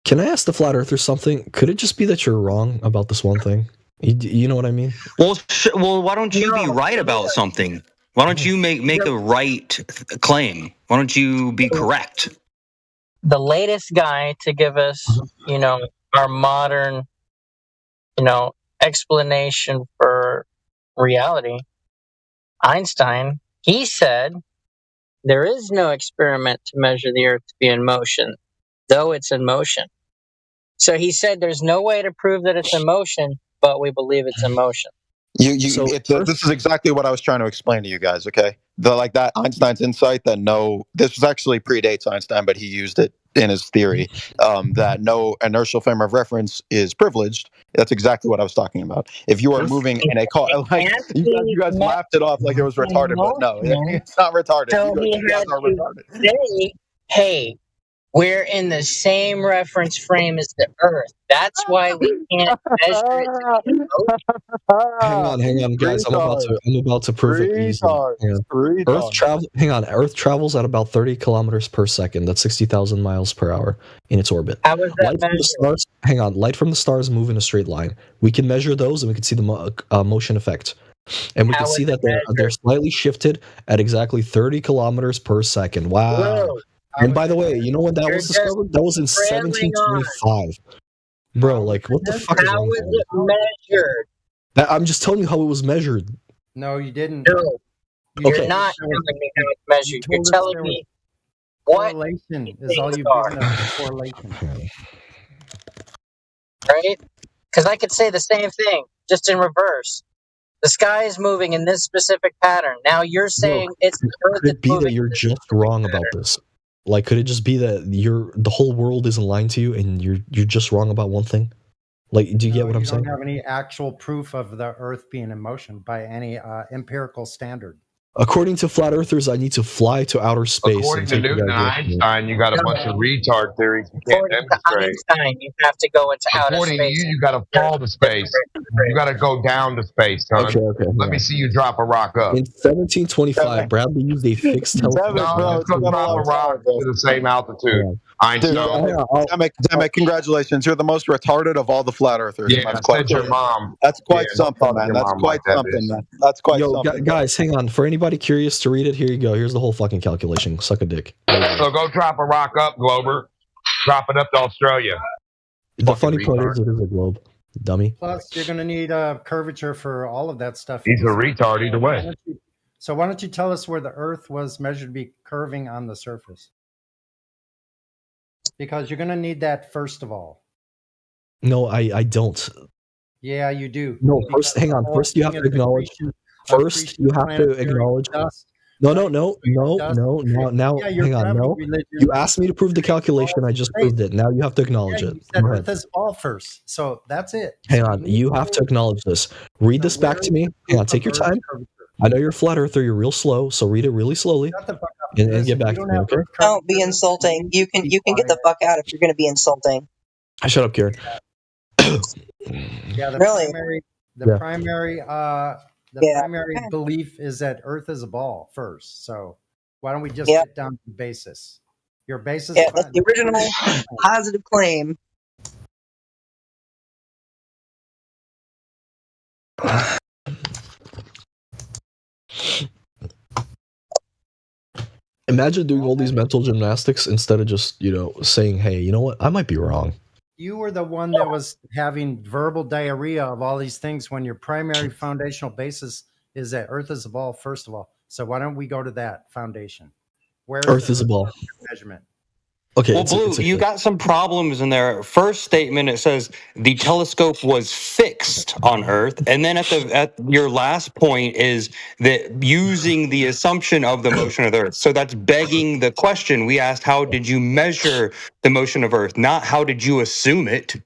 Can I ask the flat earther something? Could it just be that you're wrong about this one thing? You know what I mean? Well, why don't you be right about something? Why don't you make a right claim? Why don't you be correct? The latest guy to give us, our modern, explanation for reality, Einstein, he said there is no experiment to measure the Earth to be in motion, though it's in motion. So he said there's no way to prove that it's in motion, but we believe it's in motion. This is exactly what I was trying to explain to you guys, okay? That Einstein's insight that this was actually predates Einstein, but he used it theory that no inertial frame of reference is privileged. That's exactly what I was talking about. If you are moving in a car, like you guys laughed it off like it was retarded, but no, it's not retarded. So he You guys had are to retarded. say, hey, we're in the same reference frame as the Earth. That's why we can't measure it. Hang on, guys. I'm about to prove it easy. Hang on. Earth travels at about 30 kilometers per second. That's 60,000 miles per hour in its orbit. How is that Light from the stars. Hang on. Light from the stars move in a straight line. We can measure those, and we can see the motion effect. And we can see that they're slightly shifted at exactly 30 kilometers per second. Wow. Bro, And by the way, you know when that was discovered? That was in 1725. Bro, like, what the fuck is How wrong was with it measured? I'm just telling you how it was measured. No, you didn't. No, you're not telling me how it's measured. You're telling me what correlation is all you've are. given us. Correlation. Right? Because I could say the same thing, just in reverse. The sky is moving in this specific pattern. Now you're saying it's the Earth Could it that's be that moving. you're just wrong about this? Like, could it just be that the whole world isn't lying to you, and you're just wrong about one thing? Like, do you get what I'm You saying? don't have any actual proof of the Earth being in motion by any empirical standard. According to flat earthers, I need to fly to outer space. According and to take Newton the and idea from you. Einstein, you got a bunch of retard theories you can't According to demonstrate. Einstein, you have to go into outer According to space. you got to fall to space. You got to go down to space, son. Okay. Let me see you drop a rock up. In 1725, Bradley used a fixed telescope. No, it's going to drop a rock to the same altitude. Einstein. Demek, congratulations. You're the most retarded of all the flat earthers. Yeah, that's quite your mom. That's quite Yeah, something, don't talk man. to your That's mom quite like that, something, bitch. man. That's quite Yo, something. guys, hang on. For anybody curious to read it, here you go. Here's the whole fucking calculation. Suck a dick. So go drop a rock up, Glober. Drop it up to Australia. The funny part is, it is a globe. Dummy. Plus, you're going to need curvature for all of that stuff. He's a retard either way. So why don't you tell us where the Earth was measured to be curving on the surface? Because you're going to need that first of all. No, I don't. Yeah, you do. No, first, hang on. First, you have to acknowledge. First, you have to acknowledge. No. Now, Yeah, hang on. No, you asked me to prove the calculation. I just proved it. Now you have to acknowledge it. You said Go ahead. Earth is ball first, so that's it. Hang on. You have to acknowledge this. Read this back to me. Hang on. Take your time. I know you're a flat earther. You're real slow, so read it really slowly and get back to me. Okay. Don't be insulting. You can get the fuck out if you're going to be insulting. Shut up, Karen. Yeah, the Really? primary Yeah. primary belief is that Earth is a ball first. So why don't we just Yeah. get down to the basis? Your basis. Yeah, that's the original positive claim. Imagine doing all these mental gymnastics instead of just, saying, hey, you know what? I might be wrong. You were the one that was having verbal diarrhea of all these things when your primary foundational basis is that Earth is a ball, first of all. So why don't we go to that foundation? Where Earth is a ball. Measurement. Okay. Well, Blue, you got some problems in there. First statement, it says the telescope was fixed on Earth, and then at your last point is that using the assumption of the motion of the Earth. So that's begging the question we asked: how did you measure the motion of Earth? Not how did you assume it?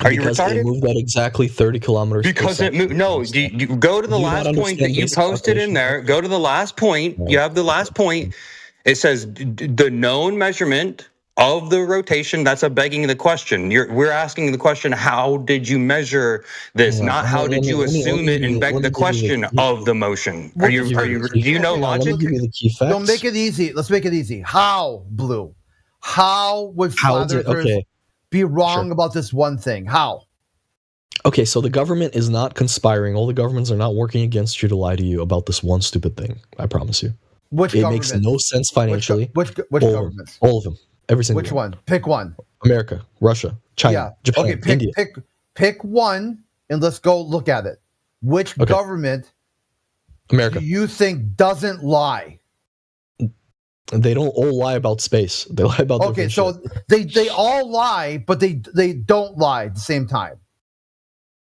Are because you retarded? It moved at exactly 30 kilometers Because per it moved. No, you go to the Do you not last point that understand you basic posted in calculation? there. Go to the last point. You have the last point. It says the known measurement of the rotation. That's a begging the question. We're asking the question: how did you measure this? Yeah. Not how did you Let me assume it and beg the question of the motion. Do you know logic? Let me give you the key facts. Don't make it easy. Let's make it easy. How, Blue? How would How is it- flat earthers okay. be wrong about this one thing? How? Okay, so the government is not conspiring. All the governments are not working against you to lie to you about this one stupid thing. I promise you. Which it makes government? no sense financially. Which all of them. governments? All of them. Every single Which one? Pick one. America, Russia, China, Yeah. Japan, Okay, India. pick one and let's go look at it. Which Okay. government America. do you think doesn't lie? They don't all lie about space. They lie about Okay, different so they all lie, but they don't lie at the same time.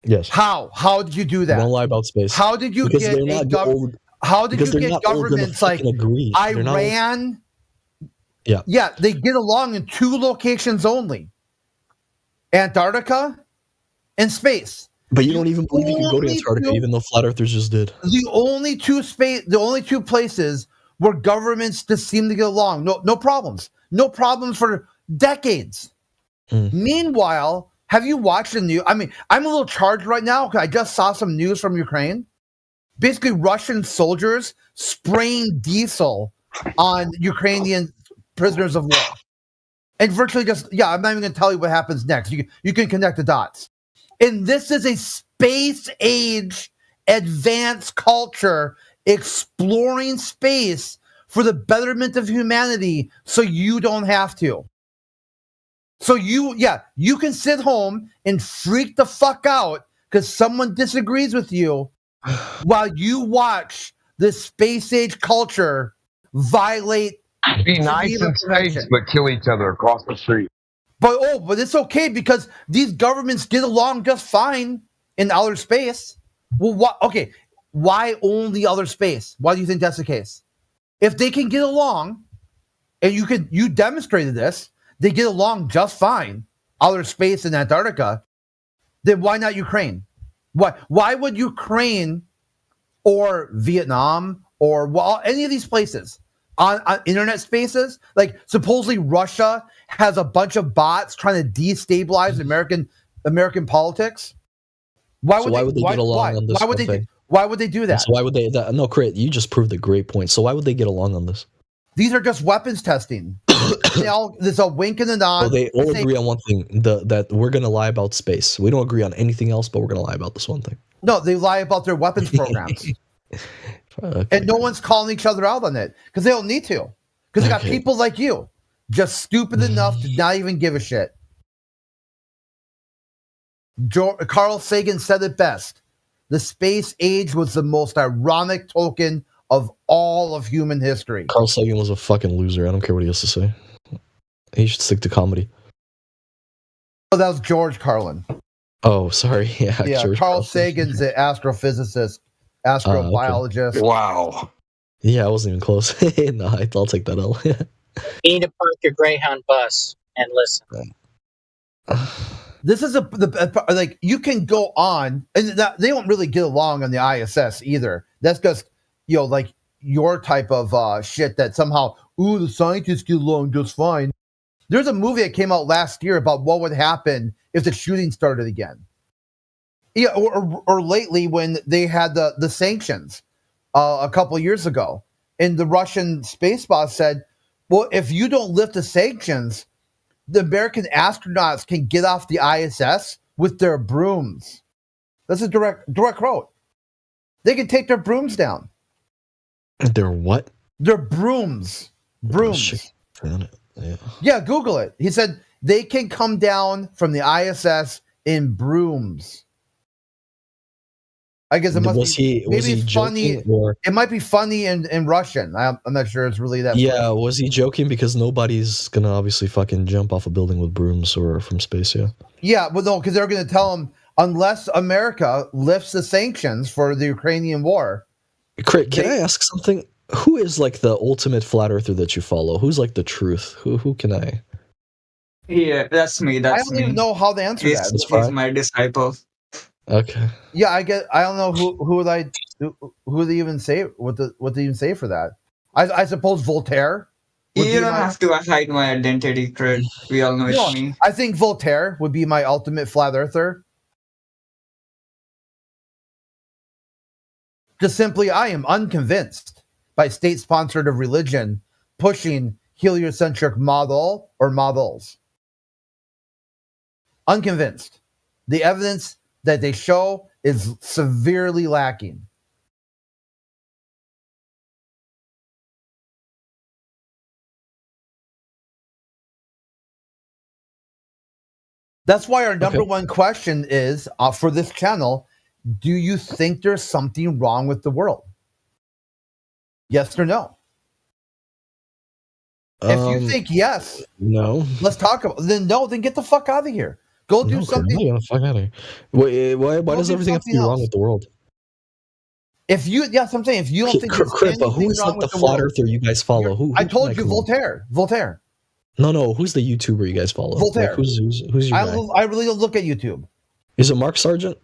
Yes. How did you do that? They don't lie about space. How did you Because get they're a not all- How did because you they're get not all gonna governments like fucking agree. They're not all- Iran Yeah, they get along in 2 locations only: Antarctica and space. But you don't even believe you can go to Antarctica, even though flat earthers just did. The only two places where governments just seem to get along. No problems. No problems for decades. Meanwhile, have you watched the news? I mean, I'm a little charged right now because I just saw some news from Ukraine. Basically, Russian soldiers spraying diesel on Ukrainian prisoners of war. And virtually I'm not even going to tell you what happens next. You can connect the dots. And this is a space age advanced culture exploring space for the betterment of humanity so you don't have to. So you can sit home and freak the fuck out because someone disagrees with you while you watch this space age culture violate. Be nice in space, but kill each other across the street. But it's okay because these governments get along just fine in outer space. Well, why only outer space? Why do you think that's the case? If they can get along, and you demonstrated this, they get along just fine, outer space and Antarctica, then why not Ukraine? Why would Ukraine or Vietnam or any of these places on internet spaces, like supposedly Russia has a bunch of bots trying to destabilize American politics? Why would they get along on this? Why would they do that? So why would they? No, Crit, you just proved a great point. So why would they get along on this? These are just weapons testing. There's a wink and a nod. Well, they all agree on one thing: that we're going to lie about space. We don't agree on anything else, but we're going to lie about this one thing. No, they lie about their weapons programs. And no one's calling each other out on it because they don't need to. Because they got people like you just stupid enough to not even give a shit. Carl Sagan said it best. The space age was the most ironic token of all of human history. Carl Sagan was a fucking loser. I don't care what he has to say. He should stick to comedy. Oh, that was George Carlin. Oh, sorry. Yeah, George Carl Sagan's an astrophysicist, astrobiologist. Okay. Wow. Yeah, I wasn't even close. No, I'll take that L. You need to park your Greyhound bus and listen. This is like you can go on, and they don't really get along on the ISS either. That's just like your type of shit that somehow the scientists get along just fine. There's a movie that came out last year about what would happen if the shooting started again. Yeah, or lately when they had the sanctions a couple of years ago, and the Russian space boss said, "Well, if you don't lift the sanctions, the American astronauts can get off the ISS with their brooms." That's a direct quote. They can take their brooms down. Their what? Their brooms. Brooms. Yeah, Google it. He said they can come down from the ISS in brooms. I guess it must be funny. It might be funny in Russian. I'm not sure it's really that. Yeah, funny. Was he joking? Because nobody's gonna obviously fucking jump off a building with brooms or from space. Yeah. Yeah, well, no, because they're gonna tell him unless America lifts the sanctions for the Ukrainian war. Crit, can I ask something? Who is like the ultimate flat earther that you follow? Who's like the truth? Who can I? Yeah, that's me. I don't even know how to answer that. He's my disciple. Okay. Yeah, I don't know who they even say what they even say for that. I suppose Voltaire. You don't have to hide my identity, Crit. We all know it's me. I think Voltaire would be my ultimate flat earther. Just simply, I am unconvinced by state-sponsored religion pushing heliocentric model or models. Unconvinced. The evidence that they show is severely lacking. That's why our number one question is for this channel: do you think there's something wrong with the world? Yes or no? If you think yes, no. Let's talk about. Then no. Then get the fuck out of here. Go do something. Get the fuck out of here. Why does everything have to be wrong with the world? If you, yes, I'm saying if you don't think there's Crip, but anything who's wrong like the with the flat world, earther you guys follow? Who I told like you who? Voltaire. Voltaire. No, who's the YouTuber you guys follow? Voltaire. Like, who's your guy? I really don't look at YouTube. Is it Mark Sargent?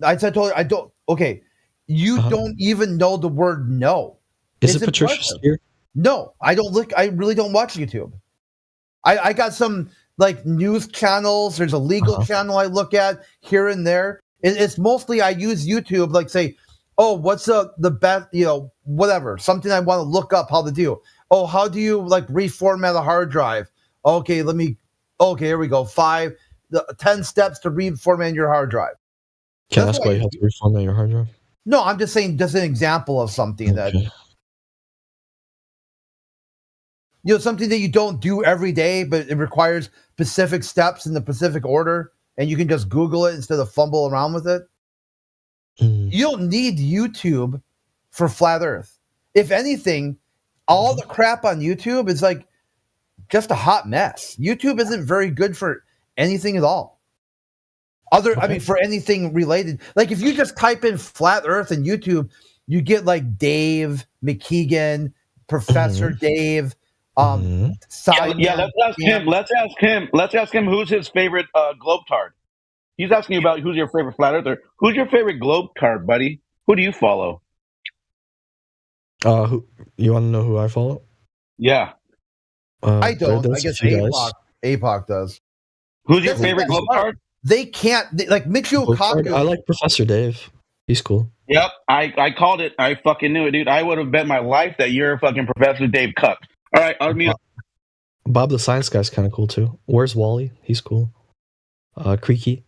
I told you I don't. Okay, you don't even know the word no. Is it Patricia Spear? No, I don't look. I really don't watch YouTube. I got some like news channels. There's a legal channel I look at here and there. It's mostly I use YouTube, like say, oh, what's the best, whatever, something I want to look up how to do. Oh, how do you like reformat a hard drive? Okay, here we go. 10 steps to reformat your hard drive. Can I ask why you have to reformat your hard drive? No, I'm just saying, just an example of something that, something that you don't do every day, but it requires specific steps in the specific order, and you can just Google it instead of fumble around with it. You don't need YouTube for flat Earth. If anything, all the crap on YouTube is like just a hot mess. YouTube isn't very good for anything at all. For anything related. Like if you just type in flat Earth in YouTube, you get like Dave McKeegan, Professor Dave. Let's ask him. Let's ask him who's his favorite globetard. He's asking you about who's your favorite flat earther. Who's your favorite globetard, buddy? Who do you follow? Who you want to know who I follow? Yeah. I don't. I guess APOC does. Who's your favorite globetard? They can't like Michio Kaku. I like Professor Dave. He's cool. Yep, I called it. I fucking knew it, dude. I would have bet my life that you're fucking Professor Dave Cup. All right, I'll mute. Bob the Science Guy's kind of cool too. Where's Wally? He's cool. Creaky.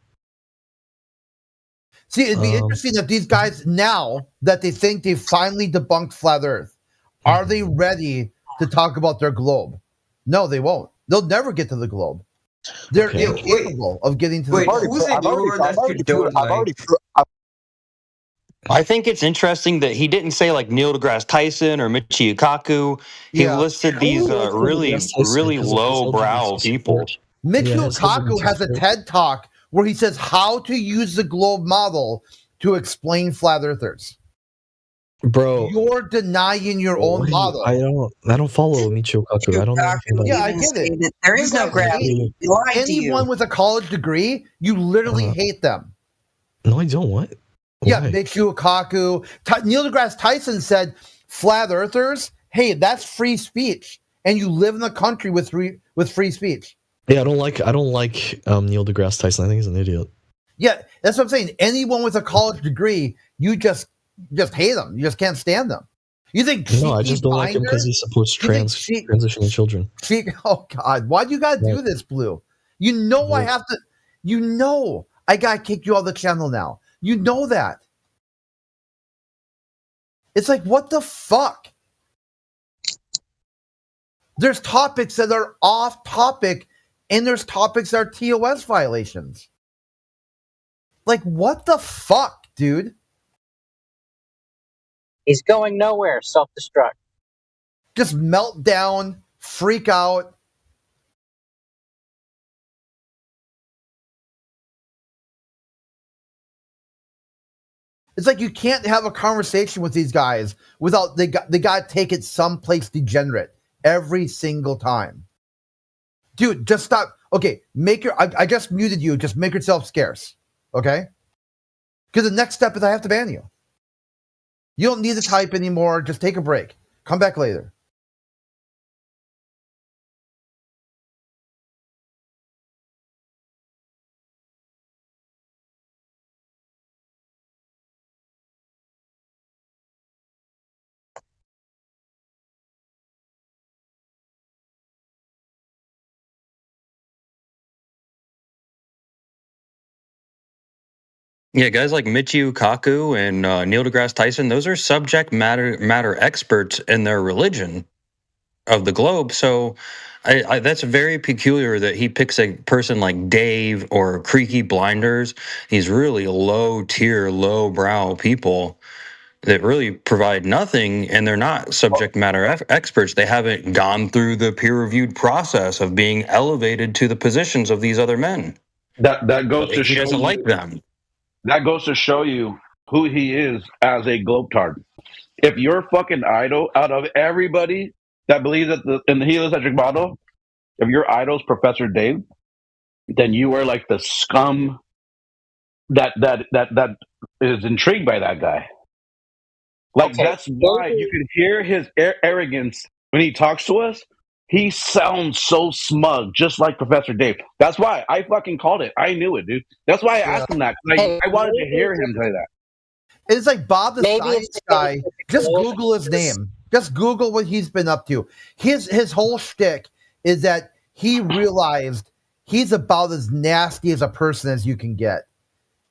See, it'd be interesting that these guys, now that they think they've finally debunked flat Earth, are they ready to talk about their globe? No, they won't. They'll never get to the globe. They're incapable of getting to the globe. I think it's interesting that he didn't say like Neil deGrasse Tyson or Michio Kaku. He listed these really low-brow people. Michio Kaku has a TED Talk where he says how to use the globe model to explain flat earthers. Bro, you're denying your own model. I don't follow Michio Kaku. I don't know anything about I get it. There is no gravity. Anyone with a college degree, you literally hate them. No, I don't. What? Yeah, Michio Kaku. Neil deGrasse Tyson said, flat earthers, hey, that's free speech. And you live in a country with free speech. Yeah, I don't like Neil deGrasse Tyson. I think he's an idiot. Yeah, that's what I'm saying. Anyone with a college degree, you just hate them. You just can't stand them. You think? No, I just don't like him because he supports transitioning children. Oh God, why do you gotta do this, Blue? You know I have to. You know I gotta kick you off the channel now. You know that. It's like, what the fuck? There's topics that are off topic, and there's topics that are TOS violations. Like, what the fuck, dude? He's going nowhere. Self-destruct. Just melt down, freak out. It's like you can't have a conversation with these guys without they got to take it someplace degenerate every single time. Dude, just stop. Okay, I just muted you. Just make yourself scarce. Okay? Because the next step is I have to ban you. You don't need to type anymore. Just take a break. Come back later. Yeah, guys like Michio Kaku and Neil deGrasse Tyson, those are subject matter experts in their religion of the globe. So that's very peculiar that he picks a person like Dave or Creaky Blinders, these really low-tier, low-brow people that really provide nothing, and they're not subject matter experts. They haven't gone through the peer-reviewed process of being elevated to the positions of these other men. That goes to show he doesn't like them. That goes to show you who he is as a Globetard. If your fucking idol, out of everybody that believes that in the heliocentric model, if your idol's Professor Dave, then you are like the scum that is intrigued by that guy. Like, Okay, that's why you can hear his arrogance when he talks to us. He sounds so smug, just like Professor Dave. That's why I fucking called it. I knew it, dude. That's why I asked him that. Like, I wanted to hear him say that. It's like Bob the Maybe Science it's Guy. Just Google his name. Just Google what he's been up to. His whole shtick is that he realized he's about as nasty as a person as you can get.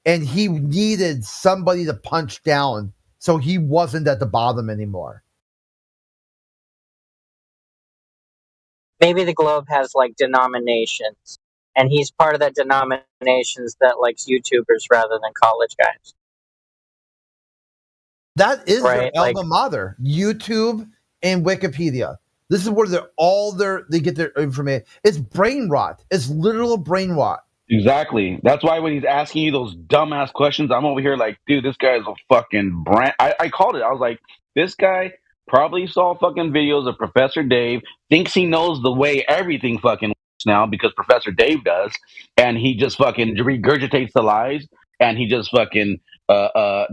And he needed somebody to punch down so he wasn't at the bottom anymore. Maybe the globe has like denominations, and he's part of that denominations that likes YouTubers rather than college guys. That is Right, their alma mater, YouTube and Wikipedia. This is where they get their information. It's brain rot. It's literal brain rot. Exactly. That's why when he's asking you those dumbass questions, I'm over here like, dude, this guy is a fucking brand. I called it. I was like, this guy probably saw fucking videos of Professor Dave, thinks he knows the way everything fucking works now because Professor Dave does, and he just fucking regurgitates the lies, and he just fucking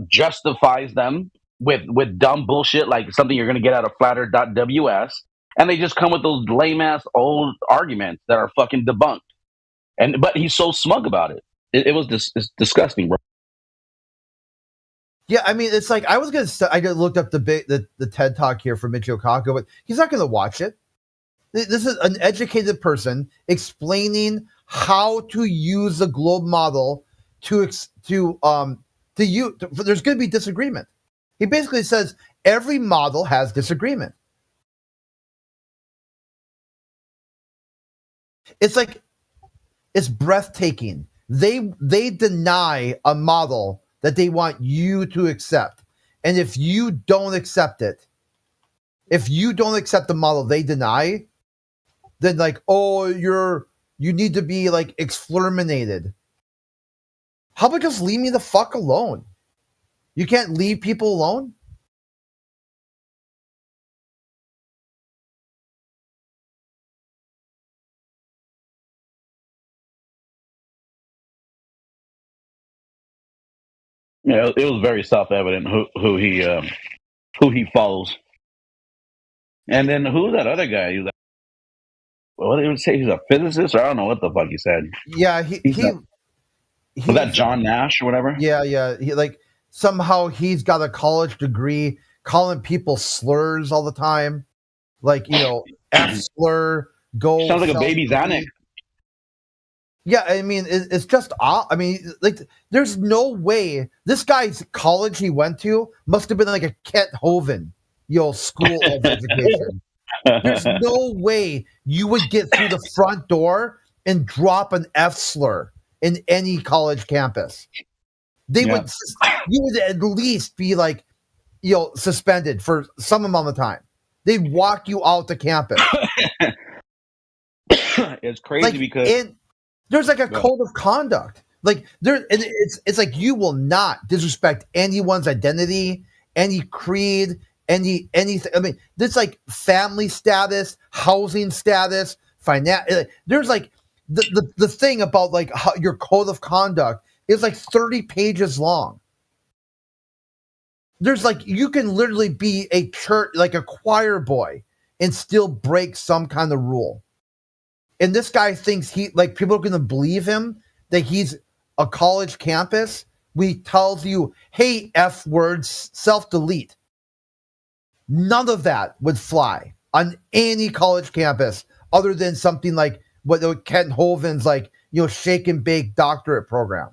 justifies them with dumb bullshit like something you're gonna get out of flatter.ws, and they just come with those lame ass old arguments that are fucking debunked. But he's so smug about it. It was it's disgusting, bro. Yeah, I mean, it's like I looked up the TED Talk here for Michio Kaku, but he's not going to watch it. This is an educated person explaining how to use the globe model there's going to be disagreement. He basically says every model has disagreement. It's like, it's breathtaking. They deny a model that they want you to accept. And if you don't accept it, if you don't accept the model they deny, then like, oh, you need to be like exterminated. How about just leave me the fuck alone? You can't leave people alone? Yeah, it was very self-evident who he follows. And then who's that other guy? What did he say? He's a physicist, or I don't know what the fuck he said. Yeah, was that John Nash or whatever? Yeah. He like somehow he's got a college degree, calling people slurs all the time, like F slur. Go. Sounds like a baby Xanax. Yeah, I mean, it's just, I mean, like, there's no way this guy's college he went to must have been like a Kent Hovind, school of education. There's no way you would get through the front door and drop an F slur in any college campus. You would at least be like, suspended for some amount of time. They'd walk you out the campus. It's crazy because there's like a code of conduct. Like it's like you will not disrespect anyone's identity, any creed, anything. I mean, there's like family status, housing status, finance. There's like the thing about like how your code of conduct is like 30 pages long. There's like you can literally be a church, like a choir boy, and still break some kind of rule. And this guy thinks people are going to believe him that he's a college campus. We tells you, hey, F words, self-delete. None of that would fly on any college campus other than something like what Kent Hovind's like, shake and bake doctorate program.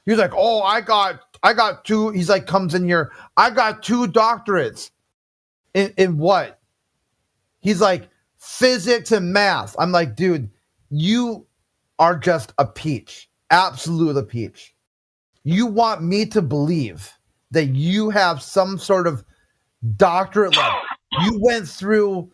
He's like, oh, I got two. He's like, comes in here. I got 2 doctorates. In what? He's like, physics and math. I'm like, dude, you are just a peach. Absolute a peach. You want me to believe that you have some sort of doctorate level. You went through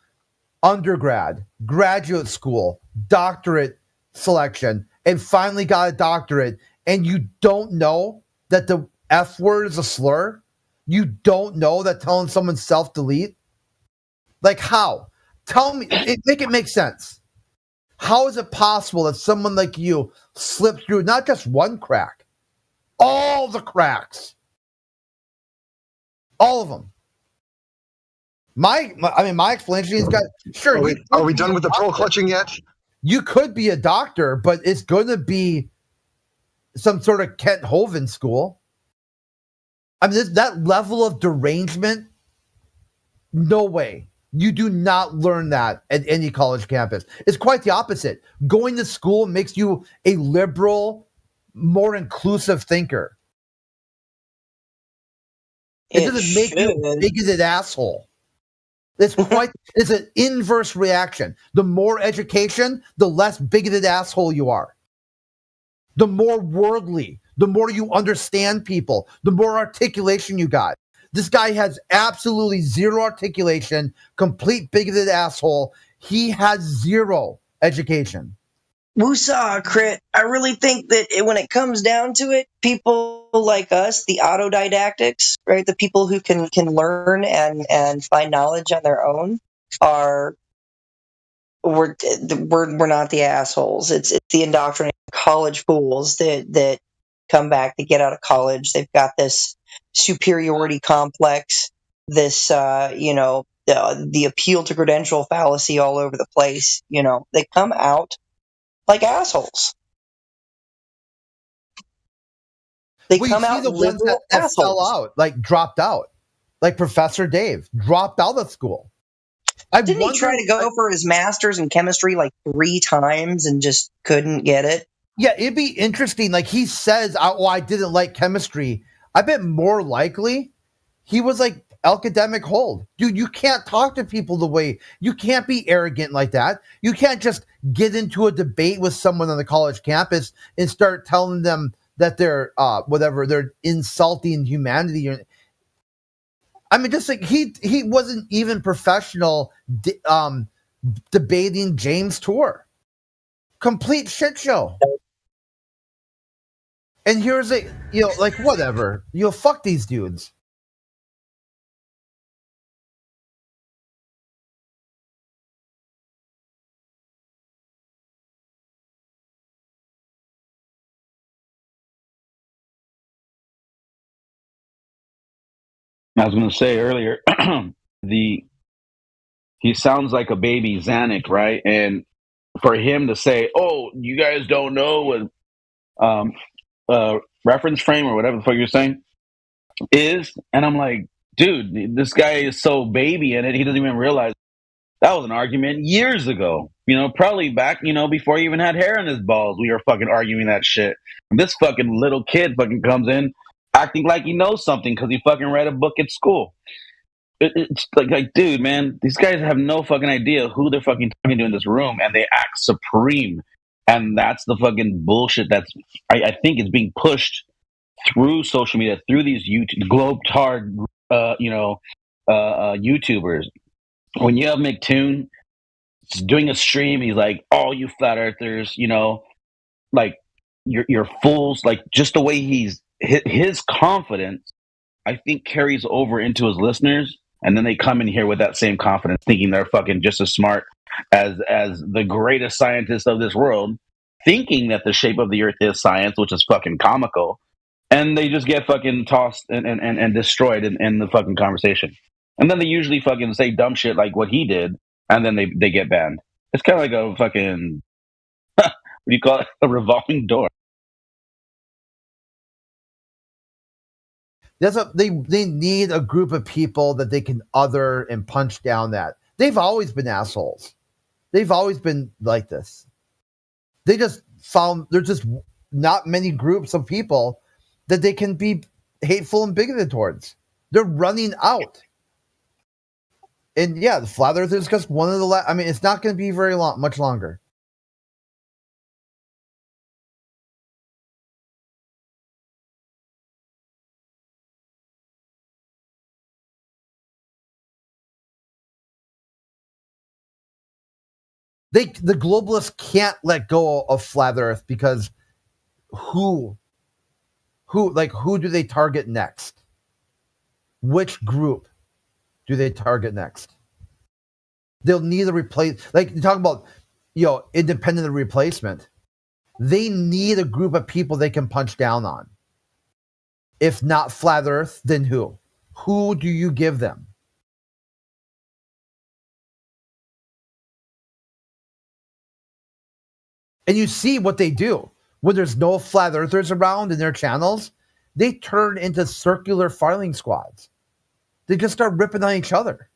undergrad, graduate school, doctorate selection, and finally got a doctorate, and you don't know that F word is a slur? You don't know that telling someone self-delete? Like how? Tell me, make it make sense. How is it possible that someone like you slipped through not just one crack, all the cracks? All of them. My explanation is, guys, sure. Are we done with the pearl clutching yet? You could be a doctor, but it's going to be some sort of Kent Hovind school. I mean, that level of derangement, no way. You do not learn that at any college campus. It's quite the opposite. Going to school makes you a liberal, more inclusive thinker. It doesn't make you a bigoted asshole. It's an inverse reaction. The more education, the less bigoted asshole you are. The more worldly, the more you understand people, the more articulation you got. This guy has absolutely zero articulation, complete bigoted asshole. He has zero education. Woosah, Crit. I really think that when it comes down to it, people like us, the autodidactics, right, the people who can learn and find knowledge on their own, we're not the assholes. It's the indoctrinated college fools that come back, they get out of college, they've got this superiority complex, this the appeal to credential fallacy all over the place. They come out like assholes. They come out the ones that fell out, like dropped out, like Professor Dave dropped out of school. Didn't he try to go for his master's in chemistry like 3 times and just couldn't get it? Yeah, it'd be interesting. Like he says, I didn't like chemistry. I bet more likely he was like academic hold. Dude, you can't talk to people the way, you can't be arrogant like that. You can't just get into a debate with someone on the college campus and start telling them that they're they're insulting humanity. I mean, just like he wasn't even professional debating James Tour. Complete shit show. And here's whatever. Fuck these dudes. I was going to say earlier, he sounds like a baby Xanax, right? And for him to say, "Oh, you guys don't know what reference frame or whatever the fuck you're saying is," and I'm like, dude, this guy is so baby in it, he doesn't even realize that was an argument years ago. Probably back, before he even had hair on his balls, we were fucking arguing that shit. And this fucking little kid fucking comes in acting like he knows something because he fucking read a book at school. It's like, dude, man, these guys have no fucking idea who they're fucking talking to in this room, and they act supreme. And that's the fucking bullshit I think is being pushed through social media, through these globe-tard, YouTubers. When you have McToon doing a stream, he's like, "Oh, you flat earthers, like you're fools." Like just the way his confidence, I think, carries over into his listeners, and then they come in here with that same confidence, thinking they're fucking just as smart as the greatest scientists of this world, thinking that the shape of the earth is science, which is fucking comical, and they just get fucking tossed and destroyed in the fucking conversation. And then they usually fucking say dumb shit like what he did, and then they get banned. It's kind of like a fucking what do you call it? A revolving door. They need a group of people that they can other and punch down at. They've always been assholes. They've always been like this. They just found there's just not many groups of people that they can be hateful and bigoted towards. They're running out. And yeah, the flat earth is just one of the it's not going to be much longer. The globalists can't let go of flat earth because who who do they target next? Which group do they target next? They'll need a replace. Like you talk about, independent replacement. They need a group of people they can punch down on. If not flat Earth, then who? Who do you give them? And you see what they do. When there's no flat earthers around in their channels, they turn into circular firing squads. They just start ripping on each other.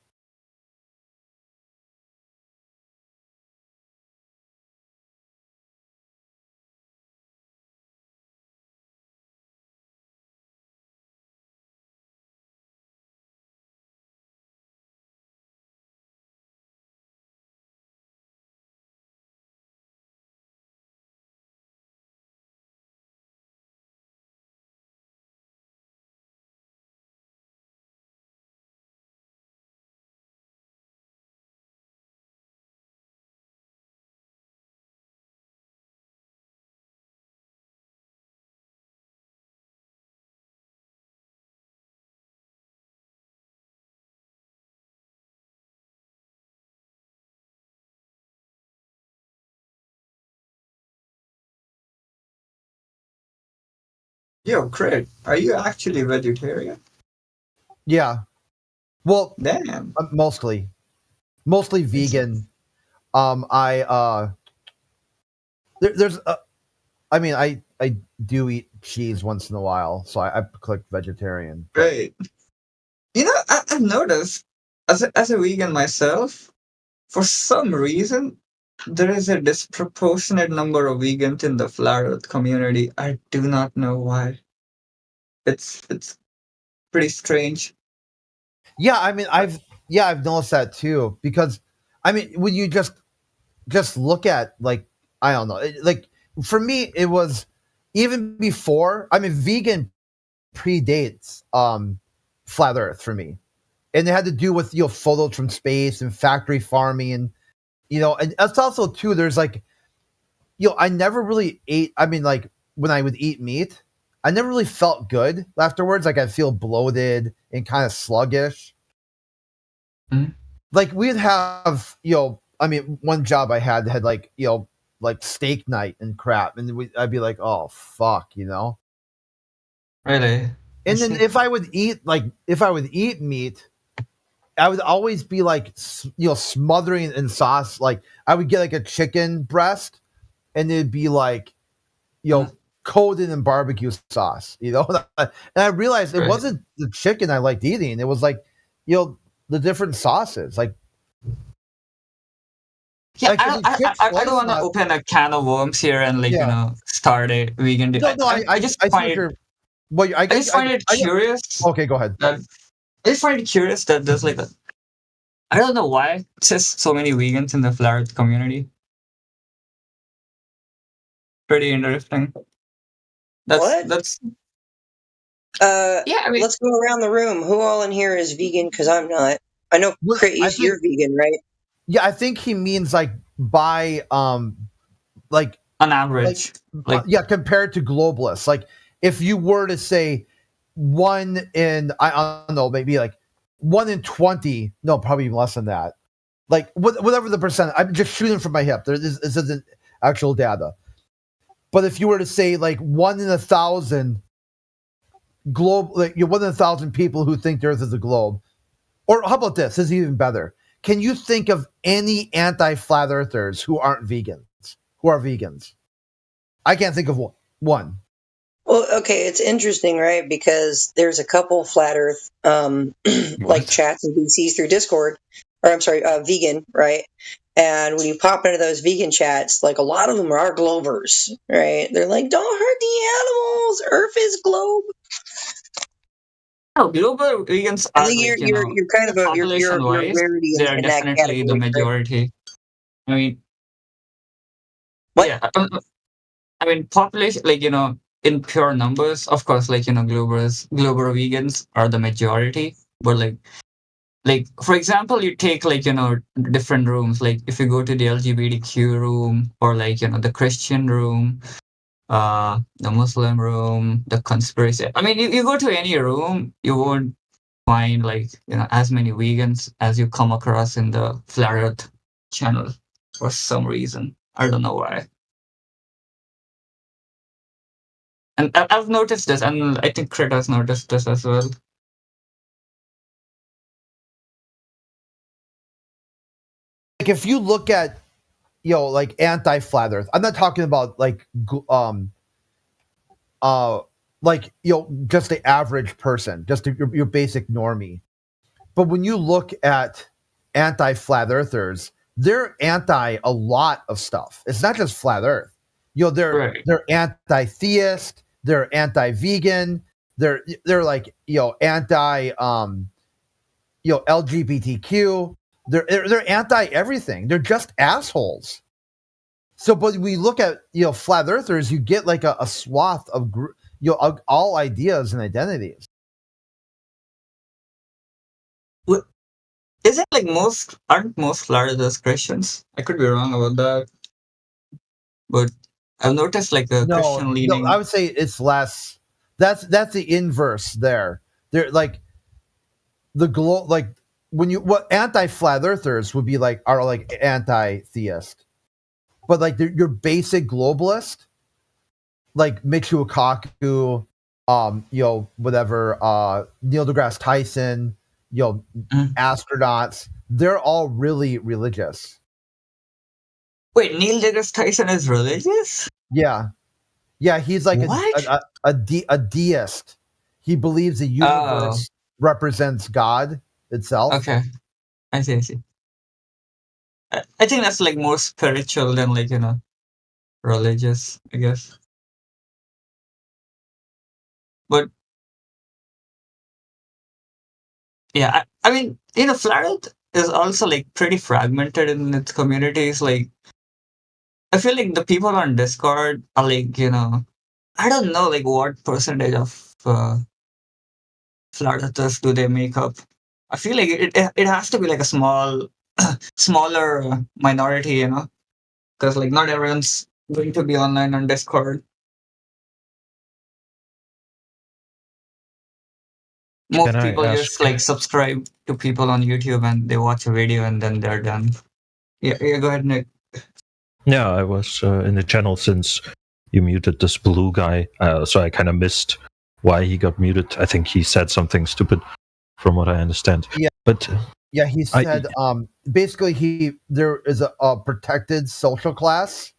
Yo, Craig, are you actually vegetarian? Yeah. Well, damn. Mostly vegan. I do eat cheese once in a while, so I click vegetarian. Right. I've noticed as a vegan myself, for some reason, there is a disproportionate number of vegans in the flat Earth community. I do not know why. It's pretty strange. Yeah, I've noticed that too, because when you just look at, like, I don't know, like for me it was even before. Vegan predates flat Earth for me, and it had to do with photos from space and factory farming, and and that's also too. There's like, I never really ate. Like when I would eat meat, I never really felt good afterwards. Like I'd feel bloated and kind of sluggish. Mm-hmm. Like we'd have, one job I had like, like steak night and crap, and I'd be like, oh fuck, Really? And then if I would eat meat, I would always be like, smothering it in sauce. Like I would get like a chicken breast, and it'd be like, coated in barbecue sauce, And I realized it wasn't the chicken I liked eating. It was like, the different sauces. Like, yeah, I don't want to open a can of worms here and start a vegan debate. I just find it curious. Okay, go ahead. I just find it curious that there's like I don't know why there's so many vegans in the flat Earth community. Pretty interesting. Let's go around the room. Who all in here is vegan? Because I'm not. I know, Chris, you're vegan, right? Yeah, I think he means like by like on average, compared to globalists. Like if you were to say 1 in, I don't know, maybe like 1 in 20. No, probably even less than that. Like whatever the percent. I'm just shooting from my hip. This isn't actual data. But if you were to say like 1 in 1,000 globe, like 1 in 1,000 people who think the Earth is a globe, or how about this? This is even better. Can you think of any anti-flat earthers who aren't vegans? Who are vegans? I can't think of one. Well, okay, it's interesting, right? Because there's a couple flat Earth like chats and VCs through Discord, or I'm sorry, vegan, right? And when you pop into those vegan chats, like a lot of them are globers, right? They're like, "Don't hurt the animals. Earth is globe." No, global vegans are you're kind of you're rarity. They are definitely the majority. Right? What? Yeah, population, in pure numbers, of course, global vegans are the majority, but like for example, you take different rooms. Like if you go to the LGBTQ room or the Christian room, the Muslim room, the conspiracy. I mean, you go to any room, you won't find like as many vegans as you come across in the Flat Earth channel for some reason. I don't know why. And I've noticed this, and I think Crit has noticed this as well. Like if you look at, like anti-flat Earth, I'm not talking about like just the average person, just your basic normie. But when you look at anti-flat earthers, they're anti a lot of stuff. It's not just flat Earth. They're anti-theist, they're anti-vegan, they're like anti LGBTQ. They're anti everything. They're just assholes. So, but we look at flat earthers, you get like a swath of all ideas and identities. Is it like aren't most flat earthers Christians? I could be wrong about that, but I've noticed like a Christian leaning. No, I would say it's less. That's the inverse there. They're like what anti-flat earthers would be like are like anti-theist, but like your basic globalist, like Michio Kaku, whatever, Neil deGrasse Tyson, astronauts, they're all really religious. Wait, Neil deGrasse Tyson is religious? Yeah, he's like a deist. He believes the universe represents God itself. Okay, I see. I think that's like more spiritual than like religious, I guess. But yeah, I mean, Flat Earth is also like pretty fragmented in its communities. Like, I feel like the people on Discord are like, I don't know, like what percentage of Flat Earthers do they make up? I feel like it has to be like a smaller minority, because like not everyone's going to be online on Discord. Most people just like subscribe to people on YouTube and they watch a video and then they're done. Yeah, go ahead, Nick. Yeah, I was in the channel since you muted this blue guy, so I kind of missed why he got muted. I think he said something stupid, from what I understand. Yeah, but yeah, he said basically there is a protected social class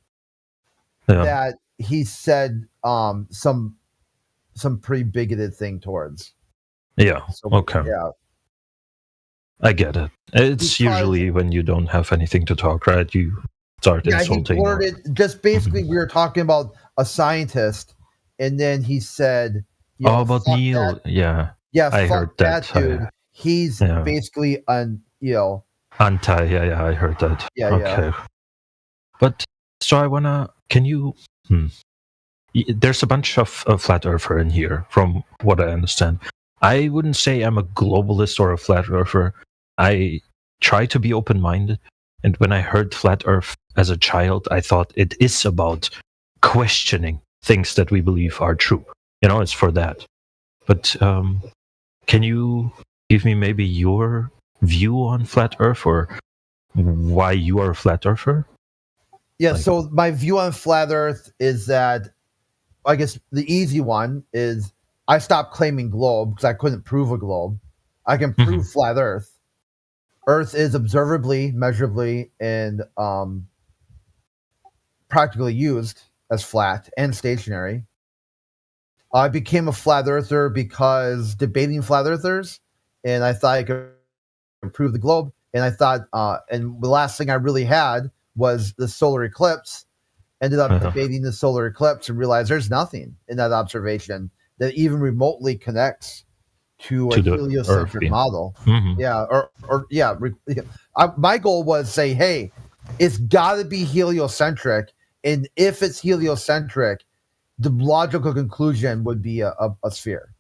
that he said some pretty bigoted thing towards. Yeah. So, okay. Yeah. I get it. It's usually when you don't have anything to talk, right? You start insulting. He blurted, just basically we were talking about a scientist, and then he said, about Neil. That. Yeah. Yeah. I heard that. Dude. He's basically anti. Yeah. I heard that. Yeah. Okay. Yeah. But so I wanna. Can you? There's a bunch of flat earther in here, from what I understand. I wouldn't say I'm a globalist or a flat earther. I try to be open-minded. And when I heard flat earth as a child, I thought it is about questioning things that we believe are true. It's for that. But can you give me maybe your view on flat earth or why you are a flat earther? Yeah, so my view on flat earth is that, I guess the easy one is I stopped claiming globe because I couldn't prove a globe. I can prove flat earth. Earth is observably, measurably, and practically used as flat and stationary. I became a flat earther because debating flat earthers, and I thought I could prove the globe. And I thought, and the last thing I really had was the solar eclipse. Ended up debating the solar eclipse and realized there's nothing in that observation that even remotely connects to a heliocentric model. Yeah, my goal was say, hey, it's got to be heliocentric, and if it's heliocentric, the logical conclusion would be a sphere.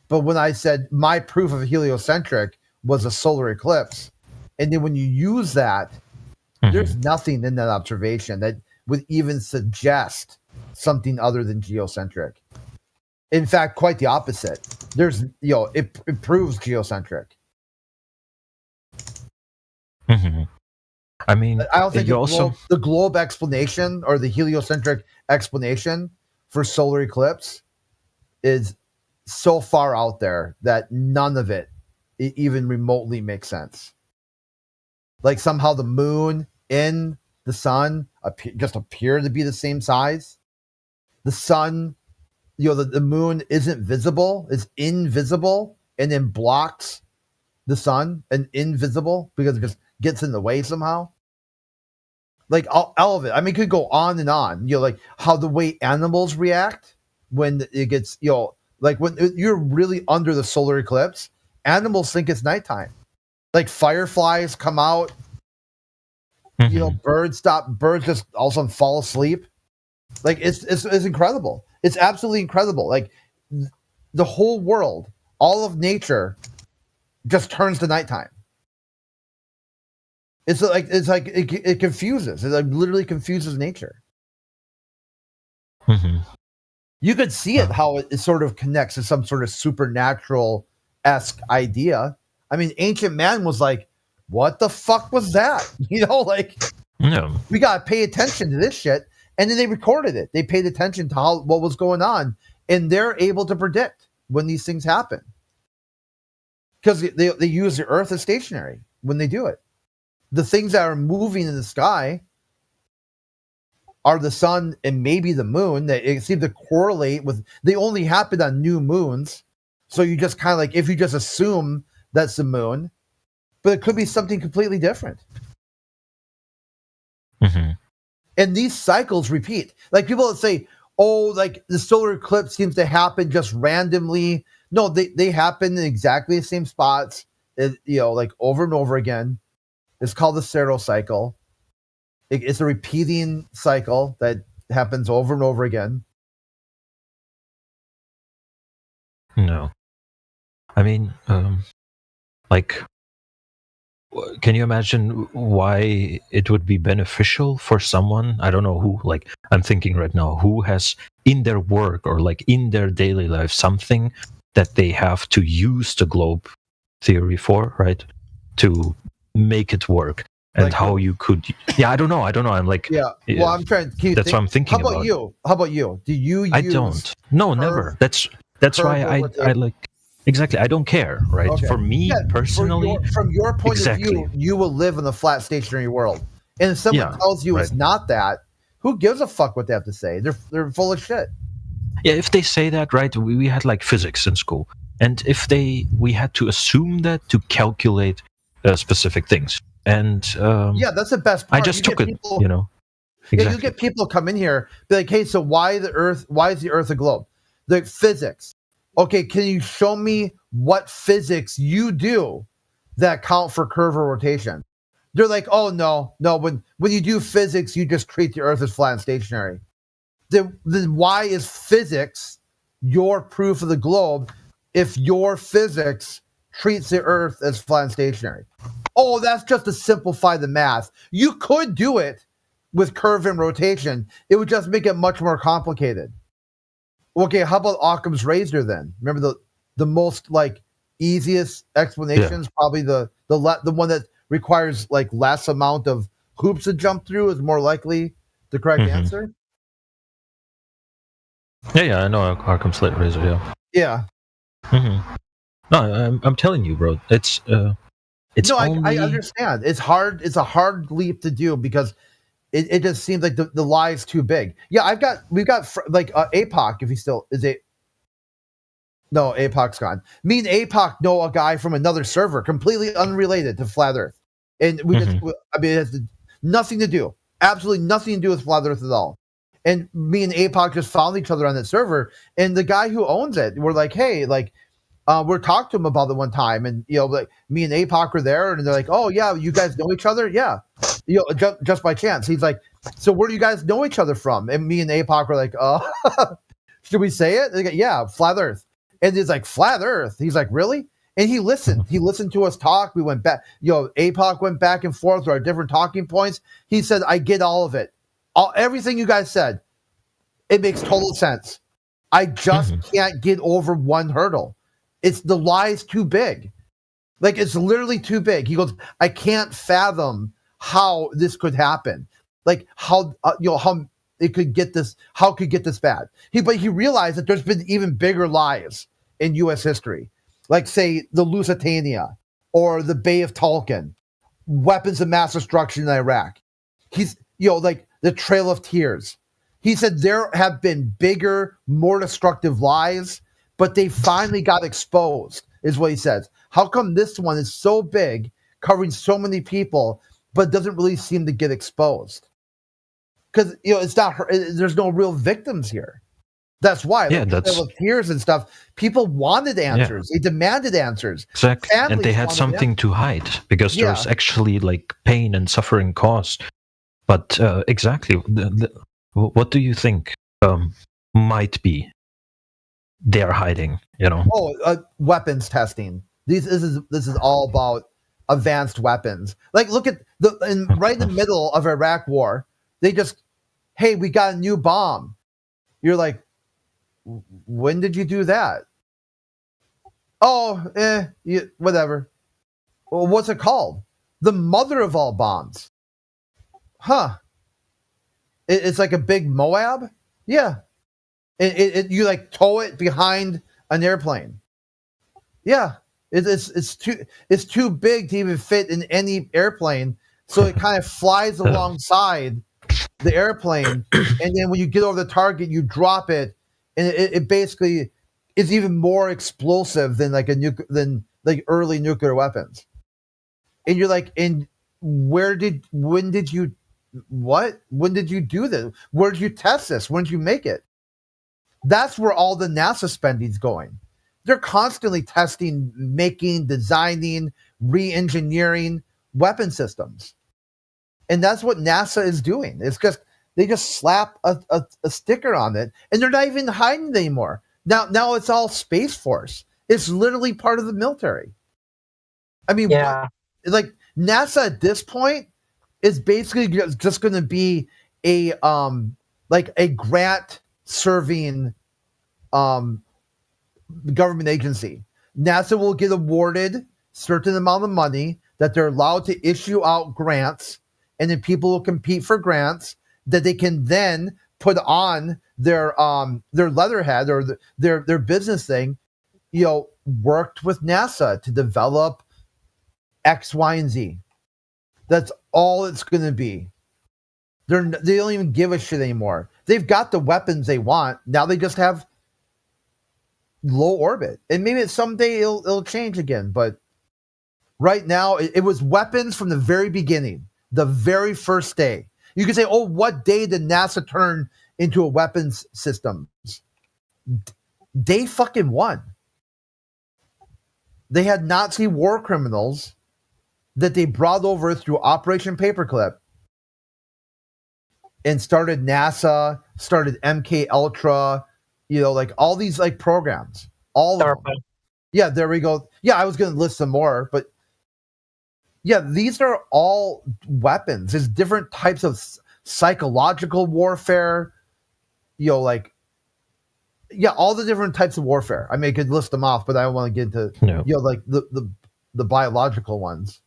But when I said my proof of heliocentric was a solar eclipse, and then when you use that, there's nothing in that observation that would even suggest something other than geocentric. In fact, quite the opposite. There's, it proves geocentric. Mm-hmm. I mean, I don't think the the globe explanation or the heliocentric explanation for solar eclipse is so far out there that none of it even remotely makes sense. Like somehow the moon and the sun just appear to be the same size. The sun, the moon isn't visible, it's invisible, and then blocks the sun, and invisible because it just gets in the way somehow. Like all of it. I mean, it could go on and on. Like how the way animals react when it gets, like when you're really under the solar eclipse, animals think it's nighttime. Like fireflies come out, birds just all of a sudden fall asleep. Like it's incredible. It's absolutely incredible. Like the whole world, all of nature just turns to nighttime. It's like it confuses. It like literally confuses nature. Mm-hmm. You could see it how it sort of connects to some sort of supernatural-esque idea. I mean, ancient man was like, "What the fuck was that?" Like, no, we gotta pay attention to this shit. And then they recorded it. They paid attention to what was going on, and they're able to predict when these things happen because they use the Earth as stationary when they do it. The things that are moving in the sky are the sun and maybe the moon. They seem to correlate with. They only happen on new moons, so you just kind of like if you just assume that's the moon, but it could be something completely different. Mm-hmm. And these cycles repeat. Like people that say, "Oh, like the solar eclipse seems to happen just randomly." No, they happen in exactly the same spots, like over and over again. It's called the Saros cycle. It's a repeating cycle that happens over and over again. No. I mean, like, can you imagine why it would be beneficial for someone? I don't know who, like, I'm thinking right now, who has in their work or like in their daily life something that they have to use the globe theory for, right? To make it work. And like how you could, I don't know. I'm like, Well, I'm trying. That's what I'm thinking about. How about you? Do you? I don't. No, never. That's why I like. Exactly. I don't care, right? Okay. For me personally, from your point of view, you will live in a flat stationary world. And if someone tells you it's not that, who gives a fuck what they have to say? They're full of shit. Yeah, if they say that, right? We had like physics in school, and if we had to assume that to calculate specific things, and that's the best part. I just took it, Exactly. Yeah, you get people come in here, be like, "Hey, so why is the Earth a globe?" The physics. Okay, can you show me what physics you do that count for curve or rotation? They're like, "Oh no. When you do physics, you just treat the Earth as flat and stationary." Then why is physics your proof of the globe if your physics treats the Earth as flat and stationary? Oh, that's just to simplify the math. You could do it with curve and rotation. It would just make it much more complicated. Okay, how about Occam's razor then? Remember the most like easiest explanation is probably the one that requires like less amount of hoops to jump through is more likely the correct answer. Yeah, I know Occam's razor. Yeah. Mm-hmm. No, I'm telling you, bro. It's no, I understand. It's hard. It's a hard leap to do because it just seems like the lie is too big. Yeah, we've got like APOC. If he still is it. No, APOC's gone. Me and APOC know a guy from another server, completely unrelated to Flat Earth, and we just. I mean, it has nothing to do. Absolutely nothing to do with Flat Earth at all. And me and APOC just found each other on that server, and the guy who owns it, we're like, hey, like. We're talking to him about it one time, and like me and APOC were there, and they're like, "Oh yeah, you guys know each other?" Yeah, just by chance. He's like, "So where do you guys know each other from?" And me and APOC were like, should we say it?" They go, "Yeah, Flat Earth." And he's like, "Flat Earth?" He's like, "Really?" And he listened. He listened to us talk. We went back. APOC went back and forth with our different talking points. He said, "I get all of it, everything you guys said." It makes total sense. I just can't get over one hurdle. It's the lie's too big. Like, it's literally too big. He goes, I can't fathom how this could happen. Like, how how it could get this, how it could get this bad. But he realized that there's been even bigger lies in U.S. history. Like, say, the Lusitania or the Bay of Tulkin, weapons of mass destruction in Iraq. He's, like the Trail of Tears. He said there have been bigger, more destructive lies, but they finally got exposed, is what he says. How come this one is so big, covering so many people, but doesn't really seem to get exposed? Because, it's not, there's no real victims here. That's why. Yeah, like, Trail of Tears and stuff, people wanted answers. They demanded answers. Exactly. And they Families had wanted something to hide because there's actually like pain and suffering caused. But exactly, what do you think might be they're hiding? Weapons testing. This is all about advanced weapons. Like, look at right in the middle of Iraq War, they just, hey, we got a new bomb. You're like, when did you do that? Oh, whatever. Well, what's it called? The mother of all bombs. Huh. It's like a big Moab? Yeah. You like tow it behind an airplane. Yeah. It's too big to even fit in any airplane. So it kind of flies alongside the airplane. And then when you get over the target, you drop it. And it basically is even more explosive than like early nuclear weapons. And you're like, when did you do this? Where did you test this? When did you make it? That's where all the NASA spending's going. They're constantly testing, making, designing, re-engineering weapon systems. And that's what NASA is doing. It's just, they just slap a sticker on it, and they're not even hiding it anymore. Now it's all Space Force. It's literally part of the military. I mean, like NASA at this point is basically just going to be a grant serving government agency. NASA will get awarded certain amount of money that they're allowed to issue out grants, and then people will compete for grants that they can then put on their letterhead or their business thing. Worked with NASA to develop X, Y, and Z. That's all it's going to be. They don't even give a shit anymore. They've got the weapons they want. Now they just have low orbit. And maybe someday it'll change again. But right now, it was weapons from the very beginning, the very first day. You can say, oh, what day did NASA turn into a weapons system? Day fucking one. They had Nazi war criminals that they brought over through Operation Paperclip and started NASA, started MK Ultra, like all these like programs. All of them. Yeah, there we go. Yeah, I was going to list some more, but yeah, these are all weapons. There's different types of psychological warfare, all the different types of warfare. I mean, I could list them off, but I don't want to get into, like the biological ones.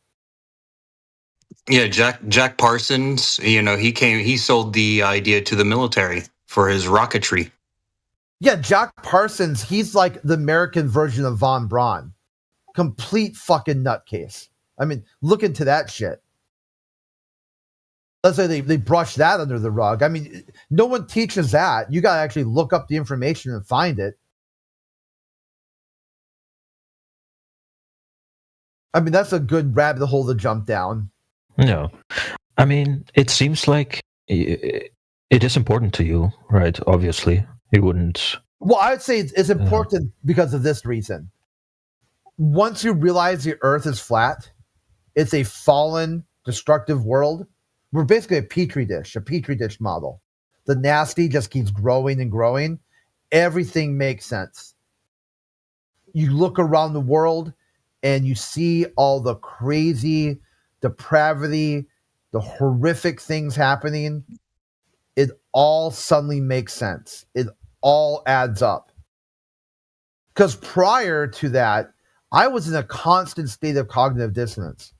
Yeah, Jack Parsons, he sold the idea to the military for his rocketry. Yeah, Jack Parsons, he's like the American version of Von Braun. Complete fucking nutcase. I mean, look into that shit. Let's say they brush that under the rug. I mean, no one teaches that. You got to actually look up the information and find it. I mean, that's a good rabbit hole to jump down. No. I mean, it seems like it is important to you, right? Obviously. You wouldn't... Well, I would say it's important because of this reason. Once you realize the Earth is flat, it's a fallen, destructive world. We're basically a petri dish model. The nasty just keeps growing and growing. Everything makes sense. You look around the world and you see all the crazy depravity, the horrific things happening. it all suddenly makes sense. It all adds up. Because prior to that, I was in a constant state of cognitive dissonance.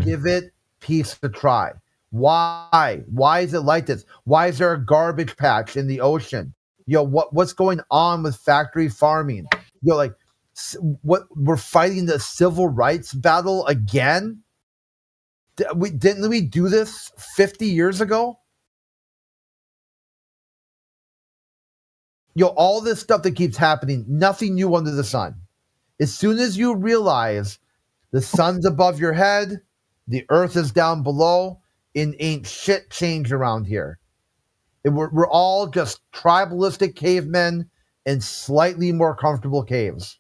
Give it peace to try. Why? Why is it like this? Why is there a garbage patch in the ocean? What's going on with factory farming? Like, what, we're fighting the civil rights battle again? Didn't we do this 50 years ago? All this stuff that keeps happening, nothing new under the sun. As soon as you realize the sun's above your head, the earth is down below, and ain't shit changed around here. We're all just tribalistic cavemen in slightly more comfortable caves.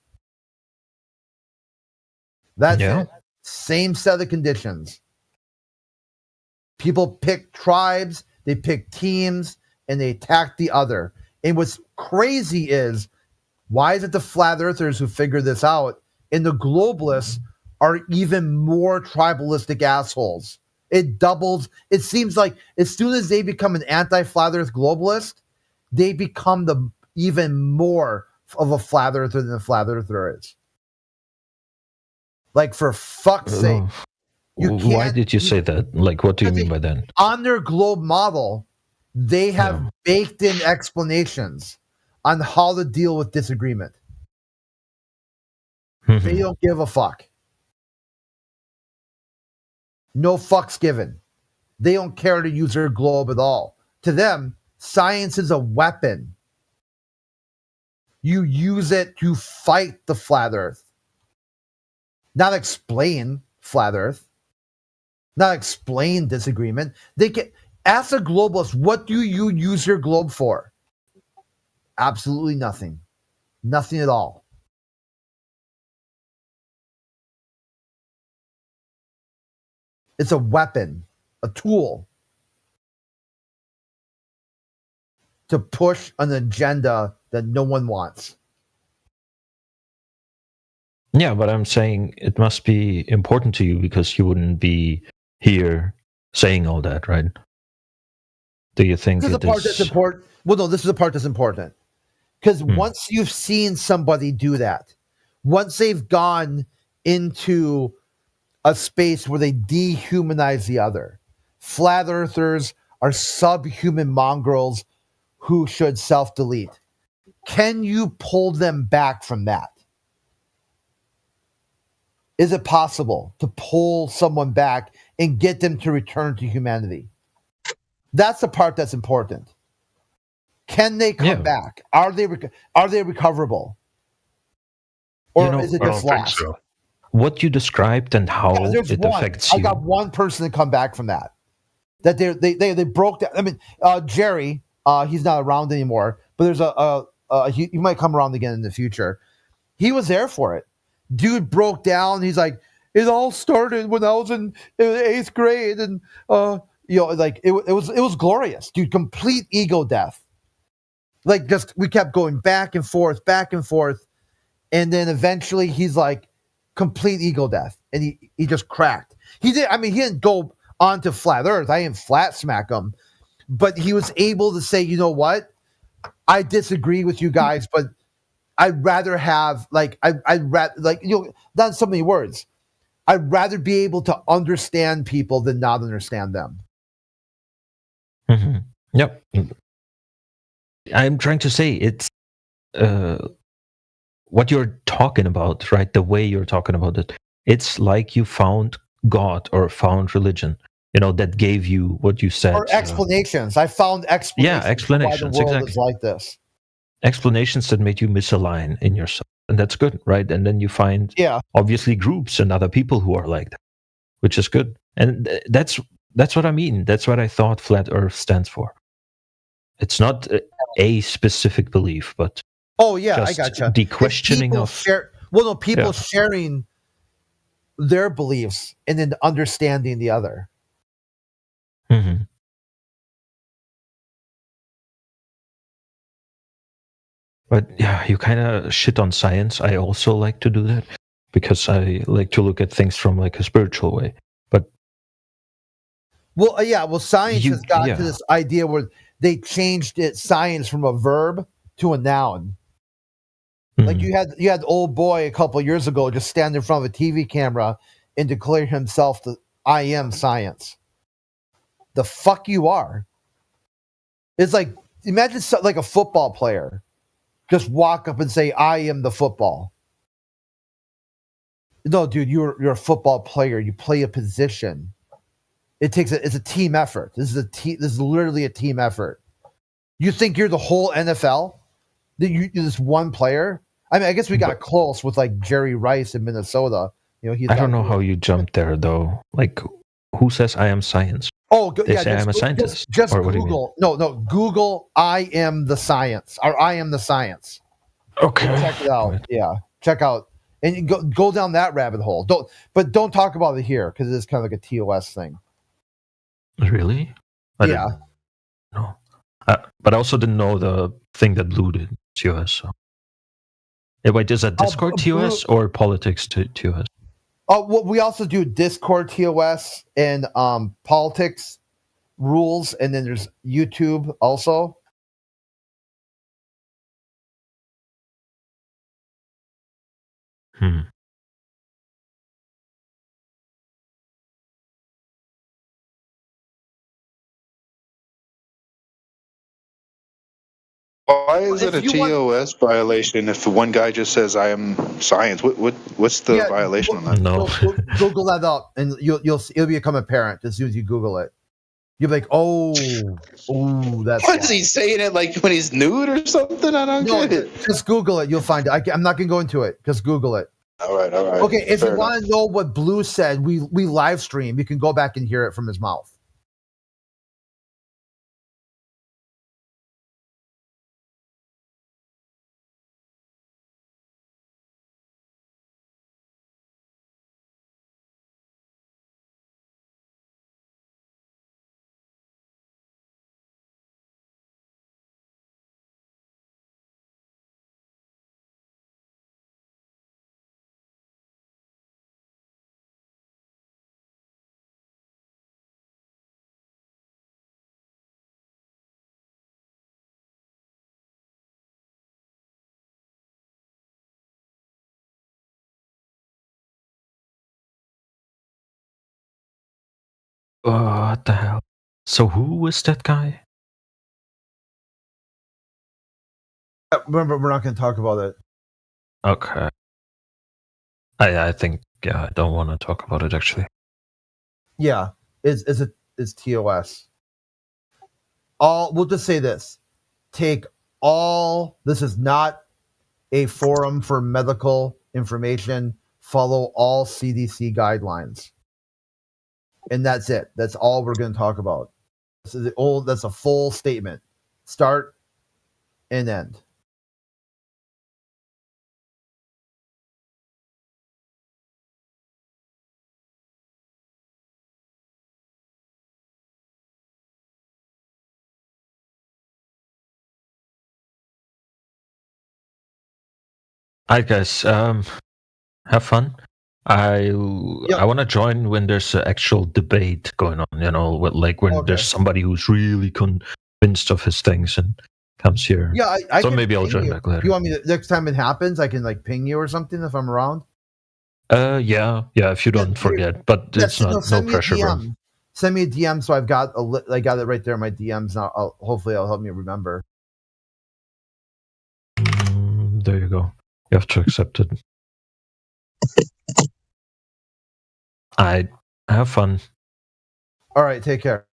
That's it. Same set of conditions. People pick tribes, they pick teams, and they attack the other. And what's crazy is, why is it the flat earthers who figure this out and the globalists are even more tribalistic assholes? It doubles. It seems like as soon as they become an anti-flat earth globalist, they become even more of a flat earther than a flat earther is. Like, for fuck's sake. Why did you say that? Like, what do you mean by that? On their globe model, they have baked in explanations on how to deal with disagreement. They don't give a fuck. No fucks given. They don't care to use their globe at all. To them, science is a weapon. You use it to fight the flat earth. Not explain flat earth. Not explain disagreement. They can ask a globalist, what do you use your globe for? Absolutely nothing. Nothing at all. It's a weapon, a tool to push an agenda that no one wants. Yeah, but I'm saying it must be important to you because you wouldn't be here saying all that, right? Do you think this is the part that's important? Well, no, this is the part that's important. Because once you've seen somebody do that, once they've gone into a space where they dehumanize the other, flat earthers are subhuman mongrels who should self-delete. Can you pull them back from that? Is it possible to pull someone back and get them to return to humanity? That's the part that's important. Can they come back? Are they recoverable? Or is it just lost? So. What you described and how it affects you. I got one person to come back from that. That they broke down. I mean, Jerry, he's not around anymore, but there's he might come around again in the future. He was there for it. Dude broke down. He's like, it all started when I was in 8th grade, and like it was glorious, dude. Complete ego death. Like, just we kept going back and forth, and then eventually he's like, complete ego death, and he just cracked. He didn't go onto flat Earth. I didn't flat smack him, but he was able to say, you know what, I disagree with you guys, but I'd rather have I'd rather not so many words. I'd rather be able to understand people than not understand them. Mm-hmm. Yep. I'm trying to say it's what you're talking about, right? The way you're talking about it. It's like you found God or found religion, that gave you what you said. Or explanations. I found explanations. Yeah, explanations. Why the world exactly. is like this. Explanations that made you misalign in yourself. And that's good, right? And then you find obviously groups and other people who are like that, which is good. And that's what I mean. That's what I thought Flat Earth stands for. It's not a specific belief, but I gotcha. The questioning of people sharing their beliefs and then understanding the other. Mm-hmm. But yeah, you kind of shit on science. I also like to do that because I like to look at things from like a spiritual way. But science has gotten to this idea where they changed it science from a verb to a noun. Like you had old boy a couple years ago just stand in front of a TV camera and declare himself the I am science. The fuck you are. It's like imagine like a football player just walk up and say I am the football. No, dude, you're a football player. You play a position. It's a team effort. This is literally a team effort. You think you're the whole NFL? You're this one player? I mean, I guess we got close with like Jerry Rice in Minnesota. I don't know how you jumped there though. Like, who says I am science? Oh, they say I'm a scientist. Just or what do you mean? Google. No, Google. I am the science, or I am the science. Okay, check it out. Yeah, check out and you go down that rabbit hole. Don't talk about it here because it's kind of like a TOS thing. Really? Yeah. No, but I also didn't know the thing that blew the TOS. So. Wait, is that Discord TOS or politics TOS? Oh, well, we also do Discord TOS and politics rules, and then there's YouTube also. Why is it a TOS violation if one guy just says I am science? What's the violation on that? No. Google that up, and it'll become apparent as soon as you Google it. You're like, oh, that's. What is he saying it like when he's nude or something? I don't get it. Just Google it. You'll find it. I'm not gonna go into it. Just Google it. All right. Okay, if Fair you want to know what Blue said, we live stream. You can go back and hear it from his mouth. What the hell? So who is that guy? Remember, we're not going to talk about it. Okay. I think I don't want to talk about it actually. Yeah, it's TOS. We'll just say this: take all. This is not a forum for medical information. Follow all CDC guidelines, and that's it. That's all we're going to talk about. That's a full statement, start and end. Alright, guys. Have fun. I want to join when there's an actual debate going on. When there's somebody who's really convinced of his things and comes here. Yeah, I so can maybe I'll ping join you. back later. You want me to, next time it happens? I can ping you or something if I'm around. Yeah. If you don't forget, but it's no pressure, bro. Send me a DM so I got it right there in my DMs. Now, hopefully, it'll help me remember. There you go. You have to accept it. I have fun. All right, take care.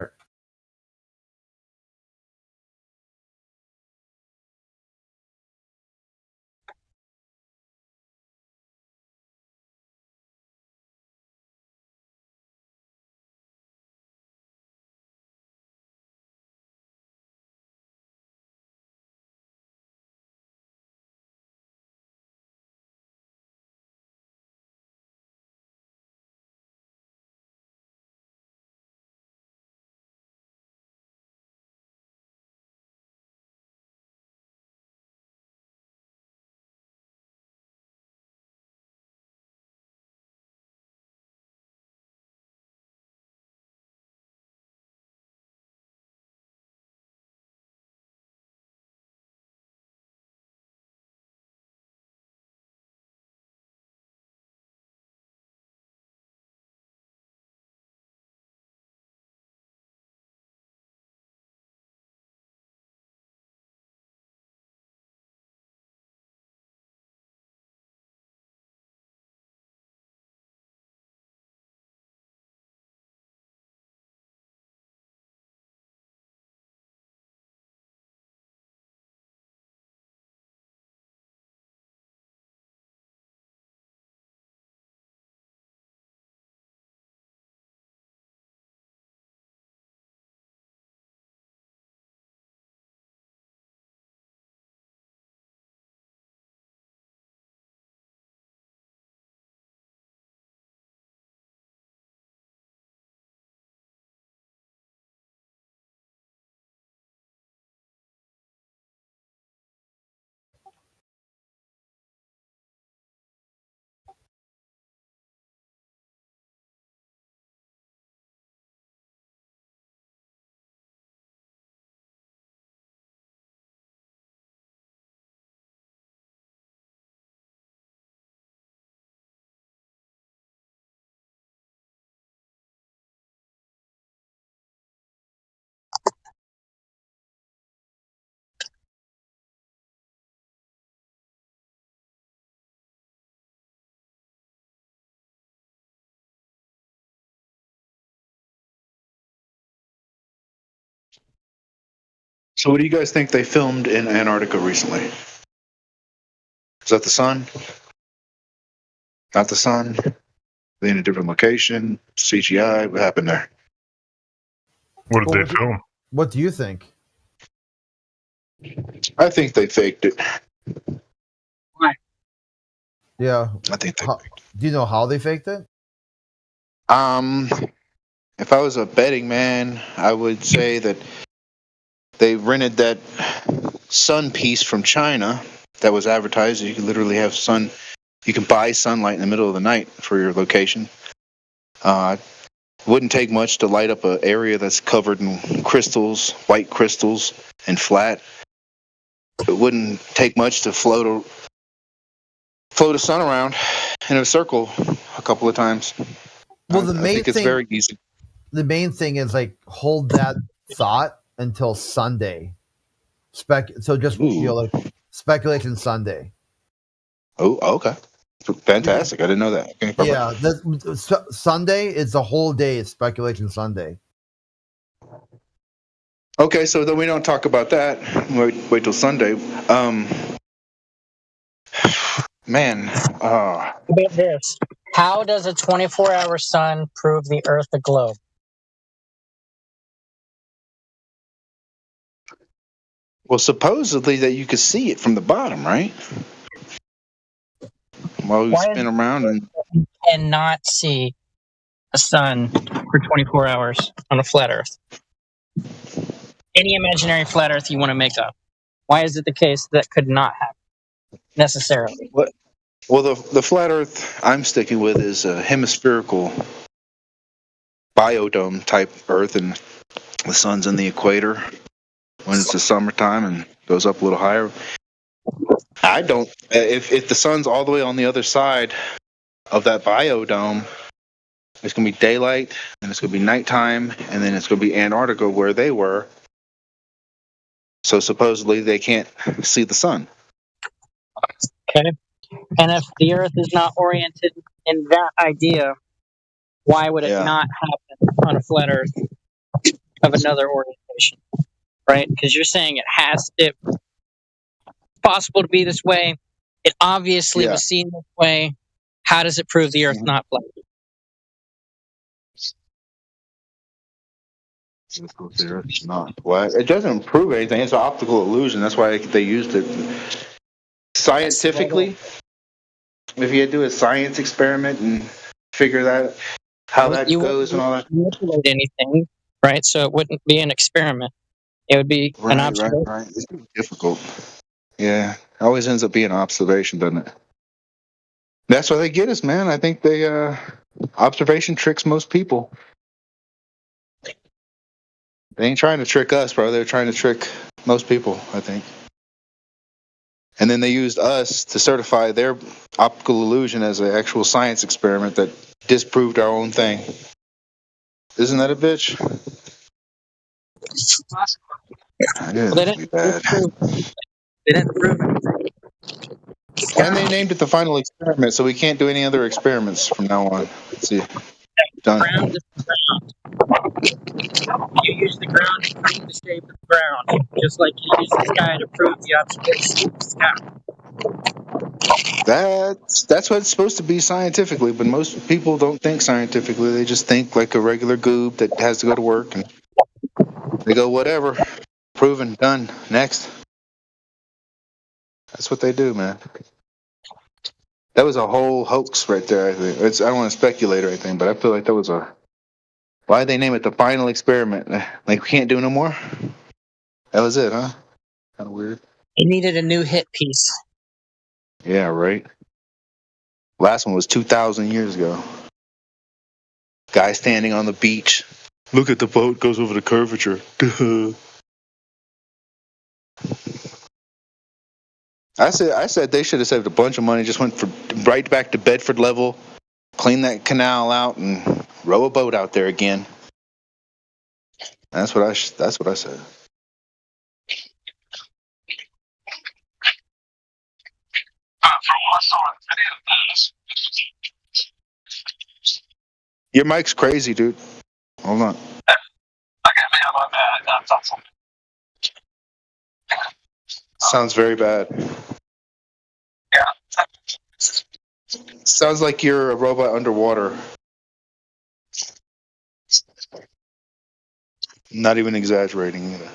So, what do you guys think they filmed in Antarctica recently? Is that the sun? Not the sun? They in a different location? CGI? What happened there? What did they film? What do you think? I think they faked it. Why? Yeah. I think they do you know how they faked it? If I was a betting man, I would say that they rented that sun piece from China that was advertised. You can literally have sun. You can buy sunlight in the middle of the night for your location. Wouldn't take much to light up an area that's covered in crystals, white crystals, and flat. It wouldn't take much to float a sun around in a circle a couple of times. Well, the I main think it's thing, very easy. The main thing is like hold that thought until Sunday. So just like speculation Sunday. Oh, okay, fantastic! I didn't know that. Okay, yeah, Sunday is the whole day. It's speculation Sunday. Okay, so then we don't talk about that. Wait till Sunday. Man, How about this? How does a 24-hour sun prove the Earth a globe? Well, supposedly that you could see it from the bottom, right? While we spin around and not see a sun for 24 hours on a flat Earth. Any imaginary flat Earth you want to make up. Why is it the case that could not happen necessarily? What? Well, the flat Earth I'm sticking with is a hemispherical biodome type Earth, and the sun's in the equator when it's the summertime and goes up a little higher. I don't. If the sun's all the way on the other side of that biodome, it's going to be daylight, and it's going to be nighttime, and then it's going to be Antarctica where they were. So supposedly they can't see the sun. Okay. And if the Earth is not oriented in that idea, why would it not happen on a flat Earth of another orientation? Right? Because you're saying it's possible to be this way. It obviously was seen this way. How does it prove the Earth's not flat? It's not flat. It doesn't prove anything. It's an optical illusion. That's why they used it. Scientifically, if you do a science experiment and figure that how that goes and all that, manipulate anything, right? So it wouldn't be an experiment. It would be an observation. Right. It's difficult. Yeah, it always ends up being an observation, doesn't it? That's why they get us, man. I think they observation tricks most people. They ain't trying to trick us, bro. They're trying to trick most people, I think. And then they used us to certify their optical illusion as an actual science experiment that disproved our own thing. Isn't that a bitch? They didn't prove anything. And they named it the final experiment, so we can't do any other experiments from now on. Let's see. Done. Ground is the ground. You use the ground to prove the shape of the ground, just like you use the sky to prove the observation of the sky. That's what it's supposed to be scientifically, but most people don't think scientifically. They just think like a regular goob that has to go to work, and they go, whatever, proven, done, next. That's what they do, man. That was a whole hoax right there, I think. I don't want to speculate or anything, but I feel like that was why'd they name it the final experiment? Like, we can't do no more? That was it, huh? Kind of weird. It needed a new hit piece. Yeah, right. Last one was 2,000 years ago. Guy standing on the beach. Look at the boat goes over the curvature. I said they should have saved a bunch of money. Just went right back to Bedford level, clean that canal out, and row a boat out there again. That's what I said. Your mic's crazy, dude. Hold on. Sounds very bad. Sounds like you're a robot underwater. Not even exaggerating either.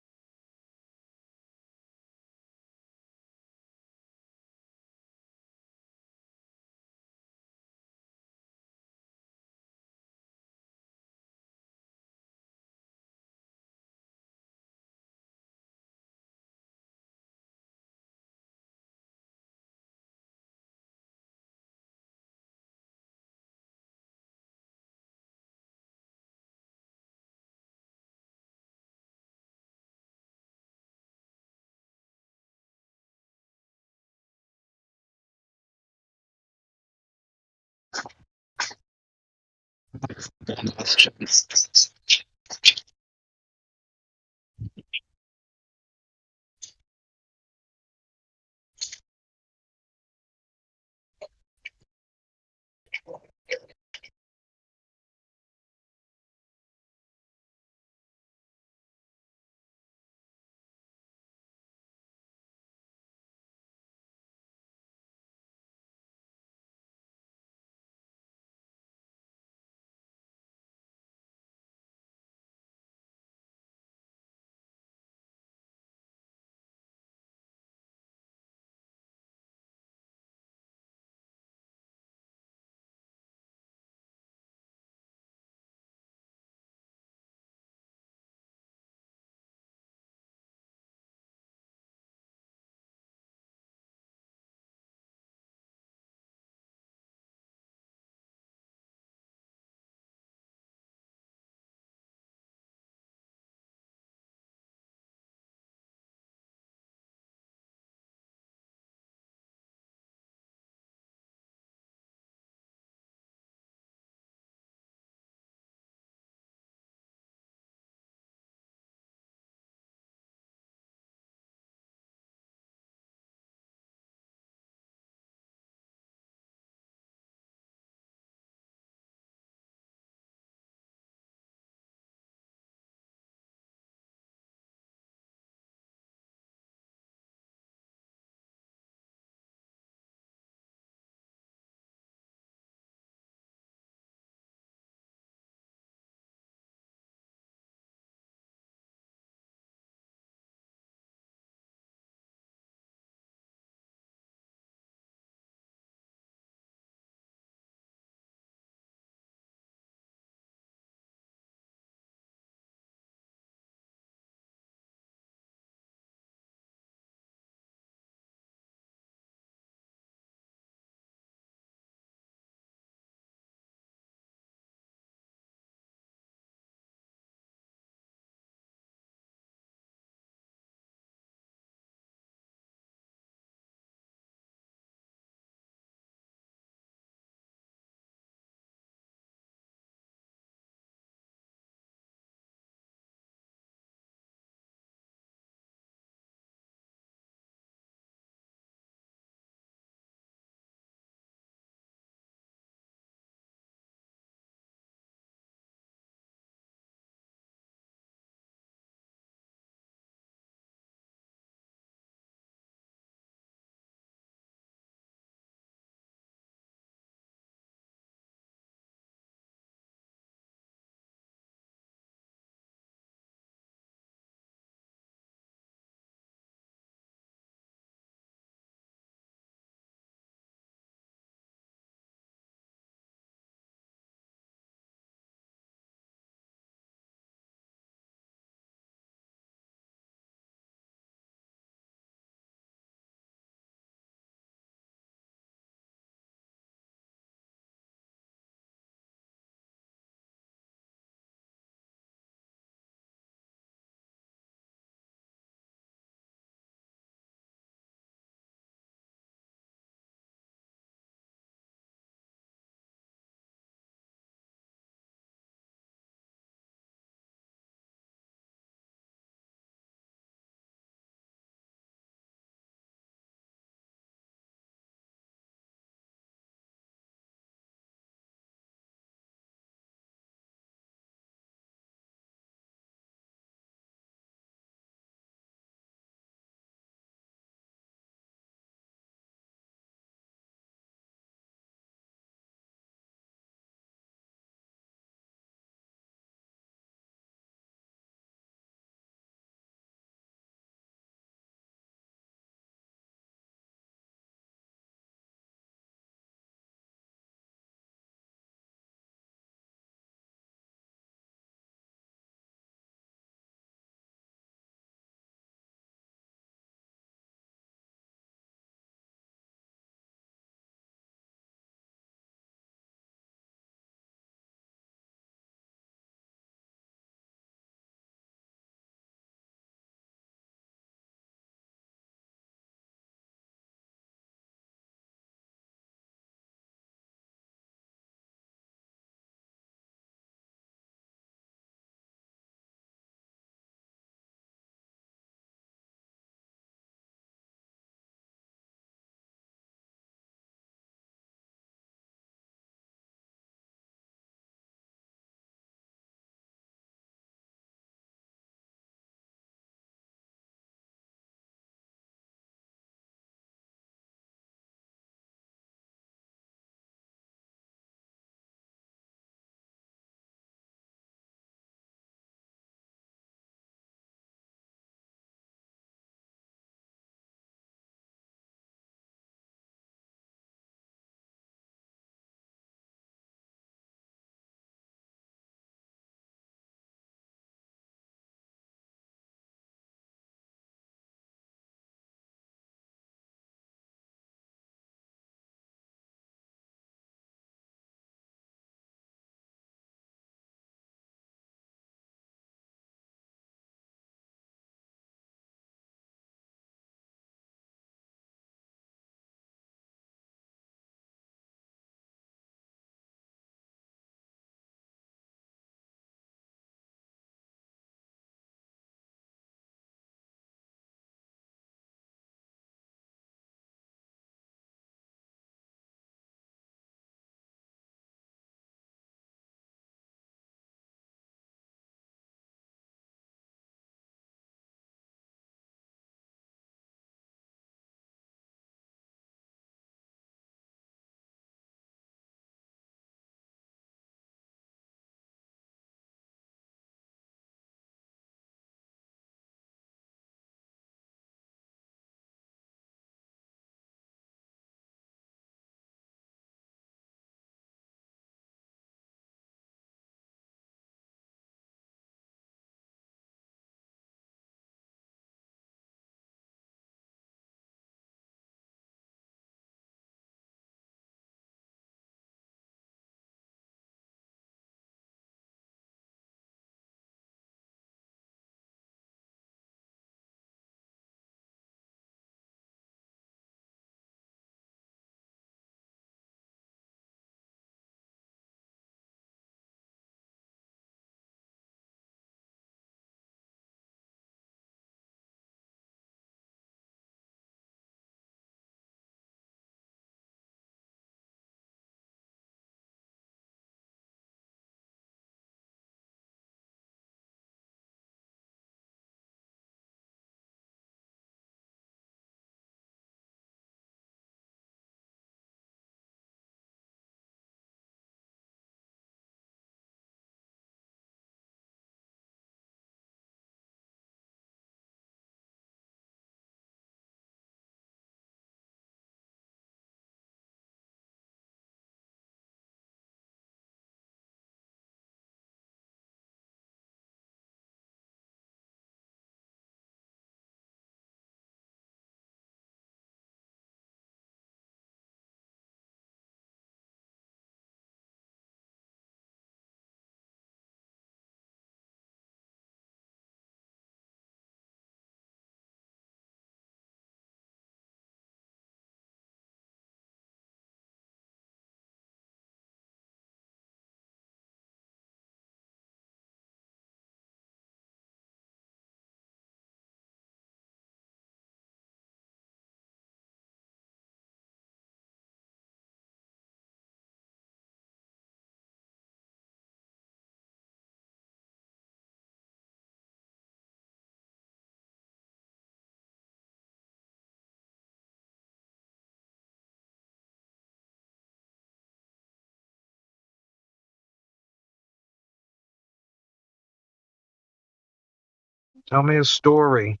Tell me a story.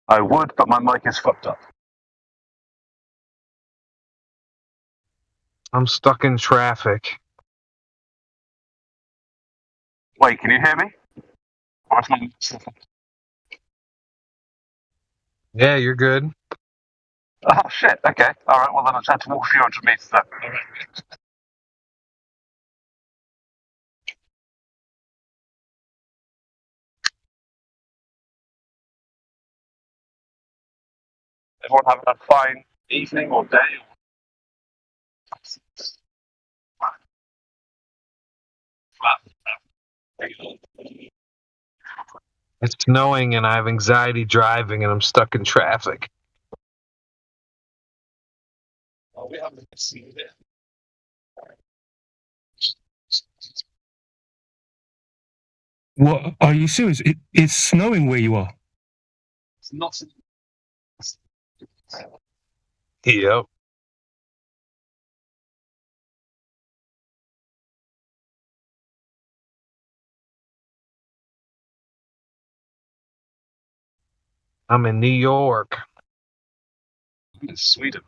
I would, but my mic is fucked up. I'm stuck in traffic. Wait, can you hear me? Yeah, you're good. Oh shit. Okay. All right. Well, then I just had to walk 300 meters. Then. Everyone having a fine evening or day? It's snowing and I have anxiety driving and I'm stuck in traffic. Oh, we haven't seen it. What? Are you serious? It's snowing where you are. It's not. Yep. I'm in New York. I'm in Sweden.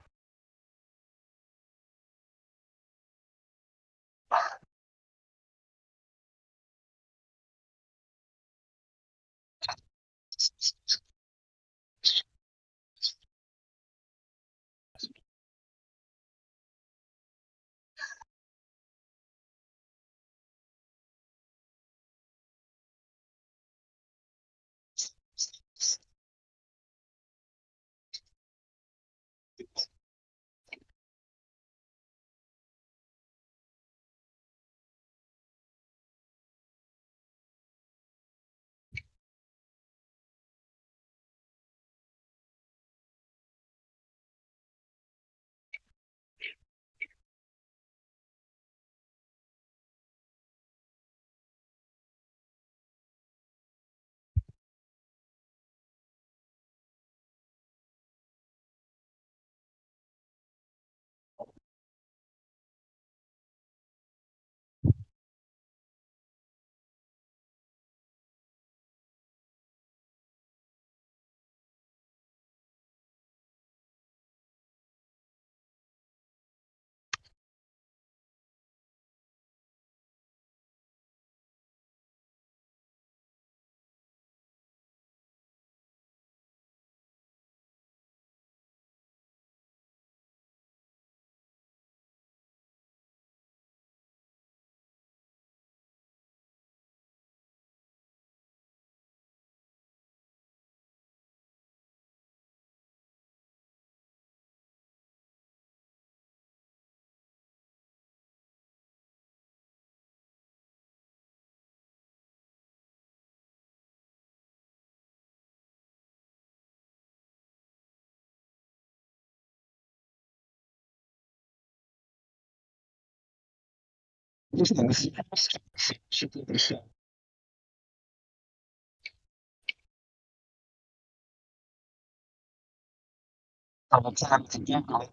I'm time to Google.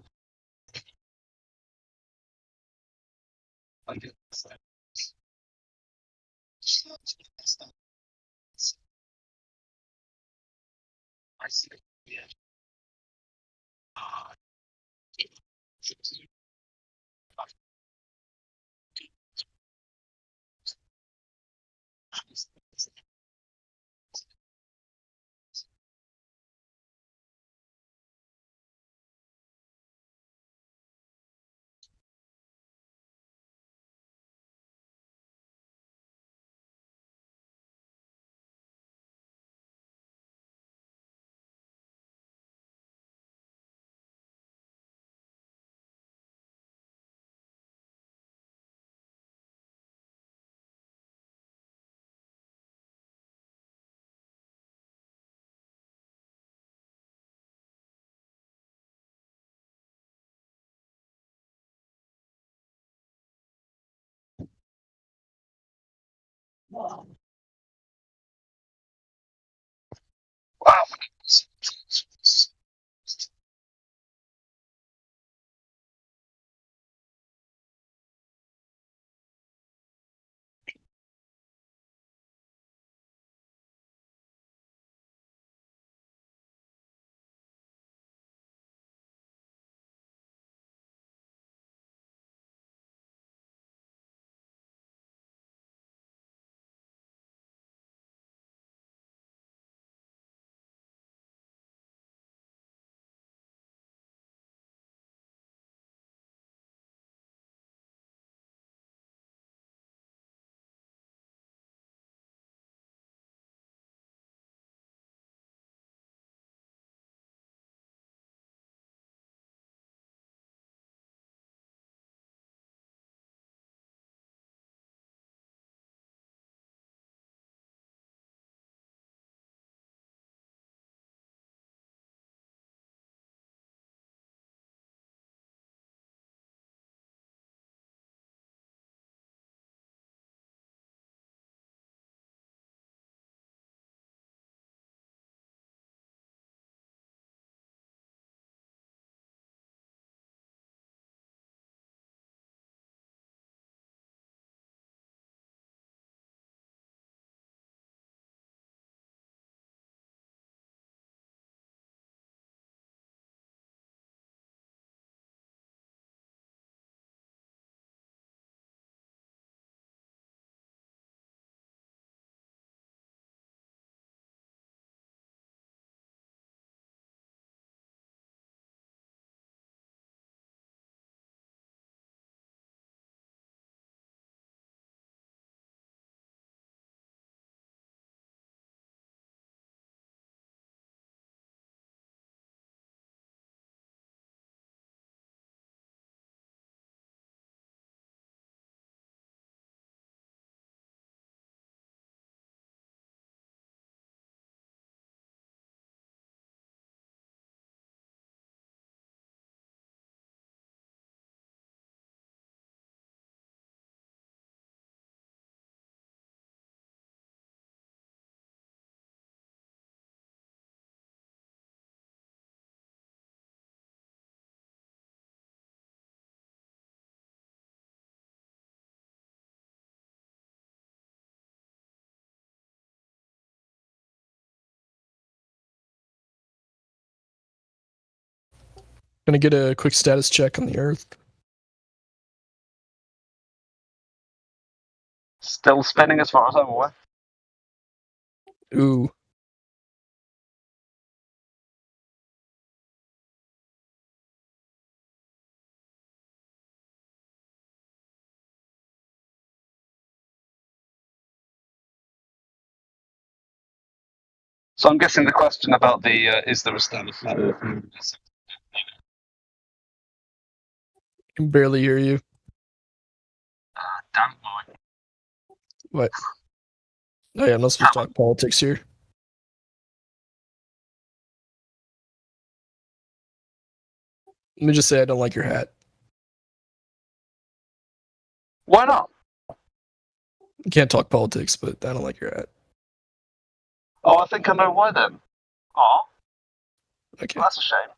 I see. Yeah. Wow. Gonna get a quick status check on the Earth. Still spinning as far as I'm aware. Ooh. So I'm guessing the question about the is there a standard flat Earth? I can barely hear you. Damn boy. What? Oh yeah, I'm not supposed to talk politics here. Let me just say I don't like your hat. Why not? You can't talk politics, but I don't like your hat. Oh, I think I know why then. Oh. Okay. Well, that's a shame.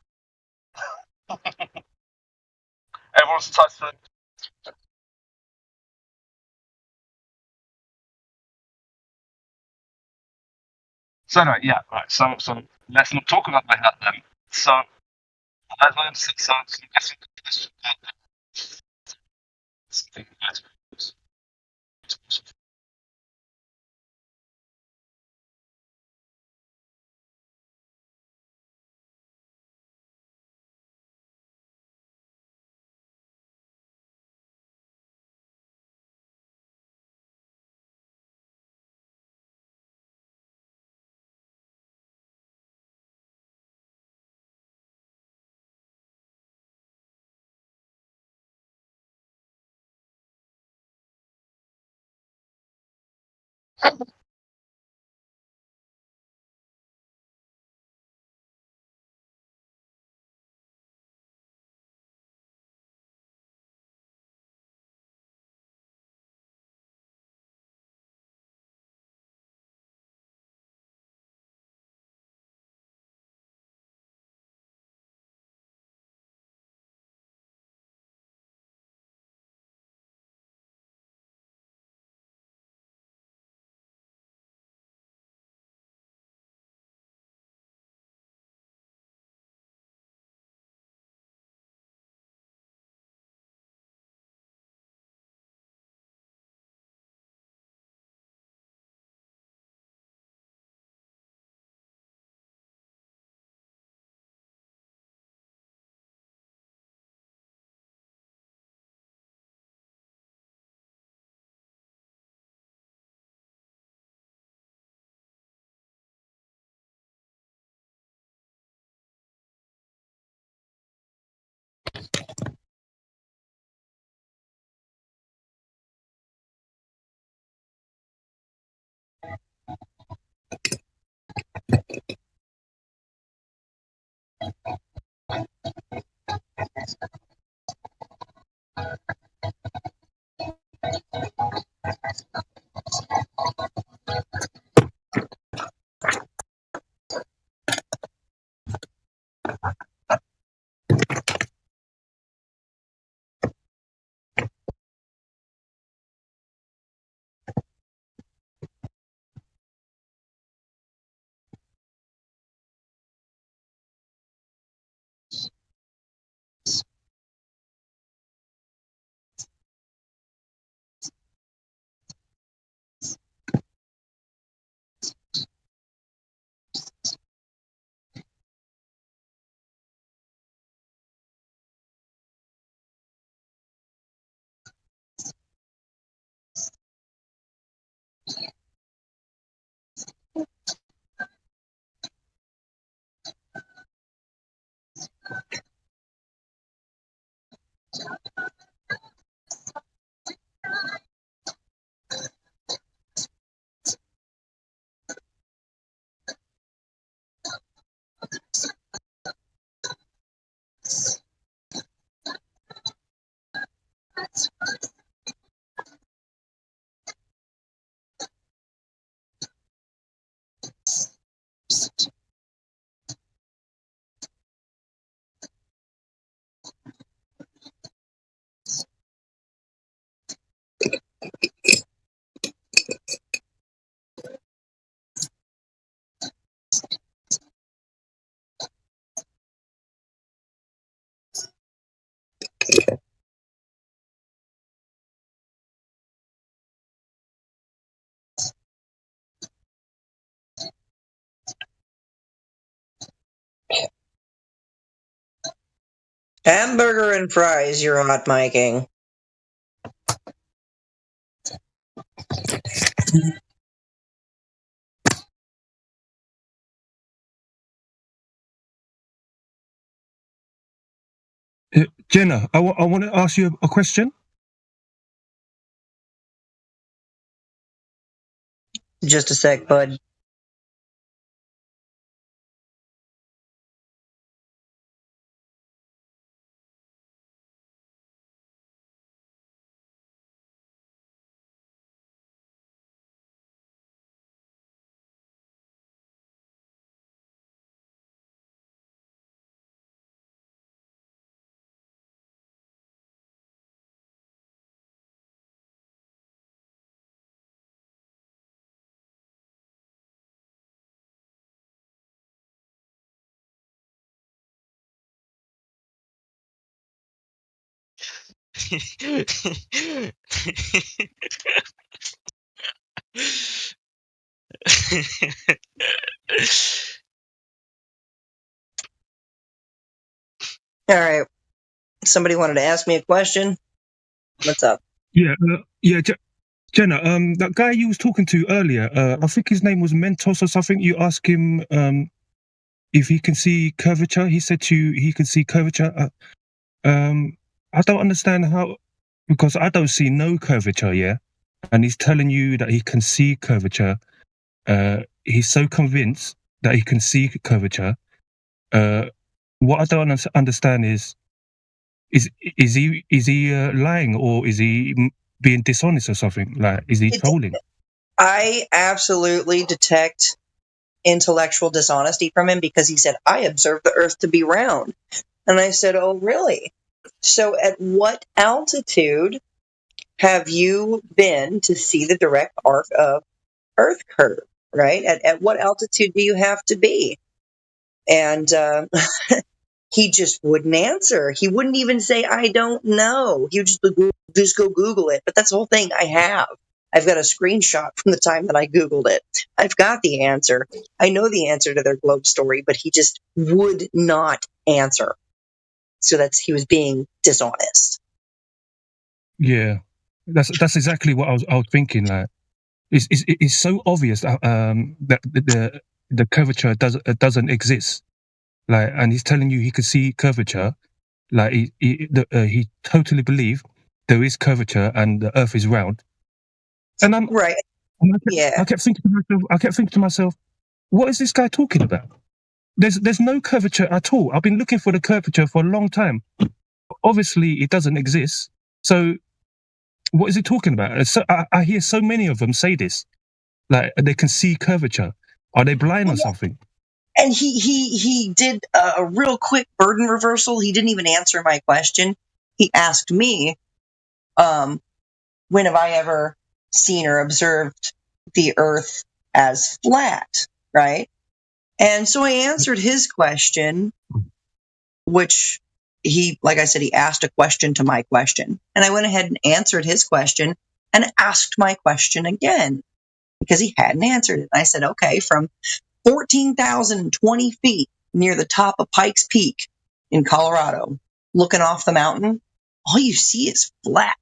Everyone's entitled to. So anyway, yeah, right. So let's not talk about my hat then. So as I understand, so I'm guessing the question something that Hamburger and fries, you're hot miking. Jenna, I want to ask you a question. Just a sec, bud. All right. Somebody wanted to ask me a question. What's up? Yeah, Jenna. That guy you was talking to earlier. I think his name was Mentos or something. You asked him if he can see curvature. He said to you he can see curvature. I don't understand how, because I don't see no curvature. Yeah, and he's telling you that he can see curvature. He's so convinced that he can see curvature. What I don't understand is he lying, or is he being dishonest or something? Like, is he trolling? I absolutely detect intellectual dishonesty from him, because he said, I observe the Earth to be round. And I said, oh, really? So at what altitude have you been to see the direct arc of Earth curve, right? At what altitude do you have to be? And he just wouldn't answer. He wouldn't even say, I don't know. He would just go Google it. But that's the whole thing I have. I've got a screenshot from the time that I Googled it. I've got the answer. I know the answer to their globe story, but he just would not answer. So he was being dishonest. Yeah, that's exactly what I was thinking. Like, it's so obvious that the curvature doesn't exist. Like, and he's telling you he could see curvature. Like, he totally believes there is curvature and the Earth is round. And I'm right. I kept thinking to myself, what is this guy talking about? There's no curvature at all. I've been looking for the curvature for a long time. Obviously, it doesn't exist. So, what is it talking about? So, I hear so many of them say this, like they can see curvature. Are they blind or something? And he did a real quick burden reversal. He didn't even answer my question. He asked me, when have I ever seen or observed the Earth as flat, right? And so I answered his question, which he, like I said, he asked a question to my question. And I went ahead and answered his question and asked my question again because he hadn't answered it. And I said, okay, from 14,020 feet near the top of Pikes Peak in Colorado, looking off the mountain, all you see is flat.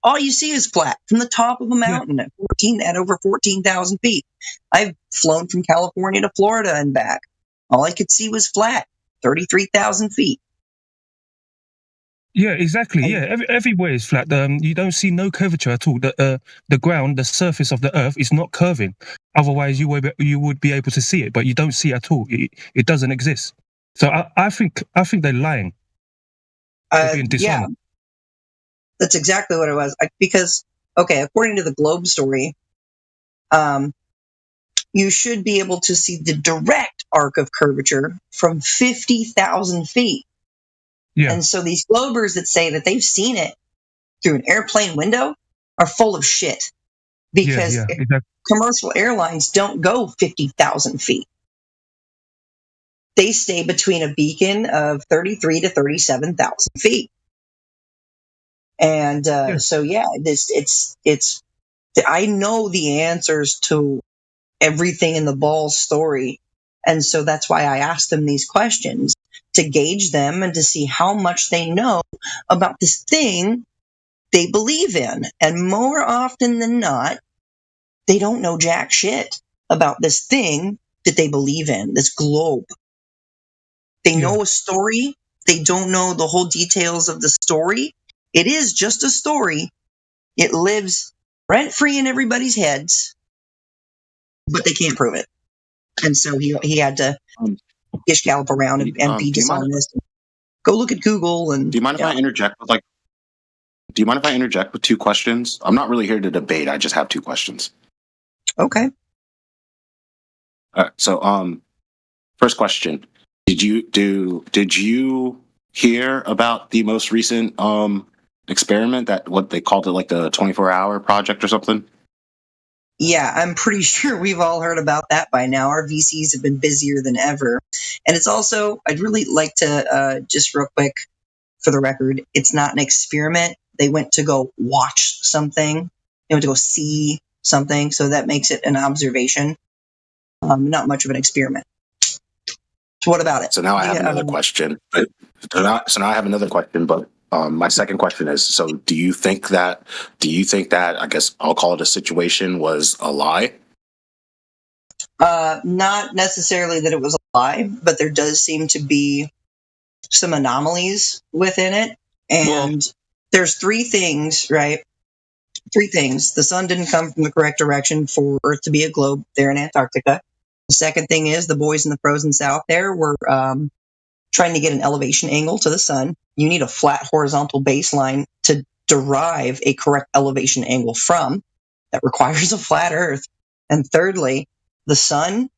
All you see is flat from the top of a mountain at over 14,000 feet. I've flown from California to Florida and back. All I could see was flat, 33,000 feet. Yeah, exactly. Yeah, everywhere is flat. You don't see no curvature at all. The ground, the surface of the Earth is not curving. Otherwise, you would be able to see it, but you don't see it at all. It doesn't exist. So I think they're lying. They're being dishonest. Yeah, that's exactly what it was. Because, okay, according to the Globe story, you should be able to see the direct arc of curvature from 50,000 feet. Yeah. And so these Globers that say that they've seen it through an airplane window are full of shit. Because exactly. Commercial airlines don't go 50,000 feet. They stay between a beacon of 33 to 37,000 feet. And so, yeah, it's. I know the answers to everything in the Ball story, and so that's why I asked them these questions to gauge them and to see how much they know about this thing they believe in. And more often than not, they don't know jack shit about this thing that they believe in, this globe. They know a story. They don't know the whole details of the story. It is just a story. It lives rent-free in everybody's heads, but they can't prove it. And so he had to gish gallop around and be dishonest. Go look at Google. And do you mind if I interject with Do you mind if I interject with two questions? I'm not really here to debate. I just have two questions. Okay. All right. So, first question: Did you hear about the most recent experiment, that what they called it, like the 24-hour project or something? Yeah, I'm pretty sure we've all heard about that by now. Our VCs have been busier than ever. And it's also, I'd really like to, just real quick, for the record, it's not an experiment. They went to go watch something. They went to go see something. So that makes it an observation. Not much of an experiment. So what about it? So now I have another question. So now I have another question, but my second question is, so do you think that, I guess I'll call it a situation, was a lie? Not necessarily that it was a lie, but there does seem to be some anomalies within it. And there's three things, right? Three things. The sun didn't come from the correct direction for Earth to be a globe there in Antarctica. The second thing is the boys in the frozen south there were trying to get an elevation angle to the sun. You need a flat horizontal baseline to derive a correct elevation angle from. That requires a flat Earth. And thirdly, the sun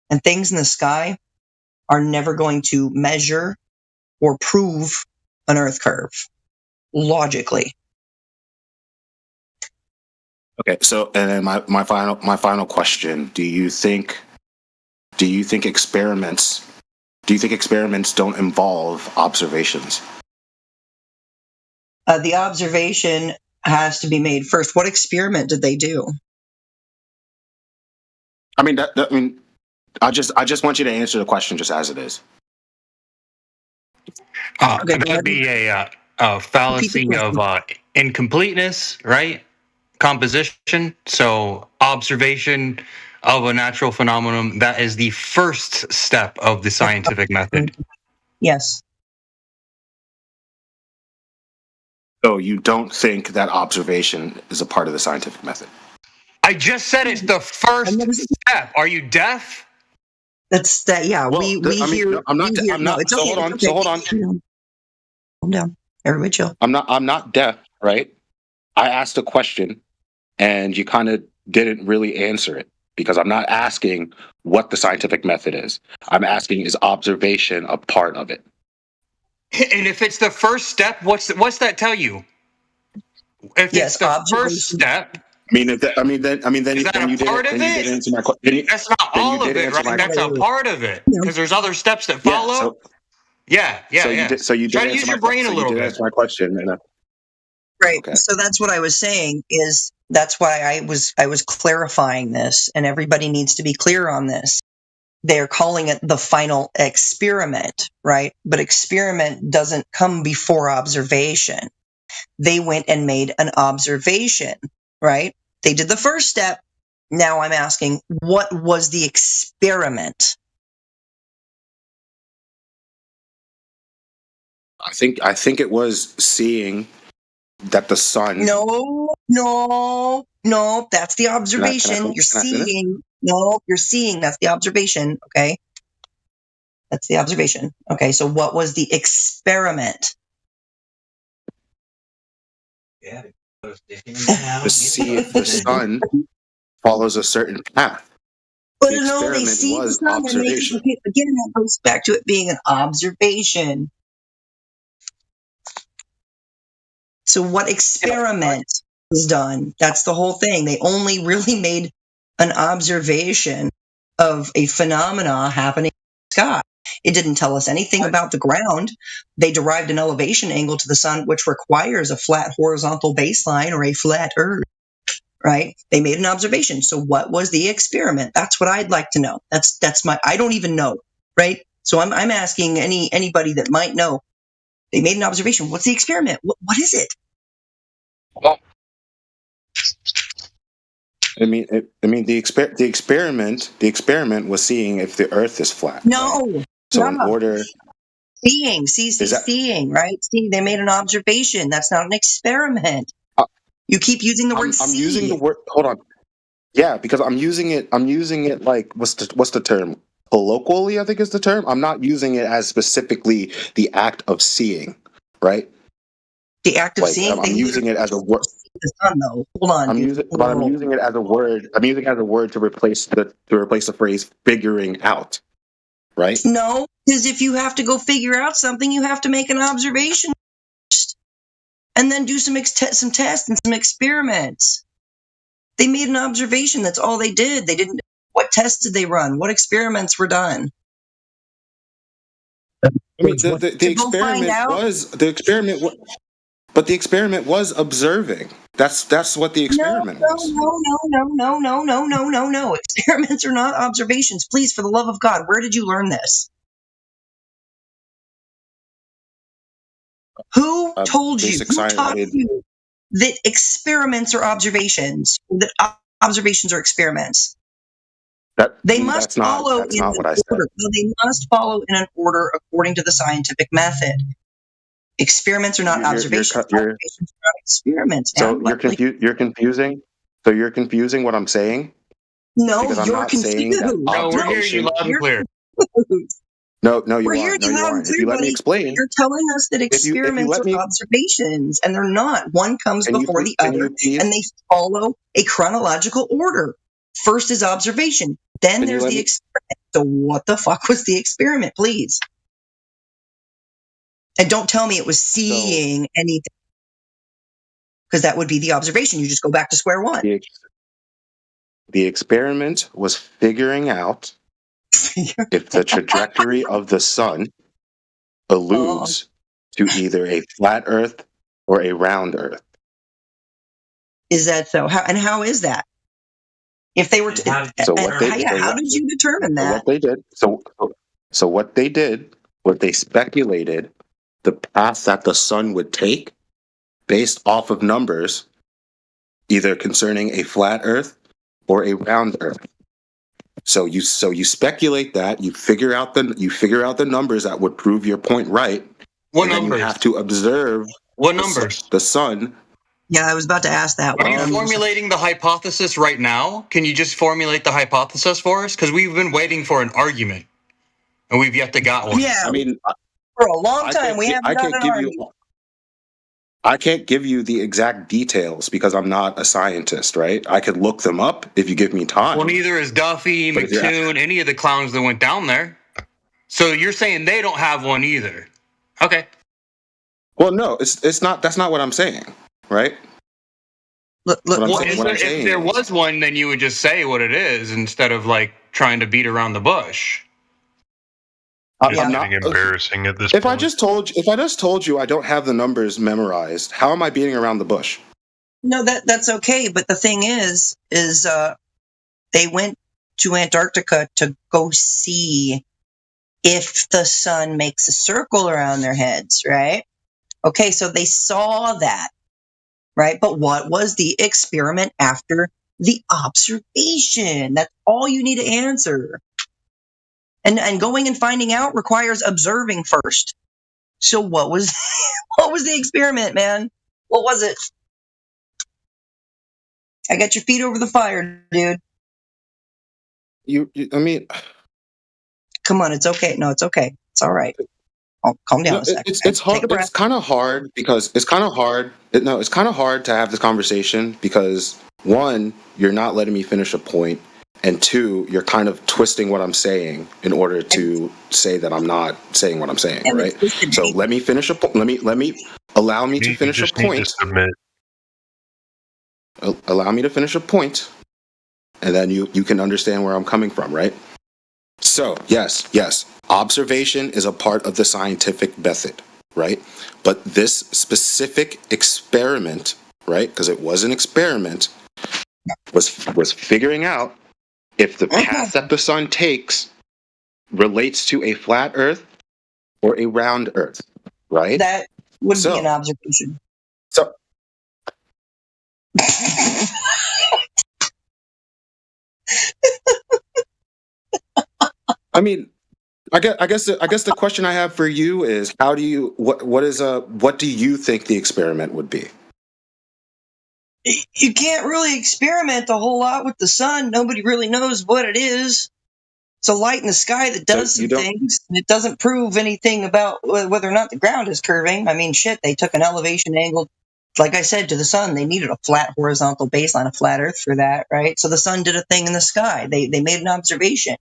and things in the sky are never going to measure or prove an Earth curve logically. Okay, so and then my final question: Do you think experiments don't involve observations? The observation has to be made first. What experiment did they do? I mean, I just want you to answer the question just as it is. That would be a fallacy of incompleteness, right? Composition. So observation of a natural phenomenon, that is the first step of the scientific method. Yes. So you don't think that observation is a part of the scientific method? I just said it's the first step. Are you deaf? That's that. Yeah, Well, we hear. no, I'm not. we hear, I'm no, not. it's So okay. hold on. It's okay. So hold on. Calm down. Everybody chill. I'm not. I'm not deaf, right? I asked a question, and you kind of didn't really answer it because I'm not asking what the scientific method is. I'm asking, is observation a part of it? And if it's the first step, what's that tell you? If Yes, it's the first step, I mean, then is that you a part didn't. of Then you it? didn't answer my question. That's not Then you all of did it, answer right? my That's a question. part of it because there's other steps that Yeah. follow. So Yeah. you did. So you did Try to answer use my. your brain So a you little did bit. answer my question. And, Right. okay. So that's what I was saying. Is that's why I was clarifying this, and everybody needs to be clear on this. They're calling it the final experiment, right? But experiment doesn't come before observation. They went and made an observation, right? They did the first step. Now I'm asking, what was the experiment? I think it was seeing that the sun. No. That's the observation. You're seeing. No, you're seeing. That's the observation. Okay. That's the observation. Okay. So what was the experiment? To see if the sun follows a certain path. But The no, they experiment see the was sun. They're making, observation. okay, again, that goes back to it being an observation. So what experiment was done? That's the whole thing. They only really made an observation of a phenomena happening in the sky. It didn't tell us anything about the ground. They derived an elevation angle to the sun, which requires a flat horizontal baseline or a flat Earth, right? They made an observation. So what was the experiment? That's what I'd like to know. That's my, I don't even know, right? So I'm asking anybody that might know. They made an observation. What's the experiment? What is it? The experiment was seeing if the Earth is flat. No. Right? So in order, seeing, seeing, right? See, they made an observation. That's not an experiment. You keep using the word I'm using the word. Hold on. Yeah, because I'm using it. I'm using it like what's the term? Colloquially, I think is the term. I'm not using it as specifically the act of seeing, right? The act of like, seeing. I'm using it as a word. The sun, though. Hold on. I'm using it as a word. I'm using it as a word to replace the phrase "figuring out," right? No, because if you have to go figure out something, you have to make an observation first, and then do some tests and some experiments. They made an observation. That's all they did. They didn't. What tests did they run? What experiments were done? I mean, the experiment was but the experiment was observing. That's what the experiment was. No. Experiments are not observations. Please, for the love of God, where did you learn this? Who told you? Who taught you that experiments are observations? That observations are experiments? They must follow in an order. They must follow in an order according to the scientific method. Experiments are not observations. Observations are not experiments. So you're confusing. So you're confusing what I'm saying. No, because you're confused. No, we're hearing you loud and clear. No, you We're aren't. hearing you No, you loud and aren't. If clear, you let me buddy. explain, You're telling us that experiments are observations, and they're not. One comes before the other, and they follow a chronological order. First is observation, then there's the experiment. So what the fuck was the experiment, please? And don't tell me it was seeing anything, because that would be the observation. You just go back to square one. The experiment was figuring out if the trajectory of the sun alludes to either a flat Earth or a round Earth. Is that so? How is that? If they were to, how did you determine that? What they did, so what they did was they speculated the path that the sun would take based off of numbers, either concerning a flat Earth or a round Earth. So you speculate that, you figure out the numbers that would prove your point right. What and numbers? then you have to observe what numbers? The sun Yeah, I was about to ask that. Are you formulating the hypothesis right now? Can you just formulate the hypothesis for us? Because we've been waiting for an argument, and we've yet to got one. Yeah, I mean, for a long time we haven't got an argument. I can't give you the exact details because I'm not a scientist, right? I could look them up if you give me time. Well, neither is Duffy, McToon, any of the clowns that went down there. So you're saying they don't have one either? Okay. Well, no, it's not. That's not what I'm saying, right? If there was one, then you would just say what it is instead of like trying to beat around the bush. I'm not embarrassing at this If point. I just told you I don't have the numbers memorized, how am I beating around the bush? No, that's okay. But the thing is they went to Antarctica to go see if the sun makes a circle around their heads, right? Okay, so they saw that, right? But what was the experiment after the observation? That's all you need to answer. And going and finding out requires observing first. So what was the experiment, man? What was it? I got your feet over the fire, dude. I mean, come on, it's okay. No, it's okay. It's all right. Oh, calm down a second. It's hard. It's kind of hard because it's kind of hard. It's kind of hard to have this conversation because one, you're not letting me finish a point, and two, you're kind of twisting what I'm saying in order to say that I'm not saying what I'm saying, right? So let me finish a point. Allow me to finish a point. Allow me to finish a point, and then you can understand where I'm coming from, right? So, yes, observation is a part of the scientific method, right? But this specific experiment, right, because it was an experiment, was figuring out if the path that the sun takes relates to a flat Earth or a round Earth, right? That would be an observation. So, I mean, I guess the question I have for you is what do you think the experiment would be? You can't really experiment a whole lot with the sun. Nobody really knows what it is. It's a light in the sky that does some things. And it doesn't prove anything about whether or not the ground is curving. I mean, shit, they took an elevation angle, like I said, to the sun. They needed a flat horizontal baseline, a flat Earth for that, right? So the sun did a thing in the sky. They made an observation.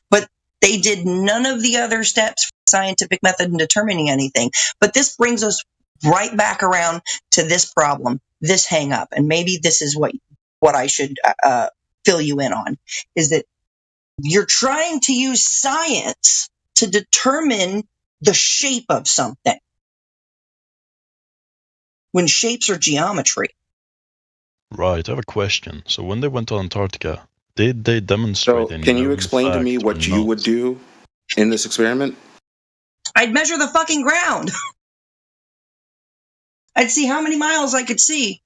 But they did none of the other steps for the scientific method in determining anything. But this brings us right back around to this problem, this hang up. And maybe this is what I should fill you in on, is that you're trying to use science to determine the shape of something when shapes are geometry. Right, I have a question. So when they went to Antarctica, did they demonstrate any? Can you explain to me what you would do in this experiment? I'd measure the fucking ground. I'd see how many miles I could see,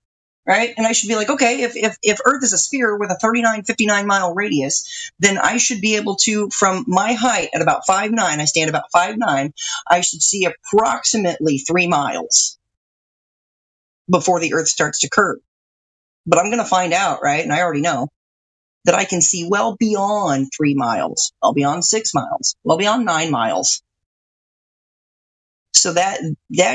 right? And I should be like, okay, if Earth is a sphere with a 59 mile radius, then I should be able to, from my height at about 5'9", I stand about 5'9", I should see approximately 3 miles before the Earth starts to curve. But I'm going to find out, right? And I already know that I can see well beyond 3 miles, well beyond 6 miles, well beyond 9 miles. So that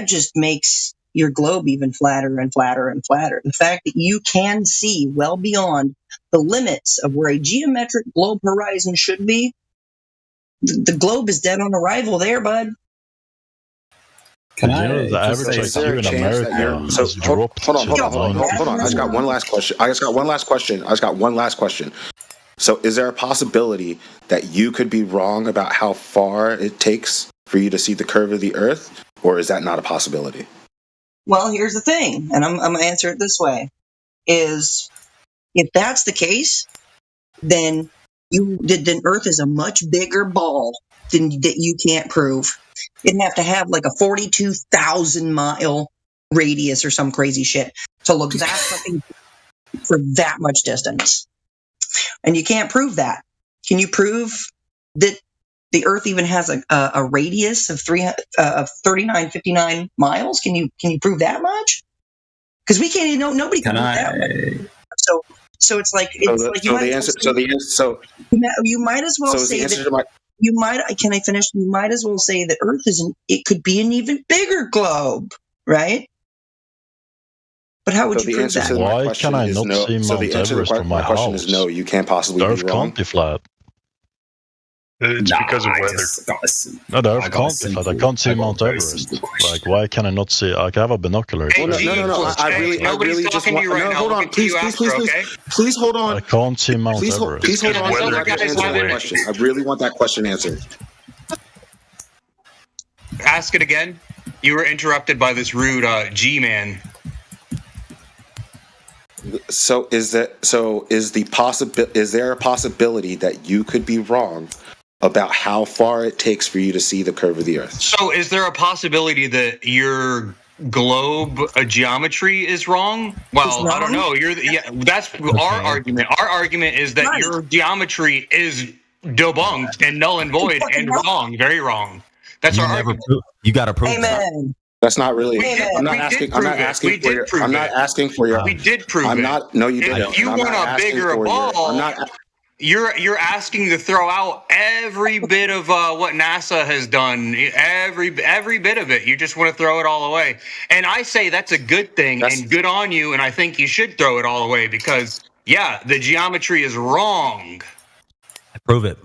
just makes your globe even flatter and flatter and flatter. The fact that you can see well beyond the limits of where a geometric globe horizon should be, the globe is dead on arrival there, bud. Can the average IQ in America has dropped? Hold on. I just got one last question. So is there a possibility that you could be wrong about how far it takes for you to see the curve of the Earth, or is that not a possibility? Well, here's the thing, and I'm going to answer it this way, is if that's the case, then Earth is a much bigger ball that you can't prove. It'd have to have like a 42,000 mile radius or some crazy shit to look that fucking for that much distance. And you can't prove that. Can you prove that the Earth even has a radius of 39, 59 miles? Can you prove that much? Because we can't even know. Nobody can Can do that. So it's like you might as well say that. You might. Can I finish? You might as well say that Earth isn't. It could be an even bigger globe, right? But how would you prove that? Why can I not see Mount Everest from my house? Is no. You can't possibly the be Earth wrong. can't be flat. It's because of weather. No, the Earth can't be flat. I can't see Mount Everest. Like, why can I not see? I have a binocular. No. I really just want. No, hold on, please, hold on. I can't see Mount Everest. Please hold on. So I can answer that question. I really want that question answered. Ask it again. You were interrupted by this rude G-man. So is there a possibility that you could be wrong about how far it takes for you to see the curve of the Earth? So is there a possibility that your globe geometry is wrong? Well, I don't know. That's our argument. Our argument is that your geometry is debunked and null and void and wrong, very wrong. That's our argument. You got to prove Amen. That's not really. I'm not asking for your. We did prove it. I'm not. No, you didn't. If you want a bigger ball, you're asking to throw out every bit of what NASA has done, every bit of it. You just want to throw it all away. And I say that's a good thing and good on you. And I think you should throw it all away because the geometry is wrong. Prove it.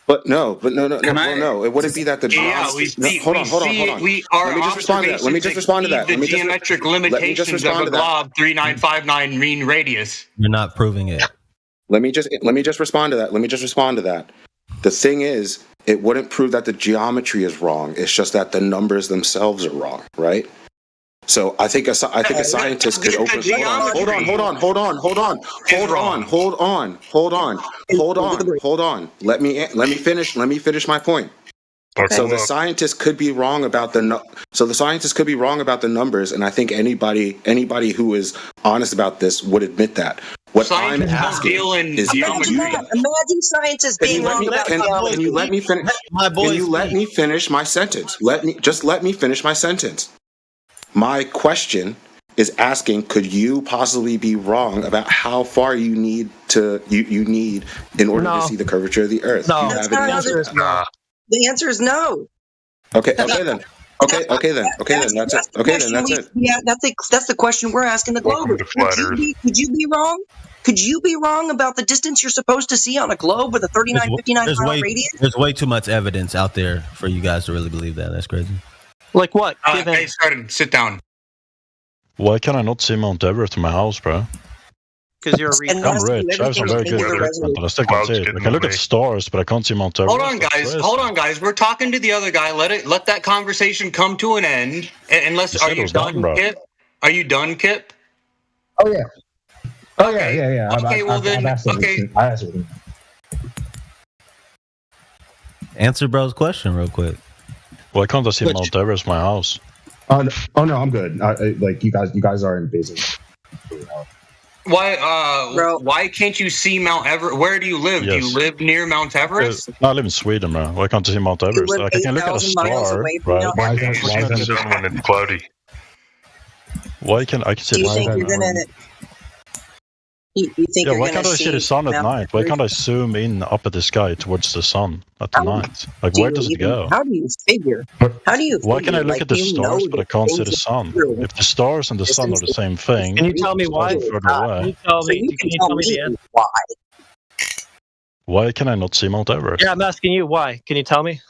But no. It wouldn't be that the hold on. Let me just respond to that. The geometric limitations of a glob 3959 mean radius. You're not proving it. Let me just respond to that. The thing is, it wouldn't prove that the geometry is wrong. It's just that the numbers themselves are wrong, right? So I think a scientist could open. Hold on. Let me finish my point. Okay. So the scientist could be wrong about the numbers, and I think anybody who is honest about this would admit that. What I'm asking is, imagine scientists being wrong about geometry. Can you let me finish? Can you let me finish my sentence? Let me finish my sentence. My question is asking: could you possibly be wrong about how far you need in order to see the curvature of the Earth? No, the answer is no. The answer is no. Okay then. That's it. Yeah, that's the question we're asking the globe. Could you be wrong? Could you be wrong about the distance you're supposed to see on a globe with a 3959 mile radius? There's way too much evidence out there for you guys to really believe that. That's crazy. Like what? Hey, sit down. Why can I not see Mount Everest in my house, bro? Because you're a retard. I'm rich. I have some very good equipment, but I still can't see it. I can look at stars, but I can't see Mount Everest. Hold on, guys. We're talking to the other guy. Let that conversation come to an end. Unless, are you done, Kip? Are you done, Kip? Oh yeah. Yeah. Answer bro's question real quick. Why can't I see Mount Everest in my house? Oh no, I'm good. You guys are in basic. Why can't you see Mount Everest? Where do you live? Yes. Do you live near Mount Everest? I live in Sweden, bro. Why can't I see Mount Everest? Like, I can look at a star, right? Why is that when it's cloudy? Why can I see? Do you think you're gonna? You think why can't I see the sun at night? Why can't I zoom in up at the sky towards the sun at the night? Like, where does it go? How do you figure? Why can I look at the stars but I can't see the sun? If the stars and the sun are the same thing, can you tell me why? Can you tell me the answer? Why can I not see Mount Everest? Yeah, I'm asking you why. Can you tell me?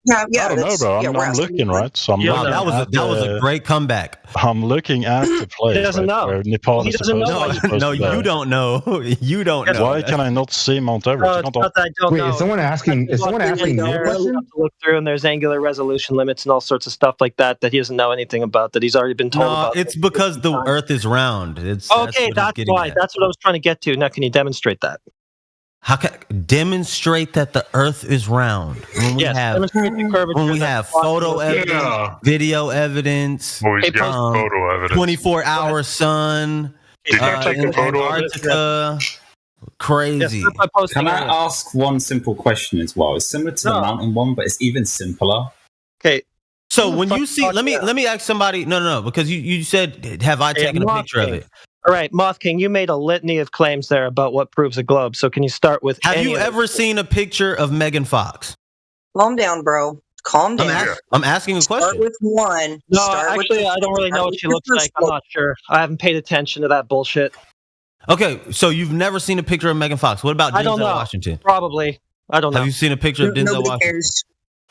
Yeah, I don't know, bro. I'm looking, right? So I'm looking that was a great comeback. I'm looking at the place. He doesn't know. Where Nepal He is doesn't supposed know. to No, you don't know. You don't know. Why can I not see Mount Everest? It's not that I don't Wait, know. is someone asking you a question? You have to look through, and there's angular resolution limits and all sorts of stuff like that he doesn't know anything about. That he's already been told about. It's because the Earth is round. That's why. That's what I was trying to get to. Now, can you demonstrate that? How can demonstrate that the Earth is round when we have photo evidence, video evidence, photo evidence, 24-hour sun, Did you take a photo of Antarctica. Crazy. Can I ask one simple question as well? It's similar to the mountain one, but it's even simpler. Okay. So when you see, let me ask somebody. No, because you said, have I taken a picture of it? All right, Moth King, you made a litany of claims there about what proves a globe. So can you start with? Have you ever seen a picture of Megan Fox? Calm down, bro. Calm down. I'm asking a question. Start with one. No, Start actually, I don't really know what she looks like. I'm not sure. I haven't paid attention to that bullshit. Okay, so you've never seen a picture of Megan Fox. What about I don't Denzel know. Washington? Probably. I don't know. Have you seen a picture of Denzel Nobody Washington? cares.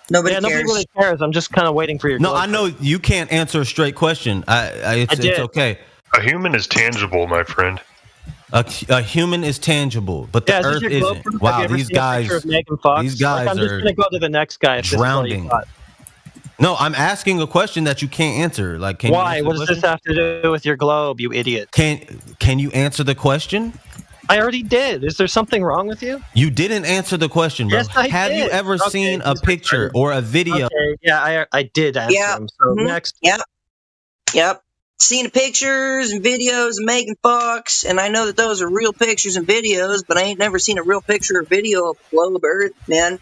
Nobody Nobody really cares. I'm just kind of waiting for your. No, I know you can't answer a straight question. It's okay. A human is tangible, my friend. A human is tangible, but the Earth isn't. Wow, these guys I'm just are gonna go to the next guy. If this is all you drowning. got. No, I'm asking a question that you can't answer. Like, can Why? You What does this have to do with your globe, you idiot? Can you answer the question? I already did. Is there something wrong with you? You didn't answer the question, bro. Yes, I Have did. you ever Okay, seen a picture or a video? Okay, yeah, I did answer him. So next. Yep. Seen pictures and videos of Megan Fox, and I know that those are real pictures and videos, but I ain't never seen a real picture or video of globe Earth, man.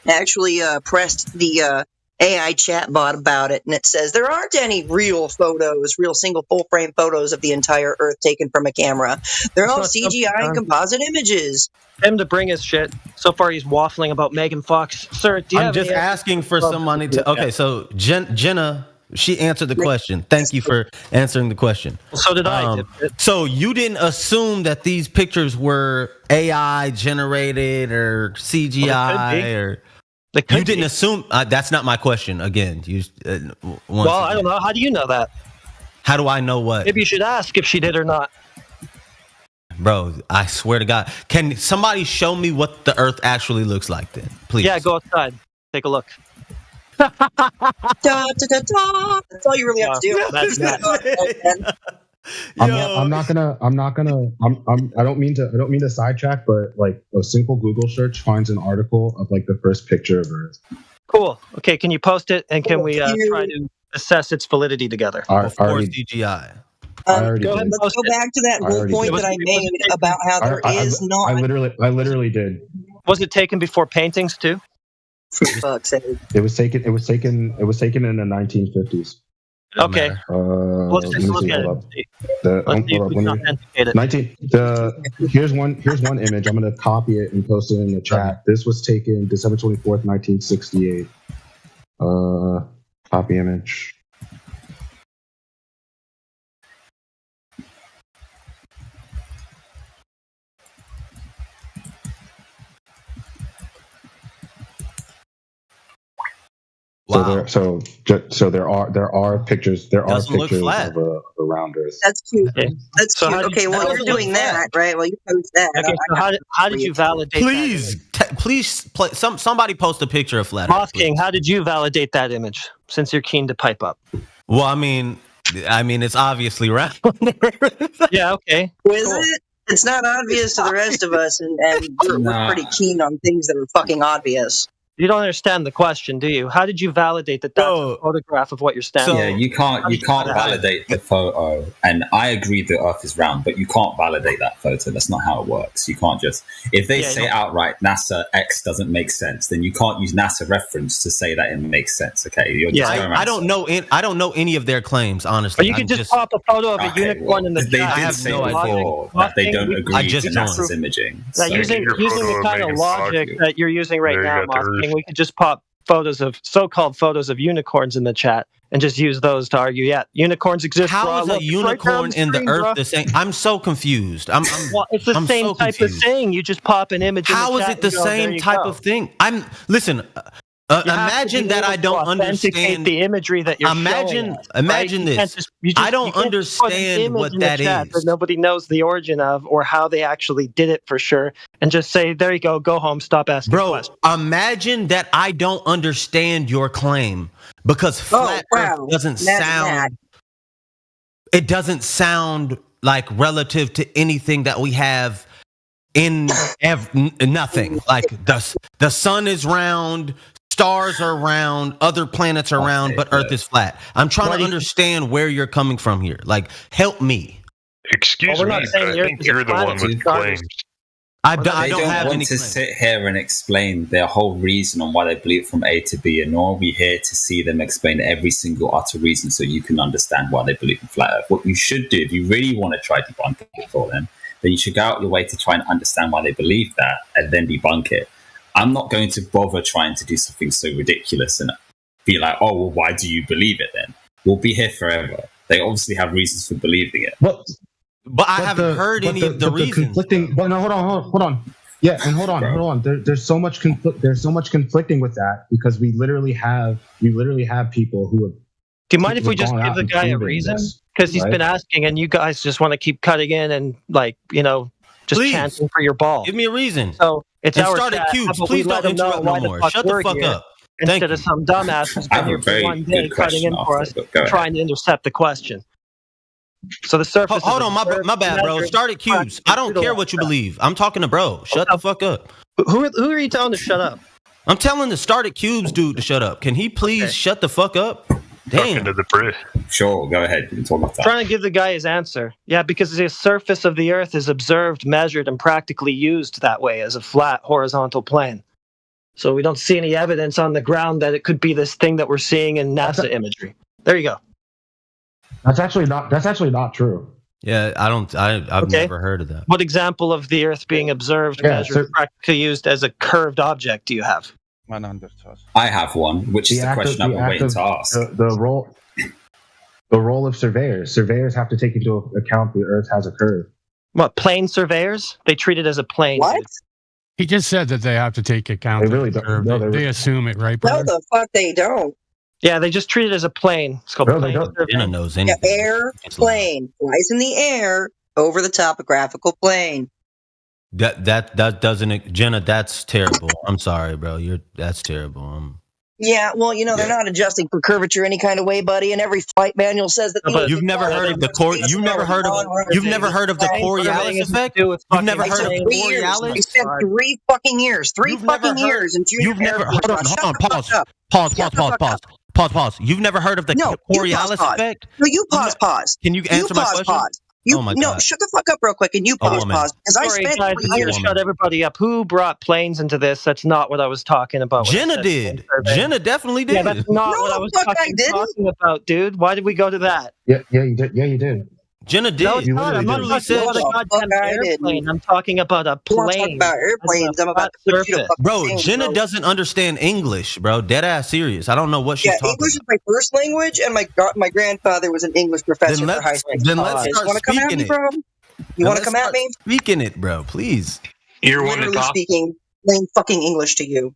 I actually pressed the AI chatbot about it, and it says there aren't any real photos, real single full-frame photos of the entire Earth taken from a camera. They're all CGI and composite images. Him to bring his shit. So far, he's waffling about Megan Fox. Sir, do you I'm have just any asking for somebody to. Okay, so Jenna, she answered the question. Thank you for answering the question. So did I. So you didn't assume that these pictures were AI generated or CGI or. You didn't assume. That's not my question. Again, well, I don't know. How do you know that? How do I know what? Maybe you should ask if she did or not. Bro, I swear to God. Can somebody show me what the Earth actually looks like then? Please. Yeah, go outside. Take a look. Da, da, da, da. That's all you really have to do. That's not. I'm not gonna. I don't mean to sidetrack, but like a simple Google search finds an article of like the first picture of Earth. Cool. Okay, can you post it and can we try to assess its validity together? Before CGI. Go ahead. Let's go back to that whole point that I made about how there is not. I literally did. Was it taken before paintings too? For fuck's sake. It was taken in the 1950s. Okay. Let's look at it. Here's one image. I'm gonna copy it and post it in the chat. This was taken December 24th, 1968. Copy image. Wow. So there are pictures. There are pictures of a round Earth. That's cute. Okay. That's So cute. how Okay, did- well, you're doing that, right? Well, you post that. Okay, so how did you validate Please, somebody post a picture of Flat Earth. Moth King, how did you validate that image since you're keen to pipe up? Well, I mean, it's obviously round. Yeah, okay. Is it? It's not obvious to the rest of us, and we're pretty keen on things that are fucking obvious. You don't understand the question, do you? How did you validate that that's a photograph of what you're standing? Yeah, you can't validate the photo, and I agree the Earth is round, but you can't validate that photo. That's not how it works. You can't just if they say outright NASA X doesn't make sense, then you can't use NASA reference to say that it makes sense. Okay, you're just going around I don't know any of their claims, honestly. Or you could just pop a photo of a unicorn in the they chat. did say before that they don't agree to NASA's imaging. So using the kind of logic that you're using right now, Moth King, we could just pop so-called photos of unicorns in the chat and just use those to argue. Yeah, unicorns exist. How is a unicorn in the Earth the same? I'm so confused. Well, it's the same type of thing. You just pop an image. How is it the same type of thing? Listen. Imagine that I don't understand the imagery that you're imagine showing us, this. right? I don't understand what that is. That nobody knows the origin of or how they actually did it for sure, and just say, "There you go, go home, stop asking questions." Imagine that I don't understand your claim because flat Earth doesn't sound. It doesn't sound like relative to anything that we have in nothing. Like the sun is round. Stars are round, other planets are round, but Earth is flat. I'm trying to understand where you're coming from here. Like, help me. Excuse me, I think you're the one with claims. I They don't don't have want any to claim. sit here and explain their whole reason on why they believe from A to B, and nor are we here to see them explain every single utter reason so you can understand why they believe in flat Earth. What you should do, if you really want to try to debunk it for them, then you should go out your way to try and understand why they believe that and then debunk it. I'm not going to bother trying to do something so ridiculous and be like, oh, well, why do you believe it then? We'll be here forever. They obviously have reasons for believing it. But I haven't heard any of the reasons. Conflicting. But no, hold on. Yeah, and hold on. There's so much conflicting with that because we literally have people who have. Do you mind if we just give the guy a reason? Because he's been asking, and you guys just want to keep cutting in and just chanting for your ball. Give me a reason. So it's and our start chat. at cubes. How about Please we let don't him know interrupt no why more. the Shut the we're fuck here, up. Instead of some dumbass who's been here for one day cutting in for us, trying to intercept the question. So the surface. Hold on, my bad, bro. Start at cubes. I don't care what you believe. I'm talking to bro. Shut the fuck up. Who are you telling to shut up? I'm telling the start at cubes dude to shut up. Can he please shut the fuck up? Damn. Sure, go ahead. You can talk about that. Trying to give the guy his answer. Yeah, because the surface of the Earth is observed, measured, and practically used that way as a flat horizontal plane. So we don't see any evidence on the ground that it could be this thing that we're seeing in NASA imagery. There you go. That's actually not true. Yeah, I've never heard of that. What example of the Earth being observed, measured, practically used as a curved object do you have? I have one, which is the question I've been waiting to ask. The role of surveyors. Surveyors have to take into account the Earth has a curve. What, plane surveyors? They treat it as a plane. What? Dude. He just said that they have to take account. They really don't. No, they assume it, right? No, the fuck they don't. Yeah, they just treat it as a plane. It's called plane surveying. Jenna knows Yeah, anything. airplane flies in the air over the topographical plane. That doesn't, Jenna. That's terrible. I'm sorry, bro. That's terrible. Yeah, well, they're not adjusting for curvature any kind of way, buddy. And every flight manual says that. You've never heard of the You've never heard of the Coriolis effect. You've never heard of Coriolis. I spent 3 fucking years. 3 fucking years in junior. You've never. Hold on. Pause. You've never heard of the Coriolis effect? No, you pause. Can you answer my question? Pause. Oh my God. No, shut the fuck up real quick and you pause because I spent 3 years. Shut everybody up. Who brought planes into this? That's not what I was talking about. Jenna did. Jenna definitely did. Yeah, that's not what I was talking about, dude. Why did we go to that? Yeah, you did. Yeah, you did. Jenna did. No, it's not. I'm not talking about a goddamn airplane. I'm talking about a plane. I'm talking about airplanes. I'm about to put you to bro, Jenna doesn't understand English, bro. Dead ass serious. I don't know what she's talking English is my first language, and my grandfather was an English professor for high school. Then let's start speaking it. You want to come at me? Speaking it, bro, please. You're literally speaking plain fucking English to you.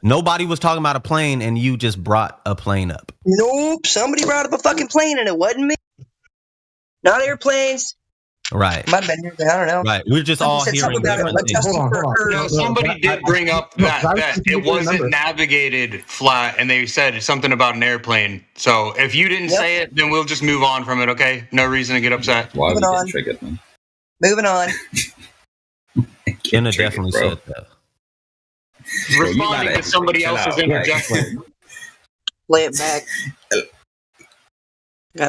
Nobody was talking about a plane, and you just brought a plane up. Nope, somebody brought up a fucking plane, and it wasn't me. Not airplanes. Right. Might have been here, I don't know. Right. We're just all hearing different things. Hold on. Somebody did bring up that it wasn't navigated flat, and they said something about an airplane. So if you didn't say it, then we'll just move on from it, okay? No reason to get upset. Why would you get triggered, man? Moving on. Jenna definitely said that. Responding to somebody else's interjection. Play it back.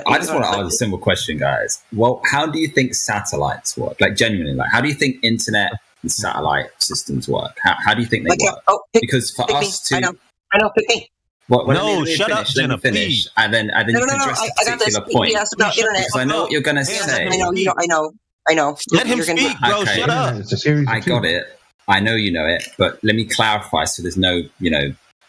I just want to ask a simple question, guys. Well, how do you think satellites work? Like, genuinely, how do you think internet and satellite systems work? How do you think they work? Because for us to... I know, pick me. No, shut up, Jenna, please. And then you can address a particular point. Because I know what you're going to say. I know. Let him speak, bro. Okay. Shut up. I got it. I know you know it, but let me clarify so there's no,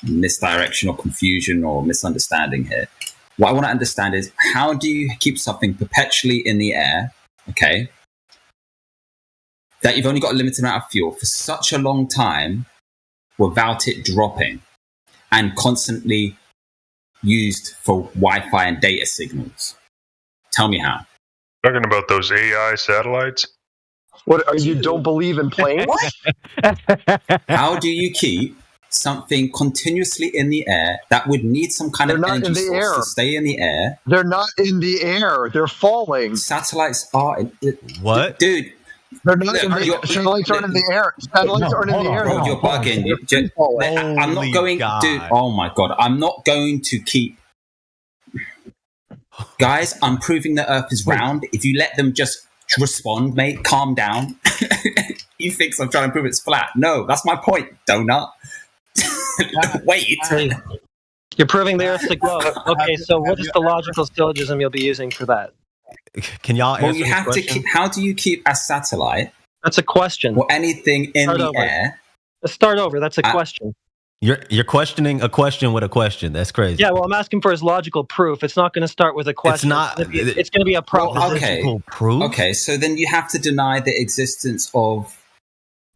misdirection or confusion or misunderstanding here. What I want to understand is, how do you keep something perpetually in the air, okay, that you've only got a limited amount of fuel for such a long time without it dropping and constantly used for Wi-Fi and data signals? Tell me how. Talking about those AI satellites? What, you don't believe in planes? How do you keep something continuously in the air that would need some kind of energy source to stay in the air? They're not in the air. They're falling. Satellites are. What? Dude. They're not in the satellites aren't in the air. Satellites aren't in the air. Bro, you're bugging. I'm not going, dude. Oh my God. I'm not going to keep. Guys, I'm proving the Earth is round. If you let them just respond, mate, calm down. he thinks I'm trying to prove it's flat. No, that's my point, donut. Wait. You're proving the Earth's a globe. Okay, so what is the logical syllogism you'll be using for that? Can y'all answer Well, you this have to question? keep. How do you keep a satellite That's a question. or anything in Start the over. air? Let's start over. That's a question. You're questioning a question with a question. That's crazy. Yeah, well, I'm asking for his logical proof. It's not going to start with a question. It's going to be a proposition. Okay, so then you have to deny the existence of.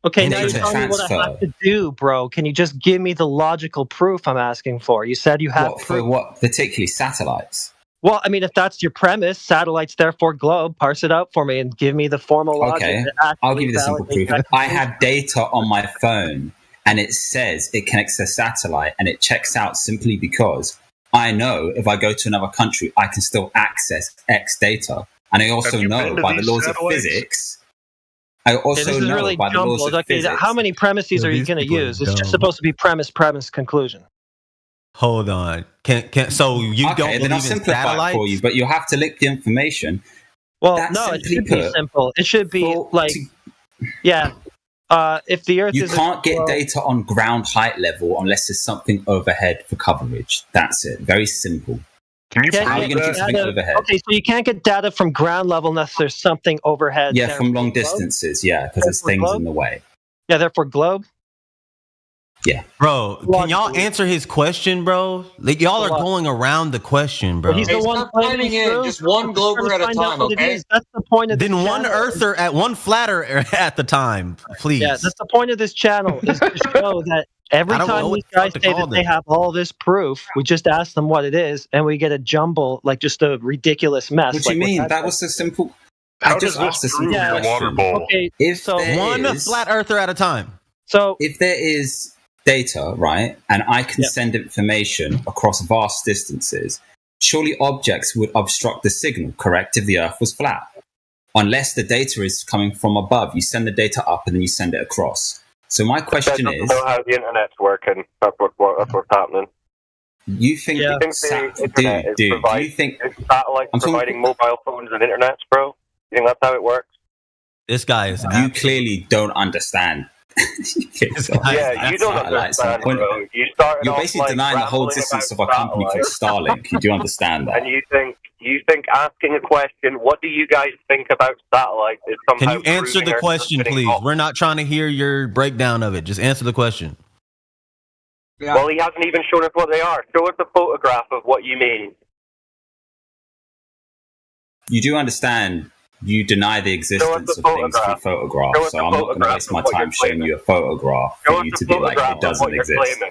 Okay, now you're data telling me what I transfer. have to do, bro. Can you just give me the logical proof I'm asking for? You said you have What, for proof. what, particularly satellites? Well, I mean, if that's your premise, satellites therefore globe, parse it out for me and give me the formal logic. Okay, that I'll actually give you the simple validates proof. that I have data on my phone and it says it connects to a satellite and it checks out simply because I know if I go to another country, I can still access X data. And I also know by the laws of physics. I also this is know really by the laws jumbled. of Okay, physics. how many premises Yo, are you these going to people are use? It's just dumb. supposed to be premise, conclusion. Hold on. So you Okay, don't then believe I'll in simplify it satellites? for you, but you'll have to link the information. Well, That's no, it simply should be put, simple. It should be if the Earth you is can't get data on ground height level unless there's something overhead for coverage. That's it. Very simple. Can you How are you going to keep something overhead? Okay, so you can't get data from ground level unless there's something overhead. Yeah, there. from long Globe? distances. Yeah, because there's Therefore things globe? in the way. Yeah, therefore globe. Yeah. Bro, can y'all answer his question, bro? Like y'all are going around the question, bro. But he's the one claiming truth. Just one I'm glober trying to at a find out time, what it okay? is. That's the point of this Then one channel. earther at one flatter at the time, please. Yeah, that's the point of this channel is to show that every I don't know time what these the fuck guys to say call that they them. have all this proof, we just ask them what it is, and we get a jumble, like just a ridiculous mess. What do you like mean? That was so simple. I just asked a simple question. Okay, If so there One is- flat earther at a time. So if there is data, right, and I can send information across vast distances, surely objects would obstruct the signal, correct, if the Earth was flat. Unless the data is coming from above, you send the data up and then you send it across. So my question is, know how the internet's working. That's what's happening. you think, You think the internet do you think is satellites I'm talking- providing mobile phones and internets, bro? You think that's how it works? This guy is. You clearly don't understand. Yeah, you don't understand, bro. You started You're off, basically like, denying the whole rambling existence of about a company called satellites. Starlink. You do understand that? And you think asking a question, what do you guys think about satellites, is somehow Can you answer proving the Earth question, is spinning please? off? We're not trying to hear your breakdown of it. Just answer the question. Well, he hasn't even shown us what they are. Show us a photograph of what you mean. You do understand. You deny the existence of things through photographs, so I'm not going to waste my time showing you a photograph for you to be like, it doesn't exist.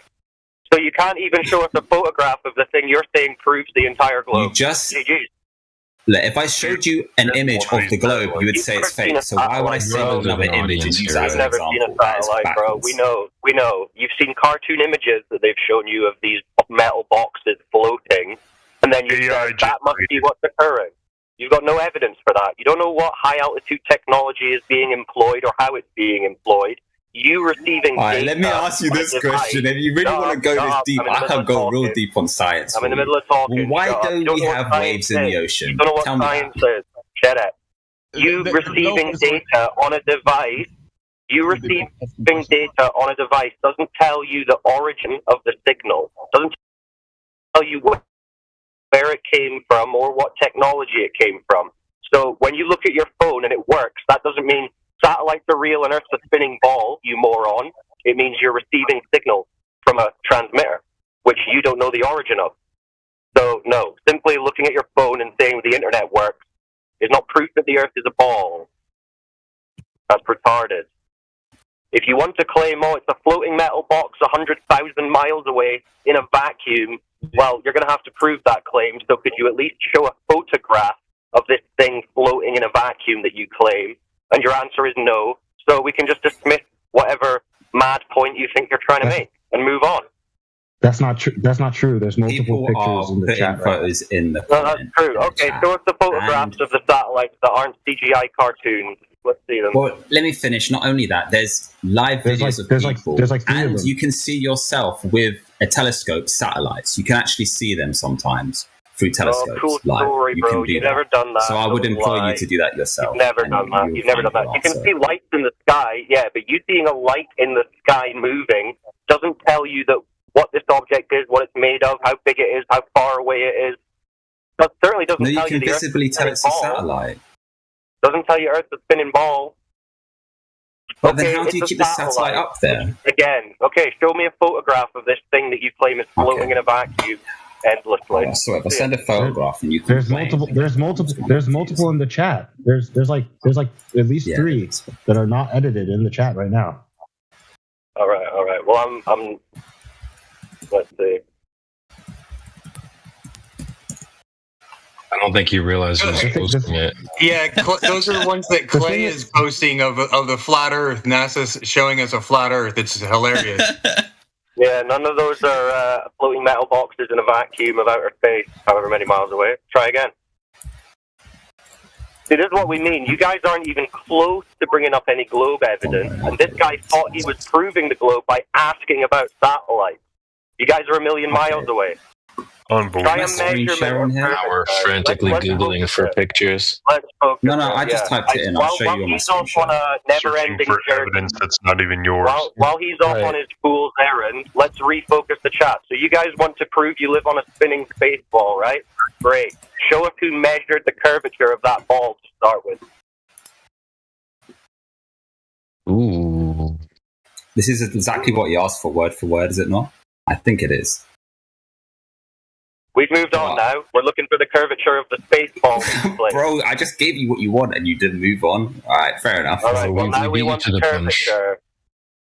So you can't even show us a photograph of the thing you're saying proves the entire globe. You just... Look, if I showed you an image of the globe, you would say it's fake. So why would I send another image and use that as You've an never seen example? a satellite, bro. We know. You've seen cartoon images that they've shown you of these metal boxes floating, and then you said that must be what's occurring. You've got no evidence for that. You don't know what high altitude technology is being employed or how it's being employed. You receiving All right, data let me ask you on a this device. question. If you really want to go this deep, I can go real deep on science. I'm in the middle of talking. Well, why Shut up. don't You don't we know what have science waves in the is. ocean? You don't know what Tell me science is. Shut up. You receiving data on a device, doesn't tell you the origin of the signal. Doesn't tell you where it came from or what technology it came from. So when you look at your phone and it works, that doesn't mean satellites are real and Earth's a spinning ball, you moron. It means you're receiving signals from a transmitter, which you don't know the origin of. So, no, simply looking at your phone and saying the internet works is not proof that the Earth is a ball. That's retarded. If you want to claim, oh, it's a floating metal box 100,000 miles away in a vacuum, well, you're going to have to prove that claim. So could you at least show a photograph of this thing floating in a vacuum that you claim? And your answer is no. So we can just dismiss whatever mad point you think you're trying to make and move on. That's not true. That's not true. There's multiple pictures in the putting chat. photos in the No, that's true. Okay, show us the photographs of the satellites that aren't CGI cartoons. Let's see them. Well, let me finish. Not only that, there's live videos of people, there's like 3 of and them. you can see yourself with a telescope satellites. You can actually see them sometimes through telescopes. cool live. story, You bro. can do You've that. never done that. So I would Don't implore lie. you to do that yourself. You've never and done that. you'll You've never find done that. your You can answer. see lights in the sky, yeah, but you seeing a light in the sky moving doesn't tell you that what this object is, what it's made of, how big it is, how far away it is. That certainly doesn't No, you tell can you the visibly Earth's tell a it's a spinning ball. satellite. Doesn't tell you Earth's a spinning ball. But then how do you it's keep a the satellite up there? Again, okay, show me a photograph of this thing that you claim is floating in a vacuum endlessly. Oh, so if I send a photograph and you There's multiple in the chat. There's like at least 3 that are not edited in the chat right now. All right. Well, I'm. Let's see. I don't think he realized who's posting it. Yeah, those are the ones that Clay is posting of the flat Earth. NASA's showing us a flat Earth. It's hilarious. Yeah, none of those are floating metal boxes in a vacuum of outer space, however many miles away. Try again. See, this is what we mean. You guys aren't even close to bringing up any globe evidence, and this guy thought he was proving the globe by asking about satellites. You guys are a million miles away. Unbelievable. Now we're frantically Googling for pictures. No, I just typed it in. I'll show you on my He's off on a never-ending for journey. evidence that's not even yours. While he's off on his fool's errand, let's refocus the chat. So you guys want to prove you live on a spinning space ball, right? Great. Show us who measured the curvature of that ball to start with. Ooh. This is exactly what you asked for word, is it not? I think it is. We've moved on now. We're looking for the curvature of the space ball. Bro, I just gave you what you want and you didn't move on. All right, fair enough. All right, well, now we want the curvature.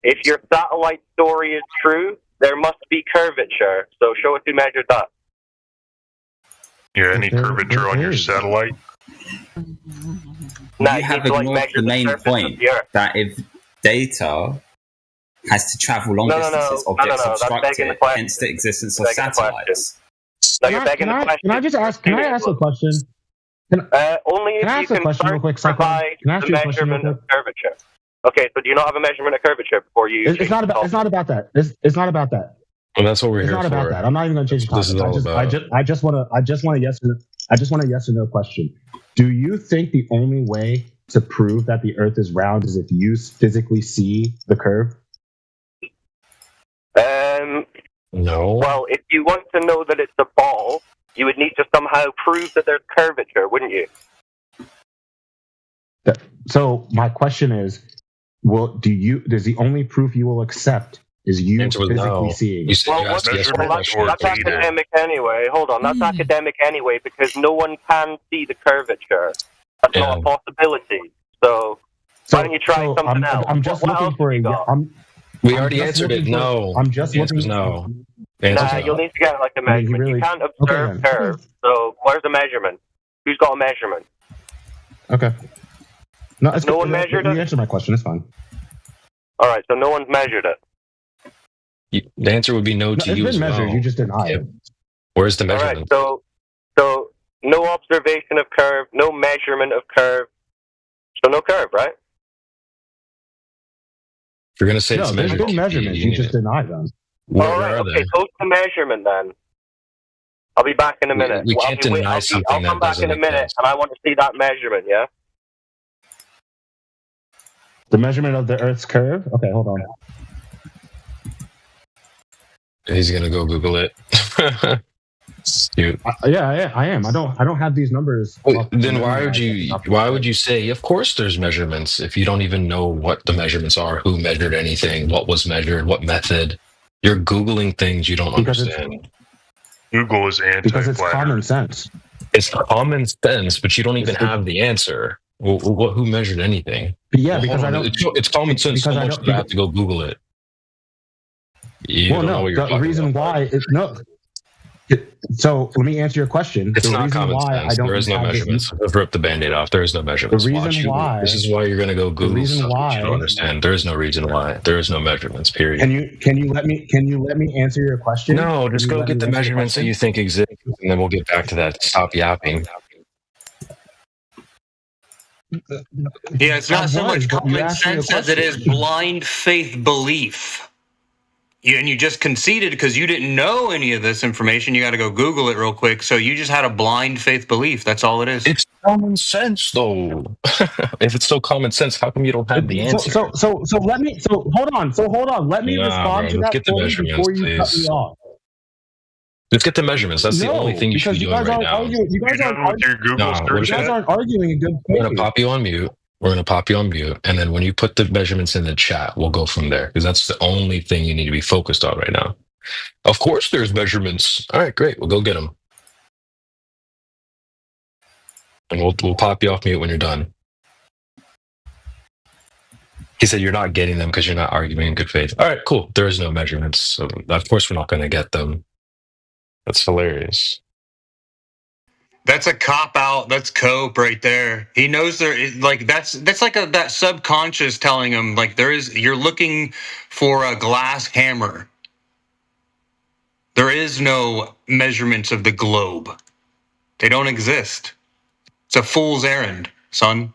If your satellite story is true, there must be curvature. So show us who measured that. Yeah, any curvature on your satellite? Nah, You have ignored the main point that if data has to travel long distances, objects That's obstruct begging the it, question. hence the existence of satellites. No, you're begging the question. Can I just ask? Can I ask a question? Only if Can I you ask a can question real quick, Cyclone? provide Can I ask the you a question real measurement quick? of curvature. Okay, so do you not have a measurement of curvature before you? It's not about. It's not about that. It's not about that. Well, that's what we're It's here not for. about that. I'm not even going to change the This is topic. all I about. just want a yes or no question. Do you think the only way to prove that the Earth is round is if you physically see the curve? No. Well, if you want to know that it's a ball, you would need to somehow prove that there's curvature, wouldn't you? So my question is, does the only proof you will accept is you Answer was physically no. seeing? You said Well, you asked yes or no that's question. academic anyway. Hold on, that's academic anyway because no one can see the curvature. That's not a possibility. So why don't you try something else? I'm just What looking else for have you a. got? We already answered it. No. I'm just The answer looking. is no. Nah, you'll need to get like a measurement. You can't observe curves. So where's the measurement? Who's got a measurement? Okay. No, it's No good. one measured You it? answered my question. It's fine. All right, so no one's measured it. The answer would be no to It's you been as measured. well. You just deny it. Where's the All right, measurement? so no observation of curve, no measurement of curve, so no curve, right? If you're gonna say No, it's there's measured, been measurements. You just deny them. Where All right, are okay, they? post the measurement then. I'll be back in a minute. We Well, can't deny something I'll that come back doesn't in a minute, exist. and I want to see that measurement. Yeah. The measurement of the Earth's curve. Okay, hold on. He's gonna go Google it. Dude. Yeah, I am. I don't have these numbers. Then why would you say of course there's measurements if you don't even know what the measurements are, who measured anything, what was measured, what method? You're Googling things you don't understand. Google is Because it's anti-flat. common sense. It's common sense, but you don't even have the answer. Who measured anything? But yeah, Well, because hold I on. don't. It's common sense so because I much don't- that I have to go Google it. You Well, don't know no. what you're The talking reason about. why is no. So let me answer your question. It's the not reason common why sense. I don't There is no have this- measurements. I've ripped the Band-Aid off. There is no measurements. The reason Watch you. why- This is why you're going to go Google reason stuff that why- you don't understand. There is no reason why. There is no measurements, period. Can you let me answer your question? No, just Can you go let get me the answer your measurements that question? you think exist, and then we'll get back to that. Stop yapping. Yeah, it's not so much but you common asked me a sense as it is question. blind faith belief. you just conceded because you didn't know any of this information. You got to go Google it real quick. So you just had a blind faith belief. That's all it is. It's common sense, though. If it's so common sense, how come you don't have the answer? So hold on. Let me respond to Let's that get the point measurements, before you cut me please. off. Let's get the measurements. That's the only thing you should be doing right now. You guys aren't arguing in good faith. We're gonna pop you on mute. And then when you put the measurements in the chat, we'll go from there because that's the only thing you need to be focused on right now. Of course, there's measurements. All right, great. We'll go get them, and we'll pop you off mute when you're done. He said you're not getting them because you're not arguing in good faith. All right, cool. There is no measurements, so of course we're not going to get them. That's hilarious. That's a cop out. That's cope right there. He knows that's like that subconscious telling him like you're looking for a glass hammer. There is no measurements of the globe. They don't exist. It's a fool's errand, son.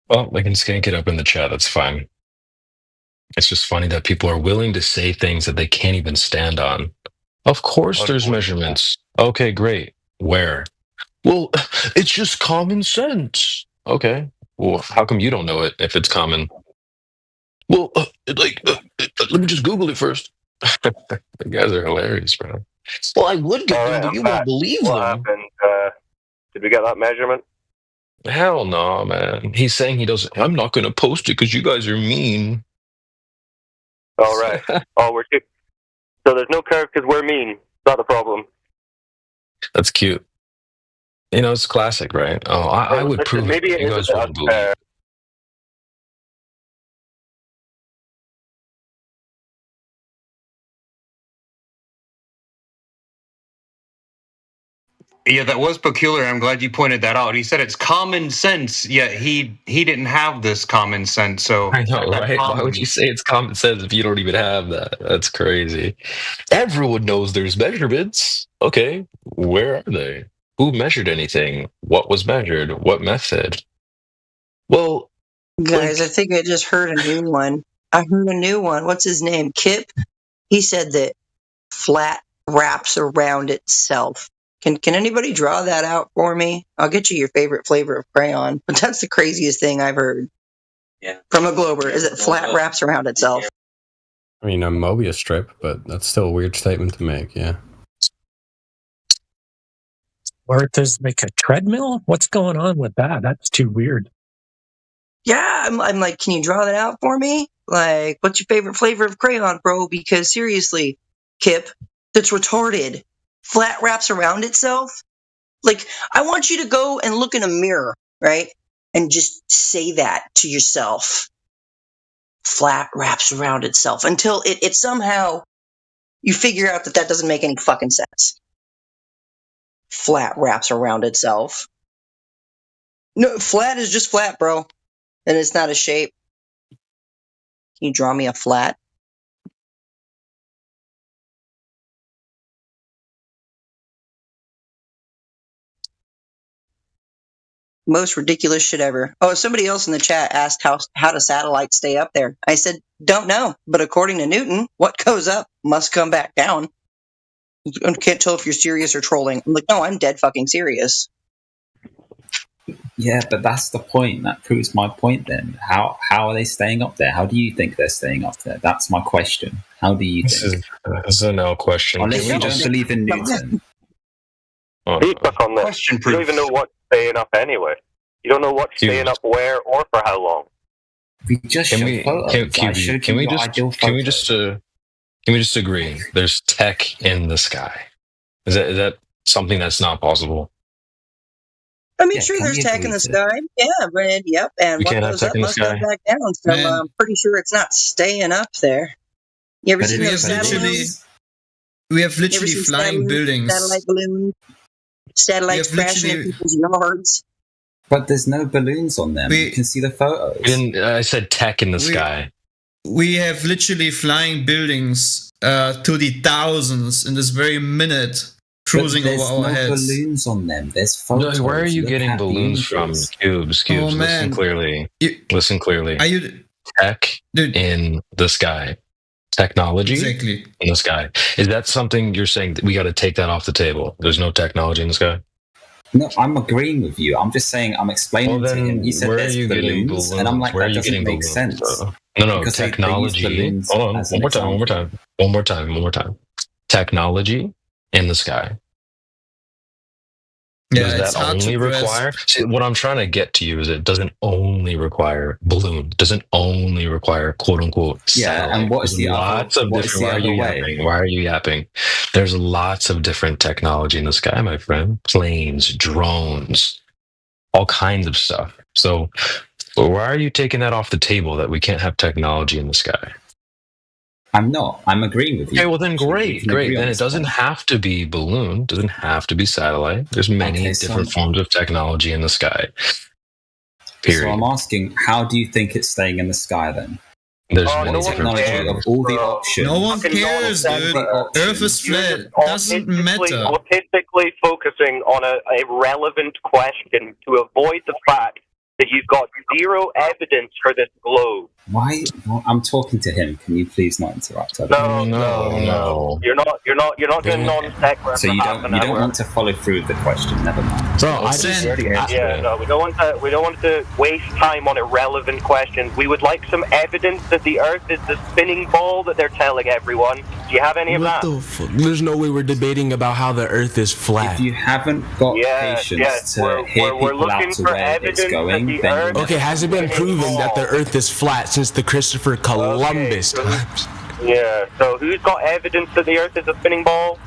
Well, they can skank it up in the chat. That's fine. It's just funny that people are willing to say things that they can't even stand on. Of course there's measurements. Okay, great. Where? Well, it's just common sense. Okay. Well, how come you don't know it if it's common? Well, let me just Google it first. The guys are hilarious, bro. Well, I would get them, but you won't believe them. What happened? Did we get that measurement? Hell no, man. He's saying he doesn't. I'm not going to post it because you guys are mean. All right. So there's no curve because we're mean. Not a problem. That's cute. You know, it's classic, right? Oh, I would prove maybe it. You guys won't believe. Yeah, that was peculiar. I'm glad you pointed that out. He said it's common sense, yet he didn't have this common sense. So I know, right? Why would you say it's common sense if you don't even have that? That's crazy. Everyone knows there's measurements. Okay, where are they? Who measured anything? What was measured? What method? Well, guys, I think I just heard a new one. I heard a new one. What's his name? Kip? He said that flat wraps around itself. Can anybody draw that out for me? I'll get you your favorite flavor of crayon. But that's the craziest thing I've heard. Yeah. From a Glober, is it flat wraps around itself? I mean, a Mobius strip, but that's still a weird statement to make, yeah. Or there's like a treadmill? What's going on with that? That's too weird. Yeah, I'm like, can you draw that out for me? Like, what's your favorite flavor of crayon, bro? Because seriously, Kip, that's retarded. Flat wraps around itself? Like, I want you to go and look in a mirror, right? And just say that to yourself. Flat wraps around itself until it somehow you figure out that doesn't make any fucking sense. Flat wraps around itself. No, flat is just flat, bro. And it's not a shape. Can you draw me a flat? Most ridiculous shit ever. Oh, somebody else in the chat asked how do satellites stay up there? I said, don't know. But according to Newton, what goes up must come back down. I can't tell if you're serious or trolling. I'm like, no, I'm dead fucking serious. Yeah, but that's the point. That proves my point then. How are they staying up there? How do you think they're staying up there? That's my question. How do you think? This is a no question. Unless you don't believe in Newton. He's stuck on this. You don't even know what's staying up anyway. You don't know what's staying up where or for how long. We just can we just agree? There's tech in the sky. Is that something that's not possible? I mean, sure, there's tech in the sky. Yeah, but yep, and what goes up must go back down. So I'm pretty sure it's not staying up there. You ever seen those satellites? We have literally flying buildings. Satellite balloons. Satellites crashing in people's yards. But there's no balloons on them. You can see the photos. I said tech in the sky. We have literally flying buildings to the thousands in this very minute cruising there's over our no heads. balloons on them. There's photos. Where are you Look getting at the balloons from? images. Cubes. Oh, Listen man. clearly. Listen clearly. Are you Tech in the sky. Technology exactly in the sky. Is that something you're saying that we got to take that off the table? There's no technology in the sky? No, I'm agreeing with you. I'm just saying, I'm explaining to him. He said where are there's you getting balloons, and I'm like, Where are that you doesn't getting make balloons? sense. No, Because they use technology. balloons Hold on, as one an more time, example. one more time. Technology in the sky. Yeah, Does it's that hard only to grasp. require? See, what I'm trying to get to you is it doesn't only require balloon. Doesn't only require quote unquote satellite. And what is There's the lots other? of What is different. the Why are other you way? yapping? Why are you yapping? There's lots of different technology in the sky, my friend. Planes, drones, all kinds of stuff. So why are you taking that off the table that we can't have technology in the sky? I'm not. I'm agreeing with you. Okay, well then We can great. agree on Then it this doesn't point. have to be balloon, doesn't have to be satellite. There's many Okay, so different forms of technology in the sky. So Period. I'm asking, how do you think it's staying in the sky then? There's What many different technology of all the options? No one cares, dude. Earth is flat. Doesn't matter. Autistically focusing on a relevant question to avoid the fact that you've got zero evidence for this globe. Why? Well, I'm talking to him. Can you please not interrupt? No. You're not doing non-sequitur. So you don't want to follow through the question. Never mind. Bro, we don't want to waste time on irrelevant questions. We would like some evidence that the Earth is the spinning ball that they're telling everyone. Do you have any of that? There's no way we're debating about how the Earth is flat. If you haven't got patience to hear people out to where it's going, then okay, has it been proven that the Earth is flat since the Christopher Columbus times? Yeah. So who's got evidence that the Earth is a spinning ball?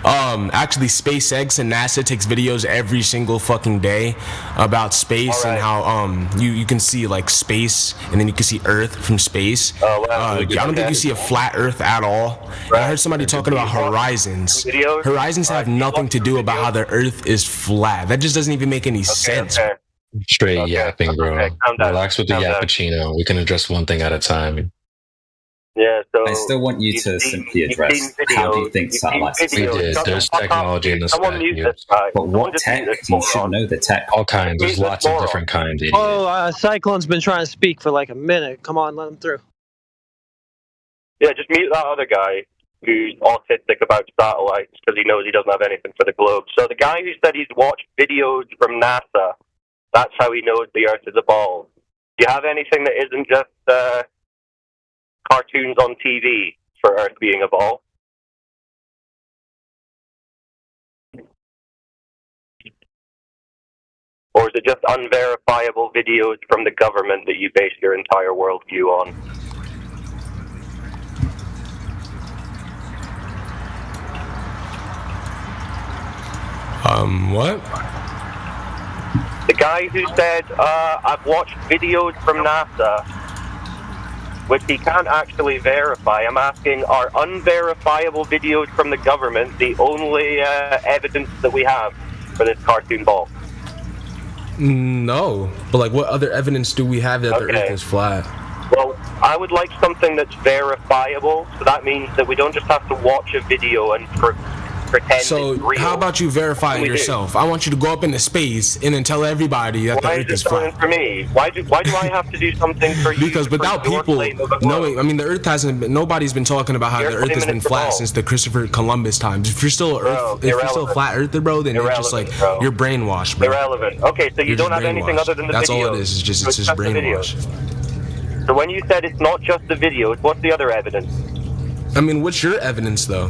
Actually, SpaceX and NASA takes videos every single fucking day about space and how you can see like space and then you can see Earth from space. I don't think you see a flat Earth at all. And I heard somebody talking about horizons. Horizons have nothing to do about how the Earth is flat. That just doesn't even make any sense. Straight yapping, bro. Relax with the yappuccino. We can address one thing at a time. Yeah, so I still want you to simply address how do you think satellites are We did. There's technology in the sky. But what tech? You should know the tech. All kinds. There's lots of different kinds. Idiot. Oh, Cyclone's been trying to speak for like a minute. Come on, let him through. Yeah, just mute that other guy who's autistic about satellites because he knows he doesn't have anything for the globe. So the guy who said he's watched videos from NASA, that's how he knows the Earth is a ball. Do you have anything that isn't just cartoons on TV for Earth being a ball? Or is it just unverifiable videos from the government that you base your entire worldview on? What? The guy who said, I've watched videos from NASA, which he can't actually verify. I'm asking, are unverifiable videos from the government the only evidence that we have for this cartoon ball? No. But like, what other evidence do we have that the Earth is flat? Well, I would like something that's verifiable. So that means that we don't just have to watch a video and pretend it's real. How about you verify it yourself? I want you to go up into space and then tell everybody that the Earth is flat. For me? Why do I have to do something for you? Because without people knowing, I mean, the Earth hasn't been, nobody's been talking about how the Earth has been flat since the Christopher Columbus times. If you're still if you're still a flat earther, bro, then you're just like you're brainwashed, bro. Irrelevant. Okay, so you don't have anything other than the That's video. all it is. It's just brainwash. So when you said it's not just the videos, what's the other evidence? I mean, what's your evidence though?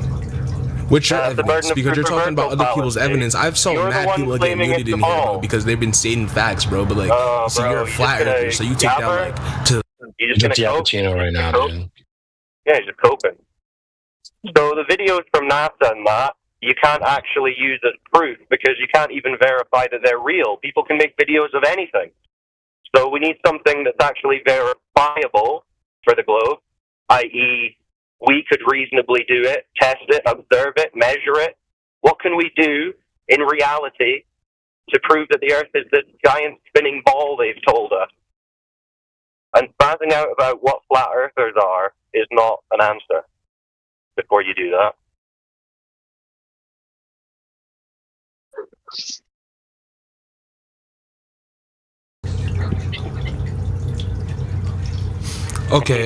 What's your evidence? Because you're talking about other people's evidence. I've saw mad people get muted in here, bro, because they've been stating facts, bro. But like, so you're a flat earther, so you take that like to. You're just cappuccino right now, dude. Yeah, he's just coping. So the videos from NASA and that, you can't actually use as proof because you can't even verify that they're real. People can make videos of anything. So we need something that's actually verifiable for the globe, i.e., we could reasonably do it, test it, observe it, measure it. What can we do in reality to prove that the Earth is this giant spinning ball they've told us? And spazzing out about what flat earthers are is not an answer before you do that. Okay,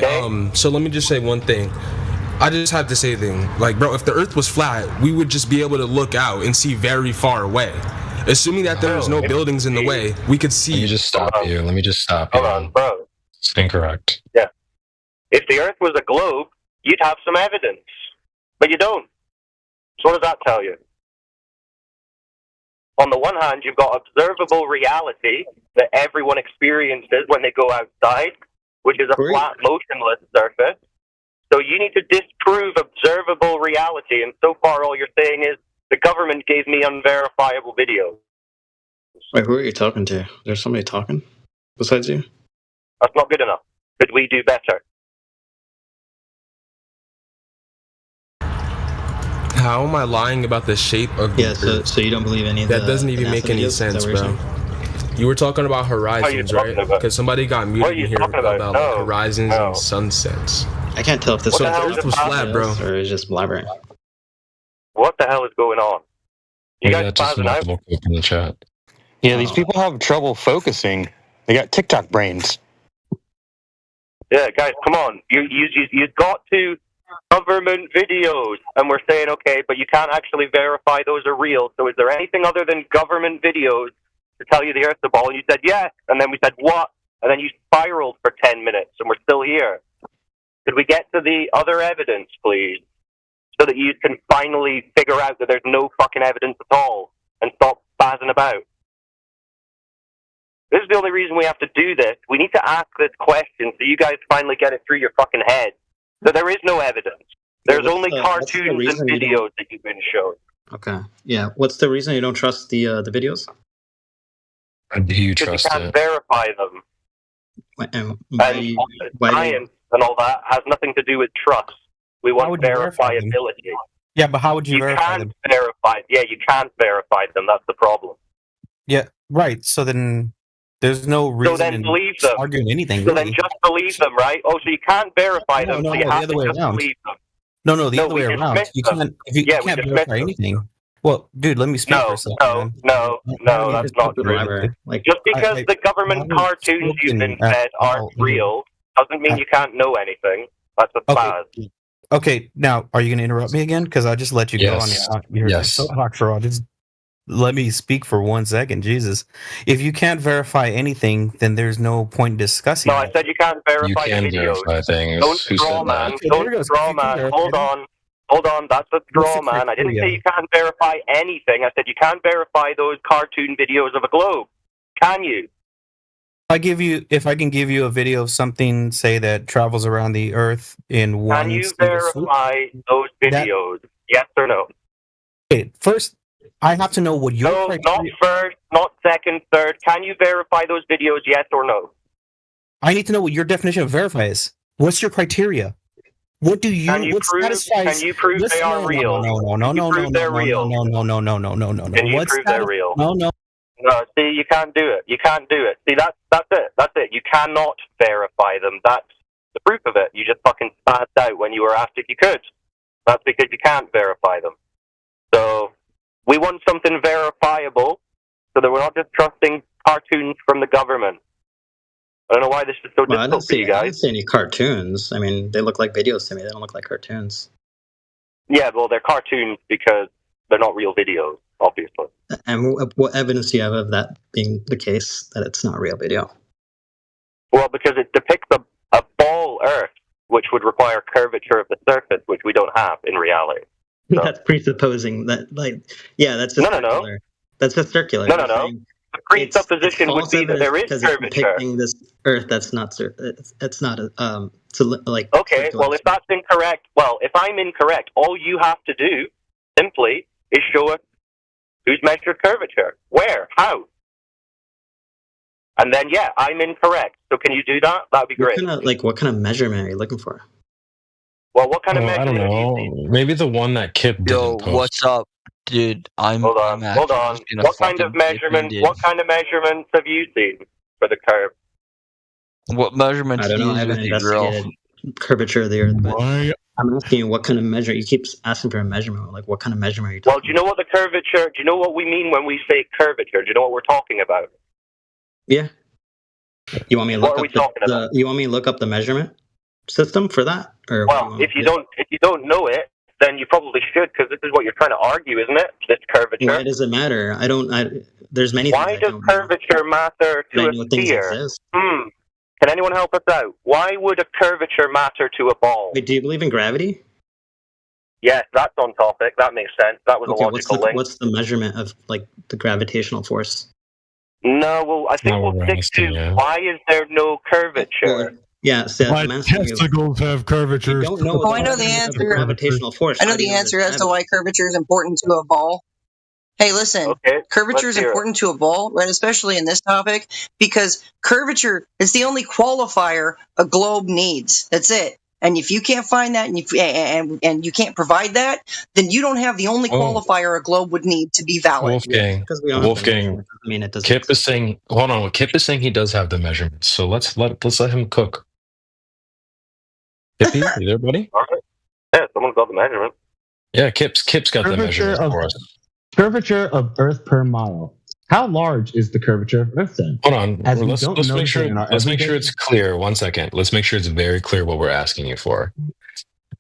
so let me just say one thing. I just have to say a thing. Like, bro, if the Earth was flat, we would just be able to look out and see very far away. Assuming that there was no buildings in the way, we could see. Let me just stop you. Let me just stop you. Hold on, bro. It's incorrect. Yeah. If the Earth was a globe, you'd have some evidence. But you don't. So what does that tell you? On the one hand, you've got observable reality that everyone experiences when they go outside, which is a flat, motionless surface. So you need to disprove observable reality, and so far all you're saying is the government gave me unverifiable video. Wait, who are you talking to? There's somebody talking besides you? That's not good enough. Could we do better? How am I lying about the shape of the Earth? So you don't believe any of that doesn't even make any sense, bro. You were talking about horizons, right? Because somebody got muted in here about like, horizons and sunsets. I can't tell if this the Earth was flat, bro, or is just blabbering. What the hell is going on? You guys just multiple folk in the chat. Yeah, these people have trouble focusing. They got TikTok brains. Yeah, guys, come on. You got to government videos, and we're saying, okay, but you can't actually verify those are real. So is there anything other than government videos to tell you the Earth's a ball? And you said yes, and then we said what? And then you spiraled for 10 minutes, and we're still here. Could we get to the other evidence, please? So that you can finally figure out that there's no fucking evidence at all and stop spazzing about. This is the only reason we have to do this. We need to ask this question so you guys finally get it through your fucking head. So there is no evidence. There's only cartoons and videos that you've been shown. Okay. Yeah. What's the reason you don't trust the videos? Do you trust you can't verify them. And science and all that has nothing to do with trust. We want verifiability. Yeah, but how would you verify them? Yeah, you can't verify them. That's the problem. Yeah, right. So then there's no reason so then believe them. Arguing anything. So then just believe them, right? Oh, so you can't verify them. No, so you the have other to way just around. believe them. No, the other way around. You can't. If you can't verify anything. Well, dude, let me speak for a second. No, that's not true. Just because the government cartoons you've been fed aren't real doesn't mean you can't know anything. That's a spaz. Okay, now are you going to interrupt me again? Because I just let you go on your soapbox for all. Just let me speak for 1 second. Jesus, if you can't verify anything, then there's no point discussing. No, I said you can't verify you can videos. Verify things. Don't straw man. Don't straw man. Hold on. That's a straw man. I didn't say you can't verify anything. I said you can't verify those cartoon videos of a globe. Can you? If I can give you a video of something, say that travels around the Earth in one. Can you verify those videos? Yes or no? Okay, first, I have to know what your criteria. Not first, not second, third. Can you verify those videos? Yes or no? I need to know what your definition of verify is. What's your criteria? What do you? Can you prove they are real? No. Can you prove they're real? Can you prove they're real? No, see, you can't do it. You can't do it. See, that's it. That's it. You cannot verify them. That's the proof of it. You just fucking spazzed out when you were asked if you could. That's because you can't verify them. So we want something verifiable so that we're not just trusting cartoons from the government. I don't know why this is so difficult for you guys. I didn't see any cartoons. I mean, they look like videos to me. They don't look like cartoons. Yeah, well, they're cartoons because they're not real videos, obviously. And what evidence do you have of that being the case, that it's not real video? Well, because it depicts a ball Earth, which would require curvature of the surface, which we don't have in reality. So. That's presupposing that, that's just circular. That's just circular. No. The presupposition would be that there is curvature. Depicting this Earth that's not it's not Okay, well, if that's incorrect, if I'm incorrect, all you have to do simply is show us who's measured curvature, where, how, and then I'm incorrect. So can you do that? That would be great. What kind of measurement are you looking for? Well, what kind of measurement? I don't know. Maybe the one that Kip did. Yo, what's up, dude? Hold on. What kind of measurement? What kind of measurements have you seen for the curve? What measurements do you use with your drill? Curvature of the Earth. Why I'm asking you what kind of measure. You keep asking for a measurement. Like, what kind of measurement are you talking Well, do you know what the curvature? Do you know what we mean when we say curvature? Do you know what we're talking about? Yeah. You want me to look What are we up talking about? you want me to look up the measurement system for that? Or Well, if you don't know it, then you probably should, because this is what you're trying to argue, isn't it? This curvature. Why does it matter? There's many. Why does curvature matter to a sphere? Can anyone help us out? Why would a curvature matter to a ball? Wait, do you believe in gravity? Yes, that's on topic. That makes sense. That was a logical link. What's the measurement of like the gravitational force? No, well, I think we'll stick to why is there no curvature? Yeah, so my testicles have curvatures. I know the answer. Gravitational force. I know the answer as to why curvature is important to a ball. Hey, listen, curvature is important to a ball, right? Especially in this topic, because curvature is the only qualifier a globe needs. That's it. And if you can't find that, and you can't provide that, then you don't have the only qualifier a globe would need to be valid. Wolfgang. I mean, it doesn't. Kip is saying, hold on. Kip is saying he does have the measurements, so let's let him cook. Kippy, you there, buddy? All right. Yeah, someone's got the measurement. Yeah, Kip's got the measurement for us. Curvature of Earth per mile. How large is the curvature of Earth then? Hold on. Let's make sure it's clear. 1 second. Let's make sure it's very clear what we're asking you for.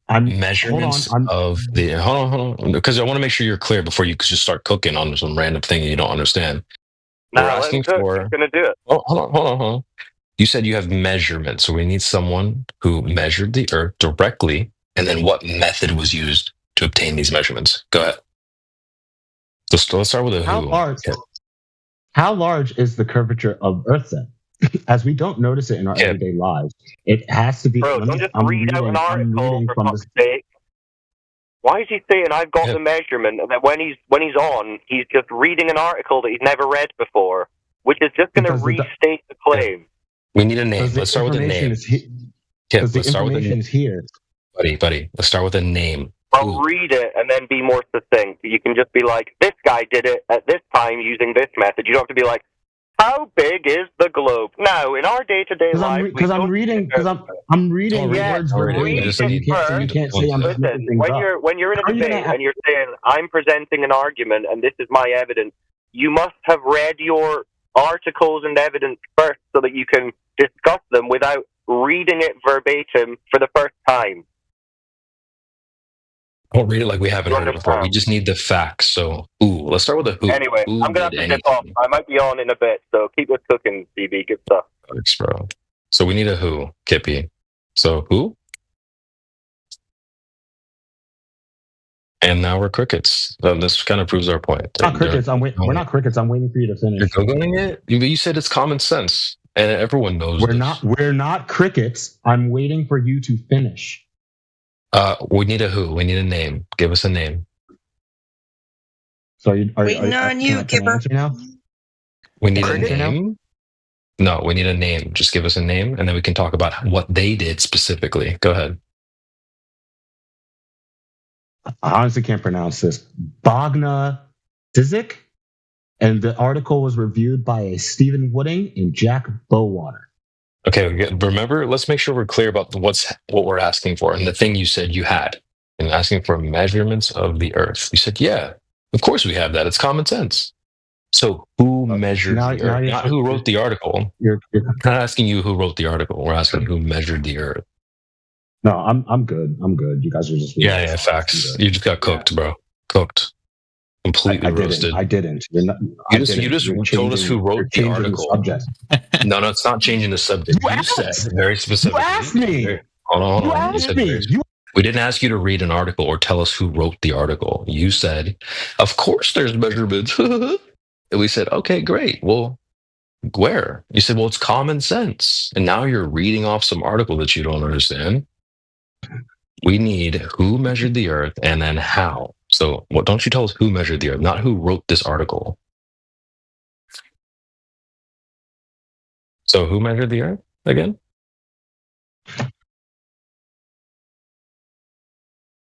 Measurements of the. Hold on. Because I want to make sure you're clear before you just start cooking on some random thing you don't understand. We're asking for. Who's gonna do it? Oh, hold on. You said you have measurements, so we need someone who measured the Earth directly, and then what method was used to obtain these measurements. Go ahead. Let's start with a who. How large is the curvature of Earth then? As we don't notice it in our everyday lives, it has to be. Bro, don't just read out an article for fuck's sake. Why is he saying I've got the measurement, and that when he's on, he's just reading an article that he's never read before, which is just going to restate the claim. We need a name. Let's start with a name. Because the information is here. Buddy, let's start with a name. I'll read it and then be more succinct. You can just be like, this guy did it at this time using this method. You don't have to be like, how big is the globe? Now, in our day-to-day life... Because I'm reading words verbatim, so you can't say I'm just making things up. When you're in a debate and you're saying, I'm presenting an argument and this is my evidence, you must have read your articles and evidence first so that you can discuss them without reading it verbatim for the first time. Don't read it like we haven't heard it before. We just need the facts. So, let's start with a who. Anyway, I'm going to have to dip off. I might be on in a bit, so keep us cooking, DB. Good stuff. Thanks, bro. So we need a who, Kippy. So who? And now we're crickets. This kind of proves our point. Not crickets. We're not crickets. I'm waiting for you to finish. You're Googling it? You said it's common sense, and everyone knows We're not crickets. I'm waiting for you to finish. We need a who. We need a name. Give us a name. So waiting on you, Kipper. We need a name. No, we need a name. Just give us a name, and then we can talk about what they did specifically. Go ahead. I honestly can't pronounce this. Bogna Dzik, and the article was reviewed by Stephen Wooding and Jack Bowater. Okay, remember, let's make sure we're clear about what we're asking for and the thing you said you had. And asking for measurements of the Earth. You said, yeah, of course we have that. It's common sense. So who measured the Earth? Not who wrote the article. We're not asking you who wrote the article. We're asking who measured the Earth. No, I'm good. I'm good. You guys are just... Yeah, facts. You just got cooked, bro. Cooked. Completely roasted. I didn't. You just told us who wrote the article. No, it's not changing the subject. You said very specifically. You asked me. Hold on. You said we didn't ask you to read an article or tell us who wrote the article. You said, of course there's measurements. And we said, okay, great. Well, where? You said, well, it's common sense. And now you're reading off some article that you don't understand. We need who measured the Earth and then how. So, don't you tell us who measured the Earth, not who wrote this article. So, who measured the Earth again?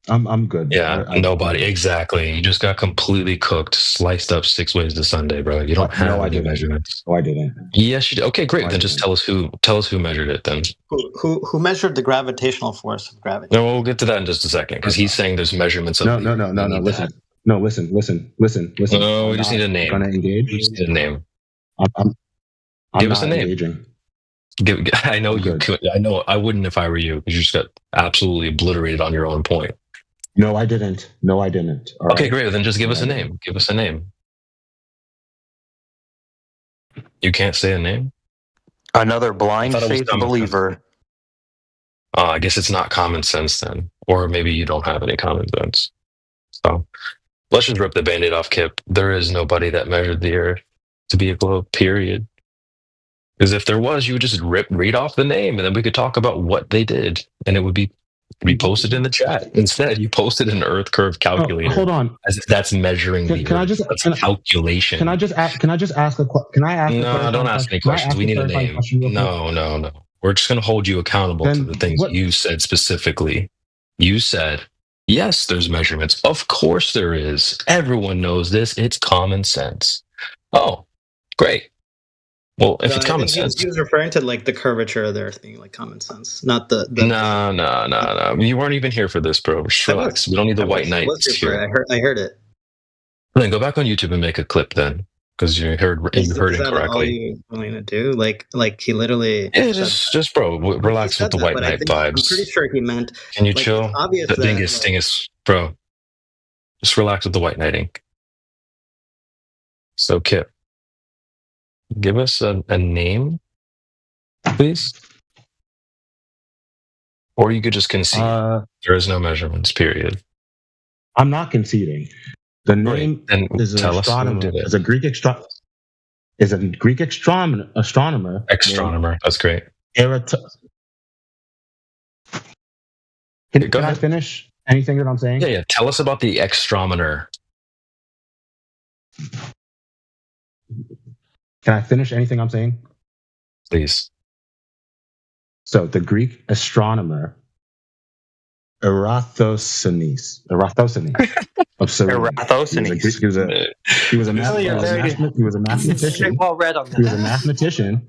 I'm good. Yeah, nobody. Exactly. You just got completely cooked, sliced up 6 ways to Sunday, bro. You don't have any measurements. No, I didn't. Yes, you did. Okay, great. Then just tell us who measured it then. Who measured the gravitational force of gravity? No, we'll get to that in just a second because he's saying there's measurements of. No. Listen. No, listen. No, we just need a name. Gonna engage. We just need a name. I'm Give us a name. Engaging. I know you could. I know I wouldn't if I were you. You just got absolutely obliterated on your own point. No, I didn't. All okay, right? great. Then just give us a name. Give us a name. You can't say a name? Another blind faith believer. I guess it's not common sense then. Or maybe you don't have any common sense. So let's just rip the Band-Aid off, Kip. There is nobody that measured the Earth to be a globe, period. Because if there was, you would just read off the name and then we could talk about what they did. And it would be reposted in the chat. Instead, you posted an Earth curve calculator. Hold on. As if that's measuring the Earth. That's a calculation. Can I just ask a question? Can I ask? No, don't ask any questions. We need a name. No. We're just going to hold you accountable to the things you said specifically. You said, yes, there's measurements. Of course there is. Everyone knows this. It's common sense. Oh, great. Well, if it's common sense. He was referring to like the curvature of the Earth being like common sense, not the. No. You weren't even here for this, bro. Just relax. We don't need the white knight here. I heard it. Then go back on YouTube and make a clip then, because you heard it correctly. You want me to do like he literally. Yeah, just bro, relax with the white knight vibes. I'm pretty sure he meant. Can you chill? The dingus, bro. Just relax with the white knighting. So, Kip. Give us a name, please. Or you could just concede. There is no measurements, period. I'm not conceding. The name is an astronomer. Is a Greek astronomer. Astronomer. That's great. Can I finish anything that I'm saying? Yeah. Tell us about the extrometer. Can I finish anything I'm saying? Please. So the Greek astronomer Eratosthenes of Cyrene. He was a mathematician. Well read on that. He was a mathematician.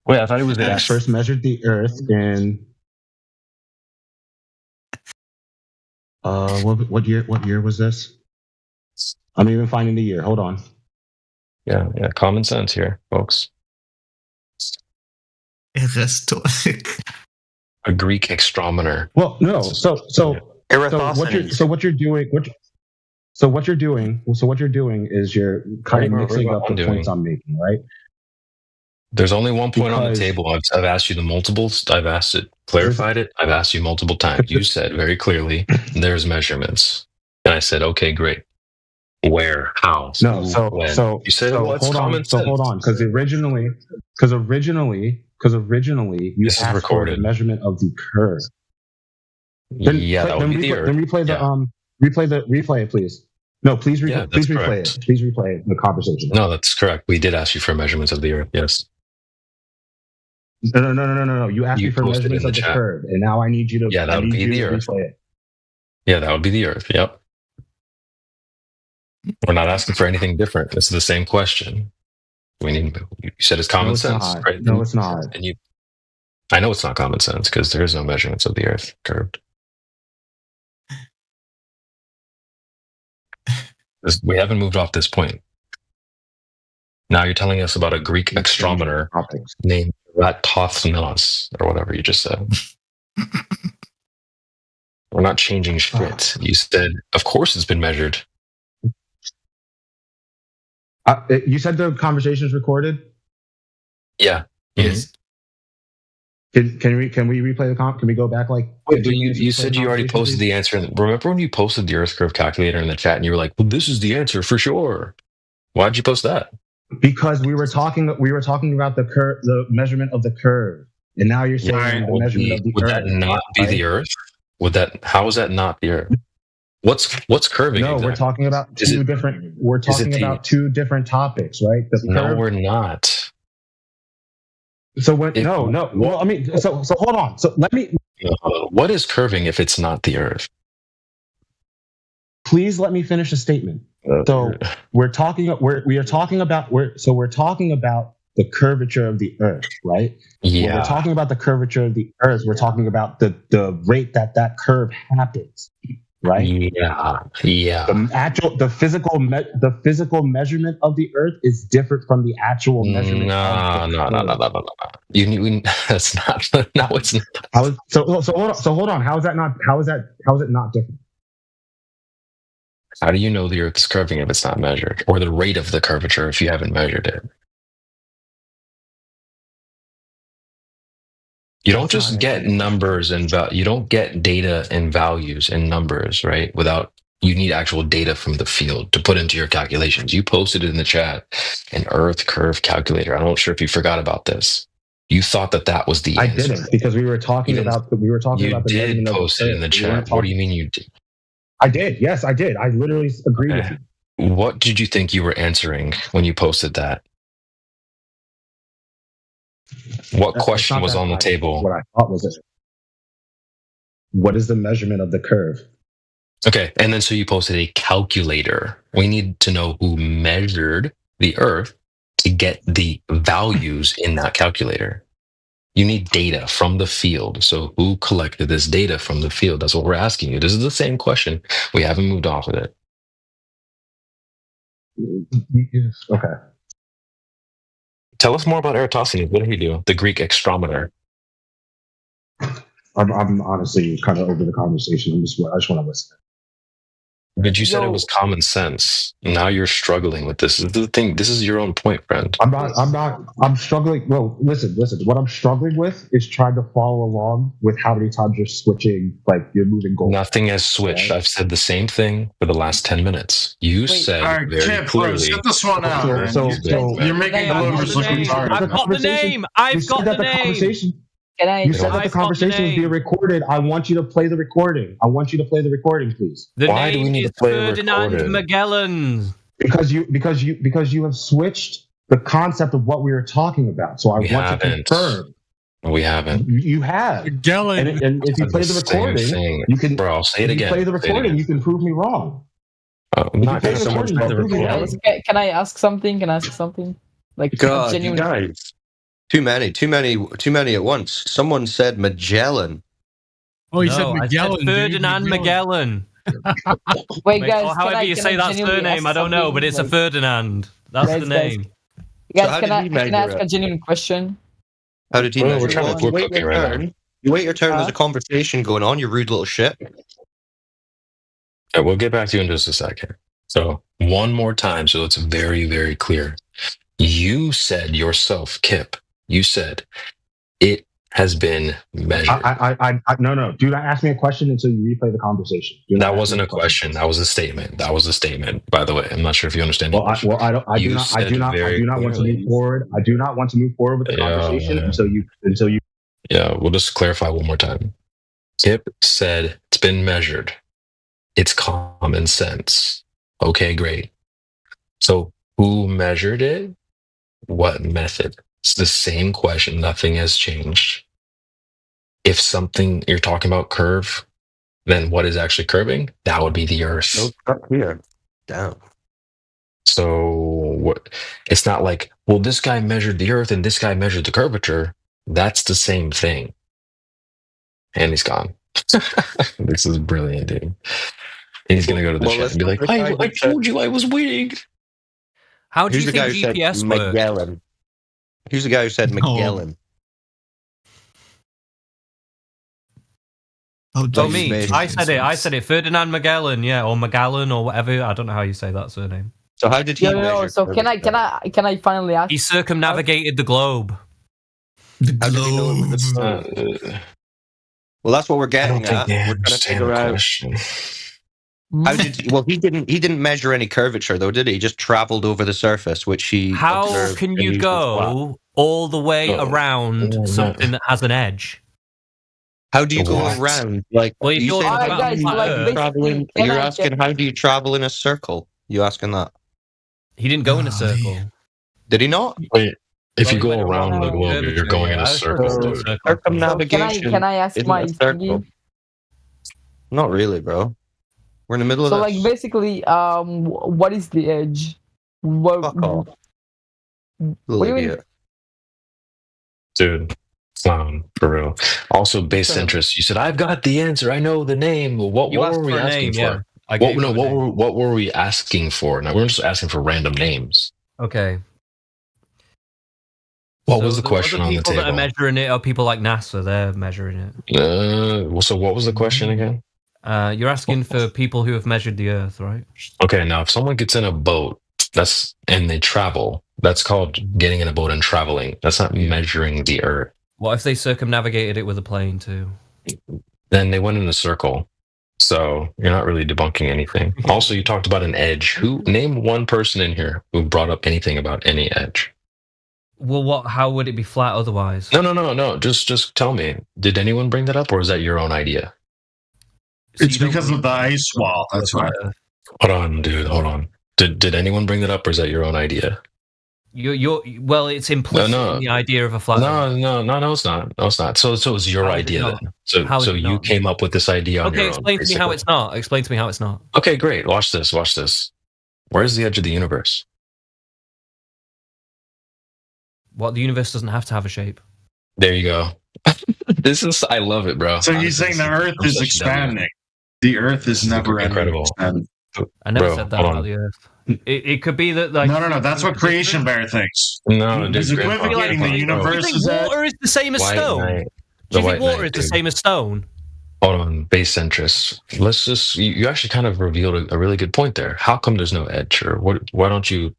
Wait, I thought he was that first measured the Earth in what year was this? I'm even finding the year. Hold on. Yeah, common sense here, folks. A Greek extrometer. Well, no. So what you're doing is you're kind of mixing up the points I'm making, right? There's only one point on the table. I've asked you the multiples. I've asked it, clarified it. I've asked you multiple times. You said very clearly there's measurements, and I said, okay, great. Where? How? No. When? So you said hold on. So hold on, because originally you asked for the measurement of the curve. That would be the Earth. Then replay it, please. No, please replay it. Please replay the conversation. No, that's correct. We did ask you for measurements of the Earth. Yes. No. You asked me for measurements of the curve, and now I need you to. Yeah, that would be the Earth. Replay it. Yeah, that would be the Earth. Yep. We're not asking for anything different. It's the same question. You said it's common sense, right? No, it's not. And I know it's not common sense because there is no measurements of the Earth curved. We haven't moved off this point. Now you're telling us about a Greek extrometer named Eratosthenes, or whatever you just said. We're not changing shit. You said, of course it's been measured. You said the conversation is recorded? Yeah. Yes. Can we replay the Can we go back like? Wait, but you said you already posted the answer. Remember when you posted the Earth curve calculator in the chat and you were like, well, this is the answer for sure. Why'd you post that? Because we were talking about the measurement of the curve. And now you're saying the measurement of the Would Earth. that not be the Earth? How is that not the Earth? What's curving? No, exactly? we're talking about two different topics, right? No, we're not. So Well, I mean, so hold on. So let me. What is curving if it's not the Earth? please let me finish a statement. So we're talking about the curvature of the Earth, right? Yeah. When we're talking about the curvature of the Earth, we're talking about the rate that curve happens, right? Yeah. The physical measurement of the Earth is different from the actual measurement. No. That's not. No, it's not. So hold on. How is it not different? How do you know the Earth is curving if it's not measured, or the rate of the curvature if you haven't measured it? You don't just get numbers and you don't get data and values and numbers, right? You need actual data from the field to put into your calculations. You posted it in the chat, an Earth curve calculator. I'm not sure if you forgot about this. You thought that was the answer. I didn't, because we were talking about the You did post it in the chat. What do you mean you did? I did. Yes, I did. I literally agreed with you. What did you think you were answering when you posted that? What question was on the table? What I thought was it. What is the measurement of the curve? Okay, and then so you posted a calculator. We need to know who measured the Earth to get the values in that calculator. You need data from the field. So who collected this data from the field? That's what we're asking you. This is the same question. We haven't moved off of it. Okay. Tell us more about Eratosthenes. What did he do? The Greek extrometer. I'm honestly kind of over the conversation. I just want to listen. But you said it was common sense. Now you're struggling with this. This is the thing. This is your own point, friend. I'm struggling. Well, listen. What I'm struggling with is trying to follow along with how many times you're switching, like you're moving goals. Nothing has switched. Right? I've said the same thing for the last 10 minutes. You said very clearly. Get this one out. So you're making the voters look retarded. I've got the name. I've got the name. You said that the conversation was being recorded. I want you to play the recording. Please. Why do we need to play Ferdinand Magellan? Because you have switched the concept of what we were talking about. So I want to confirm. We haven't. You have. Magellan. And if you play the recording, you can. Bro, I'll say it again. If you play the recording, you can prove me wrong. I'm not going to play the recording. Can I ask something? Like, God, you guys. Too many at once. Someone said Magellan. Oh, you said Magellan. I said Ferdinand Magellan. Wait, guys. Or however you say that surname, I don't know, but it's a Ferdinand. That's the name. Guys, can I ask a genuine question? How did he measure? We're trying to flip cookie right now. You wait your turn. There's a conversation going on. You rude little shit. Okay, we'll get back to you in just a second. So one more time, so it's very, very clear. You said yourself, Kip. You said it has been measured. No. Do not ask me a question until you replay the conversation. That wasn't a question. That was a statement. By the way, I'm not sure if you understand. I do not want to move forward. I do not want to move forward with the conversation until you. Yeah, we'll just clarify one more time. Kip said it's been measured. It's common sense. Okay, great. So who measured it? What method? It's the same question. Nothing has changed. If something you're talking about curve, then what is actually curving? That would be the Earth. No, up here. Down. So what? It's not like, well, this guy measured the Earth and this guy measured the curvature. That's the same thing. And he's gone. This is brilliant, dude. And he's gonna go to the chat and be like, I told you I was winning. How do you think GPS works? Magellan. Who's the guy who said Magellan? Me. I said it. Ferdinand Magellan, yeah, or Magellan, or whatever. I don't know how you say that surname. So how did he? So can I finally ask? He circumnavigated the globe. How did he know it was the sun? Well, that's what we're getting at. We're trying to figure out. How did he didn't measure any curvature though, did he? He just traveled over the surface, which he. How can you go all the way around something that has an edge? How do you go around? Like, well, if you're traveling, you're asking how do you travel in a circle? You asking that? He didn't go in a circle. Did he not? Wait, if you go around the globe, you're going in a circle. Circumnavigation. Can I ask my circle? Not really, bro. We're in the middle of So this. like basically, what is the edge? What? Fuck off. What do you mean? Dude, clown, for real. Also, base interest. You said, I've got the answer. I know the name. What were we asking for? What were we asking for? Now, we're just asking for random names. Okay. What was the question on the people that are table? measuring it are people like NASA. They're measuring it. So what was the question again? You're asking for people who have measured the Earth, right? Okay, now if someone gets in a boat, and they travel, that's called getting in a boat and traveling. That's not measuring the Earth. What if they circumnavigated it with a plane too? Then they went in a circle. So you're not really debunking anything. Also, you talked about an edge. Name one person in here who brought up anything about any edge. Well, how would it be flat otherwise? No. Just tell me. Did anyone bring that up, or is that your own idea? It's because of the ice wall. That's why. Hold on, dude. Hold on. Did anyone bring that up, or is that your own idea? Well, it's implicit in the idea of a flat. No, it's not. No, it's not. So it's your idea then. So you came up with this idea on your own. Okay, explain to me how it's not. Explain to me how it's not. Okay, great. Watch this. Where's the edge of the universe? What, the universe doesn't have to have a shape. There you go. I love it, bro. So you're saying the Earth is expanding. The Earth is never incredible. I never said that about the Earth. It could be that like no. That's what Creation Bear thinks. No, is equivocating the universe. Do you think water is the same as stone? Do you think water is the same as stone? Hold on, base centrist. Let's just. You actually kind of revealed a really good point there. How come there's no edge, or what? Why don't you?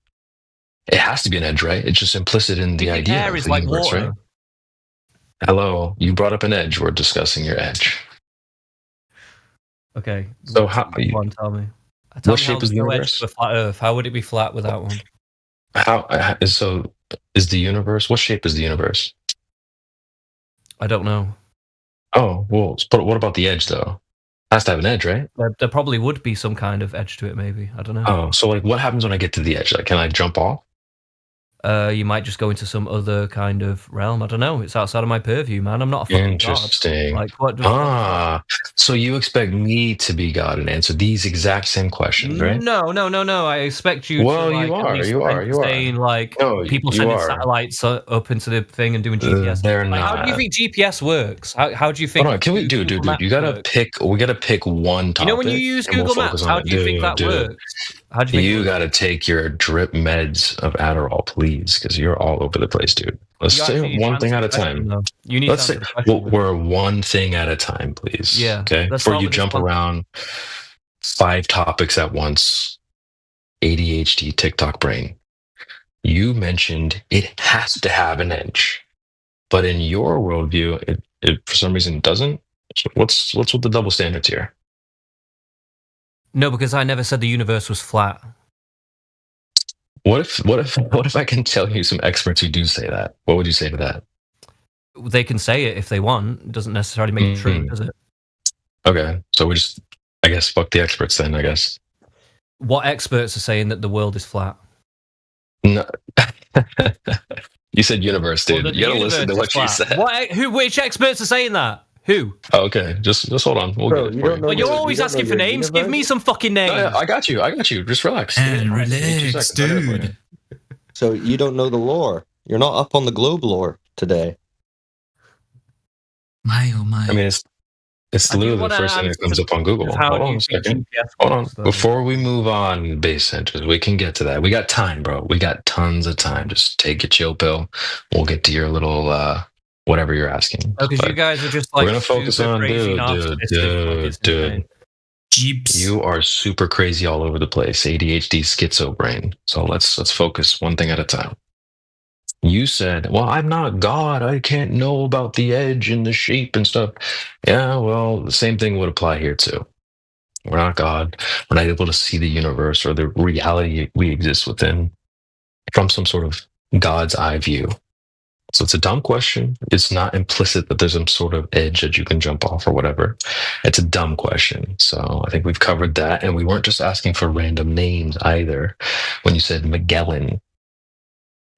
It has to be an edge, right? It's just implicit in the idea. Air is like universe, water. right? Hello, you brought up an edge. We're discussing your edge. Okay. So tell me. What shape is the universe? A flat Earth. How would it be flat without one? So is the universe? What shape is the universe? I don't know. Oh well, but what about the edge though? It has to have an edge, right? There probably would be some kind of edge to it, maybe. I don't know. Oh, so like, what happens when I get to the edge? Like, can I jump off? You might just go into some other kind of realm. I don't know. It's outside of my purview, man. I'm not a fucking Interesting. God. Like, what? So you expect me to be God and answer these exact same questions, right? No. I expect you. Well, to, like, you are. Saying like people sending satellites up into the thing and doing GPS. They're like, not. how do you think GPS works? How do you think? Hold on, can we, dude? You gotta pick. We gotta pick one topic. You know, when you use Google Maps, how do you think that works? How do you think? You gotta take your drip meds of Adderall, please, because you're all over the place, dude. Let's say one thing at a time. Let's say we're one thing at a time, please. Yeah. Okay. Before you jump around 5 topics at once, ADHD, TikTok brain. You mentioned it has to have an edge, but in your worldview, it for some reason doesn't. What's with the double standards here? No, because I never said the universe was flat. What if I can tell you some experts who do say that? What would you say to that? They can say it if they want. It doesn't necessarily make it true, does it? Okay, so we just, I guess, fuck the experts then, I guess. What experts are saying that the world is flat? No. You said universe, dude. You gotta listen to what you said. Which experts are saying that? Who? Oh, okay, just hold on. We'll get it for you. Well, you're always asking for names. Universe? Give me some fucking names. No, yeah, I got you. Just relax. And relax, dude. So you don't know the lore. You're not up on the globe lore today. My oh my. I mean, it's literally the first thing that comes up on Google. Hold on a second. Hold on. Before we move on, base centers, we can get to that. We got time, bro. We got tons of time. Just take a chill pill. We'll get to your little whatever you're asking. Because you guys are just like, we're gonna focus on dude. Jeeps. You are super crazy all over the place. ADHD, schizo brain. So let's focus one thing at a time. You said, well, I'm not God. I can't know about the edge and the shape and stuff. Yeah, well, the same thing would apply here too. We're not God. We're not able to see the universe or the reality we exist within from some sort of God's eye view. So it's a dumb question. It's not implicit that there's some sort of edge that you can jump off or whatever. It's a dumb question. So I think we've covered that. And we weren't just asking for random names either. When you said Magellan.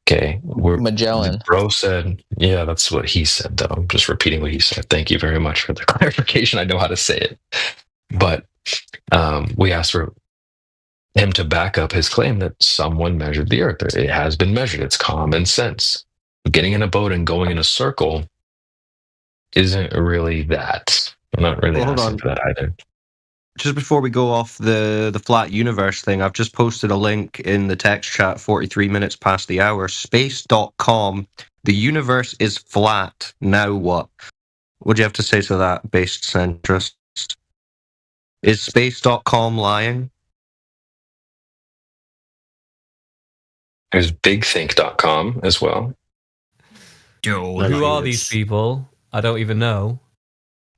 Okay. Magellan. Bro said, yeah, that's what he said, though. I'm just repeating what he said. Thank you very much for the clarification. I know how to say it. But we asked for him to back up his claim that someone measured the Earth. It has been measured. It's common sense. Getting in a boat and going in a circle isn't really that. I'm not really asking for that either. Just before we go off the flat universe thing, I've just posted a link in the text chat 43 minutes past the hour. Space.com. The universe is flat. Now what? What do you have to say to that, based centrist? Is space.com lying? There's bigthink.com as well. Who are these people? I don't even know.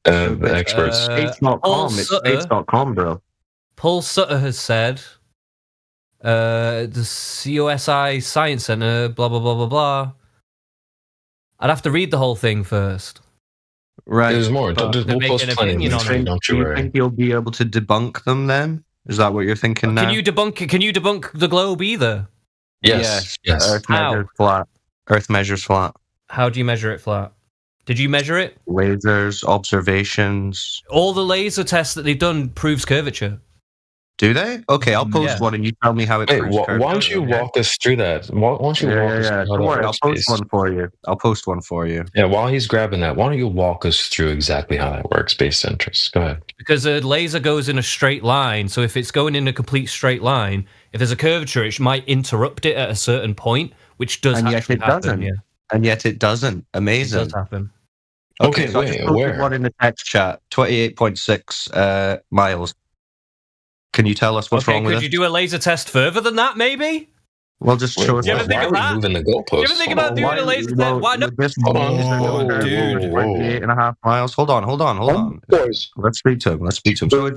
The experts. Space.com. It's space.com, bro. Paul Sutter has said the COSI Science Center, blah, blah, blah, blah, blah. I'd have to read the whole thing first. Right. There's more. We'll post plenty of things. Don't you worry. Think you'll be able to debunk them then? Is that what you're thinking now? Can you debunk the globe either? Yes. Earth measures flat. Earth measures flat. How do you measure it flat? Did you measure it? Lasers, observations. All the laser tests that they've done proves curvature. Do they? Okay, I'll post one and you tell me how it proves curvature. Why don't you walk us through that? Why don't you walk us through Don't worry, I'll post one for you. I'll post one for you. Yeah, while he's grabbing that, why don't you walk us through exactly how that works, base centrist? Go ahead. Because a laser goes in a straight line, so if it's going in a complete straight line, if there's a curvature, it might interrupt it at a certain point, which does and actually yet it doesn't. Yeah. And yet it doesn't. Amazing. It does happen. Okay, so I just posted one in the text chat. 28.6 miles. Can you tell us what's wrong with it? Could you do a laser test further than that, maybe? Well, just show us. Do you ever think of that? Moving the goalposts. Do you ever think about doing a laser test? Why not? Dude. 28.5 miles. Hold on. Let's speak to him. So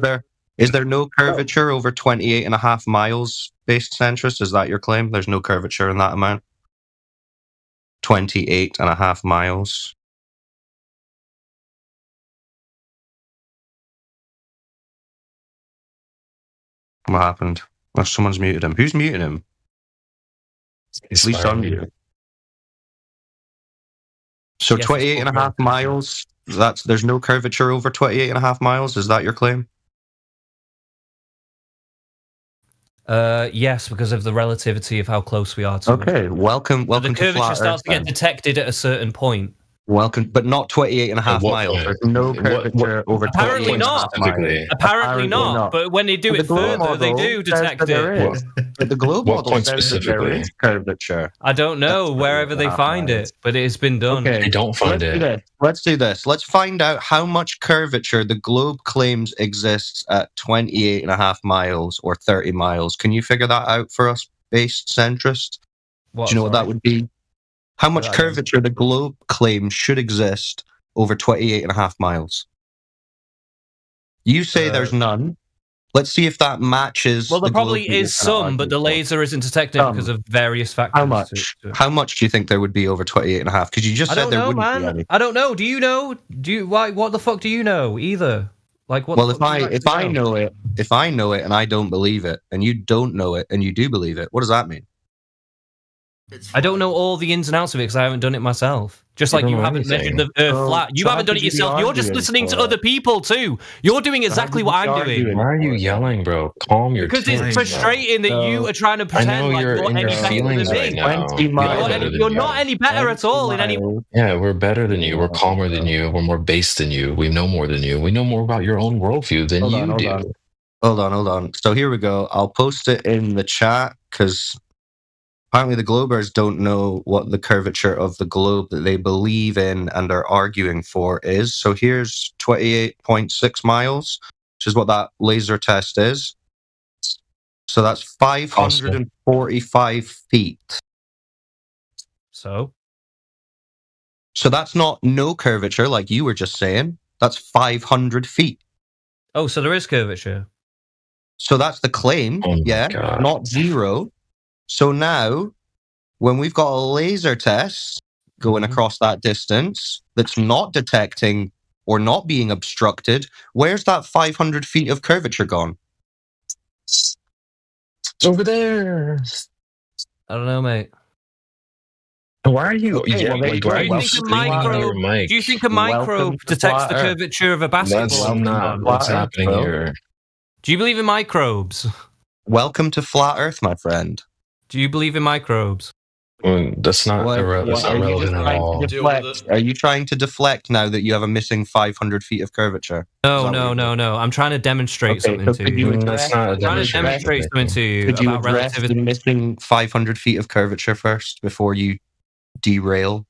is there no curvature over 28.5 miles, based centrist? Is that your claim? There's no curvature in that amount? 28.5 miles. What happened? Oh, someone's muted him. Who's muted him? At least unmuted. So 28.5 miles. There's no curvature over 28.5 miles. Is that your claim? Yes, because of the relativity of how close we are to it. Okay, welcome the to curvature Flat starts Earth, to get detected at a certain point. Welcome, but not 28.5 miles. There's no curvature over 28.5 Apparently not. miles. Apparently not. But when they do it further, they do detect it. But the globe model says that there is curvature. I don't know wherever they find it, but it has been done. Okay, they don't find it. Let's do this. Let's find out how much curvature the globe claims exists at 28.5 miles or 30 miles. Can you figure that out for us, based centrist? Do you know what that would be? How much curvature the globe claims should exist over 28.5 miles? You say there's none. Let's see if that matches. Well, there probably is some, but the laser isn't detected because of various factors. How much? How much do you think there would be over 28.5? Because you just said there wouldn't be any. I don't know. Do you know? What the fuck do you know? Either. Like what? Well, if I know it and I don't believe it, and you don't know it and you do believe it, what does that mean? I don't know all the ins and outs of it because I haven't done it myself. Just like you haven't measured the Earth flat. You haven't done it yourself. You're just listening to other people too. You're doing exactly what I'm doing. Why are you yelling, bro? Calm your Because it's frustrating that you are trying to pretend like you're any better than me. You're not any better at all in any. Yeah, we're better than you. We're calmer than you. We're more based than you. We know more than you. We know more about your own worldview than you do. Hold on. So here we go. I'll post it in the chat because apparently the Globers don't know what the curvature of the globe that they believe in and are arguing for is. So here's 28.6 miles, which is what that laser test is. So that's 545 feet. So that's not no curvature like you were just saying. That's 500 feet. Oh, so there is curvature. So that's the claim, not zero. So now, when we've got a laser test going across that distance that's not detecting or not being obstructed, where's that 500 feet of curvature gone? It's over there. I don't know, mate. Why are you? Okay, Yeah, well, there you like, go. why are you Do screaming your mic? you think a microbe detects the curvature of a That's basketball? not what's happening here. Do you believe in microbes? Welcome to Flat Earth, my friend. Do you believe in microbes? Well, that's not, that's not relevant at all. Are you trying to deflect now that you have a missing 500 feet of curvature? No. I'm trying to demonstrate something to you. That's not a I'm trying to demonstrate something to you Could you about address the relativity. missing 500 feet of curvature first before you derail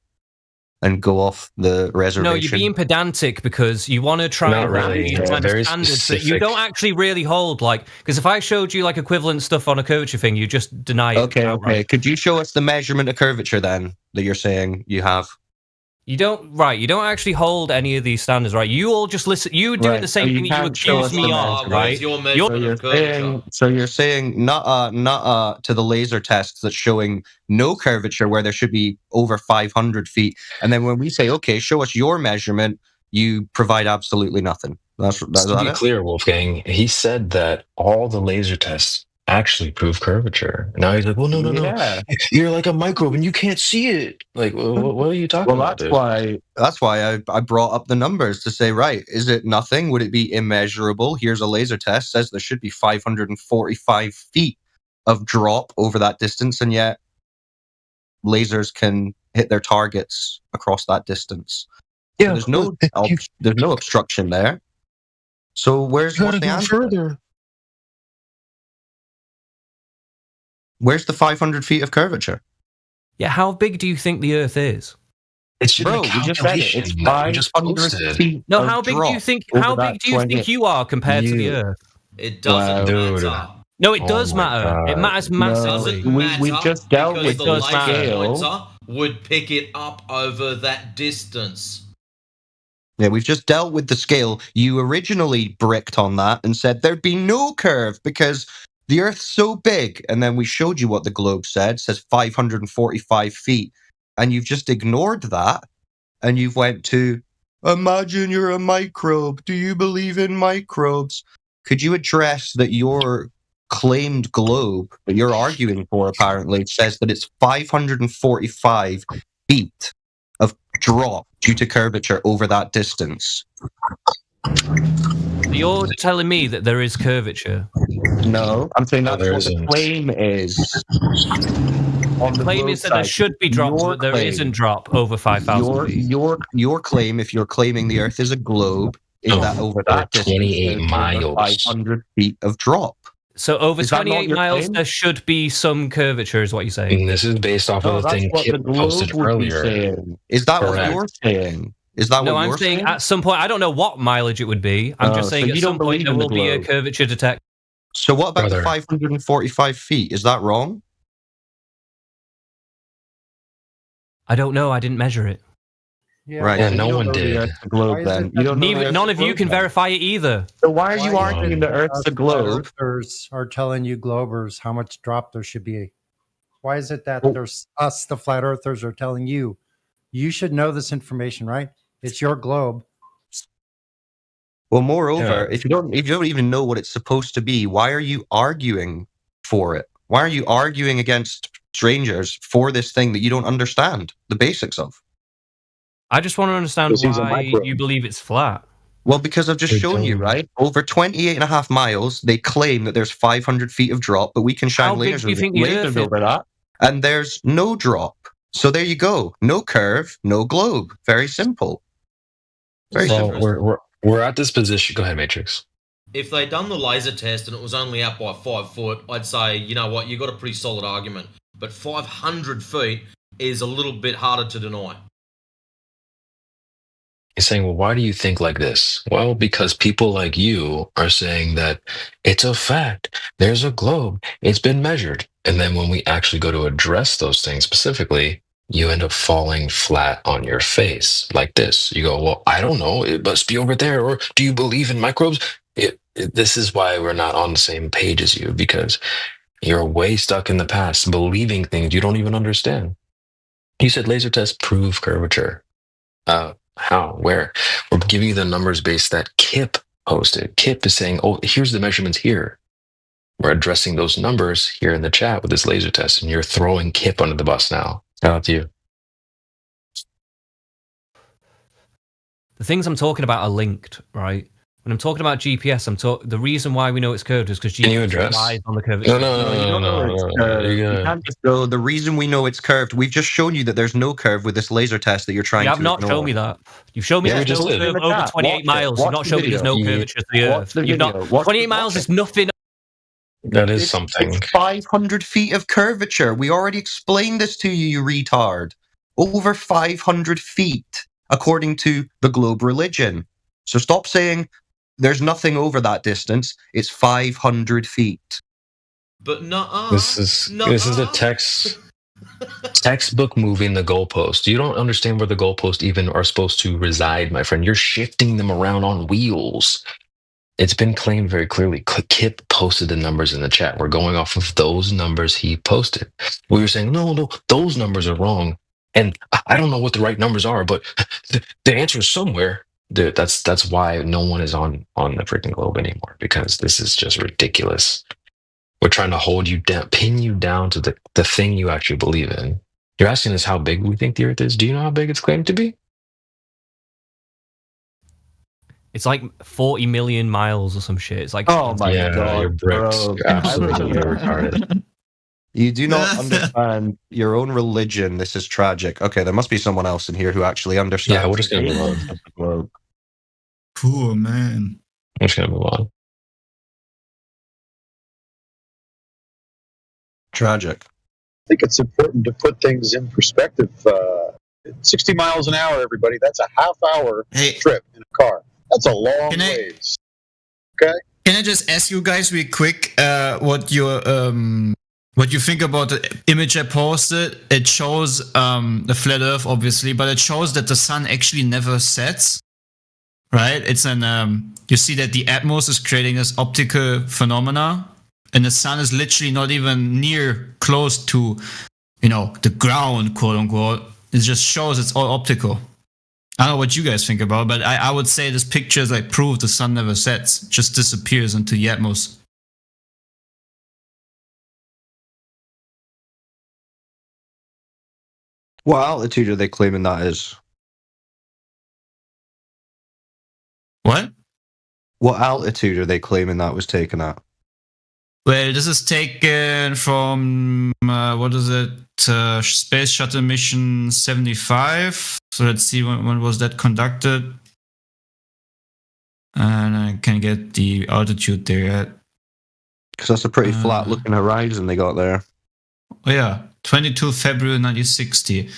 and go off the reservation? No, you're being pedantic because you want to try Not and really. these Yeah, kind of very standards that you specific. don't actually really hold. Like, because if I showed you like equivalent stuff on a curvature thing, you just deny it. Okay. Could you show us the measurement of curvature then that you're saying you have? You don't actually hold any of these standards, right? You all just listen. You doing Right, the same so thing that you can't show accuse us me the of, measurement. right? So you're saying not to the laser tests that's showing no curvature where there should be over 500 feet, and then when we say okay, show us your measurement, you provide absolutely nothing. That's To be it? clear, Wolfgang, he said that all the laser tests actually prove curvature. Now he's like, well, no. Yeah. You're like a microbe and you can't see it. Like, what are you talking about? That's why I brought up the numbers to say, right, is it nothing? Would it be immeasurable? Here's a laser test, says there should be 545 feet of drop over that distance, and yet lasers can hit their targets across that distance. Yeah, so there's no obstruction there. So what's the answer? Further. Where's the 500 feet of curvature? Yeah, how big do you think the Earth is? It's just Bro, a we just said it. It's calculation that we just 500 posted. feet. No, of how big do you drop think? over How that big do you 20 think you are compared to the You- Earth? It doesn't Dude. matter. No, it does my matter. God. It matters massively. Doesn't matter we just dealt because with the the laser scale. pointer would pick it up over that distance. Yeah, we've just dealt with the scale. You originally bricked on that and said there'd be no curve because the Earth's so big. And then we showed you what the globe said. It says 545 feet. And you've just ignored that. And you've went to, imagine you're a microbe. Do you believe in microbes? Could you address that your claimed globe that you're arguing for apparently says that it's 545 feet of drop due to curvature over that distance? You're telling me that there is curvature. No, I'm saying that's there what the isn't. claim is. On The claim globe is that there side. should be drops, Your but there claim. isn't drop over 5,000 feet. Your claim, if you're claiming the Earth is a globe, is that over that distance 28 there's over miles. 500 feet of drop. So over Is that not 28 your miles, claim? there should be some curvature, is what you're saying. And this is based off No, of the that's thing what the Kip globe posted would be earlier. saying. Is that what Correct. you're saying? Is that No, what I'm you're saying at some point, I don't know what mileage it would be. I'm just Oh, saying so at you some don't point believe there in the will be a globe. curvature detector. So what about Brother. the 545 feet? Is that wrong? I don't know. I didn't measure it. Right. Yeah, so you no don't one know the did. Earth's a globe then. You don't know the Earth's None a of you globe can then. verify it either. So why are you arguing the Earth's a Flat globe? Earthers are telling you globers how much drop there should be. Why is it that Well- there's us, the flat earthers, are telling you, you should know this information, right? It's your globe. Well, moreover, Yeah. if you don't even know what it's supposed to be, why are you arguing for it? Why are you arguing against strangers for this thing that you don't understand the basics of? I just want to understand Because he's a why microbe. you believe it's flat. Well, because I've just They shown you, don't. right? Over 28 and a half miles, they claim that there's 500 feet of drop, but we can shine How big lasers, do you think the Earth is? over that, and there's no drop. So there you go. No curve, no globe. Very simple. Very So simple. we're at this position. Go ahead, Matrix. If they'd done the laser test and it was only out by 5 foot, I'd say, you know what, you've got a pretty solid argument. But 500 feet is a little bit harder to deny. He's saying, well, why do you think like this? Well, because people like you are saying that it's a fact. There's a globe. It's been measured. And then when we actually go to address those things specifically, you end up falling flat on your face like this. You go, well, I don't know. It must be over there. Or do you believe in microbes? This is why we're not on the same page as you, because you're way stuck in the past, believing things you don't even understand. You said laser tests prove curvature. How? Where? We're giving you the numbers base that Kip posted. Kip is saying, oh, here's the measurements here. We're addressing those numbers here in the chat with this laser test, and you're throwing Kip under the bus now. How about you? The things I'm talking about are linked, right? When I'm talking about GPS, the reason why we know it's curved is because GPS relies on the curvature. No. The reason we know it's curved, we've just shown you that there's no curve with this laser test that you're trying to You have not ignore. shown me that. You've shown me there's no curve over 28 miles. You've not shown me there's no curvature to the Earth. 28 miles is nothing. That is something. It's 500 feet of curvature. We already explained this to you, you retard. Over 500 feet, according to the globe religion. So stop saying there's nothing over that distance. It's 500 feet. But This is a textbook moving the goalpost. You don't understand where the goalposts even are supposed to reside, my friend. You're shifting them around on wheels. It's been claimed very clearly. Kip posted the numbers in the chat. We're going off of those numbers he posted. We were saying, no, those numbers are wrong. And I don't know what the right numbers are, but the answer is somewhere. Dude, that's why no one is on the freaking globe anymore, because this is just ridiculous. We're trying to hold you down, pin you down to the thing you actually believe in. You're asking us how big we think the Earth is. Do you know how big it's claimed to be? It's like 40 million miles or some shit. It's like, oh my god, you're bricks. bro. You're absolutely retarded. You do not understand your own religion. This is tragic. Okay, there must be someone else in here who actually understands. Yeah, we're just gonna move on. Cool, man. I'm just gonna move on. Tragic. I think it's important to put things in perspective. 60 miles an hour, everybody. That's a half-hour trip in a car. That's a long ways. Okay. Can I just ask you guys real quick what you think about the image I posted? It shows the flat Earth, obviously, but it shows that the sun actually never sets. Right? It's you see that the atmos is creating this optical phenomena, and the sun is literally not even near close to, the ground, quote unquote. It just shows it's all optical. I don't know what you guys think about it, but I would say this picture is like proof the sun never sets, it just disappears into the atmos. What altitude are they claiming that is? What? What altitude are they claiming that was taken at? Well, this is taken from, Space Shuttle Mission 75. So let's see, when was that conducted? And I can get the altitude there. Because that's a pretty flat looking horizon they got there. Oh yeah, 22 February 1960.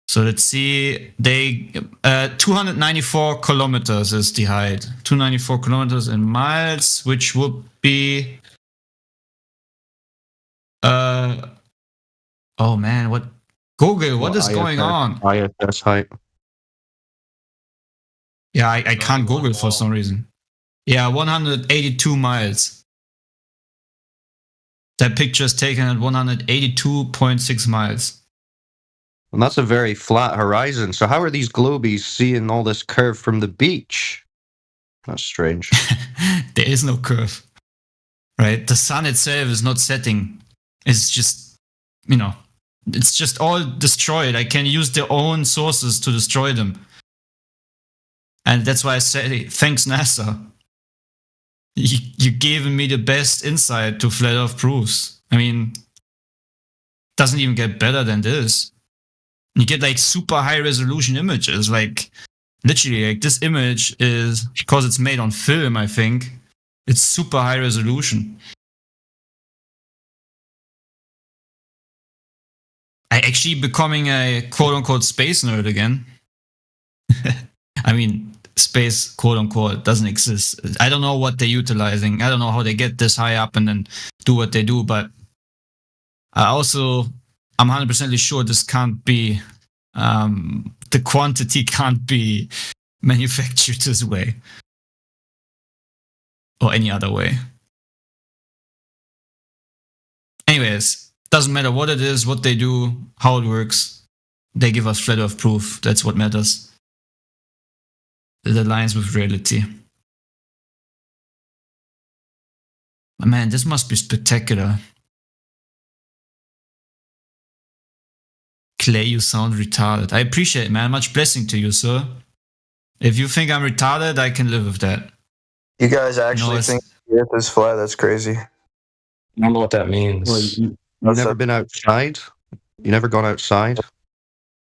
So let's see, 294 kilometers is the height. 294 kilometers in miles, which would be... oh man, what? Google, what is going on? ISS height. Yeah, I can't Google for some reason. Yeah, 182 miles. That picture is taken at 182.6 miles. And that's a very flat horizon. So how are these globies seeing all this curve from the beach? That's strange. There is no curve. Right? The sun itself is not setting. It's just, it's just all destroyed. I can use their own sources to destroy them. And that's why I say, thanks NASA. You gave me the best insight to flat Earth proofs. I mean, doesn't even get better than this. You get like super high resolution images. Like literally, like this image is, because it's made on film, I think, it's super high resolution. I actually becoming a quote unquote space nerd again. I mean, space quote unquote doesn't exist. I don't know what they're utilizing. I don't know how they get this high up and then do what they do, but I'm 100% sure this can't be, the quantity can't be manufactured this way or any other way. Anyways, doesn't matter what it is, what they do, how it works. They give us flat Earth proof. That's what matters. It aligns with reality. Man, this must be spectacular. Clay, you sound retarded. I appreciate it, man. Much blessing to you, sir. If you think I'm retarded, I can live with that. You guys actually think the Earth is flat? That's crazy. I don't know what that means. Well, you've never been outside? You never gone outside?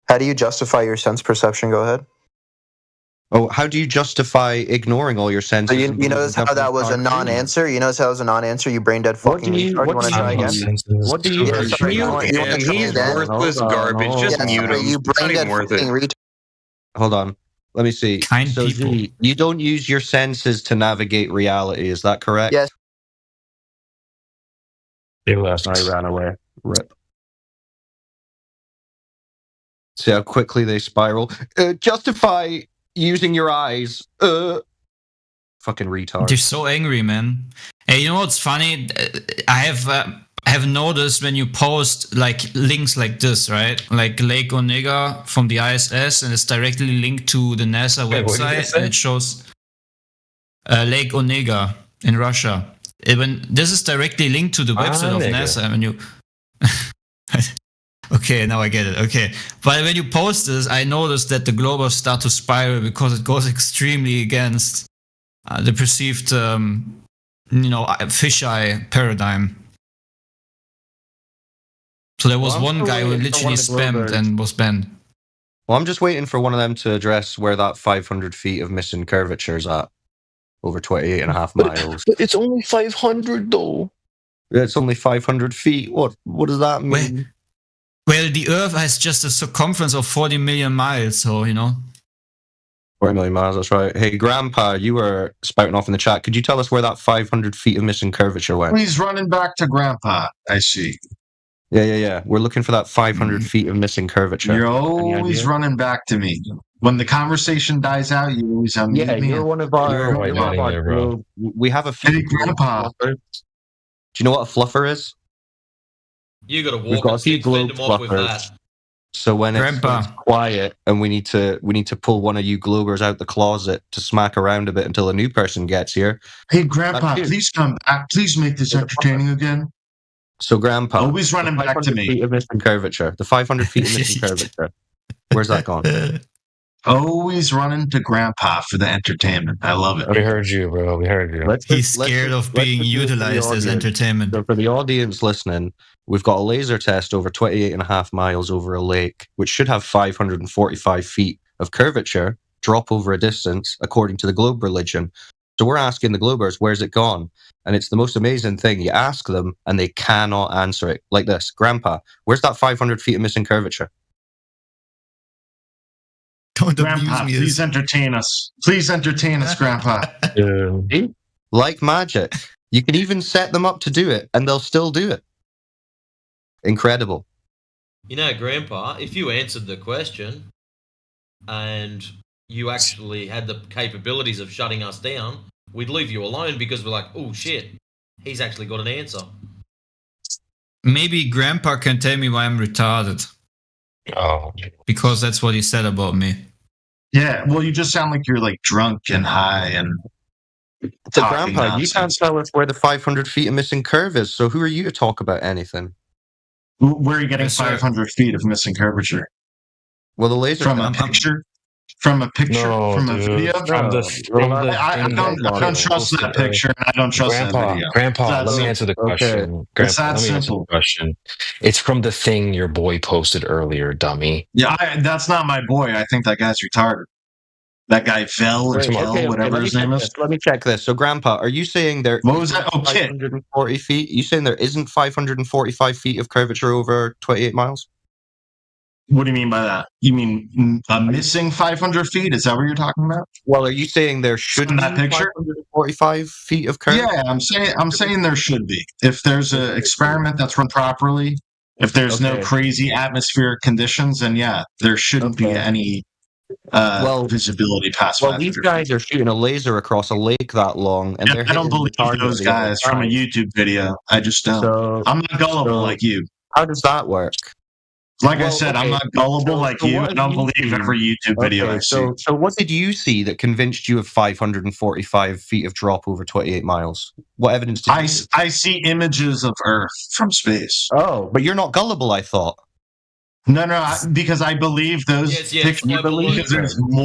How do you justify your sense perception? Go ahead. Oh, how do you justify ignoring all your senses? So you notice how that was a non-answer? You notice how it was a non-answer? You brain dead fucking retard. You want to try again? What do you... He's worthless garbage. Just mute him. You brain dead fucking retard. Hold on. Let me see. So Z, you don't use your senses to navigate reality, is that correct? Yes. They left. I ran away. Rip. See how quickly they spiral. Justify using your eyes. Fucking retard. They're so angry, man. Hey, you know what's funny? I have noticed when you post like links like this, right? Like Lake Onega from the ISS, and it's directly linked to the NASA website, and it shows Lake Onega in Russia. When this is directly linked to the website of NASA, when you okay, now I get it. Okay, but when you post this, I noticed that the globers start to spiral because it goes extremely against the perceived, fisheye paradigm. So there was one guy who literally spammed and was banned. Well, I'm just waiting for one of them to address where that 500 feet of missing curvature is at. Over 28.5 miles. But it's only 500 though. Yeah, it's only 500 feet. What does that mean? Well, the Earth has just a circumference of 40 million miles, so, 40 million miles, that's right. Hey, Grandpa, you were spouting off in the chat. Could you tell us where that 500 feet of missing curvature went? He's running back to Grandpa, I see. Yeah. We're looking for that 500 feet of missing curvature. You're always running back to me. When the conversation dies out, you always unmute me. You're one of our... We have a few... Hey, Grandpa. Do you know what a fluffer is? You got to walk. We've got a few globe fluffers. So when it's quiet and we need to pull one of you globers out the closet to smack around a bit until a new person gets here. Hey, Grandpa, please come back. Please make this entertaining again. So, Grandpa, always running back to me. Feet of missing curvature. The 500 feet of missing curvature. Where's that gone? Always running to Grandpa for the entertainment. I love it. We heard you, bro. We heard you. He's scared of being utilized as entertainment. So for the audience listening, we've got a laser test over 28.5 miles over a lake, which should have 545 feet of curvature, drop over a distance, according to the globe religion. So we're asking the globers, where's it gone? And it's the most amazing thing. You ask them, and they cannot answer it. Like this. Grandpa, where's that 500 feet of missing curvature? Grandpa, please entertain us. Please entertain us, Grandpa. Like magic. You can even set them up to do it, and they'll still do it. Incredible. Grandpa, if you answered the question and you actually had the capabilities of shutting us down, we'd leave you alone because we're like, oh shit, he's actually got an answer. Maybe Grandpa can tell me why I'm retarded. Oh. Because that's what he said about me. Yeah, well, you just sound like you're like drunk and high and. So, Grandpa, nonsense. You can't tell us where the 500 feet of missing curve is. So, who are you to talk about anything? Where are you getting 500 feet of missing curvature? Well, the laser from a picture. From a picture, no, from a video. I don't trust that picture, and I don't trust that video. Grandpa, let me answer the question. Okay. Grandpa, let me answer the question. It's from the thing your boy posted earlier, dummy. Yeah, that's not my boy. I think that guy's retarded. That guy whatever his name is. Let me check this. So, Grandpa, are you saying there? What was that? Oh, 540 feet. You saying there isn't 545 feet of curvature over 28 miles? What do you mean by that? You mean a missing 500 feet? Is that what you're talking about? Well, are you saying there should be that picture 545 feet of curvature? Yeah, I'm saying there should be. If there's an experiment that's run properly, if there's no crazy atmospheric conditions, then yeah, there shouldn't be any visibility past. Well, these guys are shooting a laser across a lake that long, and I don't believe those guys from a YouTube video. I just don't. I'm not gullible like you. How does that work? Like I said, I'm not gullible like you. I don't believe every YouTube video I see. So what did you see that convinced you of 545 feet of drop over 28 miles? What evidence did you see? I see images of Earth from space. Oh, but you're not gullible, I thought. No, because I believe those pictures. Because there's more